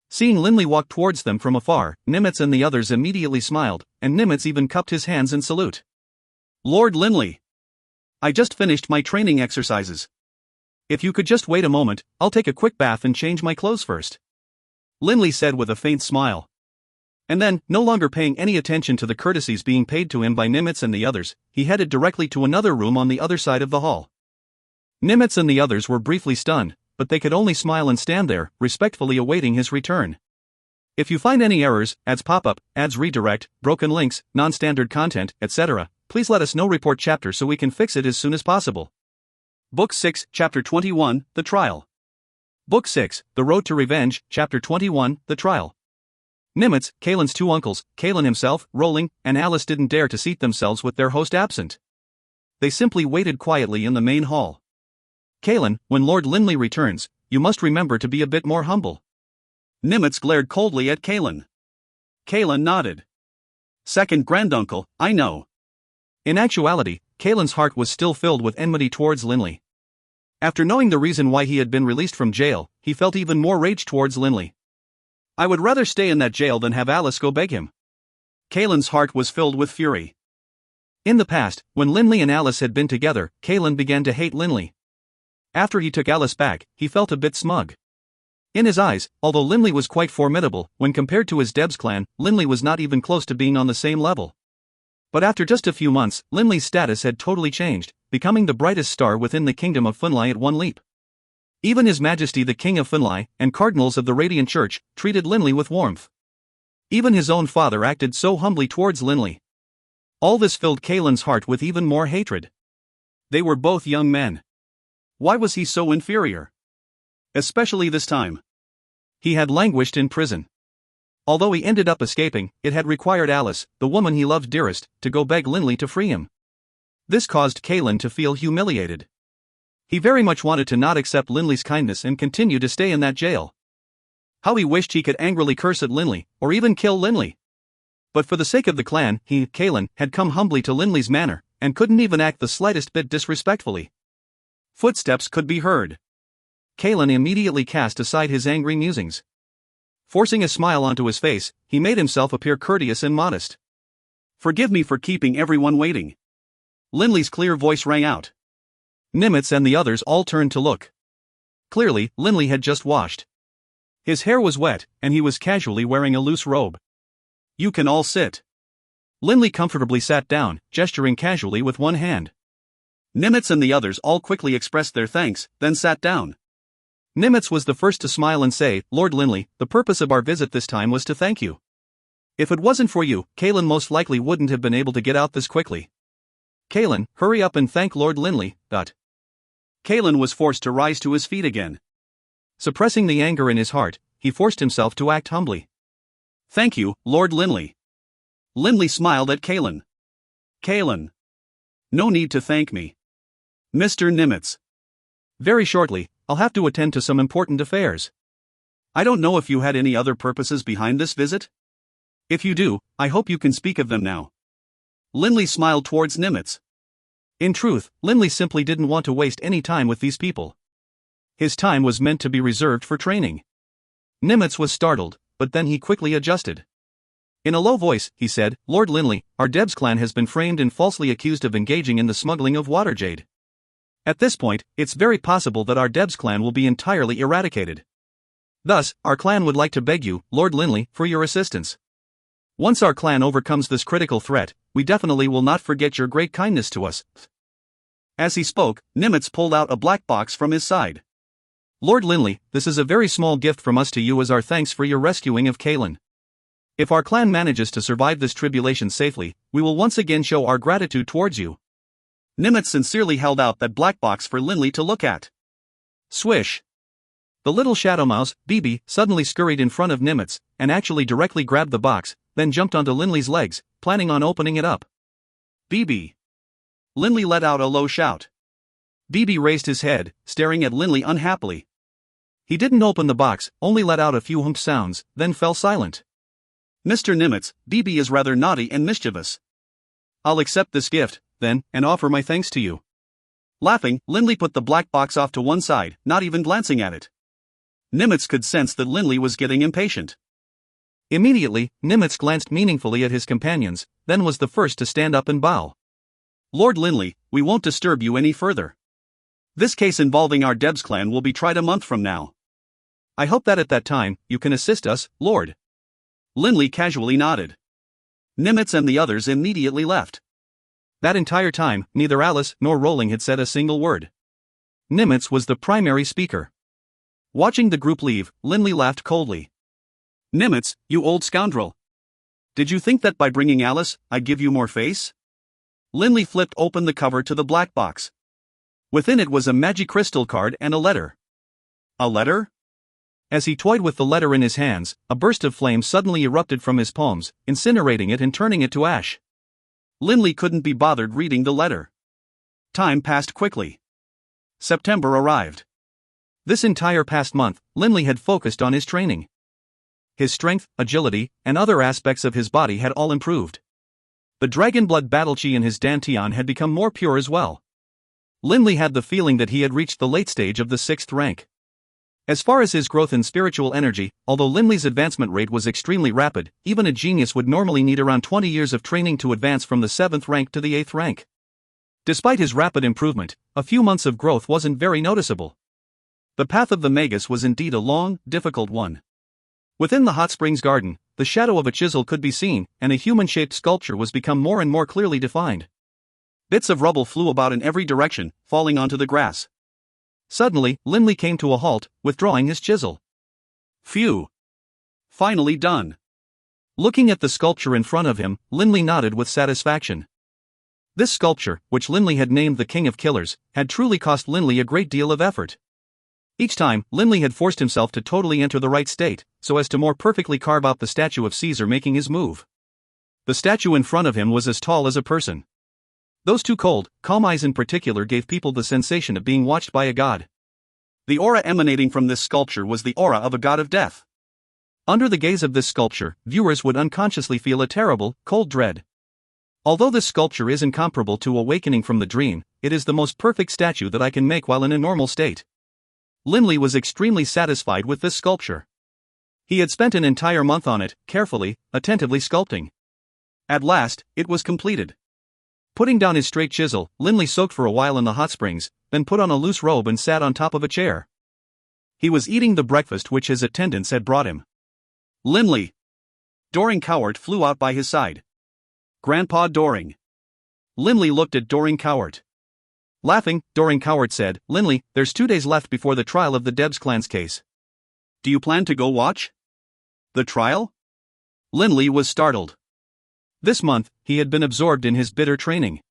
Seeing Lindley walk towards them from afar, Nimitz and the others immediately smiled, and Nimitz even cupped his hands in salute. Lord Lindley. I just finished my training exercises. If you could just wait a moment, I'll take a quick bath and change my clothes first. Lindley said with a faint smile. And then, no longer paying any attention to the courtesies being paid to him by Nimitz and the others, he headed directly to another room on the other side of the hall. Nimitz and the others were briefly stunned, but they could only smile and stand there, respectfully awaiting his return. If you find any errors, ads pop-up, ads redirect, broken links, non-standard content, etc., please let us know. Report chapter so we can fix it as soon as possible. Book 6, Chapter 21, The Trial. Book 6, The Road to Revenge, Chapter 21, The Trial. Nimitz, Kaelin's 2 uncles, Kaelin himself, Rolling, and Alice didn't dare to seat themselves with their host absent. They simply waited quietly in the main hall. Kaelin, when Lord Lindley returns, you must remember to be a bit more humble. Nimitz glared coldly at Kalen. Kalen nodded. Second granduncle, I know. In actuality, Kalen's heart was still filled with enmity towards Linley. After knowing the reason why he had been released from jail, he felt even more rage towards Linley. I would rather stay in that jail than have Alice go beg him. Kalen's heart was filled with fury. In the past, when Linley and Alice had been together, Kalen began to hate Linley. After he took Alice back, he felt a bit smug. In his eyes, although Linley was quite formidable, when compared to his Debs clan, Linley was not even close to being on the same level. But after just a few months, Linley's status had totally changed, becoming the brightest star within the kingdom of Funlai at one leap. Even His Majesty the King of Funlai, and cardinals of the Radiant Church, treated Linley with warmth. Even his own father acted so humbly towards Linley. All this filled Kalen's heart with even more hatred. They were both young men. Why was he so inferior? Especially this time. He had languished in prison. Although he ended up escaping, it had required Alice, the woman he loved dearest, to go beg Linley to free him. This caused Kalen to feel humiliated. He very much wanted to not accept Linley's kindness and continue to stay in that jail. How he wished he could angrily curse at Linley, or even kill Linley. But for the sake of the clan, he, Kalen, had come humbly to Linley's manor, and couldn't even act the slightest bit disrespectfully. Footsteps could be heard. Kalen immediately cast aside his angry musings. Forcing a smile onto his face, he made himself appear courteous and modest. Forgive me for keeping everyone waiting. Linley's clear voice rang out. Nimitz and the others all turned to look. Clearly, Linley had just washed. His hair was wet, and he was casually wearing a loose robe. You can all sit. Linley comfortably sat down, gesturing casually with one hand. Nimitz and the others all quickly expressed their thanks, then sat down. Nimitz was the first to smile and say, Lord Linley, the purpose of our visit this time was to thank you. If it wasn't for you, Kalen most likely wouldn't have been able to get out this quickly. Kalen, hurry up and thank Lord Linley. Kalen was forced to rise to his feet again. Suppressing the anger in his heart, he forced himself to act humbly. Thank you, Lord Linley. Linley smiled at Kalen. Kalen. No need to thank me. Mr. Nimitz. Very shortly, I'll have to attend to some important affairs. I don't know if you had any other purposes behind this visit? If you do, I hope you can speak of them now. Linley smiled towards Nimitz. In truth, Linley simply didn't want to waste any time with these people. His time was meant to be reserved for training. Nimitz was startled, but then he quickly adjusted. In a low voice, he said, Lord Linley, our Debs clan has been framed and falsely accused of engaging in the smuggling of water jade. At this point, it's very possible that our Debs clan will be entirely eradicated. Thus, our clan would like to beg you, Lord Linley, for your assistance. Once our clan overcomes this critical threat, we definitely will not forget your great kindness to us. As he spoke, Nimitz pulled out a black box from his side. Lord Linley, this is a very small gift from us to you as our thanks for your rescuing of Kalen. If our clan manages to survive this tribulation safely, we will once again show our gratitude towards you. Nimitz sincerely held out that black box for Linley to look at. Swish! The little shadow mouse, Bibi, suddenly scurried in front of Nimitz, and actually directly grabbed the box, then jumped onto Linley's legs, planning on opening it up. Bibi! Linley let out a low shout. Bibi raised his head, staring at Linley unhappily. He didn't open the box, only let out a few hump sounds, then fell silent. Mr. Nimitz, Bibi is rather naughty and mischievous. I'll accept this gift, then, and offer my thanks to you. Laughing, Linley put the black box off to one side, not even glancing at it. Nimitz could sense that Linley was getting impatient. Immediately, Nimitz glanced meaningfully at his companions, then was the first to stand up and bow. Lord Linley, we won't disturb you any further. This case involving our Debs clan will be tried a month from now. I hope that at that time, you can assist us, Lord. Linley casually nodded. Nimitz and the others immediately left. That entire time, neither Alice nor Rowling had said a single word. Nimitz was the primary speaker. Watching the group leave, Linley laughed coldly. Nimitz, you old scoundrel. Did you think that by bringing Alice, I'd give you more face? Linley flipped open the cover to the black box. Within it was a magic crystal card and a letter. A letter? As he toyed with the letter in his hands, a burst of flame suddenly erupted from his palms, incinerating it and turning it to ash. Linley couldn't be bothered reading the letter. Time passed quickly. September arrived. This entire past month, Linley had focused on his training. his strength, agility, and other aspects of his body had all improved. The Dragonblood battle chi in his dantian had become more pure as well. Linley had the feeling that he had reached the late stage of the 6th rank. As far as his growth in spiritual energy, although Linley's advancement rate was extremely rapid, even a genius would normally need around 20 years of training to advance from the 7th rank to the 8th rank. Despite his rapid improvement, a few months of growth wasn't very noticeable. The path of the Magus was indeed a long, difficult one. Within the hot springs garden, the shadow of a chisel could be seen, and a human-shaped sculpture was become more and more clearly defined. Bits of rubble flew about in every direction, falling onto the grass. Suddenly, Linley came to a halt, withdrawing his chisel. Phew! Finally done. Looking at the sculpture in front of him, Linley nodded with satisfaction. This sculpture, which Linley had named the King of Killers, had truly cost Linley a great deal of effort. Each time, Linley had forced himself to totally enter the right state, so as to more perfectly carve out the statue of Caesar making his move. The statue in front of him was as tall as a person. Those two cold, calm eyes in particular gave people the sensation of being watched by a god. The aura emanating from this sculpture was the aura of a god of death. Under the gaze of this sculpture, viewers would unconsciously feel a terrible, cold dread. Although this sculpture is incomparable to awakening from the dream, it is the most perfect statue that I can make while in a normal state. Linley was extremely satisfied with this sculpture. He had spent an entire month on it, carefully, attentively sculpting. At last, it was completed. Putting down his straight chisel, Linley soaked for a while in the hot springs, then put on a loose robe and sat on top of a chair. He was eating the breakfast which his attendants had brought him. Linley! Doring Cowart flew out by his side. Grandpa Doring. Linley looked at Doring Cowart. Laughing, Doring Cowart said, Linley, there's 2 days left before the trial of the Debs clan's case. Do you plan to go watch the trial? Linley was startled. This month, he had been absorbed in his bitter training.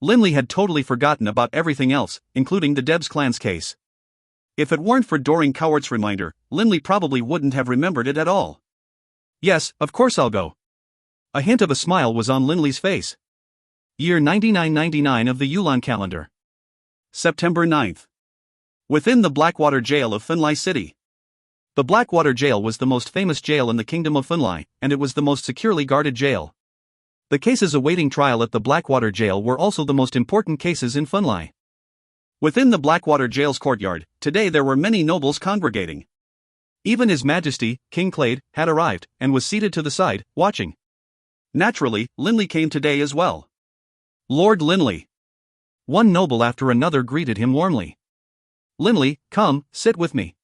Linley had totally forgotten about everything else, including the Debs clan's case. If it weren't for Doring Cowart's reminder, Linley probably wouldn't have remembered it at all. Yes, of course I'll go. A hint of a smile was on Linley's face. Year 9999 of the Yulan calendar. September 9th. Within the Blackwater Jail of Finlai City. The Blackwater Jail was the most famous jail in the Kingdom of Finlai, and it was the most securely guarded jail. The cases awaiting trial at the Blackwater Jail were also the most important cases in Finlai. Within the Blackwater Jail's courtyard, today there were many nobles congregating. Even His Majesty, King Clade, had arrived, and was seated to the side, watching. Naturally, Linley came today as well. Lord Linley. One noble after another greeted him warmly. Linley, come, sit with me.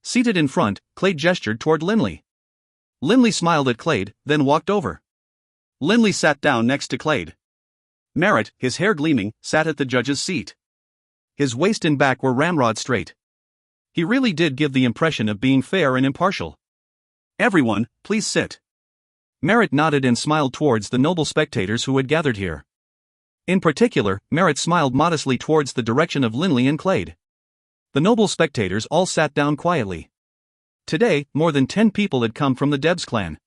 Seated in front, Clade gestured toward Linley. Linley smiled at Clade, then walked over. Linley sat down next to Clade. Merritt, his hair gleaming, sat at the judge's seat. His waist and back were ramrod straight. He really did give the impression of being fair and impartial. Everyone, please sit. Merritt nodded and smiled towards the noble spectators who had gathered here. In particular, Merritt smiled modestly towards the direction of Linley and Clade. The noble spectators all sat down quietly. Today, more than 10 people had come from the Debs clan.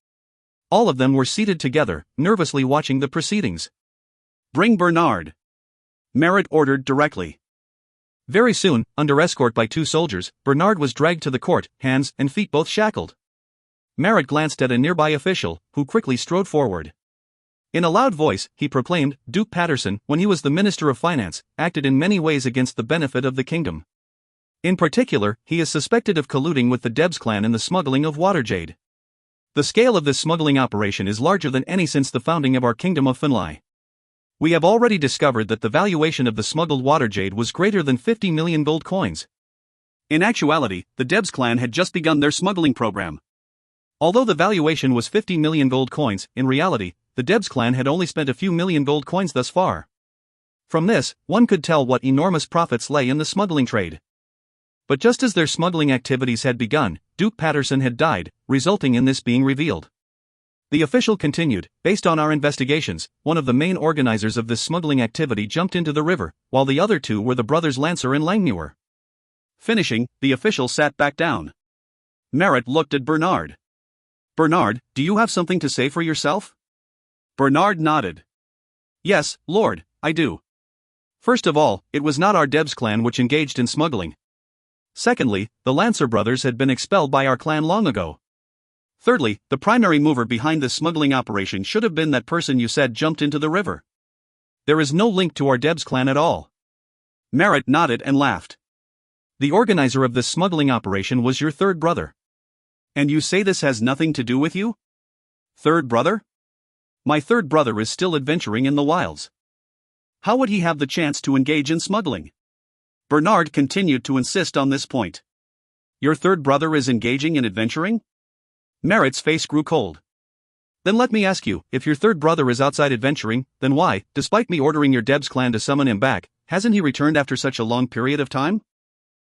All of them were seated together, nervously watching the proceedings. Bring Bernard. Merritt ordered directly. Very soon, under escort by 2 soldiers, Bernard was dragged to the court, hands and feet both shackled. Merritt glanced at a nearby official, who quickly strode forward. In a loud voice, he proclaimed, Duke Patterson, when he was the Minister of Finance, acted in many ways against the benefit of the kingdom. In particular, he is suspected of colluding with the Debs clan in the smuggling of waterjade. The scale of this smuggling operation is larger than any since the founding of our Kingdom of Finlai. We have already discovered that the valuation of the smuggled waterjade was greater than 50 million gold coins. In actuality, the Debs clan had just begun their smuggling program. Although the valuation was 50 million gold coins, in reality, the Debs clan had only spent a few million gold coins thus far. From this, one could tell what enormous profits lay in the smuggling trade. But just as their smuggling activities had begun, Duke Patterson had died, resulting in this being revealed. The official continued, based on our investigations, one of the main organizers of this smuggling activity jumped into the river, while the other 2 were the brothers Lancer and Langmuir. Finishing, the official sat back down. Merritt looked at Bernard. Bernard, do you have something to say for yourself? Bernard nodded. Yes, Lord, I do. First of all, it was not our Debs clan which engaged in smuggling. Secondly, the Lancer brothers had been expelled by our clan long ago. Thirdly, the primary mover behind this smuggling operation should have been that person you said jumped into the river. There is no link to our Debs clan at all. Merritt nodded and laughed. The organizer of this smuggling operation was your third brother. And you say this has nothing to do with you? Third brother? My third brother is still adventuring in the wilds. How would he have the chance to engage in smuggling? Bernard continued to insist on this point. Your third brother is engaging in adventuring? Merritt's face grew cold. Then let me ask you, if your third brother is outside adventuring, then why, despite me ordering your Debs clan to summon him back, hasn't he returned after such a long period of time?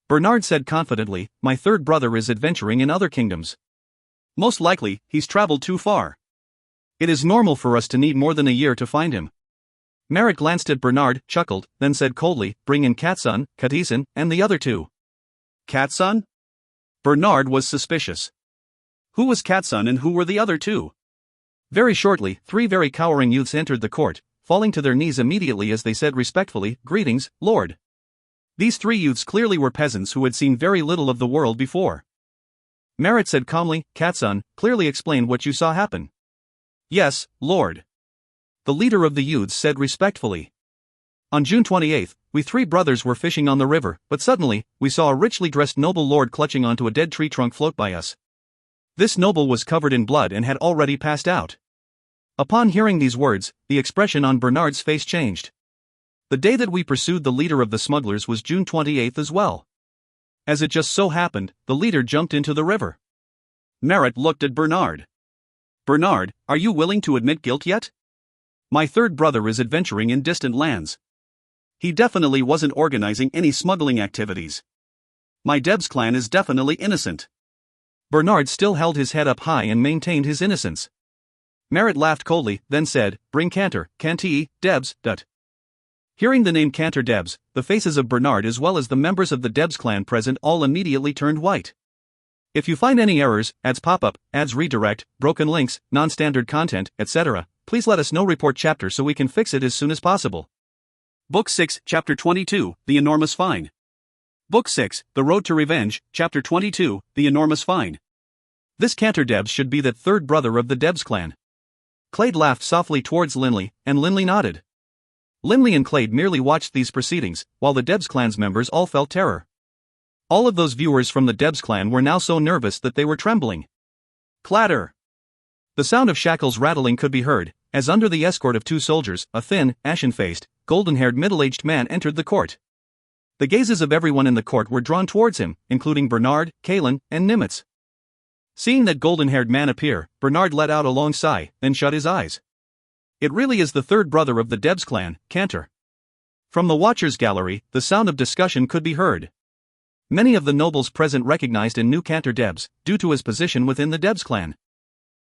Bernard said confidently, my third brother is adventuring in other kingdoms. Most likely, he's traveled too far. It is normal for us to need more than a year to find him. Merritt glanced at Bernard, chuckled, then said coldly, bring in Catson, Catison, and the other two. Catson? Bernard was suspicious. Who was Catson and who were the other two? Very shortly, three very cowering youths entered the court, falling to their knees immediately as they said respectfully, greetings, Lord. These three youths clearly were peasants who had seen very little of the world before. Merritt said calmly, Catson, clearly explain what you saw happen. Yes, Lord. The leader of the youths said respectfully. On June 28th, we three brothers were fishing on the river, but suddenly, we saw a richly dressed noble lord clutching onto a dead tree trunk float by us. This noble was covered in blood and had already passed out. Upon hearing these words, the expression on Bernard's face changed. The day that we pursued the leader of the smugglers was June 28th as well. As it just so happened, the leader jumped into the river. Merritt looked at Bernard. Bernard, are you willing to admit guilt yet? My third brother is adventuring in distant lands. He definitely wasn't organizing any smuggling activities. My Debs clan is definitely innocent. Bernard still held his head up high and maintained his innocence. Merritt laughed coldly, then said, bring Cantor, Cantii, Debs, Dut. Hearing the name Cantor Debs, the faces of Bernard as well as the members of the Debs clan present all immediately turned white. If you find any errors, ads pop-up, ads redirect, broken links, non-standard content, etc., please let us know. Report chapter so we can fix it as soon as possible. Book 6, Chapter 22, The Enormous Fine. Book 6, The Road to Revenge, Chapter 22, The Enormous Fine. This Cantor Debs should be that third brother of the Debs clan. Clade laughed softly towards Linley, and Linley nodded. Linley and Clade merely watched these proceedings, while the Debs clan's members all felt terror. All of those viewers from the Debs clan were now so nervous that they were trembling. Clatter! The sound of shackles rattling could be heard, as under the escort of two soldiers, a thin, ashen-faced, golden-haired middle-aged man entered the court. The gazes of everyone in the court were drawn towards him, including Bernard, Kalen, and Nimitz. Seeing that golden-haired man appear, Bernard let out a long sigh, then shut his eyes. It really is the third brother of the Debs clan, Cantor. From the watchers' gallery, the sound of discussion could be heard. Many of the nobles present recognized and knew Cantor Debs, due to his position within the Debs clan.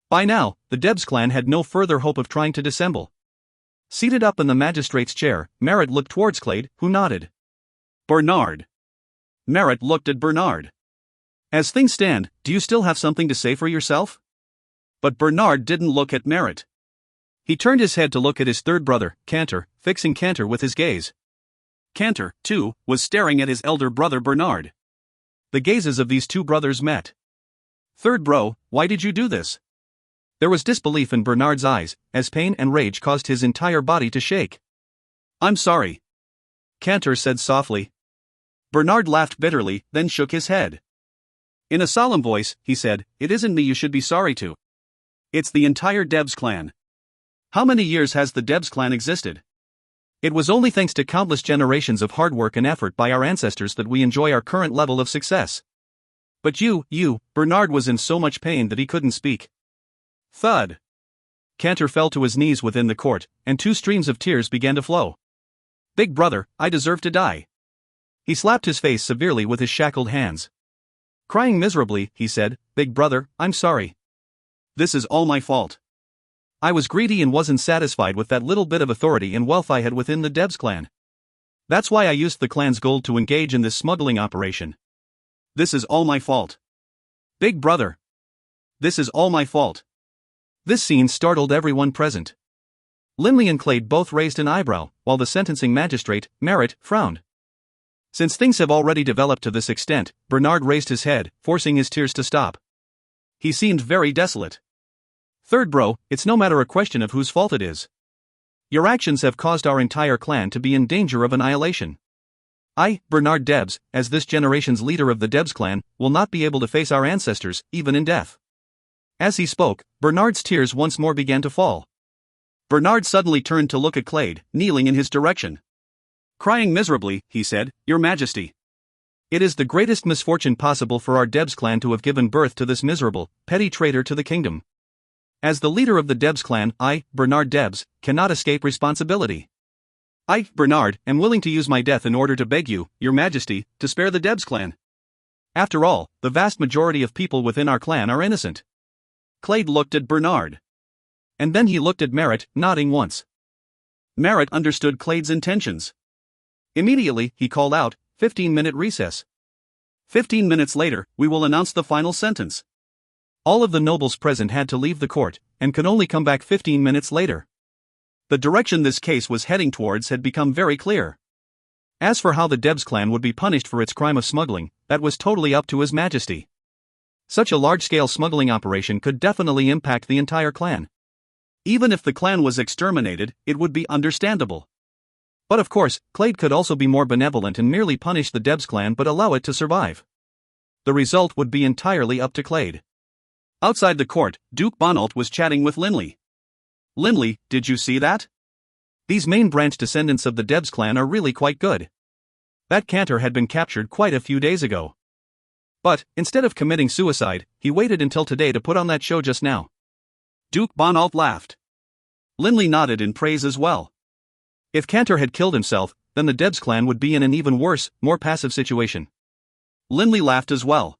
By now, the Debs clan had no further hope of trying to dissemble. Seated up in the magistrate's chair, Merritt looked towards Clade, who nodded. Bernard. Merritt looked at Bernard. As things stand, do you still have something to say for yourself? But Bernard didn't look at Merritt. He turned his head to look at his third brother, Cantor, fixing Cantor with his gaze. Cantor, too, was staring at his elder brother Bernard. The gazes of these two brothers met. Third bro, why did you do this? There was disbelief in Bernard's eyes, as pain and rage caused his entire body to shake. I'm sorry. Cantor said softly. Bernard laughed bitterly, then shook his head. In a solemn voice, he said, it isn't me you should be sorry to. It's the entire Debs clan. How many years has the Debs clan existed? It was only thanks to countless generations of hard work and effort by our ancestors that we enjoy our current level of success. But Bernard was in so much pain that he couldn't speak. Thud. Cantor fell to his knees within the court, and two streams of tears began to flow. Big brother, I deserve to die. He slapped his face severely with his shackled hands. Crying miserably, he said, Big brother, I'm sorry. This is all my fault. I was greedy and wasn't satisfied with that little bit of authority and wealth I had within the Debs clan. That's why I used the clan's gold to engage in this smuggling operation. This is all my fault. Big brother. This is all my fault. This scene startled everyone present. Linley and Clade both raised an eyebrow, while the sentencing magistrate, Merritt, frowned. Since things have already developed to this extent, Bernard raised his head, forcing his tears to stop. He seemed very desolate. "Third bro, it's no matter a question of whose fault it is. Your actions have caused our entire clan to be in danger of annihilation. I, Bernard Debs, as this generation's leader of the Debs clan, will not be able to face our ancestors, even in death." As he spoke, Bernard's tears once more began to fall. Bernard suddenly turned to look at Clade, kneeling in his direction. Crying miserably, he said, "Your Majesty. It is the greatest misfortune possible for our Debs clan to have given birth to this miserable, petty traitor to the kingdom. As the leader of the Debs clan, I, Bernard Debs, cannot escape responsibility. I, Bernard, am willing to use my death in order to beg you, Your Majesty, to spare the Debs clan. After all, the vast majority of people within our clan are innocent." Clade looked at Bernard. And then he looked at Merritt, nodding once. Merritt understood Clade's intentions. Immediately, he called out, 15-minute recess. 15 minutes later, we will announce the final sentence. All of the nobles present had to leave the court, and could only come back 15 minutes later. The direction this case was heading towards had become very clear. As for how the Debs clan would be punished for its crime of smuggling, that was totally up to His Majesty. Such a large-scale smuggling operation could definitely impact the entire clan. Even if the clan was exterminated, it would be understandable. But of course, Clade could also be more benevolent and merely punish the Debs clan but allow it to survive. The result would be entirely up to Clade. Outside the court, Duke Bonalt was chatting with Linley. "Linley, did you see that? These main branch descendants of the Debs clan are really quite good. That Cantor had been captured quite a few days ago. But, instead of committing suicide, he waited until today to put on that show just now." Duke Bonalt laughed. Linley nodded in praise as well. If Cantor had killed himself, then the Debs clan would be in an even worse, more passive situation. Linley laughed as well.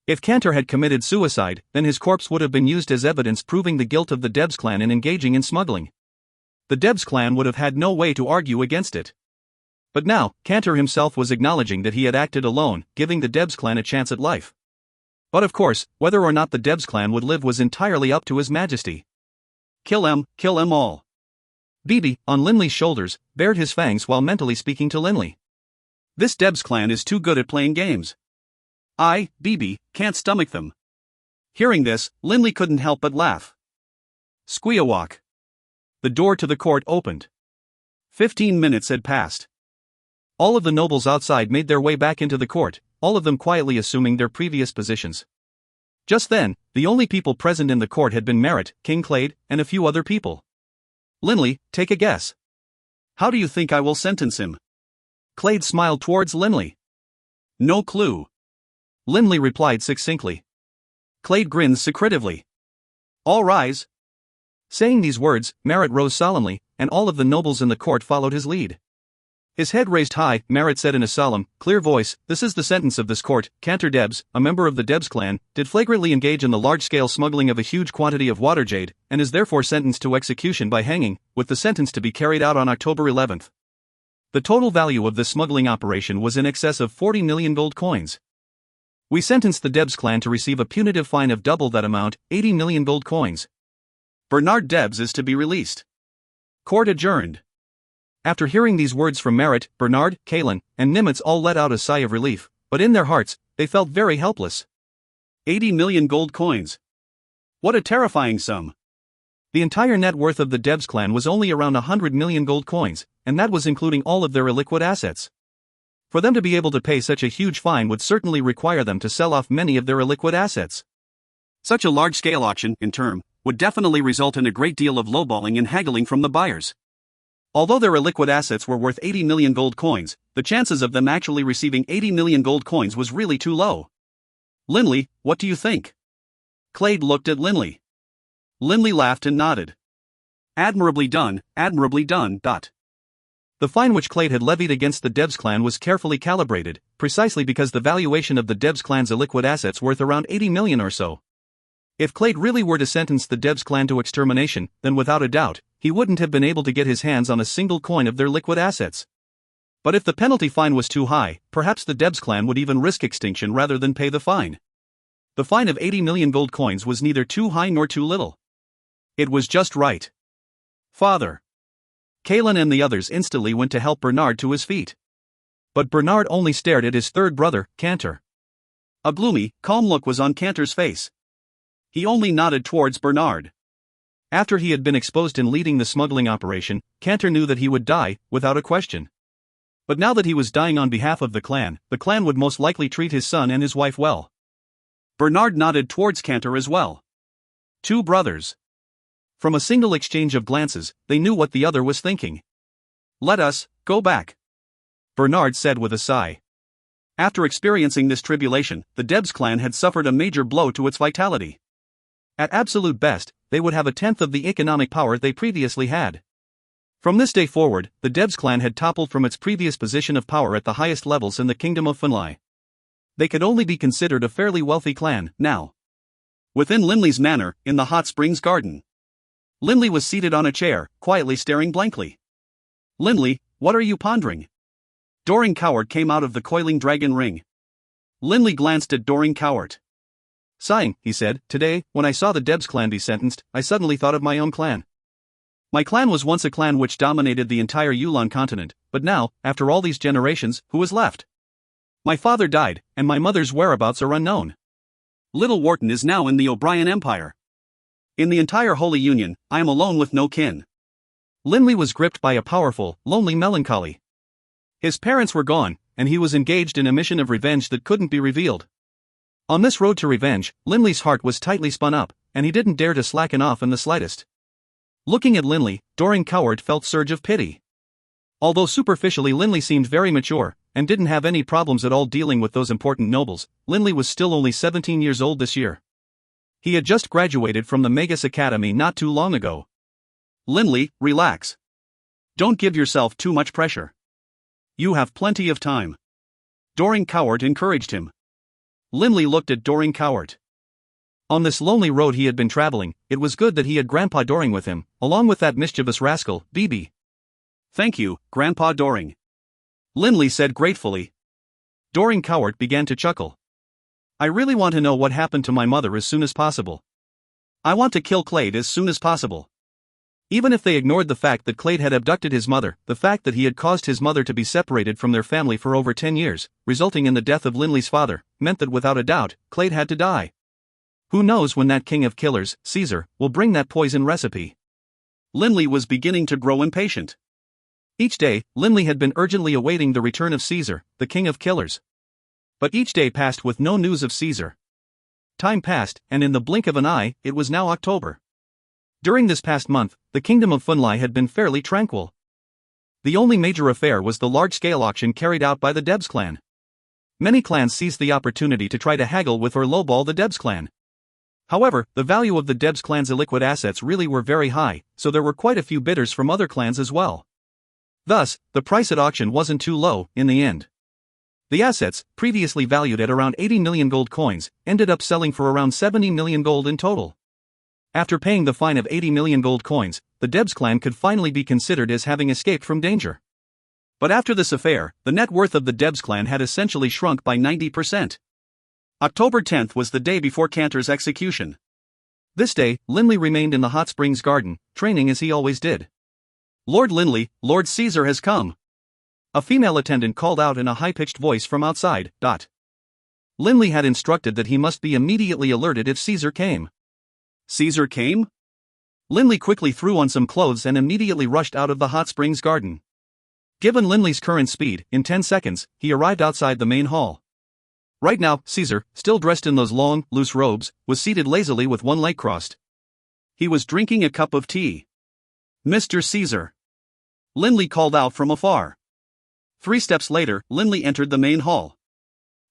If Cantor had committed suicide, then his corpse would have been used as evidence proving the guilt of the Debs clan in engaging in smuggling. The Debs clan would have had no way to argue against it. But now, Cantor himself was acknowledging that he had acted alone, giving the Debs clan a chance at life. But of course, whether or not the Debs clan would live was entirely up to His Majesty. Kill 'em all." Bibi, on Linley's shoulders, bared his fangs while mentally speaking to Linley. "This Debs clan is too good at playing games. I, Bibi, can't stomach them." Hearing this, Linley couldn't help but laugh. Squeawalk. The door to the court opened. 15 minutes had passed. All of the nobles outside made their way back into the court, all of them quietly assuming their previous positions. Just then, the only people present in the court had been Merritt, King Clade, and a few other people. "Linley, take a guess. How do you think I will sentence him?" Clade smiled towards Linley. "No clue." Linley replied succinctly. Clade grinned secretively. "All rise." Saying these words, Merritt rose solemnly, and all of the nobles in the court followed his lead. His head raised high, Merritt said in a solemn, clear voice, "This is the sentence of this court. Cantor Debs, a member of the Debs clan, did flagrantly engage in the large-scale smuggling of a huge quantity of water jade, and is therefore sentenced to execution by hanging, with the sentence to be carried out on October 11th. The total value of this smuggling operation was in excess of 40 million gold coins. We sentence the Debs clan to receive a punitive fine of double that amount, 80 million gold coins. Bernard Debs is to be released." Court adjourned. After hearing these words from Merritt, Bernard, Kalen, and Nimitz all let out a sigh of relief, but in their hearts, they felt very helpless. 80 million gold coins. What a terrifying sum. The entire net worth of the Debs clan was only around 100 million gold coins, and that was including all of their illiquid assets. For them to be able to pay such a huge fine would certainly require them to sell off many of their illiquid assets. Such a large-scale auction, in turn, would definitely result in a great deal of lowballing and haggling from the buyers. Although their illiquid assets were worth 80 million gold coins, the chances of them actually receiving 80 million gold coins was really too low. "Linley, what do you think?" Clade looked at Linley. Linley laughed and nodded. Admirably done. The fine which Clade had levied against the Debs clan was carefully calibrated, precisely because the valuation of the Debs clan's illiquid assets worth around 80 million or so. If Clade really were to sentence the Debs clan to extermination, then without a doubt, he wouldn't have been able to get his hands on a single coin of their liquid assets. But if the penalty fine was too high, perhaps the Debs clan would even risk extinction rather than pay the fine. The fine of 80 million gold coins was neither too high nor too little. It was just right. "Father." Kalen and the others instantly went to help Bernard to his feet. But Bernard only stared at his third brother, Cantor. A gloomy, calm look was on Cantor's face. He only nodded towards Bernard. After he had been exposed in leading the smuggling operation, Cantor knew that he would die, without a question. But now that he was dying on behalf of the clan would most likely treat his son and his wife well. Bernard nodded towards Cantor as well. Two brothers. From a single exchange of glances, they knew what the other was thinking. Let us go back, Bernard said with a sigh. After experiencing this tribulation, the Debs clan had suffered a major blow to its vitality. At absolute best, they would have a tenth of the economic power they previously had. From this day forward, the Debs clan had toppled from its previous position of power at the highest levels in the Kingdom of Funlai. They could only be considered a fairly wealthy clan, now. Within Linley's manor, in the hot springs garden, Linley was seated on a chair, quietly staring blankly. Linley, what are you pondering? Doring Cowart came out of the coiling dragon ring. Linley glanced at Doring Cowart. Sighing, he said, today, when I saw the Debs clan be sentenced, I suddenly thought of my own clan. My clan was once a clan which dominated the entire Yulon continent, but now, after all these generations, who is left? My father died, and my mother's whereabouts are unknown. Little Wharton is now in the O'Brien Empire. In the entire Holy Union, I am alone with no kin. Linley was gripped by a powerful, lonely melancholy. His parents were gone, and he was engaged in a mission of revenge that couldn't be revealed. On this road to revenge, Linley's heart was tightly spun up, and he didn't dare to slacken off in the slightest. Looking at Linley, Doring Cowart felt a surge of pity. Although superficially Linley seemed very mature, and didn't have any problems at all dealing with those important nobles, Linley was still only 17 years old this year. He had just graduated from the Magus Academy not too long ago. Linley, relax. Don't give yourself too much pressure. You have plenty of time. Doring Cowart encouraged him. Linley looked at Doring Cowart. On this lonely road he had been traveling, it was good that he had Grandpa Doring with him, along with that mischievous rascal, Bibi. Thank you, Grandpa Doring, Linley said gratefully. Doring Cowart began to chuckle. I really want to know what happened to my mother as soon as possible. I want to kill Clade as soon as possible. Even if they ignored the fact that Clade had abducted his mother, the fact that he had caused his mother to be separated from their family for over 10 years, resulting in the death of Linley's father, meant that without a doubt, Clade had to die. Who knows when that king of killers, Caesar, will bring that poison recipe? Linley was beginning to grow impatient. Each day, Linley had been urgently awaiting the return of Caesar, the king of killers. But each day passed with no news of Caesar. Time passed, and in the blink of an eye, it was now October. During this past month, the kingdom of Funlai had been fairly tranquil. The only major affair was the large-scale auction carried out by the Debs clan. Many clans seized the opportunity to try to haggle with or lowball the Debs clan. However, the value of the Debs clan's illiquid assets really were very high, so there were quite a few bidders from other clans as well. Thus, the price at auction wasn't too low, in the end. The assets, previously valued at around 80 million gold coins, ended up selling for around 70 million gold in total. After paying the fine of 80 million gold coins, the Debs clan could finally be considered as having escaped from danger. But after this affair, the net worth of the Debs clan had essentially shrunk by 90%. October 10th was the day before Cantor's execution. This day, Linley remained in the hot springs garden, training as he always did. Lord Linley, Lord Caesar has come. A female attendant called out in a high-pitched voice from outside. Linley had instructed that he must be immediately alerted if Caesar came. Caesar came? Linley quickly threw on some clothes and immediately rushed out of the hot springs garden. Given Linley's current speed, in 10 seconds, he arrived outside the main hall. Right now, Caesar, still dressed in those long, loose robes, was seated lazily with one leg crossed. He was drinking a cup of tea. Mr. Caesar, Linley called out from afar. 3 steps later, Linley entered the main hall.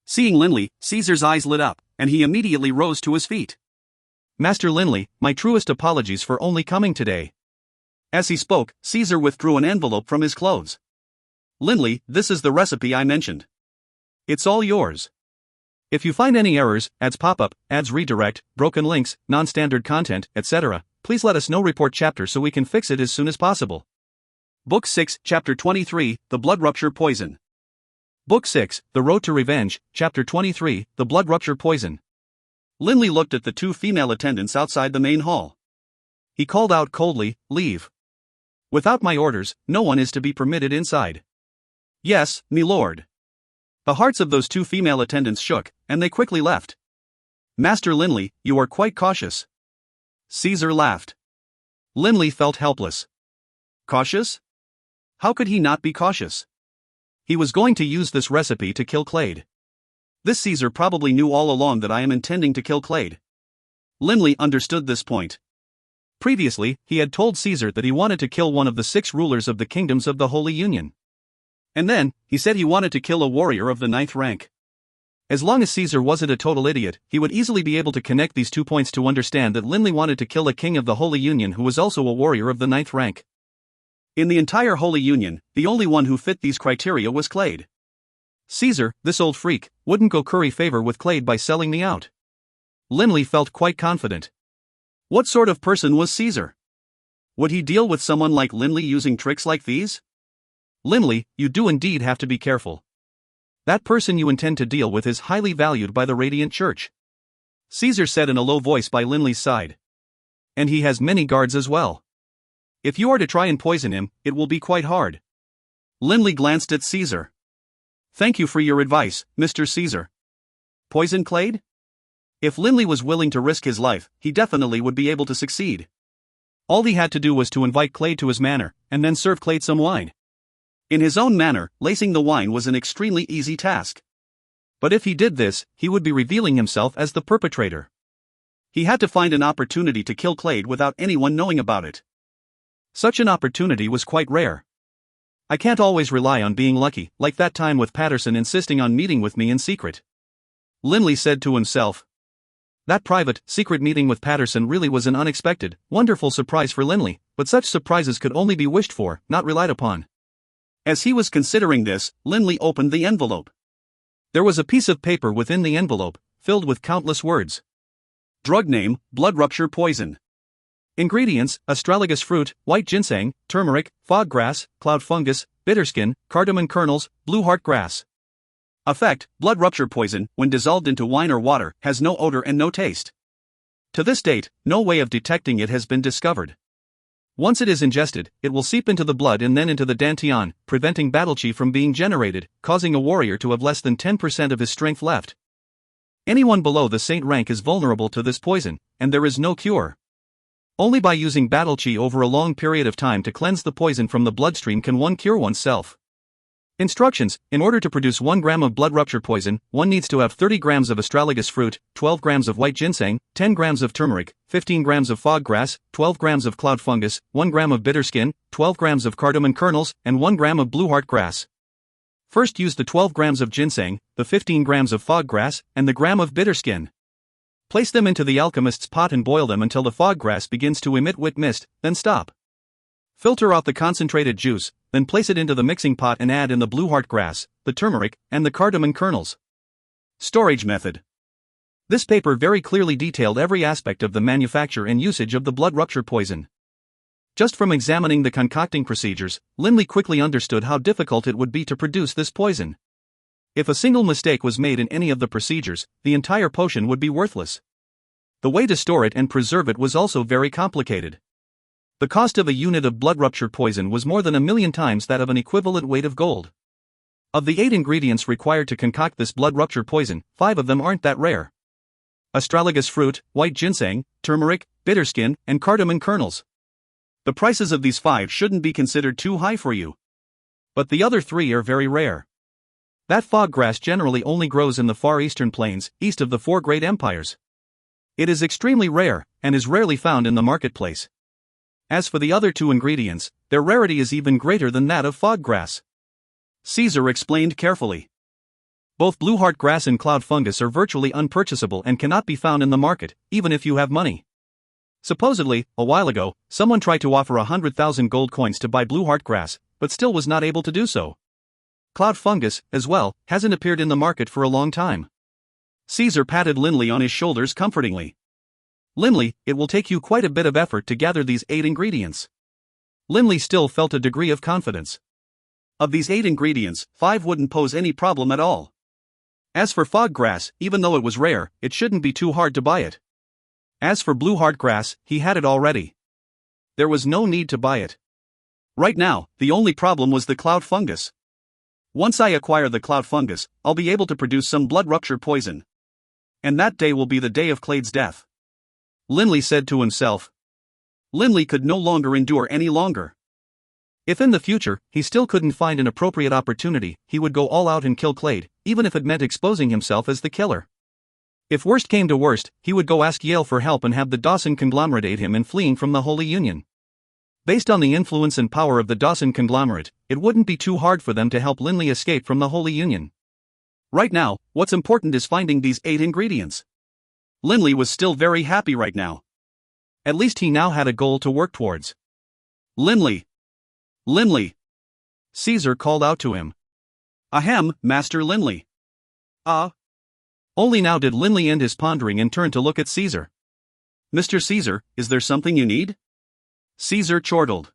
Seeing Linley, Caesar's eyes lit up, and he immediately rose to his feet. Master Linley, my truest apologies for only coming today. As he spoke, Caesar withdrew an envelope from his clothes. Linley, this is the recipe I mentioned. It's all yours. If you find any errors, ads pop up, ads redirect, broken links, non-standard content, etc., please let us know. Report chapter so we can fix it as soon as possible. Book 6, Chapter 23, The Blood Rupture Poison. Book 6, The Road to Revenge, Chapter 23, The Blood Rupture Poison. Linley looked at the 2 female attendants outside the main hall. He called out coldly, "Leave. Without my orders, no one is to be permitted inside." "Yes, my lord." The hearts of those 2 female attendants shook, and they quickly left. Master Linley, you are quite cautious. Caesar laughed. Linley felt helpless. Cautious? How could he not be cautious? He was going to use this recipe to kill Clade. This Caesar probably knew all along that I am intending to kill Clade. Linley understood this point. Previously, he had told Caesar that he wanted to kill one of the 6 rulers of the kingdoms of the Holy Union. And then, he said he wanted to kill a warrior of the 9th rank. As long as Caesar wasn't a total idiot, he would easily be able to connect these 2 points to understand that Linley wanted to kill a king of the Holy Union who was also a warrior of the 9th rank. In the entire Holy Union, the only one who fit these criteria was Clade. Caesar, this old freak, wouldn't go curry favor with Clade by selling me out. Linley felt quite confident. What sort of person was Caesar? Would he deal with someone like Linley using tricks like these? Linley, you do indeed have to be careful. That person you intend to deal with is highly valued by the Radiant Church. Caesar said in a low voice by Linley's side. And he has many guards as well. If you are to try and poison him, it will be quite hard. Linley glanced at Caesar. Thank you for your advice, Mr. Caesar. Poison Clade? If Linley was willing to risk his life, he definitely would be able to succeed. All he had to do was to invite Clade to his manor, and then serve Clade some wine. In his own manner, lacing the wine was an extremely easy task. But if he did this, he would be revealing himself as the perpetrator. He had to find an opportunity to kill Clade without anyone knowing about it. Such an opportunity was quite rare. I can't always rely on being lucky, like that time with Patterson insisting on meeting with me in secret. Linley said to himself. That private, secret meeting with Patterson really was an unexpected, wonderful surprise for Linley, but such surprises could only be wished for, not relied upon. As he was considering this, Linley opened the envelope. There was a piece of paper within the envelope, filled with countless words. Drug name, blood rupture poison. Ingredients, astragalus fruit, white ginseng, turmeric, fog grass, cloud fungus, bitterskin, cardamom kernels, blue heart grass. Effect, blood rupture poison, when dissolved into wine or water, has no odor and no taste. To this date, no way of detecting it has been discovered. Once it is ingested, it will seep into the blood and then into the dantian, preventing battle chi from being generated, causing a warrior to have less than 10% of his strength left. Anyone below the saint rank is vulnerable to this poison, and there is no cure. Only by using battle chi over a long period of time to cleanse the poison from the bloodstream can one cure oneself. Instructions: in order to produce 1 gram of blood rupture poison, one needs to have 30 grams of astragalus fruit, 12 grams of white ginseng, 10 grams of turmeric, 15 grams of fog grass, 12 grams of cloud fungus, 1 gram of bitterskin, 12 grams of cardamom kernels, and 1 gram of blue heart grass. First use the 12 grams of ginseng, the 15 grams of fog grass, and the gram of bitterskin. Place them into the alchemist's pot and boil them until the fog grass begins to emit white mist, then stop. Filter out the concentrated juice, then place it into the mixing pot and add in the blue heart grass, the turmeric, and the cardamom kernels. Storage method. This paper very clearly detailed every aspect of the manufacture and usage of the blood rupture poison. Just from examining the concocting procedures, Linley quickly understood how difficult it would be to produce this poison. If a single mistake was made in any of the procedures, the entire potion would be worthless. The way to store it and preserve it was also very complicated. The cost of a unit of blood rupture poison was more than 1,000,000 times that of an equivalent weight of gold. Of the 8 ingredients required to concoct this blood rupture poison, 5 of them aren't that rare. Astragalus fruit, white ginseng, turmeric, bitterskin, and cardamom kernels. The prices of these 5 shouldn't be considered too high for you. But the other 3 are very rare. That fog grass generally only grows in the far eastern plains, east of the 4 great empires. It is extremely rare, and is rarely found in the marketplace. As for the other 2 ingredients, their rarity is even greater than that of fog grass. Caesar explained carefully. Both blue heart grass and cloud fungus are virtually unpurchasable and cannot be found in the market, even if you have money. Supposedly, a while ago, someone tried to offer 100,000 gold coins to buy blue heart grass, but still was not able to do so. Cloud fungus, as well, hasn't appeared in the market for a long time. Caesar patted Linley on his shoulders comfortingly. Linley, it will take you quite a bit of effort to gather these 8 ingredients. Linley still felt a degree of confidence. Of these 8 ingredients, 5 wouldn't pose any problem at all. As for fog grass, even though it was rare, it shouldn't be too hard to buy it. As for blue heart grass, he had it already. There was no need to buy it. Right now, the only problem was the cloud fungus. Once I acquire the cloud fungus, I'll be able to produce some blood rupture poison. And that day will be the day of Clade's death. Linley said to himself. Linley could no longer endure any longer. If in the future, he still couldn't find an appropriate opportunity, he would go all out and kill Clade, even if it meant exposing himself as the killer. If worst came to worst, he would go ask Yale for help and have the Dawson conglomerate aid him in fleeing from the Holy Union. Based on the influence and power of the Dawson conglomerate, it wouldn't be too hard for them to help Linley escape from the Holy Union. Right now, what's important is finding these 8 ingredients. Linley was still very happy right now. At least he now had a goal to work towards. Linley! Linley! Caesar called out to him. Ahem, Master Linley. Only now did Linley end his pondering and turn to look at Caesar. Mr. Caesar, is there something you need? Caesar chortled.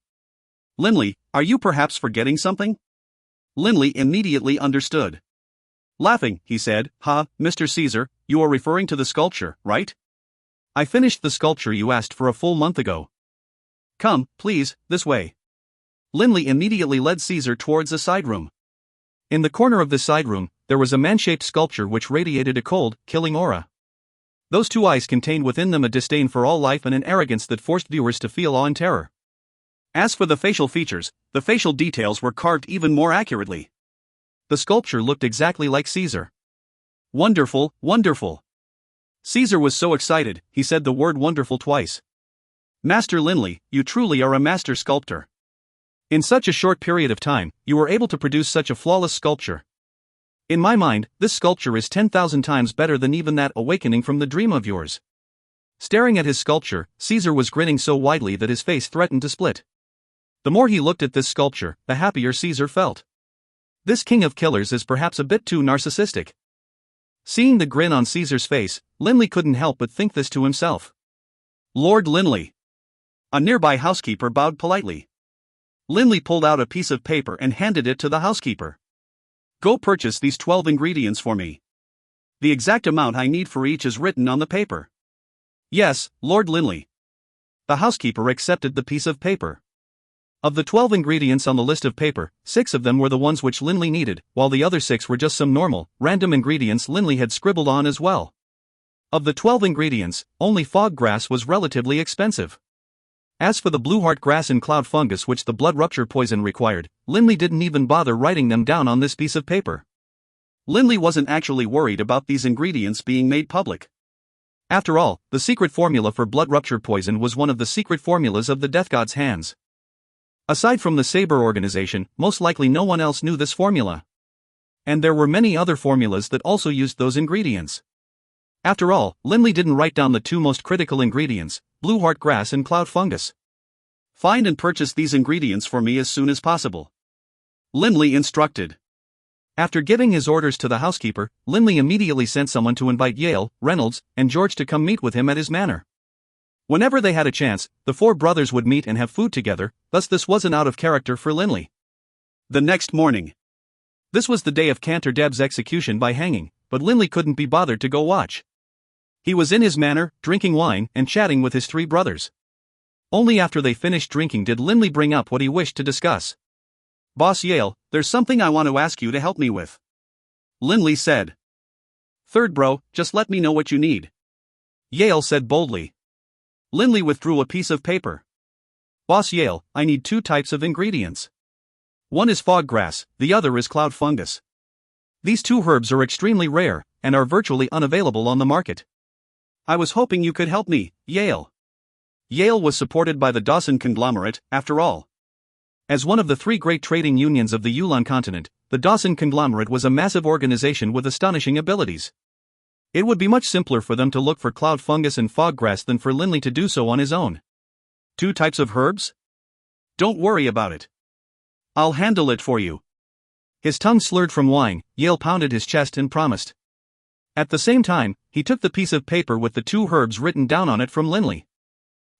Linley, are you perhaps forgetting something? Linley immediately understood. Laughing, he said, Mr. Caesar, you are referring to the sculpture, right? I finished the sculpture you asked for a full month ago. Come, please, this way. Linley immediately led Caesar towards a side room. In the corner of this side room, there was a man-shaped sculpture which radiated a cold, killing aura. Those 2 eyes contained within them a disdain for all life and an arrogance that forced viewers to feel awe and terror. As for the facial features, the facial details were carved even more accurately. The sculpture looked exactly like Caesar. Wonderful, wonderful. Caesar was so excited, he said the word wonderful twice. Master Linley, you truly are a master sculptor. In such a short period of time, you were able to produce such a flawless sculpture. In my mind, this sculpture is 10,000 times better than even that awakening from the dream of yours. Staring at his sculpture, Caesar was grinning so widely that his face threatened to split. The more he looked at this sculpture, the happier Caesar felt. This king of killers is perhaps a bit too narcissistic. Seeing the grin on Caesar's face, Linley couldn't help but think this to himself. Lord Linley. A nearby housekeeper bowed politely. Linley pulled out a piece of paper and handed it to the housekeeper. Go purchase these 12 ingredients for me. The exact amount I need for each is written on the paper. Yes, Lord Linley. The housekeeper accepted the piece of paper. Of the 12 ingredients on the list of paper, 6 of them were the ones which Linley needed, while the other 6 were just some normal, random ingredients Linley had scribbled on as well. Of the 12 ingredients, only fog grass was relatively expensive. As for the blue heart grass and cloud fungus which the blood rupture poison required, Linley didn't even bother writing them down on this piece of paper. Linley wasn't actually worried about these ingredients being made public. After all, the secret formula for blood rupture poison was one of the secret formulas of the Death God's hands. Aside from the Saber organization, most likely no one else knew this formula. And there were many other formulas that also used those ingredients. After all, Linley didn't write down the 2 most critical ingredients, blue heart grass and cloud fungus. Find and purchase these ingredients for me as soon as possible. Linley instructed. After giving his orders to the housekeeper, Linley immediately sent someone to invite Yale, Reynolds, and George to come meet with him at his manor. Whenever they had a chance, the 4 brothers would meet and have food together, thus this wasn't out of character for Linley. The next morning. This was the day of Cantor Deb's execution by hanging, but Linley couldn't be bothered to go watch. He was in his manor, drinking wine and chatting with his 3 brothers. Only after they finished drinking did Linley bring up what he wished to discuss. Boss Yale, there's something I want to ask you to help me with. Linley said. Third bro, just let me know what you need. Yale said boldly. Linley withdrew a piece of paper. Boss Yale, I need 2 types of ingredients. One is fog grass, the other is cloud fungus. These 2 herbs are extremely rare, and are virtually unavailable on the market. I was hoping you could help me, Yale. Yale was supported by the Dawson conglomerate, after all. As one of the 3 great trading unions of the Yulan continent, the Dawson conglomerate was a massive organization with astonishing abilities. It would be much simpler for them to look for cloud fungus and fog grass than for Linley to do so on his own. 2 types of herbs? Don't worry about it. I'll handle it for you. His tongue slurred from wine, Yale pounded his chest and promised. At the same time, he took the piece of paper with the 2 herbs written down on it from Linley.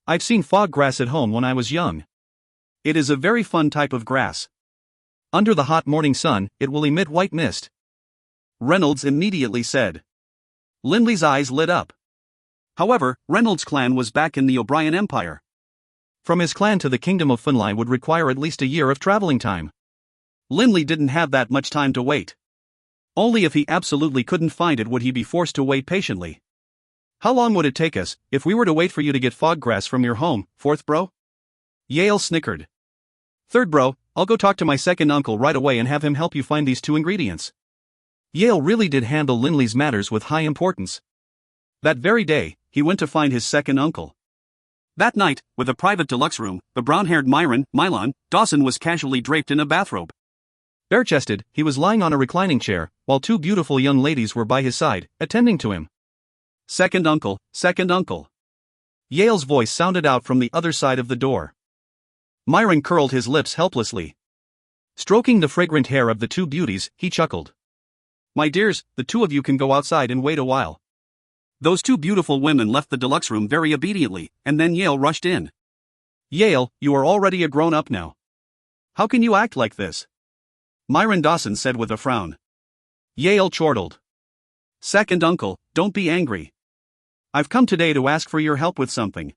I've seen fog grass at home when I was young. It is a very fun type of grass. Under the hot morning sun, it will emit white mist. Reynolds immediately said. Linley's eyes lit up. However, Reynolds' clan was back in the O'Brien Empire. From his clan to the kingdom of Funlai would require at least a year of traveling time. Linley didn't have that much time to wait. Only if he absolutely couldn't find it would he be forced to wait patiently. How long would it take us, if we were to wait for you to get fog grass from your home, fourth bro? Yale snickered. Third bro, I'll go talk to my second uncle right away and have him help you find these 2 ingredients. Yale really did handle Linley's matters with high importance. That very day, he went to find his second uncle. That night, with a private deluxe room, the brown-haired Mylon Dawson was casually draped in a bathrobe. Bare-chested, he was lying on a reclining chair, while 2 beautiful young ladies were by his side, attending to him. Second uncle, second uncle. Yale's voice sounded out from the other side of the door. Myron curled his lips helplessly. Stroking the fragrant hair of the 2 beauties, he chuckled. My dears, the 2 of you can go outside and wait a while. Those 2 beautiful women left the deluxe room very obediently, and then Yale rushed in. Yale, you are already a grown-up now. How can you act like this? Myron Dawson said with a frown. Yale chortled. Second uncle, don't be angry. I've come today to ask for your help with something.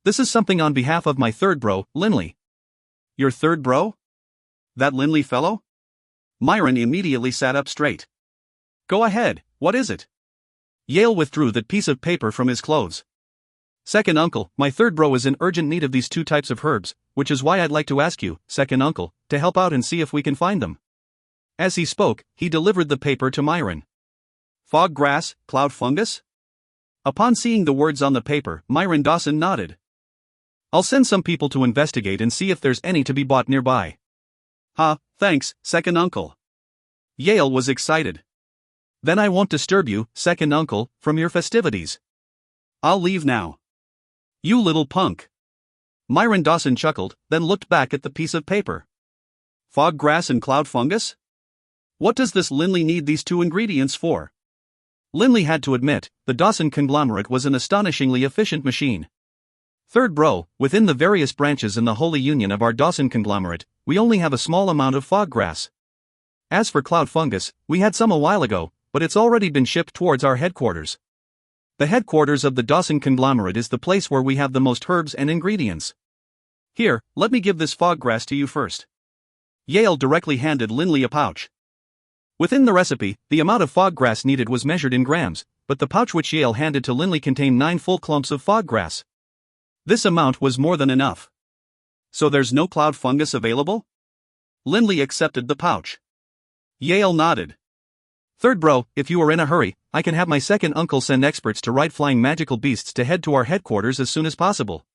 This is something on behalf of my third bro, Linley. Your third bro? That Linley fellow? Myron immediately sat up straight. Go ahead, what is it? Yale withdrew that piece of paper from his clothes. Second uncle, my third bro is in urgent need of these 2 types of herbs, which is why I'd like to ask you, second uncle, to help out and see if we can find them. As he spoke, he delivered the paper to Myron. Fog grass, cloud fungus? Upon seeing the words on the paper, Myron Dawson nodded. I'll send some people to investigate and see if there's any to be bought nearby. Thanks, second uncle. Yale was excited. Then I won't disturb you, second uncle, from your festivities. I'll leave now. You little punk. Myron Dawson chuckled, then looked back at the piece of paper. Fog grass and cloud fungus? What does this Linley need these 2 ingredients for? Linley had to admit, the Dawson conglomerate was an astonishingly efficient machine. Third bro, within the various branches in the holy union of our Dawson conglomerate, we only have a small amount of fog grass. As for cloud fungus, we had some a while ago, but it's already been shipped towards our headquarters. The headquarters of the Dawson conglomerate is the place where we have the most herbs and ingredients. Here, let me give this fog grass to you first. Yale directly handed Linley a pouch. Within the recipe, the amount of fog grass needed was measured in grams, but the pouch which Yale handed to Linley contained 9 full clumps of fog grass. This amount was more than enough. So there's no cloud fungus available? Linley accepted the pouch. Yale nodded. Third bro, if you are in a hurry, I can have my second uncle send experts to ride flying magical beasts to head to our headquarters as soon as possible.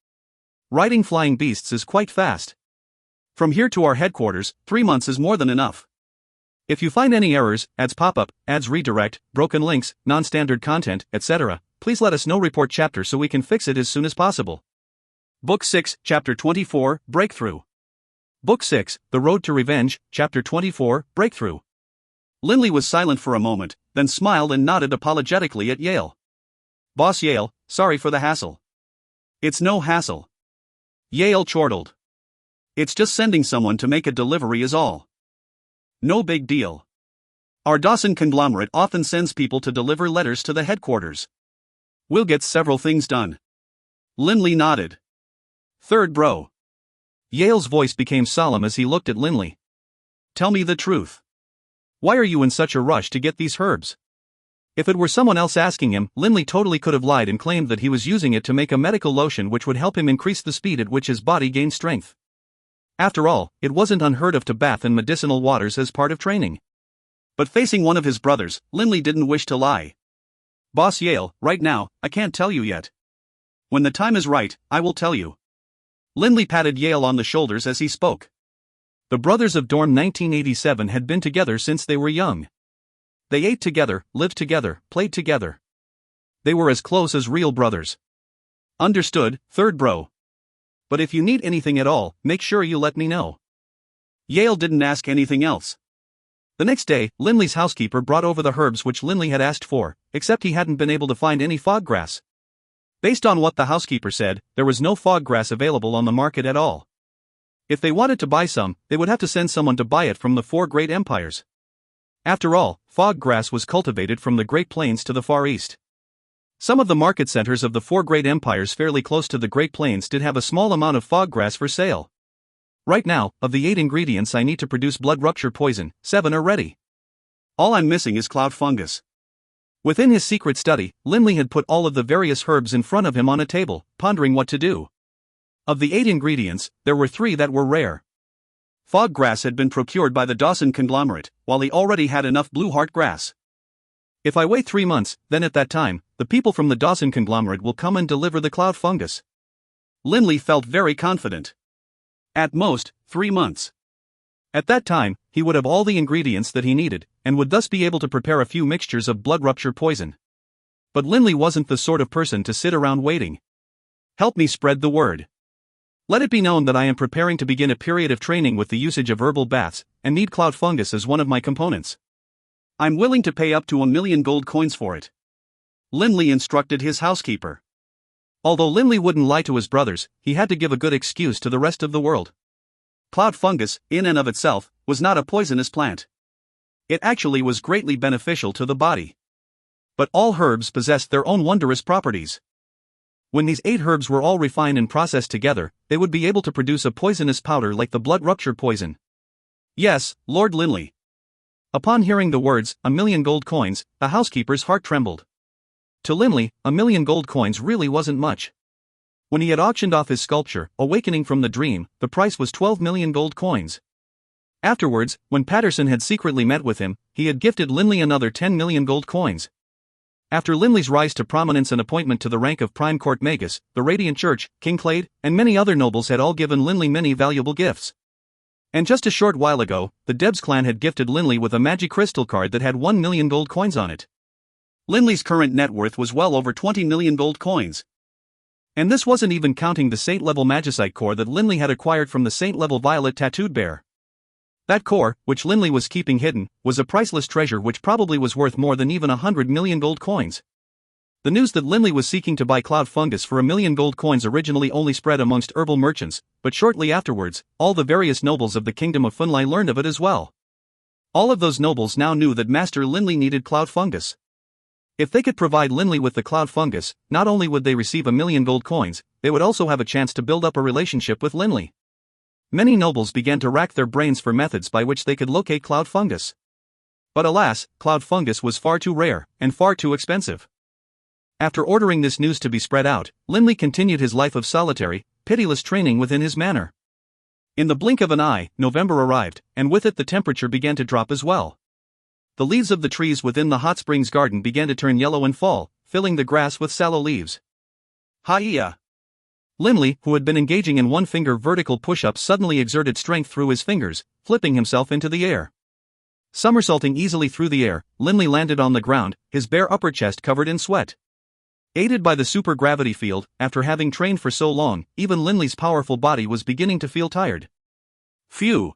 Riding flying beasts is quite fast. From here to our headquarters, 3 months is more than enough. If you find any errors, ads pop-up, ads redirect, broken links, non-standard content, etc., please let us know. Report chapter so we can fix it as soon as possible. Book 6, Chapter 24, Breakthrough. Book 6, The Road to Revenge, Chapter 24, Breakthrough. Linley was silent for a moment, then smiled and nodded apologetically at Yale. Boss Yale, sorry for the hassle. It's no hassle. Yale chortled. It's just sending someone to make a delivery is all. No big deal. Our Dawson conglomerate often sends people to deliver letters to the headquarters. We'll get several things done. Linley nodded. Third bro. Yale's voice became solemn as he looked at Linley. Tell me the truth. Why are you in such a rush to get these herbs? If it were someone else asking him, Linley totally could have lied and claimed that he was using it to make a medical lotion which would help him increase the speed at which his body gained strength. After all, it wasn't unheard of to bath in medicinal waters as part of training. But facing one of his brothers, Linley didn't wish to lie. Boss Yale, right now, I can't tell you yet. When the time is right, I will tell you. Linley patted Yale on the shoulders as he spoke. The brothers of Dorm 1987 had been together since they were young. They ate together, lived together, played together. They were as close as real brothers. Understood, third bro. But if you need anything at all, make sure you let me know. Yale didn't ask anything else. The next day, Linley's housekeeper brought over the herbs which Linley had asked for, except he hadn't been able to find any fog grass. Based on what the housekeeper said, there was no fog grass available on the market at all. If they wanted to buy some, they would have to send someone to buy it from the 4 great empires. After all, fog grass was cultivated from the Great Plains to the Far East. Some of the market centers of the 4 great empires fairly close to the Great Plains did have a small amount of fog grass for sale. Right now, of the 8 ingredients I need to produce blood rupture poison, 7 are ready. All I'm missing is cloud fungus. Within his secret study, Linley had put all of the various herbs in front of him on a table, pondering what to do. Of the 8 ingredients, there were 3 that were rare. Fog grass had been procured by the Dawson conglomerate, while he already had enough blue heart grass. If I wait 3 months, then at that time, the people from the Dawson conglomerate will come and deliver the cloud fungus. Linley felt very confident. At most, 3 months. At that time, he would have all the ingredients that he needed, and would thus be able to prepare a few mixtures of blood rupture poison. But Linley wasn't the sort of person to sit around waiting. Help me spread the word. Let it be known that I am preparing to begin a period of training with the usage of herbal baths, and need cloud fungus as one of my components. I'm willing to pay up to 1,000,000 gold coins for it. Linley instructed his housekeeper. Although Linley wouldn't lie to his brothers, he had to give a good excuse to the rest of the world. Cloud fungus, in and of itself, was not a poisonous plant. It actually was greatly beneficial to the body. But all herbs possessed their own wondrous properties. When these 8 herbs were all refined and processed together, they would be able to produce a poisonous powder like the blood rupture poison. Yes, Lord Linley. Upon hearing the words, 1,000,000 gold coins, the housekeeper's heart trembled. To Linley, 1,000,000 gold coins really wasn't much. When he had auctioned off his sculpture, awakening from the dream, the price was 12,000,000 gold coins. Afterwards, when Patterson had secretly met with him, he had gifted Linley another 10,000,000 gold coins. After Linley's rise to prominence and appointment to the rank of Prime Court Magus, the Radiant Church, King Clade, and many other nobles had all given Linley many valuable gifts. And just a short while ago, the Debs clan had gifted Linley with a magic crystal card that had 1,000,000 gold coins on it. Linley's current net worth was well over 20,000,000 gold coins. And this wasn't even counting the Saint-level Magicite core that Linley had acquired from the Saint-level Violet Tattooed Bear. That core, which Linley was keeping hidden, was a priceless treasure which probably was worth more than even 100,000,000 gold coins. The news that Linley was seeking to buy cloud fungus for 1,000,000 gold coins originally only spread amongst herbal merchants, but shortly afterwards, all the various nobles of the Kingdom of Funlai learned of it as well. All of those nobles now knew that Master Linley needed cloud fungus. If they could provide Linley with the cloud fungus, not only would they receive 1,000,000 gold coins, they would also have a chance to build up a relationship with Linley. Many nobles began to rack their brains for methods by which they could locate cloud fungus. But alas, cloud fungus was far too rare, and far too expensive. After ordering this news to be spread out, Linley continued his life of solitary, pitiless training within his manor. In the blink of an eye, November arrived, and with it the temperature began to drop as well. The leaves of the trees within the hot springs garden began to turn yellow and fall, filling the grass with sallow leaves. Hi-ya! Linley, who had been engaging in one-finger vertical push-ups, suddenly exerted strength through his fingers, flipping himself into the air. Somersaulting easily through the air, Linley landed on the ground, his bare upper chest covered in sweat. Aided by the super-gravity field, after having trained for so long, even Linley's powerful body was beginning to feel tired. Phew!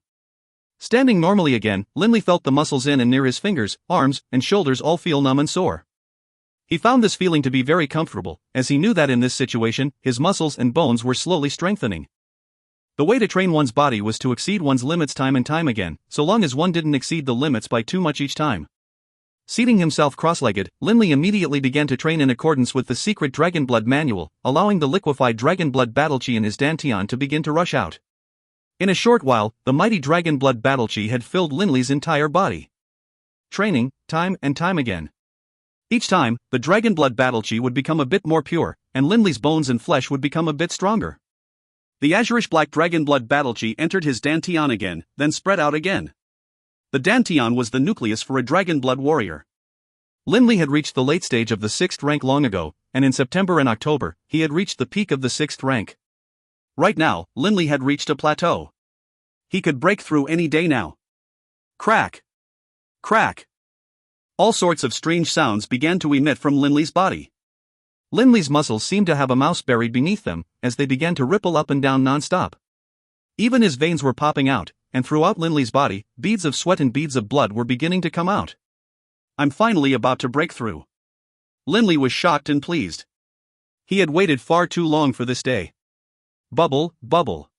Standing normally again, Linley felt the muscles in and near his fingers, arms, and shoulders all feel numb and sore. He found this feeling to be very comfortable, as he knew that in this situation, his muscles and bones were slowly strengthening. The way to train one's body was to exceed one's limits time and time again, so long as one didn't exceed the limits by too much each time. Seating himself cross-legged, Linley immediately began to train in accordance with the secret Dragonblood manual, allowing the liquefied Dragonblood battle chi in his dantian to begin to rush out. In a short while, the mighty Dragonblood battle chi had filled Linley's entire body. Training, time and time again. Each time, the Dragonblood battle chi would become a bit more pure, and Linley's bones and flesh would become a bit stronger. The azurish-black Dragonblood battle chi entered his dantian again, then spread out again. The dantian was the nucleus for a Dragonblood warrior. Linley had reached the late stage of the 6th rank long ago, and in September and October, he had reached the peak of the 6th rank. Right now, Linley had reached a plateau. He could break through any day now. Crack! Crack! All sorts of strange sounds began to emit from Linley's body. Linley's muscles seemed to have a mouse buried beneath them, as they began to ripple up and down non-stop. Even his veins were popping out, and throughout Linley's body, beads of sweat and beads of blood were beginning to come out. I'm finally about to break through. Linley was shocked and pleased. He had waited far too long for this day. Bubble, bubble.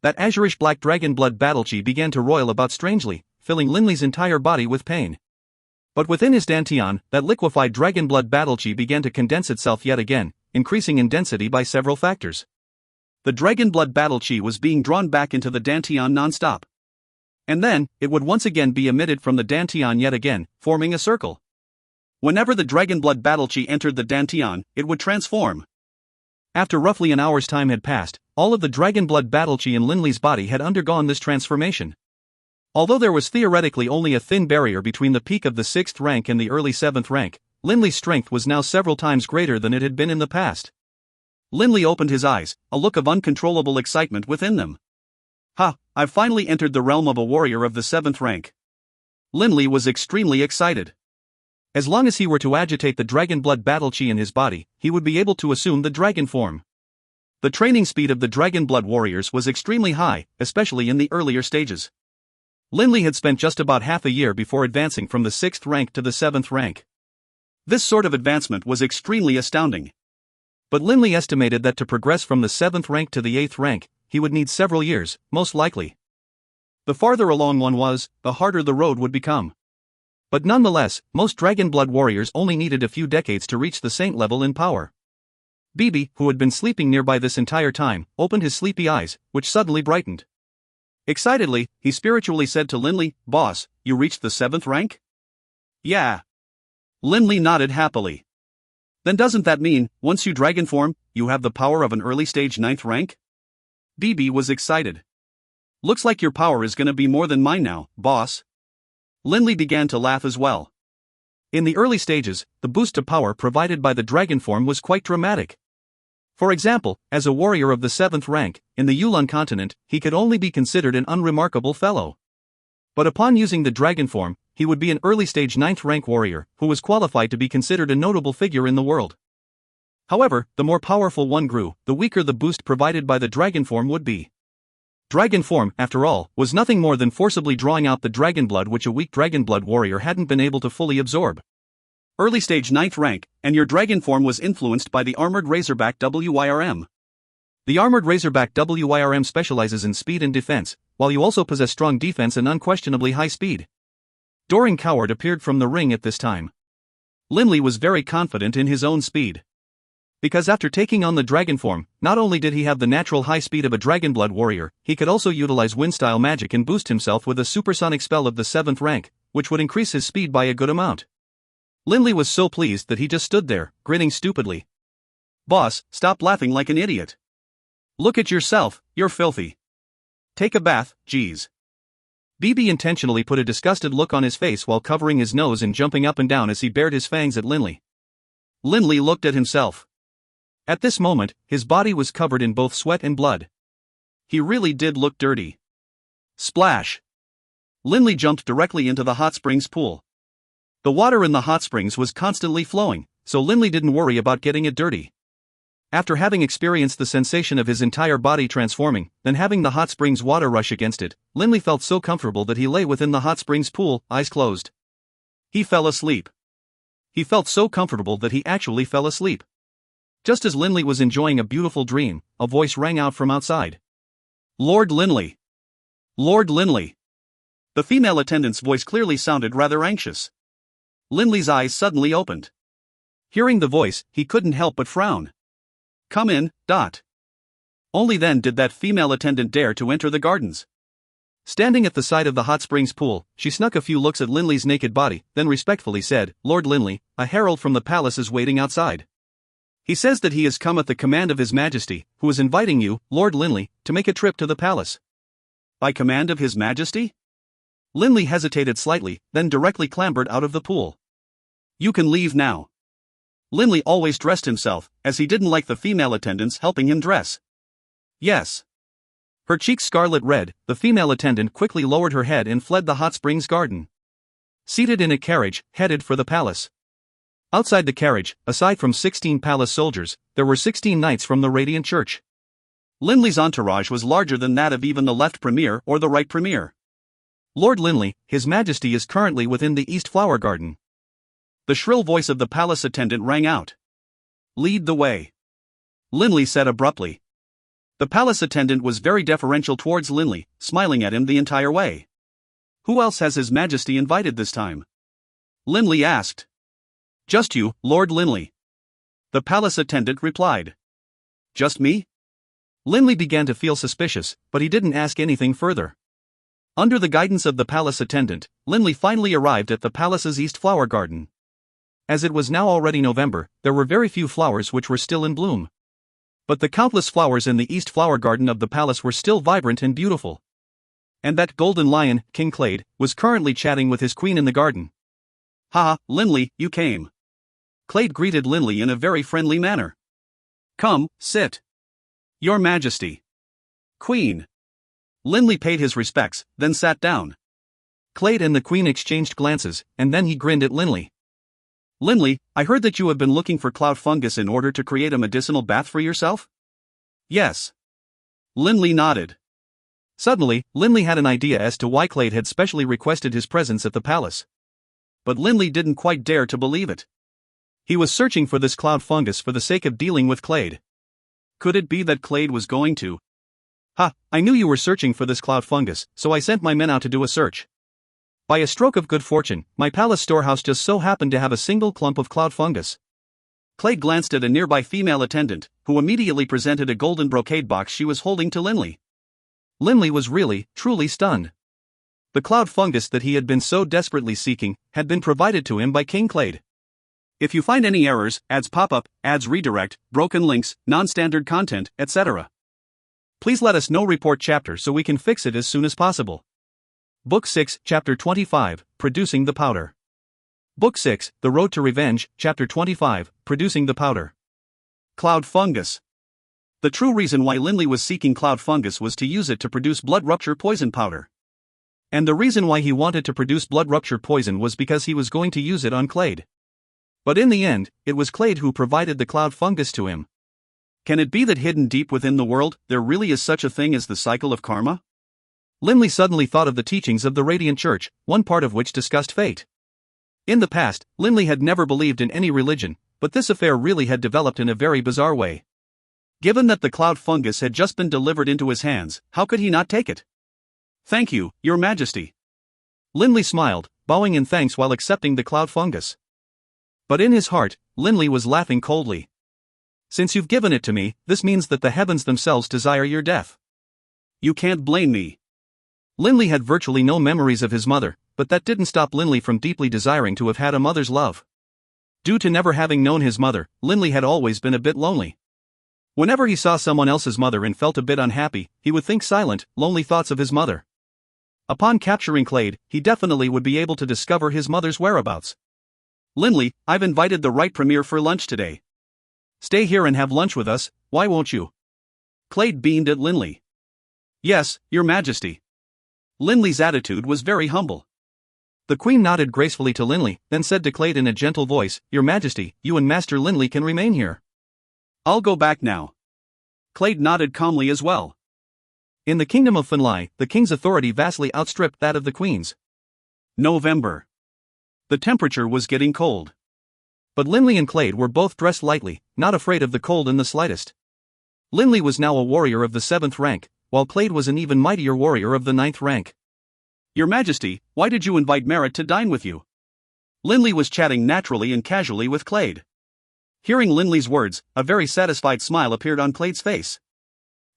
That azurish black Dragonblood battle chi began to roil about strangely, filling Linley's entire body with pain. But within his dantian, that liquefied Dragonblood battle chi began to condense itself yet again, increasing in density by several factors. The Dragonblood battle chi was being drawn back into the dantian non-stop. And then, it would once again be emitted from the Dantian yet again, forming a circle. Whenever the Dragonblood battle chi entered the Dantian, it would transform. After roughly an hour's time had passed, all of the Dragonblood battle chi in Linley's body had undergone this transformation. Although there was theoretically only a thin barrier between the peak of the 6th rank and the early 7th rank, Linley's strength was now several times greater than it had been in the past. Linley opened his eyes, a look of uncontrollable excitement within them. Ha, I've finally entered the realm of a warrior of the 7th rank. Linley was extremely excited. As long as he were to agitate the Dragonblood battle chi in his body, he would be able to assume the dragon form. The training speed of the Dragonblood warriors was extremely high, especially in the earlier stages. Linley had spent just about half a year before advancing from the 6th rank to the 7th rank. This sort of advancement was extremely astounding. But Linley estimated that to progress from the 7th rank to the 8th rank, he would need several years, most likely. The farther along one was, the harder the road would become. But nonetheless, most Dragonblood warriors only needed a few decades to reach the saint level in power. Bibi, who had been sleeping nearby this entire time, opened his sleepy eyes, which suddenly brightened. Excitedly, he spiritually said to Linley, "Boss, you reached the 7th rank?" "Yeah." Linley nodded happily. "Then doesn't that mean, once you dragon form, you have the power of an early stage 9th rank?" Bibi was excited. "Looks like your power is gonna be more than mine now, boss." Linley began to laugh as well. In the early stages, the boost to power provided by the dragon form was quite dramatic. For example, as a warrior of the 7th rank, in the Yulon continent, he could only be considered an unremarkable fellow. But upon using the dragon form, he would be an early stage 9th rank warrior, who was qualified to be considered a notable figure in the world. However, the more powerful one grew, the weaker the boost provided by the dragon form would be. Dragon form, after all, was nothing more than forcibly drawing out the Dragonblood which a weak Dragonblood warrior hadn't been able to fully absorb. Early stage 9th rank, and your dragon form was influenced by the Armored Razorback WYRM. The Armored Razorback WYRM specializes in speed and defense, while you also possess strong defense and unquestionably high speed. Doran Coward appeared from the ring at this time. Linley was very confident in his own speed. Because after taking on the dragon form, not only did he have the natural high speed of a Dragonblood warrior, he could also utilize wind-style magic and boost himself with a supersonic spell of the 7th rank, which would increase his speed by a good amount. Linley was so pleased that he just stood there, grinning stupidly. "Boss, stop laughing like an idiot. Look at yourself, you're filthy. Take a bath, geez." Bibi intentionally put a disgusted look on his face while covering his nose and jumping up and down as he bared his fangs at Linley. Linley looked at himself. At this moment, his body was covered in both sweat and blood. He really did look dirty. Splash! Linley jumped directly into the hot springs pool. The water in the hot springs was constantly flowing, so Linley didn't worry about getting it dirty. After having experienced the sensation of his entire body transforming, then having the hot springs water rush against it, Linley felt so comfortable that he lay within the hot springs pool, eyes closed. He fell asleep. He felt so comfortable that he actually fell asleep. Just as Linley was enjoying a beautiful dream, a voice rang out from outside. "Lord Linley! Lord Linley!" The female attendant's voice clearly sounded rather anxious. Linley's eyes suddenly opened. Hearing the voice, he couldn't help but frown. "Come in, Dot." Only then did that female attendant dare to enter the gardens. Standing at the side of the hot springs pool, she snuck a few looks at Linley's naked body, then respectfully said, "Lord Linley, a herald from the palace is waiting outside. He says that he has come at the command of His Majesty, who is inviting you, Lord Linley, to make a trip to the palace." "By command of His Majesty?" Linley hesitated slightly, then directly clambered out of the pool. "You can leave now." Linley always dressed himself, as he didn't like the female attendants helping him dress. "Yes." Her cheeks scarlet red, the female attendant quickly lowered her head and fled the hot springs garden. Seated in a carriage, headed for the palace. Outside the carriage, aside from 16 palace soldiers, there were 16 knights from the Radiant Church. Linley's entourage was larger than that of even the left premier or the right premier. "Lord Linley, His Majesty is currently within the East Flower Garden." The shrill voice of the palace attendant rang out. "Lead the way," Linley said abruptly. The palace attendant was very deferential towards Linley, smiling at him the entire way. "Who else has His Majesty invited this time?" Linley asked. "Just you, Lord Linley," the palace attendant replied. "Just me?" Linley began to feel suspicious, but he didn't ask anything further. Under the guidance of the palace attendant, Linley finally arrived at the palace's East Flower Garden. As it was now already November, there were very few flowers which were still in bloom. But the countless flowers in the East Flower Garden of the palace were still vibrant and beautiful. And that golden lion, King Clade, was currently chatting with his queen in the garden. "Ha, Linley, you came." Clade greeted Linley in a very friendly manner. "Come, sit." "Your Majesty." "Queen." Linley paid his respects, then sat down. Clade and the queen exchanged glances, and then he grinned at Linley. "Linley, I heard that you have been looking for cloud fungus in order to create a medicinal bath for yourself?" "Yes." Linley nodded. Suddenly, Linley had an idea as to why Clade had specially requested his presence at the palace. But Linley didn't quite dare to believe it. He was searching for this cloud fungus for the sake of dealing with Clade. Could it be that Clade was going to? "Ha, I knew you were searching for this cloud fungus, so I sent my men out to do a search. By a stroke of good fortune, my palace storehouse just so happened to have a single clump of cloud fungus." Clade glanced at a nearby female attendant, who immediately presented a golden brocade box she was holding to Linley. Linley was really, truly stunned. The cloud fungus that he had been so desperately seeking had been provided to him by King Clade. "If you find any errors, ads pop up, ads redirect, broken links, non-standard content, etc. please let us know. Report chapter so we can fix it as soon as possible." Book 6, Chapter 25, Producing the Powder. Book 6, The Road to Revenge, Chapter 25, Producing the Powder. Cloud fungus. The true reason why Linley was seeking cloud fungus was to use it to produce blood rupture poison powder. And the reason why he wanted to produce blood rupture poison was because he was going to use it on Clade. But in the end, it was Clade who provided the cloud fungus to him. Can it be that hidden deep within the world, there really is such a thing as the cycle of karma? Linley suddenly thought of the teachings of the Radiant Church, one part of which discussed fate. In the past, Linley had never believed in any religion, but this affair really had developed in a very bizarre way. Given that the cloud fungus had just been delivered into his hands, how could he not take it? "Thank you, Your Majesty." Linley smiled, bowing in thanks while accepting the cloud fungus. But in his heart, Linley was laughing coldly. "Since you've given it to me, this means that the heavens themselves desire your death." "You can't blame me." Linley had virtually no memories of his mother, but that didn't stop Linley from deeply desiring to have had a mother's love. Due to never having known his mother, Linley had always been a bit lonely. Whenever he saw someone else's mother and felt a bit unhappy, he would think silent, lonely thoughts of his mother. Upon capturing Clade, he definitely would be able to discover his mother's whereabouts. "Linley, I've invited the right premier for lunch today. Stay here and have lunch with us, why won't you?" Clade beamed at Linley. "Yes, Your Majesty." Linley's attitude was very humble. The queen nodded gracefully to Linley, then said to Clade in a gentle voice, "Your Majesty, you and Master Linley can remain here." "I'll go back now." Clade nodded calmly as well. In the kingdom of Finlai, the king's authority vastly outstripped that of the queen's. November. The temperature was getting cold. But Linley and Clade were both dressed lightly, not afraid of the cold in the slightest. Linley was now a warrior of the 7th rank, while Clade was an even mightier warrior of the 9th rank. "Your Majesty, why did you invite Merit to dine with you?" Linley was chatting naturally and casually with Clade. Hearing Linley's words, a very satisfied smile appeared on Clade's face.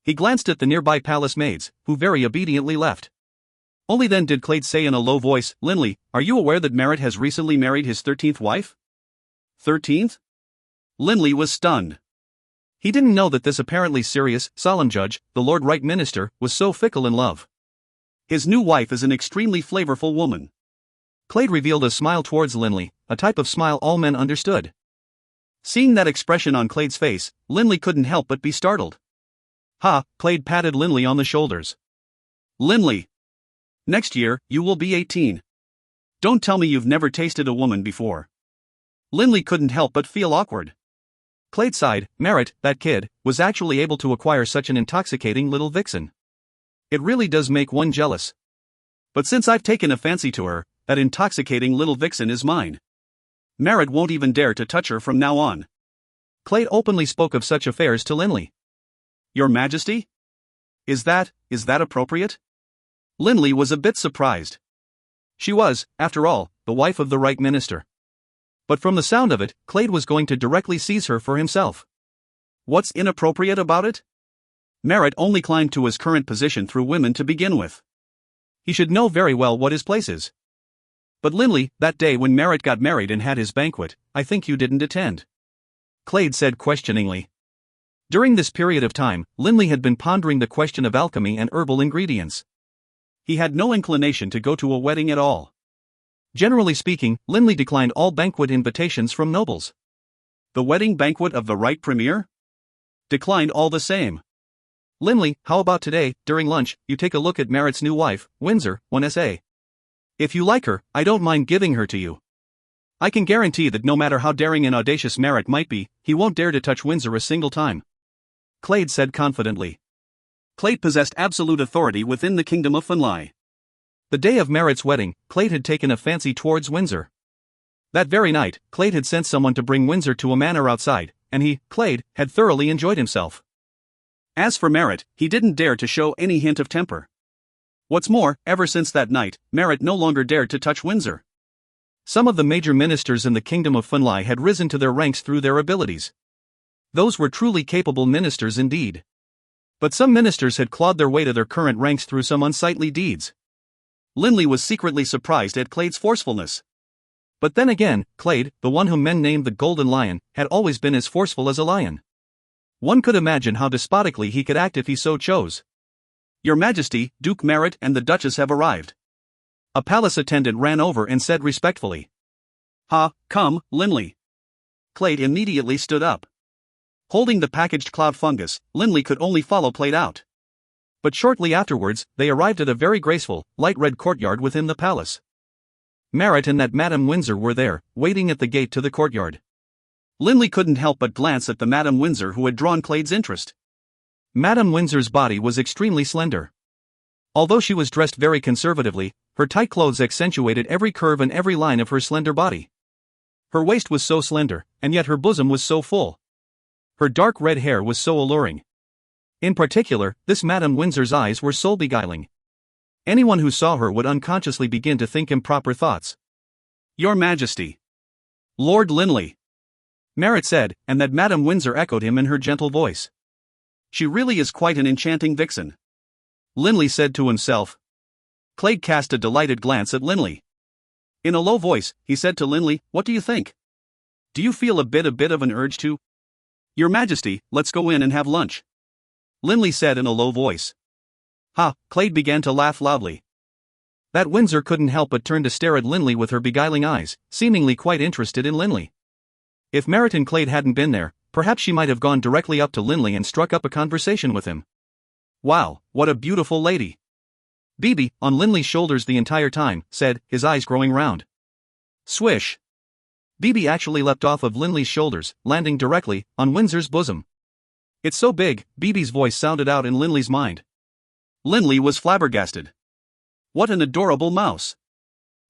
He glanced at the nearby palace maids, who very obediently left. Only then did Clade say in a low voice, "Linley, are you aware that Merit has recently married his 13th wife?" 13th? Linley was stunned. He didn't know that this apparently serious, solemn judge, the Lord Right Minister, was so fickle in love. "His new wife is an extremely flavorful woman." Clade revealed a smile towards Linley, a type of smile all men understood. Seeing that expression on Clade's face, Linley couldn't help but be startled. "Ha," Clade patted Linley on the shoulders. "Linley. Next year, you will be 18. Don't tell me you've never tasted a woman before." Linley couldn't help but feel awkward. Clade sighed. Merit, that kid, was actually able to acquire such an intoxicating little vixen. It really does make one jealous. But since I've taken a fancy to her, that intoxicating little vixen is mine. Merit won't even dare to touch her from now on." Clade openly spoke of such affairs to Linley. "Your Majesty? Is that appropriate?" Linley was a bit surprised. She was, after all, the wife of the Right Minister. But from the sound of it, Clade was going to directly seize her for himself. What's inappropriate about it? Merit only climbed to his current position through women to begin with. He should know very well what his place is. But Linley, that day when Merritt got married and had his banquet, I think you didn't attend. Clade said questioningly. During this period of time, Linley had been pondering the question of alchemy and herbal ingredients. He had no inclination to go to a wedding at all. Generally speaking, Linley declined all banquet invitations from nobles. The wedding banquet of the right premier? Declined all the same. Linley, how about today, during lunch, you take a look at Merritt's new wife, Windsor, 1SA. If you like her, I don't mind giving her to you. I can guarantee that no matter how daring and audacious Merritt might be, he won't dare to touch Windsor a single time. Clade said confidently. Clade possessed absolute authority within the kingdom of Funlai. The day of Merritt's wedding, Clade had taken a fancy towards Windsor. That very night, Clade had sent someone to bring Windsor to a manor outside, and he, Clade, had thoroughly enjoyed himself. As for Merritt, he didn't dare to show any hint of temper. What's more, ever since that night, Merritt no longer dared to touch Windsor. Some of the major ministers in the kingdom of Funlai had risen to their ranks through their abilities. Those were truly capable ministers indeed. But some ministers had clawed their way to their current ranks through some unsightly deeds. Linley was secretly surprised at Clade's forcefulness. But then again, Clade, the one whom men named the Golden Lion, had always been as forceful as a lion. One could imagine how despotically he could act if he so chose. Your Majesty, Duke Merritt and the Duchess have arrived. A palace attendant ran over and said respectfully. Come, Linley. Clade immediately stood up. Holding the packaged cloud fungus, Linley could only follow Clade out. But shortly afterwards, they arrived at a very graceful, light red courtyard within the palace. Merritt and that Madame Windsor were there, waiting at the gate to the courtyard. Linley couldn't help but glance at the Madame Windsor who had drawn Clade's interest. Madame Windsor's body was extremely slender. Although she was dressed very conservatively, her tight clothes accentuated every curve and every line of her slender body. Her waist was so slender, and yet her bosom was so full. Her dark red hair was so alluring. In particular, this Madame Windsor's eyes were soul beguiling. Anyone who saw her would unconsciously begin to think improper thoughts. Your Majesty. Lord Linley. Merritt said, and that Madame Windsor echoed him in her gentle voice. She really is quite an enchanting vixen. Linley said to himself. Clade cast a delighted glance at Linley. In a low voice, he said to Linley, what do you think? Do you feel a bit of an urge to? Your Majesty, let's go in and have lunch. Linley said in a low voice. Clade began to laugh loudly. That Windsor couldn't help but turn to stare at Linley with her beguiling eyes, seemingly quite interested in Linley. If Merritt and Clade hadn't been there, perhaps she might have gone directly up to Linley and struck up a conversation with him. Wow, what a beautiful lady. Bibi, on Linley's shoulders the entire time, said, his eyes growing round. Swish. Bibi actually leapt off of Linley's shoulders, landing directly on Windsor's bosom. It's so big, Bibi's voice sounded out in Linley's mind. Linley was flabbergasted. What an adorable mouse.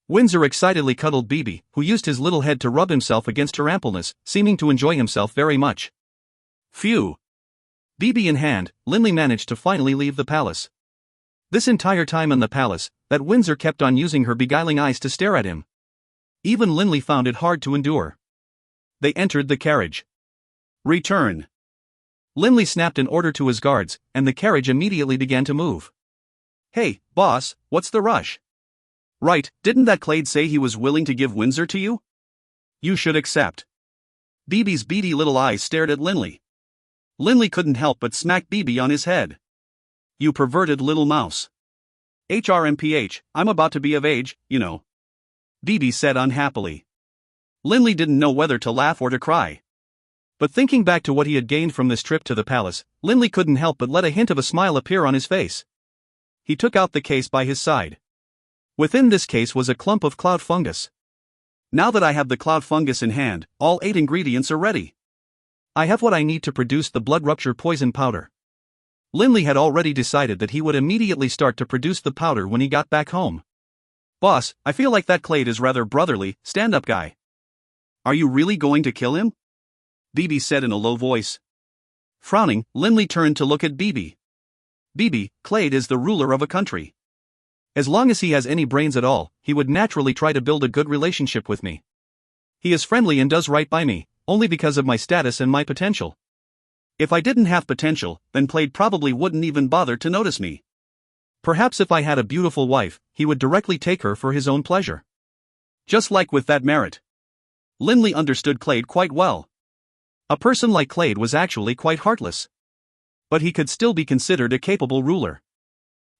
Windsor excitedly cuddled Bibi, who used his little head to rub himself against her ampleness, seeming to enjoy himself very much. Phew. Bibi in hand, Linley managed to finally leave the palace. This entire time in the palace, that Windsor kept on using her beguiling eyes to stare at him. Even Linley found it hard to endure. They entered the carriage. Return. Linley snapped an order to his guards, and the carriage immediately began to move. Hey, boss, what's the rush? Right, didn't that Clade say he was willing to give Windsor to you? You should accept. Bibi's beady little eyes stared at Linley. Linley couldn't help but smack Bibi on his head. You perverted little mouse. HRMPH, I'm about to be of age, you know. Bibi said unhappily. Linley didn't know whether to laugh or to cry. But thinking back to what he had gained from this trip to the palace, Linley couldn't help but let a hint of a smile appear on his face. He took out the case by his side. Within this case was a clump of cloud fungus. Now that I have the cloud fungus in hand, all 8 ingredients are ready. I have what I need to produce the blood rupture poison powder. Linley had already decided that he would immediately start to produce the powder when he got back home. Boss, I feel like that Clade is rather brotherly, stand-up guy. Are you really going to kill him? Bibi said in a low voice. Frowning, Linley turned to look at Bibi. Bibi, Clade is the ruler of a country. As long as he has any brains at all, he would naturally try to build a good relationship with me. He is friendly and does right by me, only because of my status and my potential. If I didn't have potential, then Clade probably wouldn't even bother to notice me. Perhaps if I had a beautiful wife, he would directly take her for his own pleasure. Just like with that merit. Linley understood Clade quite well. A person like Clade was actually quite heartless. But he could still be considered a capable ruler.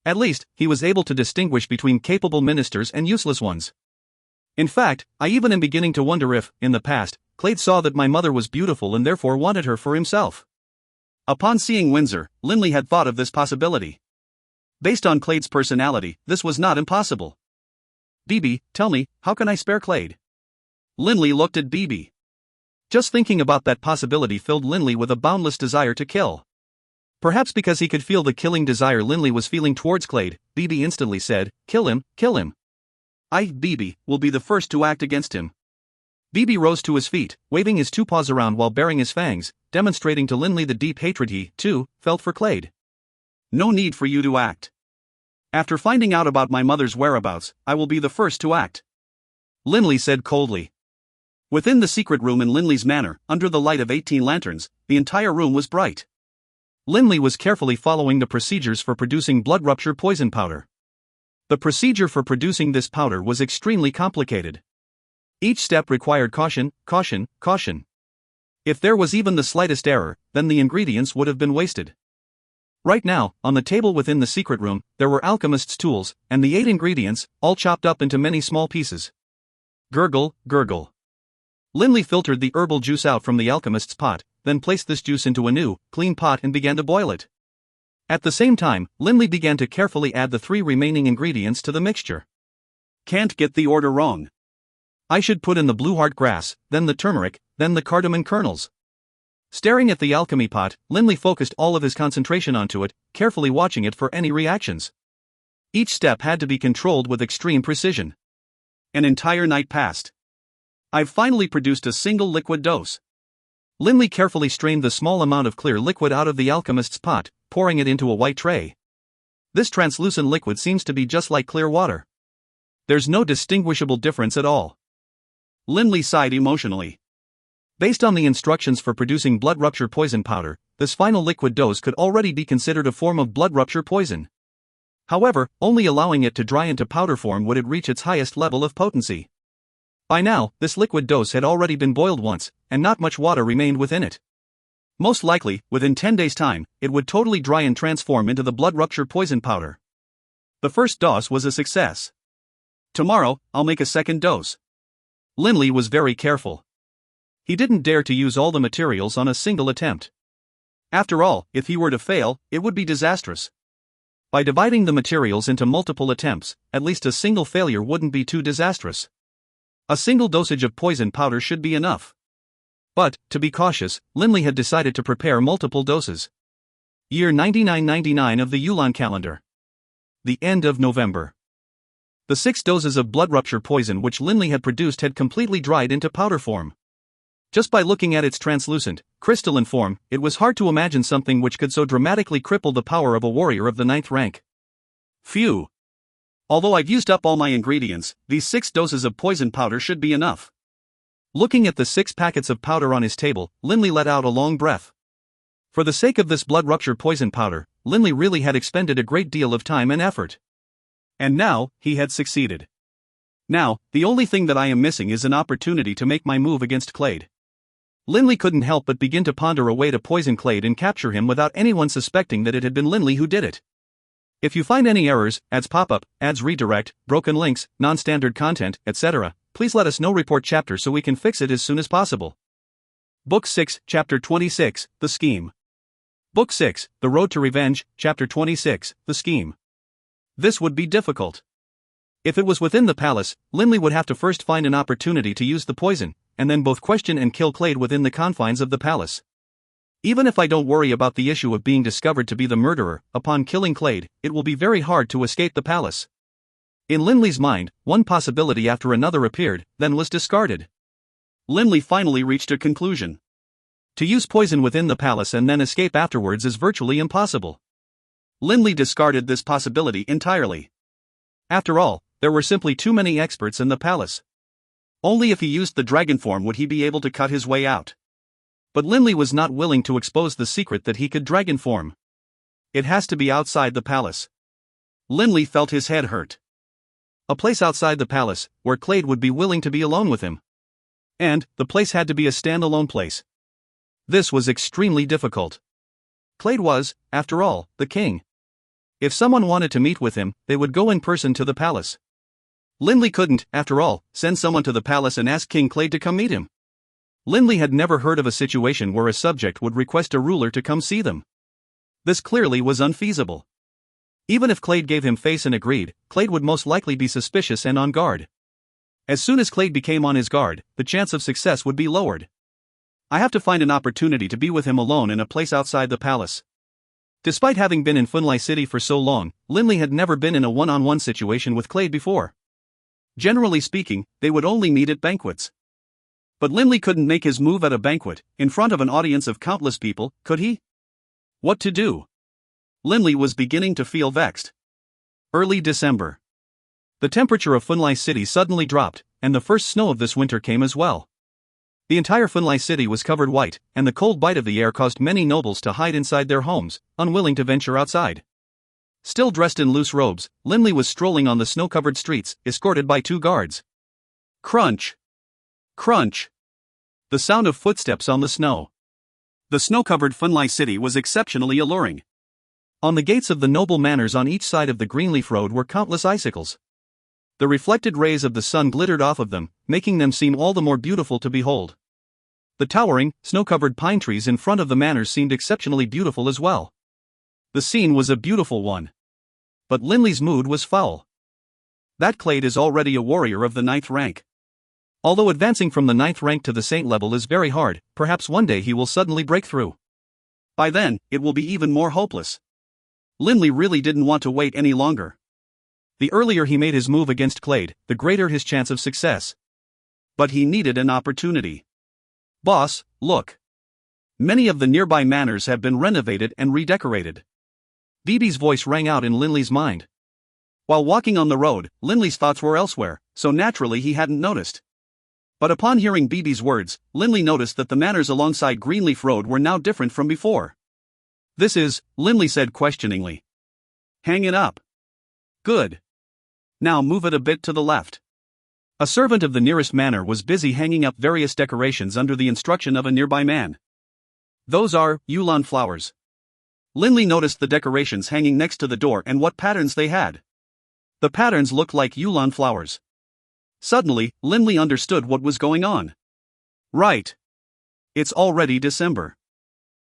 At least, he was able to distinguish between capable ministers and useless ones. In fact, I even am beginning to wonder if, in the past, Clade saw that my mother was beautiful and therefore wanted her for himself. Upon seeing Windsor, Linley had thought of this possibility. Based on Clade's personality, this was not impossible. "Bibi, tell me, how can I spare Clade?" Linley looked at Bibi. Just thinking about that possibility filled Linley with a boundless desire to kill. Perhaps because he could feel the killing desire Linley was feeling towards Clade, Bibi instantly said, "Kill him, kill him." "I, Bibi, will be the first to act against him." Bibi rose to his feet, waving his two paws around while baring his fangs, demonstrating to Linley the deep hatred he, too, felt for Clade. "No need for you to act. After finding out about my mother's whereabouts, I will be the first to act," Linley said coldly. Within the secret room in Linley's manor, under the light of 18 lanterns, the entire room was bright. Linley was carefully following the procedures for producing blood rupture poison powder. The procedure for producing this powder was extremely complicated. Each step required caution, caution, caution. If there was even the slightest error, then the ingredients would have been wasted. Right now, on the table within the secret room, there were alchemist's tools, and the 8 ingredients, all chopped up into many small pieces. Gurgle, gurgle. Linley filtered the herbal juice out from the alchemist's pot, then placed this juice into a new, clean pot and began to boil it. At the same time, Linley began to carefully add the 3 remaining ingredients to the mixture. "Can't get the order wrong. I should put in the blue heart grass, then the turmeric, then the cardamom kernels." Staring at the alchemy pot, Linley focused all of his concentration onto it, carefully watching it for any reactions. Each step had to be controlled with extreme precision. An entire night passed. "I've finally produced a single liquid dose." Linley carefully strained the small amount of clear liquid out of the alchemist's pot, pouring it into a white tray. This translucent liquid seems to be just like clear water. There's no distinguishable difference at all. Linley sighed emotionally. Based on the instructions for producing blood rupture poison powder, this final liquid dose could already be considered a form of blood rupture poison. However, only allowing it to dry into powder form would it reach its highest level of potency. By now, this liquid dose had already been boiled once, and not much water remained within it. Most likely, within 10 days' time, it would totally dry and transform into the blood rupture poison powder. The first dose was a success. "Tomorrow, I'll make a second dose." Linley was very careful. He didn't dare to use all the materials on a single attempt. After all, if he were to fail, it would be disastrous. By dividing the materials into multiple attempts, at least a single failure wouldn't be too disastrous. A single dosage of poison powder should be enough. But, to be cautious, Linley had decided to prepare multiple doses. Year 9999 of the Yulan calendar. The end of November. The 6 doses of blood rupture poison which Linley had produced had completely dried into powder form. Just by looking at its translucent, crystalline form, it was hard to imagine something which could so dramatically cripple the power of a warrior of the 9th rank. Phew. Although I've used up all my ingredients, these 6 doses of poison powder should be enough. Looking at the 6 packets of powder on his table, Linley let out a long breath. For the sake of this blood rupture poison powder, Linley really had expended a great deal of time and effort. And now, he had succeeded. Now, the only thing that I am missing is an opportunity to make my move against Clade. Linley couldn't help but begin to ponder a way to poison Clade and capture him without anyone suspecting that it had been Linley who did it. If you find any errors, ads pop up, ads redirect, broken links, non-standard content, etc., please let us know. Report chapter so we can fix it as soon as possible. Book 6, Chapter 26, The Scheme. Book 6, The Road to Revenge, Chapter 26, The Scheme. This would be difficult. If it was within the palace, Linley would have to first find an opportunity to use the poison, and then both question and kill Clade within the confines of the palace. Even if I don't worry about the issue of being discovered to be the murderer, upon killing Clade, it will be very hard to escape the palace. In Linley's mind, one possibility after another appeared, then was discarded. Linley finally reached a conclusion. To use poison within the palace and then escape afterwards is virtually impossible. Linley discarded this possibility entirely. After all, there were simply too many experts in the palace. Only if he used the dragon form would he be able to cut his way out. But Linley was not willing to expose the secret that he could dragon form. It has to be outside the palace. Linley felt his head hurt. A place outside the palace, where Clade would be willing to be alone with him. And, the place had to be a standalone place. This was extremely difficult. Clade was, after all, the king. If someone wanted to meet with him, they would go in person to the palace. Linley couldn't, after all, send someone to the palace and ask King Clade to come meet him. Linley had never heard of a situation where a subject would request a ruler to come see them. This clearly was unfeasible. Even if Clade gave him face and agreed, Clade would most likely be suspicious and on guard. As soon as Clade became on his guard, the chance of success would be lowered. I have to find an opportunity to be with him alone in a place outside the palace. Despite having been in Funlai City for so long, Linley had never been in a one-on-one situation with Clade before. Generally speaking, they would only meet at banquets. But Linley couldn't make his move at a banquet, in front of an audience of countless people, could he? What to do? Linley was beginning to feel vexed. Early December. The temperature of Funlai City suddenly dropped, and the first snow of this winter came as well. The entire Funlai City was covered white, and the cold bite of the air caused many nobles to hide inside their homes, unwilling to venture outside. Still dressed in loose robes, Linley was strolling on the snow-covered streets, escorted by 2 guards. Crunch! Crunch! The sound of footsteps on the snow. The snow-covered Funlai City was exceptionally alluring. On the gates of the noble manors on each side of the Greenleaf Road were countless icicles. The reflected rays of the sun glittered off of them, making them seem all the more beautiful to behold. The towering, snow-covered pine trees in front of the manors seemed exceptionally beautiful as well. The scene was a beautiful one. But Linley's mood was foul. That Clade is already a warrior of the 9th rank. Although advancing from the 9th rank to the saint level is very hard, perhaps one day he will suddenly break through. By then, it will be even more hopeless. Linley really didn't want to wait any longer. The earlier he made his move against Clade, the greater his chance of success. But he needed an opportunity. Boss, look. Many of the nearby manors have been renovated and redecorated. Bibi's voice rang out in Linley's mind. While walking on the road, Linley's thoughts were elsewhere, so naturally he hadn't noticed. But upon hearing Bibi's words, Linley noticed that the manors alongside Greenleaf Road were now different from before. This is, Linley said questioningly. Hang it up. Good. Now move it a bit to the left. A servant of the nearest manor was busy hanging up various decorations under the instruction of a nearby man. Those are Yulon flowers. Linley noticed the decorations hanging next to the door and what patterns they had. The patterns looked like Yulon flowers. Suddenly, Linley understood what was going on. Right. It's already December.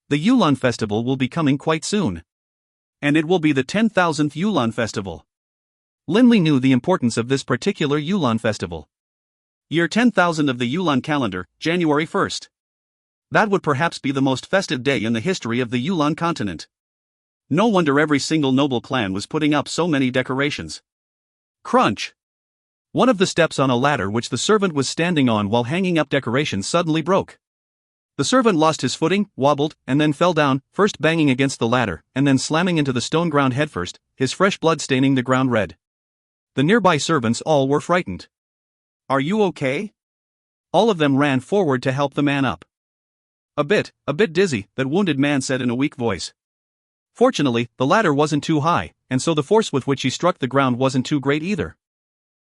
The Yulon Festival will be coming quite soon. And it will be the 10,000th Yulon Festival. Linley knew the importance of this particular Yulon Festival. Year 10,000 of the Yulon calendar, January 1st. That would perhaps be the most festive day in the history of the Yulon continent. No wonder every single noble clan was putting up so many decorations. Crunch! One of the steps on a ladder which the servant was standing on while hanging up decorations suddenly broke. The servant lost his footing, wobbled, and then fell down, first banging against the ladder, and then slamming into the stone ground headfirst, his fresh blood staining the ground red. The nearby servants all were frightened. Are you okay? All of them ran forward to help the man up. A bit dizzy, that wounded man said in a weak voice. Fortunately, the ladder wasn't too high, and so the force with which he struck the ground wasn't too great either.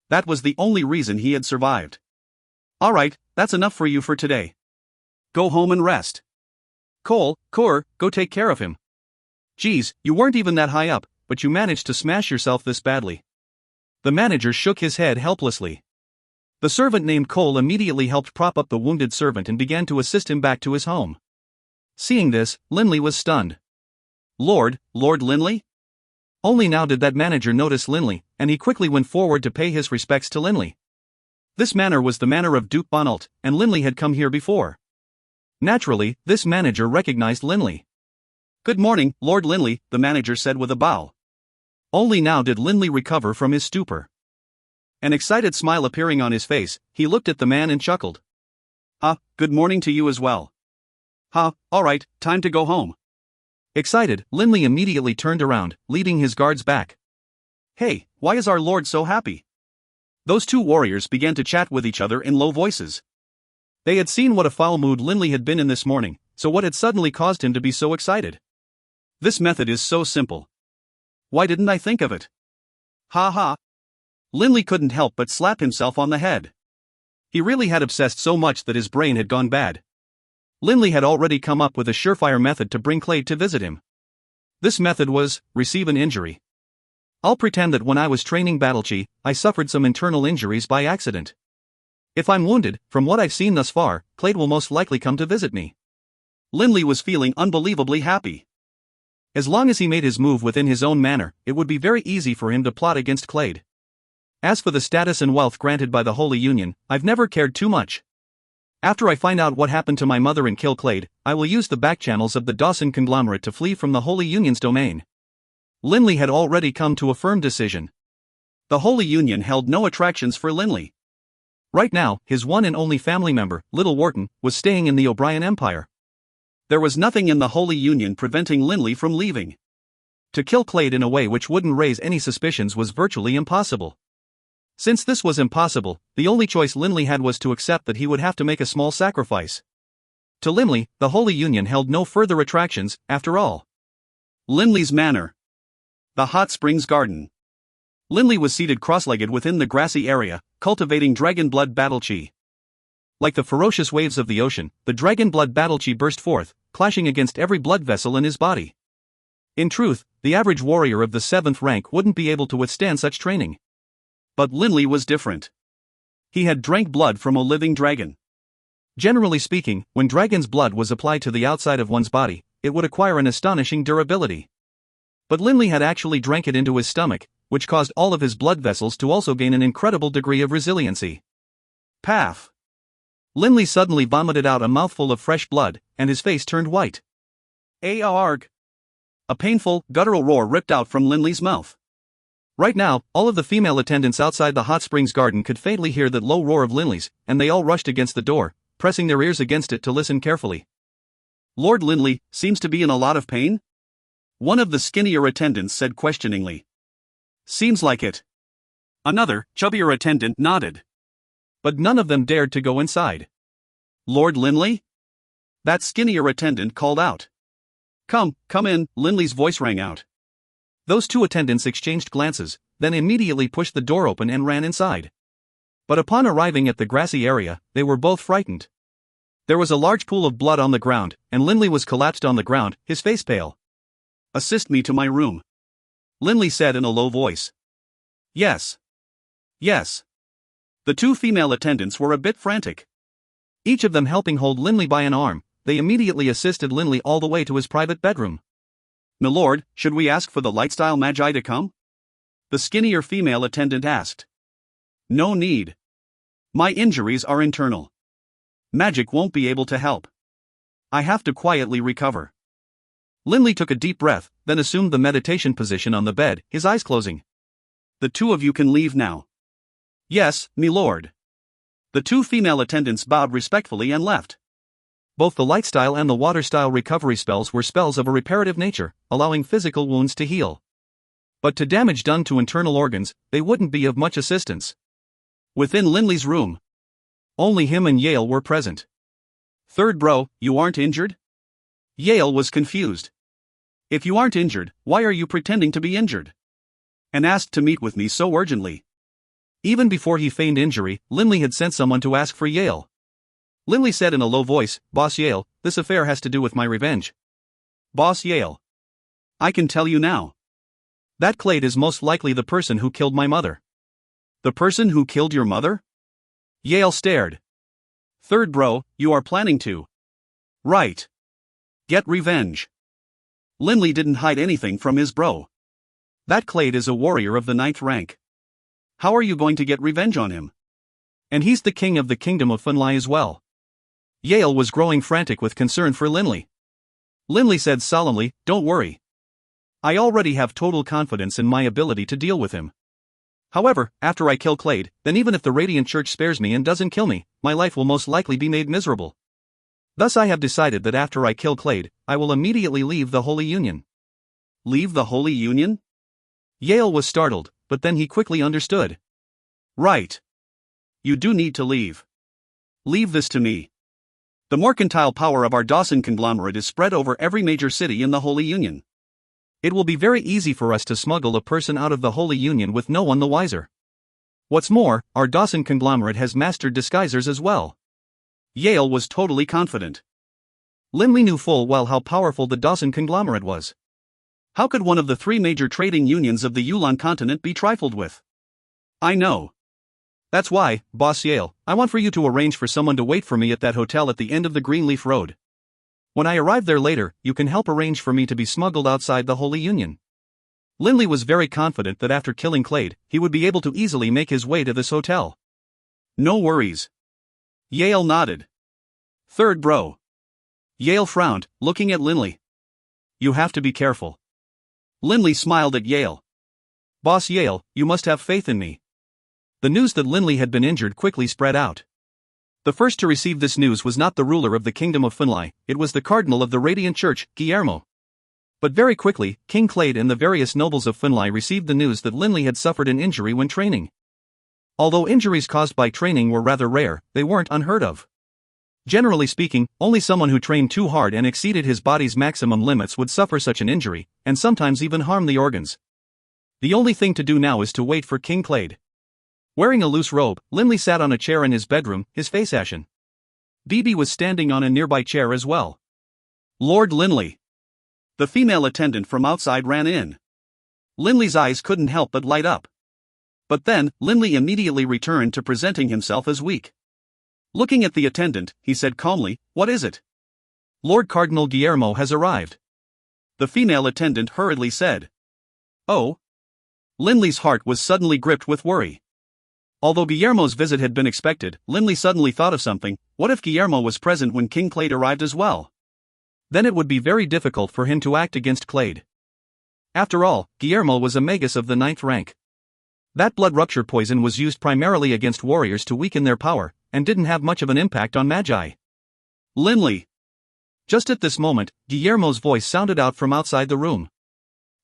That was the only reason he had survived. All right, that's enough for you for today. Go home and rest. Cole, go take care of him. Geez, you weren't even that high up, but you managed to smash yourself this badly. The manager shook his head helplessly. The servant named Cole immediately helped prop up the wounded servant and began to assist him back to his home. Seeing this, Linley was stunned. Lord Linley? Only now did that manager notice Linley, and he quickly went forward to pay his respects to Linley. This manor was the manor of Duke Bonalt, and Linley had come here before. Naturally, this manager recognized Linley. Good morning, Lord Linley, the manager said with a bow. Only now did Linley recover from his stupor. An excited smile appearing on his face, he looked at the man and chuckled. Good morning to you as well. All right, time to go home. Excited, Linley immediately turned around, leading his guards back. Hey, why is our lord so happy? Those 2 warriors began to chat with each other in low voices. They had seen what a foul mood Linley had been in this morning, so what had suddenly caused him to be so excited? This method is so simple. Why didn't I think of it? Ha ha. Linley couldn't help but slap himself on the head. He really had obsessed so much that his brain had gone bad. Linley had already come up with a surefire method to bring Clade to visit him. This method was, receive an injury. I'll pretend that when I was training Battlechi, I suffered some internal injuries by accident. If I'm wounded, from what I've seen thus far, Clade will most likely come to visit me. Linley was feeling unbelievably happy. As long as he made his move within his own manner, it would be very easy for him to plot against Clade. As for the status and wealth granted by the Holy Union, I've never cared too much. After I find out what happened to my mother and kill Clade, I will use the back channels of the Dawson conglomerate to flee from the Holy Union's domain. Linley had already come to a firm decision. The Holy Union held no attractions for Linley. Right now, his one and only family member, Little Wharton, was staying in the O'Brien Empire. There was nothing in the Holy Union preventing Linley from leaving. To kill Clade in a way which wouldn't raise any suspicions was virtually impossible. Since this was impossible, the only choice Linley had was to accept that he would have to make a small sacrifice. To Linley, the Holy Union held no further attractions, after all. Linley's Manor. The Hot Springs Garden. Linley was seated cross-legged within the grassy area, cultivating Dragonblood Battlechi. Like the ferocious waves of the ocean, the Dragonblood Battlechi burst forth, clashing against every blood vessel in his body. In truth, the average warrior of the 7th rank wouldn't be able to withstand such training. But Linley was different. He had drank blood from a living dragon. Generally speaking, when dragon's blood was applied to the outside of one's body, it would acquire an astonishing durability. But Linley had actually drank it into his stomach, which caused all of his blood vessels to also gain an incredible degree of resiliency. Paff! Linley suddenly vomited out a mouthful of fresh blood, and his face turned white. Arg! A painful, guttural roar ripped out from Linley's mouth. Right now, all of the female attendants outside the Hot Springs Garden could faintly hear that low roar of Linley's, and they all rushed against the door, pressing their ears against it to listen carefully. Lord Linley seems to be in a lot of pain? One of the skinnier attendants said questioningly. Seems like it. Another, chubbier attendant nodded. But none of them dared to go inside. Lord Linley? That skinnier attendant called out. Come in, Linley's voice rang out. Those two attendants exchanged glances, then immediately pushed the door open and ran inside. But upon arriving at the grassy area, they were both frightened. There was a large pool of blood on the ground, and Linley was collapsed on the ground, his face pale. Assist me to my room, Linley said in a low voice. Yes. Yes. The two female attendants were a bit frantic. Each of them helping hold Linley by an arm, they immediately assisted Linley all the way to his private bedroom. Milord, should we ask for the Lightstyle Magi to come? The skinnier female attendant asked. No need. My injuries are internal. Magic won't be able to help. I have to quietly recover. Linley took a deep breath, then assumed the meditation position on the bed, his eyes closing. The two of you can leave now. Yes, milord. The two female attendants bowed respectfully and left. Both the Lightstyle and the Waterstyle recovery spells were spells of a reparative nature, allowing physical wounds to heal. But to damage done to internal organs, they wouldn't be of much assistance. Within Linley's room, only him and Yale were present. Third bro, you aren't injured? Yale was confused. If you aren't injured, why are you pretending to be injured? And asked to meet with me so urgently. Even before he feigned injury, Linley had sent someone to ask for Yale. Linley said in a low voice, Boss Yale, this affair has to do with my revenge. Boss Yale. I can tell you now. That Clade is most likely the person who killed my mother. The person who killed your mother? Yale stared. Third bro, you are planning to. Right. Get revenge. Linley didn't hide anything from his bro. That Clade is a warrior of the 9th rank. How are you going to get revenge on him? And he's the king of the kingdom of Funlai as well. Yale was growing frantic with concern for Linley. Linley said solemnly, Don't worry. I already have total confidence in my ability to deal with him. However, after I kill Clade, then even if the Radiant Church spares me and doesn't kill me, my life will most likely be made miserable. Thus I have decided that after I kill Clade, I will immediately leave the Holy Union. Leave the Holy Union? Yale was startled, but then he quickly understood. Right. You do need to leave. Leave this to me. The mercantile power of our Dawson conglomerate is spread over every major city in the Holy Union. It will be very easy for us to smuggle a person out of the Holy Union with no one the wiser. What's more, our Dawson conglomerate has mastered disguisers as well. Yale was totally confident. Lindley knew full well how powerful the Dawson conglomerate was. How could one of the three major trading unions of the Yulan continent be trifled with? I know. That's why, Boss Yale, I want for you to arrange for someone to wait for me at that hotel at the end of the Greenleaf Road. When I arrive there later, you can help arrange for me to be smuggled outside the Holy Union. Lindley was very confident that after killing Clade, he would be able to easily make his way to this hotel. No worries. Yale nodded. Third bro. Yale frowned, looking at Lindley. You have to be careful. Lindley smiled at Yale. Boss Yale, you must have faith in me. The news that Lindley had been injured quickly spread out. The first to receive this news was not the ruler of the Kingdom of Finlay, it was the Cardinal of the Radiant Church, Guillermo. But very quickly, King Clade and the various nobles of Finlay received the news that Lindley had suffered an injury when training. Although injuries caused by training were rather rare, they weren't unheard of. Generally speaking, only someone who trained too hard and exceeded his body's maximum limits would suffer such an injury, and sometimes even harm the organs. The only thing to do now is to wait for King Clade. Wearing a loose robe, Lindley sat on a chair in his bedroom, his face ashen. Bibi was standing on a nearby chair as well. Lord Lindley. The female attendant from outside ran in. Lindley's eyes couldn't help but light up. But then, Lindley immediately returned to presenting himself as weak. Looking at the attendant, he said calmly, "What is it?" "Lord Cardinal Guillermo has arrived." The female attendant hurriedly said. "Oh?" Lindley's heart was suddenly gripped with worry. Although Guillermo's visit had been expected, Lindley suddenly thought of something. What if Guillermo was present when King Clade arrived as well? Then it would be very difficult for him to act against Clade. After all, Guillermo was a magus of the 9th rank. That blood rupture poison was used primarily against warriors to weaken their power, and didn't have much of an impact on magi. Lindley. Just at this moment, Guillermo's voice sounded out from outside the room.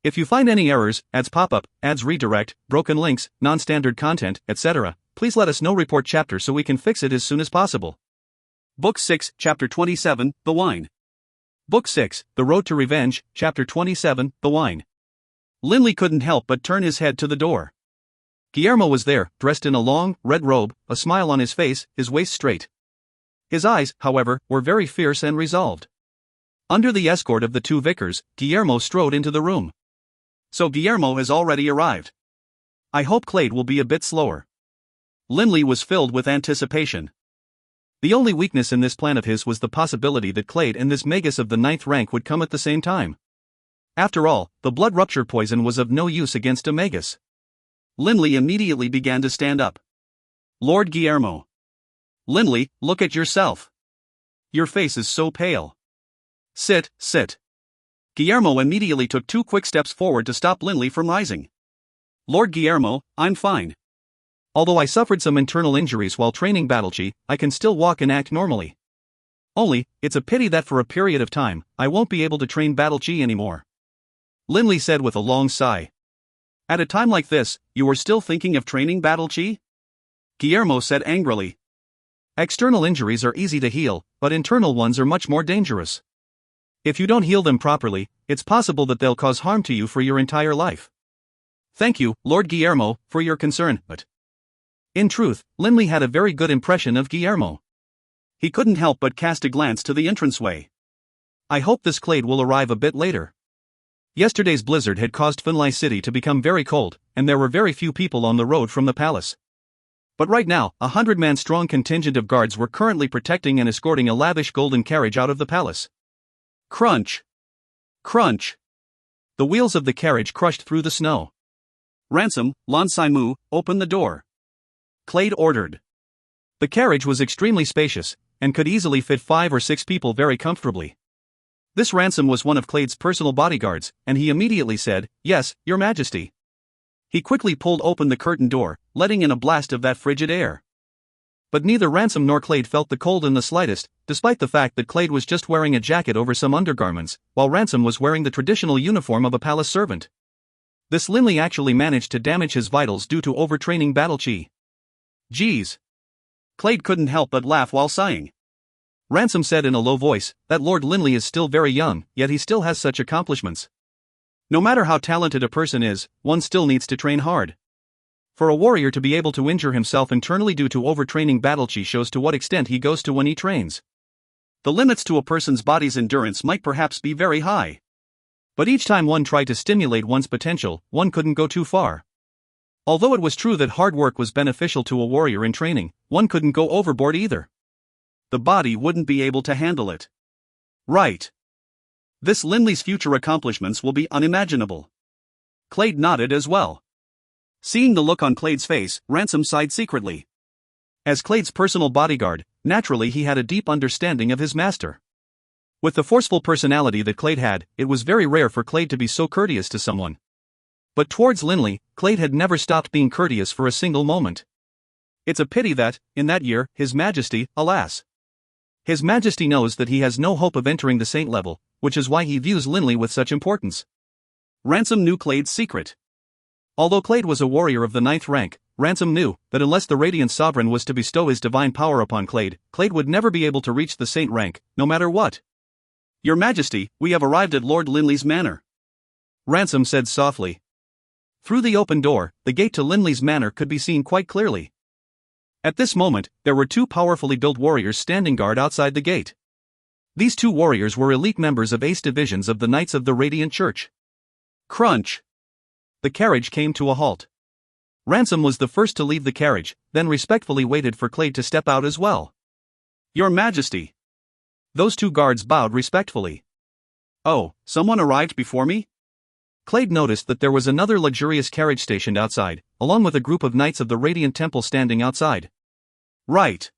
"If you find any errors, ads pop-up, ads redirect, broken links, non-standard content, etc., please let us know. Report chapter so we can fix it as soon as possible." Book 6, Chapter 27, The Wine. Book 6, The Road to Revenge, Chapter 27, The Wine. Lindley couldn't help but turn his head to the door. Guillermo was there, dressed in a long, red robe, a smile on his face, his waist straight. His eyes, however, were very fierce and resolved. Under the escort of the two vicars, Guillermo strode into the room. So Guillermo has already arrived. I hope Clade will be a bit slower. Lindley was filled with anticipation. The only weakness in this plan of his was the possibility that Clade and this magus of the 9th rank would come at the same time. After all, the blood rupture poison was of no use against a magus. Lindley immediately began to stand up. "Lord Guillermo. Lindley, look at yourself. Your face is so pale. Sit, sit." Guillermo immediately took 2 quick steps forward to stop Lindley from rising. "Lord Guillermo, I'm fine. Although I suffered some internal injuries while training Battlechi, I can still walk and act normally. Only, it's a pity that for a period of time, I won't be able to train Battlechi anymore," Lindley said with a long sigh. "At a time like this, you are still thinking of training Battlechi?" Guillermo said angrily. "External injuries are easy to heal, but internal ones are much more dangerous. If you don't heal them properly, it's possible that they'll cause harm to you for your entire life." "Thank you, Lord Guillermo, for your concern, but..." In truth, Lindley had a very good impression of Guillermo. He couldn't help but cast a glance to the entranceway. "I hope this Clade will arrive a bit later." Yesterday's blizzard had caused Finlay City to become very cold, and there were very few people on the road from the palace. But right now, 100-man strong contingent of guards were currently protecting and escorting a lavish golden carriage out of the palace. Crunch! Crunch! The wheels of the carriage crushed through the snow. "Ransom, Lan Saimu, open the door," Clade ordered. The carriage was extremely spacious, and could easily fit 5 or 6 people very comfortably. This Ransom was one of Clade's personal bodyguards, and he immediately said, "Yes, Your Majesty." He quickly pulled open the curtain door, letting in a blast of that frigid air. But neither Ransom nor Clade felt the cold in the slightest, despite the fact that Clade was just wearing a jacket over some undergarments, while Ransom was wearing the traditional uniform of a palace servant. This Lindley actually managed to damage his vitals due to overtraining Battlechi. "Geez." Clade couldn't help but laugh while sighing. Ransom said in a low voice, "That Lord Lindley is still very young, yet he still has such accomplishments." No matter how talented a person is, one still needs to train hard. For a warrior to be able to injure himself internally due to overtraining battle-chi shows to what extent he goes to when he trains. The limits to a person's body's endurance might perhaps be very high. But each time one tried to stimulate one's potential, one couldn't go too far. Although it was true that hard work was beneficial to a warrior in training, one couldn't go overboard either. The body wouldn't be able to handle it. Right. This Linley's future accomplishments will be unimaginable. Clade nodded as well. Seeing the look on Clade's face, Ransom sighed secretly. As Clade's personal bodyguard, naturally he had a deep understanding of his master. With the forceful personality that Clade had, it was very rare for Clade to be so courteous to someone. But towards Linley, Clade had never stopped being courteous for a single moment. It's a pity that, in that year, His Majesty, alas. His Majesty knows that he has no hope of entering the saint level, which is why he views Linley with such importance. Ransom knew Clade's secret. Although Clade was a warrior of the 9th rank, Ransom knew that unless the Radiant Sovereign was to bestow his divine power upon Clade, Clade would never be able to reach the saint rank, no matter what. Your Majesty, we have arrived at Lord Linley's manor. Ransom said softly. Through the open door, the gate to Linley's manor could be seen quite clearly. At this moment, there were 2 powerfully built warriors standing guard outside the gate. These 2 warriors were elite members of ace divisions of the Knights of the Radiant Church. Crunch! The carriage came to a halt. Ransom was the first to leave the carriage, then respectfully waited for Clade to step out as well. Your Majesty! Those 2 guards bowed respectfully. Oh, someone arrived before me? Clade noticed that there was another luxurious carriage stationed outside, along with a group of Knights of the Radiant Temple standing outside. Right.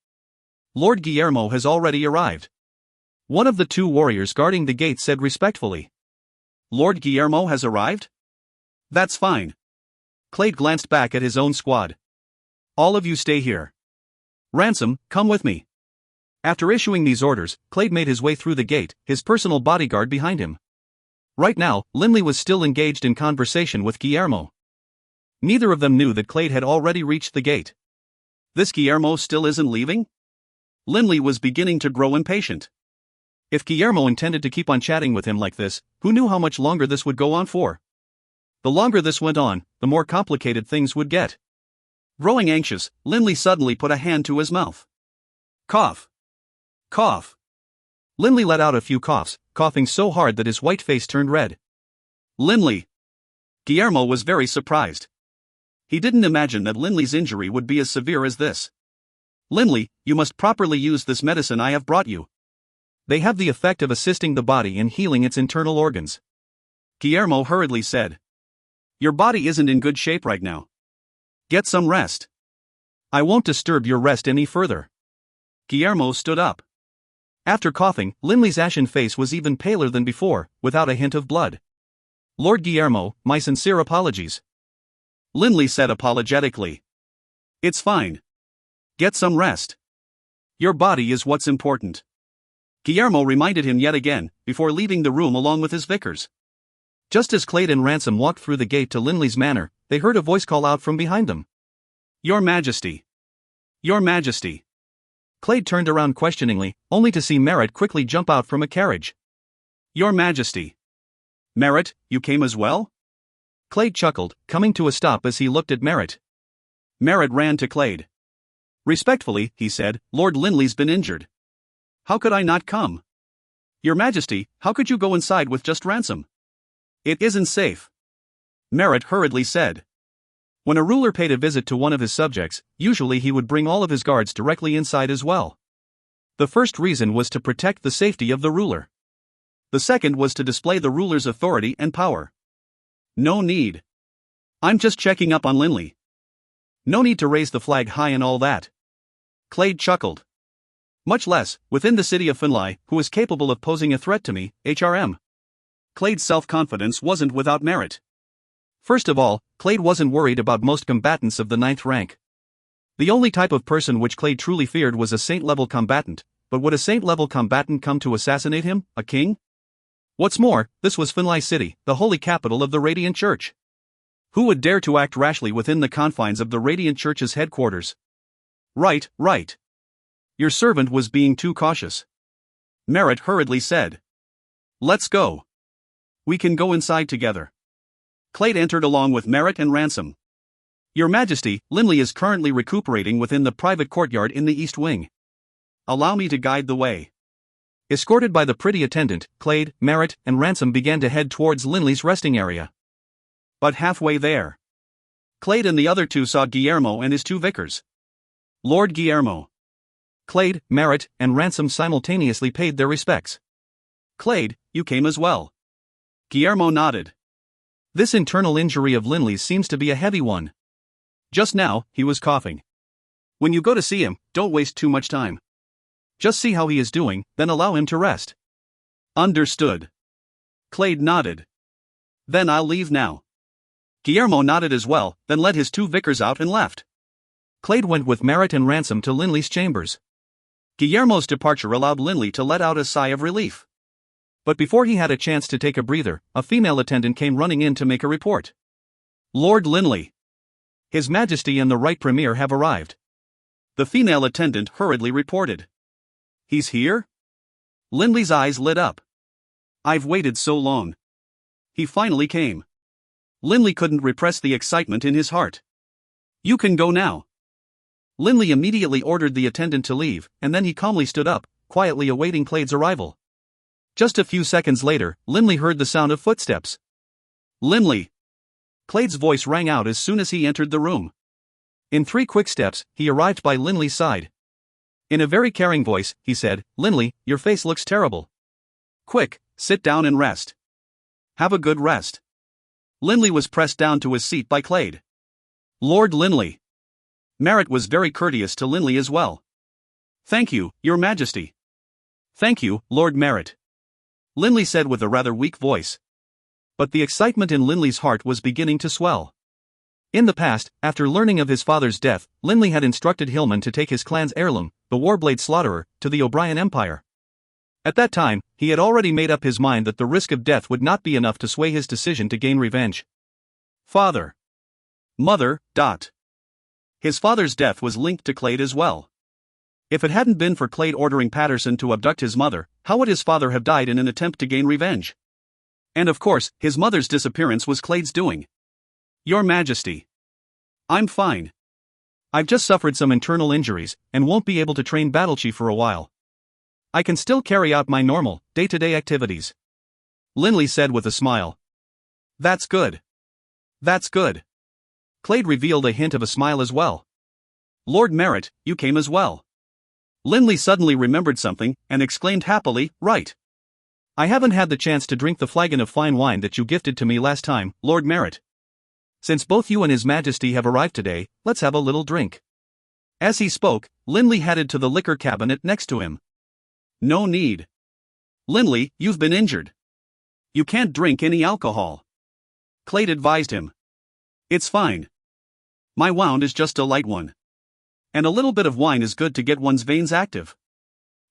Lord Guillermo has already arrived. One of the 2 warriors guarding the gate said respectfully. Lord Guillermo has arrived? That's fine. Clade glanced back at his own squad. All of you stay here. Ransom, come with me. After issuing these orders, Clade made his way through the gate, his personal bodyguard behind him. Right now, Linley was still engaged in conversation with Guillermo. Neither of them knew that Clade had already reached the gate. This Guillermo still isn't leaving? Linley was beginning to grow impatient. If Guillermo intended to keep on chatting with him like this, who knew how much longer this would go on for? The longer this went on, the more complicated things would get. Growing anxious, Linley suddenly put a hand to his mouth. Cough. Cough. Linley let out a few coughs, coughing so hard that his white face turned red. Linley. Guillermo was very surprised. He didn't imagine that Linley's injury would be as severe as this. Linley, you must properly use this medicine I have brought you. They have the effect of assisting the body in healing its internal organs. Guillermo hurriedly said. Your body isn't in good shape right now. Get some rest. I won't disturb your rest any further. Guillermo stood up. After coughing, Linley's ashen face was even paler than before, without a hint of blood. Lord Guillermo, my sincere apologies. Linley said apologetically. It's fine. Get some rest. Your body is what's important. Guillermo reminded him yet again, before leaving the room along with his vicars. Just as Clade and Ransom walked through the gate to Linley's manor, they heard a voice call out from behind them. Your Majesty. Your Majesty. Clade turned around questioningly, only to see Merritt quickly jump out from a carriage. Your Majesty. Merritt, you came as well? Clade chuckled, coming to a stop as he looked at Merritt. Merritt ran to Clade. Respectfully, he said, Lord Linley's been injured. How could I not come? Your Majesty, how could you go inside with just Ransom? It isn't safe. Merritt hurriedly said. When a ruler paid a visit to one of his subjects, usually he would bring all of his guards directly inside as well. The first reason was to protect the safety of the ruler. The second was to display the ruler's authority and power. No need. I'm just checking up on Linley. No need to raise the flag high and all that. Clade chuckled. Much less, within the city of Finlay, who is capable of posing a threat to me, HRM. Clade's self-confidence wasn't without merit. First of all, Clade wasn't worried about most combatants of the 9th rank. The only type of person which Clade truly feared was a saint-level combatant, but would a saint-level combatant come to assassinate him, a king? What's more, this was Finlay City, the holy capital of the Radiant Church. Who would dare to act rashly within the confines of the Radiant Church's headquarters? Right. Your servant was being too cautious. Merritt hurriedly said. Let's go. We can go inside together. Clade entered along with Merritt and Ransom. Your Majesty, Linley is currently recuperating within the private courtyard in the East Wing. Allow me to guide the way. Escorted by the pretty attendant, Clade, Merritt, and Ransom began to head towards Linley's resting area. But halfway there, Clade and the other two saw Guillermo and his two vicars. Lord Guillermo. Clade, Merritt, and Ransom simultaneously paid their respects. Clade, you came as well. Guillermo nodded. This internal injury of Linley's seems to be a heavy one. Just now, he was coughing. When you go to see him, don't waste too much time. Just see how he is doing, then allow him to rest. Understood. Clade nodded. Then I'll leave now. Guillermo nodded as well, then led his two vicars out and left. Clade went with Merritt and Ransom to Linley's chambers. Guillermo's departure allowed Linley to let out a sigh of relief. But before he had a chance to take a breather, a female attendant came running in to make a report. Lord Linley. His Majesty and the Right Premier have arrived. The female attendant hurriedly reported. He's here? Linley's eyes lit up. I've waited so long. He finally came. Linley couldn't repress the excitement in his heart. You can go now. Linley immediately ordered the attendant to leave, and then he calmly stood up, quietly awaiting Clade's arrival. Just a few seconds later, Linley heard the sound of footsteps. Linley. Clade's voice rang out as soon as he entered the room. In 3 quick steps, he arrived by Linley's side. In a very caring voice, he said, "Linley, your face looks terrible. Quick, sit down and rest. Have a good rest." Linley was pressed down to his seat by Clade. Lord Linley. Merritt was very courteous to Linley as well. Thank you, Your Majesty. Thank you, Lord Merritt. Linley said with a rather weak voice. But the excitement in Linley's heart was beginning to swell. In the past, after learning of his father's death, Linley had instructed Hillman to take his clan's heirloom, the Warblade Slaughterer, to the O'Brien Empire. At that time, he had already made up his mind that the risk of death would not be enough to sway his decision to gain revenge. Father. Mother. His father's death was linked to Clade as well. If it hadn't been for Clade ordering Patterson to abduct his mother, how would his father have died in an attempt to gain revenge? And of course, his mother's disappearance was Clade's doing. Your Majesty. I'm fine. I've just suffered some internal injuries, and won't be able to train Battlechief for a while. I can still carry out my normal, day-to-day activities. Linley said with a smile. That's good. That's good. Clade revealed a hint of a smile as well. Lord Merritt, you came as well. Linley suddenly remembered something, and exclaimed happily, right. I haven't had the chance to drink the flagon of fine wine that you gifted to me last time, Lord Merritt. Since both you and His Majesty have arrived today, let's have a little drink. As he spoke, Linley headed to the liquor cabinet next to him. No need. Linley, you've been injured. You can't drink any alcohol. Clade advised him. It's fine. My wound is just a light one. And a little bit of wine is good to get one's veins active.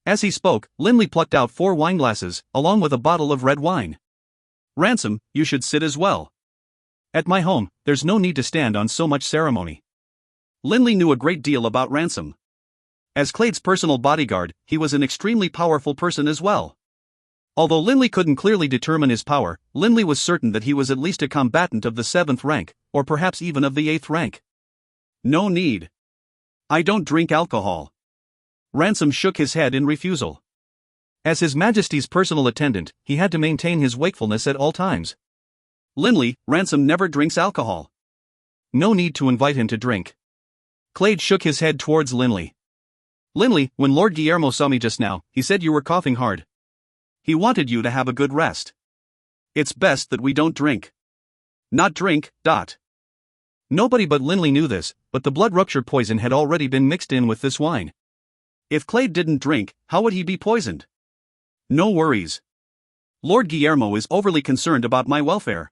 As he spoke, Linley plucked out 4 wineglasses, along with a bottle of red wine. Ransom, you should sit as well. At my home, there's no need to stand on so much ceremony. Linley knew a great deal about Ransom. As Clade's personal bodyguard, he was an extremely powerful person as well. Although Linley couldn't clearly determine his power, Linley was certain that he was at least a combatant of the 7th rank, or perhaps even of the 8th rank. No need. I don't drink alcohol. Ransom shook his head in refusal. As His Majesty's personal attendant, he had to maintain his wakefulness at all times. Linley, Ransom never drinks alcohol. No need to invite him to drink. Clade shook his head towards Linley. Linley, when Lord Guillermo saw me just now, he said you were coughing hard. He wanted you to have a good rest. It's best that we don't drink. Not drink. Nobody but Linley knew this, but the blood rupture poison had already been mixed in with this wine. If Clade didn't drink, how would he be poisoned? No worries. Lord Guillermo is overly concerned about my welfare.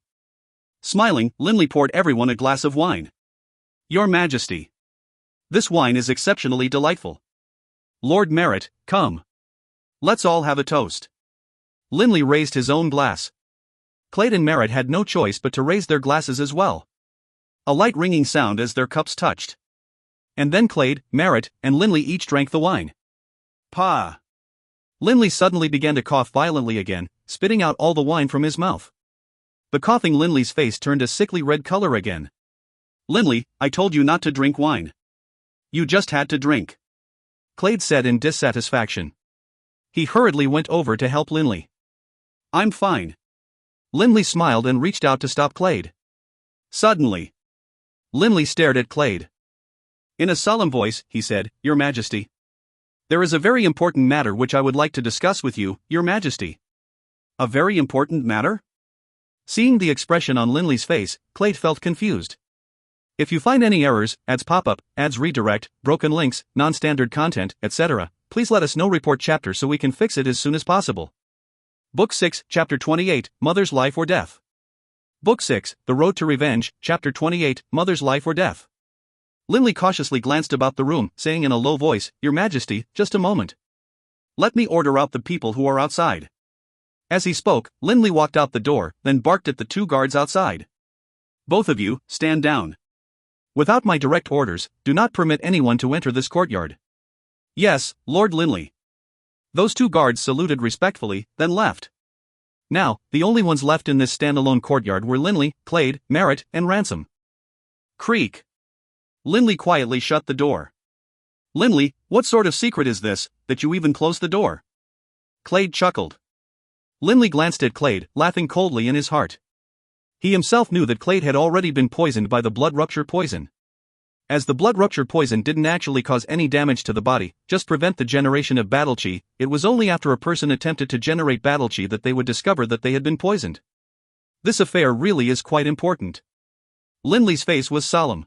Smiling, Linley poured everyone a glass of wine. Your Majesty. This wine is exceptionally delightful. Lord Merritt, come. Let's all have a toast. Linley raised his own glass. Clade and Merritt had no choice but to raise their glasses as well. A light ringing sound as their cups touched. And then Clade, Merritt, and Linley each drank the wine. Pa. Linley suddenly began to cough violently again, spitting out all the wine from his mouth. The coughing Linley's face turned a sickly red color again. Linley, I told you not to drink wine. You just had to drink, Clade said in dissatisfaction. He hurriedly went over to help Linley. I'm fine. Linley smiled and reached out to stop Clade. Suddenly, Linley stared at Clade. In a solemn voice, he said, Your Majesty. There is a very important matter which I would like to discuss with you, Your Majesty. A very important matter? Seeing the expression on Linley's face, Clade felt confused. If you find any errors, ads pop up, ads redirect, broken links, non-standard content, etc., please let us know. Report chapter so we can fix it as soon as possible. Book 6, Chapter 28, Mother's Life or Death. Book 6, The Road to Revenge, Chapter 28, Mother's Life or Death. Linley cautiously glanced about the room, saying in a low voice, Your Majesty, just a moment. Let me order out the people who are outside. As he spoke, Linley walked out the door, then barked at the 2 guards outside. Both of you, stand down. Without my direct orders, do not permit anyone to enter this courtyard. Yes, Lord Linley. Those 2 guards saluted respectfully, then left. Now, the only ones left in this standalone courtyard were Linley, Clade, Merritt, and Ransom. Creak. Linley quietly shut the door. Linley, what sort of secret is this, that you even closed the door? Clade chuckled. Linley glanced at Clade, laughing coldly in his heart. He himself knew that Clade had already been poisoned by the blood rupture poison. As the blood rupture poison didn't actually cause any damage to the body, just prevent the generation of battle chi, it was only after a person attempted to generate battle chi that they would discover that they had been poisoned. This affair really is quite important. Linley's face was solemn.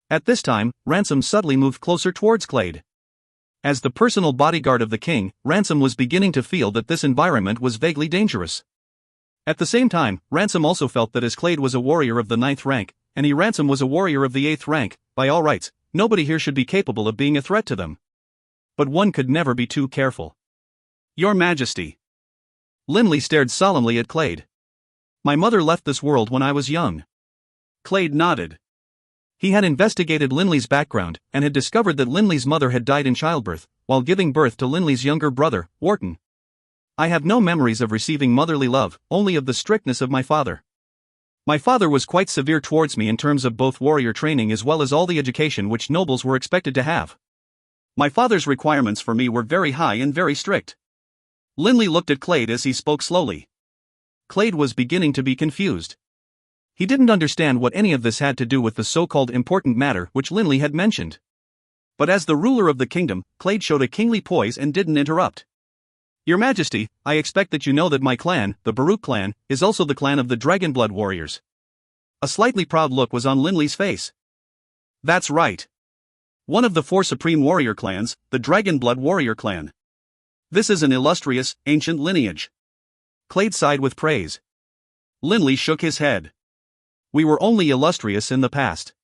At this time, Ransom subtly moved closer towards Clade. As the personal bodyguard of the king, Ransom was beginning to feel that this environment was vaguely dangerous. At the same time, Ransom also felt that as Clade was a warrior of the 9th rank, and Ransom was a warrior of the 8th rank, by all rights, nobody here should be capable of being a threat to them. But one could never be too careful. Your Majesty. Linley stared solemnly at Clade. My mother left this world when I was young. Clade nodded. He had investigated Linley's background, and had discovered that Linley's mother had died in childbirth, while giving birth to Linley's younger brother, Wharton. I have no memories of receiving motherly love, only of the strictness of my father. My father was quite severe towards me in terms of both warrior training as well as all the education which nobles were expected to have. My father's requirements for me were very high and very strict. Linley looked at Clade as he spoke slowly. Clade was beginning to be confused. He didn't understand what any of this had to do with the so-called important matter which Linley had mentioned. But as the ruler of the kingdom, Clade showed a kingly poise and didn't interrupt. Your Majesty, I expect that you know that my clan, the Baruch clan, is also the clan of the Dragonblood warriors. A slightly proud look was on Linley's face. That's right. One of the 4 supreme warrior clans, the Dragonblood warrior clan. This is an illustrious, ancient lineage. Clade sighed with praise. Linley shook his head. We were only illustrious in the past.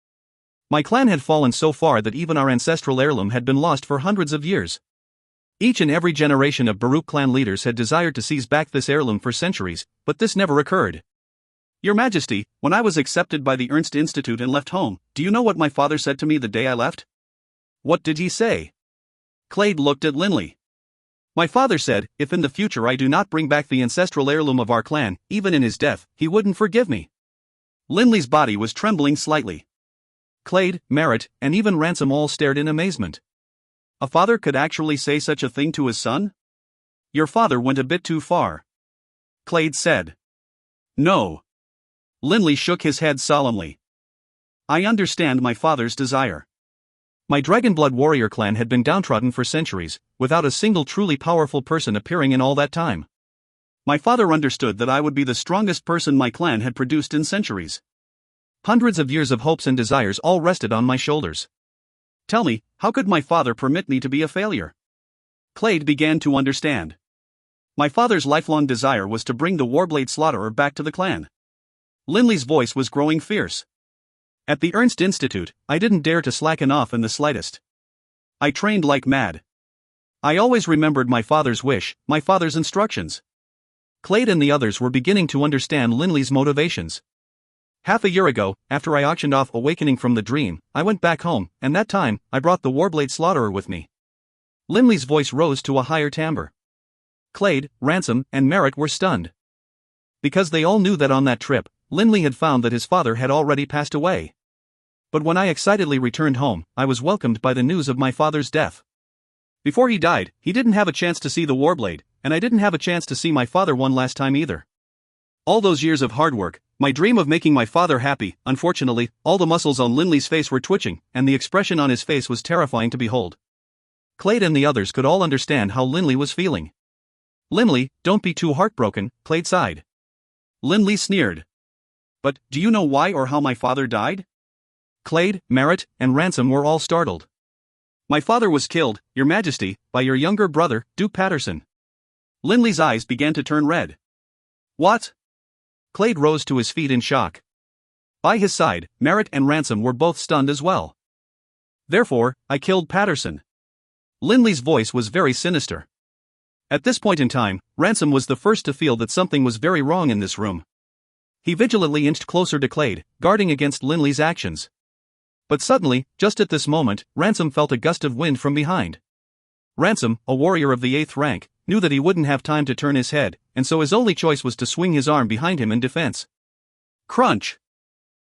My clan had fallen so far that even our ancestral heirloom had been lost for hundreds of years. Each and every generation of Baruch clan leaders had desired to seize back this heirloom for centuries, but this never occurred. Your Majesty, when I was accepted by the Ernst Institute and left home, do you know what my father said to me the day I left? What did he say? Clade looked at Linley. My father said, if in the future I do not bring back the ancestral heirloom of our clan, even in his death, he wouldn't forgive me. Linley's body was trembling slightly. Clade, Merritt, and even Ransom all stared in amazement. A father could actually say such a thing to his son? Your father went a bit too far. Clade said. No. Linley shook his head solemnly. I understand my father's desire. My Dragonblood warrior clan had been downtrodden for centuries, without a single truly powerful person appearing in all that time. My father understood that I would be the strongest person my clan had produced in centuries. Hundreds of years of hopes and desires all rested on my shoulders. Tell me, how could my father permit me to be a failure? Clade began to understand. My father's lifelong desire was to bring the Warblade Slaughterer back to the clan. Linley's voice was growing fierce. At the Ernst Institute, I didn't dare to slacken off in the slightest. I trained like mad. I always remembered my father's wish, my father's instructions. Clade and the others were beginning to understand Linley's motivations. Half a year ago, after I auctioned off Awakening from the Dream, I went back home, and that time, I brought the Warblade Slaughterer with me. Linley's voice rose to a higher timbre. Clade, Ransom, and Merritt were stunned. because they all knew that on that trip, Linley had found that his father had already passed away. But when I excitedly returned home, I was welcomed by the news of my father's death. Before he died, he didn't have a chance to see the Warblade, and I didn't have a chance to see my father one last time either. All those years of hard work, my dream of making my father happy, unfortunately, all the muscles on Linley's face were twitching, and the expression on his face was terrifying to behold. Clade and the others could all understand how Linley was feeling. "Linley, don't be too heartbroken," Clade sighed. Linley sneered. "But, do you know why or how my father died?" Clade, Merritt, and Ransom were all startled. "My father was killed, Your Majesty, by your younger brother, Duke Patterson." Linley's eyes began to turn red. "What?" Clade rose to his feet in shock. By his side, Merritt and Ransom were both stunned as well. "Therefore, I killed Patterson." Linley's voice was very sinister. At this point in time, Ransom was the first to feel that something was very wrong in this room. He vigilantly inched closer to Clade, guarding against Linley's actions. But suddenly, just at this moment, Ransom felt a gust of wind from behind. Ransom, a warrior of the 8th rank, knew that he wouldn't have time to turn his head, and so his only choice was to swing his arm behind him in defense. Crunch!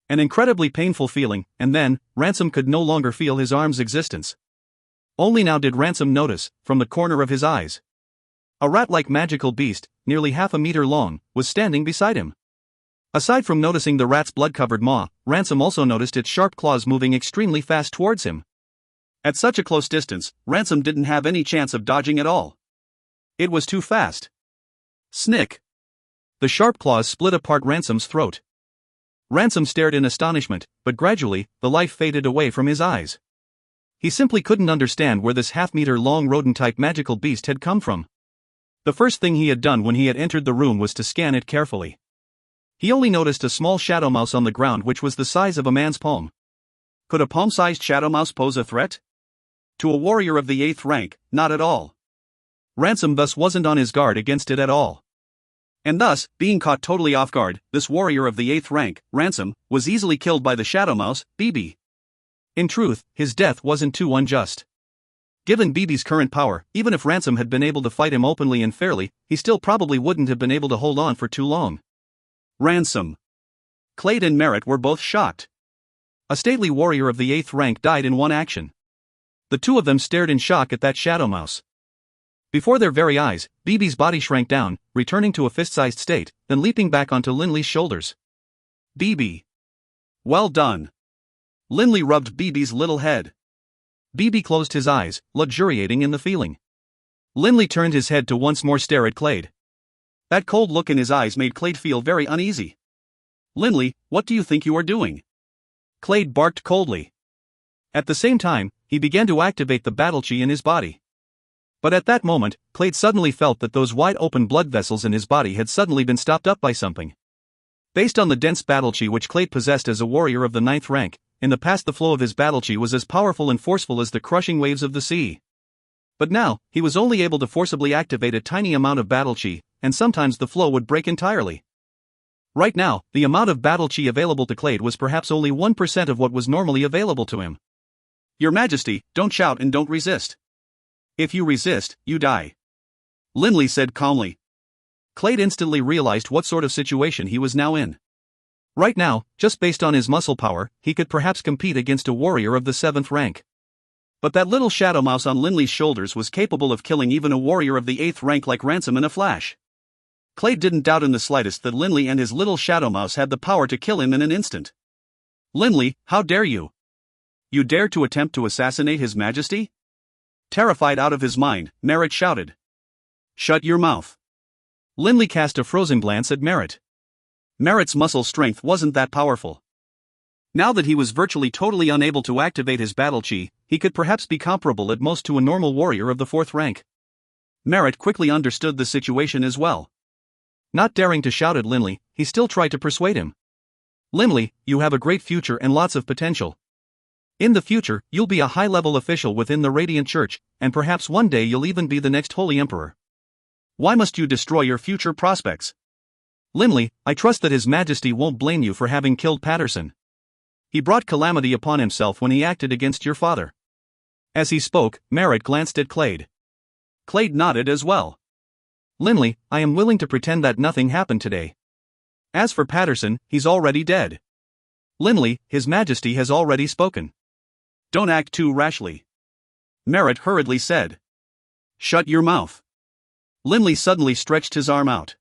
An incredibly painful feeling, and then, Ransom could no longer feel his arm's existence. Only now did Ransom notice, from the corner of his eyes, a rat-like magical beast, nearly half a meter long, was standing beside him. Aside from noticing the rat's blood-covered maw, Ransom also noticed its sharp claws moving extremely fast towards him. At such a close distance, Ransom didn't have any chance of dodging at all. It was too fast. Snick! The sharp claws split apart Ransom's throat. Ransom stared in astonishment, but gradually, the life faded away from his eyes. He simply couldn't understand where this half-meter-long rodent-type magical beast had come from. The first thing he had done when he had entered the room was to scan it carefully. He only noticed a small shadow mouse on the ground which was the size of a man's palm. Could a palm-sized shadow mouse pose a threat? To a warrior of the 8th rank, not at all. Ransom thus wasn't on his guard against it at all. And thus, being caught totally off guard, this warrior of the 8th rank, Ransom, was easily killed by the shadow mouse, BB. In truth, his death wasn't too unjust. Given BB's current power, even if Ransom had been able to fight him openly and fairly, he still probably wouldn't have been able to hold on for too long. Ransom. Clade and Merritt were both shocked. A stately warrior of the 8th rank died in one action. The two of them stared in shock at that shadow mouse. Before their very eyes, BB's body shrank down, returning to a fist-sized state, then leaping back onto Linley's shoulders. BB. Well done. Linley rubbed BB's little head. BB closed his eyes, luxuriating in the feeling. Linley turned his head to once more stare at Clade. That cold look in his eyes made Clade feel very uneasy. "Linley, what do you think you are doing?" Clade barked coldly. At the same time, he began to activate the battle chi in his body. But at that moment, Clade suddenly felt that those wide-open blood vessels in his body had suddenly been stopped up by something. Based on the dense battle chi which Clade possessed as a warrior of the 9th rank, in the past the flow of his battle chi was as powerful and forceful as the crushing waves of the sea. But now, he was only able to forcibly activate a tiny amount of battle chi, and sometimes the flow would break entirely. Right now, the amount of battle chi available to Clade was perhaps only 1% of what was normally available to him. "Your Majesty, don't shout and don't resist. If you resist, you die," Linley said calmly. Clade instantly realized what sort of situation he was now in. Right now, just based on his muscle power, he could perhaps compete against a warrior of the 7th rank. But that little shadow mouse on Linley's shoulders was capable of killing even a warrior of the 8th rank like Ransom in a flash. Clade didn't doubt in the slightest that Linley and his little shadow mouse had the power to kill him in an instant. "Linley, how dare you? You dare to attempt to assassinate His Majesty?" Terrified out of his mind, Merritt shouted. "Shut your mouth." Linley cast a frozen glance at Merritt. Merritt's muscle strength wasn't that powerful. Now that he was virtually totally unable to activate his battle chi, he could perhaps be comparable at most to a normal warrior of the 4th rank. Merritt quickly understood the situation as well. Not daring to shout at Linley, he still tried to persuade him. "Linley, you have a great future and lots of potential. In the future, you'll be a high-level official within the Radiant Church, and perhaps one day you'll even be the next Holy Emperor. Why must you destroy your future prospects? Linley, I trust that His Majesty won't blame you for having killed Patterson. He brought calamity upon himself when he acted against your father." As he spoke, Merritt glanced at Clade. Clade nodded as well. "Linley, I am willing to pretend that nothing happened today. As for Patterson, he's already dead. Linley, His Majesty has already spoken. Don't act too rashly. Merritt hurriedly said. Shut your mouth. Linley suddenly stretched his arm out.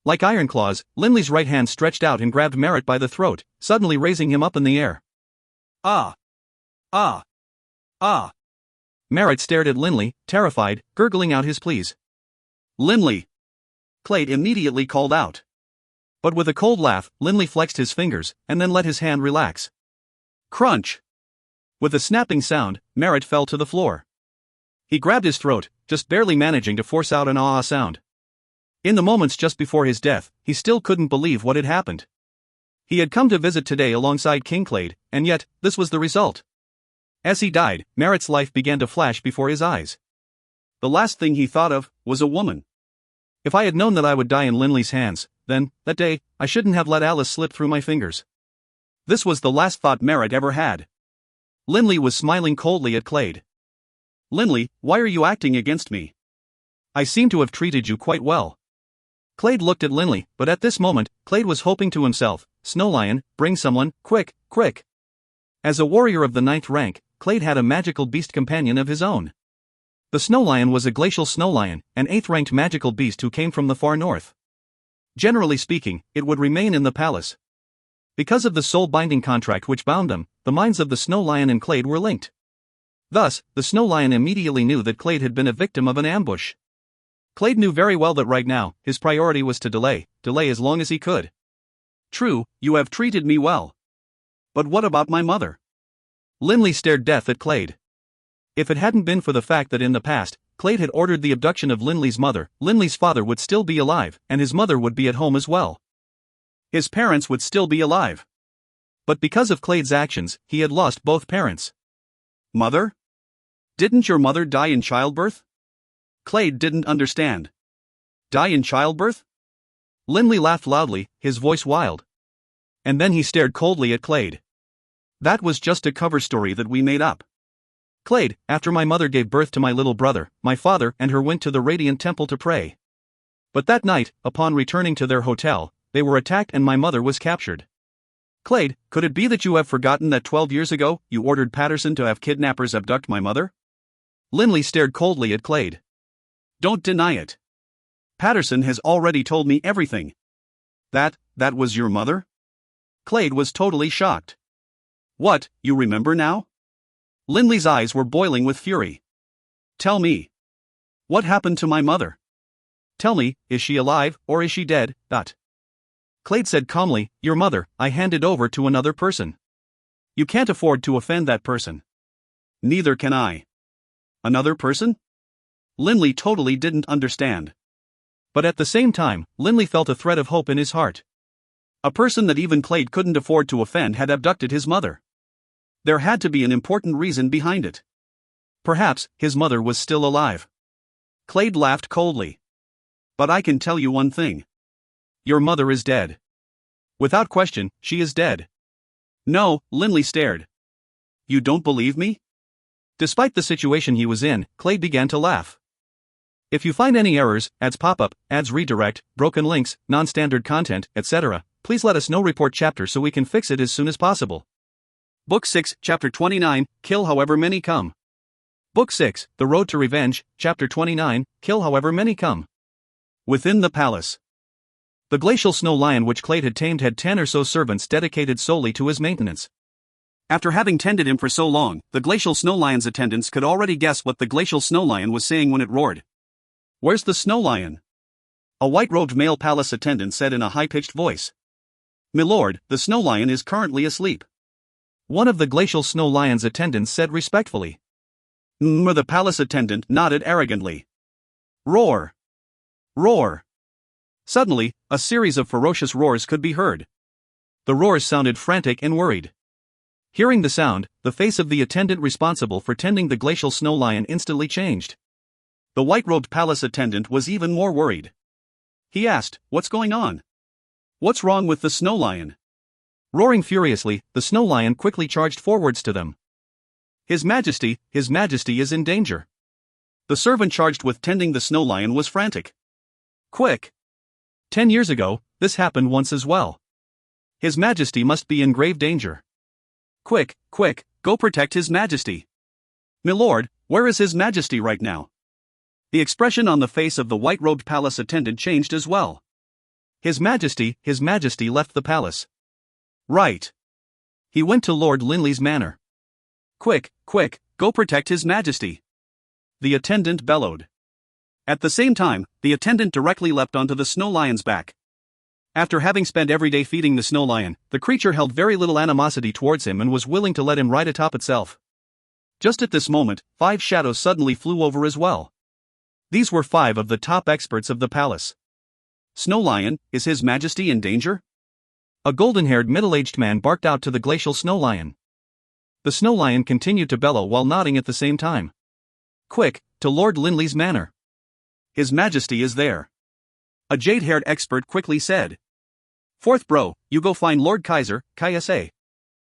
Like iron claws, Linley's right hand stretched out and grabbed Merritt by the throat, suddenly raising him up in the air. Ah! Ah! Ah! Merritt stared at Linley, terrified, gurgling out his pleas. Linley! Clade immediately called out. But with a cold laugh, Linley flexed his fingers, and then let his hand relax. Crunch! With a snapping sound, Merritt fell to the floor. He grabbed his throat, just barely managing to force out an ah sound. In the moments just before his death, he still couldn't believe what had happened. He had come to visit today alongside King Clade, and yet, this was the result. As he died, Merritt's life began to flash before his eyes. The last thing he thought of was a woman. If I had known that I would die in Linley's hands, then, that day, I shouldn't have let Alice slip through my fingers. This was the last thought Merritt ever had. Linley was smiling coldly at Clade. Linley, why are you acting against me? I seem to have treated you quite well. Clade looked at Linley, but at this moment, Clade was hoping to himself, Snowlion, bring someone, quick, quick. As a warrior of the 9th rank, Clade had a magical beast companion of his own. The Snowlion was a glacial Snowlion, an 8th-ranked magical beast who came from the far north. Generally speaking, it would remain in the palace. Because of the soul-binding contract which bound them, the minds of the Snowlion and Clade were linked. Thus, the Snowlion immediately knew that Clade had been a victim of an ambush. Clade knew very well that right now, his priority was to delay as long as he could. True, you have treated me well. But what about my mother? Linley stared death at Clade. If it hadn't been for the fact that in the past, Clade had ordered the abduction of Linley's mother, Linley's father would still be alive, and his mother would be at home as well. His parents would still be alive. But because of Clade's actions, he had lost both parents. Mother? Didn't your mother die in childbirth? Clade didn't understand. Die in childbirth? Linley laughed loudly, his voice wild. And then he stared coldly at Clade. That was just a cover story that we made up. Clade, after my mother gave birth to my little brother, my father and her went to the Radiant Temple to pray. But that night, upon returning to their hotel, they were attacked and my mother was captured. Clade, could it be that you have forgotten that 12 years ago, you ordered Patterson to have kidnappers abduct my mother? Linley stared coldly at Clade. Don't deny it. Patterson has already told me everything. That was your mother? Clade was totally shocked. What, you remember now? Linley's eyes were boiling with fury. Tell me. What happened to my mother? Tell me, is she alive, or is she dead? Clade said calmly, your mother, I handed over to another person. You can't afford to offend that person. Neither can I. Another person? Linley totally didn't understand. But at the same time, Linley felt a thread of hope in his heart. A person that even Clade couldn't afford to offend had abducted his mother. There had to be an important reason behind it. Perhaps, his mother was still alive. Clade laughed coldly. But I can tell you one thing. Your mother is dead. Without question, she is dead. No, Linley stared. You don't believe me? Despite the situation he was in, Clade began to laugh. If you find any errors, ads pop-up, ads redirect, broken links, non-standard content, etc., please let us know. Report chapter so we can fix it as soon as possible. Book 6, Chapter 29, Kill However Many Come. Book 6, The Road to Revenge, Chapter 29, Kill However Many Come. Within the palace. The glacial snow lion which Clade had tamed had 10 or so servants dedicated solely to his maintenance. After having tended him for so long, the glacial snow lion's attendants could already guess what the glacial snow lion was saying when it roared. Where's the snow lion? A white-robed male palace attendant said in a high-pitched voice. Milord, the snow lion is currently asleep. One of the glacial snow lion's attendants said respectfully. The palace attendant nodded arrogantly. Roar! Roar! Suddenly, a series of ferocious roars could be heard. The roars sounded frantic and worried. Hearing the sound, the face of the attendant responsible for tending the glacial snow lion instantly changed. The white-robed palace attendant was even more worried. He asked, "What's going on? What's wrong with the snow lion?" Roaring furiously, the snow lion quickly charged forwards to them. His Majesty is in danger. The servant charged with tending the snow lion was frantic. Quick! 10 years ago, this happened once as well. His Majesty must be in grave danger. Quick, quick, go protect His Majesty. Milord, where is His Majesty right now? The expression on the face of the white-robed palace attendant changed as well. His Majesty left the palace. Right. He went to Lord Linley's manor. Quick, quick, go protect His Majesty. The attendant bellowed. At the same time, the attendant directly leapt onto the snow lion's back. After having spent every day feeding the snow lion, the creature held very little animosity towards him and was willing to let him ride atop itself. Just at this moment, 5 shadows suddenly flew over as well. These were 5 of the top experts of the palace. Snow Lion, is His Majesty in danger? A golden-haired middle-aged man barked out to the glacial snow lion. The snow lion continued to bellow while nodding at the same time. Quick, to Lord Linley's manor. His Majesty is there. A jade-haired expert quickly said. Fourth bro, you go find Lord Kaiser, KSA.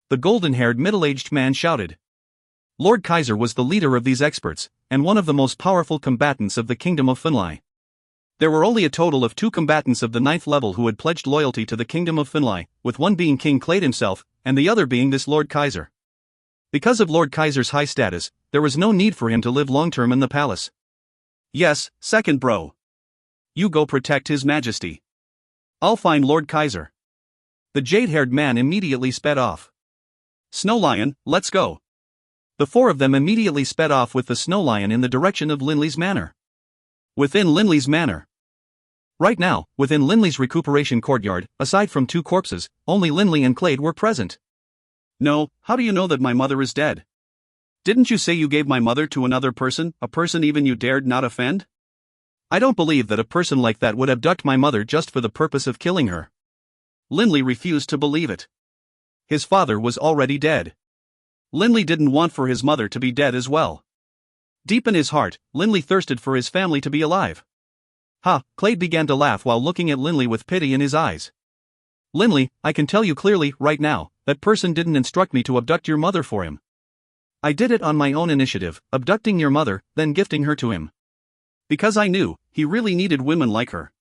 The golden-haired middle-aged man shouted. Lord Kaiser was the leader of these experts, and one of the most powerful combatants of the Kingdom of Finlay. There were only a total of 2 combatants of the 9th level who had pledged loyalty to the Kingdom of Finlay, with one being King Clade himself, and the other being this Lord Kaiser. Because of Lord Kaiser's high status, there was no need for him to live long-term in the palace. Yes, second bro. You go protect His Majesty. I'll find Lord Kaiser. The jade-haired man immediately sped off. Snow Lion, let's go. The 4 of them immediately sped off with the snow lion in the direction of Linley's manor. Within Linley's manor. Right now, within Linley's recuperation courtyard, aside from 2 corpses, only Linley and Clade were present. No, how do you know that my mother is dead? Didn't you say you gave my mother to another person, a person even you dared not offend? I don't believe that a person like that would abduct my mother just for the purpose of killing her. Linley refused to believe it. His father was already dead. Linley didn't want for his mother to be dead as well. Deep in his heart, Linley thirsted for his family to be alive. Ha, Clade began to laugh while looking at Linley with pity in his eyes. Linley, I can tell you clearly, right now, that person didn't instruct me to abduct your mother for him. I did it on my own initiative, abducting your mother, then gifting her to him. Because I knew, he really needed women like her.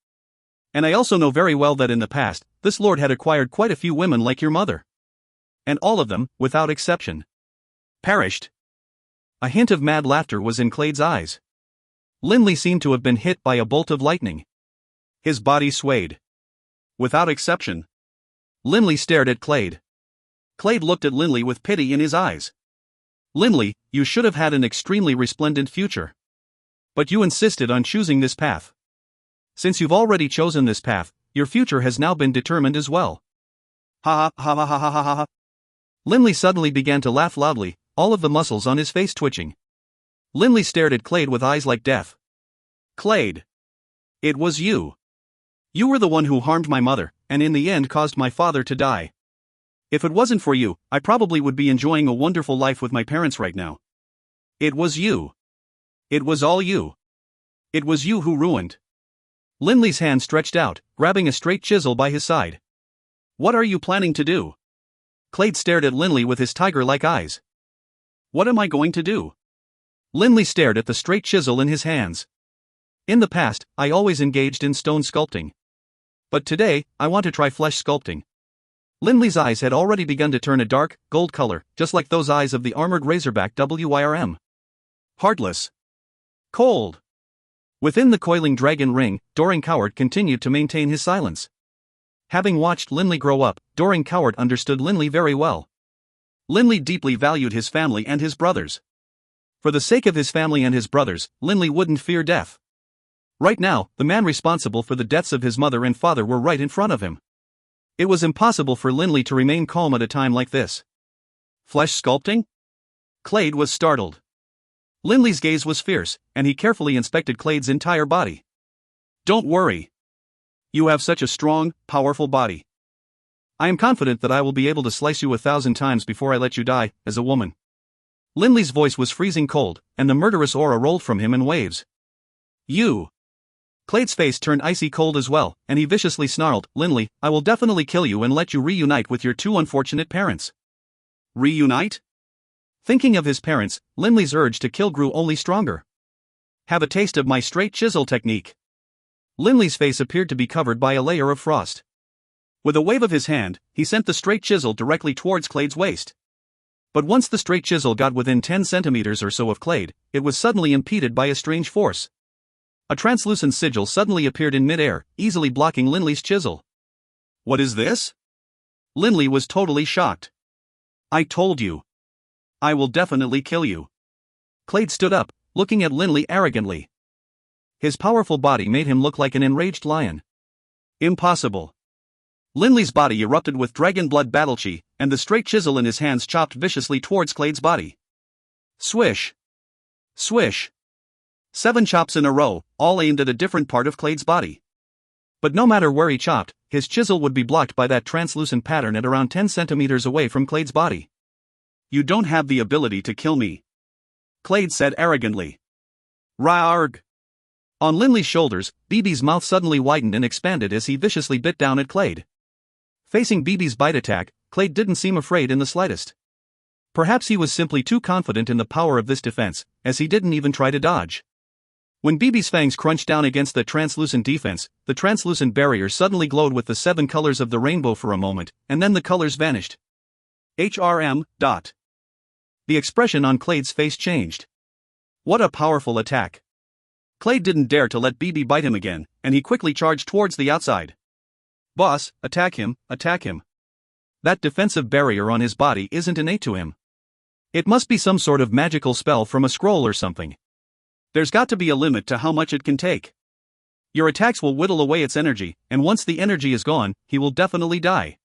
And I also know very well that in the past, this lord had acquired quite a few women like your mother. And all of them, without exception, perished. A hint of mad laughter was in Clade's eyes. Linley seemed to have been hit by a bolt of lightning. His body swayed. Without exception. Linley stared at Clade. Clade looked at Linley with pity in his eyes. Linley, you should have had an extremely resplendent future. But you insisted on choosing this path. Since you've already chosen this path, your future has now been determined as well. Ha ha ha ha ha ha ha. Linley suddenly began to laugh loudly, all of the muscles on his face twitching. Linley stared at Clade with eyes like death. Clade. It was you. You were the one who harmed my mother, and in the end caused my father to die. If it wasn't for you, I probably would be enjoying a wonderful life with my parents right now. It was you. It was all you. It was you who ruined. Linley's hand stretched out, grabbing a straight chisel by his side. What are you planning to do? Clade stared at Linley with his tiger-like eyes. What am I going to do? Linley stared at the straight chisel in his hands. In the past, I always engaged in stone sculpting. But today, I want to try flesh sculpting. Linley's eyes had already begun to turn a dark, gold color, just like those eyes of the armored razorback WYRM. Heartless. Cold. Within the coiling dragon ring, Doring Coward continued to maintain his silence. Having watched Linley grow up, Doring Coward understood Linley very well. Linley deeply valued his family and his brothers. For the sake of his family and his brothers, Linley wouldn't fear death. Right now, the man responsible for the deaths of his mother and father were right in front of him. It was impossible for Linley to remain calm at a time like this. Flesh sculpting? Clade was startled. Linley's gaze was fierce, and he carefully inspected Clade's entire body. Don't worry. You have such a strong, powerful body. I am confident that I will be able to slice you 1,000 times before I let you die, as a woman. Linley's voice was freezing cold, and the murderous aura rolled from him in waves. You. Clade's face turned icy cold as well, and he viciously snarled, Linley, I will definitely kill you and let you reunite with your 2 unfortunate parents. Reunite? Thinking of his parents, Linley's urge to kill grew only stronger. Have a taste of my straight chisel technique. Linley's face appeared to be covered by a layer of frost. With a wave of his hand, he sent the straight chisel directly towards Clade's waist. But once the straight chisel got within 10 centimeters or so of Clade, it was suddenly impeded by a strange force. A translucent sigil suddenly appeared in midair, easily blocking Linley's chisel. What is this? Linley was totally shocked. I told you. I will definitely kill you. Clade stood up, looking at Linley arrogantly. His powerful body made him look like an enraged lion. Impossible. Linley's body erupted with Dragonblood battle chi, and the straight chisel in his hands chopped viciously towards Clade's body. Swish! Swish! 7 chops in a row, all aimed at a different part of Clade's body. But no matter where he chopped, his chisel would be blocked by that translucent pattern at around 10 centimeters away from Clade's body. You don't have the ability to kill me, Clade said arrogantly. Raarg! On Linley's shoulders, BB's mouth suddenly widened and expanded as he viciously bit down at Clade. Facing BB's bite attack, Clade didn't seem afraid in the slightest. Perhaps he was simply too confident in the power of this defense, as he didn't even try to dodge. When BB's fangs crunched down against the translucent defense, the translucent barrier suddenly glowed with the 7 colors of the rainbow for a moment, and then the colors vanished. HRM. The expression on Clade's face changed. What a powerful attack! Clade didn't dare to let BB bite him again, and he quickly charged towards the outside. Boss, attack him, attack him. That defensive barrier on his body isn't innate to him. It must be some sort of magical spell from a scroll or something. There's got to be a limit to how much it can take. Your attacks will whittle away its energy, and once the energy is gone, he will definitely die.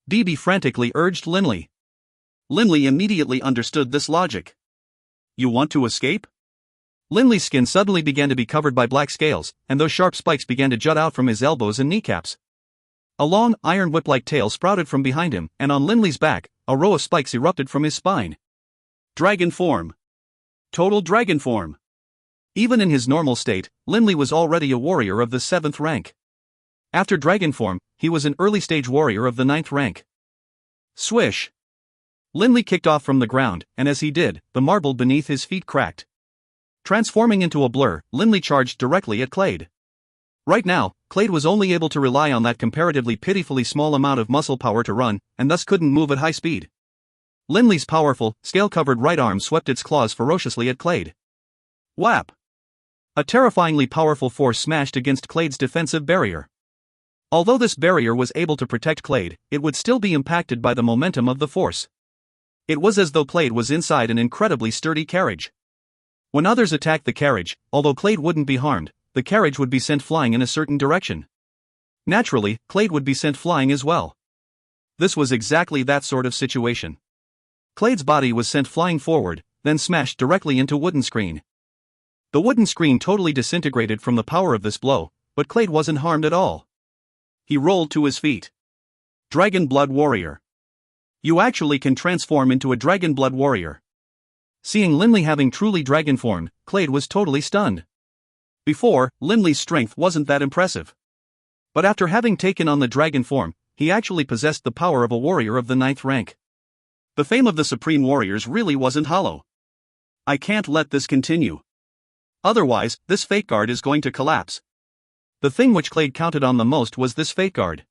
BB frantically urged Linley. Linley immediately understood this logic. You want to escape? Linley's skin suddenly began to be covered by black scales, and those sharp spikes began to jut out from his elbows and kneecaps. A long, iron whip-like tail sprouted from behind him, and on Linley's back, a row of spikes erupted from his spine. Dragon form. Total dragon form. Even in his normal state, Linley was already a warrior of the 7th rank. After dragon form, he was an early-stage warrior of the 9th rank. Swish! Linley kicked off from the ground, and as he did, the marble beneath his feet cracked. Transforming into a blur, Linley charged directly at Clade. Right now, Clade was only able to rely on that comparatively pitifully small amount of muscle power to run, and thus couldn't move at high speed. Linley's powerful, scale-covered right arm swept its claws ferociously at Clade. Whap! A terrifyingly powerful force smashed against Clade's defensive barrier. Although this barrier was able to protect Clade, it would still be impacted by the momentum of the force. It was as though Clade was inside an incredibly sturdy carriage. When others attacked the carriage, although Clade wouldn't be harmed, the carriage would be sent flying in a certain direction. Naturally, Clade would be sent flying as well. This was exactly that sort of situation. Clade's body was sent flying forward, then smashed directly into wooden screen. The wooden screen totally disintegrated from the power of this blow, but Clade wasn't harmed at all. He rolled to his feet. Dragonblood warrior. You actually can transform into a Dragonblood warrior. Seeing Linley having truly dragon form, Clade was totally stunned. Before, Linley's strength wasn't that impressive. But after having taken on the dragon form, he actually possessed the power of a warrior of the 9th rank. The fame of the supreme warriors really wasn't hollow. I can't let this continue. Otherwise, this fate guard is going to collapse. The thing which Clade counted on the most was this fate guard.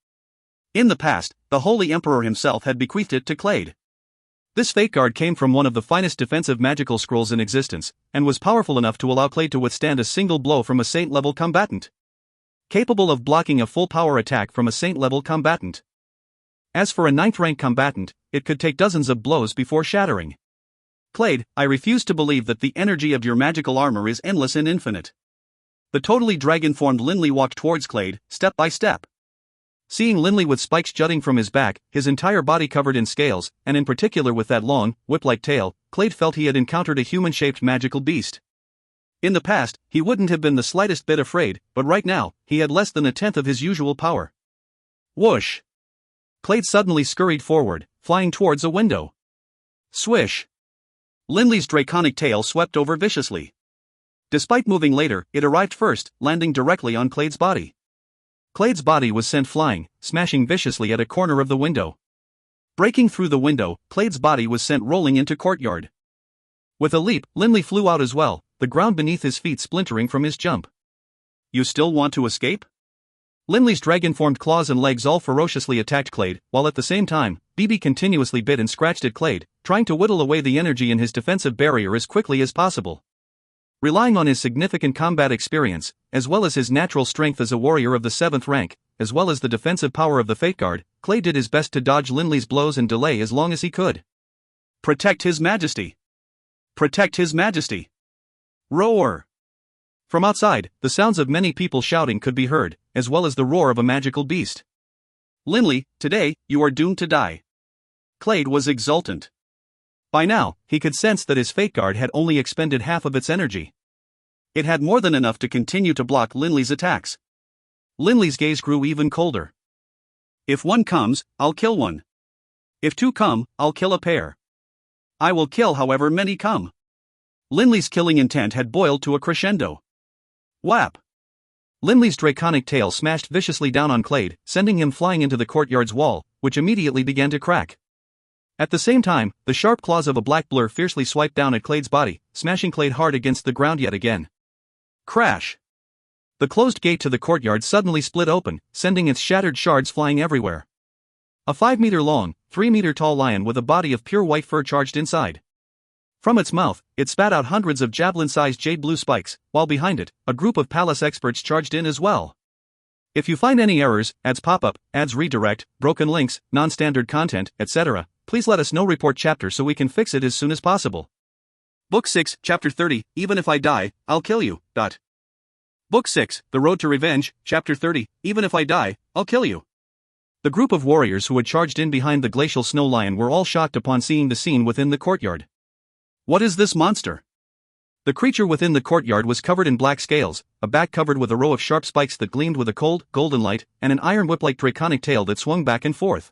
In the past, the Holy Emperor himself had bequeathed it to Clade. This fate guard came from one of the finest defensive magical scrolls in existence, and was powerful enough to allow Clade to withstand a single blow from a saint-level combatant. Capable of blocking a full power attack from a saint-level combatant. As for a 9th rank combatant, it could take dozens of blows before shattering. Clade, I refuse to believe that the energy of your magical armor is endless and infinite. The totally dragon-formed Linley walked towards Clade, step by step. Seeing Linley with spikes jutting from his back, his entire body covered in scales, and in particular with that long, whip-like tail, Clade felt he had encountered a human-shaped magical beast. In the past, he wouldn't have been the slightest bit afraid, but right now, he had less than a tenth of his usual power. Whoosh! Clade suddenly scurried forward, flying towards a window. Swish! Linley's draconic tail swept over viciously. Despite moving later, it arrived first, landing directly on Clade's body. Clade's body was sent flying, smashing viciously at a corner of the window. Breaking through the window, Clade's body was sent rolling into courtyard. With a leap, Linley flew out as well, the ground beneath his feet splintering from his jump. You still want to escape? Linley's dragon-formed claws and legs all ferociously attacked Clade, while at the same time, BB continuously bit and scratched at Clade, trying to whittle away the energy in his defensive barrier as quickly as possible. Relying on his significant combat experience, as well as his natural strength as a warrior of the 7th rank, as well as the defensive power of the Fate Guard, Clade did his best to dodge Linley's blows and delay as long as he could. Protect His Majesty! Protect His Majesty! Roar! From outside, the sounds of many people shouting could be heard, as well as the roar of a magical beast. Linley, today, you are doomed to die. Clade was exultant. By now, he could sense that his Fate Guard had only expended half of its energy. It had more than enough to continue to block Linley's attacks. Linley's gaze grew even colder. If one comes, I'll kill one. If two come, I'll kill a pair. I will kill however many come. Linley's killing intent had boiled to a crescendo. Whap! Linley's draconic tail smashed viciously down on Clade, sending him flying into the courtyard's wall, which immediately began to crack. At the same time, the sharp claws of a black blur fiercely swiped down at Clade's body, smashing Clade hard against the ground yet again. Crash! The closed gate to the courtyard suddenly split open, sending its shattered shards flying everywhere. A 5-meter-long, 3-meter-tall lion with a body of pure white fur charged inside. From its mouth, it spat out hundreds of javelin-sized jade-blue spikes, while behind it, a group of palace experts charged in as well. If you find any errors, ads pop up, ads redirect, broken links, non-standard content, etc., please let us know. Report chapter so we can fix it as soon as possible. Book 6, Chapter 30, Even If I Die, I'll Kill You. Book 6, The Road to Revenge, Chapter 30, Even If I Die, I'll Kill You. The group of warriors who had charged in behind the glacial snow lion were all shocked upon seeing the scene within the courtyard. What is this monster? The creature within the courtyard was covered in black scales, a back covered with a row of sharp spikes that gleamed with a cold, golden light, and an iron whip-like draconic tail that swung back and forth.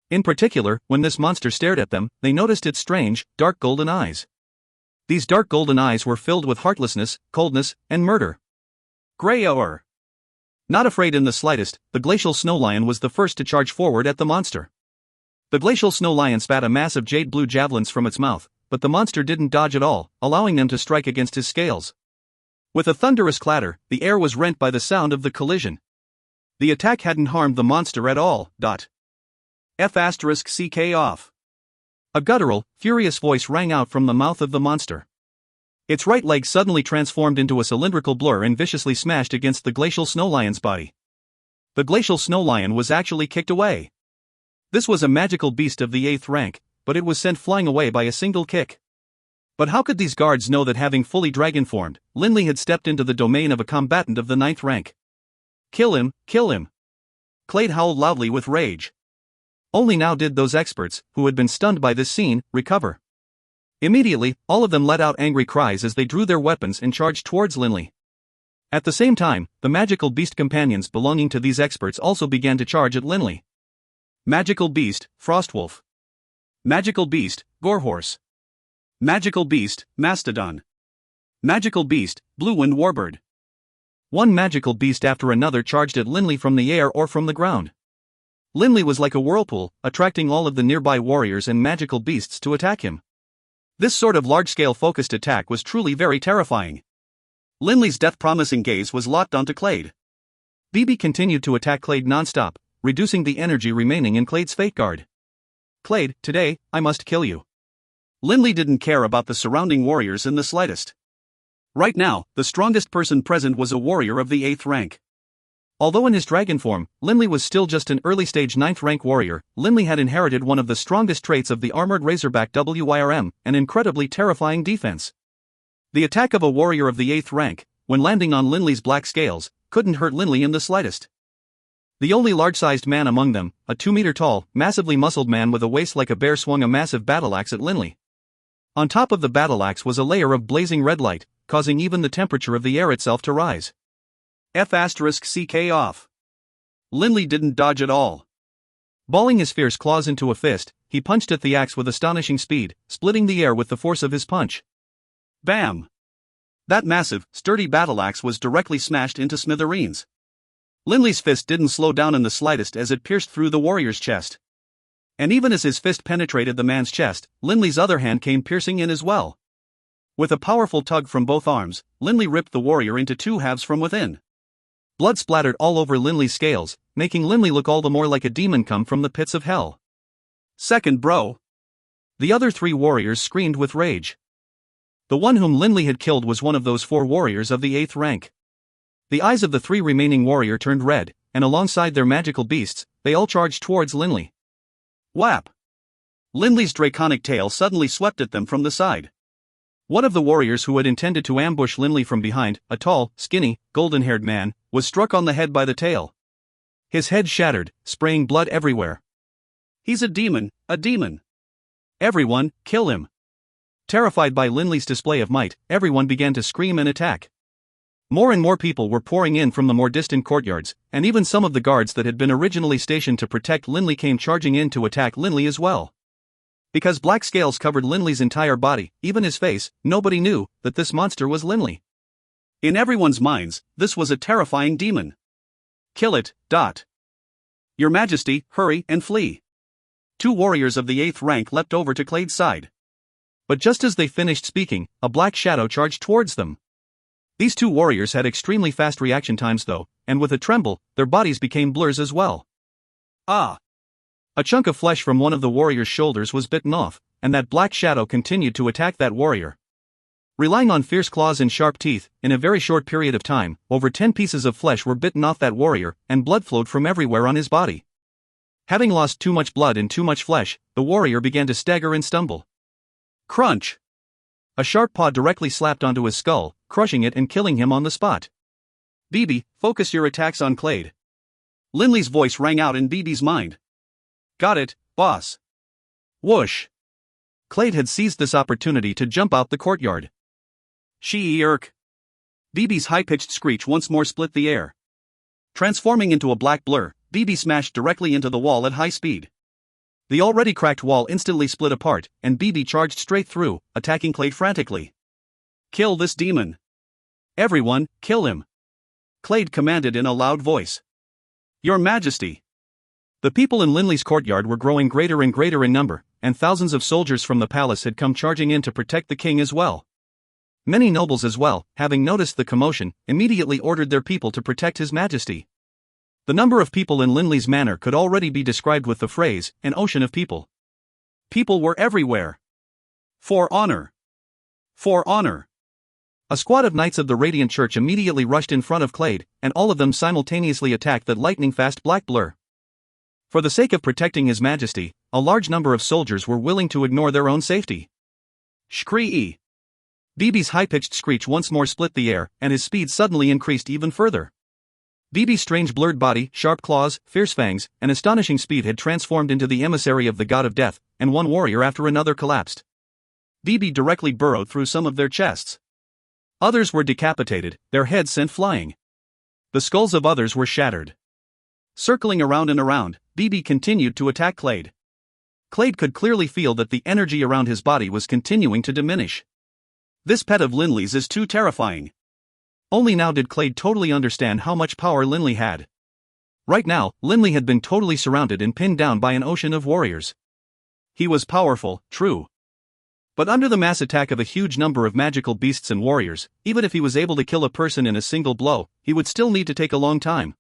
In particular, when this monster stared at them, they noticed its strange, dark golden eyes. These dark golden eyes were filled with heartlessness, coldness, and murder. Greyor! Not afraid in the slightest, the glacial snow lion was the first to charge forward at the monster. The glacial snow lion spat a mass of jade-blue javelins from its mouth, but the monster didn't dodge at all, allowing them to strike against his scales. With a thunderous clatter, the air was rent by the sound of the collision. The attack hadn't harmed the monster at all. F***ck off. A guttural, furious voice rang out from the mouth of the monster. Its right leg suddenly transformed into a cylindrical blur and viciously smashed against the glacial snow lion's body. The glacial snow lion was actually kicked away. This was a magical beast of the 8th rank, but it was sent flying away by a single kick. But how could these guards know that having fully dragon-formed, Linley had stepped into the domain of a combatant of the 9th rank? Kill him, kill him! Clade howled loudly with rage. Only now did those experts, who had been stunned by this scene, recover. Immediately, all of them let out angry cries as they drew their weapons and charged towards Linley. At the same time, the magical beast companions belonging to these experts also began to charge at Linley. Magical beast, Frostwolf. Magical beast, Gorehorse. Magical beast, Mastodon. Magical beast, Blue Wind Warbird. One magical beast after another charged at Linley from the air or from the ground. Linley was like a whirlpool, attracting all of the nearby warriors and magical beasts to attack him. This sort of large-scale focused attack was truly very terrifying. Linley's death-promising gaze was locked onto Clade. BB continued to attack Clade non-stop, reducing the energy remaining in Clade's Fate Guard. Clade, today, I must kill you. Linley didn't care about the surrounding warriors in the slightest. Right now, the strongest person present was a warrior of the 8th rank. Although in his dragon form, Linley was still just an early-stage 9th rank warrior, Linley had inherited one of the strongest traits of the armored Razorback WYRM, an incredibly terrifying defense. The attack of a warrior of the 8th rank, when landing on Linley's black scales, couldn't hurt Linley in the slightest. The only large-sized man among them, a 2-meter-tall, massively muscled man with a waist like a bear, swung a massive battle-axe at Linley. On top of the battle-axe was a layer of blazing red light, causing even the temperature of the air itself to rise. F***ck off. Linley didn't dodge at all. Balling his fierce claws into a fist, he punched at the axe with astonishing speed, splitting the air with the force of his punch. Bam! That massive, sturdy battle-axe was directly smashed into smithereens. Linley's fist didn't slow down in the slightest as it pierced through the warrior's chest. And even as his fist penetrated the man's chest, Linley's other hand came piercing in as well. With a powerful tug from both arms, Linley ripped the warrior into two halves from within. Blood splattered all over Linley's scales, making Linley look all the more like a demon come from the pits of hell. Second, bro. The other 3 warriors screamed with rage. The one whom Linley had killed was one of those 4 warriors of the 8th rank. The eyes of the 3 remaining warrior turned red, and alongside their magical beasts, they all charged towards Linley. Whap! Linley's draconic tail suddenly swept at them from the side. One of the warriors who had intended to ambush Linley from behind, a tall, skinny, golden-haired man, was struck on the head by the tail. His head shattered, spraying blood everywhere. He's a demon, a demon. Everyone, kill him. Terrified by Linley's display of might, everyone began to scream and attack. More and more people were pouring in from the more distant courtyards, and even some of the guards that had been originally stationed to protect Linley came charging in to attack Linley as well. Because black scales covered Linley's entire body, even his face, nobody knew that this monster was Linley. In everyone's minds, this was a terrifying demon. Kill it, dot. Your Majesty, hurry and flee. 2 warriors of the 8th rank leapt over to Clade's side. But just as they finished speaking, a black shadow charged towards them. These 2 warriors had extremely fast reaction times though, and with a tremble, their bodies became blurs as well. Ah! A chunk of flesh from one of the warrior's shoulders was bitten off, and that black shadow continued to attack that warrior. Relying on fierce claws and sharp teeth, in a very short period of time, over 10 pieces of flesh were bitten off that warrior, and blood flowed from everywhere on his body. Having lost too much blood and too much flesh, the warrior began to stagger and stumble. Crunch! A sharp paw directly slapped onto his skull, crushing it and killing him on the spot. BB, focus your attacks on Clade. Linley's voice rang out in BB's mind. Got it, boss. Whoosh! Clade had seized this opportunity to jump out the courtyard. She-erk! BB's high-pitched screech once more split the air. Transforming into a black blur, BB smashed directly into the wall at high speed. The already cracked wall instantly split apart, and BB charged straight through, attacking Clade frantically. Kill this demon. Everyone, kill him. Clade commanded in a loud voice. Your Majesty. The people in Linley's courtyard were growing greater and greater in number, and thousands of soldiers from the palace had come charging in to protect the king as well. Many nobles as well, having noticed the commotion, immediately ordered their people to protect His Majesty. The number of people in Linley's manor could already be described with the phrase, an ocean of people. People were everywhere. For honor. For honor. A squad of knights of the Radiant Church immediately rushed in front of Clade, and all of them simultaneously attacked that lightning-fast black blur. For the sake of protecting His Majesty, a large number of soldiers were willing to ignore their own safety. Scree! BB's high-pitched screech once more split the air, and his speed suddenly increased even further. BB's strange blurred body, sharp claws, fierce fangs, and astonishing speed had transformed into the emissary of the god of death, and one warrior after another collapsed. BB directly burrowed through some of their chests. Others were decapitated, their heads sent flying. The skulls of others were shattered. Circling around and around, BB continued to attack Clade. Clade could clearly feel that the energy around his body was continuing to diminish. This pet of Linley's is too terrifying. Only now did Clade totally understand how much power Linley had. Right now, Linley had been totally surrounded and pinned down by an ocean of warriors. He was powerful, true. But under the mass attack of a huge number of magical beasts and warriors, even if he was able to kill a person in a single blow, he would still need to take a long time.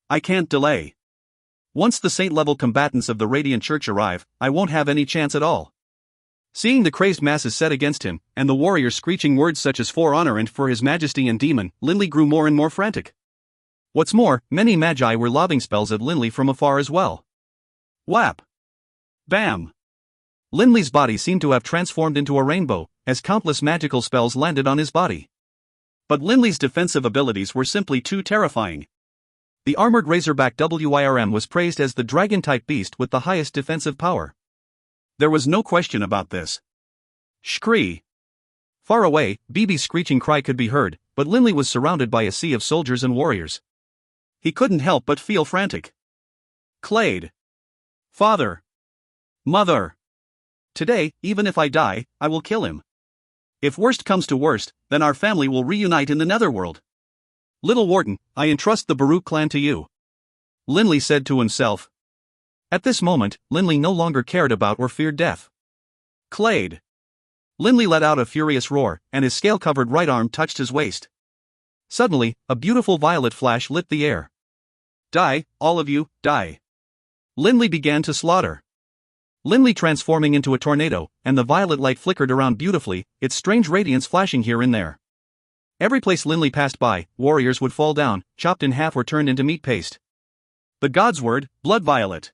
I can't delay. Once the saint-level combatants of the Radiant Church arrive, I won't have any chance at all. Seeing the crazed masses set against him, and the warriors screeching words such as for honor and for His Majesty and demon, Linley grew more and more frantic. What's more, many magi were lobbing spells at Linley from afar as well. Whap! Bam! Linley's body seemed to have transformed into a rainbow, as countless magical spells landed on his body. But Linley's defensive abilities were simply too terrifying. The armored razorback WIRM was praised as the dragon-type beast with the highest defensive power. There was no question about this. Scree! Far away, BB's screeching cry could be heard, but Linley was surrounded by a sea of soldiers and warriors. He couldn't help but feel frantic. Clade! Father! Mother! Today, even if I die, I will kill him. If worst comes to worst, then our family will reunite in the netherworld. Little Warden, I entrust the Baruch clan to you. Linley said to himself. At this moment, Linley no longer cared about or feared death. Clade! Linley let out a furious roar, and his scale-covered right arm touched his waist. Suddenly, a beautiful violet flash lit the air. Die, all of you, die. Linley began to slaughter. Linley transforming into a tornado, and the violet light flickered around beautifully, its strange radiance flashing here and there. Every place Linley passed by, warriors would fall down, chopped in half or turned into meat paste. The god's word, blood violet.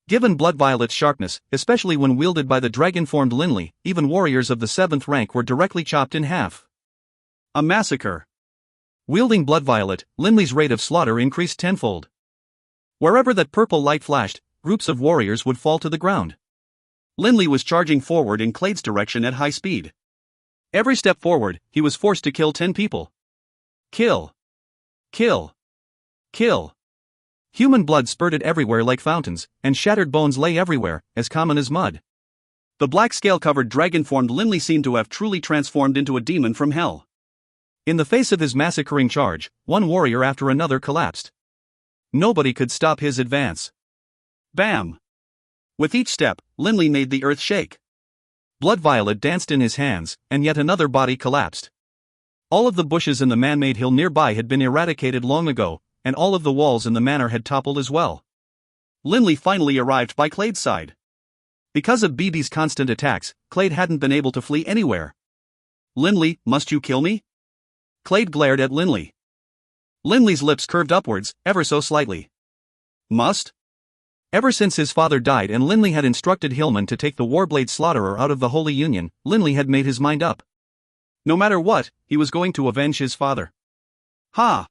Given blood violet's sharpness, especially when wielded by the dragon-formed Linley, even warriors of the 7th rank were directly chopped in half. A massacre. Wielding blood violet, Linley's rate of slaughter increased tenfold. Wherever that purple light flashed, groups of warriors would fall to the ground. Linley was charging forward in Clade's direction at high speed. Every step forward, he was forced to kill 10 people. Kill. Kill. Kill. Human blood spurted everywhere like fountains, and shattered bones lay everywhere, as common as mud. The black scale-covered dragon-formed Linley seemed to have truly transformed into a demon from hell. In the face of his massacring charge, one warrior after another collapsed. Nobody could stop his advance. Bam! With each step, Linley made the earth shake. Blood violet danced in his hands, and yet another body collapsed. All of the bushes in the man-made hill nearby had been eradicated long ago, and all of the walls in the manor had toppled as well. Linley finally arrived by Clade's side. Because of BB's constant attacks, Clade hadn't been able to flee anywhere. Linley, must you kill me? Clade glared at Linley. Linley's lips curved upwards, ever so slightly. Must? Ever since his father died and Linley had instructed Hillman to take the Warblade Slaughterer out of the Holy Union, Linley had made his mind up. No matter what, he was going to avenge his father. Ha!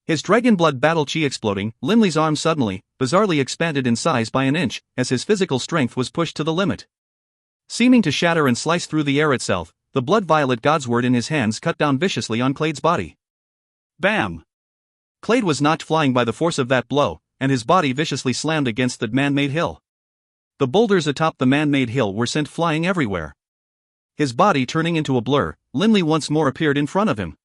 His Dragonblood battle chi exploding, Linley's arm suddenly, bizarrely expanded in size by an inch, as his physical strength was pushed to the limit. Seeming to shatter and slice through the air itself, the blood-violet godsword in his hands cut down viciously on Clade's body. Bam! Clade was knocked flying by the force of that blow, and his body viciously slammed against the man-made hill. The boulders atop the man-made hill were sent flying everywhere. His body turning into a blur, Linley once more appeared in front of him.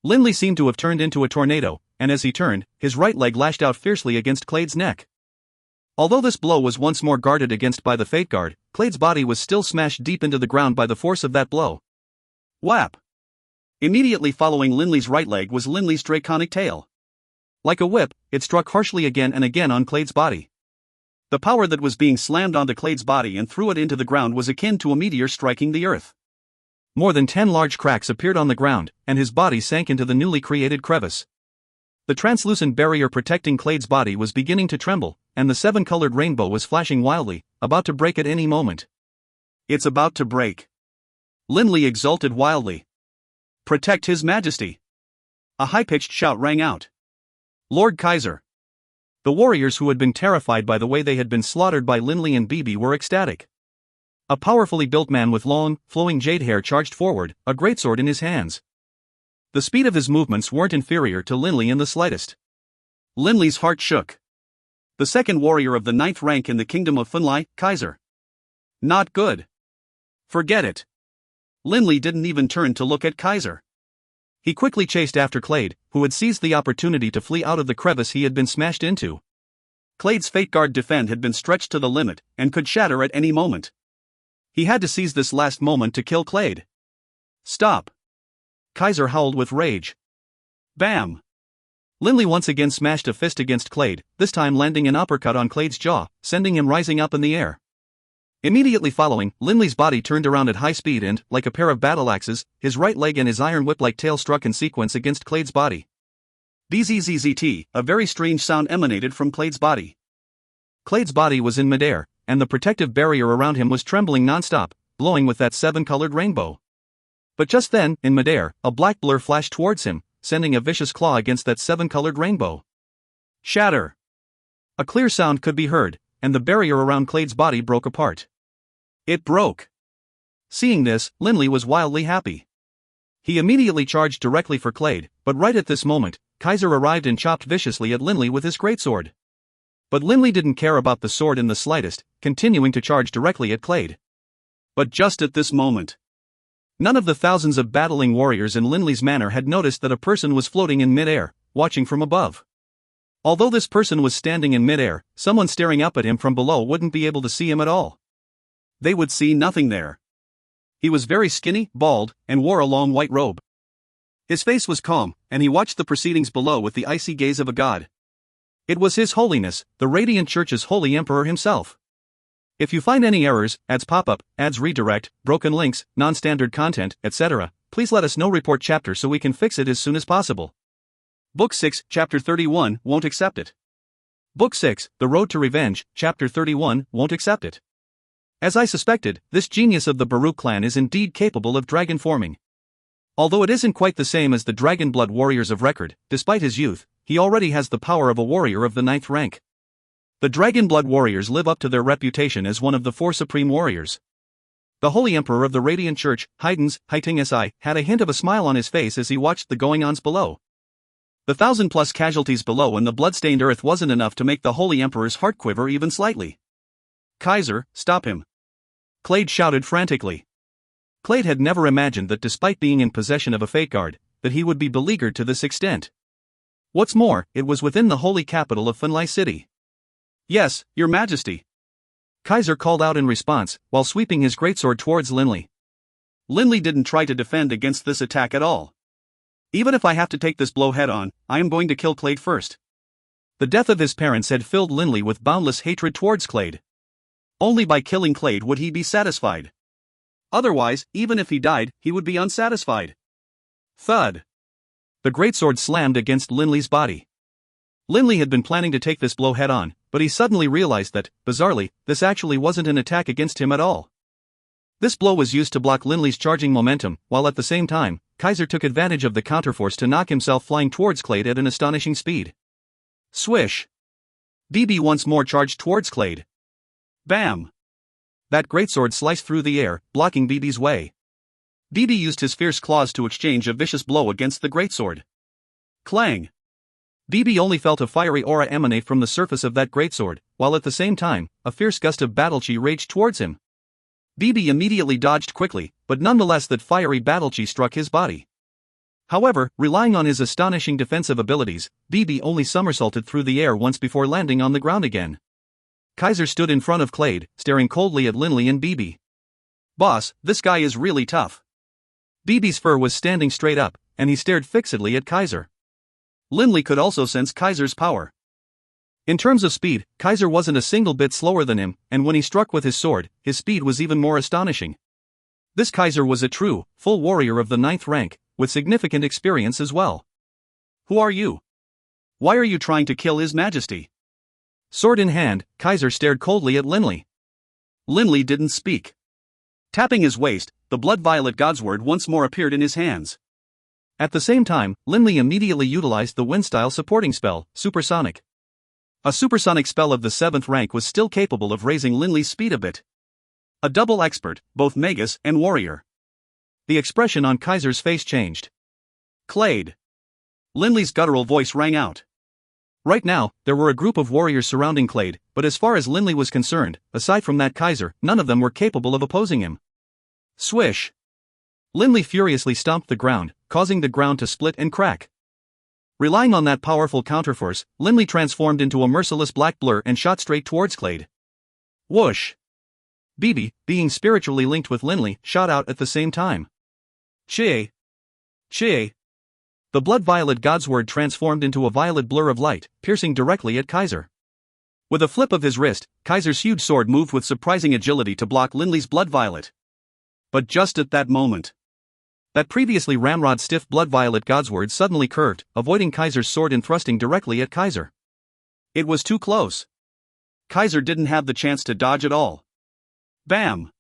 Linley seemed to have turned into a tornado, and as he turned, his right leg lashed out fiercely against Clade's neck. Although this blow was once more guarded against by the Fate Guard, Clade's body was still smashed deep into the ground by the force of that blow. Whap! Immediately following Linley's right leg was Linley's draconic tail. Like a whip, it struck harshly again and again on Clade's body. The power that was being slammed onto Clade's body and threw it into the ground was akin to a meteor striking the earth. More than 10 large cracks appeared on the ground, and his body sank into the newly created crevice. The translucent barrier protecting Clade's body was beginning to tremble, and the 7-colored rainbow was flashing wildly, about to break at any moment. It's about to break. Linley exulted wildly. Protect His Majesty! A high-pitched shout rang out. Lord Kaiser! The warriors who had been terrified by the way they had been slaughtered by Linley and BB were ecstatic. A powerfully built man with long, flowing jade hair charged forward, a greatsword in his hands. The speed of his movements weren't inferior to Linley in the slightest. Linley's heart shook. The second warrior of the 9th rank in the kingdom of Funlai, Kaiser. Not good. Forget it. Linley didn't even turn to look at Kaiser. He quickly chased after Clade, who had seized the opportunity to flee out of the crevice he had been smashed into. Clade's Fate Guard defend had been stretched to the limit, and could shatter at any moment. He had to seize this last moment to kill Clade. Stop! Kaiser howled with rage. Bam! Linley once again smashed a fist against Clade, this time landing an uppercut on Clade's jaw, sending him rising up in the air. Immediately following, Linley's body turned around at high speed and, like a pair of battle axes, his right leg and his iron whip-like tail struck in sequence against Clade's body. Bzzzt, a very strange sound emanated from Clade's body. Clade's body was in midair, and the protective barrier around him was trembling non-stop, glowing with that 7-colored rainbow. But just then, in midair, a black blur flashed towards him, sending a vicious claw against that 7-colored rainbow. Shatter! A clear sound could be heard, and the barrier around Clade's body broke apart. It broke. Seeing this, Linley was wildly happy. He immediately charged directly for Clade, but right at this moment, Kaiser arrived and chopped viciously at Linley with his greatsword. But Linley didn't care about the sword in the slightest, continuing to charge directly at Clade. But just at this moment, none of the thousands of battling warriors in Linley's manor had noticed that a person was floating in midair, watching from above. Although this person was standing in midair, someone staring up at him from below wouldn't be able to see him at all. They would see nothing there. He was very skinny, bald, and wore a long white robe. His face was calm, and he watched the proceedings below with the icy gaze of a god. It was His Holiness, the Radiant Church's Holy Emperor himself. If you find any errors, ads pop-up, ads redirect, broken links, non-standard content, etc., please let us know. Report chapter so we can fix it as soon as possible. Book 6, Chapter 31, won't accept it. Book 6, The Road to Revenge, Chapter 31, won't accept it. As I suspected, this genius of the Baruch clan is indeed capable of dragon forming. Although it isn't quite the same as the Dragonblood warriors of record, despite his youth, he already has the power of a warrior of the 9th rank. The Dragonblood warriors live up to their reputation as one of the 4 supreme warriors. The Holy Emperor of the Radiant Church, Haydn's Haiting Si, had a hint of a smile on his face as he watched the goings-ons below. The 1,000+ casualties below and the blood-stained earth wasn't enough to make the Holy Emperor's heart quiver even slightly. Kaiser, stop him! Clade shouted frantically. Clade had never imagined that despite being in possession of a fate guard, that he would be beleaguered to this extent. What's more, it was within the holy capital of Funlai City. Yes, Your Majesty. Kaiser called out in response, while sweeping his greatsword towards Linley. Linley didn't try to defend against this attack at all. Even if I have to take this blow head-on, I am going to kill Clade first. The death of his parents had filled Linley with boundless hatred towards Clade. Only by killing Clade would he be satisfied. Otherwise, even if he died, he would be unsatisfied. Thud. The greatsword slammed against Linley's body. Linley had been planning to take this blow head-on, but he suddenly realized that, bizarrely, this actually wasn't an attack against him at all. This blow was used to block Linley's charging momentum, while at the same time, Kaiser took advantage of the counterforce to knock himself flying towards Clade at an astonishing speed. Swish! BB once more charged towards Clade. Bam! That greatsword sliced through the air, blocking BB's way. BB used his fierce claws to exchange a vicious blow against the greatsword. Clang! BB only felt a fiery aura emanate from the surface of that greatsword, while at the same time, a fierce gust of battle chi raged towards him. BB immediately dodged quickly, but nonetheless that fiery battle chi struck his body. However, relying on his astonishing defensive abilities, BB only somersaulted through the air once before landing on the ground again. Kaiser stood in front of Clade, staring coldly at Linley and BB. Boss, this guy is really tough. BB's fur was standing straight up, and he stared fixedly at Kaiser. Linley could also sense Kaiser's power. In terms of speed, Kaiser wasn't a single bit slower than him, and when he struck with his sword, his speed was even more astonishing. This Kaiser was a true, full warrior of the 9th rank, with significant experience as well. Who are you? Why are you trying to kill His Majesty? Sword in hand, Kaiser stared coldly at Linley. Linley didn't speak. Tapping his waist, the blood-violet godsword once more appeared in his hands. At the same time, Linley immediately utilized the wind-style supporting spell, Supersonic. A supersonic spell of the 7th rank was still capable of raising Linley's speed a bit. A double expert, both Magus and warrior. The expression on Kaiser's face changed. Clade. Linley's guttural voice rang out. Right now, there were a group of warriors surrounding Clade, but as far as Linley was concerned, aside from that Kaiser, none of them were capable of opposing him. Swish! Linley furiously stomped the ground, causing the ground to split and crack. Relying on that powerful counterforce, Linley transformed into a merciless black blur and shot straight towards Clade. Whoosh! BB, being spiritually linked with Linley, shot out at the same time. Chie! Chie! The blood-violet godsword transformed into a violet blur of light, piercing directly at Kaiser. With a flip of his wrist, Kaiser's huge sword moved with surprising agility to block Linley's blood-violet. But just at that moment, that previously ramrod-stiff blood-violet godsword suddenly curved, avoiding Kaiser's sword and thrusting directly at Kaiser. It was too close. Kaiser didn't have the chance to dodge at all. Bam!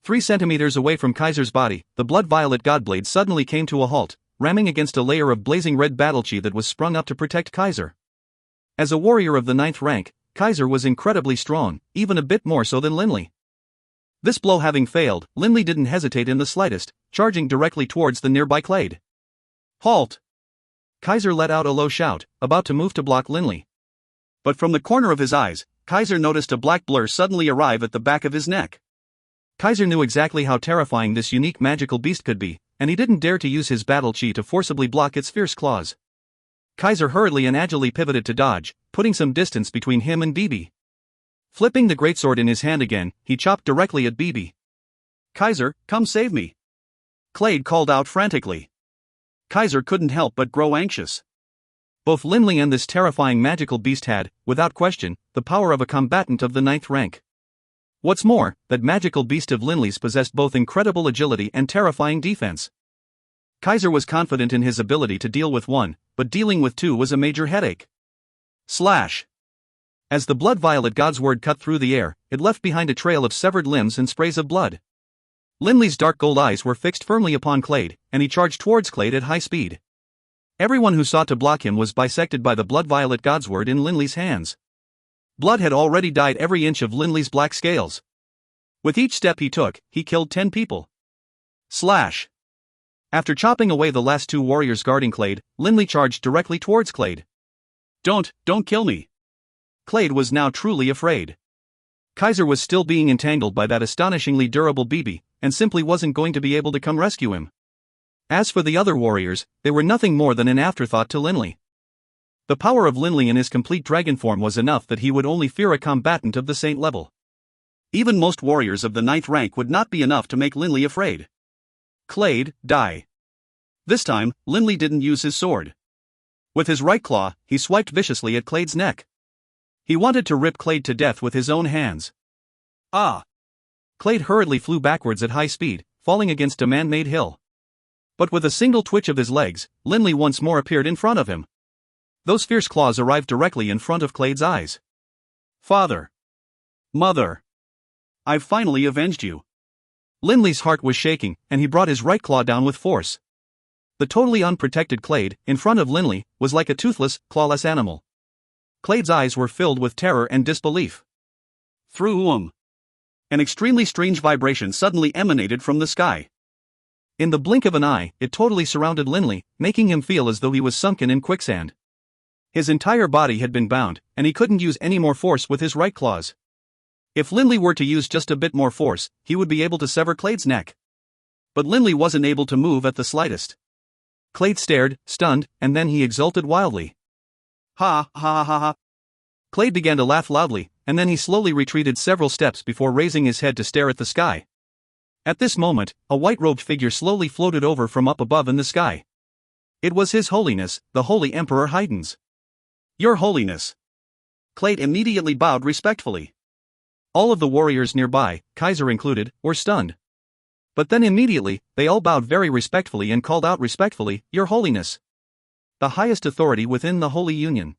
3 centimeters away from Kaiser's body, the blood-violet godblade suddenly came to a halt, ramming against a layer of blazing red battle chi that was sprung up to protect Kaiser. As a warrior of the 9th rank, Kaiser was incredibly strong, even a bit more so than Linley. This blow having failed, Linley didn't hesitate in the slightest, charging directly towards the nearby Clade. Halt! Kaiser let out a low shout, about to move to block Linley. But from the corner of his eyes, Kaiser noticed a black blur suddenly arrive at the back of his neck. Kaiser knew exactly how terrifying this unique magical beast could be, and he didn't dare to use his battle chi to forcibly block its fierce claws. Kaiser hurriedly and agilely pivoted to dodge, putting some distance between him and BB. Flipping the greatsword in his hand again, he chopped directly at BB. Kaiser, come save me! Clade called out frantically. Kaiser couldn't help but grow anxious. Both Linley and this terrifying magical beast had, without question, the power of a combatant of the 9th rank. What's more, that magical beast of Linley's possessed both incredible agility and terrifying defense. Kaiser was confident in his ability to deal with one, but dealing with two was a major headache. Slash! As the blood violet god's word cut through the air, it left behind a trail of severed limbs and sprays of blood. Linley's dark gold eyes were fixed firmly upon Clade, and he charged towards Clade at high speed. Everyone who sought to block him was bisected by the blood violet god's word in Linley's hands. Blood had already dyed every inch of Linley's black scales. With each step he took, he killed 10 people. Slash! After chopping away the last 2 warriors guarding Clade, Linley charged directly towards Clade. Don't kill me. Clade was now truly afraid. Kaiser was still being entangled by that astonishingly durable BB, and simply wasn't going to be able to come rescue him. As for the other warriors, they were nothing more than an afterthought to Linley. The power of Linley in his complete dragon form was enough that he would only fear a combatant of the saint level. Even most warriors of the 9th rank would not be enough to make Linley afraid. Clade, die. This time, Linley didn't use his sword. With his right claw, he swiped viciously at Clade's neck. He wanted to rip Clade to death with his own hands. Ah! Clade hurriedly flew backwards at high speed, falling against a man-made hill. But with a single twitch of his legs, Linley once more appeared in front of him. Those fierce claws arrived directly in front of Clade's eyes. Father! Mother! I've finally avenged you. Linley's heart was shaking, and he brought his right claw down with force. The totally unprotected Clade, in front of Linley, was like a toothless, clawless animal. Clade's eyes were filled with terror and disbelief. Through an extremely strange vibration suddenly emanated from the sky. In the blink of an eye, it totally surrounded Linley, making him feel as though he was sunken in quicksand. His entire body had been bound, and he couldn't use any more force with his right claws. If Linley were to use just a bit more force, he would be able to sever Clade's neck. But Linley wasn't able to move at the slightest. Clade stared, stunned, and then he exulted wildly. Ha ha ha ha. Clade began to laugh loudly, and then he slowly retreated several steps before raising his head to stare at the sky. At this moment, a white-robed figure slowly floated over from up above in the sky. It was His Holiness, the Holy Emperor Haydns. Your Holiness. Clade immediately bowed respectfully. All of the warriors nearby, Kaiser included, were stunned. But then immediately, they all bowed very respectfully and called out respectfully, Your Holiness. The highest authority within the Holy Union.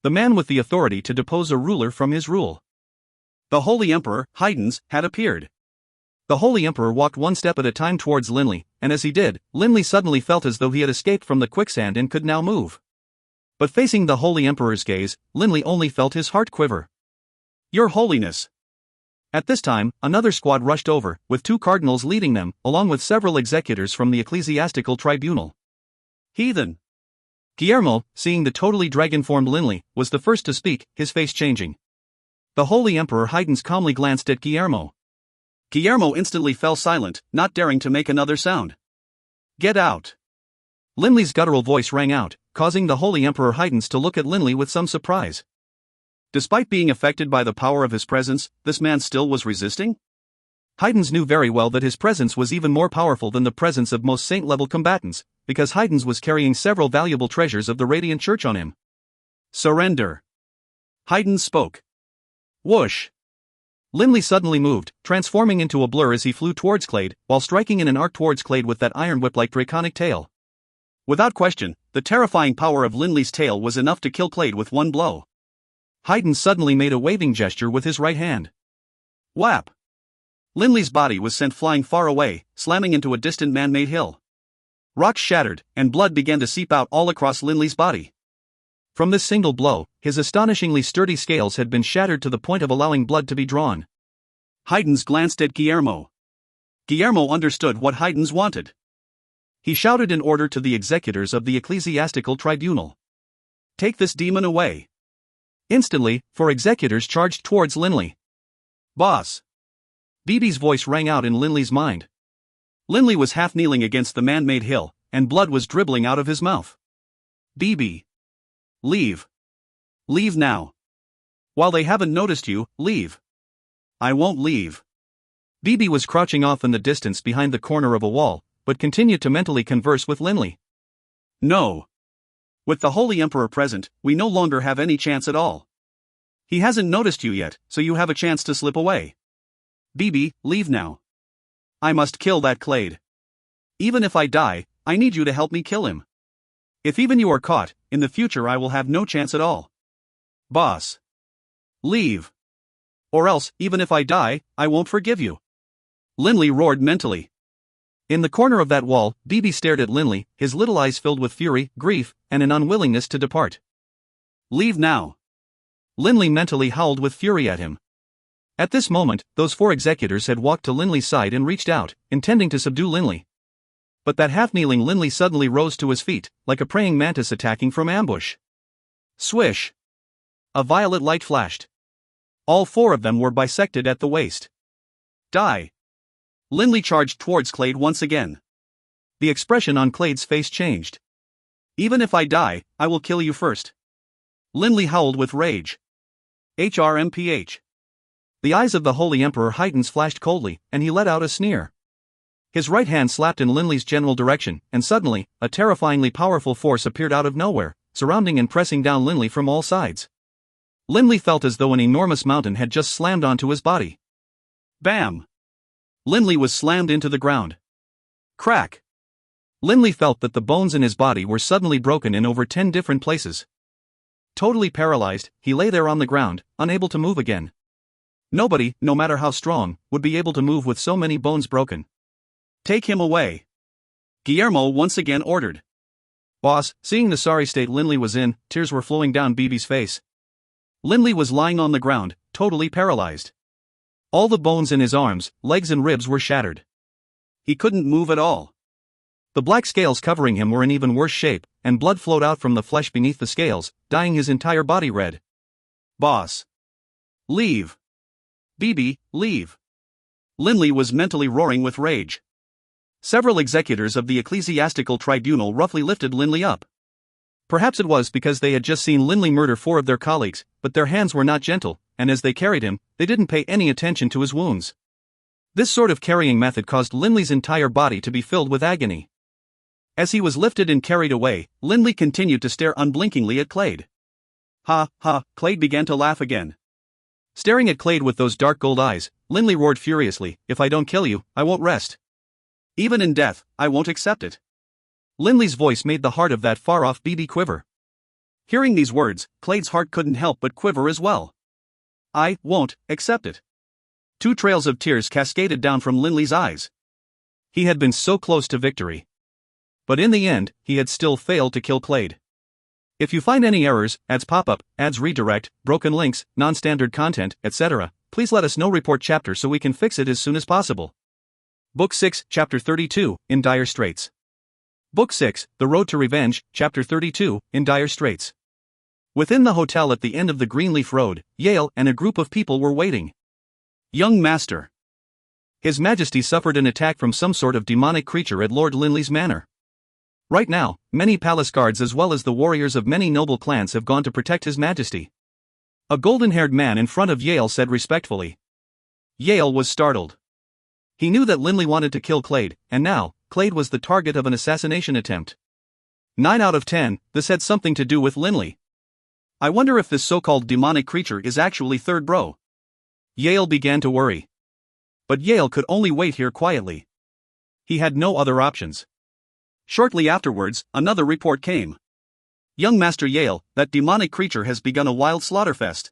The man with the authority to depose a ruler from his rule. The Holy Emperor, Haydns, had appeared. The Holy Emperor walked one step at a time towards Linley, and as he did, Linley suddenly felt as though he had escaped from the quicksand and could now move. But facing the Holy Emperor's gaze, Linley only felt his heart quiver. Your Holiness. At this time, another squad rushed over, with 2 cardinals leading them, along with several executors from the ecclesiastical tribunal. Heathen. Guillermo, seeing the totally dragon-formed Linley, was the first to speak, his face changing. The Holy Emperor Haydns calmly glanced at Guillermo. Guillermo instantly fell silent, not daring to make another sound. Get out. Linley's guttural voice rang out, causing the Holy Emperor Haydns to look at Linley with some surprise. Despite being affected by the power of his presence, this man still was resisting? Haydns knew very well that his presence was even more powerful than the presence of most saint-level combatants, because Haydns was carrying several valuable treasures of the Radiant Church on him. Surrender. Haydns spoke. Whoosh. Linley suddenly moved, transforming into a blur as he flew towards Clade, while striking in an arc towards Clade with that iron whip-like draconic tail. Without question, the terrifying power of Linley's tail was enough to kill Clade with one blow. Haydns suddenly made a waving gesture with his right hand. Whap! Linley's body was sent flying far away, slamming into a distant man-made hill. Rocks shattered, and blood began to seep out all across Linley's body. From this single blow, his astonishingly sturdy scales had been shattered to the point of allowing blood to be drawn. Haydns glanced at Guillermo. Guillermo understood what Haydns wanted. He shouted an order to the executors of the ecclesiastical tribunal. Take this demon away. Instantly, 4 executors charged towards Linley. Boss. BB's voice rang out in Linley's mind. Linley was half kneeling against the man-made hill, and blood was dribbling out of his mouth. BB. Leave. Leave now. While they haven't noticed you, leave. I won't leave. BB was crouching off in the distance behind the corner of a wall, but continued to mentally converse with Linley. No. With the Holy Emperor present, we no longer have any chance at all. He hasn't noticed you yet, so you have a chance to slip away. Bibi, leave now. I must kill that Clade. Even if I die, I need you to help me kill him. If even you are caught, in the future I will have no chance at all. Boss. Leave. Or else, even if I die, I won't forgive you. Linley roared mentally. In the corner of that wall, Bibi stared at Linley, his little eyes filled with fury, grief, and an unwillingness to depart. Leave now. Linley mentally howled with fury at him. At this moment, those 4 executors had walked to Linley's side and reached out, intending to subdue Linley. But that half-kneeling Linley suddenly rose to his feet, like a praying mantis attacking from ambush. Swish! A violet light flashed. All 4 of them were bisected at the waist. Die! Linley charged towards Clade once again. The expression on Clade's face changed. Even if I die, I will kill you first. Linley howled with rage. HRMPH. The eyes of the Holy Emperor Heightens flashed coldly, and he let out a sneer. His right hand slapped in Linley's general direction, and suddenly, a terrifyingly powerful force appeared out of nowhere, surrounding and pressing down Linley from all sides. Linley felt as though an enormous mountain had just slammed onto his body. Bam! Linley was slammed into the ground. Crack! Linley felt that the bones in his body were suddenly broken in over 10 different places. Totally paralyzed, he lay there on the ground, unable to move again. Nobody, no matter how strong, would be able to move with so many bones broken. Take him away. Guillermo once again ordered. Boss, seeing the sorry state Linley was in, tears were flowing down Bibi's face. Linley was lying on the ground, totally paralyzed. All the bones in his arms, legs and ribs were shattered. He couldn't move at all. The black scales covering him were in even worse shape, and blood flowed out from the flesh beneath the scales, dyeing his entire body red. Boss. Leave. Bibi, leave. Linley was mentally roaring with rage. Several executors of the ecclesiastical tribunal roughly lifted Linley up. Perhaps it was because they had just seen Linley murder 4 of their colleagues, but their hands were not gentle, and as they carried him, they didn't pay any attention to his wounds. This sort of carrying method caused Linley's entire body to be filled with agony. As he was lifted and carried away, Linley continued to stare unblinkingly at Clade. Ha, ha, Clade began to laugh again. Staring at Clade with those dark gold eyes, Linley roared furiously, if I don't kill you, I won't rest. Even in death, I won't accept it. Linley's voice made the heart of that far-off Bibi quiver. Hearing these words, Clade's heart couldn't help but quiver as well. I won't accept it. 2 trails of tears cascaded down from Linley's eyes. He had been so close to victory. But in the end, he had still failed to kill Clade. If you find any errors, ads pop up, ads redirect, broken links, non-standard content, etc., please let us know. Report chapter so we can fix it as soon as possible. Book 6, Chapter 32, In Dire Straits. Book 6, The Road to Revenge, Chapter 32, In Dire Straits. Within the hotel at the end of the Greenleaf Road, Yale and a group of people were waiting. Young Master. His Majesty suffered an attack from some sort of demonic creature at Lord Linley's manor. Right now, many palace guards as well as the warriors of many noble clans have gone to protect His Majesty. A golden-haired man in front of Yale said respectfully. Yale was startled. He knew that Linley wanted to kill Clade, and now, Clade was the target of an assassination attempt. 9 out of 10, this had something to do with Linley. I wonder if this so-called demonic creature is actually Third Bro. Yale began to worry. But Yale could only wait here quietly. He had no other options. Shortly afterwards, another report came. Young Master Yale, that demonic creature has begun a wild slaughterfest.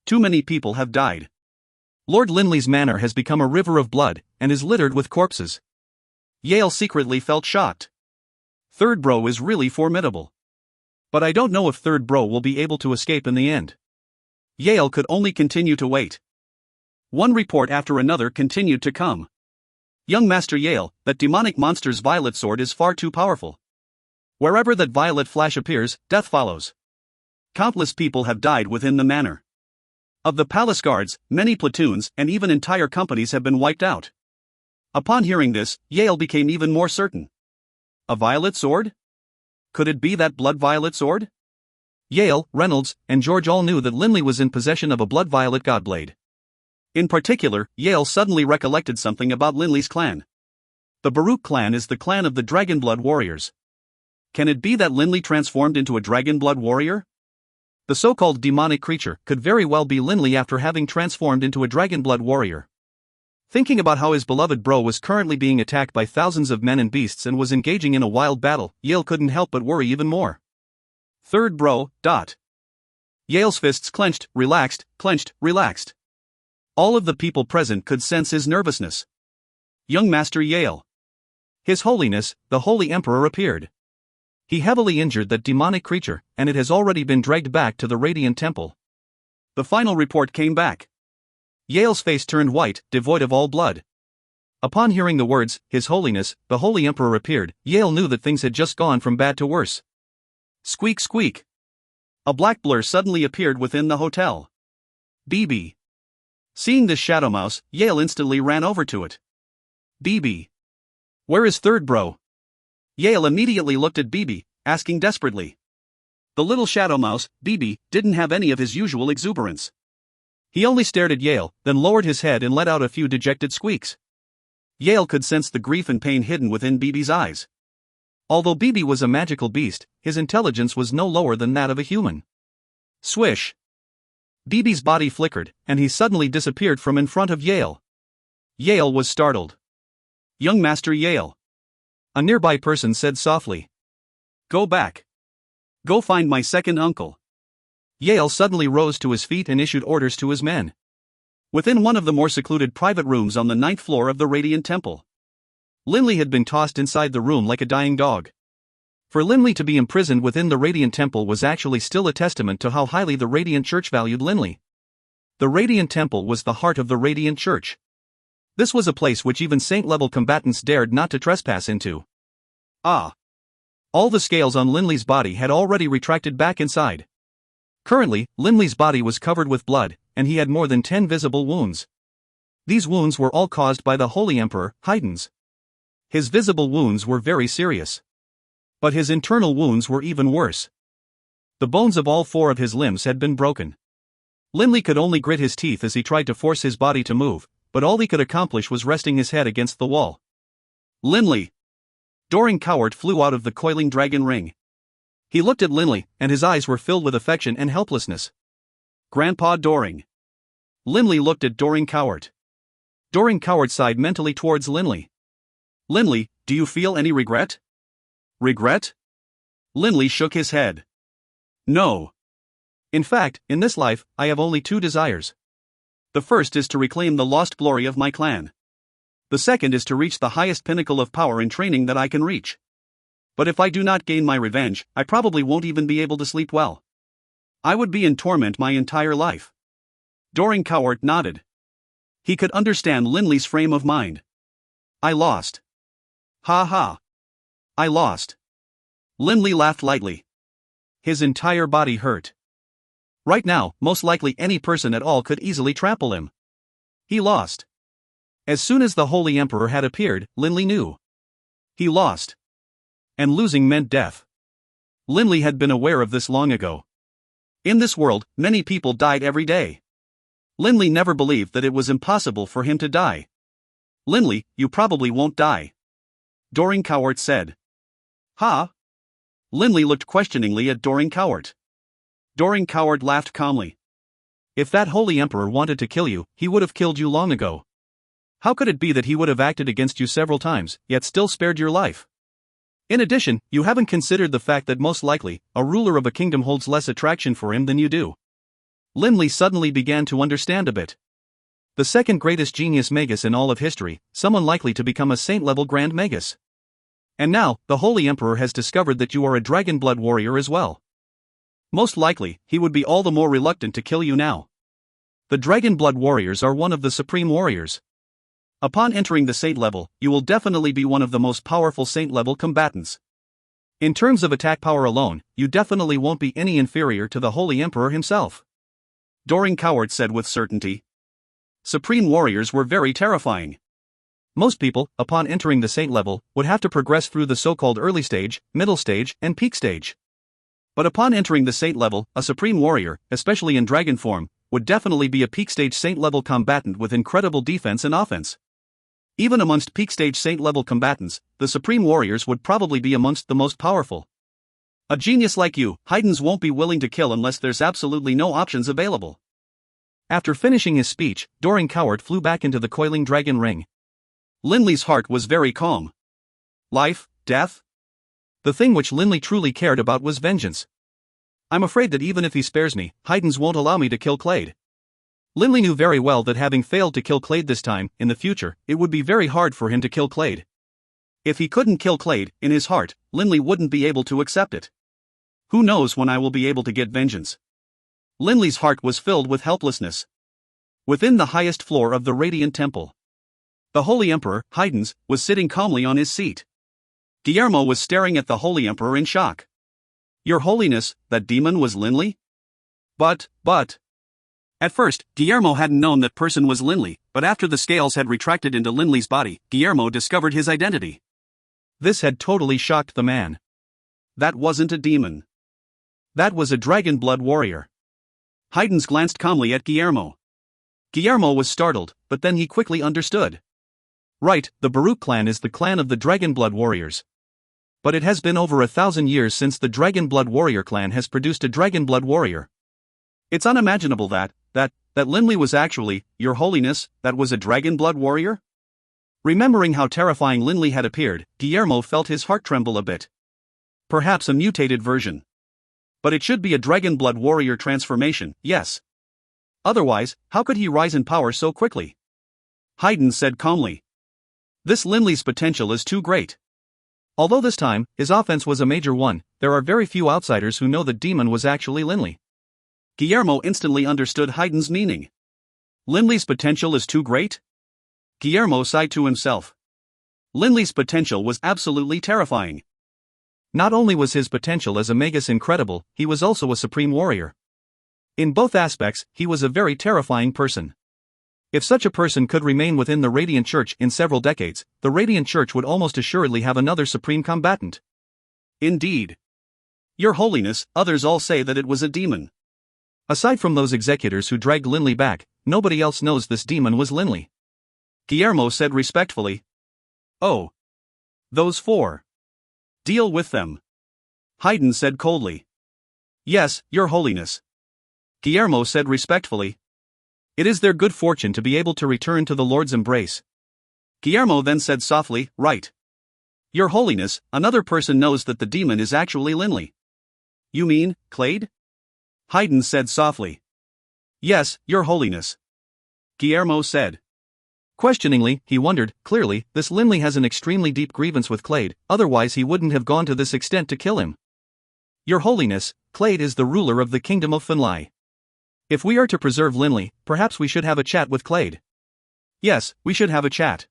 Too many people have died. Lord Linley's manor has become a river of blood, and is littered with corpses. Yale secretly felt shocked. Third Bro is really formidable. But I don't know if Third Bro will be able to escape in the end. Yale could only continue to wait. One report after another continued to come. Young Master Yale, that demonic monster's violet sword is far too powerful. Wherever that violet flash appears, death follows. Countless people have died within the manor. Of the palace guards, many platoons and even entire companies have been wiped out. Upon hearing this, Yale became even more certain. A violet sword? Could it be that blood violet sword? Yale, Reynolds, and George all knew that Linley was in possession of a blood violet godblade. In particular, Yale suddenly recollected something about Linley's clan. The Baruch clan is the clan of the Dragonblood warriors. Can it be that Linley transformed into a Dragonblood warrior? The so-called demonic creature could very well be Linley after having transformed into a Dragonblood warrior. Thinking about how his beloved bro was currently being attacked by thousands of men and beasts and was engaging in a wild battle, Yale couldn't help but worry even more. Third bro. Yale's fists clenched, relaxed, clenched, relaxed. All of the people present could sense his nervousness. Young Master Yale. His Holiness, the Holy Emperor appeared. He heavily injured that demonic creature, and it has already been dragged back to the Radiant Temple. The final report came back. Yale's face turned white, devoid of all blood. Upon hearing the words, His Holiness, the Holy Emperor appeared, Yale knew that things had just gone from bad to worse. Squeak squeak. A black blur suddenly appeared within the hotel. BB. Seeing this shadow mouse, Yale instantly ran over to it. BB. Where is third bro? Yale immediately looked at BB, asking desperately. The little shadow mouse, BB, didn't have any of his usual exuberance. He only stared at Yale, then lowered his head and let out a few dejected squeaks. Yale could sense the grief and pain hidden within BB's eyes. Although BB was a magical beast, his intelligence was no lower than that of a human. Swish. BB's body flickered, and he suddenly disappeared from in front of Yale. Yale was startled. Young Master Yale. A nearby person said softly. Go back. Go find my second uncle. Yale suddenly rose to his feet and issued orders to his men. Within one of the more secluded private rooms on the 9th floor of the Radiant Temple, Linley had been tossed inside the room like a dying dog. For Linley to be imprisoned within the Radiant Temple was actually still a testament to how highly the Radiant Church valued Linley. The Radiant Temple was the heart of the Radiant Church. This was a place which even saint-level combatants dared not to trespass into. All the scales on Linley's body had already retracted back inside. Currently, Linley's body was covered with blood, and he had more than 10 visible wounds. These wounds were all caused by the Holy Emperor, Haydn's. His visible wounds were very serious. But his internal wounds were even worse. The bones of all 4 of his limbs had been broken. Linley could only grit his teeth as he tried to force his body to move, but all he could accomplish was resting his head against the wall. Linley! Doring Coward flew out of the coiling dragon ring. He looked at Linley, and his eyes were filled with affection and helplessness. Grandpa Doring. Linley looked at Doring Coward. Doring Coward sighed mentally towards Linley. Linley, do you feel any regret? Regret? Linley shook his head. No. In fact, in this life, I have only 2 desires. The first is to reclaim the lost glory of my clan. The second is to reach the highest pinnacle of power and training that I can reach. But if I do not gain my revenge, I probably won't even be able to sleep well. I would be in torment my entire life. Doring Coward nodded. He could understand Linley's frame of mind. I lost. Ha ha. I lost. Linley laughed lightly. His entire body hurt. Right now, most likely any person at all could easily trample him. He lost. As soon as the Holy Emperor had appeared, Linley knew. He lost. And losing meant death. Linley had been aware of this long ago. In this world, many people died every day. Linley never believed that it was impossible for him to die. Linley, you probably won't die. Doring Coward said. Huh? Linley looked questioningly at Doring Coward. Doring Coward laughed calmly. If that Holy Emperor wanted to kill you, he would have killed you long ago. How could it be that he would have acted against you several times, yet still spared your life? In addition, you haven't considered the fact that most likely, a ruler of a kingdom holds less attraction for him than you do. Linley suddenly began to understand a bit. The second greatest genius magus in all of history, someone likely to become a saint-level grand magus. And now, the Holy Emperor has discovered that you are a Dragonblood warrior as well. Most likely, he would be all the more reluctant to kill you now. The Dragonblood warriors are one of the supreme warriors. Upon entering the saint level, you will definitely be one of the most powerful saint level combatants. In terms of attack power alone, you definitely won't be any inferior to the Holy Emperor himself. Doring Coward said with certainty. Supreme warriors were very terrifying. Most people, upon entering the saint level, would have to progress through the so-called early stage, middle stage, and peak stage. But upon entering the saint level, a supreme warrior, especially in dragon form, would definitely be a peak stage saint level combatant with incredible defense and offense. Even amongst peak stage saint level combatants, the supreme warriors would probably be amongst the most powerful. A genius like you, Haydn's won't be willing to kill unless there's absolutely no options available. After finishing his speech, Doran Cowart flew back into the coiling dragon ring. Linley's heart was very calm. Life, death? The thing which Linley truly cared about was vengeance. I'm afraid that even if he spares me, Haydn's won't allow me to kill Clade. Linley knew very well that having failed to kill Clade this time, in the future, it would be very hard for him to kill Clade. If he couldn't kill Clade, in his heart, Linley wouldn't be able to accept it. Who knows when I will be able to get vengeance? Linley's heart was filled with helplessness. Within the highest floor of the Radiant Temple, the Holy Emperor, Haydn's, was sitting calmly on his seat. Guillermo was staring at the Holy Emperor in shock. Your Holiness, that demon was Linley? But. At first, Guillermo hadn't known that person was Linley, but after the scales had retracted into Linley's body, Guillermo discovered his identity. This had totally shocked the man. That wasn't a demon. That was a Dragonblood warrior. Haydn's glanced calmly at Guillermo. Guillermo was startled, but then he quickly understood. Right, the Baruch clan is the clan of the Dragonblood warriors. But it has been over 1,000 years since the Dragonblood warrior clan has produced a Dragonblood warrior. It's unimaginable that Linley was actually, Your Holiness, that was a Dragonblood warrior? Remembering how terrifying Linley had appeared, Guillermo felt his heart tremble a bit. Perhaps a mutated version. But it should be a Dragonblood warrior transformation, yes. Otherwise, how could he rise in power so quickly? Haydn said calmly. This Linley's potential is too great. Although this time, his offense was a major one, there are very few outsiders who know the demon was actually Linley. Guillermo instantly understood Haydn's meaning. Linley's potential is too great? Guillermo sighed to himself. Linley's potential was absolutely terrifying. Not only was his potential as a magus incredible, he was also a supreme warrior. In both aspects, he was a very terrifying person. If such a person could remain within the Radiant Church in several decades, the Radiant Church would almost assuredly have another supreme combatant. Indeed. Your Holiness, others all say that it was a demon. Aside from those executors who dragged Linley back, nobody else knows this demon was Linley. Guillermo said respectfully. Oh. Those four. Deal with them. Haydn said coldly. Yes, Your Holiness. Guillermo said respectfully. It is their good fortune to be able to return to the Lord's embrace. Guillermo then said softly, right. Your Holiness, another person knows that the demon is actually Linley. You mean, Clade? Haydn said softly. Yes, Your Holiness. Guillermo said. Questioningly, he wondered, clearly, this Linley has an extremely deep grievance with Clade, otherwise he wouldn't have gone to this extent to kill him. Your Holiness, Clade is the ruler of the kingdom of Finlay. If we are to preserve Linley, perhaps we should have a chat with Clade. Yes, we should have a chat.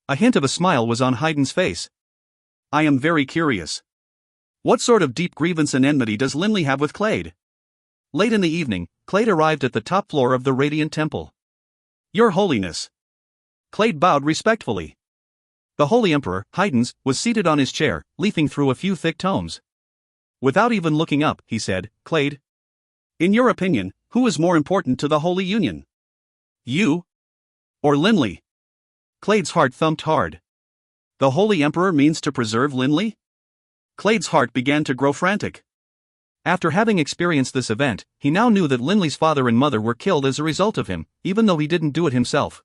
A hint of a smile was on Haydn's face. I am very curious. What sort of deep grievance and enmity does Linley have with Clade? Late in the evening, Clade arrived at the top floor of the Radiant Temple. Your Holiness. Clade bowed respectfully. The Holy Emperor, Haydn's, was seated on his chair, leafing through a few thick tomes. Without even looking up, he said, Clade. In your opinion, who is more important to the Holy Union? You? Or Linley? Clade's heart thumped hard. The Holy Emperor means to preserve Linley? Clade's heart began to grow frantic. After having experienced this event, he now knew that Linley's father and mother were killed as a result of him, even though he didn't do it himself.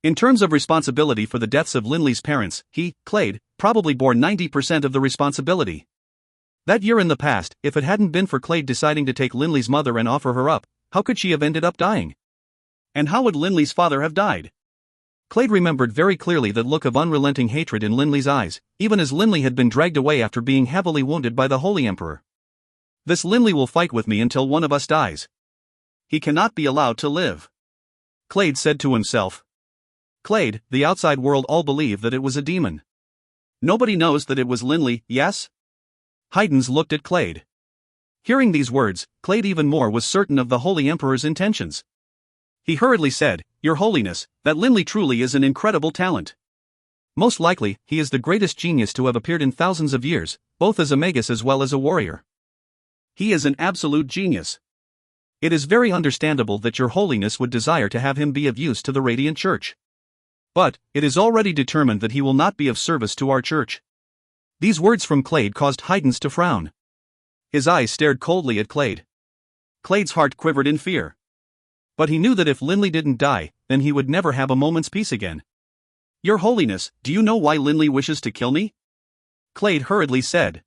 In terms of responsibility for the deaths of Linley's parents, he, Clade, probably bore 90% of the responsibility. That year in the past, if it hadn't been for Clade deciding to take Linley's mother and offer her up, how could she have ended up dying? And how would Linley's father have died? Clade remembered very clearly that look of unrelenting hatred in Linley's eyes, even as Linley had been dragged away after being heavily wounded by the Holy Emperor. This Linley will fight with me until one of us dies. He cannot be allowed to live. Clade said to himself. Clade, the outside world all believe that it was a demon. Nobody knows that it was Linley, yes? Haydn's looked at Clade. Hearing these words, Clade even more was certain of the Holy Emperor's intentions. He hurriedly said, Your Holiness, that Linley truly is an incredible talent. Most likely, he is the greatest genius to have appeared in thousands of years, both as a magus as well as a warrior. He is an absolute genius. It is very understandable that Your Holiness would desire to have him be of use to the Radiant Church. But, it is already determined that he will not be of service to our church. These words from Clade caused Haydn to frown. His eyes stared coldly at Clade. Clade's heart quivered in fear. But he knew that if Linley didn't die, then he would never have a moment's peace again. Your Holiness, do you know why Linley wishes to kill me? Clade hurriedly said.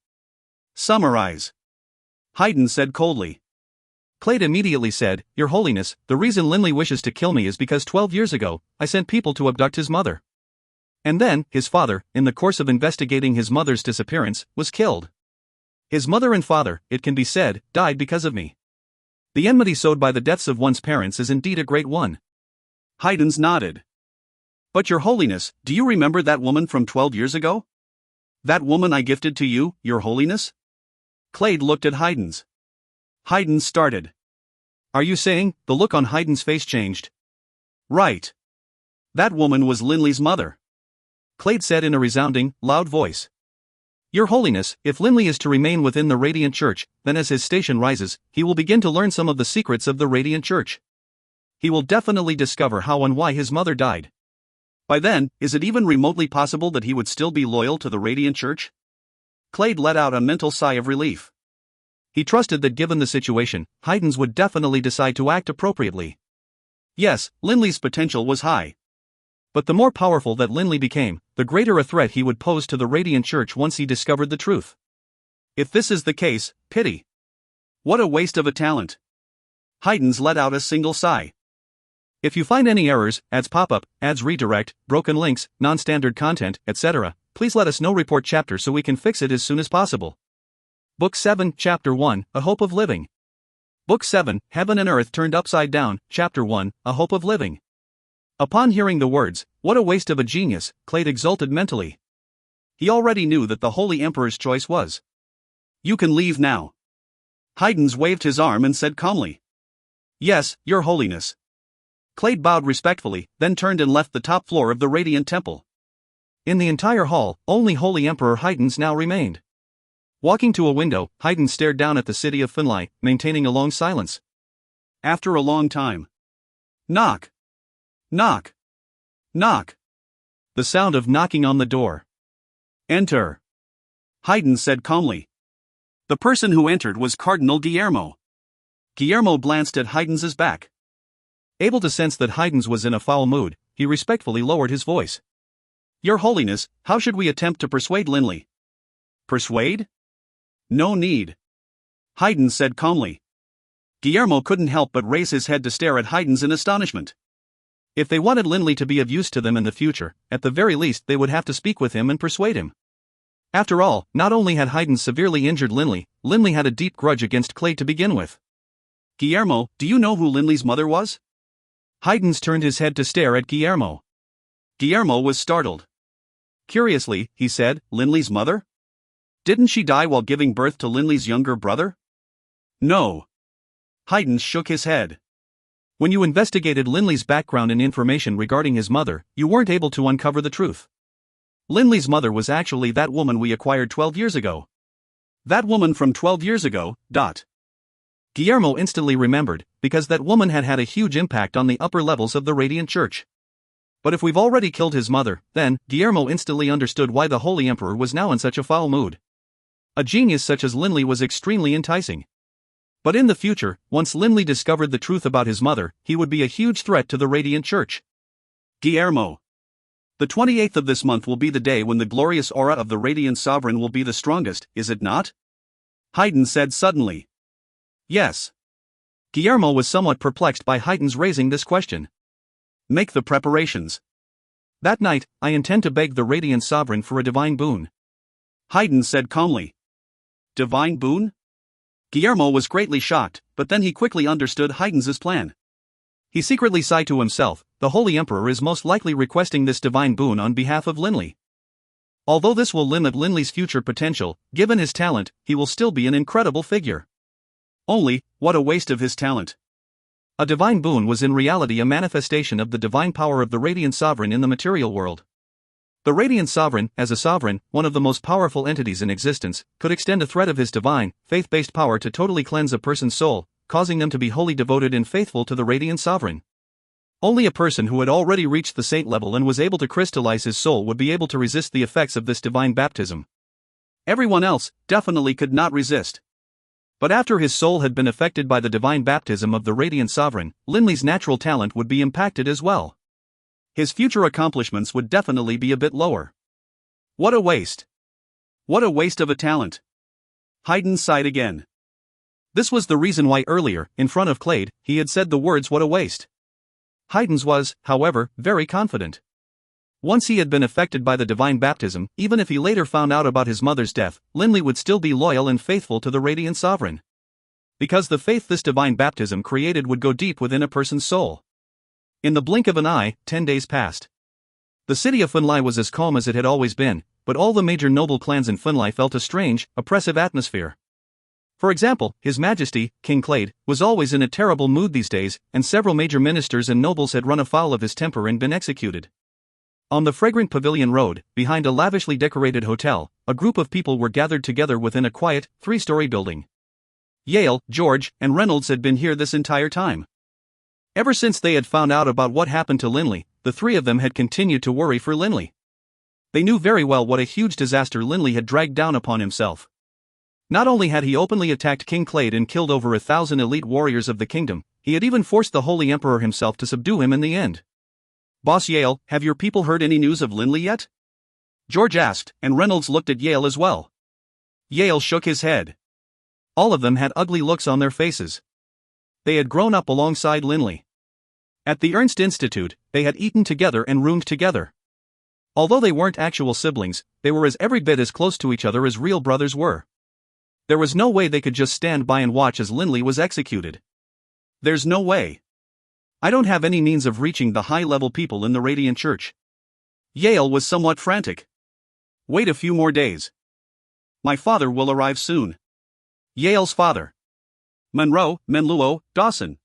Summarize. Haydn said coldly. Clade immediately said, Your Holiness, the reason Linley wishes to kill me is because 12 years ago, I sent people to abduct his mother. And then, his father, in the course of investigating his mother's disappearance, was killed. His mother and father, it can be said, died because of me. The enmity sowed by the deaths of one's parents is indeed a great one. Haydn's nodded. But Your Holiness, do you remember that woman from 12 years ago? That woman I gifted to you, Your Holiness? Clade looked at Haydn's. Haydn started. Are you saying? The look on Haydn's face changed. Right. That woman was Linley's mother. Clade said in a resounding, loud voice. Your Holiness, if Linley is to remain within the Radiant Church, then as his station rises, he will begin to learn some of the secrets of the Radiant Church. He will definitely discover how and why his mother died. By then, is it even remotely possible that he would still be loyal to the Radiant Church? Clade let out a mental sigh of relief. He trusted that given the situation, Haydn's would definitely decide to act appropriately. Yes, Linley's potential was high. But the more powerful that Linley became, the greater a threat he would pose to the Radiant Church once he discovered the truth. If this is the case, pity. What a waste of a talent. Haydn's let out a single sigh. If you find any errors, ads pop-up, ads redirect, broken links, non-standard content, etc., please let us know. Report chapter so we can fix it as soon as possible. Book 7, Chapter 1, A Hope of Living. Book 7, Heaven and Earth Turned Upside Down, Chapter 1, A Hope of Living. Upon hearing the words, what a waste of a genius, Clade exulted mentally. He already knew that the Holy Emperor's choice was. You can leave now. Haydn's waved his arm and said calmly. Yes, Your Holiness. Clade bowed respectfully, then turned and left the top floor of the Radiant Temple. In the entire hall, only Holy Emperor Haydn's now remained. Walking to a window, Haydn stared down at the city of Finlay, maintaining a long silence. After a long time. Knock. Knock. Knock. The sound of knocking on the door. Enter. Haydn said calmly. The person who entered was Cardinal Guillermo. Guillermo glanced at Haydn's back. Able to sense that Haydn's was in a foul mood, he respectfully lowered his voice. Your Holiness, how should we attempt to persuade Linley? Persuade? No need. Haydn said calmly. Guillermo couldn't help but raise his head to stare at Haydn's in astonishment. If they wanted Linley to be of use to them in the future, at the very least they would have to speak with him and persuade him. After all, not only had Haydn severely injured Linley, Linley had a deep grudge against Clade to begin with. Guillermo, do you know who Linley's mother was? Haydn's turned his head to stare at Guillermo. Guillermo was startled. Curiously, he said, Linley's mother? Didn't she die while giving birth to Linley's younger brother? No. Haydn shook his head. When you investigated Linley's background and information regarding his mother, you weren't able to uncover the truth. Linley's mother was actually that woman we acquired 12 years ago. That woman from 12 years ago, Guillermo instantly remembered, because that woman had had a huge impact on the upper levels of the Radiant Church. But if we've already killed his mother, then, Guillermo instantly understood why the Holy Emperor was now in such a foul mood. A genius such as Linley was extremely enticing. But in the future, once Linley discovered the truth about his mother, he would be a huge threat to the Radiant Church. Guillermo. The 28th of this month will be the day when the glorious aura of the Radiant Sovereign will be the strongest, is it not? Haydn said suddenly. Yes. Guillermo was somewhat perplexed by Haydn's raising this question. Make the preparations. That night, I intend to beg the Radiant Sovereign for a divine boon. Haydn said calmly. Divine boon? Guillermo was greatly shocked, but then he quickly understood Haydn's plan. He secretly sighed to himself, the Holy Emperor is most likely requesting this divine boon on behalf of Linley. Although this will limit Linley's future potential, given his talent, he will still be an incredible figure. Only, what a waste of his talent. A divine boon was in reality a manifestation of the divine power of the Radiant Sovereign in the material world. The Radiant Sovereign, as a sovereign, one of the most powerful entities in existence, could extend a thread of his divine, faith-based power to totally cleanse a person's soul, causing them to be wholly devoted and faithful to the Radiant Sovereign. Only a person who had already reached the saint level and was able to crystallize his soul would be able to resist the effects of this divine baptism. Everyone else definitely could not resist. But after his soul had been affected by the divine baptism of the radiant sovereign, Linley's natural talent would be impacted as well. His future accomplishments would definitely be a bit lower. What a waste! What a waste of a talent! Haydn sighed again. This was the reason why earlier, in front of Clade, he had said the words "what a waste." Haydn's was, however, very confident. Once he had been affected by the divine baptism, even if he later found out about his mother's death, Linley would still be loyal and faithful to the radiant sovereign. Because the faith this divine baptism created would go deep within a person's soul. In the blink of an eye, 10 days passed. The city of Funlai was as calm as it had always been, but all the major noble clans in Funlai felt a strange, oppressive atmosphere. For example, His Majesty, King Clade, was always in a terrible mood these days, and several major ministers and nobles had run afoul of his temper and been executed. On the fragrant Pavilion Road, behind a lavishly decorated hotel, a group of people were gathered together within a quiet, 3-story building. Yale, George, and Reynolds had been here this entire time. Ever since they had found out about what happened to Linley, the three of them had continued to worry for Linley. They knew very well what a huge disaster Linley had dragged down upon himself. Not only had he openly attacked King Clade and killed over 1,000 elite warriors of the kingdom, he had even forced the Holy Emperor himself to subdue him in the end. "Boss Yale, have your people heard any news of Linley yet?" George asked, and Reynolds looked at Yale as well. Yale shook his head. All of them had ugly looks on their faces. They had grown up alongside Linley. At the Ernst Institute, they had eaten together and roomed together. Although they weren't actual siblings, they were every bit as close to each other as real brothers were. There was no way they could just stand by and watch as Linley was executed. There's no way. I don't have any means of reaching the high-level people in the Radiant Church. Yale was somewhat frantic. Wait a few more days. My father will arrive soon. Yale's father. Menluo Dawson.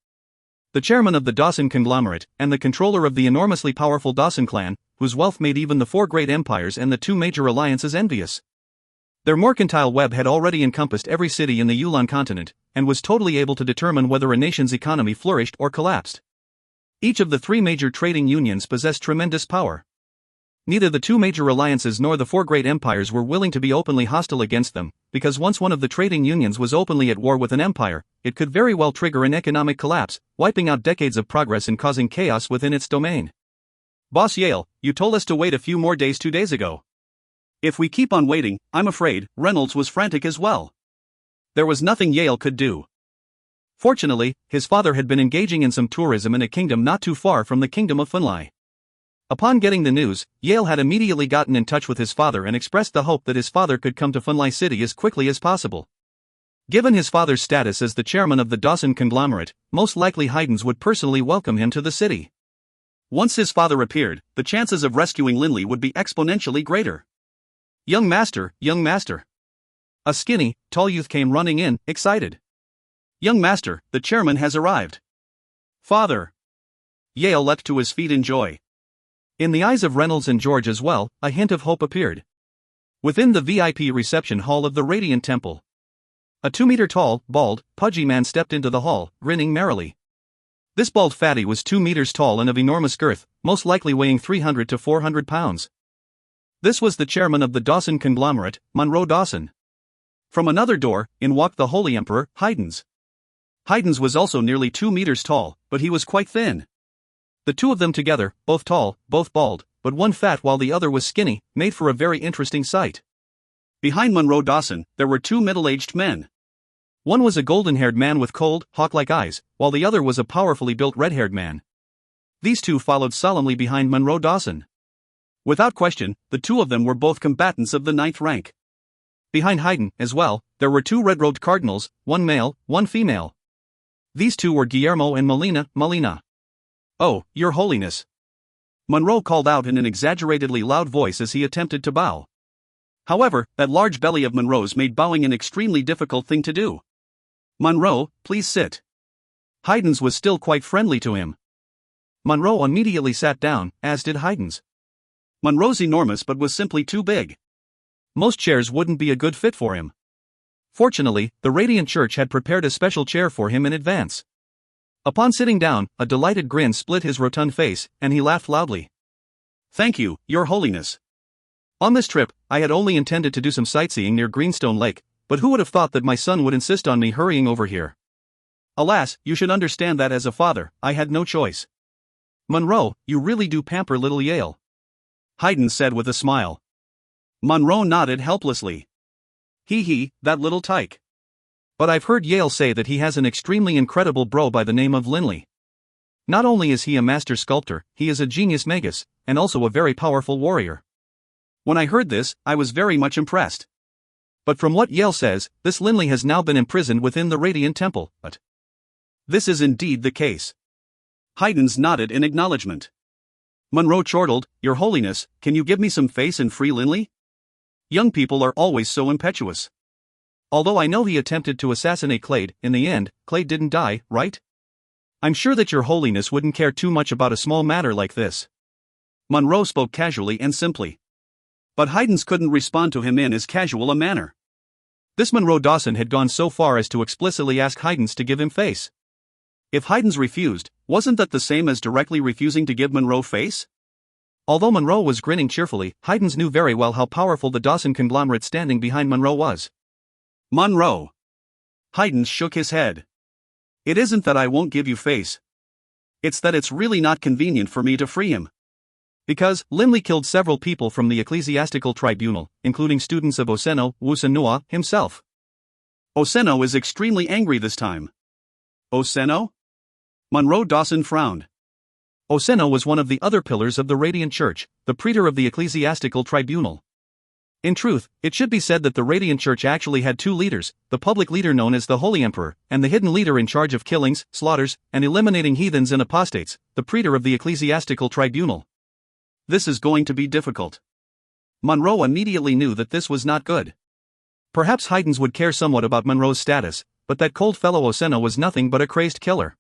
The chairman of the Dawson conglomerate, and the controller of the enormously powerful Dawson clan, whose wealth made even the 4 great empires and the 2 major alliances envious. Their mercantile web had already encompassed every city in the Yulan continent, and was totally able to determine whether a nation's economy flourished or collapsed. Each of the 3 major trading unions possessed tremendous power. Neither the 2 major alliances nor the 4 great empires were willing to be openly hostile against them, because once one of the trading unions was openly at war with an empire, it could very well trigger an economic collapse, wiping out decades of progress and causing chaos within its domain. Boss Yale, you told us to wait a few more days 2 days ago. If we keep on waiting, I'm afraid, Reynolds was frantic as well. There was nothing Yale could do. Fortunately, his father had been engaging in some tourism in a kingdom not too far from the kingdom of Funlai. Upon getting the news, Yale had immediately gotten in touch with his father and expressed the hope that his father could come to Funlai City as quickly as possible. Given his father's status as the chairman of the Dawson conglomerate, most likely Haydn's would personally welcome him to the city. Once his father appeared, the chances of rescuing Linley would be exponentially greater. Young master, young master. A skinny, tall youth came running in, excited. Young master, the chairman has arrived. Father. Yale leapt to his feet in joy. In the eyes of Reynolds and George as well, a hint of hope appeared. Within the VIP reception hall of the Radiant Temple, a 2-meter-tall, bald, pudgy man stepped into the hall, grinning merrily. This bald fatty was 2 meters tall and of enormous girth, most likely weighing 300 to 400 pounds. This was the chairman of the Dawson conglomerate, Monroe Dawson. From another door, in walked the Holy Emperor, Haydn's. Haydn's was also nearly 2 meters tall, but he was quite thin. The 2 of them together, both tall, both bald, but one fat while the other was skinny, made for a very interesting sight. Behind Monroe Dawson, there were 2 middle-aged men. One was a golden-haired man with cold, hawk-like eyes, while the other was a powerfully built red-haired man. These 2 followed solemnly behind Monroe Dawson. Without question, the 2 of them were both combatants of the 9th rank. Behind Haydn, as well, there were 2 red-robed cardinals, 1 male, 1 female. These 2 were Guillermo and Melina. Oh, Your Holiness. Monroe called out in an exaggeratedly loud voice as he attempted to bow. However, that large belly of Monroe's made bowing an extremely difficult thing to do. Monroe, please sit. Haydn's was still quite friendly to him. Monroe immediately sat down, as did Haydn's. Monroe's enormous but was simply too big. Most chairs wouldn't be a good fit for him. Fortunately, the Radiant Church had prepared a special chair for him in advance. Upon sitting down, a delighted grin split his rotund face, and he laughed loudly. Thank you, Your Holiness. On this trip, I had only intended to do some sightseeing near Greenstone Lake, But who would have thought that my son would insist on me hurrying over here? Alas, you should understand that as a father, I had no choice. Monroe, you really do pamper little Yale. Haydn said with a smile. Monroe nodded helplessly. He, that little tyke. But I've heard Yale say that he has an extremely incredible bro by the name of Linley. Not only is he a master sculptor, he is a genius magus, and also a very powerful warrior. When I heard this, I was very much impressed. But from what Yale says, this Linley has now been imprisoned within the Radiant Temple, but this is indeed the case. Haydn's nodded in acknowledgement. Monroe chortled, Your Holiness, can you give me some face and free Linley? Young people are always so impetuous. Although I know he attempted to assassinate Clade, in the end, Clade didn't die, right? I'm sure that Your Holiness wouldn't care too much about a small matter like this. Monroe spoke casually and simply. But Haydn's couldn't respond to him in as casual a manner. This Monroe Dawson had gone so far as to explicitly ask Haydn's to give him face. If Haydn's refused, wasn't that the same as directly refusing to give Monroe face? Although Monroe was grinning cheerfully, Haydn's knew very well how powerful the Dawson conglomerate standing behind Monroe was. Monroe. Haydn shook his head. It isn't that I won't give you face. It's that it's really not convenient for me to free him. Because Linley killed several people from the ecclesiastical tribunal, including students of Oseno Wusanua himself. Oseno is extremely angry this time. Oseno? Monroe Dawson frowned. Oseno was one of the other pillars of the Radiant Church, the praetor of the ecclesiastical tribunal. In truth, it should be said that the Radiant Church actually had two leaders, the public leader known as the Holy Emperor, and the hidden leader in charge of killings, slaughters, and eliminating heathens and apostates, the praetor of the ecclesiastical tribunal. This is going to be difficult. Monroe immediately knew that this was not good. Perhaps Haydn's would care somewhat about Monroe's status, but that cold fellow Oseno was nothing but a crazed killer.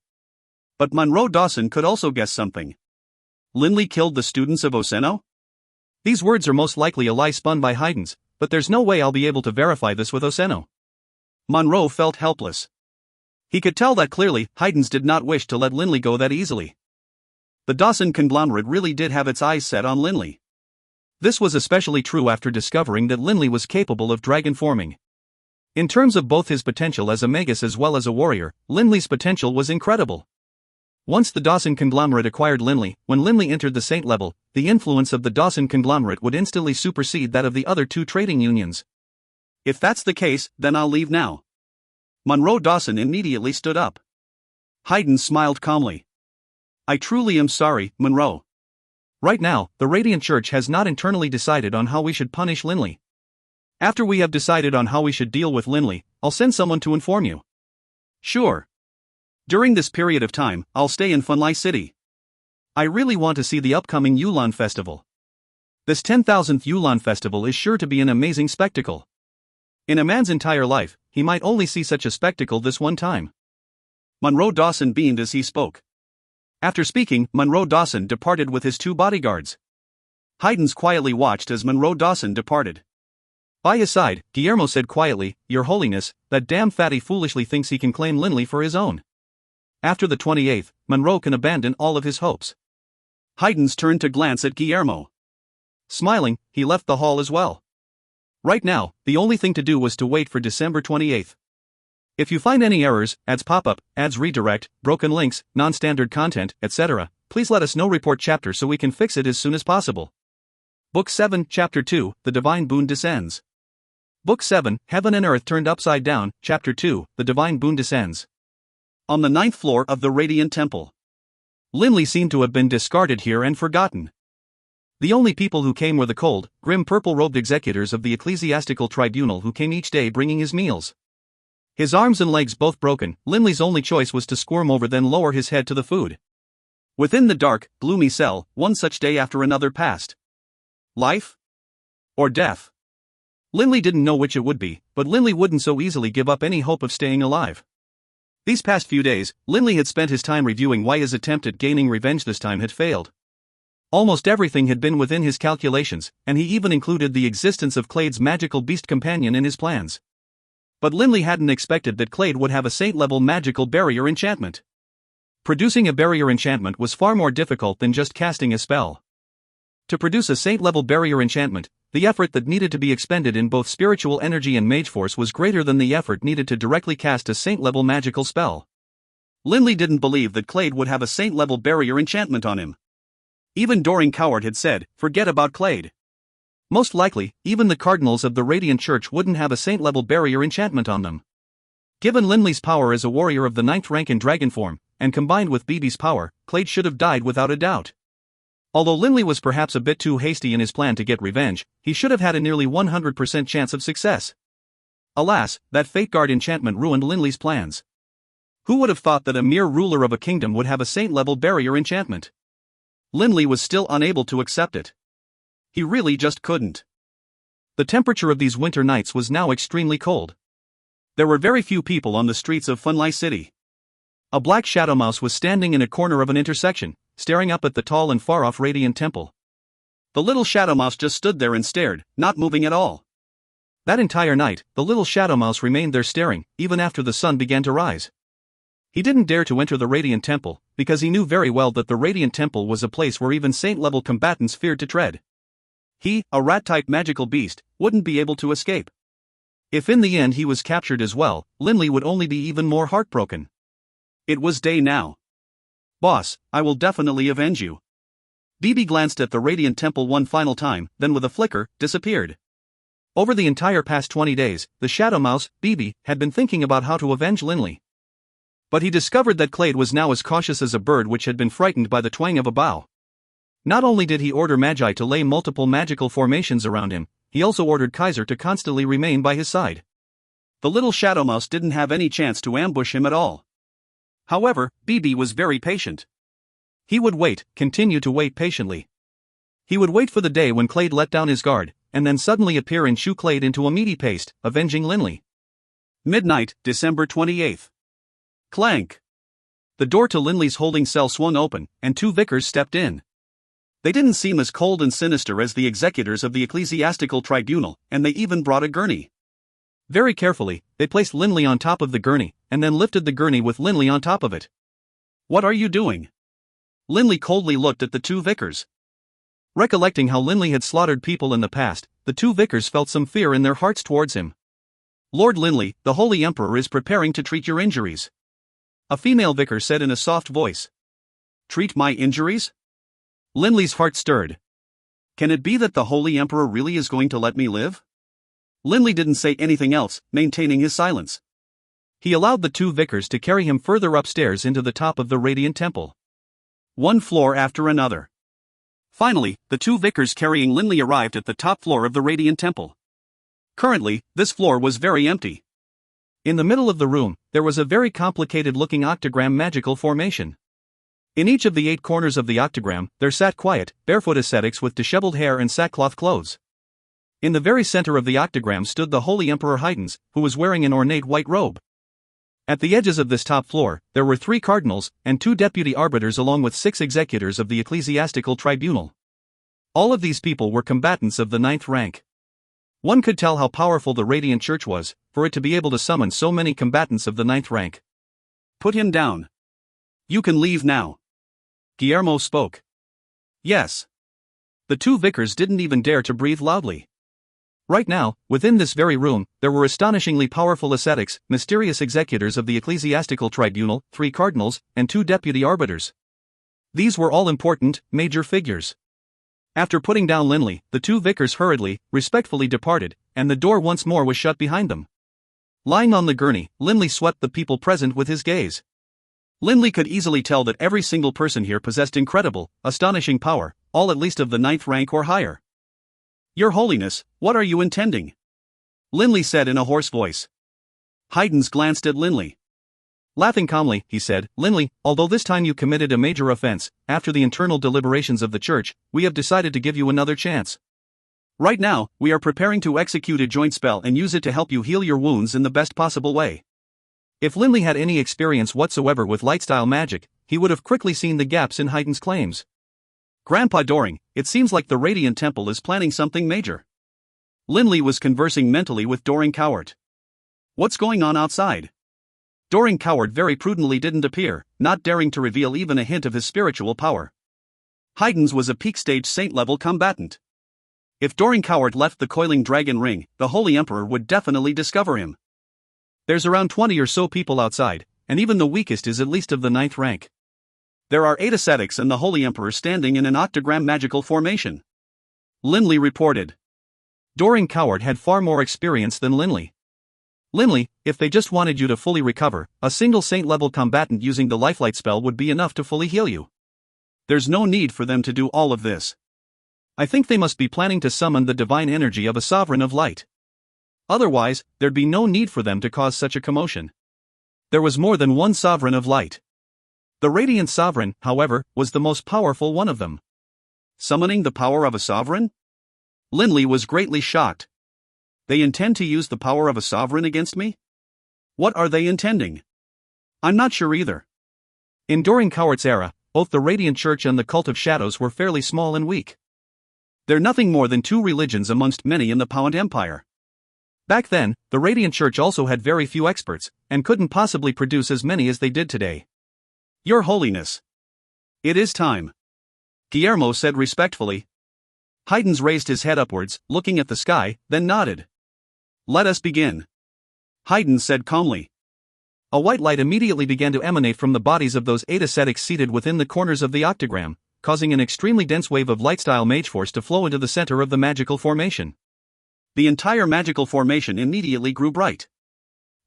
But Monroe Dawson could also guess something. Linley killed the students of Oseno? These words are most likely a lie spun by Haydn's, but there's no way I'll be able to verify this with Oseno. Monroe felt helpless. He could tell that clearly Haydn's did not wish to let Linley go that easily. The Dawson conglomerate really did have its eyes set on Linley. This was especially true after discovering that Linley was capable of dragon forming. In terms of both his potential as a magus as well as a warrior, Linley's potential was incredible. Once the Dawson conglomerate acquired Linley, when Linley entered the Saint level, the influence of the Dawson conglomerate would instantly supersede that of the other two trading unions. If that's the case, then I'll leave now. Monroe Dawson immediately stood up. Haydn smiled calmly. I truly am sorry, Monroe. Right now, the Radiant Church has not internally decided on how we should punish Linley. After we have decided on how we should deal with Linley, I'll send someone to inform you. Sure. During this period of time, I'll stay in Funlai City. I really want to see the upcoming Yulan Festival. This 10,000th Yulan Festival is sure to be an amazing spectacle. In a man's entire life, he might only see such a spectacle this one time. Monroe Dawson beamed as he spoke. After speaking, Monroe Dawson departed with his two bodyguards. Haydn's quietly watched as Monroe Dawson departed. By his side, Guillermo said quietly, Your Holiness, that damn fatty foolishly thinks he can claim Linley for his own. After the 28th, Monroe can abandon all of his hopes. Haydn's turned to glance at Guillermo. Smiling, he left the hall as well. Right now, the only thing to do was to wait for December 28th. If you find any errors, ads pop-up, ads redirect, broken links, non-standard content, etc., please let us know. Report chapter so we can fix it as soon as possible. Book 7, Chapter 2, The Divine Boon Descends. Book 7, Heaven and Earth Turned Upside Down, Chapter 2, The Divine Boon Descends. On the 9th floor of the Radiant Temple. Linley seemed to have been discarded here and forgotten. The only people who came were the cold, grim purple-robed executors of the ecclesiastical tribunal who came each day bringing his meals. His arms and legs both broken, Linley's only choice was to squirm over then lower his head to the food. Within the dark, gloomy cell, one such day after another passed. Life? Or death? Linley didn't know which it would be, but Linley wouldn't so easily give up any hope of staying alive. These past few days, Linley had spent his time reviewing why his attempt at gaining revenge this time had failed. Almost everything had been within his calculations, and he even included the existence of Clade's magical beast companion in his plans. But Linley hadn't expected that Clade would have a saint-level magical barrier enchantment. Producing a barrier enchantment was far more difficult than just casting a spell. To produce a saint-level barrier enchantment, the effort that needed to be expended in both spiritual energy and mage force was greater than the effort needed to directly cast a saint-level magical spell. Linley didn't believe that Clade would have a saint-level barrier enchantment on him. Even Doring Coward had said, forget about Clade. Most likely, even the cardinals of the Radiant Church wouldn't have a saint-level barrier enchantment on them. Given Linley's power as a warrior of the 9th rank in dragon form, and combined with Bibi's power, Clade should have died without a doubt. Although Linley was perhaps a bit too hasty in his plan to get revenge, he should have had a nearly 100% chance of success. Alas, that Fate Guard enchantment ruined Linley's plans. Who would have thought that a mere ruler of a kingdom would have a saint-level barrier enchantment? Linley was still unable to accept it. He really just couldn't. The temperature of these winter nights was now extremely cold. There were very few people on the streets of Funlai City. A black shadow mouse was standing in a corner of an intersection, staring up at the tall and far-off Radiant Temple. The little shadow mouse just stood there and stared, not moving at all. That entire night, the little shadow mouse remained there staring, even after the sun began to rise. He didn't dare to enter the Radiant Temple, because he knew very well that the Radiant Temple was a place where even saint-level combatants feared to tread. He, a rat-type magical beast, wouldn't be able to escape. If in the end he was captured as well, Linley would only be even more heartbroken. It was day now. Boss, I will definitely avenge you. Bibi glanced at the Radiant Temple one final time, then with a flicker, disappeared. Over the entire past 20 days, the Shadow Mouse, Bibi, had been thinking about how to avenge Linley. But he discovered that Clade was now as cautious as a bird which had been frightened by the twang of a bow. Not only did he order Magi to lay multiple magical formations around him, he also ordered Kaiser to constantly remain by his side. The little shadow mouse didn't have any chance to ambush him at all. However, Bibi was very patient. He would wait, continue to wait patiently. He would wait for the day when Clade let down his guard, and then suddenly appear and chew Clade into a meaty paste, avenging Linley. Midnight, December 28th. Clank! The door to Linley's holding cell swung open, and 2 vicars stepped in. They didn't seem as cold and sinister as the executors of the ecclesiastical tribunal, and they even brought a gurney. Very carefully, they placed Linley on top of the gurney, and then lifted the gurney with Linley on top of it. What are you doing? Linley coldly looked at the 2 vicars. Recollecting how Linley had slaughtered people in the past, the 2 vicars felt some fear in their hearts towards him. Lord Linley, the Holy Emperor is preparing to treat your injuries. A female vicar said in a soft voice. Treat my injuries? Linley's heart stirred. Can it be that the Holy Emperor really is going to let me live? Linley didn't say anything else, maintaining his silence. He allowed the 2 vicars to carry him further upstairs into the top of the Radiant Temple. One floor after another. Finally, the 2 vicars carrying Linley arrived at the top floor of the Radiant Temple. Currently, this floor was very empty. In the middle of the room, there was a very complicated-looking octagram magical formation. In each of the 8 corners of the octagram, there sat quiet, barefoot ascetics with disheveled hair and sackcloth clothes. In the very center of the octagram stood the Holy Emperor Haydns, who was wearing an ornate white robe. At the edges of this top floor, there were 3 cardinals, and 2 deputy arbiters along with 6 executors of the ecclesiastical tribunal. All of these people were combatants of the 9th rank. One could tell how powerful the Radiant Church was, for it to be able to summon so many combatants of the 9th rank. Put him down. You can leave now. Guillermo spoke. Yes. The 2 vicars didn't even dare to breathe loudly. Right now, within this very room, there were astonishingly powerful ascetics, mysterious executors of the ecclesiastical tribunal, 3 cardinals, and 2 deputy arbiters. These were all important, major figures. After putting down Linley, the 2 vicars hurriedly, respectfully departed, and the door once more was shut behind them. Lying on the gurney, Linley swept the people present with his gaze. Linley could easily tell that every single person here possessed incredible, astonishing power, all at least of the 9th rank or higher. Your Holiness, what are you intending? Linley said in a hoarse voice. Haydns glanced at Linley. Laughing calmly, he said, Linley, although this time you committed a major offense, after the internal deliberations of the church, we have decided to give you another chance. Right now, we are preparing to execute a joint spell and use it to help you heal your wounds in the best possible way. If Linley had any experience whatsoever with lightstyle magic, he would have quickly seen the gaps in Haydn's claims. Grandpa Doring, it seems like the Radiant Temple is planning something major. Linley was conversing mentally with Doring Cowart. What's going on outside? Doring Cowart very prudently didn't appear, not daring to reveal even a hint of his spiritual power. Haydns was a peak-stage saint-level combatant. If Doring Cowart left the coiling dragon ring, the Holy Emperor would definitely discover him. There's around 20 or so people outside, and even the weakest is at least of the 9th rank. There are 8 ascetics and the Holy Emperor standing in an octagram magical formation. Linley reported. Doring Cowart had far more experience than Linley. Linley, if they just wanted you to fully recover, a single saint-level combatant using the Lifelight spell would be enough to fully heal you. There's no need for them to do all of this. I think they must be planning to summon the divine energy of a sovereign of light. Otherwise, there'd be no need for them to cause such a commotion. There was more than one sovereign of light. The Radiant Sovereign, however, was the most powerful one of them. Summoning the power of a sovereign? Linley was greatly shocked. They intend to use the power of a sovereign against me? What are they intending? I'm not sure either. In Doring Cowart's era, both the Radiant Church and the Cult of Shadows were fairly small and weak. They're nothing more than 2 religions amongst many in the Pound Empire. Back then, the Radiant Church also had very few experts, and couldn't possibly produce as many as they did today. Your Holiness. It is time. Guillermo said respectfully. Haydns raised his head upwards, looking at the sky, then nodded. Let us begin. Haydns said calmly. A white light immediately began to emanate from the bodies of those 8 ascetics seated within the corners of the octagram, causing an extremely dense wave of light-style mage force to flow into the center of the magical formation. The entire magical formation immediately grew bright.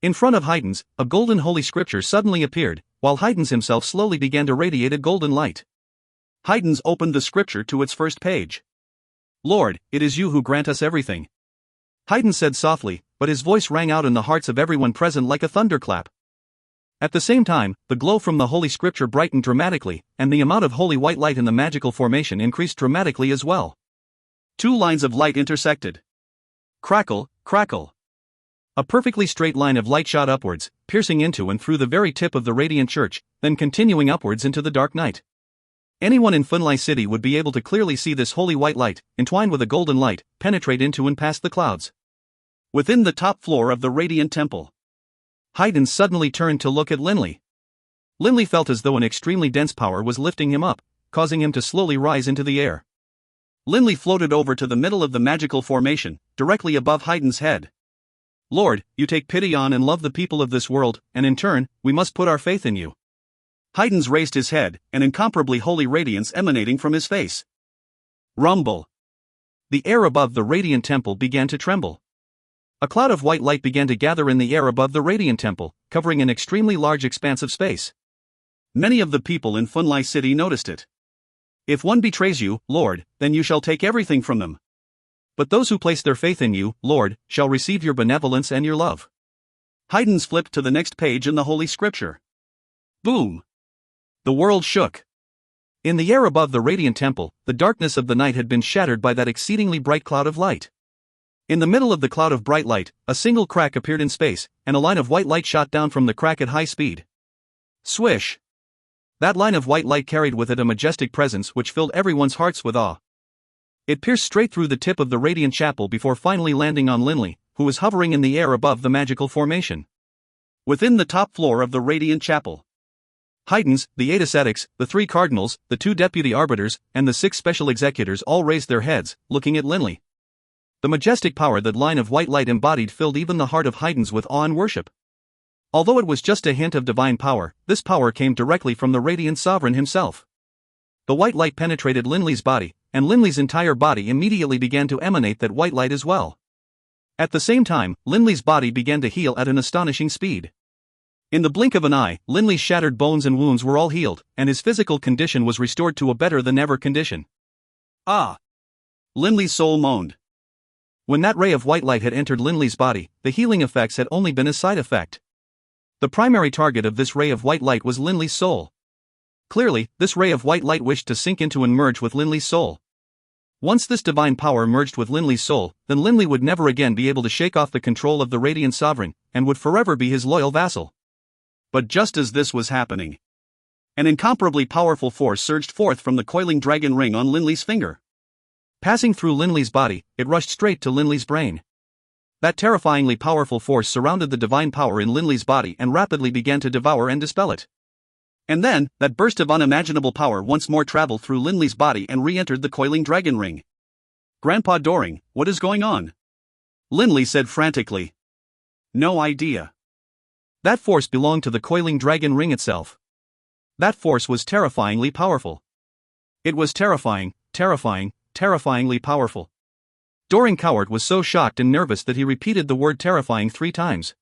In front of Haydns, a golden holy scripture suddenly appeared, while Haydns himself slowly began to radiate a golden light. Haydns opened the scripture to its first page. Lord, it is you who grant us everything. Haydns said softly, but his voice rang out in the hearts of everyone present like a thunderclap. At the same time, the glow from the holy scripture brightened dramatically, and the amount of holy white light in the magical formation increased dramatically as well. 2 lines of light intersected. Crackle, crackle. A perfectly straight line of light shot upwards, piercing into and through the very tip of the Radiant Church, then continuing upwards into the dark night. Anyone in Funlai City would be able to clearly see this holy white light, entwined with a golden light, penetrate into and past the clouds. Within the top floor of the Radiant Temple. Haydns suddenly turned to look at Linley. Linley felt as though an extremely dense power was lifting him up, causing him to slowly rise into the air. Linley floated over to the middle of the magical formation, directly above Haydn's head. Lord, you take pity on and love the people of this world, and in turn, we must put our faith in you. Haydns raised his head, an incomparably holy radiance emanating from his face. Rumble. The air above the Radiant Temple began to tremble. A cloud of white light began to gather in the air above the Radiant Temple, covering an extremely large expanse of space. Many of the people in Funlai City noticed it. If one betrays you, Lord, then you shall take everything from them. But those who place their faith in you, Lord, shall receive your benevolence and your love. Haydns flipped to the next page in the Holy Scripture. Boom! The world shook. In the air above the Radiant Temple, the darkness of the night had been shattered by that exceedingly bright cloud of light. In the middle of the cloud of bright light, a single crack appeared in space, and a line of white light shot down from the crack at high speed. Swish! That line of white light carried with it a majestic presence which filled everyone's hearts with awe. It pierced straight through the tip of the Radiant Chapel before finally landing on Linley, who was hovering in the air above the magical formation. Within the top floor of the Radiant Chapel. Haydns, the 8 ascetics, the 3 cardinals, the 2 deputy arbiters, and the 6 special executors all raised their heads, looking at Linley. The majestic power that line of white light embodied filled even the heart of Haydns with awe and worship. Although it was just a hint of divine power, this power came directly from the Radiant Sovereign himself. The white light penetrated Linley's body, and Linley's entire body immediately began to emanate that white light as well. At the same time, Linley's body began to heal at an astonishing speed. In the blink of an eye, Linley's shattered bones and wounds were all healed, and his physical condition was restored to a better-than-ever condition. Ah! Linley's soul moaned. When that ray of white light had entered Linley's body, the healing effects had only been a side effect. The primary target of this ray of white light was Linley's soul. Clearly, this ray of white light wished to sink into and merge with Linley's soul. Once this divine power merged with Linley's soul, then Linley would never again be able to shake off the control of the Radiant Sovereign, and would forever be his loyal vassal. But just as this was happening, an incomparably powerful force surged forth from the coiling dragon ring on Linley's finger. Passing through Linley's body, it rushed straight to Linley's brain. That terrifyingly powerful force surrounded the divine power in Linley's body and rapidly began to devour and dispel it. And then, that burst of unimaginable power once more traveled through Linley's body and re-entered the coiling dragon ring. Grandpa Doring, what is going on? Linley said frantically. No idea. That force belonged to the coiling dragon ring itself. That force was terrifyingly powerful. It was terrifyingly powerful. Doring Coward was so shocked and nervous that he repeated the word terrifying 3 times.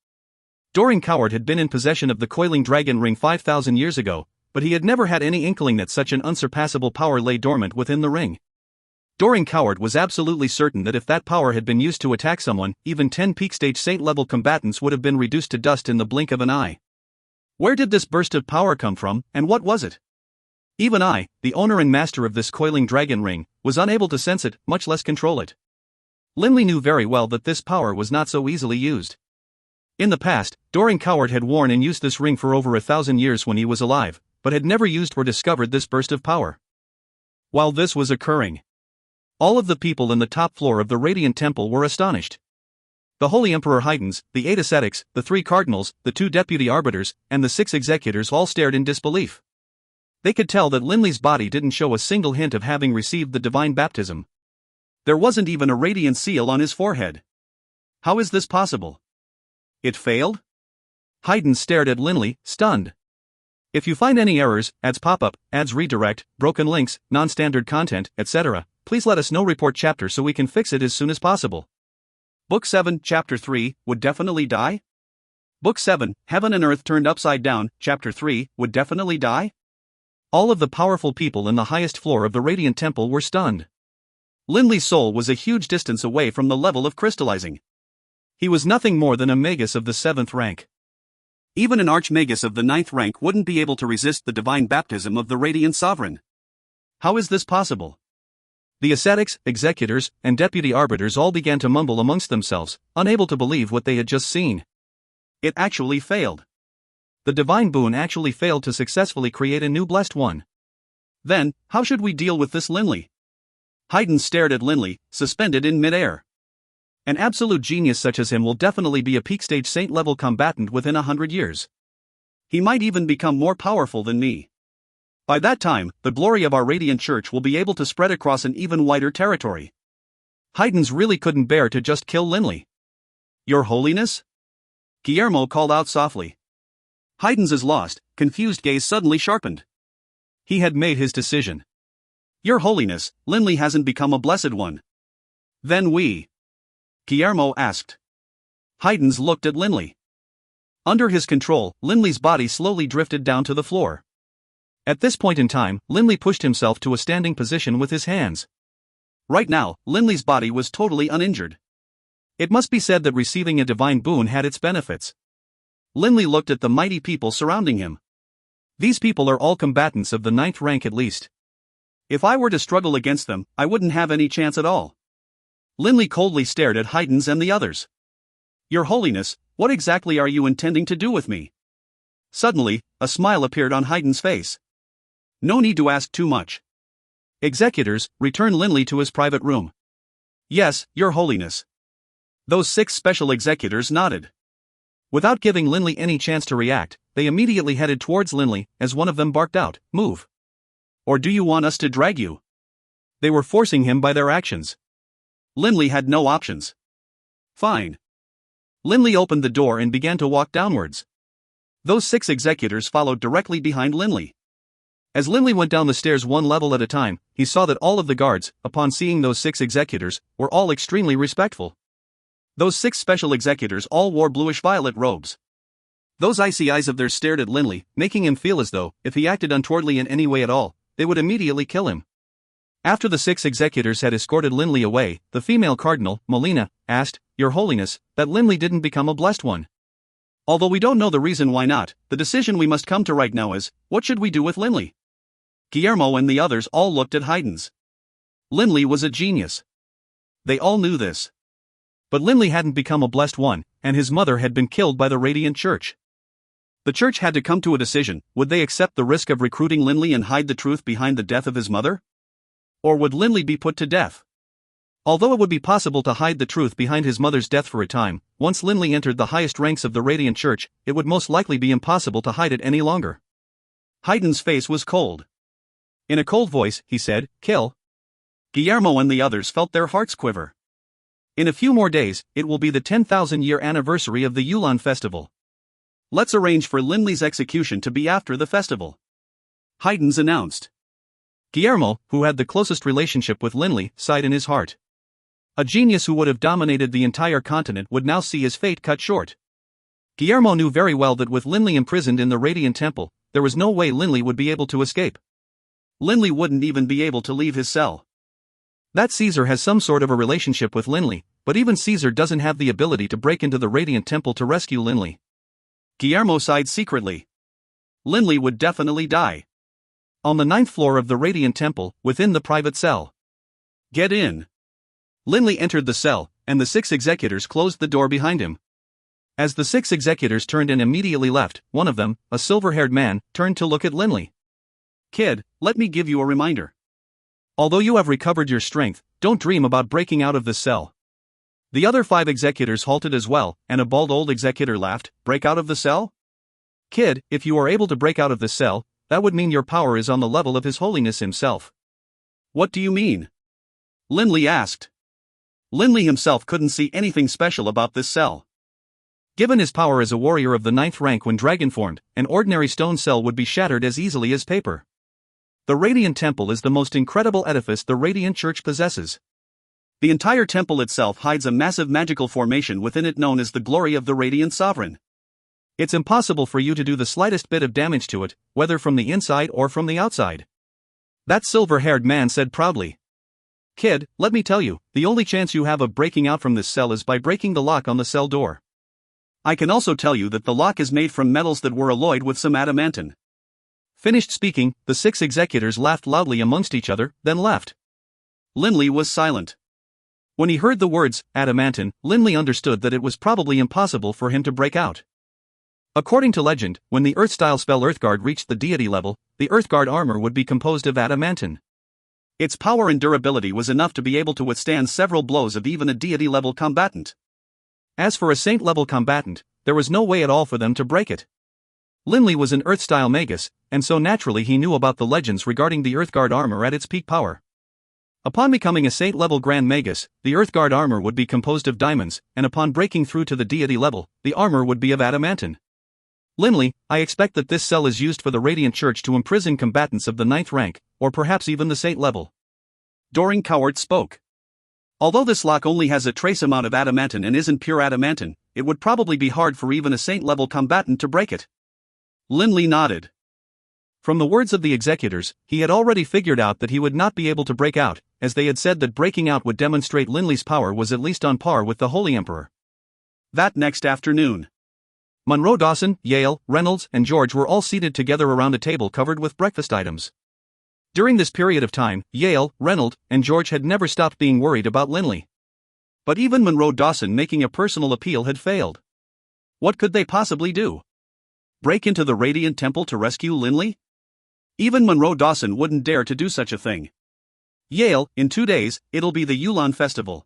Doring Coward had been in possession of the coiling dragon ring 5,000 years ago, but he had never had any inkling that such an unsurpassable power lay dormant within the ring. Doring Coward was absolutely certain that if that power had been used to attack someone, even 10 peak stage saint-level combatants would have been reduced to dust in the blink of an eye. Where did this burst of power come from, and what was it? Even I, the owner and master of this coiling dragon ring, was unable to sense it, much less control it. Linley knew very well that this power was not so easily used. In the past, Doring Coward had worn and used this ring for over 1,000 years when he was alive, but had never used or discovered this burst of power. While this was occurring, all of the people in the top floor of the Radiant Temple were astonished. The Holy Emperor Haydns, the 8 ascetics, the 3 cardinals, the 2 deputy arbiters, and the 6 executors all stared in disbelief. They could tell that Linley's body didn't show a single hint of having received the divine baptism. There wasn't even a radiant seal on his forehead. How is this possible? It failed? Haydns stared at Linley, stunned. If you find any errors, ads pop-up, ads redirect, broken links, non-standard content, etc., please let us know. Report chapter so we can fix it as soon as possible. Book 7, Chapter 3, Would Definitely Die? Book 7, Heaven and Earth Turned Upside Down, Chapter 3, Would Definitely Die? All of the powerful people in the highest floor of the Radiant Temple were stunned. Linley's soul was a huge distance away from the level of crystallizing. He was nothing more than a magus of the 7th rank. Even an archmagus of the 9th rank wouldn't be able to resist the divine baptism of the Radiant Sovereign. How is this possible? The ascetics, executors, and deputy arbiters all began to mumble amongst themselves, unable to believe what they had just seen. It actually failed. The divine boon actually failed to successfully create a new blessed one. Then, how should we deal with this Linley? Haydns stared at Linley, suspended in midair. An absolute genius such as him will definitely be a peak stage saint-level combatant within 100 years. He might even become more powerful than me. By that time, the glory of our Radiant Church will be able to spread across an even wider territory. Haydns really couldn't bear to just kill Linley. Your Holiness? Guillermo called out softly. Haydns' lost, confused gaze suddenly sharpened. He had made his decision. Your Holiness, Linley hasn't become a blessed one. Then we? Guillermo asked. Haydns looked at Linley. Under his control, Linley's body slowly drifted down to the floor. At this point in time, Linley pushed himself to a standing position with his hands. Right now, Linley's body was totally uninjured. It must be said that receiving a divine boon had its benefits. Linley looked at the mighty people surrounding him. These people are all combatants of the 9th rank at least. If I were to struggle against them, I wouldn't have any chance at all. Linley coldly stared at Haydns and the others. Your Holiness, what exactly are you intending to do with me? Suddenly, a smile appeared on Haydns' face. No need to ask too much. Executors, return Linley to his private room. Yes, Your Holiness. Those 6 special executors nodded. Without giving Linley any chance to react, they immediately headed towards Linley, as one of them barked out, Move. Or do you want us to drag you? They were forcing him by their actions. Linley had no options. Fine. Linley opened the door and began to walk downwards. Those 6 executors followed directly behind Linley. As Linley went down the stairs one level at a time, he saw that all of the guards, upon seeing those 6 executors, were all extremely respectful. Those 6 special executors all wore bluish-violet robes. Those icy eyes of theirs stared at Linley, making him feel as though, if he acted untowardly in any way at all, they would immediately kill him. After the 6 executors had escorted Linley away, the female cardinal, Melina, asked, Your Holiness, that Linley didn't become a blessed one. Although we don't know the reason why not, the decision we must come to right now is, what should we do with Linley? Guillermo and the others all looked at Haydns. Linley was a genius. They all knew this. But Linley hadn't become a blessed one, and his mother had been killed by the Radiant Church. The church had to come to a decision: would they accept the risk of recruiting Linley and hide the truth behind the death of his mother? Or would Linley be put to death? Although it would be possible to hide the truth behind his mother's death for a time, once Linley entered the highest ranks of the Radiant Church, it would most likely be impossible to hide it any longer. Haydns' face was cold. In a cold voice, he said, Kill. Guillermo and the others felt their hearts quiver. In a few more days, it will be the 10,000-year anniversary of the Yulan festival. Let's arrange for Linley's execution to be after the festival, Haydn's announced. Guillermo, who had the closest relationship with Linley, sighed in his heart. A genius who would have dominated the entire continent would now see his fate cut short. Guillermo knew very well that with Linley imprisoned in the Radiant Temple, there was no way Linley would be able to escape. Linley wouldn't even be able to leave his cell. That Caesar has some sort of a relationship with Linley, but even Caesar doesn't have the ability to break into the Radiant Temple to rescue Linley. Guillermo sighed secretly. Linley would definitely die. On the 9th floor of the Radiant Temple, within the private cell. Get in. Linley entered the cell, and the 6 executors closed the door behind him. As the 6 executors turned and immediately left, one of them, a silver-haired man, turned to look at Linley. Kid, let me give you a reminder. Although you have recovered your strength, don't dream about breaking out of this cell. The other 5 executors halted as well, and a bald old executor laughed. Break out of the cell? Kid, if you are able to break out of this cell, that would mean your power is on the level of His Holiness himself. What do you mean? Linley asked. Linley himself couldn't see anything special about this cell. Given his power as a warrior of the 9th rank when dragon formed, an ordinary stone cell would be shattered as easily as paper. The Radiant Temple is the most incredible edifice the Radiant Church possesses. The entire temple itself hides a massive magical formation within it known as the glory of the Radiant Sovereign. It's impossible for you to do the slightest bit of damage to it, whether from the inside or from the outside. That silver-haired man said proudly. Kid, let me tell you, the only chance you have of breaking out from this cell is by breaking the lock on the cell door. I can also tell you that the lock is made from metals that were alloyed with some adamantine. Finished speaking, the 6 executors laughed loudly amongst each other, then left. Linley was silent. When he heard the words, adamantine, Linley understood that it was probably impossible for him to break out. According to legend, when the Earth-style spell Earthguard reached the deity level, the Earthguard armor would be composed of adamantine. Its power and durability was enough to be able to withstand several blows of even a deity-level combatant. As for a saint-level combatant, there was no way at all for them to break it. Linley was an Earth-style magus, and so naturally he knew about the legends regarding the Earthguard armor at its peak power. Upon becoming a saint-level Grand Magus, the Earthguard armor would be composed of diamonds, and upon breaking through to the deity level, the armor would be of adamantine. Linley, I expect that this cell is used for the Radiant Church to imprison combatants of the 9th rank, or perhaps even the saint level. Doring Cowart spoke. Although this lock only has a trace amount of adamantine and isn't pure adamantine, it would probably be hard for even a saint-level combatant to break it. Linley nodded. From the words of the executors, he had already figured out that he would not be able to break out, as they had said that breaking out would demonstrate Linley's power was at least on par with the Holy Emperor. That next afternoon, Monroe Dawson, Yale, Reynolds, and George were all seated together around a table covered with breakfast items. During this period of time, Yale, Reynolds, and George had never stopped being worried about Linley. But even Monroe Dawson making a personal appeal had failed. What could they possibly do? Break into the Radiant Temple to rescue Linley? Even Monroe Dawson wouldn't dare to do such a thing. Yale, in 2 days, it'll be the Yulan Festival.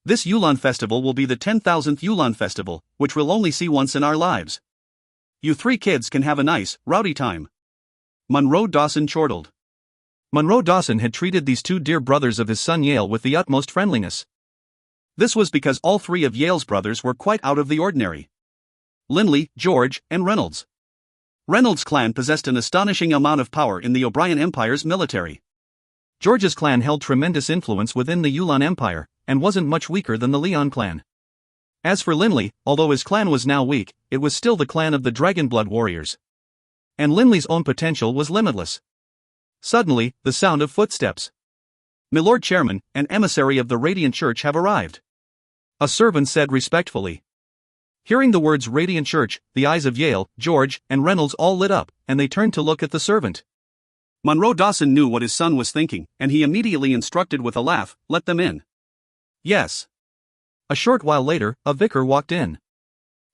This Yulan Festival will be the 10,000th Yulan Festival, which we'll only see once in our lives. You 3 kids can have a nice, rowdy time. Monroe Dawson chortled. Monroe Dawson had treated these 2 dear brothers of his son Yale with the utmost friendliness. This was because all 3 of Yale's brothers were quite out of the ordinary. Linley, George, and Reynolds. Reynolds' clan possessed an astonishing amount of power in the O'Brien Empire's military. George's clan held tremendous influence within the Yulan Empire, and wasn't much weaker than the Leon clan. As for Linley, although his clan was now weak, it was still the clan of the Dragonblood warriors. And Linley's own potential was limitless. Suddenly, the sound of footsteps. "Milord Chairman, an emissary of the Radiant Church have arrived," a servant said respectfully. Hearing the words Radiant Church, the eyes of Yale, George, and Reynolds all lit up, and they turned to look at the servant. Monroe Dawson knew what his son was thinking, and he immediately instructed with a laugh, "Let them in." "Yes." A short while later, a vicar walked in.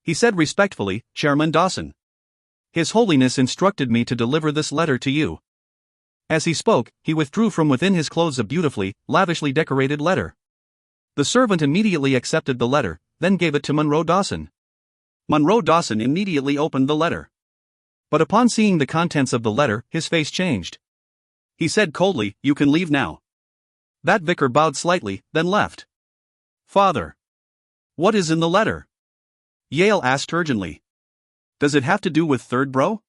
He said respectfully, "Chairman Dawson, His Holiness instructed me to deliver this letter to you." As he spoke, he withdrew from within his clothes a beautifully, lavishly decorated letter. The servant immediately accepted the letter, then gave it to Monroe Dawson. Monroe Dawson immediately opened the letter. But upon seeing the contents of the letter, his face changed. He said coldly, "You can leave now." That vicar bowed slightly, then left. Father. What is in the letter? Yale asked urgently. Does it have to do with third bro?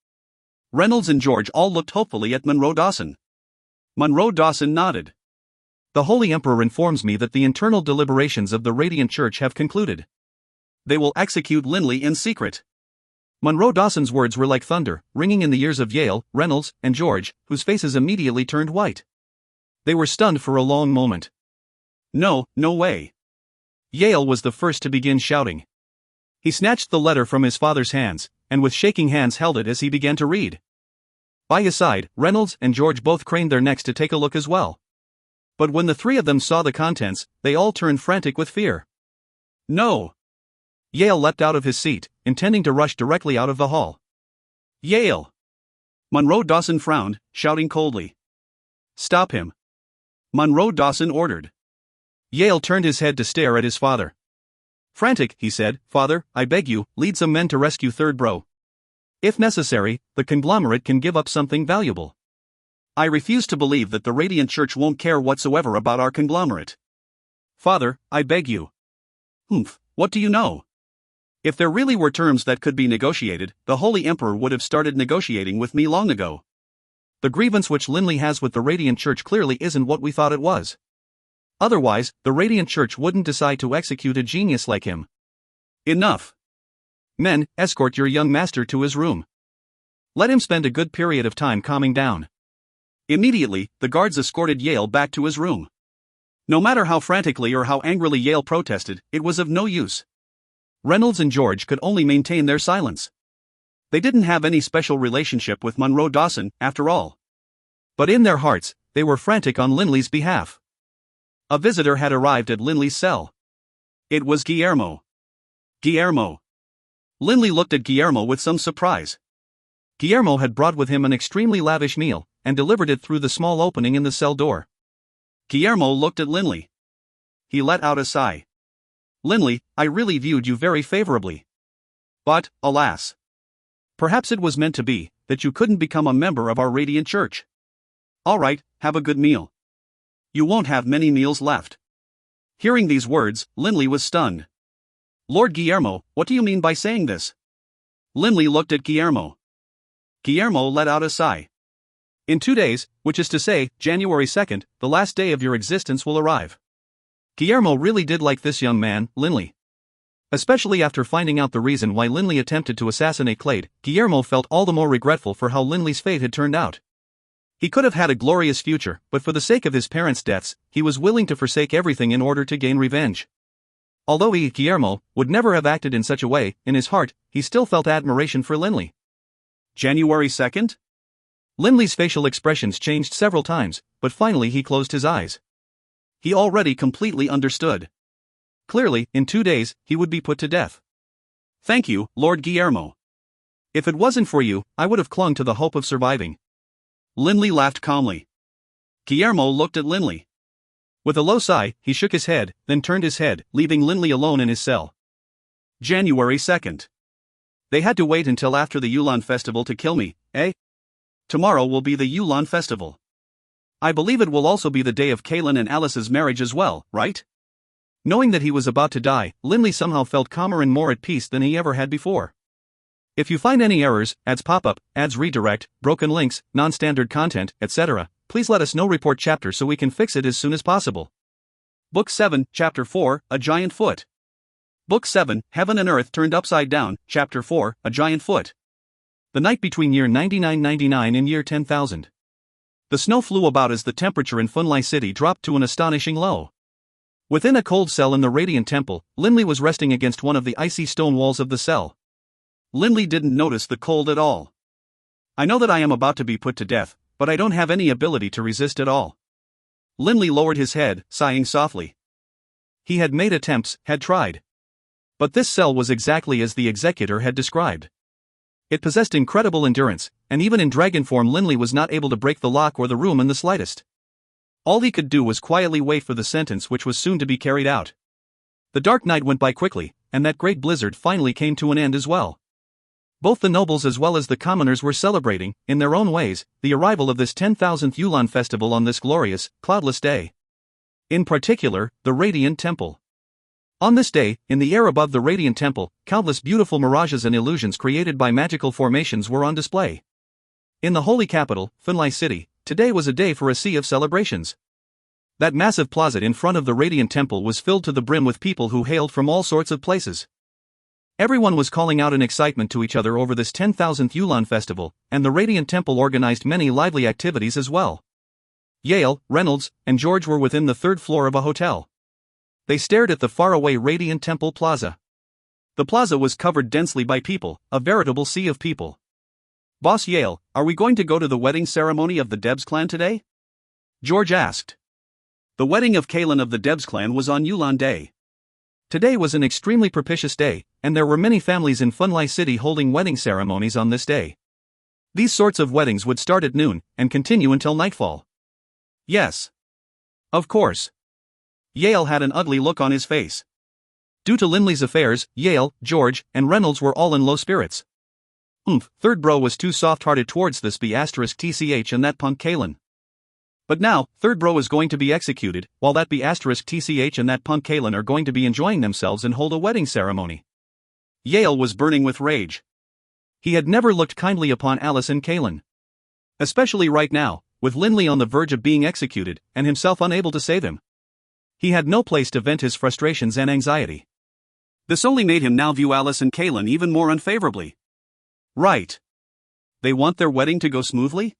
Reynolds and George all looked hopefully at Monroe Dawson. Monroe Dawson nodded. The Holy Emperor informs me that the internal deliberations of the Radiant Church have concluded. They will execute Linley in secret. Monroe Dawson's words were like thunder, ringing in the ears of Yale, Reynolds, and George, whose faces immediately turned white. They were stunned for a long moment. No, no way. Yale was the first to begin shouting. He snatched the letter from his father's hands, and with shaking hands held it as he began to read. By his side, Reynolds and George both craned their necks to take a look as well. But when the three of them saw the contents, they all turned frantic with fear. No! Yale leapt out of his seat, intending to rush directly out of the hall. Yale! Monroe Dawson frowned, shouting coldly. Stop him! Monroe Dawson ordered. Yale turned his head to stare at his father. Frantic, he said, Father, I beg you, lead some men to rescue third bro. If necessary, the conglomerate can give up something valuable. I refuse to believe that the Radiant Church won't care whatsoever about our conglomerate. Father, I beg you. Humph, what do you know? If there really were terms that could be negotiated, the Holy Emperor would have started negotiating with me long ago. The grievance which Linley has with the Radiant Church clearly isn't what we thought it was. Otherwise, the Radiant Church wouldn't decide to execute a genius like him. Enough. Men, escort your young master to his room. Let him spend a good period of time calming down. Immediately, the guards escorted Yale back to his room. No matter how frantically or how angrily Yale protested, it was of no use. Reynolds and George could only maintain their silence. They didn't have any special relationship with Monroe Dawson, after all. But in their hearts, they were frantic on Linley's behalf. A visitor had arrived at Linley's cell. It was Guillermo. Guillermo. Linley looked at Guillermo with some surprise. Guillermo had brought with him an extremely lavish meal, and delivered it through the small opening in the cell door. Guillermo looked at Linley. He let out a sigh. Linley, I really viewed you very favorably. But, alas. Perhaps it was meant to be, that you couldn't become a member of our Radiant Church. All right, have a good meal. You won't have many meals left. Hearing these words, Linley was stunned. Lord Guillermo, what do you mean by saying this? Linley looked at Guillermo. Guillermo let out a sigh. In 2 days, which is to say, January 2nd, the last day of your existence will arrive. Guillermo really did like this young man, Linley. Especially after finding out the reason why Linley attempted to assassinate Clade, Guillermo felt all the more regretful for how Linley's fate had turned out. He could have had a glorious future, but for the sake of his parents' deaths, he was willing to forsake everything in order to gain revenge. Although he, Guillermo, would never have acted in such a way, in his heart, he still felt admiration for Linley. January 2nd? Linley's facial expressions changed several times, but finally he closed his eyes. He already completely understood. Clearly, in 2 days, he would be put to death. Thank you, Lord Guillermo. If it wasn't for you, I would have clung to the hope of surviving. Linley laughed calmly. Guillermo looked at Linley. With a low sigh, he shook his head, then turned his head, leaving Linley alone in his cell. January 2nd. They had to wait until after the Yulon Festival to kill me, eh? Tomorrow will be the Yulon Festival. I believe it will also be the day of Kaylin and Alice's marriage as well, right? Knowing that he was about to die, Linley somehow felt calmer and more at peace than he ever had before. If you find any errors, ads pop-up, ads redirect, broken links, non-standard content, etc., please let us know. Report chapter so we can fix it as soon as possible. Book 7, Chapter 4, A Giant Foot. Book 7, Heaven and Earth Turned Upside Down, Chapter 4, A Giant Foot. The night between year 9999 and year 10,000. The snow flew about as the temperature in Funlai City dropped to an astonishing low. Within a cold cell in the Radiant Temple, Linley was resting against one of the icy stone walls of the cell. Linley didn't notice the cold at all. I know that I am about to be put to death, but I don't have any ability to resist at all. Linley lowered his head, sighing softly. He had made attempts, had tried. But this cell was exactly as the executor had described. It possessed incredible endurance, and even in dragon form Linley was not able to break the lock or the room in the slightest. All he could do was quietly wait for the sentence which was soon to be carried out. The dark night went by quickly, and that great blizzard finally came to an end as well. Both the nobles as well as the commoners were celebrating, in their own ways, the arrival of this 10,000th Yulon festival on this glorious, cloudless day. In particular, the Radiant Temple. On this day, in the air above the Radiant Temple, countless beautiful mirages and illusions created by magical formations were on display. In the holy capital, Finlai City, today was a day for a sea of celebrations. That massive plaza in front of the Radiant Temple was filled to the brim with people who hailed from all sorts of places. Everyone was calling out in excitement to each other over this 10,000th Yulan festival, and the Radiant Temple organized many lively activities as well. Yale, Reynolds, and George were within the third floor of a hotel. They stared at the faraway Radiant Temple Plaza. The plaza was covered densely by people, a veritable sea of people. "Boss Yale, are we going to go to the wedding ceremony of the Debs clan today?" George asked. The wedding of Kalen of the Debs clan was on Yulan Day. Today was an extremely propitious day, and there were many families in Funlai City holding wedding ceremonies on this day. These sorts of weddings would start at noon and continue until nightfall. Yes. Of course. Yale had an ugly look on his face. Due to Lindley's affairs, Yale, George, and Reynolds were all in low spirits. Third bro was too soft-hearted towards this B*TCH and that punk Kalen. But now, third bro is going to be executed, while that B*TCH and that punk Kalen are going to be enjoying themselves and hold a wedding ceremony. Yale was burning with rage. He had never looked kindly upon Alice and Kalen. Especially right now, with Lindley on the verge of being executed, and himself unable to save him. He had no place to vent his frustrations and anxiety. This only made him now view Alice and Kalen even more unfavorably. Right. They want their wedding to go smoothly?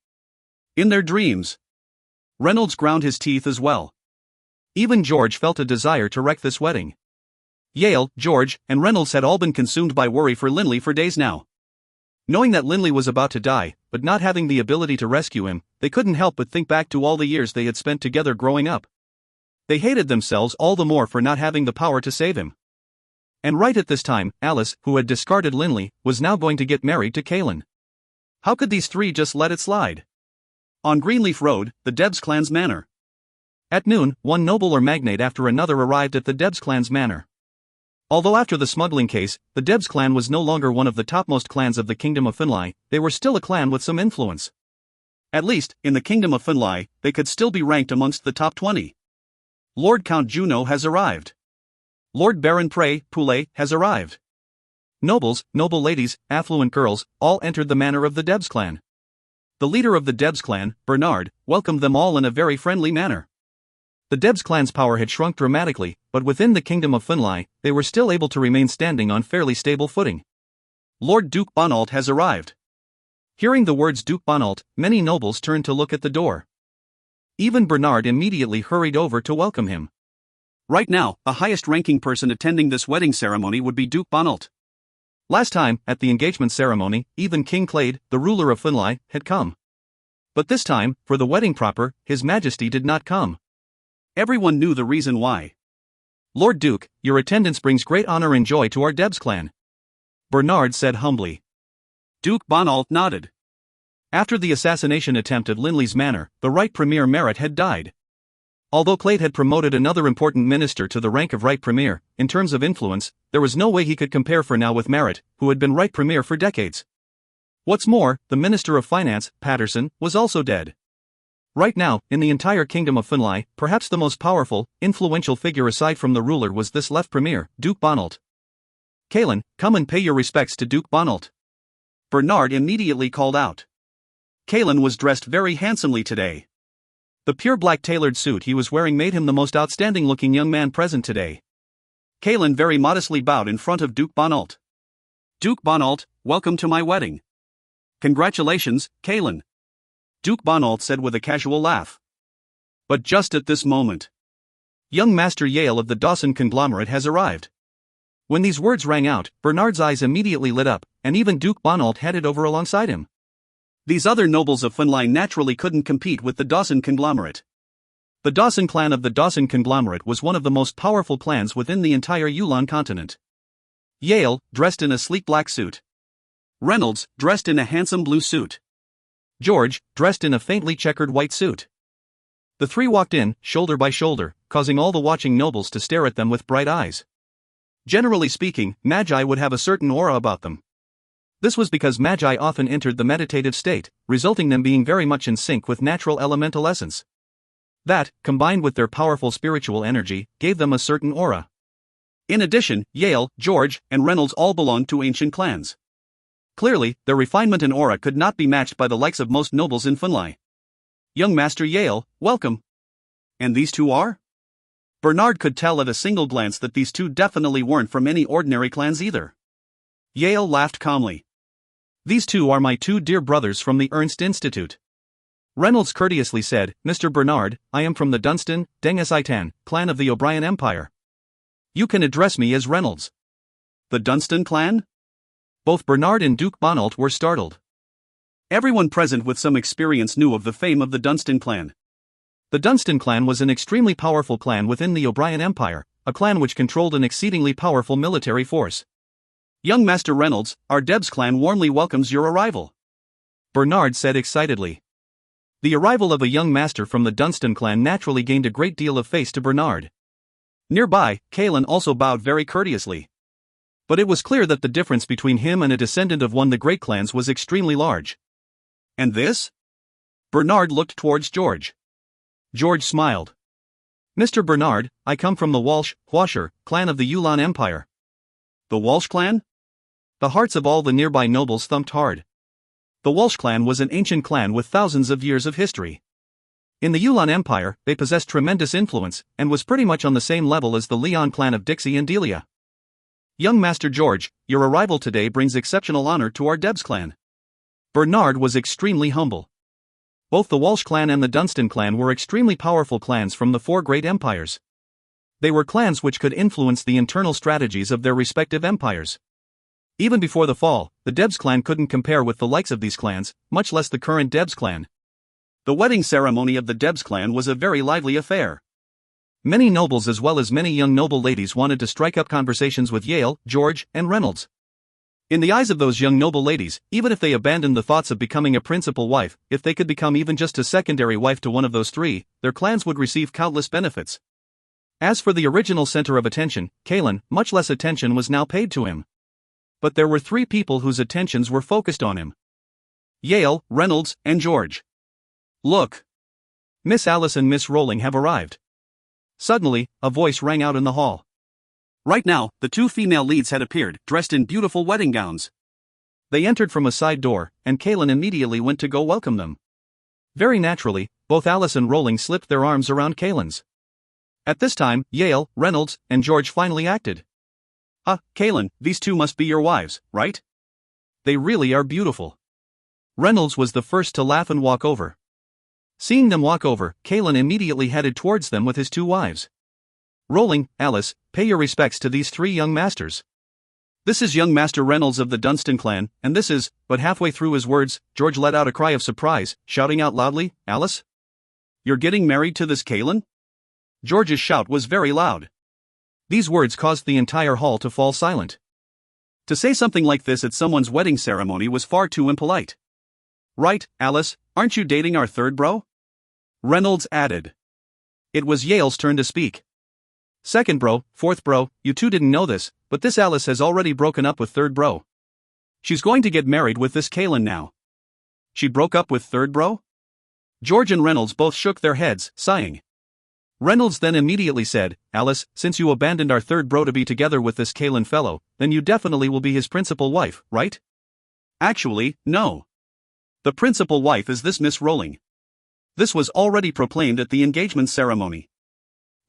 In their dreams. Reynolds ground his teeth as well. Even George felt a desire to wreck this wedding. Yale, George, and Reynolds had all been consumed by worry for Lindley for days now. Knowing that Lindley was about to die, but not having the ability to rescue him, they couldn't help but think back to all the years they had spent together growing up. They hated themselves all the more for not having the power to save him. And right at this time, Alice, who had discarded Lindley, was now going to get married to Kalen. How could these three just let it slide? On Greenleaf Road, the Debs clan's manor. At noon, one noble or magnate after another arrived at the Debs clan's manor. Although after the smuggling case, the Debs clan was no longer one of the topmost clans of the Kingdom of Finlai, they were still a clan with some influence. At least, in the Kingdom of Finlai, they could still be ranked amongst the top 20. Lord Count Juno has arrived. Lord Baron Prey, Poulet, has arrived. Nobles, noble ladies, affluent girls, all entered the manor of the Debs clan. The leader of the Debs clan, Bernard, welcomed them all in a very friendly manner. The Debs clan's power had shrunk dramatically, but within the Kingdom of Finlai, they were still able to remain standing on fairly stable footing. Lord Duke Bonalt has arrived. Hearing the words Duke Bonalt, many nobles turned to look at the door. Even Bernard immediately hurried over to welcome him. Right now, the highest-ranking person attending this wedding ceremony would be Duke Bonalt. Last time, at the engagement ceremony, even King Clade, the ruler of Finlai, had come. But this time, for the wedding proper, His Majesty did not come. Everyone knew the reason why. Lord Duke, your attendance brings great honor and joy to our Debs clan. Bernard said humbly. Duke Bonalt nodded. After the assassination attempt at Lindley's manor, the right Premier Merritt had died. Although Clade had promoted another important minister to the rank of Right Premier, in terms of influence, there was no way he could compare for now with Merritt, who had been Right Premier for decades. What's more, the Minister of Finance, Patterson, was also dead. Right now, in the entire Kingdom of Finlai, perhaps the most powerful, influential figure aside from the ruler was this left Premier, Duke Bonalt. Kalen, come and pay your respects to Duke Bonalt. Bernard immediately called out. Kalen was dressed very handsomely today. The pure black tailored suit he was wearing made him the most outstanding-looking young man present today. Kalen very modestly bowed in front of Duke Bonalt. Duke Bonalt, welcome to my wedding. Congratulations, Kalen. Duke Bonalt said with a casual laugh. But just at this moment, young Master Yale of the Dawson conglomerate has arrived. When these words rang out, Bernard's eyes immediately lit up, and even Duke Bonalt headed over alongside him. These other nobles of Finlai naturally couldn't compete with the Dawson conglomerate. The Dawson clan of the Dawson conglomerate was one of the most powerful clans within the entire Yulan continent. Yale, dressed in a sleek black suit. Reynolds, dressed in a handsome blue suit. George, dressed in a faintly checkered white suit. The three walked in, shoulder by shoulder, causing all the watching nobles to stare at them with bright eyes. Generally speaking, magi would have a certain aura about them. This was because magi often entered the meditative state, resulting them being very much in sync with natural elemental essence. That, combined with their powerful spiritual energy, gave them a certain aura. In addition, Yale, George, and Reynolds all belonged to ancient clans. Clearly, their refinement and aura could not be matched by the likes of most nobles in Funlai. Young Master Yale, welcome. And these two are? Bernard could tell at a single glance that these two definitely weren't from any ordinary clans either. Yale laughed calmly. These two are my two dear brothers from the Ernst Institute. Reynolds courteously said, Mr. Bernard, I am from the Dunstan, Dengesitan, clan of the O'Brien Empire. You can address me as Reynolds. The Dunstan clan? Both Bernard and Duke Bonalt were startled. Everyone present with some experience knew of the fame of the Dunstan clan. The Dunstan clan was an extremely powerful clan within the O'Brien Empire, a clan which controlled an exceedingly powerful military force. Young Master Reynolds, our Debs clan warmly welcomes your arrival, Bernard said excitedly. The arrival of a young master from the Dunstan clan naturally gained a great deal of face to Bernard. Nearby, Kalen also bowed very courteously. But it was clear that the difference between him and a descendant of one of the great clans was extremely large. And this? Bernard looked towards George. George smiled. Mr. Bernard, I come from the Walsh, Hwasher, clan of the Yulan Empire. The Walsh clan? The hearts of all the nearby nobles thumped hard. The Walsh clan was an ancient clan with thousands of years of history. In the Yulan Empire, they possessed tremendous influence, and was pretty much on the same level as the Leon clan of Dixie and Delia. Young Master George, your arrival today brings exceptional honor to our Debs clan. Bernard was extremely humble. Both the Walsh clan and the Dunstan clan were extremely powerful clans from the four great empires. They were clans which could influence the internal strategies of their respective empires. Even before the fall, the Debs clan couldn't compare with the likes of these clans, much less the current Debs clan. The wedding ceremony of the Debs clan was a very lively affair. Many nobles as well as many young noble ladies wanted to strike up conversations with Yale, George, and Reynolds. In the eyes of those young noble ladies, even if they abandoned the thoughts of becoming a principal wife, if they could become even just a secondary wife to one of those three, their clans would receive countless benefits. As for the original center of attention, Kalen, much less attention was now paid to him. But there were three people whose attentions were focused on him. Yale, Reynolds, and George. Look! Miss Alice and Miss Rowling have arrived. Suddenly, a voice rang out in the hall. Right now, the two female leads had appeared, dressed in beautiful wedding gowns. They entered from a side door, and Kalen immediately went to go welcome them. Very naturally, both Alice and Rowling slipped their arms around Kalen's. At this time, Yale, Reynolds, and George finally acted. Kalen, these two must be your wives, right? They really are beautiful. Reynolds was the first to laugh and walk over. Seeing them walk over, Kalen immediately headed towards them with his two wives. Rowling, Alice, pay your respects to these three young masters. This is young Master Reynolds of the Dunstan clan, and this is, but halfway through his words, George let out a cry of surprise, shouting out loudly, Alice? You're getting married to this Kalen? George's shout was very loud. These words caused the entire hall to fall silent. To say something like this at someone's wedding ceremony was far too impolite. Right, Alice, aren't you dating our third bro? Reynolds added. It was Yale's turn to speak. Second bro, fourth bro, you two didn't know this, but this Alice has already broken up with third bro. She's going to get married with this Kalen now. She broke up with third bro? George and Reynolds both shook their heads, sighing. Reynolds then immediately said, Alice, since you abandoned our third bro to be together with this Kalen fellow, then you definitely will be his principal wife, right? Actually, no. The principal wife is this Miss Rowling. This was already proclaimed at the engagement ceremony.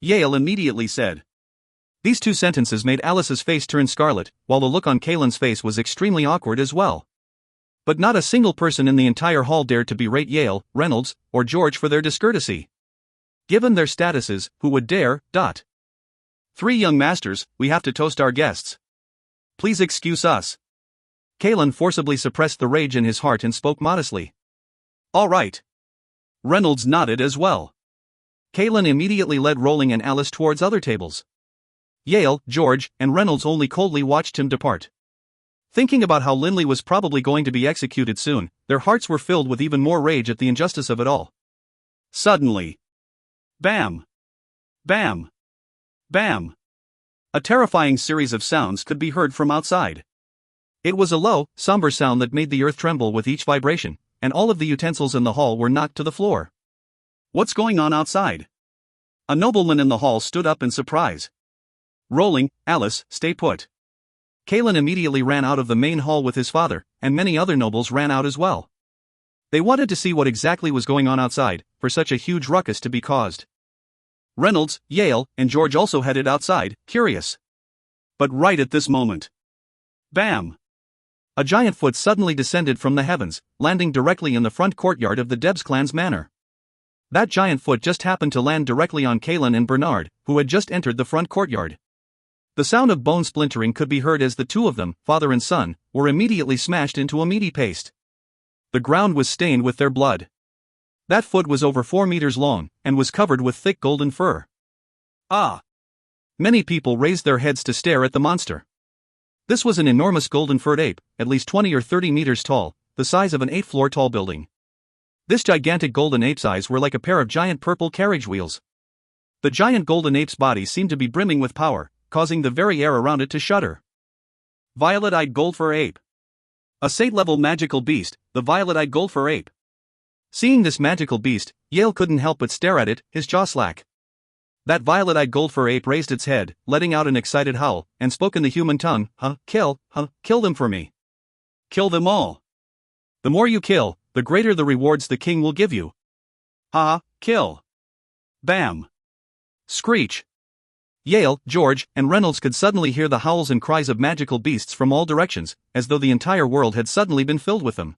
Yale immediately said. These two sentences made Alice's face turn scarlet, while the look on Kalen's face was extremely awkward as well. But not a single person in the entire hall dared to berate Yale, Reynolds, or George for their discourtesy. Given their statuses, who would dare? Three young masters, we have to toast our guests. Please excuse us. Kalen forcibly suppressed the rage in his heart and spoke modestly. All right. Reynolds nodded as well. Kalen immediately led Rowling and Alice towards other tables. Yale, George, and Reynolds only coldly watched him depart. Thinking about how Linley was probably going to be executed soon, their hearts were filled with even more rage at the injustice of it all. Suddenly. Bam! Bam! Bam! A terrifying series of sounds could be heard from outside. It was a low, somber sound that made the earth tremble with each vibration, and all of the utensils in the hall were knocked to the floor. What's going on outside? A nobleman in the hall stood up in surprise. Rolling, Alice, stay put. Kalen immediately ran out of the main hall with his father, and many other nobles ran out as well. They wanted to see what exactly was going on outside, for such a huge ruckus to be caused. Reynolds, Yale, and George also headed outside, curious. But right at this moment. Bam! A giant foot suddenly descended from the heavens, landing directly in the front courtyard of the Debs clan's manor. That giant foot just happened to land directly on Kalen and Bernard, who had just entered the front courtyard. The sound of bone splintering could be heard as the two of them, father and son, were immediately smashed into a meaty paste. The ground was stained with their blood. That foot was over 4 meters long, and was covered with thick golden fur. Ah! Many people raised their heads to stare at the monster. This was an enormous golden-furred ape, at least 20 or 30 meters tall, the size of an 8-floor tall building. This gigantic golden ape's eyes were like a pair of giant purple carriage wheels. The giant golden ape's body seemed to be brimming with power, causing the very air around it to shudder. Violet-eyed goldfur ape. A saint-level magical beast, the violet-eyed goldfur ape. Seeing this magical beast, Yale couldn't help but stare at it, his jaw slack. That violet-eyed goldfur ape raised its head, letting out an excited howl, and spoke in the human tongue, kill them for me. Kill them all. The more you kill, the greater the rewards the king will give you. Kill. Bam. Screech. Yale, George, and Reynolds could suddenly hear the howls and cries of magical beasts from all directions, as though the entire world had suddenly been filled with them.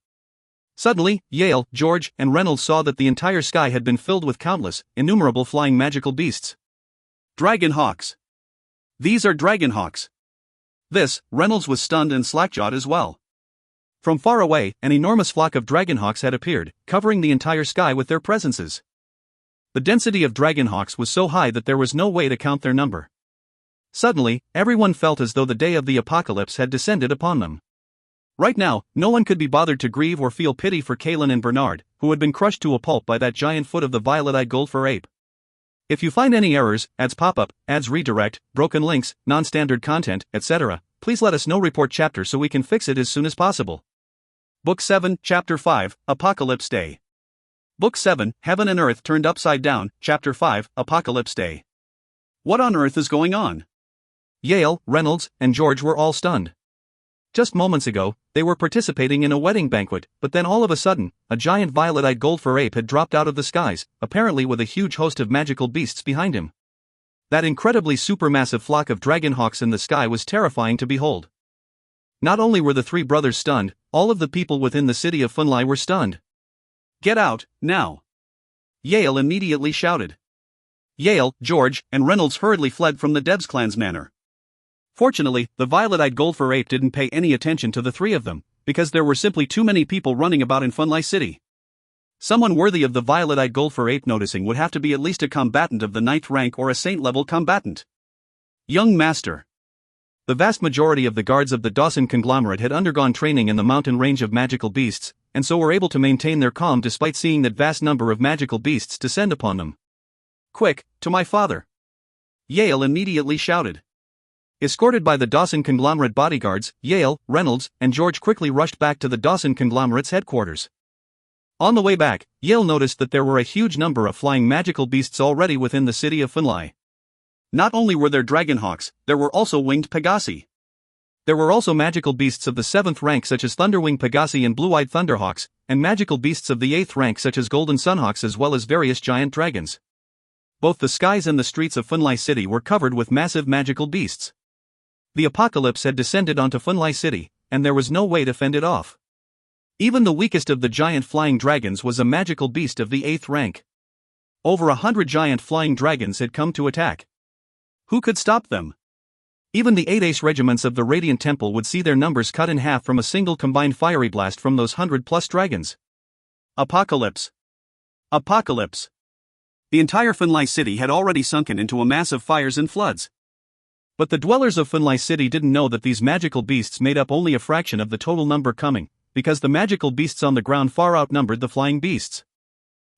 Suddenly, Yale, George, and Reynolds saw that the entire sky had been filled with countless, innumerable flying magical beasts. Dragonhawks. These are dragonhawks. This, Reynolds was stunned and slack-jawed as well. From far away, an enormous flock of dragonhawks had appeared, covering the entire sky with their presences. The density of dragonhawks was so high that there was no way to count their number. Suddenly, everyone felt as though the day of the apocalypse had descended upon them. Right now, no one could be bothered to grieve or feel pity for Kalen and Bernard, who had been crushed to a pulp by that giant foot of the violet-eyed goldfur ape. If you find any errors, ads pop-up, ads redirect, broken links, non-standard content, etc., please let us know. Report chapter so we can fix it as soon as possible. Book 7, Chapter 5, Apocalypse Day. Book 7, Heaven and Earth Turned Upside Down, Chapter 5, Apocalypse Day. What on earth is going on? Yale, Reynolds, and George were all stunned. Just moments ago, they were participating in a wedding banquet, but then all of a sudden, a giant violet-eyed goldfur ape had dropped out of the skies, apparently with a huge host of magical beasts behind him. That incredibly supermassive flock of dragonhawks in the sky was terrifying to behold. Not only were the three brothers stunned, all of the people within the city of Funlai were stunned. Get out, now! Yale immediately shouted. Yale, George, and Reynolds hurriedly fled from the Debs clan's manor. Fortunately, the violet-eyed goldfur ape didn't pay any attention to the three of them, because there were simply too many people running about in Funlai City. Someone worthy of the violet-eyed goldfur ape noticing would have to be at least a combatant of the 9th rank or a saint-level combatant. Young master. The vast majority of the guards of the Dawson conglomerate had undergone training in the mountain range of magical beasts, and so were able to maintain their calm despite seeing that vast number of magical beasts descend upon them. Quick, to my father! Yale immediately shouted. Escorted by the Dawson conglomerate bodyguards, Yale, Reynolds, and George quickly rushed back to the Dawson conglomerate's headquarters. On the way back, Yale noticed that there were a huge number of flying magical beasts already within the city of Funlai. Not only were there dragonhawks, there were also winged pegasi. There were also magical beasts of the 7th rank such as thunderwing pegasi and blue-eyed thunderhawks, and magical beasts of the 8th rank such as golden sunhawks as well as various giant dragons. Both the skies and the streets of Funlai City were covered with massive magical beasts. The apocalypse had descended onto Funlai City, and there was no way to fend it off. Even the weakest of the giant flying dragons was a magical beast of the 8th rank. Over 100 giant flying dragons had come to attack. Who could stop them? Even the 8 ace regiments of the Radiant Temple would see their numbers cut in half from a single combined fiery blast from those 100-plus dragons. Apocalypse. Apocalypse. The entire Funlai City had already sunken into a mass of fires and floods. But the dwellers of Funlai City didn't know that these magical beasts made up only a fraction of the total number coming, because the magical beasts on the ground far outnumbered the flying beasts.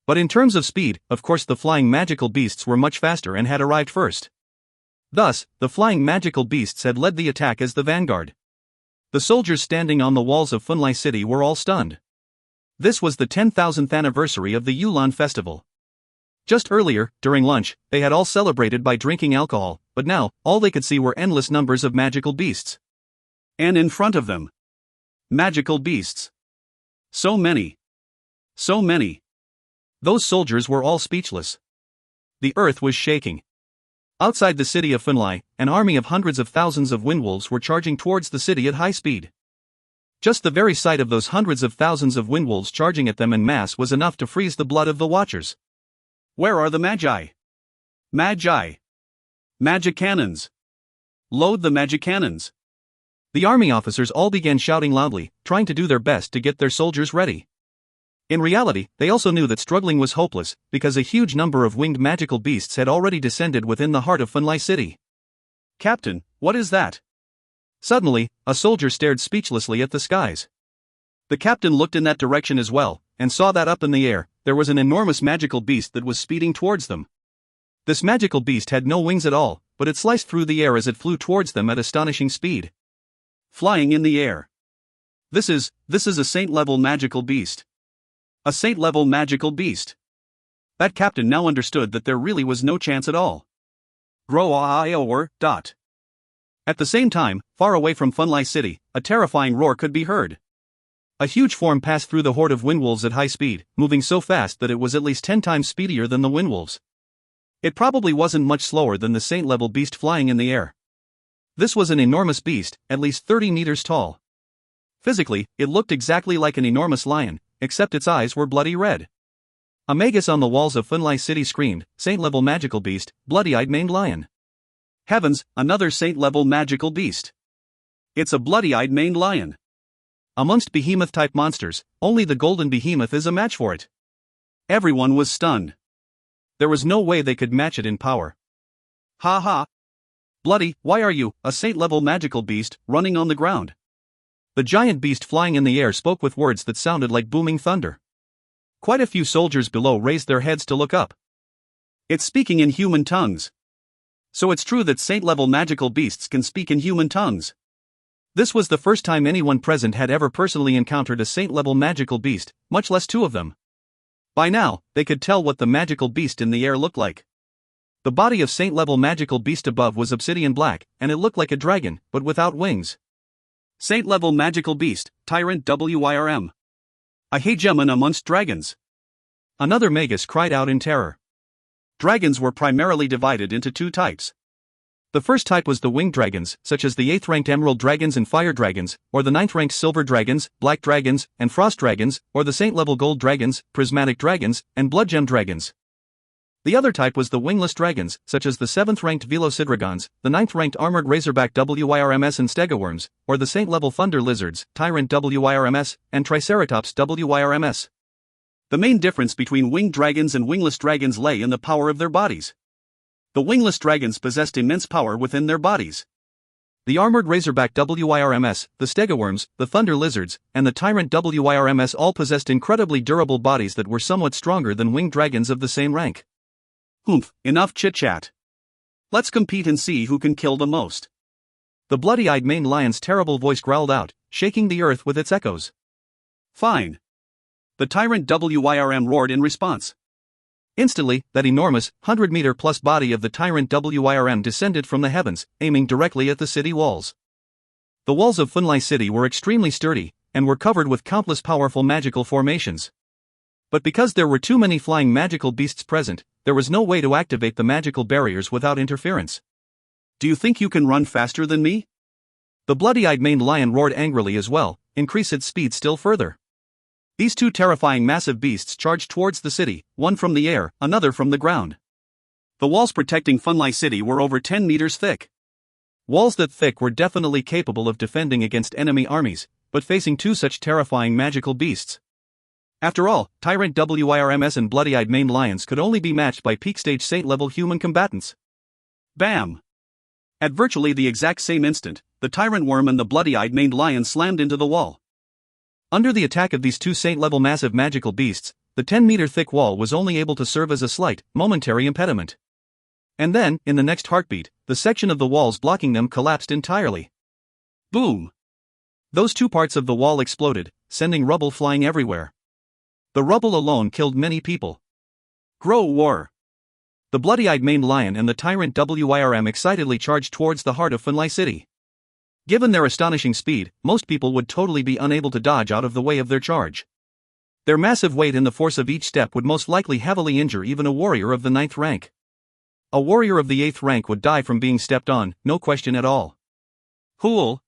But in terms of speed, of course the flying magical beasts were much faster and had arrived first. Thus, the flying magical beasts had led the attack as the vanguard. The soldiers standing on the walls of Funlai City were all stunned. This was the 10,000th anniversary of the Yulan festival. Just earlier, during lunch, they had all celebrated by drinking alcohol, but now, all they could see were endless numbers of magical beasts. And in front of them, magical beasts. So many. So many. Those soldiers were all speechless. The earth was shaking. Outside the city of Funlai, an army of hundreds of thousands of windwolves were charging towards the city at high speed. Just the very sight of those hundreds of thousands of windwolves charging at them en masse was enough to freeze the blood of the watchers. Where are the magi? Magi. Magic cannons. Load the magic cannons. The army officers all began shouting loudly, trying to do their best to get their soldiers ready. In reality, they also knew that struggling was hopeless, because a huge number of winged magical beasts had already descended within the heart of Funlai City. Captain, what is that? Suddenly, a soldier stared speechlessly at the skies. The captain looked in that direction as well, and saw that up in the air, there was an enormous magical beast that was speeding towards them. This magical beast had no wings at all, but it sliced through the air as it flew towards them at astonishing speed. Flying in the air. This is a saint-level magical beast. A saint-level magical beast. That captain now understood that there really was no chance at all. At the same time, far away from Funlai City, a terrifying roar could be heard. A huge form passed through the horde of windwolves at high speed, moving so fast that it was at least 10 times speedier than the windwolves. It probably wasn't much slower than the saint-level beast flying in the air. This was an enormous beast, at least 30 meters tall. Physically, it looked exactly like an enormous lion, except its eyes were bloody red. A magus on the walls of Funlai City screamed, "Saint-level magical beast, bloody-eyed maned lion." Heavens, another saint-level magical beast. It's a bloody-eyed maned lion. Amongst behemoth-type monsters, only the golden behemoth is a match for it. Everyone was stunned. There was no way they could match it in power. Ha ha. Bloody, why are you, a saint-level magical beast, running on the ground? The giant beast flying in the air spoke with words that sounded like booming thunder. Quite a few soldiers below raised their heads to look up. It's speaking in human tongues. So it's true that saint-level magical beasts can speak in human tongues. This was the first time anyone present had ever personally encountered a saint-level magical beast, much less two of them. By now, they could tell what the magical beast in the air looked like. The body of saint-level magical beast above was obsidian black, and it looked like a dragon, but without wings. Saint-level magical beast, Tyrant Wyrm. A hegemon amongst dragons. Another magus cried out in terror. Dragons were primarily divided into two types. The first type was the winged dragons, such as the 8th-ranked emerald dragons and fire dragons, or the 9th-ranked silver dragons, black dragons, and frost dragons, or the saint-level gold dragons, prismatic dragons, and blood gem dragons. The other type was the wingless dragons, such as the 7th-ranked velocidragons, the 9th-ranked armored razorback Wyrms and stegoworms, or the saint-level thunder lizards, tyrant Wyrms, and triceratops Wyrms. The main difference between winged dragons and wingless dragons lay in the power of their bodies. The wingless dragons possessed immense power within their bodies. The armored razorback Wyrms, the stegoworms, the thunder lizards, and the tyrant Wyrms all possessed incredibly durable bodies that were somewhat stronger than winged dragons of the same rank. Enough chit-chat. Let's compete and see who can kill the most. The bloody-eyed maned lion's terrible voice growled out, shaking the earth with its echoes. Fine. The tyrant Wyrm roared in response. Instantly, that enormous, 100-meter-plus body of the tyrant Wyrm descended from the heavens, aiming directly at the city walls. The walls of Funlai City were extremely sturdy, and were covered with countless powerful magical formations. But because there were too many flying magical beasts present, there was no way to activate the magical barriers without interference. Do you think you can run faster than me? The bloody-eyed maned lion roared angrily as well, increased its speed still further. These two terrifying massive beasts charged towards the city, one from the air, another from the ground. The walls protecting Funlai City were over 10 meters thick. Walls that thick were definitely capable of defending against enemy armies, but facing two such terrifying magical beasts. After all, Tyrant Wyrms and bloody-eyed maned lions could only be matched by peak-stage saint-level human combatants. Bam! At virtually the exact same instant, the tyrant worm and the bloody-eyed maned lion slammed into the wall. Under the attack of these two saint-level massive magical beasts, the 10-meter-thick wall was only able to serve as a slight, momentary impediment. And then, in the next heartbeat, the section of the walls blocking them collapsed entirely. Boom! Those two parts of the wall exploded, sending rubble flying everywhere. The rubble alone killed many people. Grow war! The bloody-eyed maned lion and the tyrant Wyrm excitedly charged towards the heart of Funlai City. Given their astonishing speed, most people would totally be unable to dodge out of the way of their charge. Their massive weight and the force of each step would most likely heavily injure even a warrior of the 9th rank. A warrior of the 8th rank would die from being stepped on, no question at all. Hool!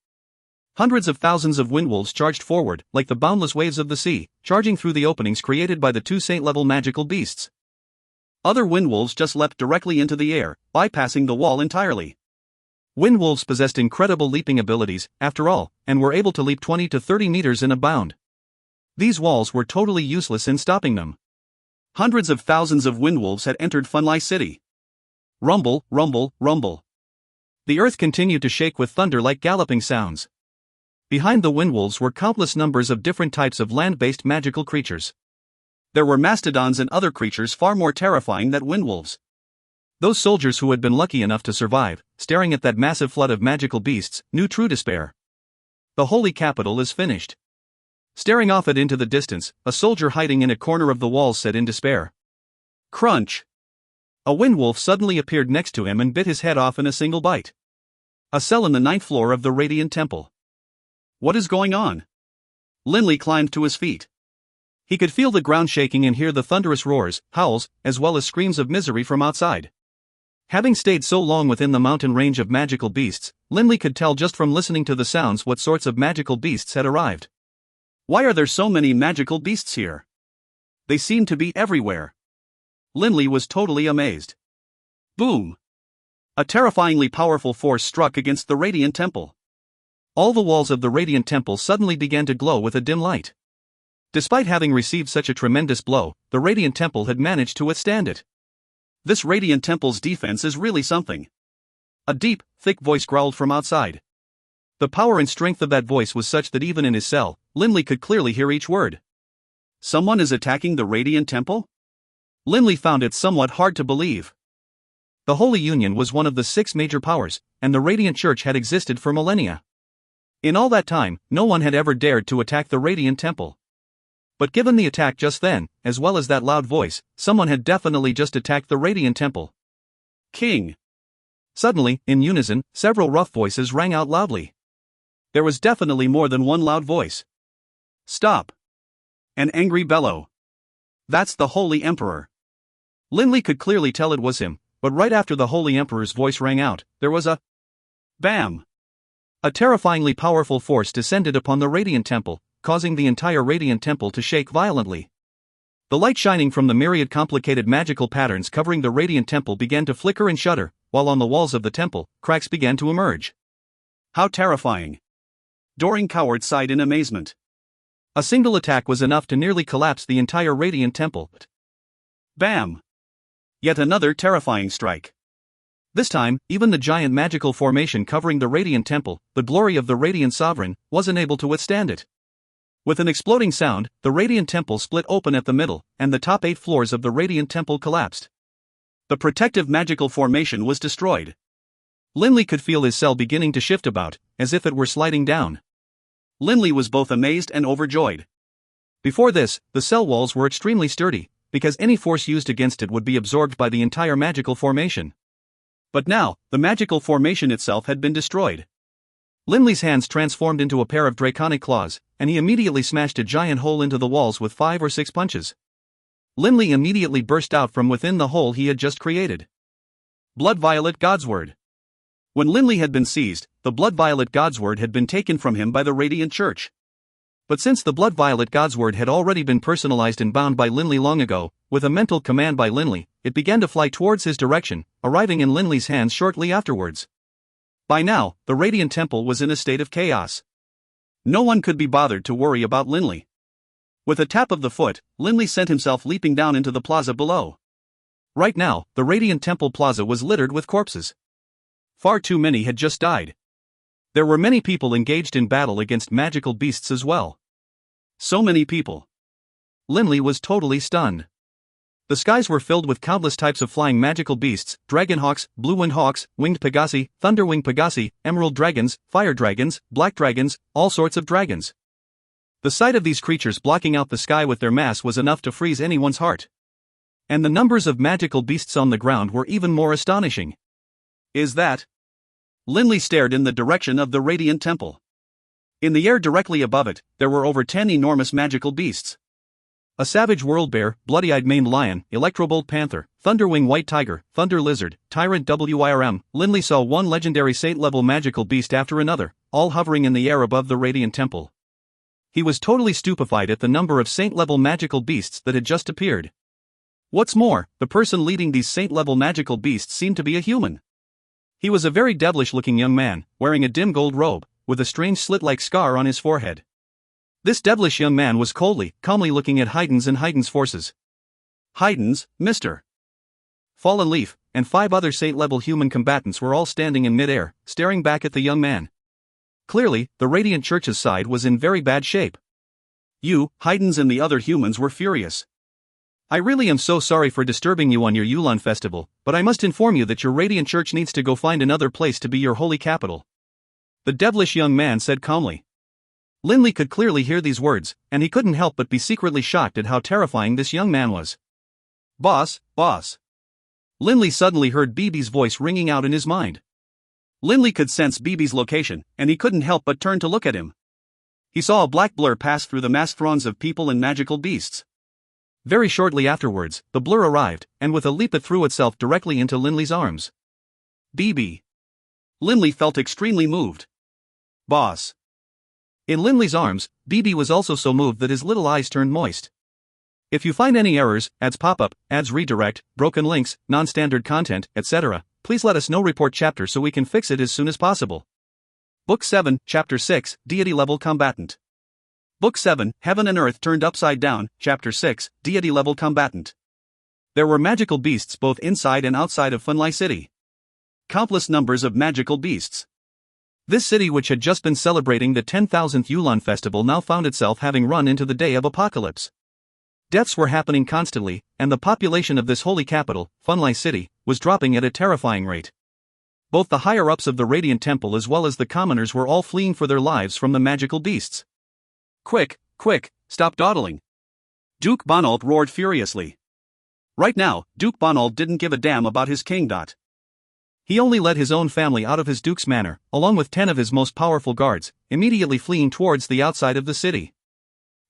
Hundreds of thousands of windwolves charged forward, like the boundless waves of the sea, charging through the openings created by the 2 saint-level magical beasts. Other windwolves just leapt directly into the air, bypassing the wall entirely. Windwolves possessed incredible leaping abilities, after all, and were able to leap 20 to 30 meters in a bound. These walls were totally useless in stopping them. Hundreds of thousands of windwolves had entered Funlai City. Rumble, rumble, rumble. The earth continued to shake with thunder-like galloping sounds. Behind the windwolves were countless numbers of different types of land-based magical creatures. There were mastodons and other creatures far more terrifying than windwolves. Those soldiers who had been lucky enough to survive, staring at that massive flood of magical beasts, knew true despair. The holy capital is finished. Staring off it into the distance, a soldier hiding in a corner of the walls said in despair. Crunch! A windwolf suddenly appeared next to him and bit his head off in a single bite. A cell in the 9th floor of the Radiant Temple. What is going on? Linley climbed to his feet. He could feel the ground shaking and hear the thunderous roars, howls, as well as screams of misery from outside. Having stayed so long within the mountain range of magical beasts, Linley could tell just from listening to the sounds what sorts of magical beasts had arrived. Why are there so many magical beasts here? They seem to be everywhere. Linley was totally amazed. Boom! A terrifyingly powerful force struck against the Radiant Temple. All the walls of the Radiant Temple suddenly began to glow with a dim light. Despite having received such a tremendous blow, the Radiant Temple had managed to withstand it. This Radiant Temple's defense is really something. A deep, thick voice growled from outside. The power and strength of that voice was such that even in his cell, Linley could clearly hear each word. Someone is attacking the Radiant Temple? Linley found it somewhat hard to believe. The Holy Union was one of the 6 major powers, and the Radiant Church had existed for millennia. In all that time, no one had ever dared to attack the Radiant Temple. But given the attack just then, as well as that loud voice, someone had definitely just attacked the Radiant Temple. King! Suddenly, in unison, several rough voices rang out loudly. There was definitely more than one loud voice. Stop! An angry bellow. That's the Holy Emperor. Linley could clearly tell it was him, but right after the Holy Emperor's voice rang out, there was a bam! A terrifyingly powerful force descended upon the Radiant Temple, causing the entire Radiant Temple to shake violently. The light shining from the myriad complicated magical patterns covering the Radiant Temple began to flicker and shudder, while on the walls of the temple, cracks began to emerge. How terrifying! Doring Coward sighed in amazement. A single attack was enough to nearly collapse the entire Radiant Temple. Bam! Yet another terrifying strike. This time, even the giant magical formation covering the Radiant Temple, the glory of the Radiant Sovereign, wasn't able to withstand it. With an exploding sound, the Radiant Temple split open at the middle, and the top 8 floors of the Radiant Temple collapsed. The protective magical formation was destroyed. Linley could feel his cell beginning to shift about, as if it were sliding down. Linley was both amazed and overjoyed. Before this, the cell walls were extremely sturdy, because any force used against it would be absorbed by the entire magical formation. But now, the magical formation itself had been destroyed. Linley's hands transformed into a pair of draconic claws, and he immediately smashed a giant hole into the walls with 5 or 6 punches. Linley immediately burst out from within the hole he had just created. Blood Violet Godsword. When Linley had been seized, the Blood Violet Godsword had been taken from him by the Radiant Church. But since the Blood Violet Godsword had already been personalized and bound by Linley long ago, with a mental command by Linley, it began to fly towards his direction, arriving in Linley's hands shortly afterwards. By now, the Radiant Temple was in a state of chaos. No one could be bothered to worry about Linley. With a tap of the foot, Linley sent himself leaping down into the plaza below. Right now, the Radiant Temple plaza was littered with corpses. Far too many had just died. There were many people engaged in battle against magical beasts as well. So many people. Linley was totally stunned. The skies were filled with countless types of flying magical beasts, dragonhawks, blue-winged hawks, winged pegasi, thunder-winged pegasi, emerald dragons, fire dragons, black dragons, all sorts of dragons. The sight of these creatures blocking out the sky with their mass was enough to freeze anyone's heart. And the numbers of magical beasts on the ground were even more astonishing. Is that? Linley stared in the direction of the Radiant Temple. In the air directly above it, there were over 10 enormous magical beasts. A savage world bear, bloody-eyed maned lion, electrobolt panther, thunderwing white tiger, thunder lizard, tyrant WIRM. Linley saw one legendary saint-level magical beast after another, all hovering in the air above the Radiant Temple. He was totally stupefied at the number of saint-level magical beasts that had just appeared. What's more, the person leading these saint-level magical beasts seemed to be a human. He was a very devilish-looking young man, wearing a dim gold robe, with a strange slit-like scar on his forehead. This devilish young man was calmly looking at Haydn's and Haydn's forces. Haydn's, Mr. Fallen Leaf, and 5 other saint-level human combatants were all standing in mid-air, staring back at the young man. Clearly, the Radiant Church's side was in very bad shape. You, Haydn's and the other humans were furious. I really am so sorry for disturbing you on your Yulon festival, but I must inform you that your Radiant Church needs to go find another place to be your holy capital. The devilish young man said calmly. Linley could clearly hear these words, and he couldn't help but be secretly shocked at how terrifying this young man was. Boss. Linley suddenly heard BB's voice ringing out in his mind. Linley could sense BB's location, and he couldn't help but turn to look at him. He saw a black blur pass through the massed throngs of people and magical beasts. Very shortly afterwards, the blur arrived, and with a leap it threw itself directly into Linley's arms. BB. Linley felt extremely moved. Boss. In Linley's arms, BB was also so moved that his little eyes turned moist. If you find any errors, ads pop up, ads redirect, broken links, non-standard content, etc., please let us know. Report chapter so we can fix it as soon as possible. Book 7, Chapter 6, Deity Level Combatant. Book 7, Heaven and Earth Turned Upside Down, Chapter 6, Deity Level Combatant. There were magical beasts both inside and outside of Funli City. Countless numbers of magical beasts. This city, which had just been celebrating the 10,000th Yulon festival, now found itself having run into the day of apocalypse. Deaths were happening constantly, and the population of this holy capital, Funli City, was dropping at a terrifying rate. Both the higher-ups of the Radiant Temple as well as the commoners were all fleeing for their lives from the magical beasts. Quick, stop dawdling. Duke Bonald roared furiously. Right now, Duke Bonald didn't give a damn about his king. He only led his own family out of his duke's manor, along with 10 of his most powerful guards, immediately fleeing towards the outside of the city.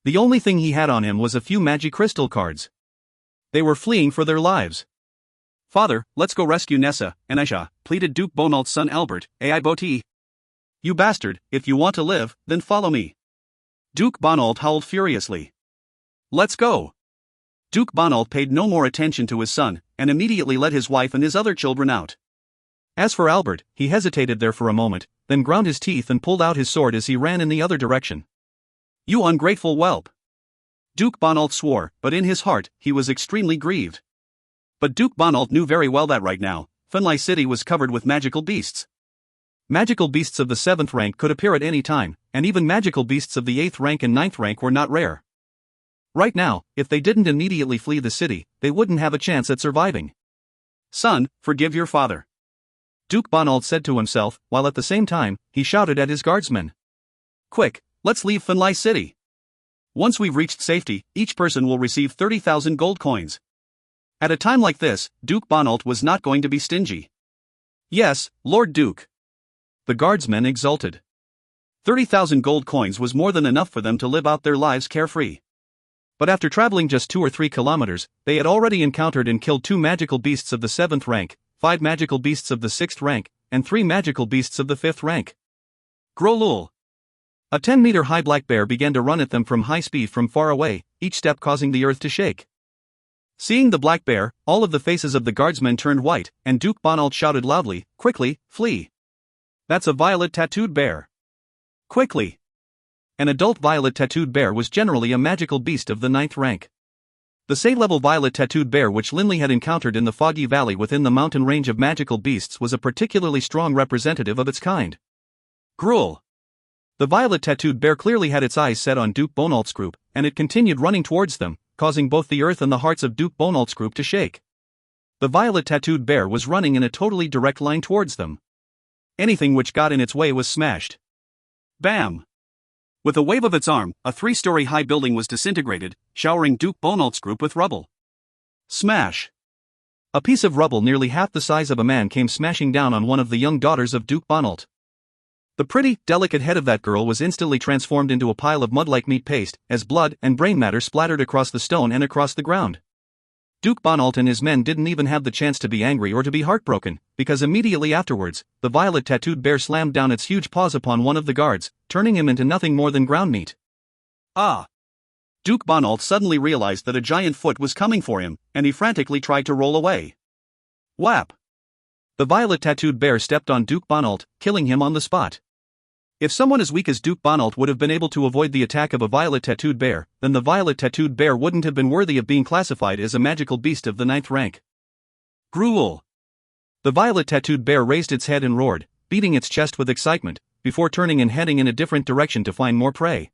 The only thing he had on him was a few magic crystal cards. They were fleeing for their lives. Father, let's go rescue Nessa and Aisha, pleaded Duke Bonald's son Albert, AI Boti. You bastard, if you want to live, then follow me. Duke Bonald howled furiously. Let's go. Duke Bonald paid no more attention to his son, and immediately led his wife and his other children out. As for Albert, he hesitated there for a moment, then ground his teeth and pulled out his sword as he ran in the other direction. You ungrateful whelp! Duke Bonald swore, but in his heart, he was extremely grieved. But Duke Bonald knew very well that right now, Funli City was covered with magical beasts. Magical beasts of the 7th rank could appear at any time, and even magical beasts of the 8th rank and 9th rank were not rare. Right now, if they didn't immediately flee the city, they wouldn't have a chance at surviving. Son, forgive your father, Duke Bonald said to himself, while at the same time, he shouted at his guardsmen. Quick, let's leave Funli City. Once we've reached safety, each person will receive 30,000 gold coins. At a time like this, Duke Bonald was not going to be stingy. Yes, Lord Duke. The guardsmen exulted. 30,000 gold coins was more than enough for them to live out their lives carefree. But after traveling just 2 or 3 kilometers, they had already encountered and killed 2 magical beasts of the 7th rank, 5 magical beasts of the 6th rank, and 3 magical beasts of the 5th rank. Grolul. A 10-meter-high black bear began to run at them from high speed from far away, each step causing the earth to shake. Seeing the black bear, all of the faces of the guardsmen turned white, and Duke Bonald shouted loudly, "Quickly, flee! That's a violet-tattooed bear! Quickly!" An adult violet-tattooed bear was generally a magical beast of the 9th rank. The saint-level violet-tattooed bear which Linley had encountered in the Foggy Valley within the mountain range of magical beasts was a particularly strong representative of its kind. Gruel. The violet-tattooed bear clearly had its eyes set on Duke Bonald's group, and it continued running towards them, causing both the earth and the hearts of Duke Bonald's group to shake. The violet-tattooed bear was running in a totally direct line towards them. Anything which got in its way was smashed. Bam! With a wave of its arm, a 3-story high building was disintegrated, showering Duke Bonald's group with rubble. Smash! A piece of rubble nearly half the size of a man came smashing down on one of the young daughters of Duke Bonalt. The pretty, delicate head of that girl was instantly transformed into a pile of mud-like meat paste, as blood and brain matter splattered across the stone and across the ground. Duke Bonalt and his men didn't even have the chance to be angry or to be heartbroken, because immediately afterwards, the violet-tattooed bear slammed down its huge paws upon one of the guards, turning him into nothing more than ground meat. Ah! Duke Bonalt suddenly realized that a giant foot was coming for him, and he frantically tried to roll away. Whap! The violet-tattooed bear stepped on Duke Bonalt, killing him on the spot. If someone as weak as Duke Bonalt would have been able to avoid the attack of a violet-tattooed bear, then the violet-tattooed bear wouldn't have been worthy of being classified as a magical beast of the 9th rank. Gruel! The violet-tattooed bear raised its head and roared, beating its chest with excitement, before turning and heading in a different direction to find more prey.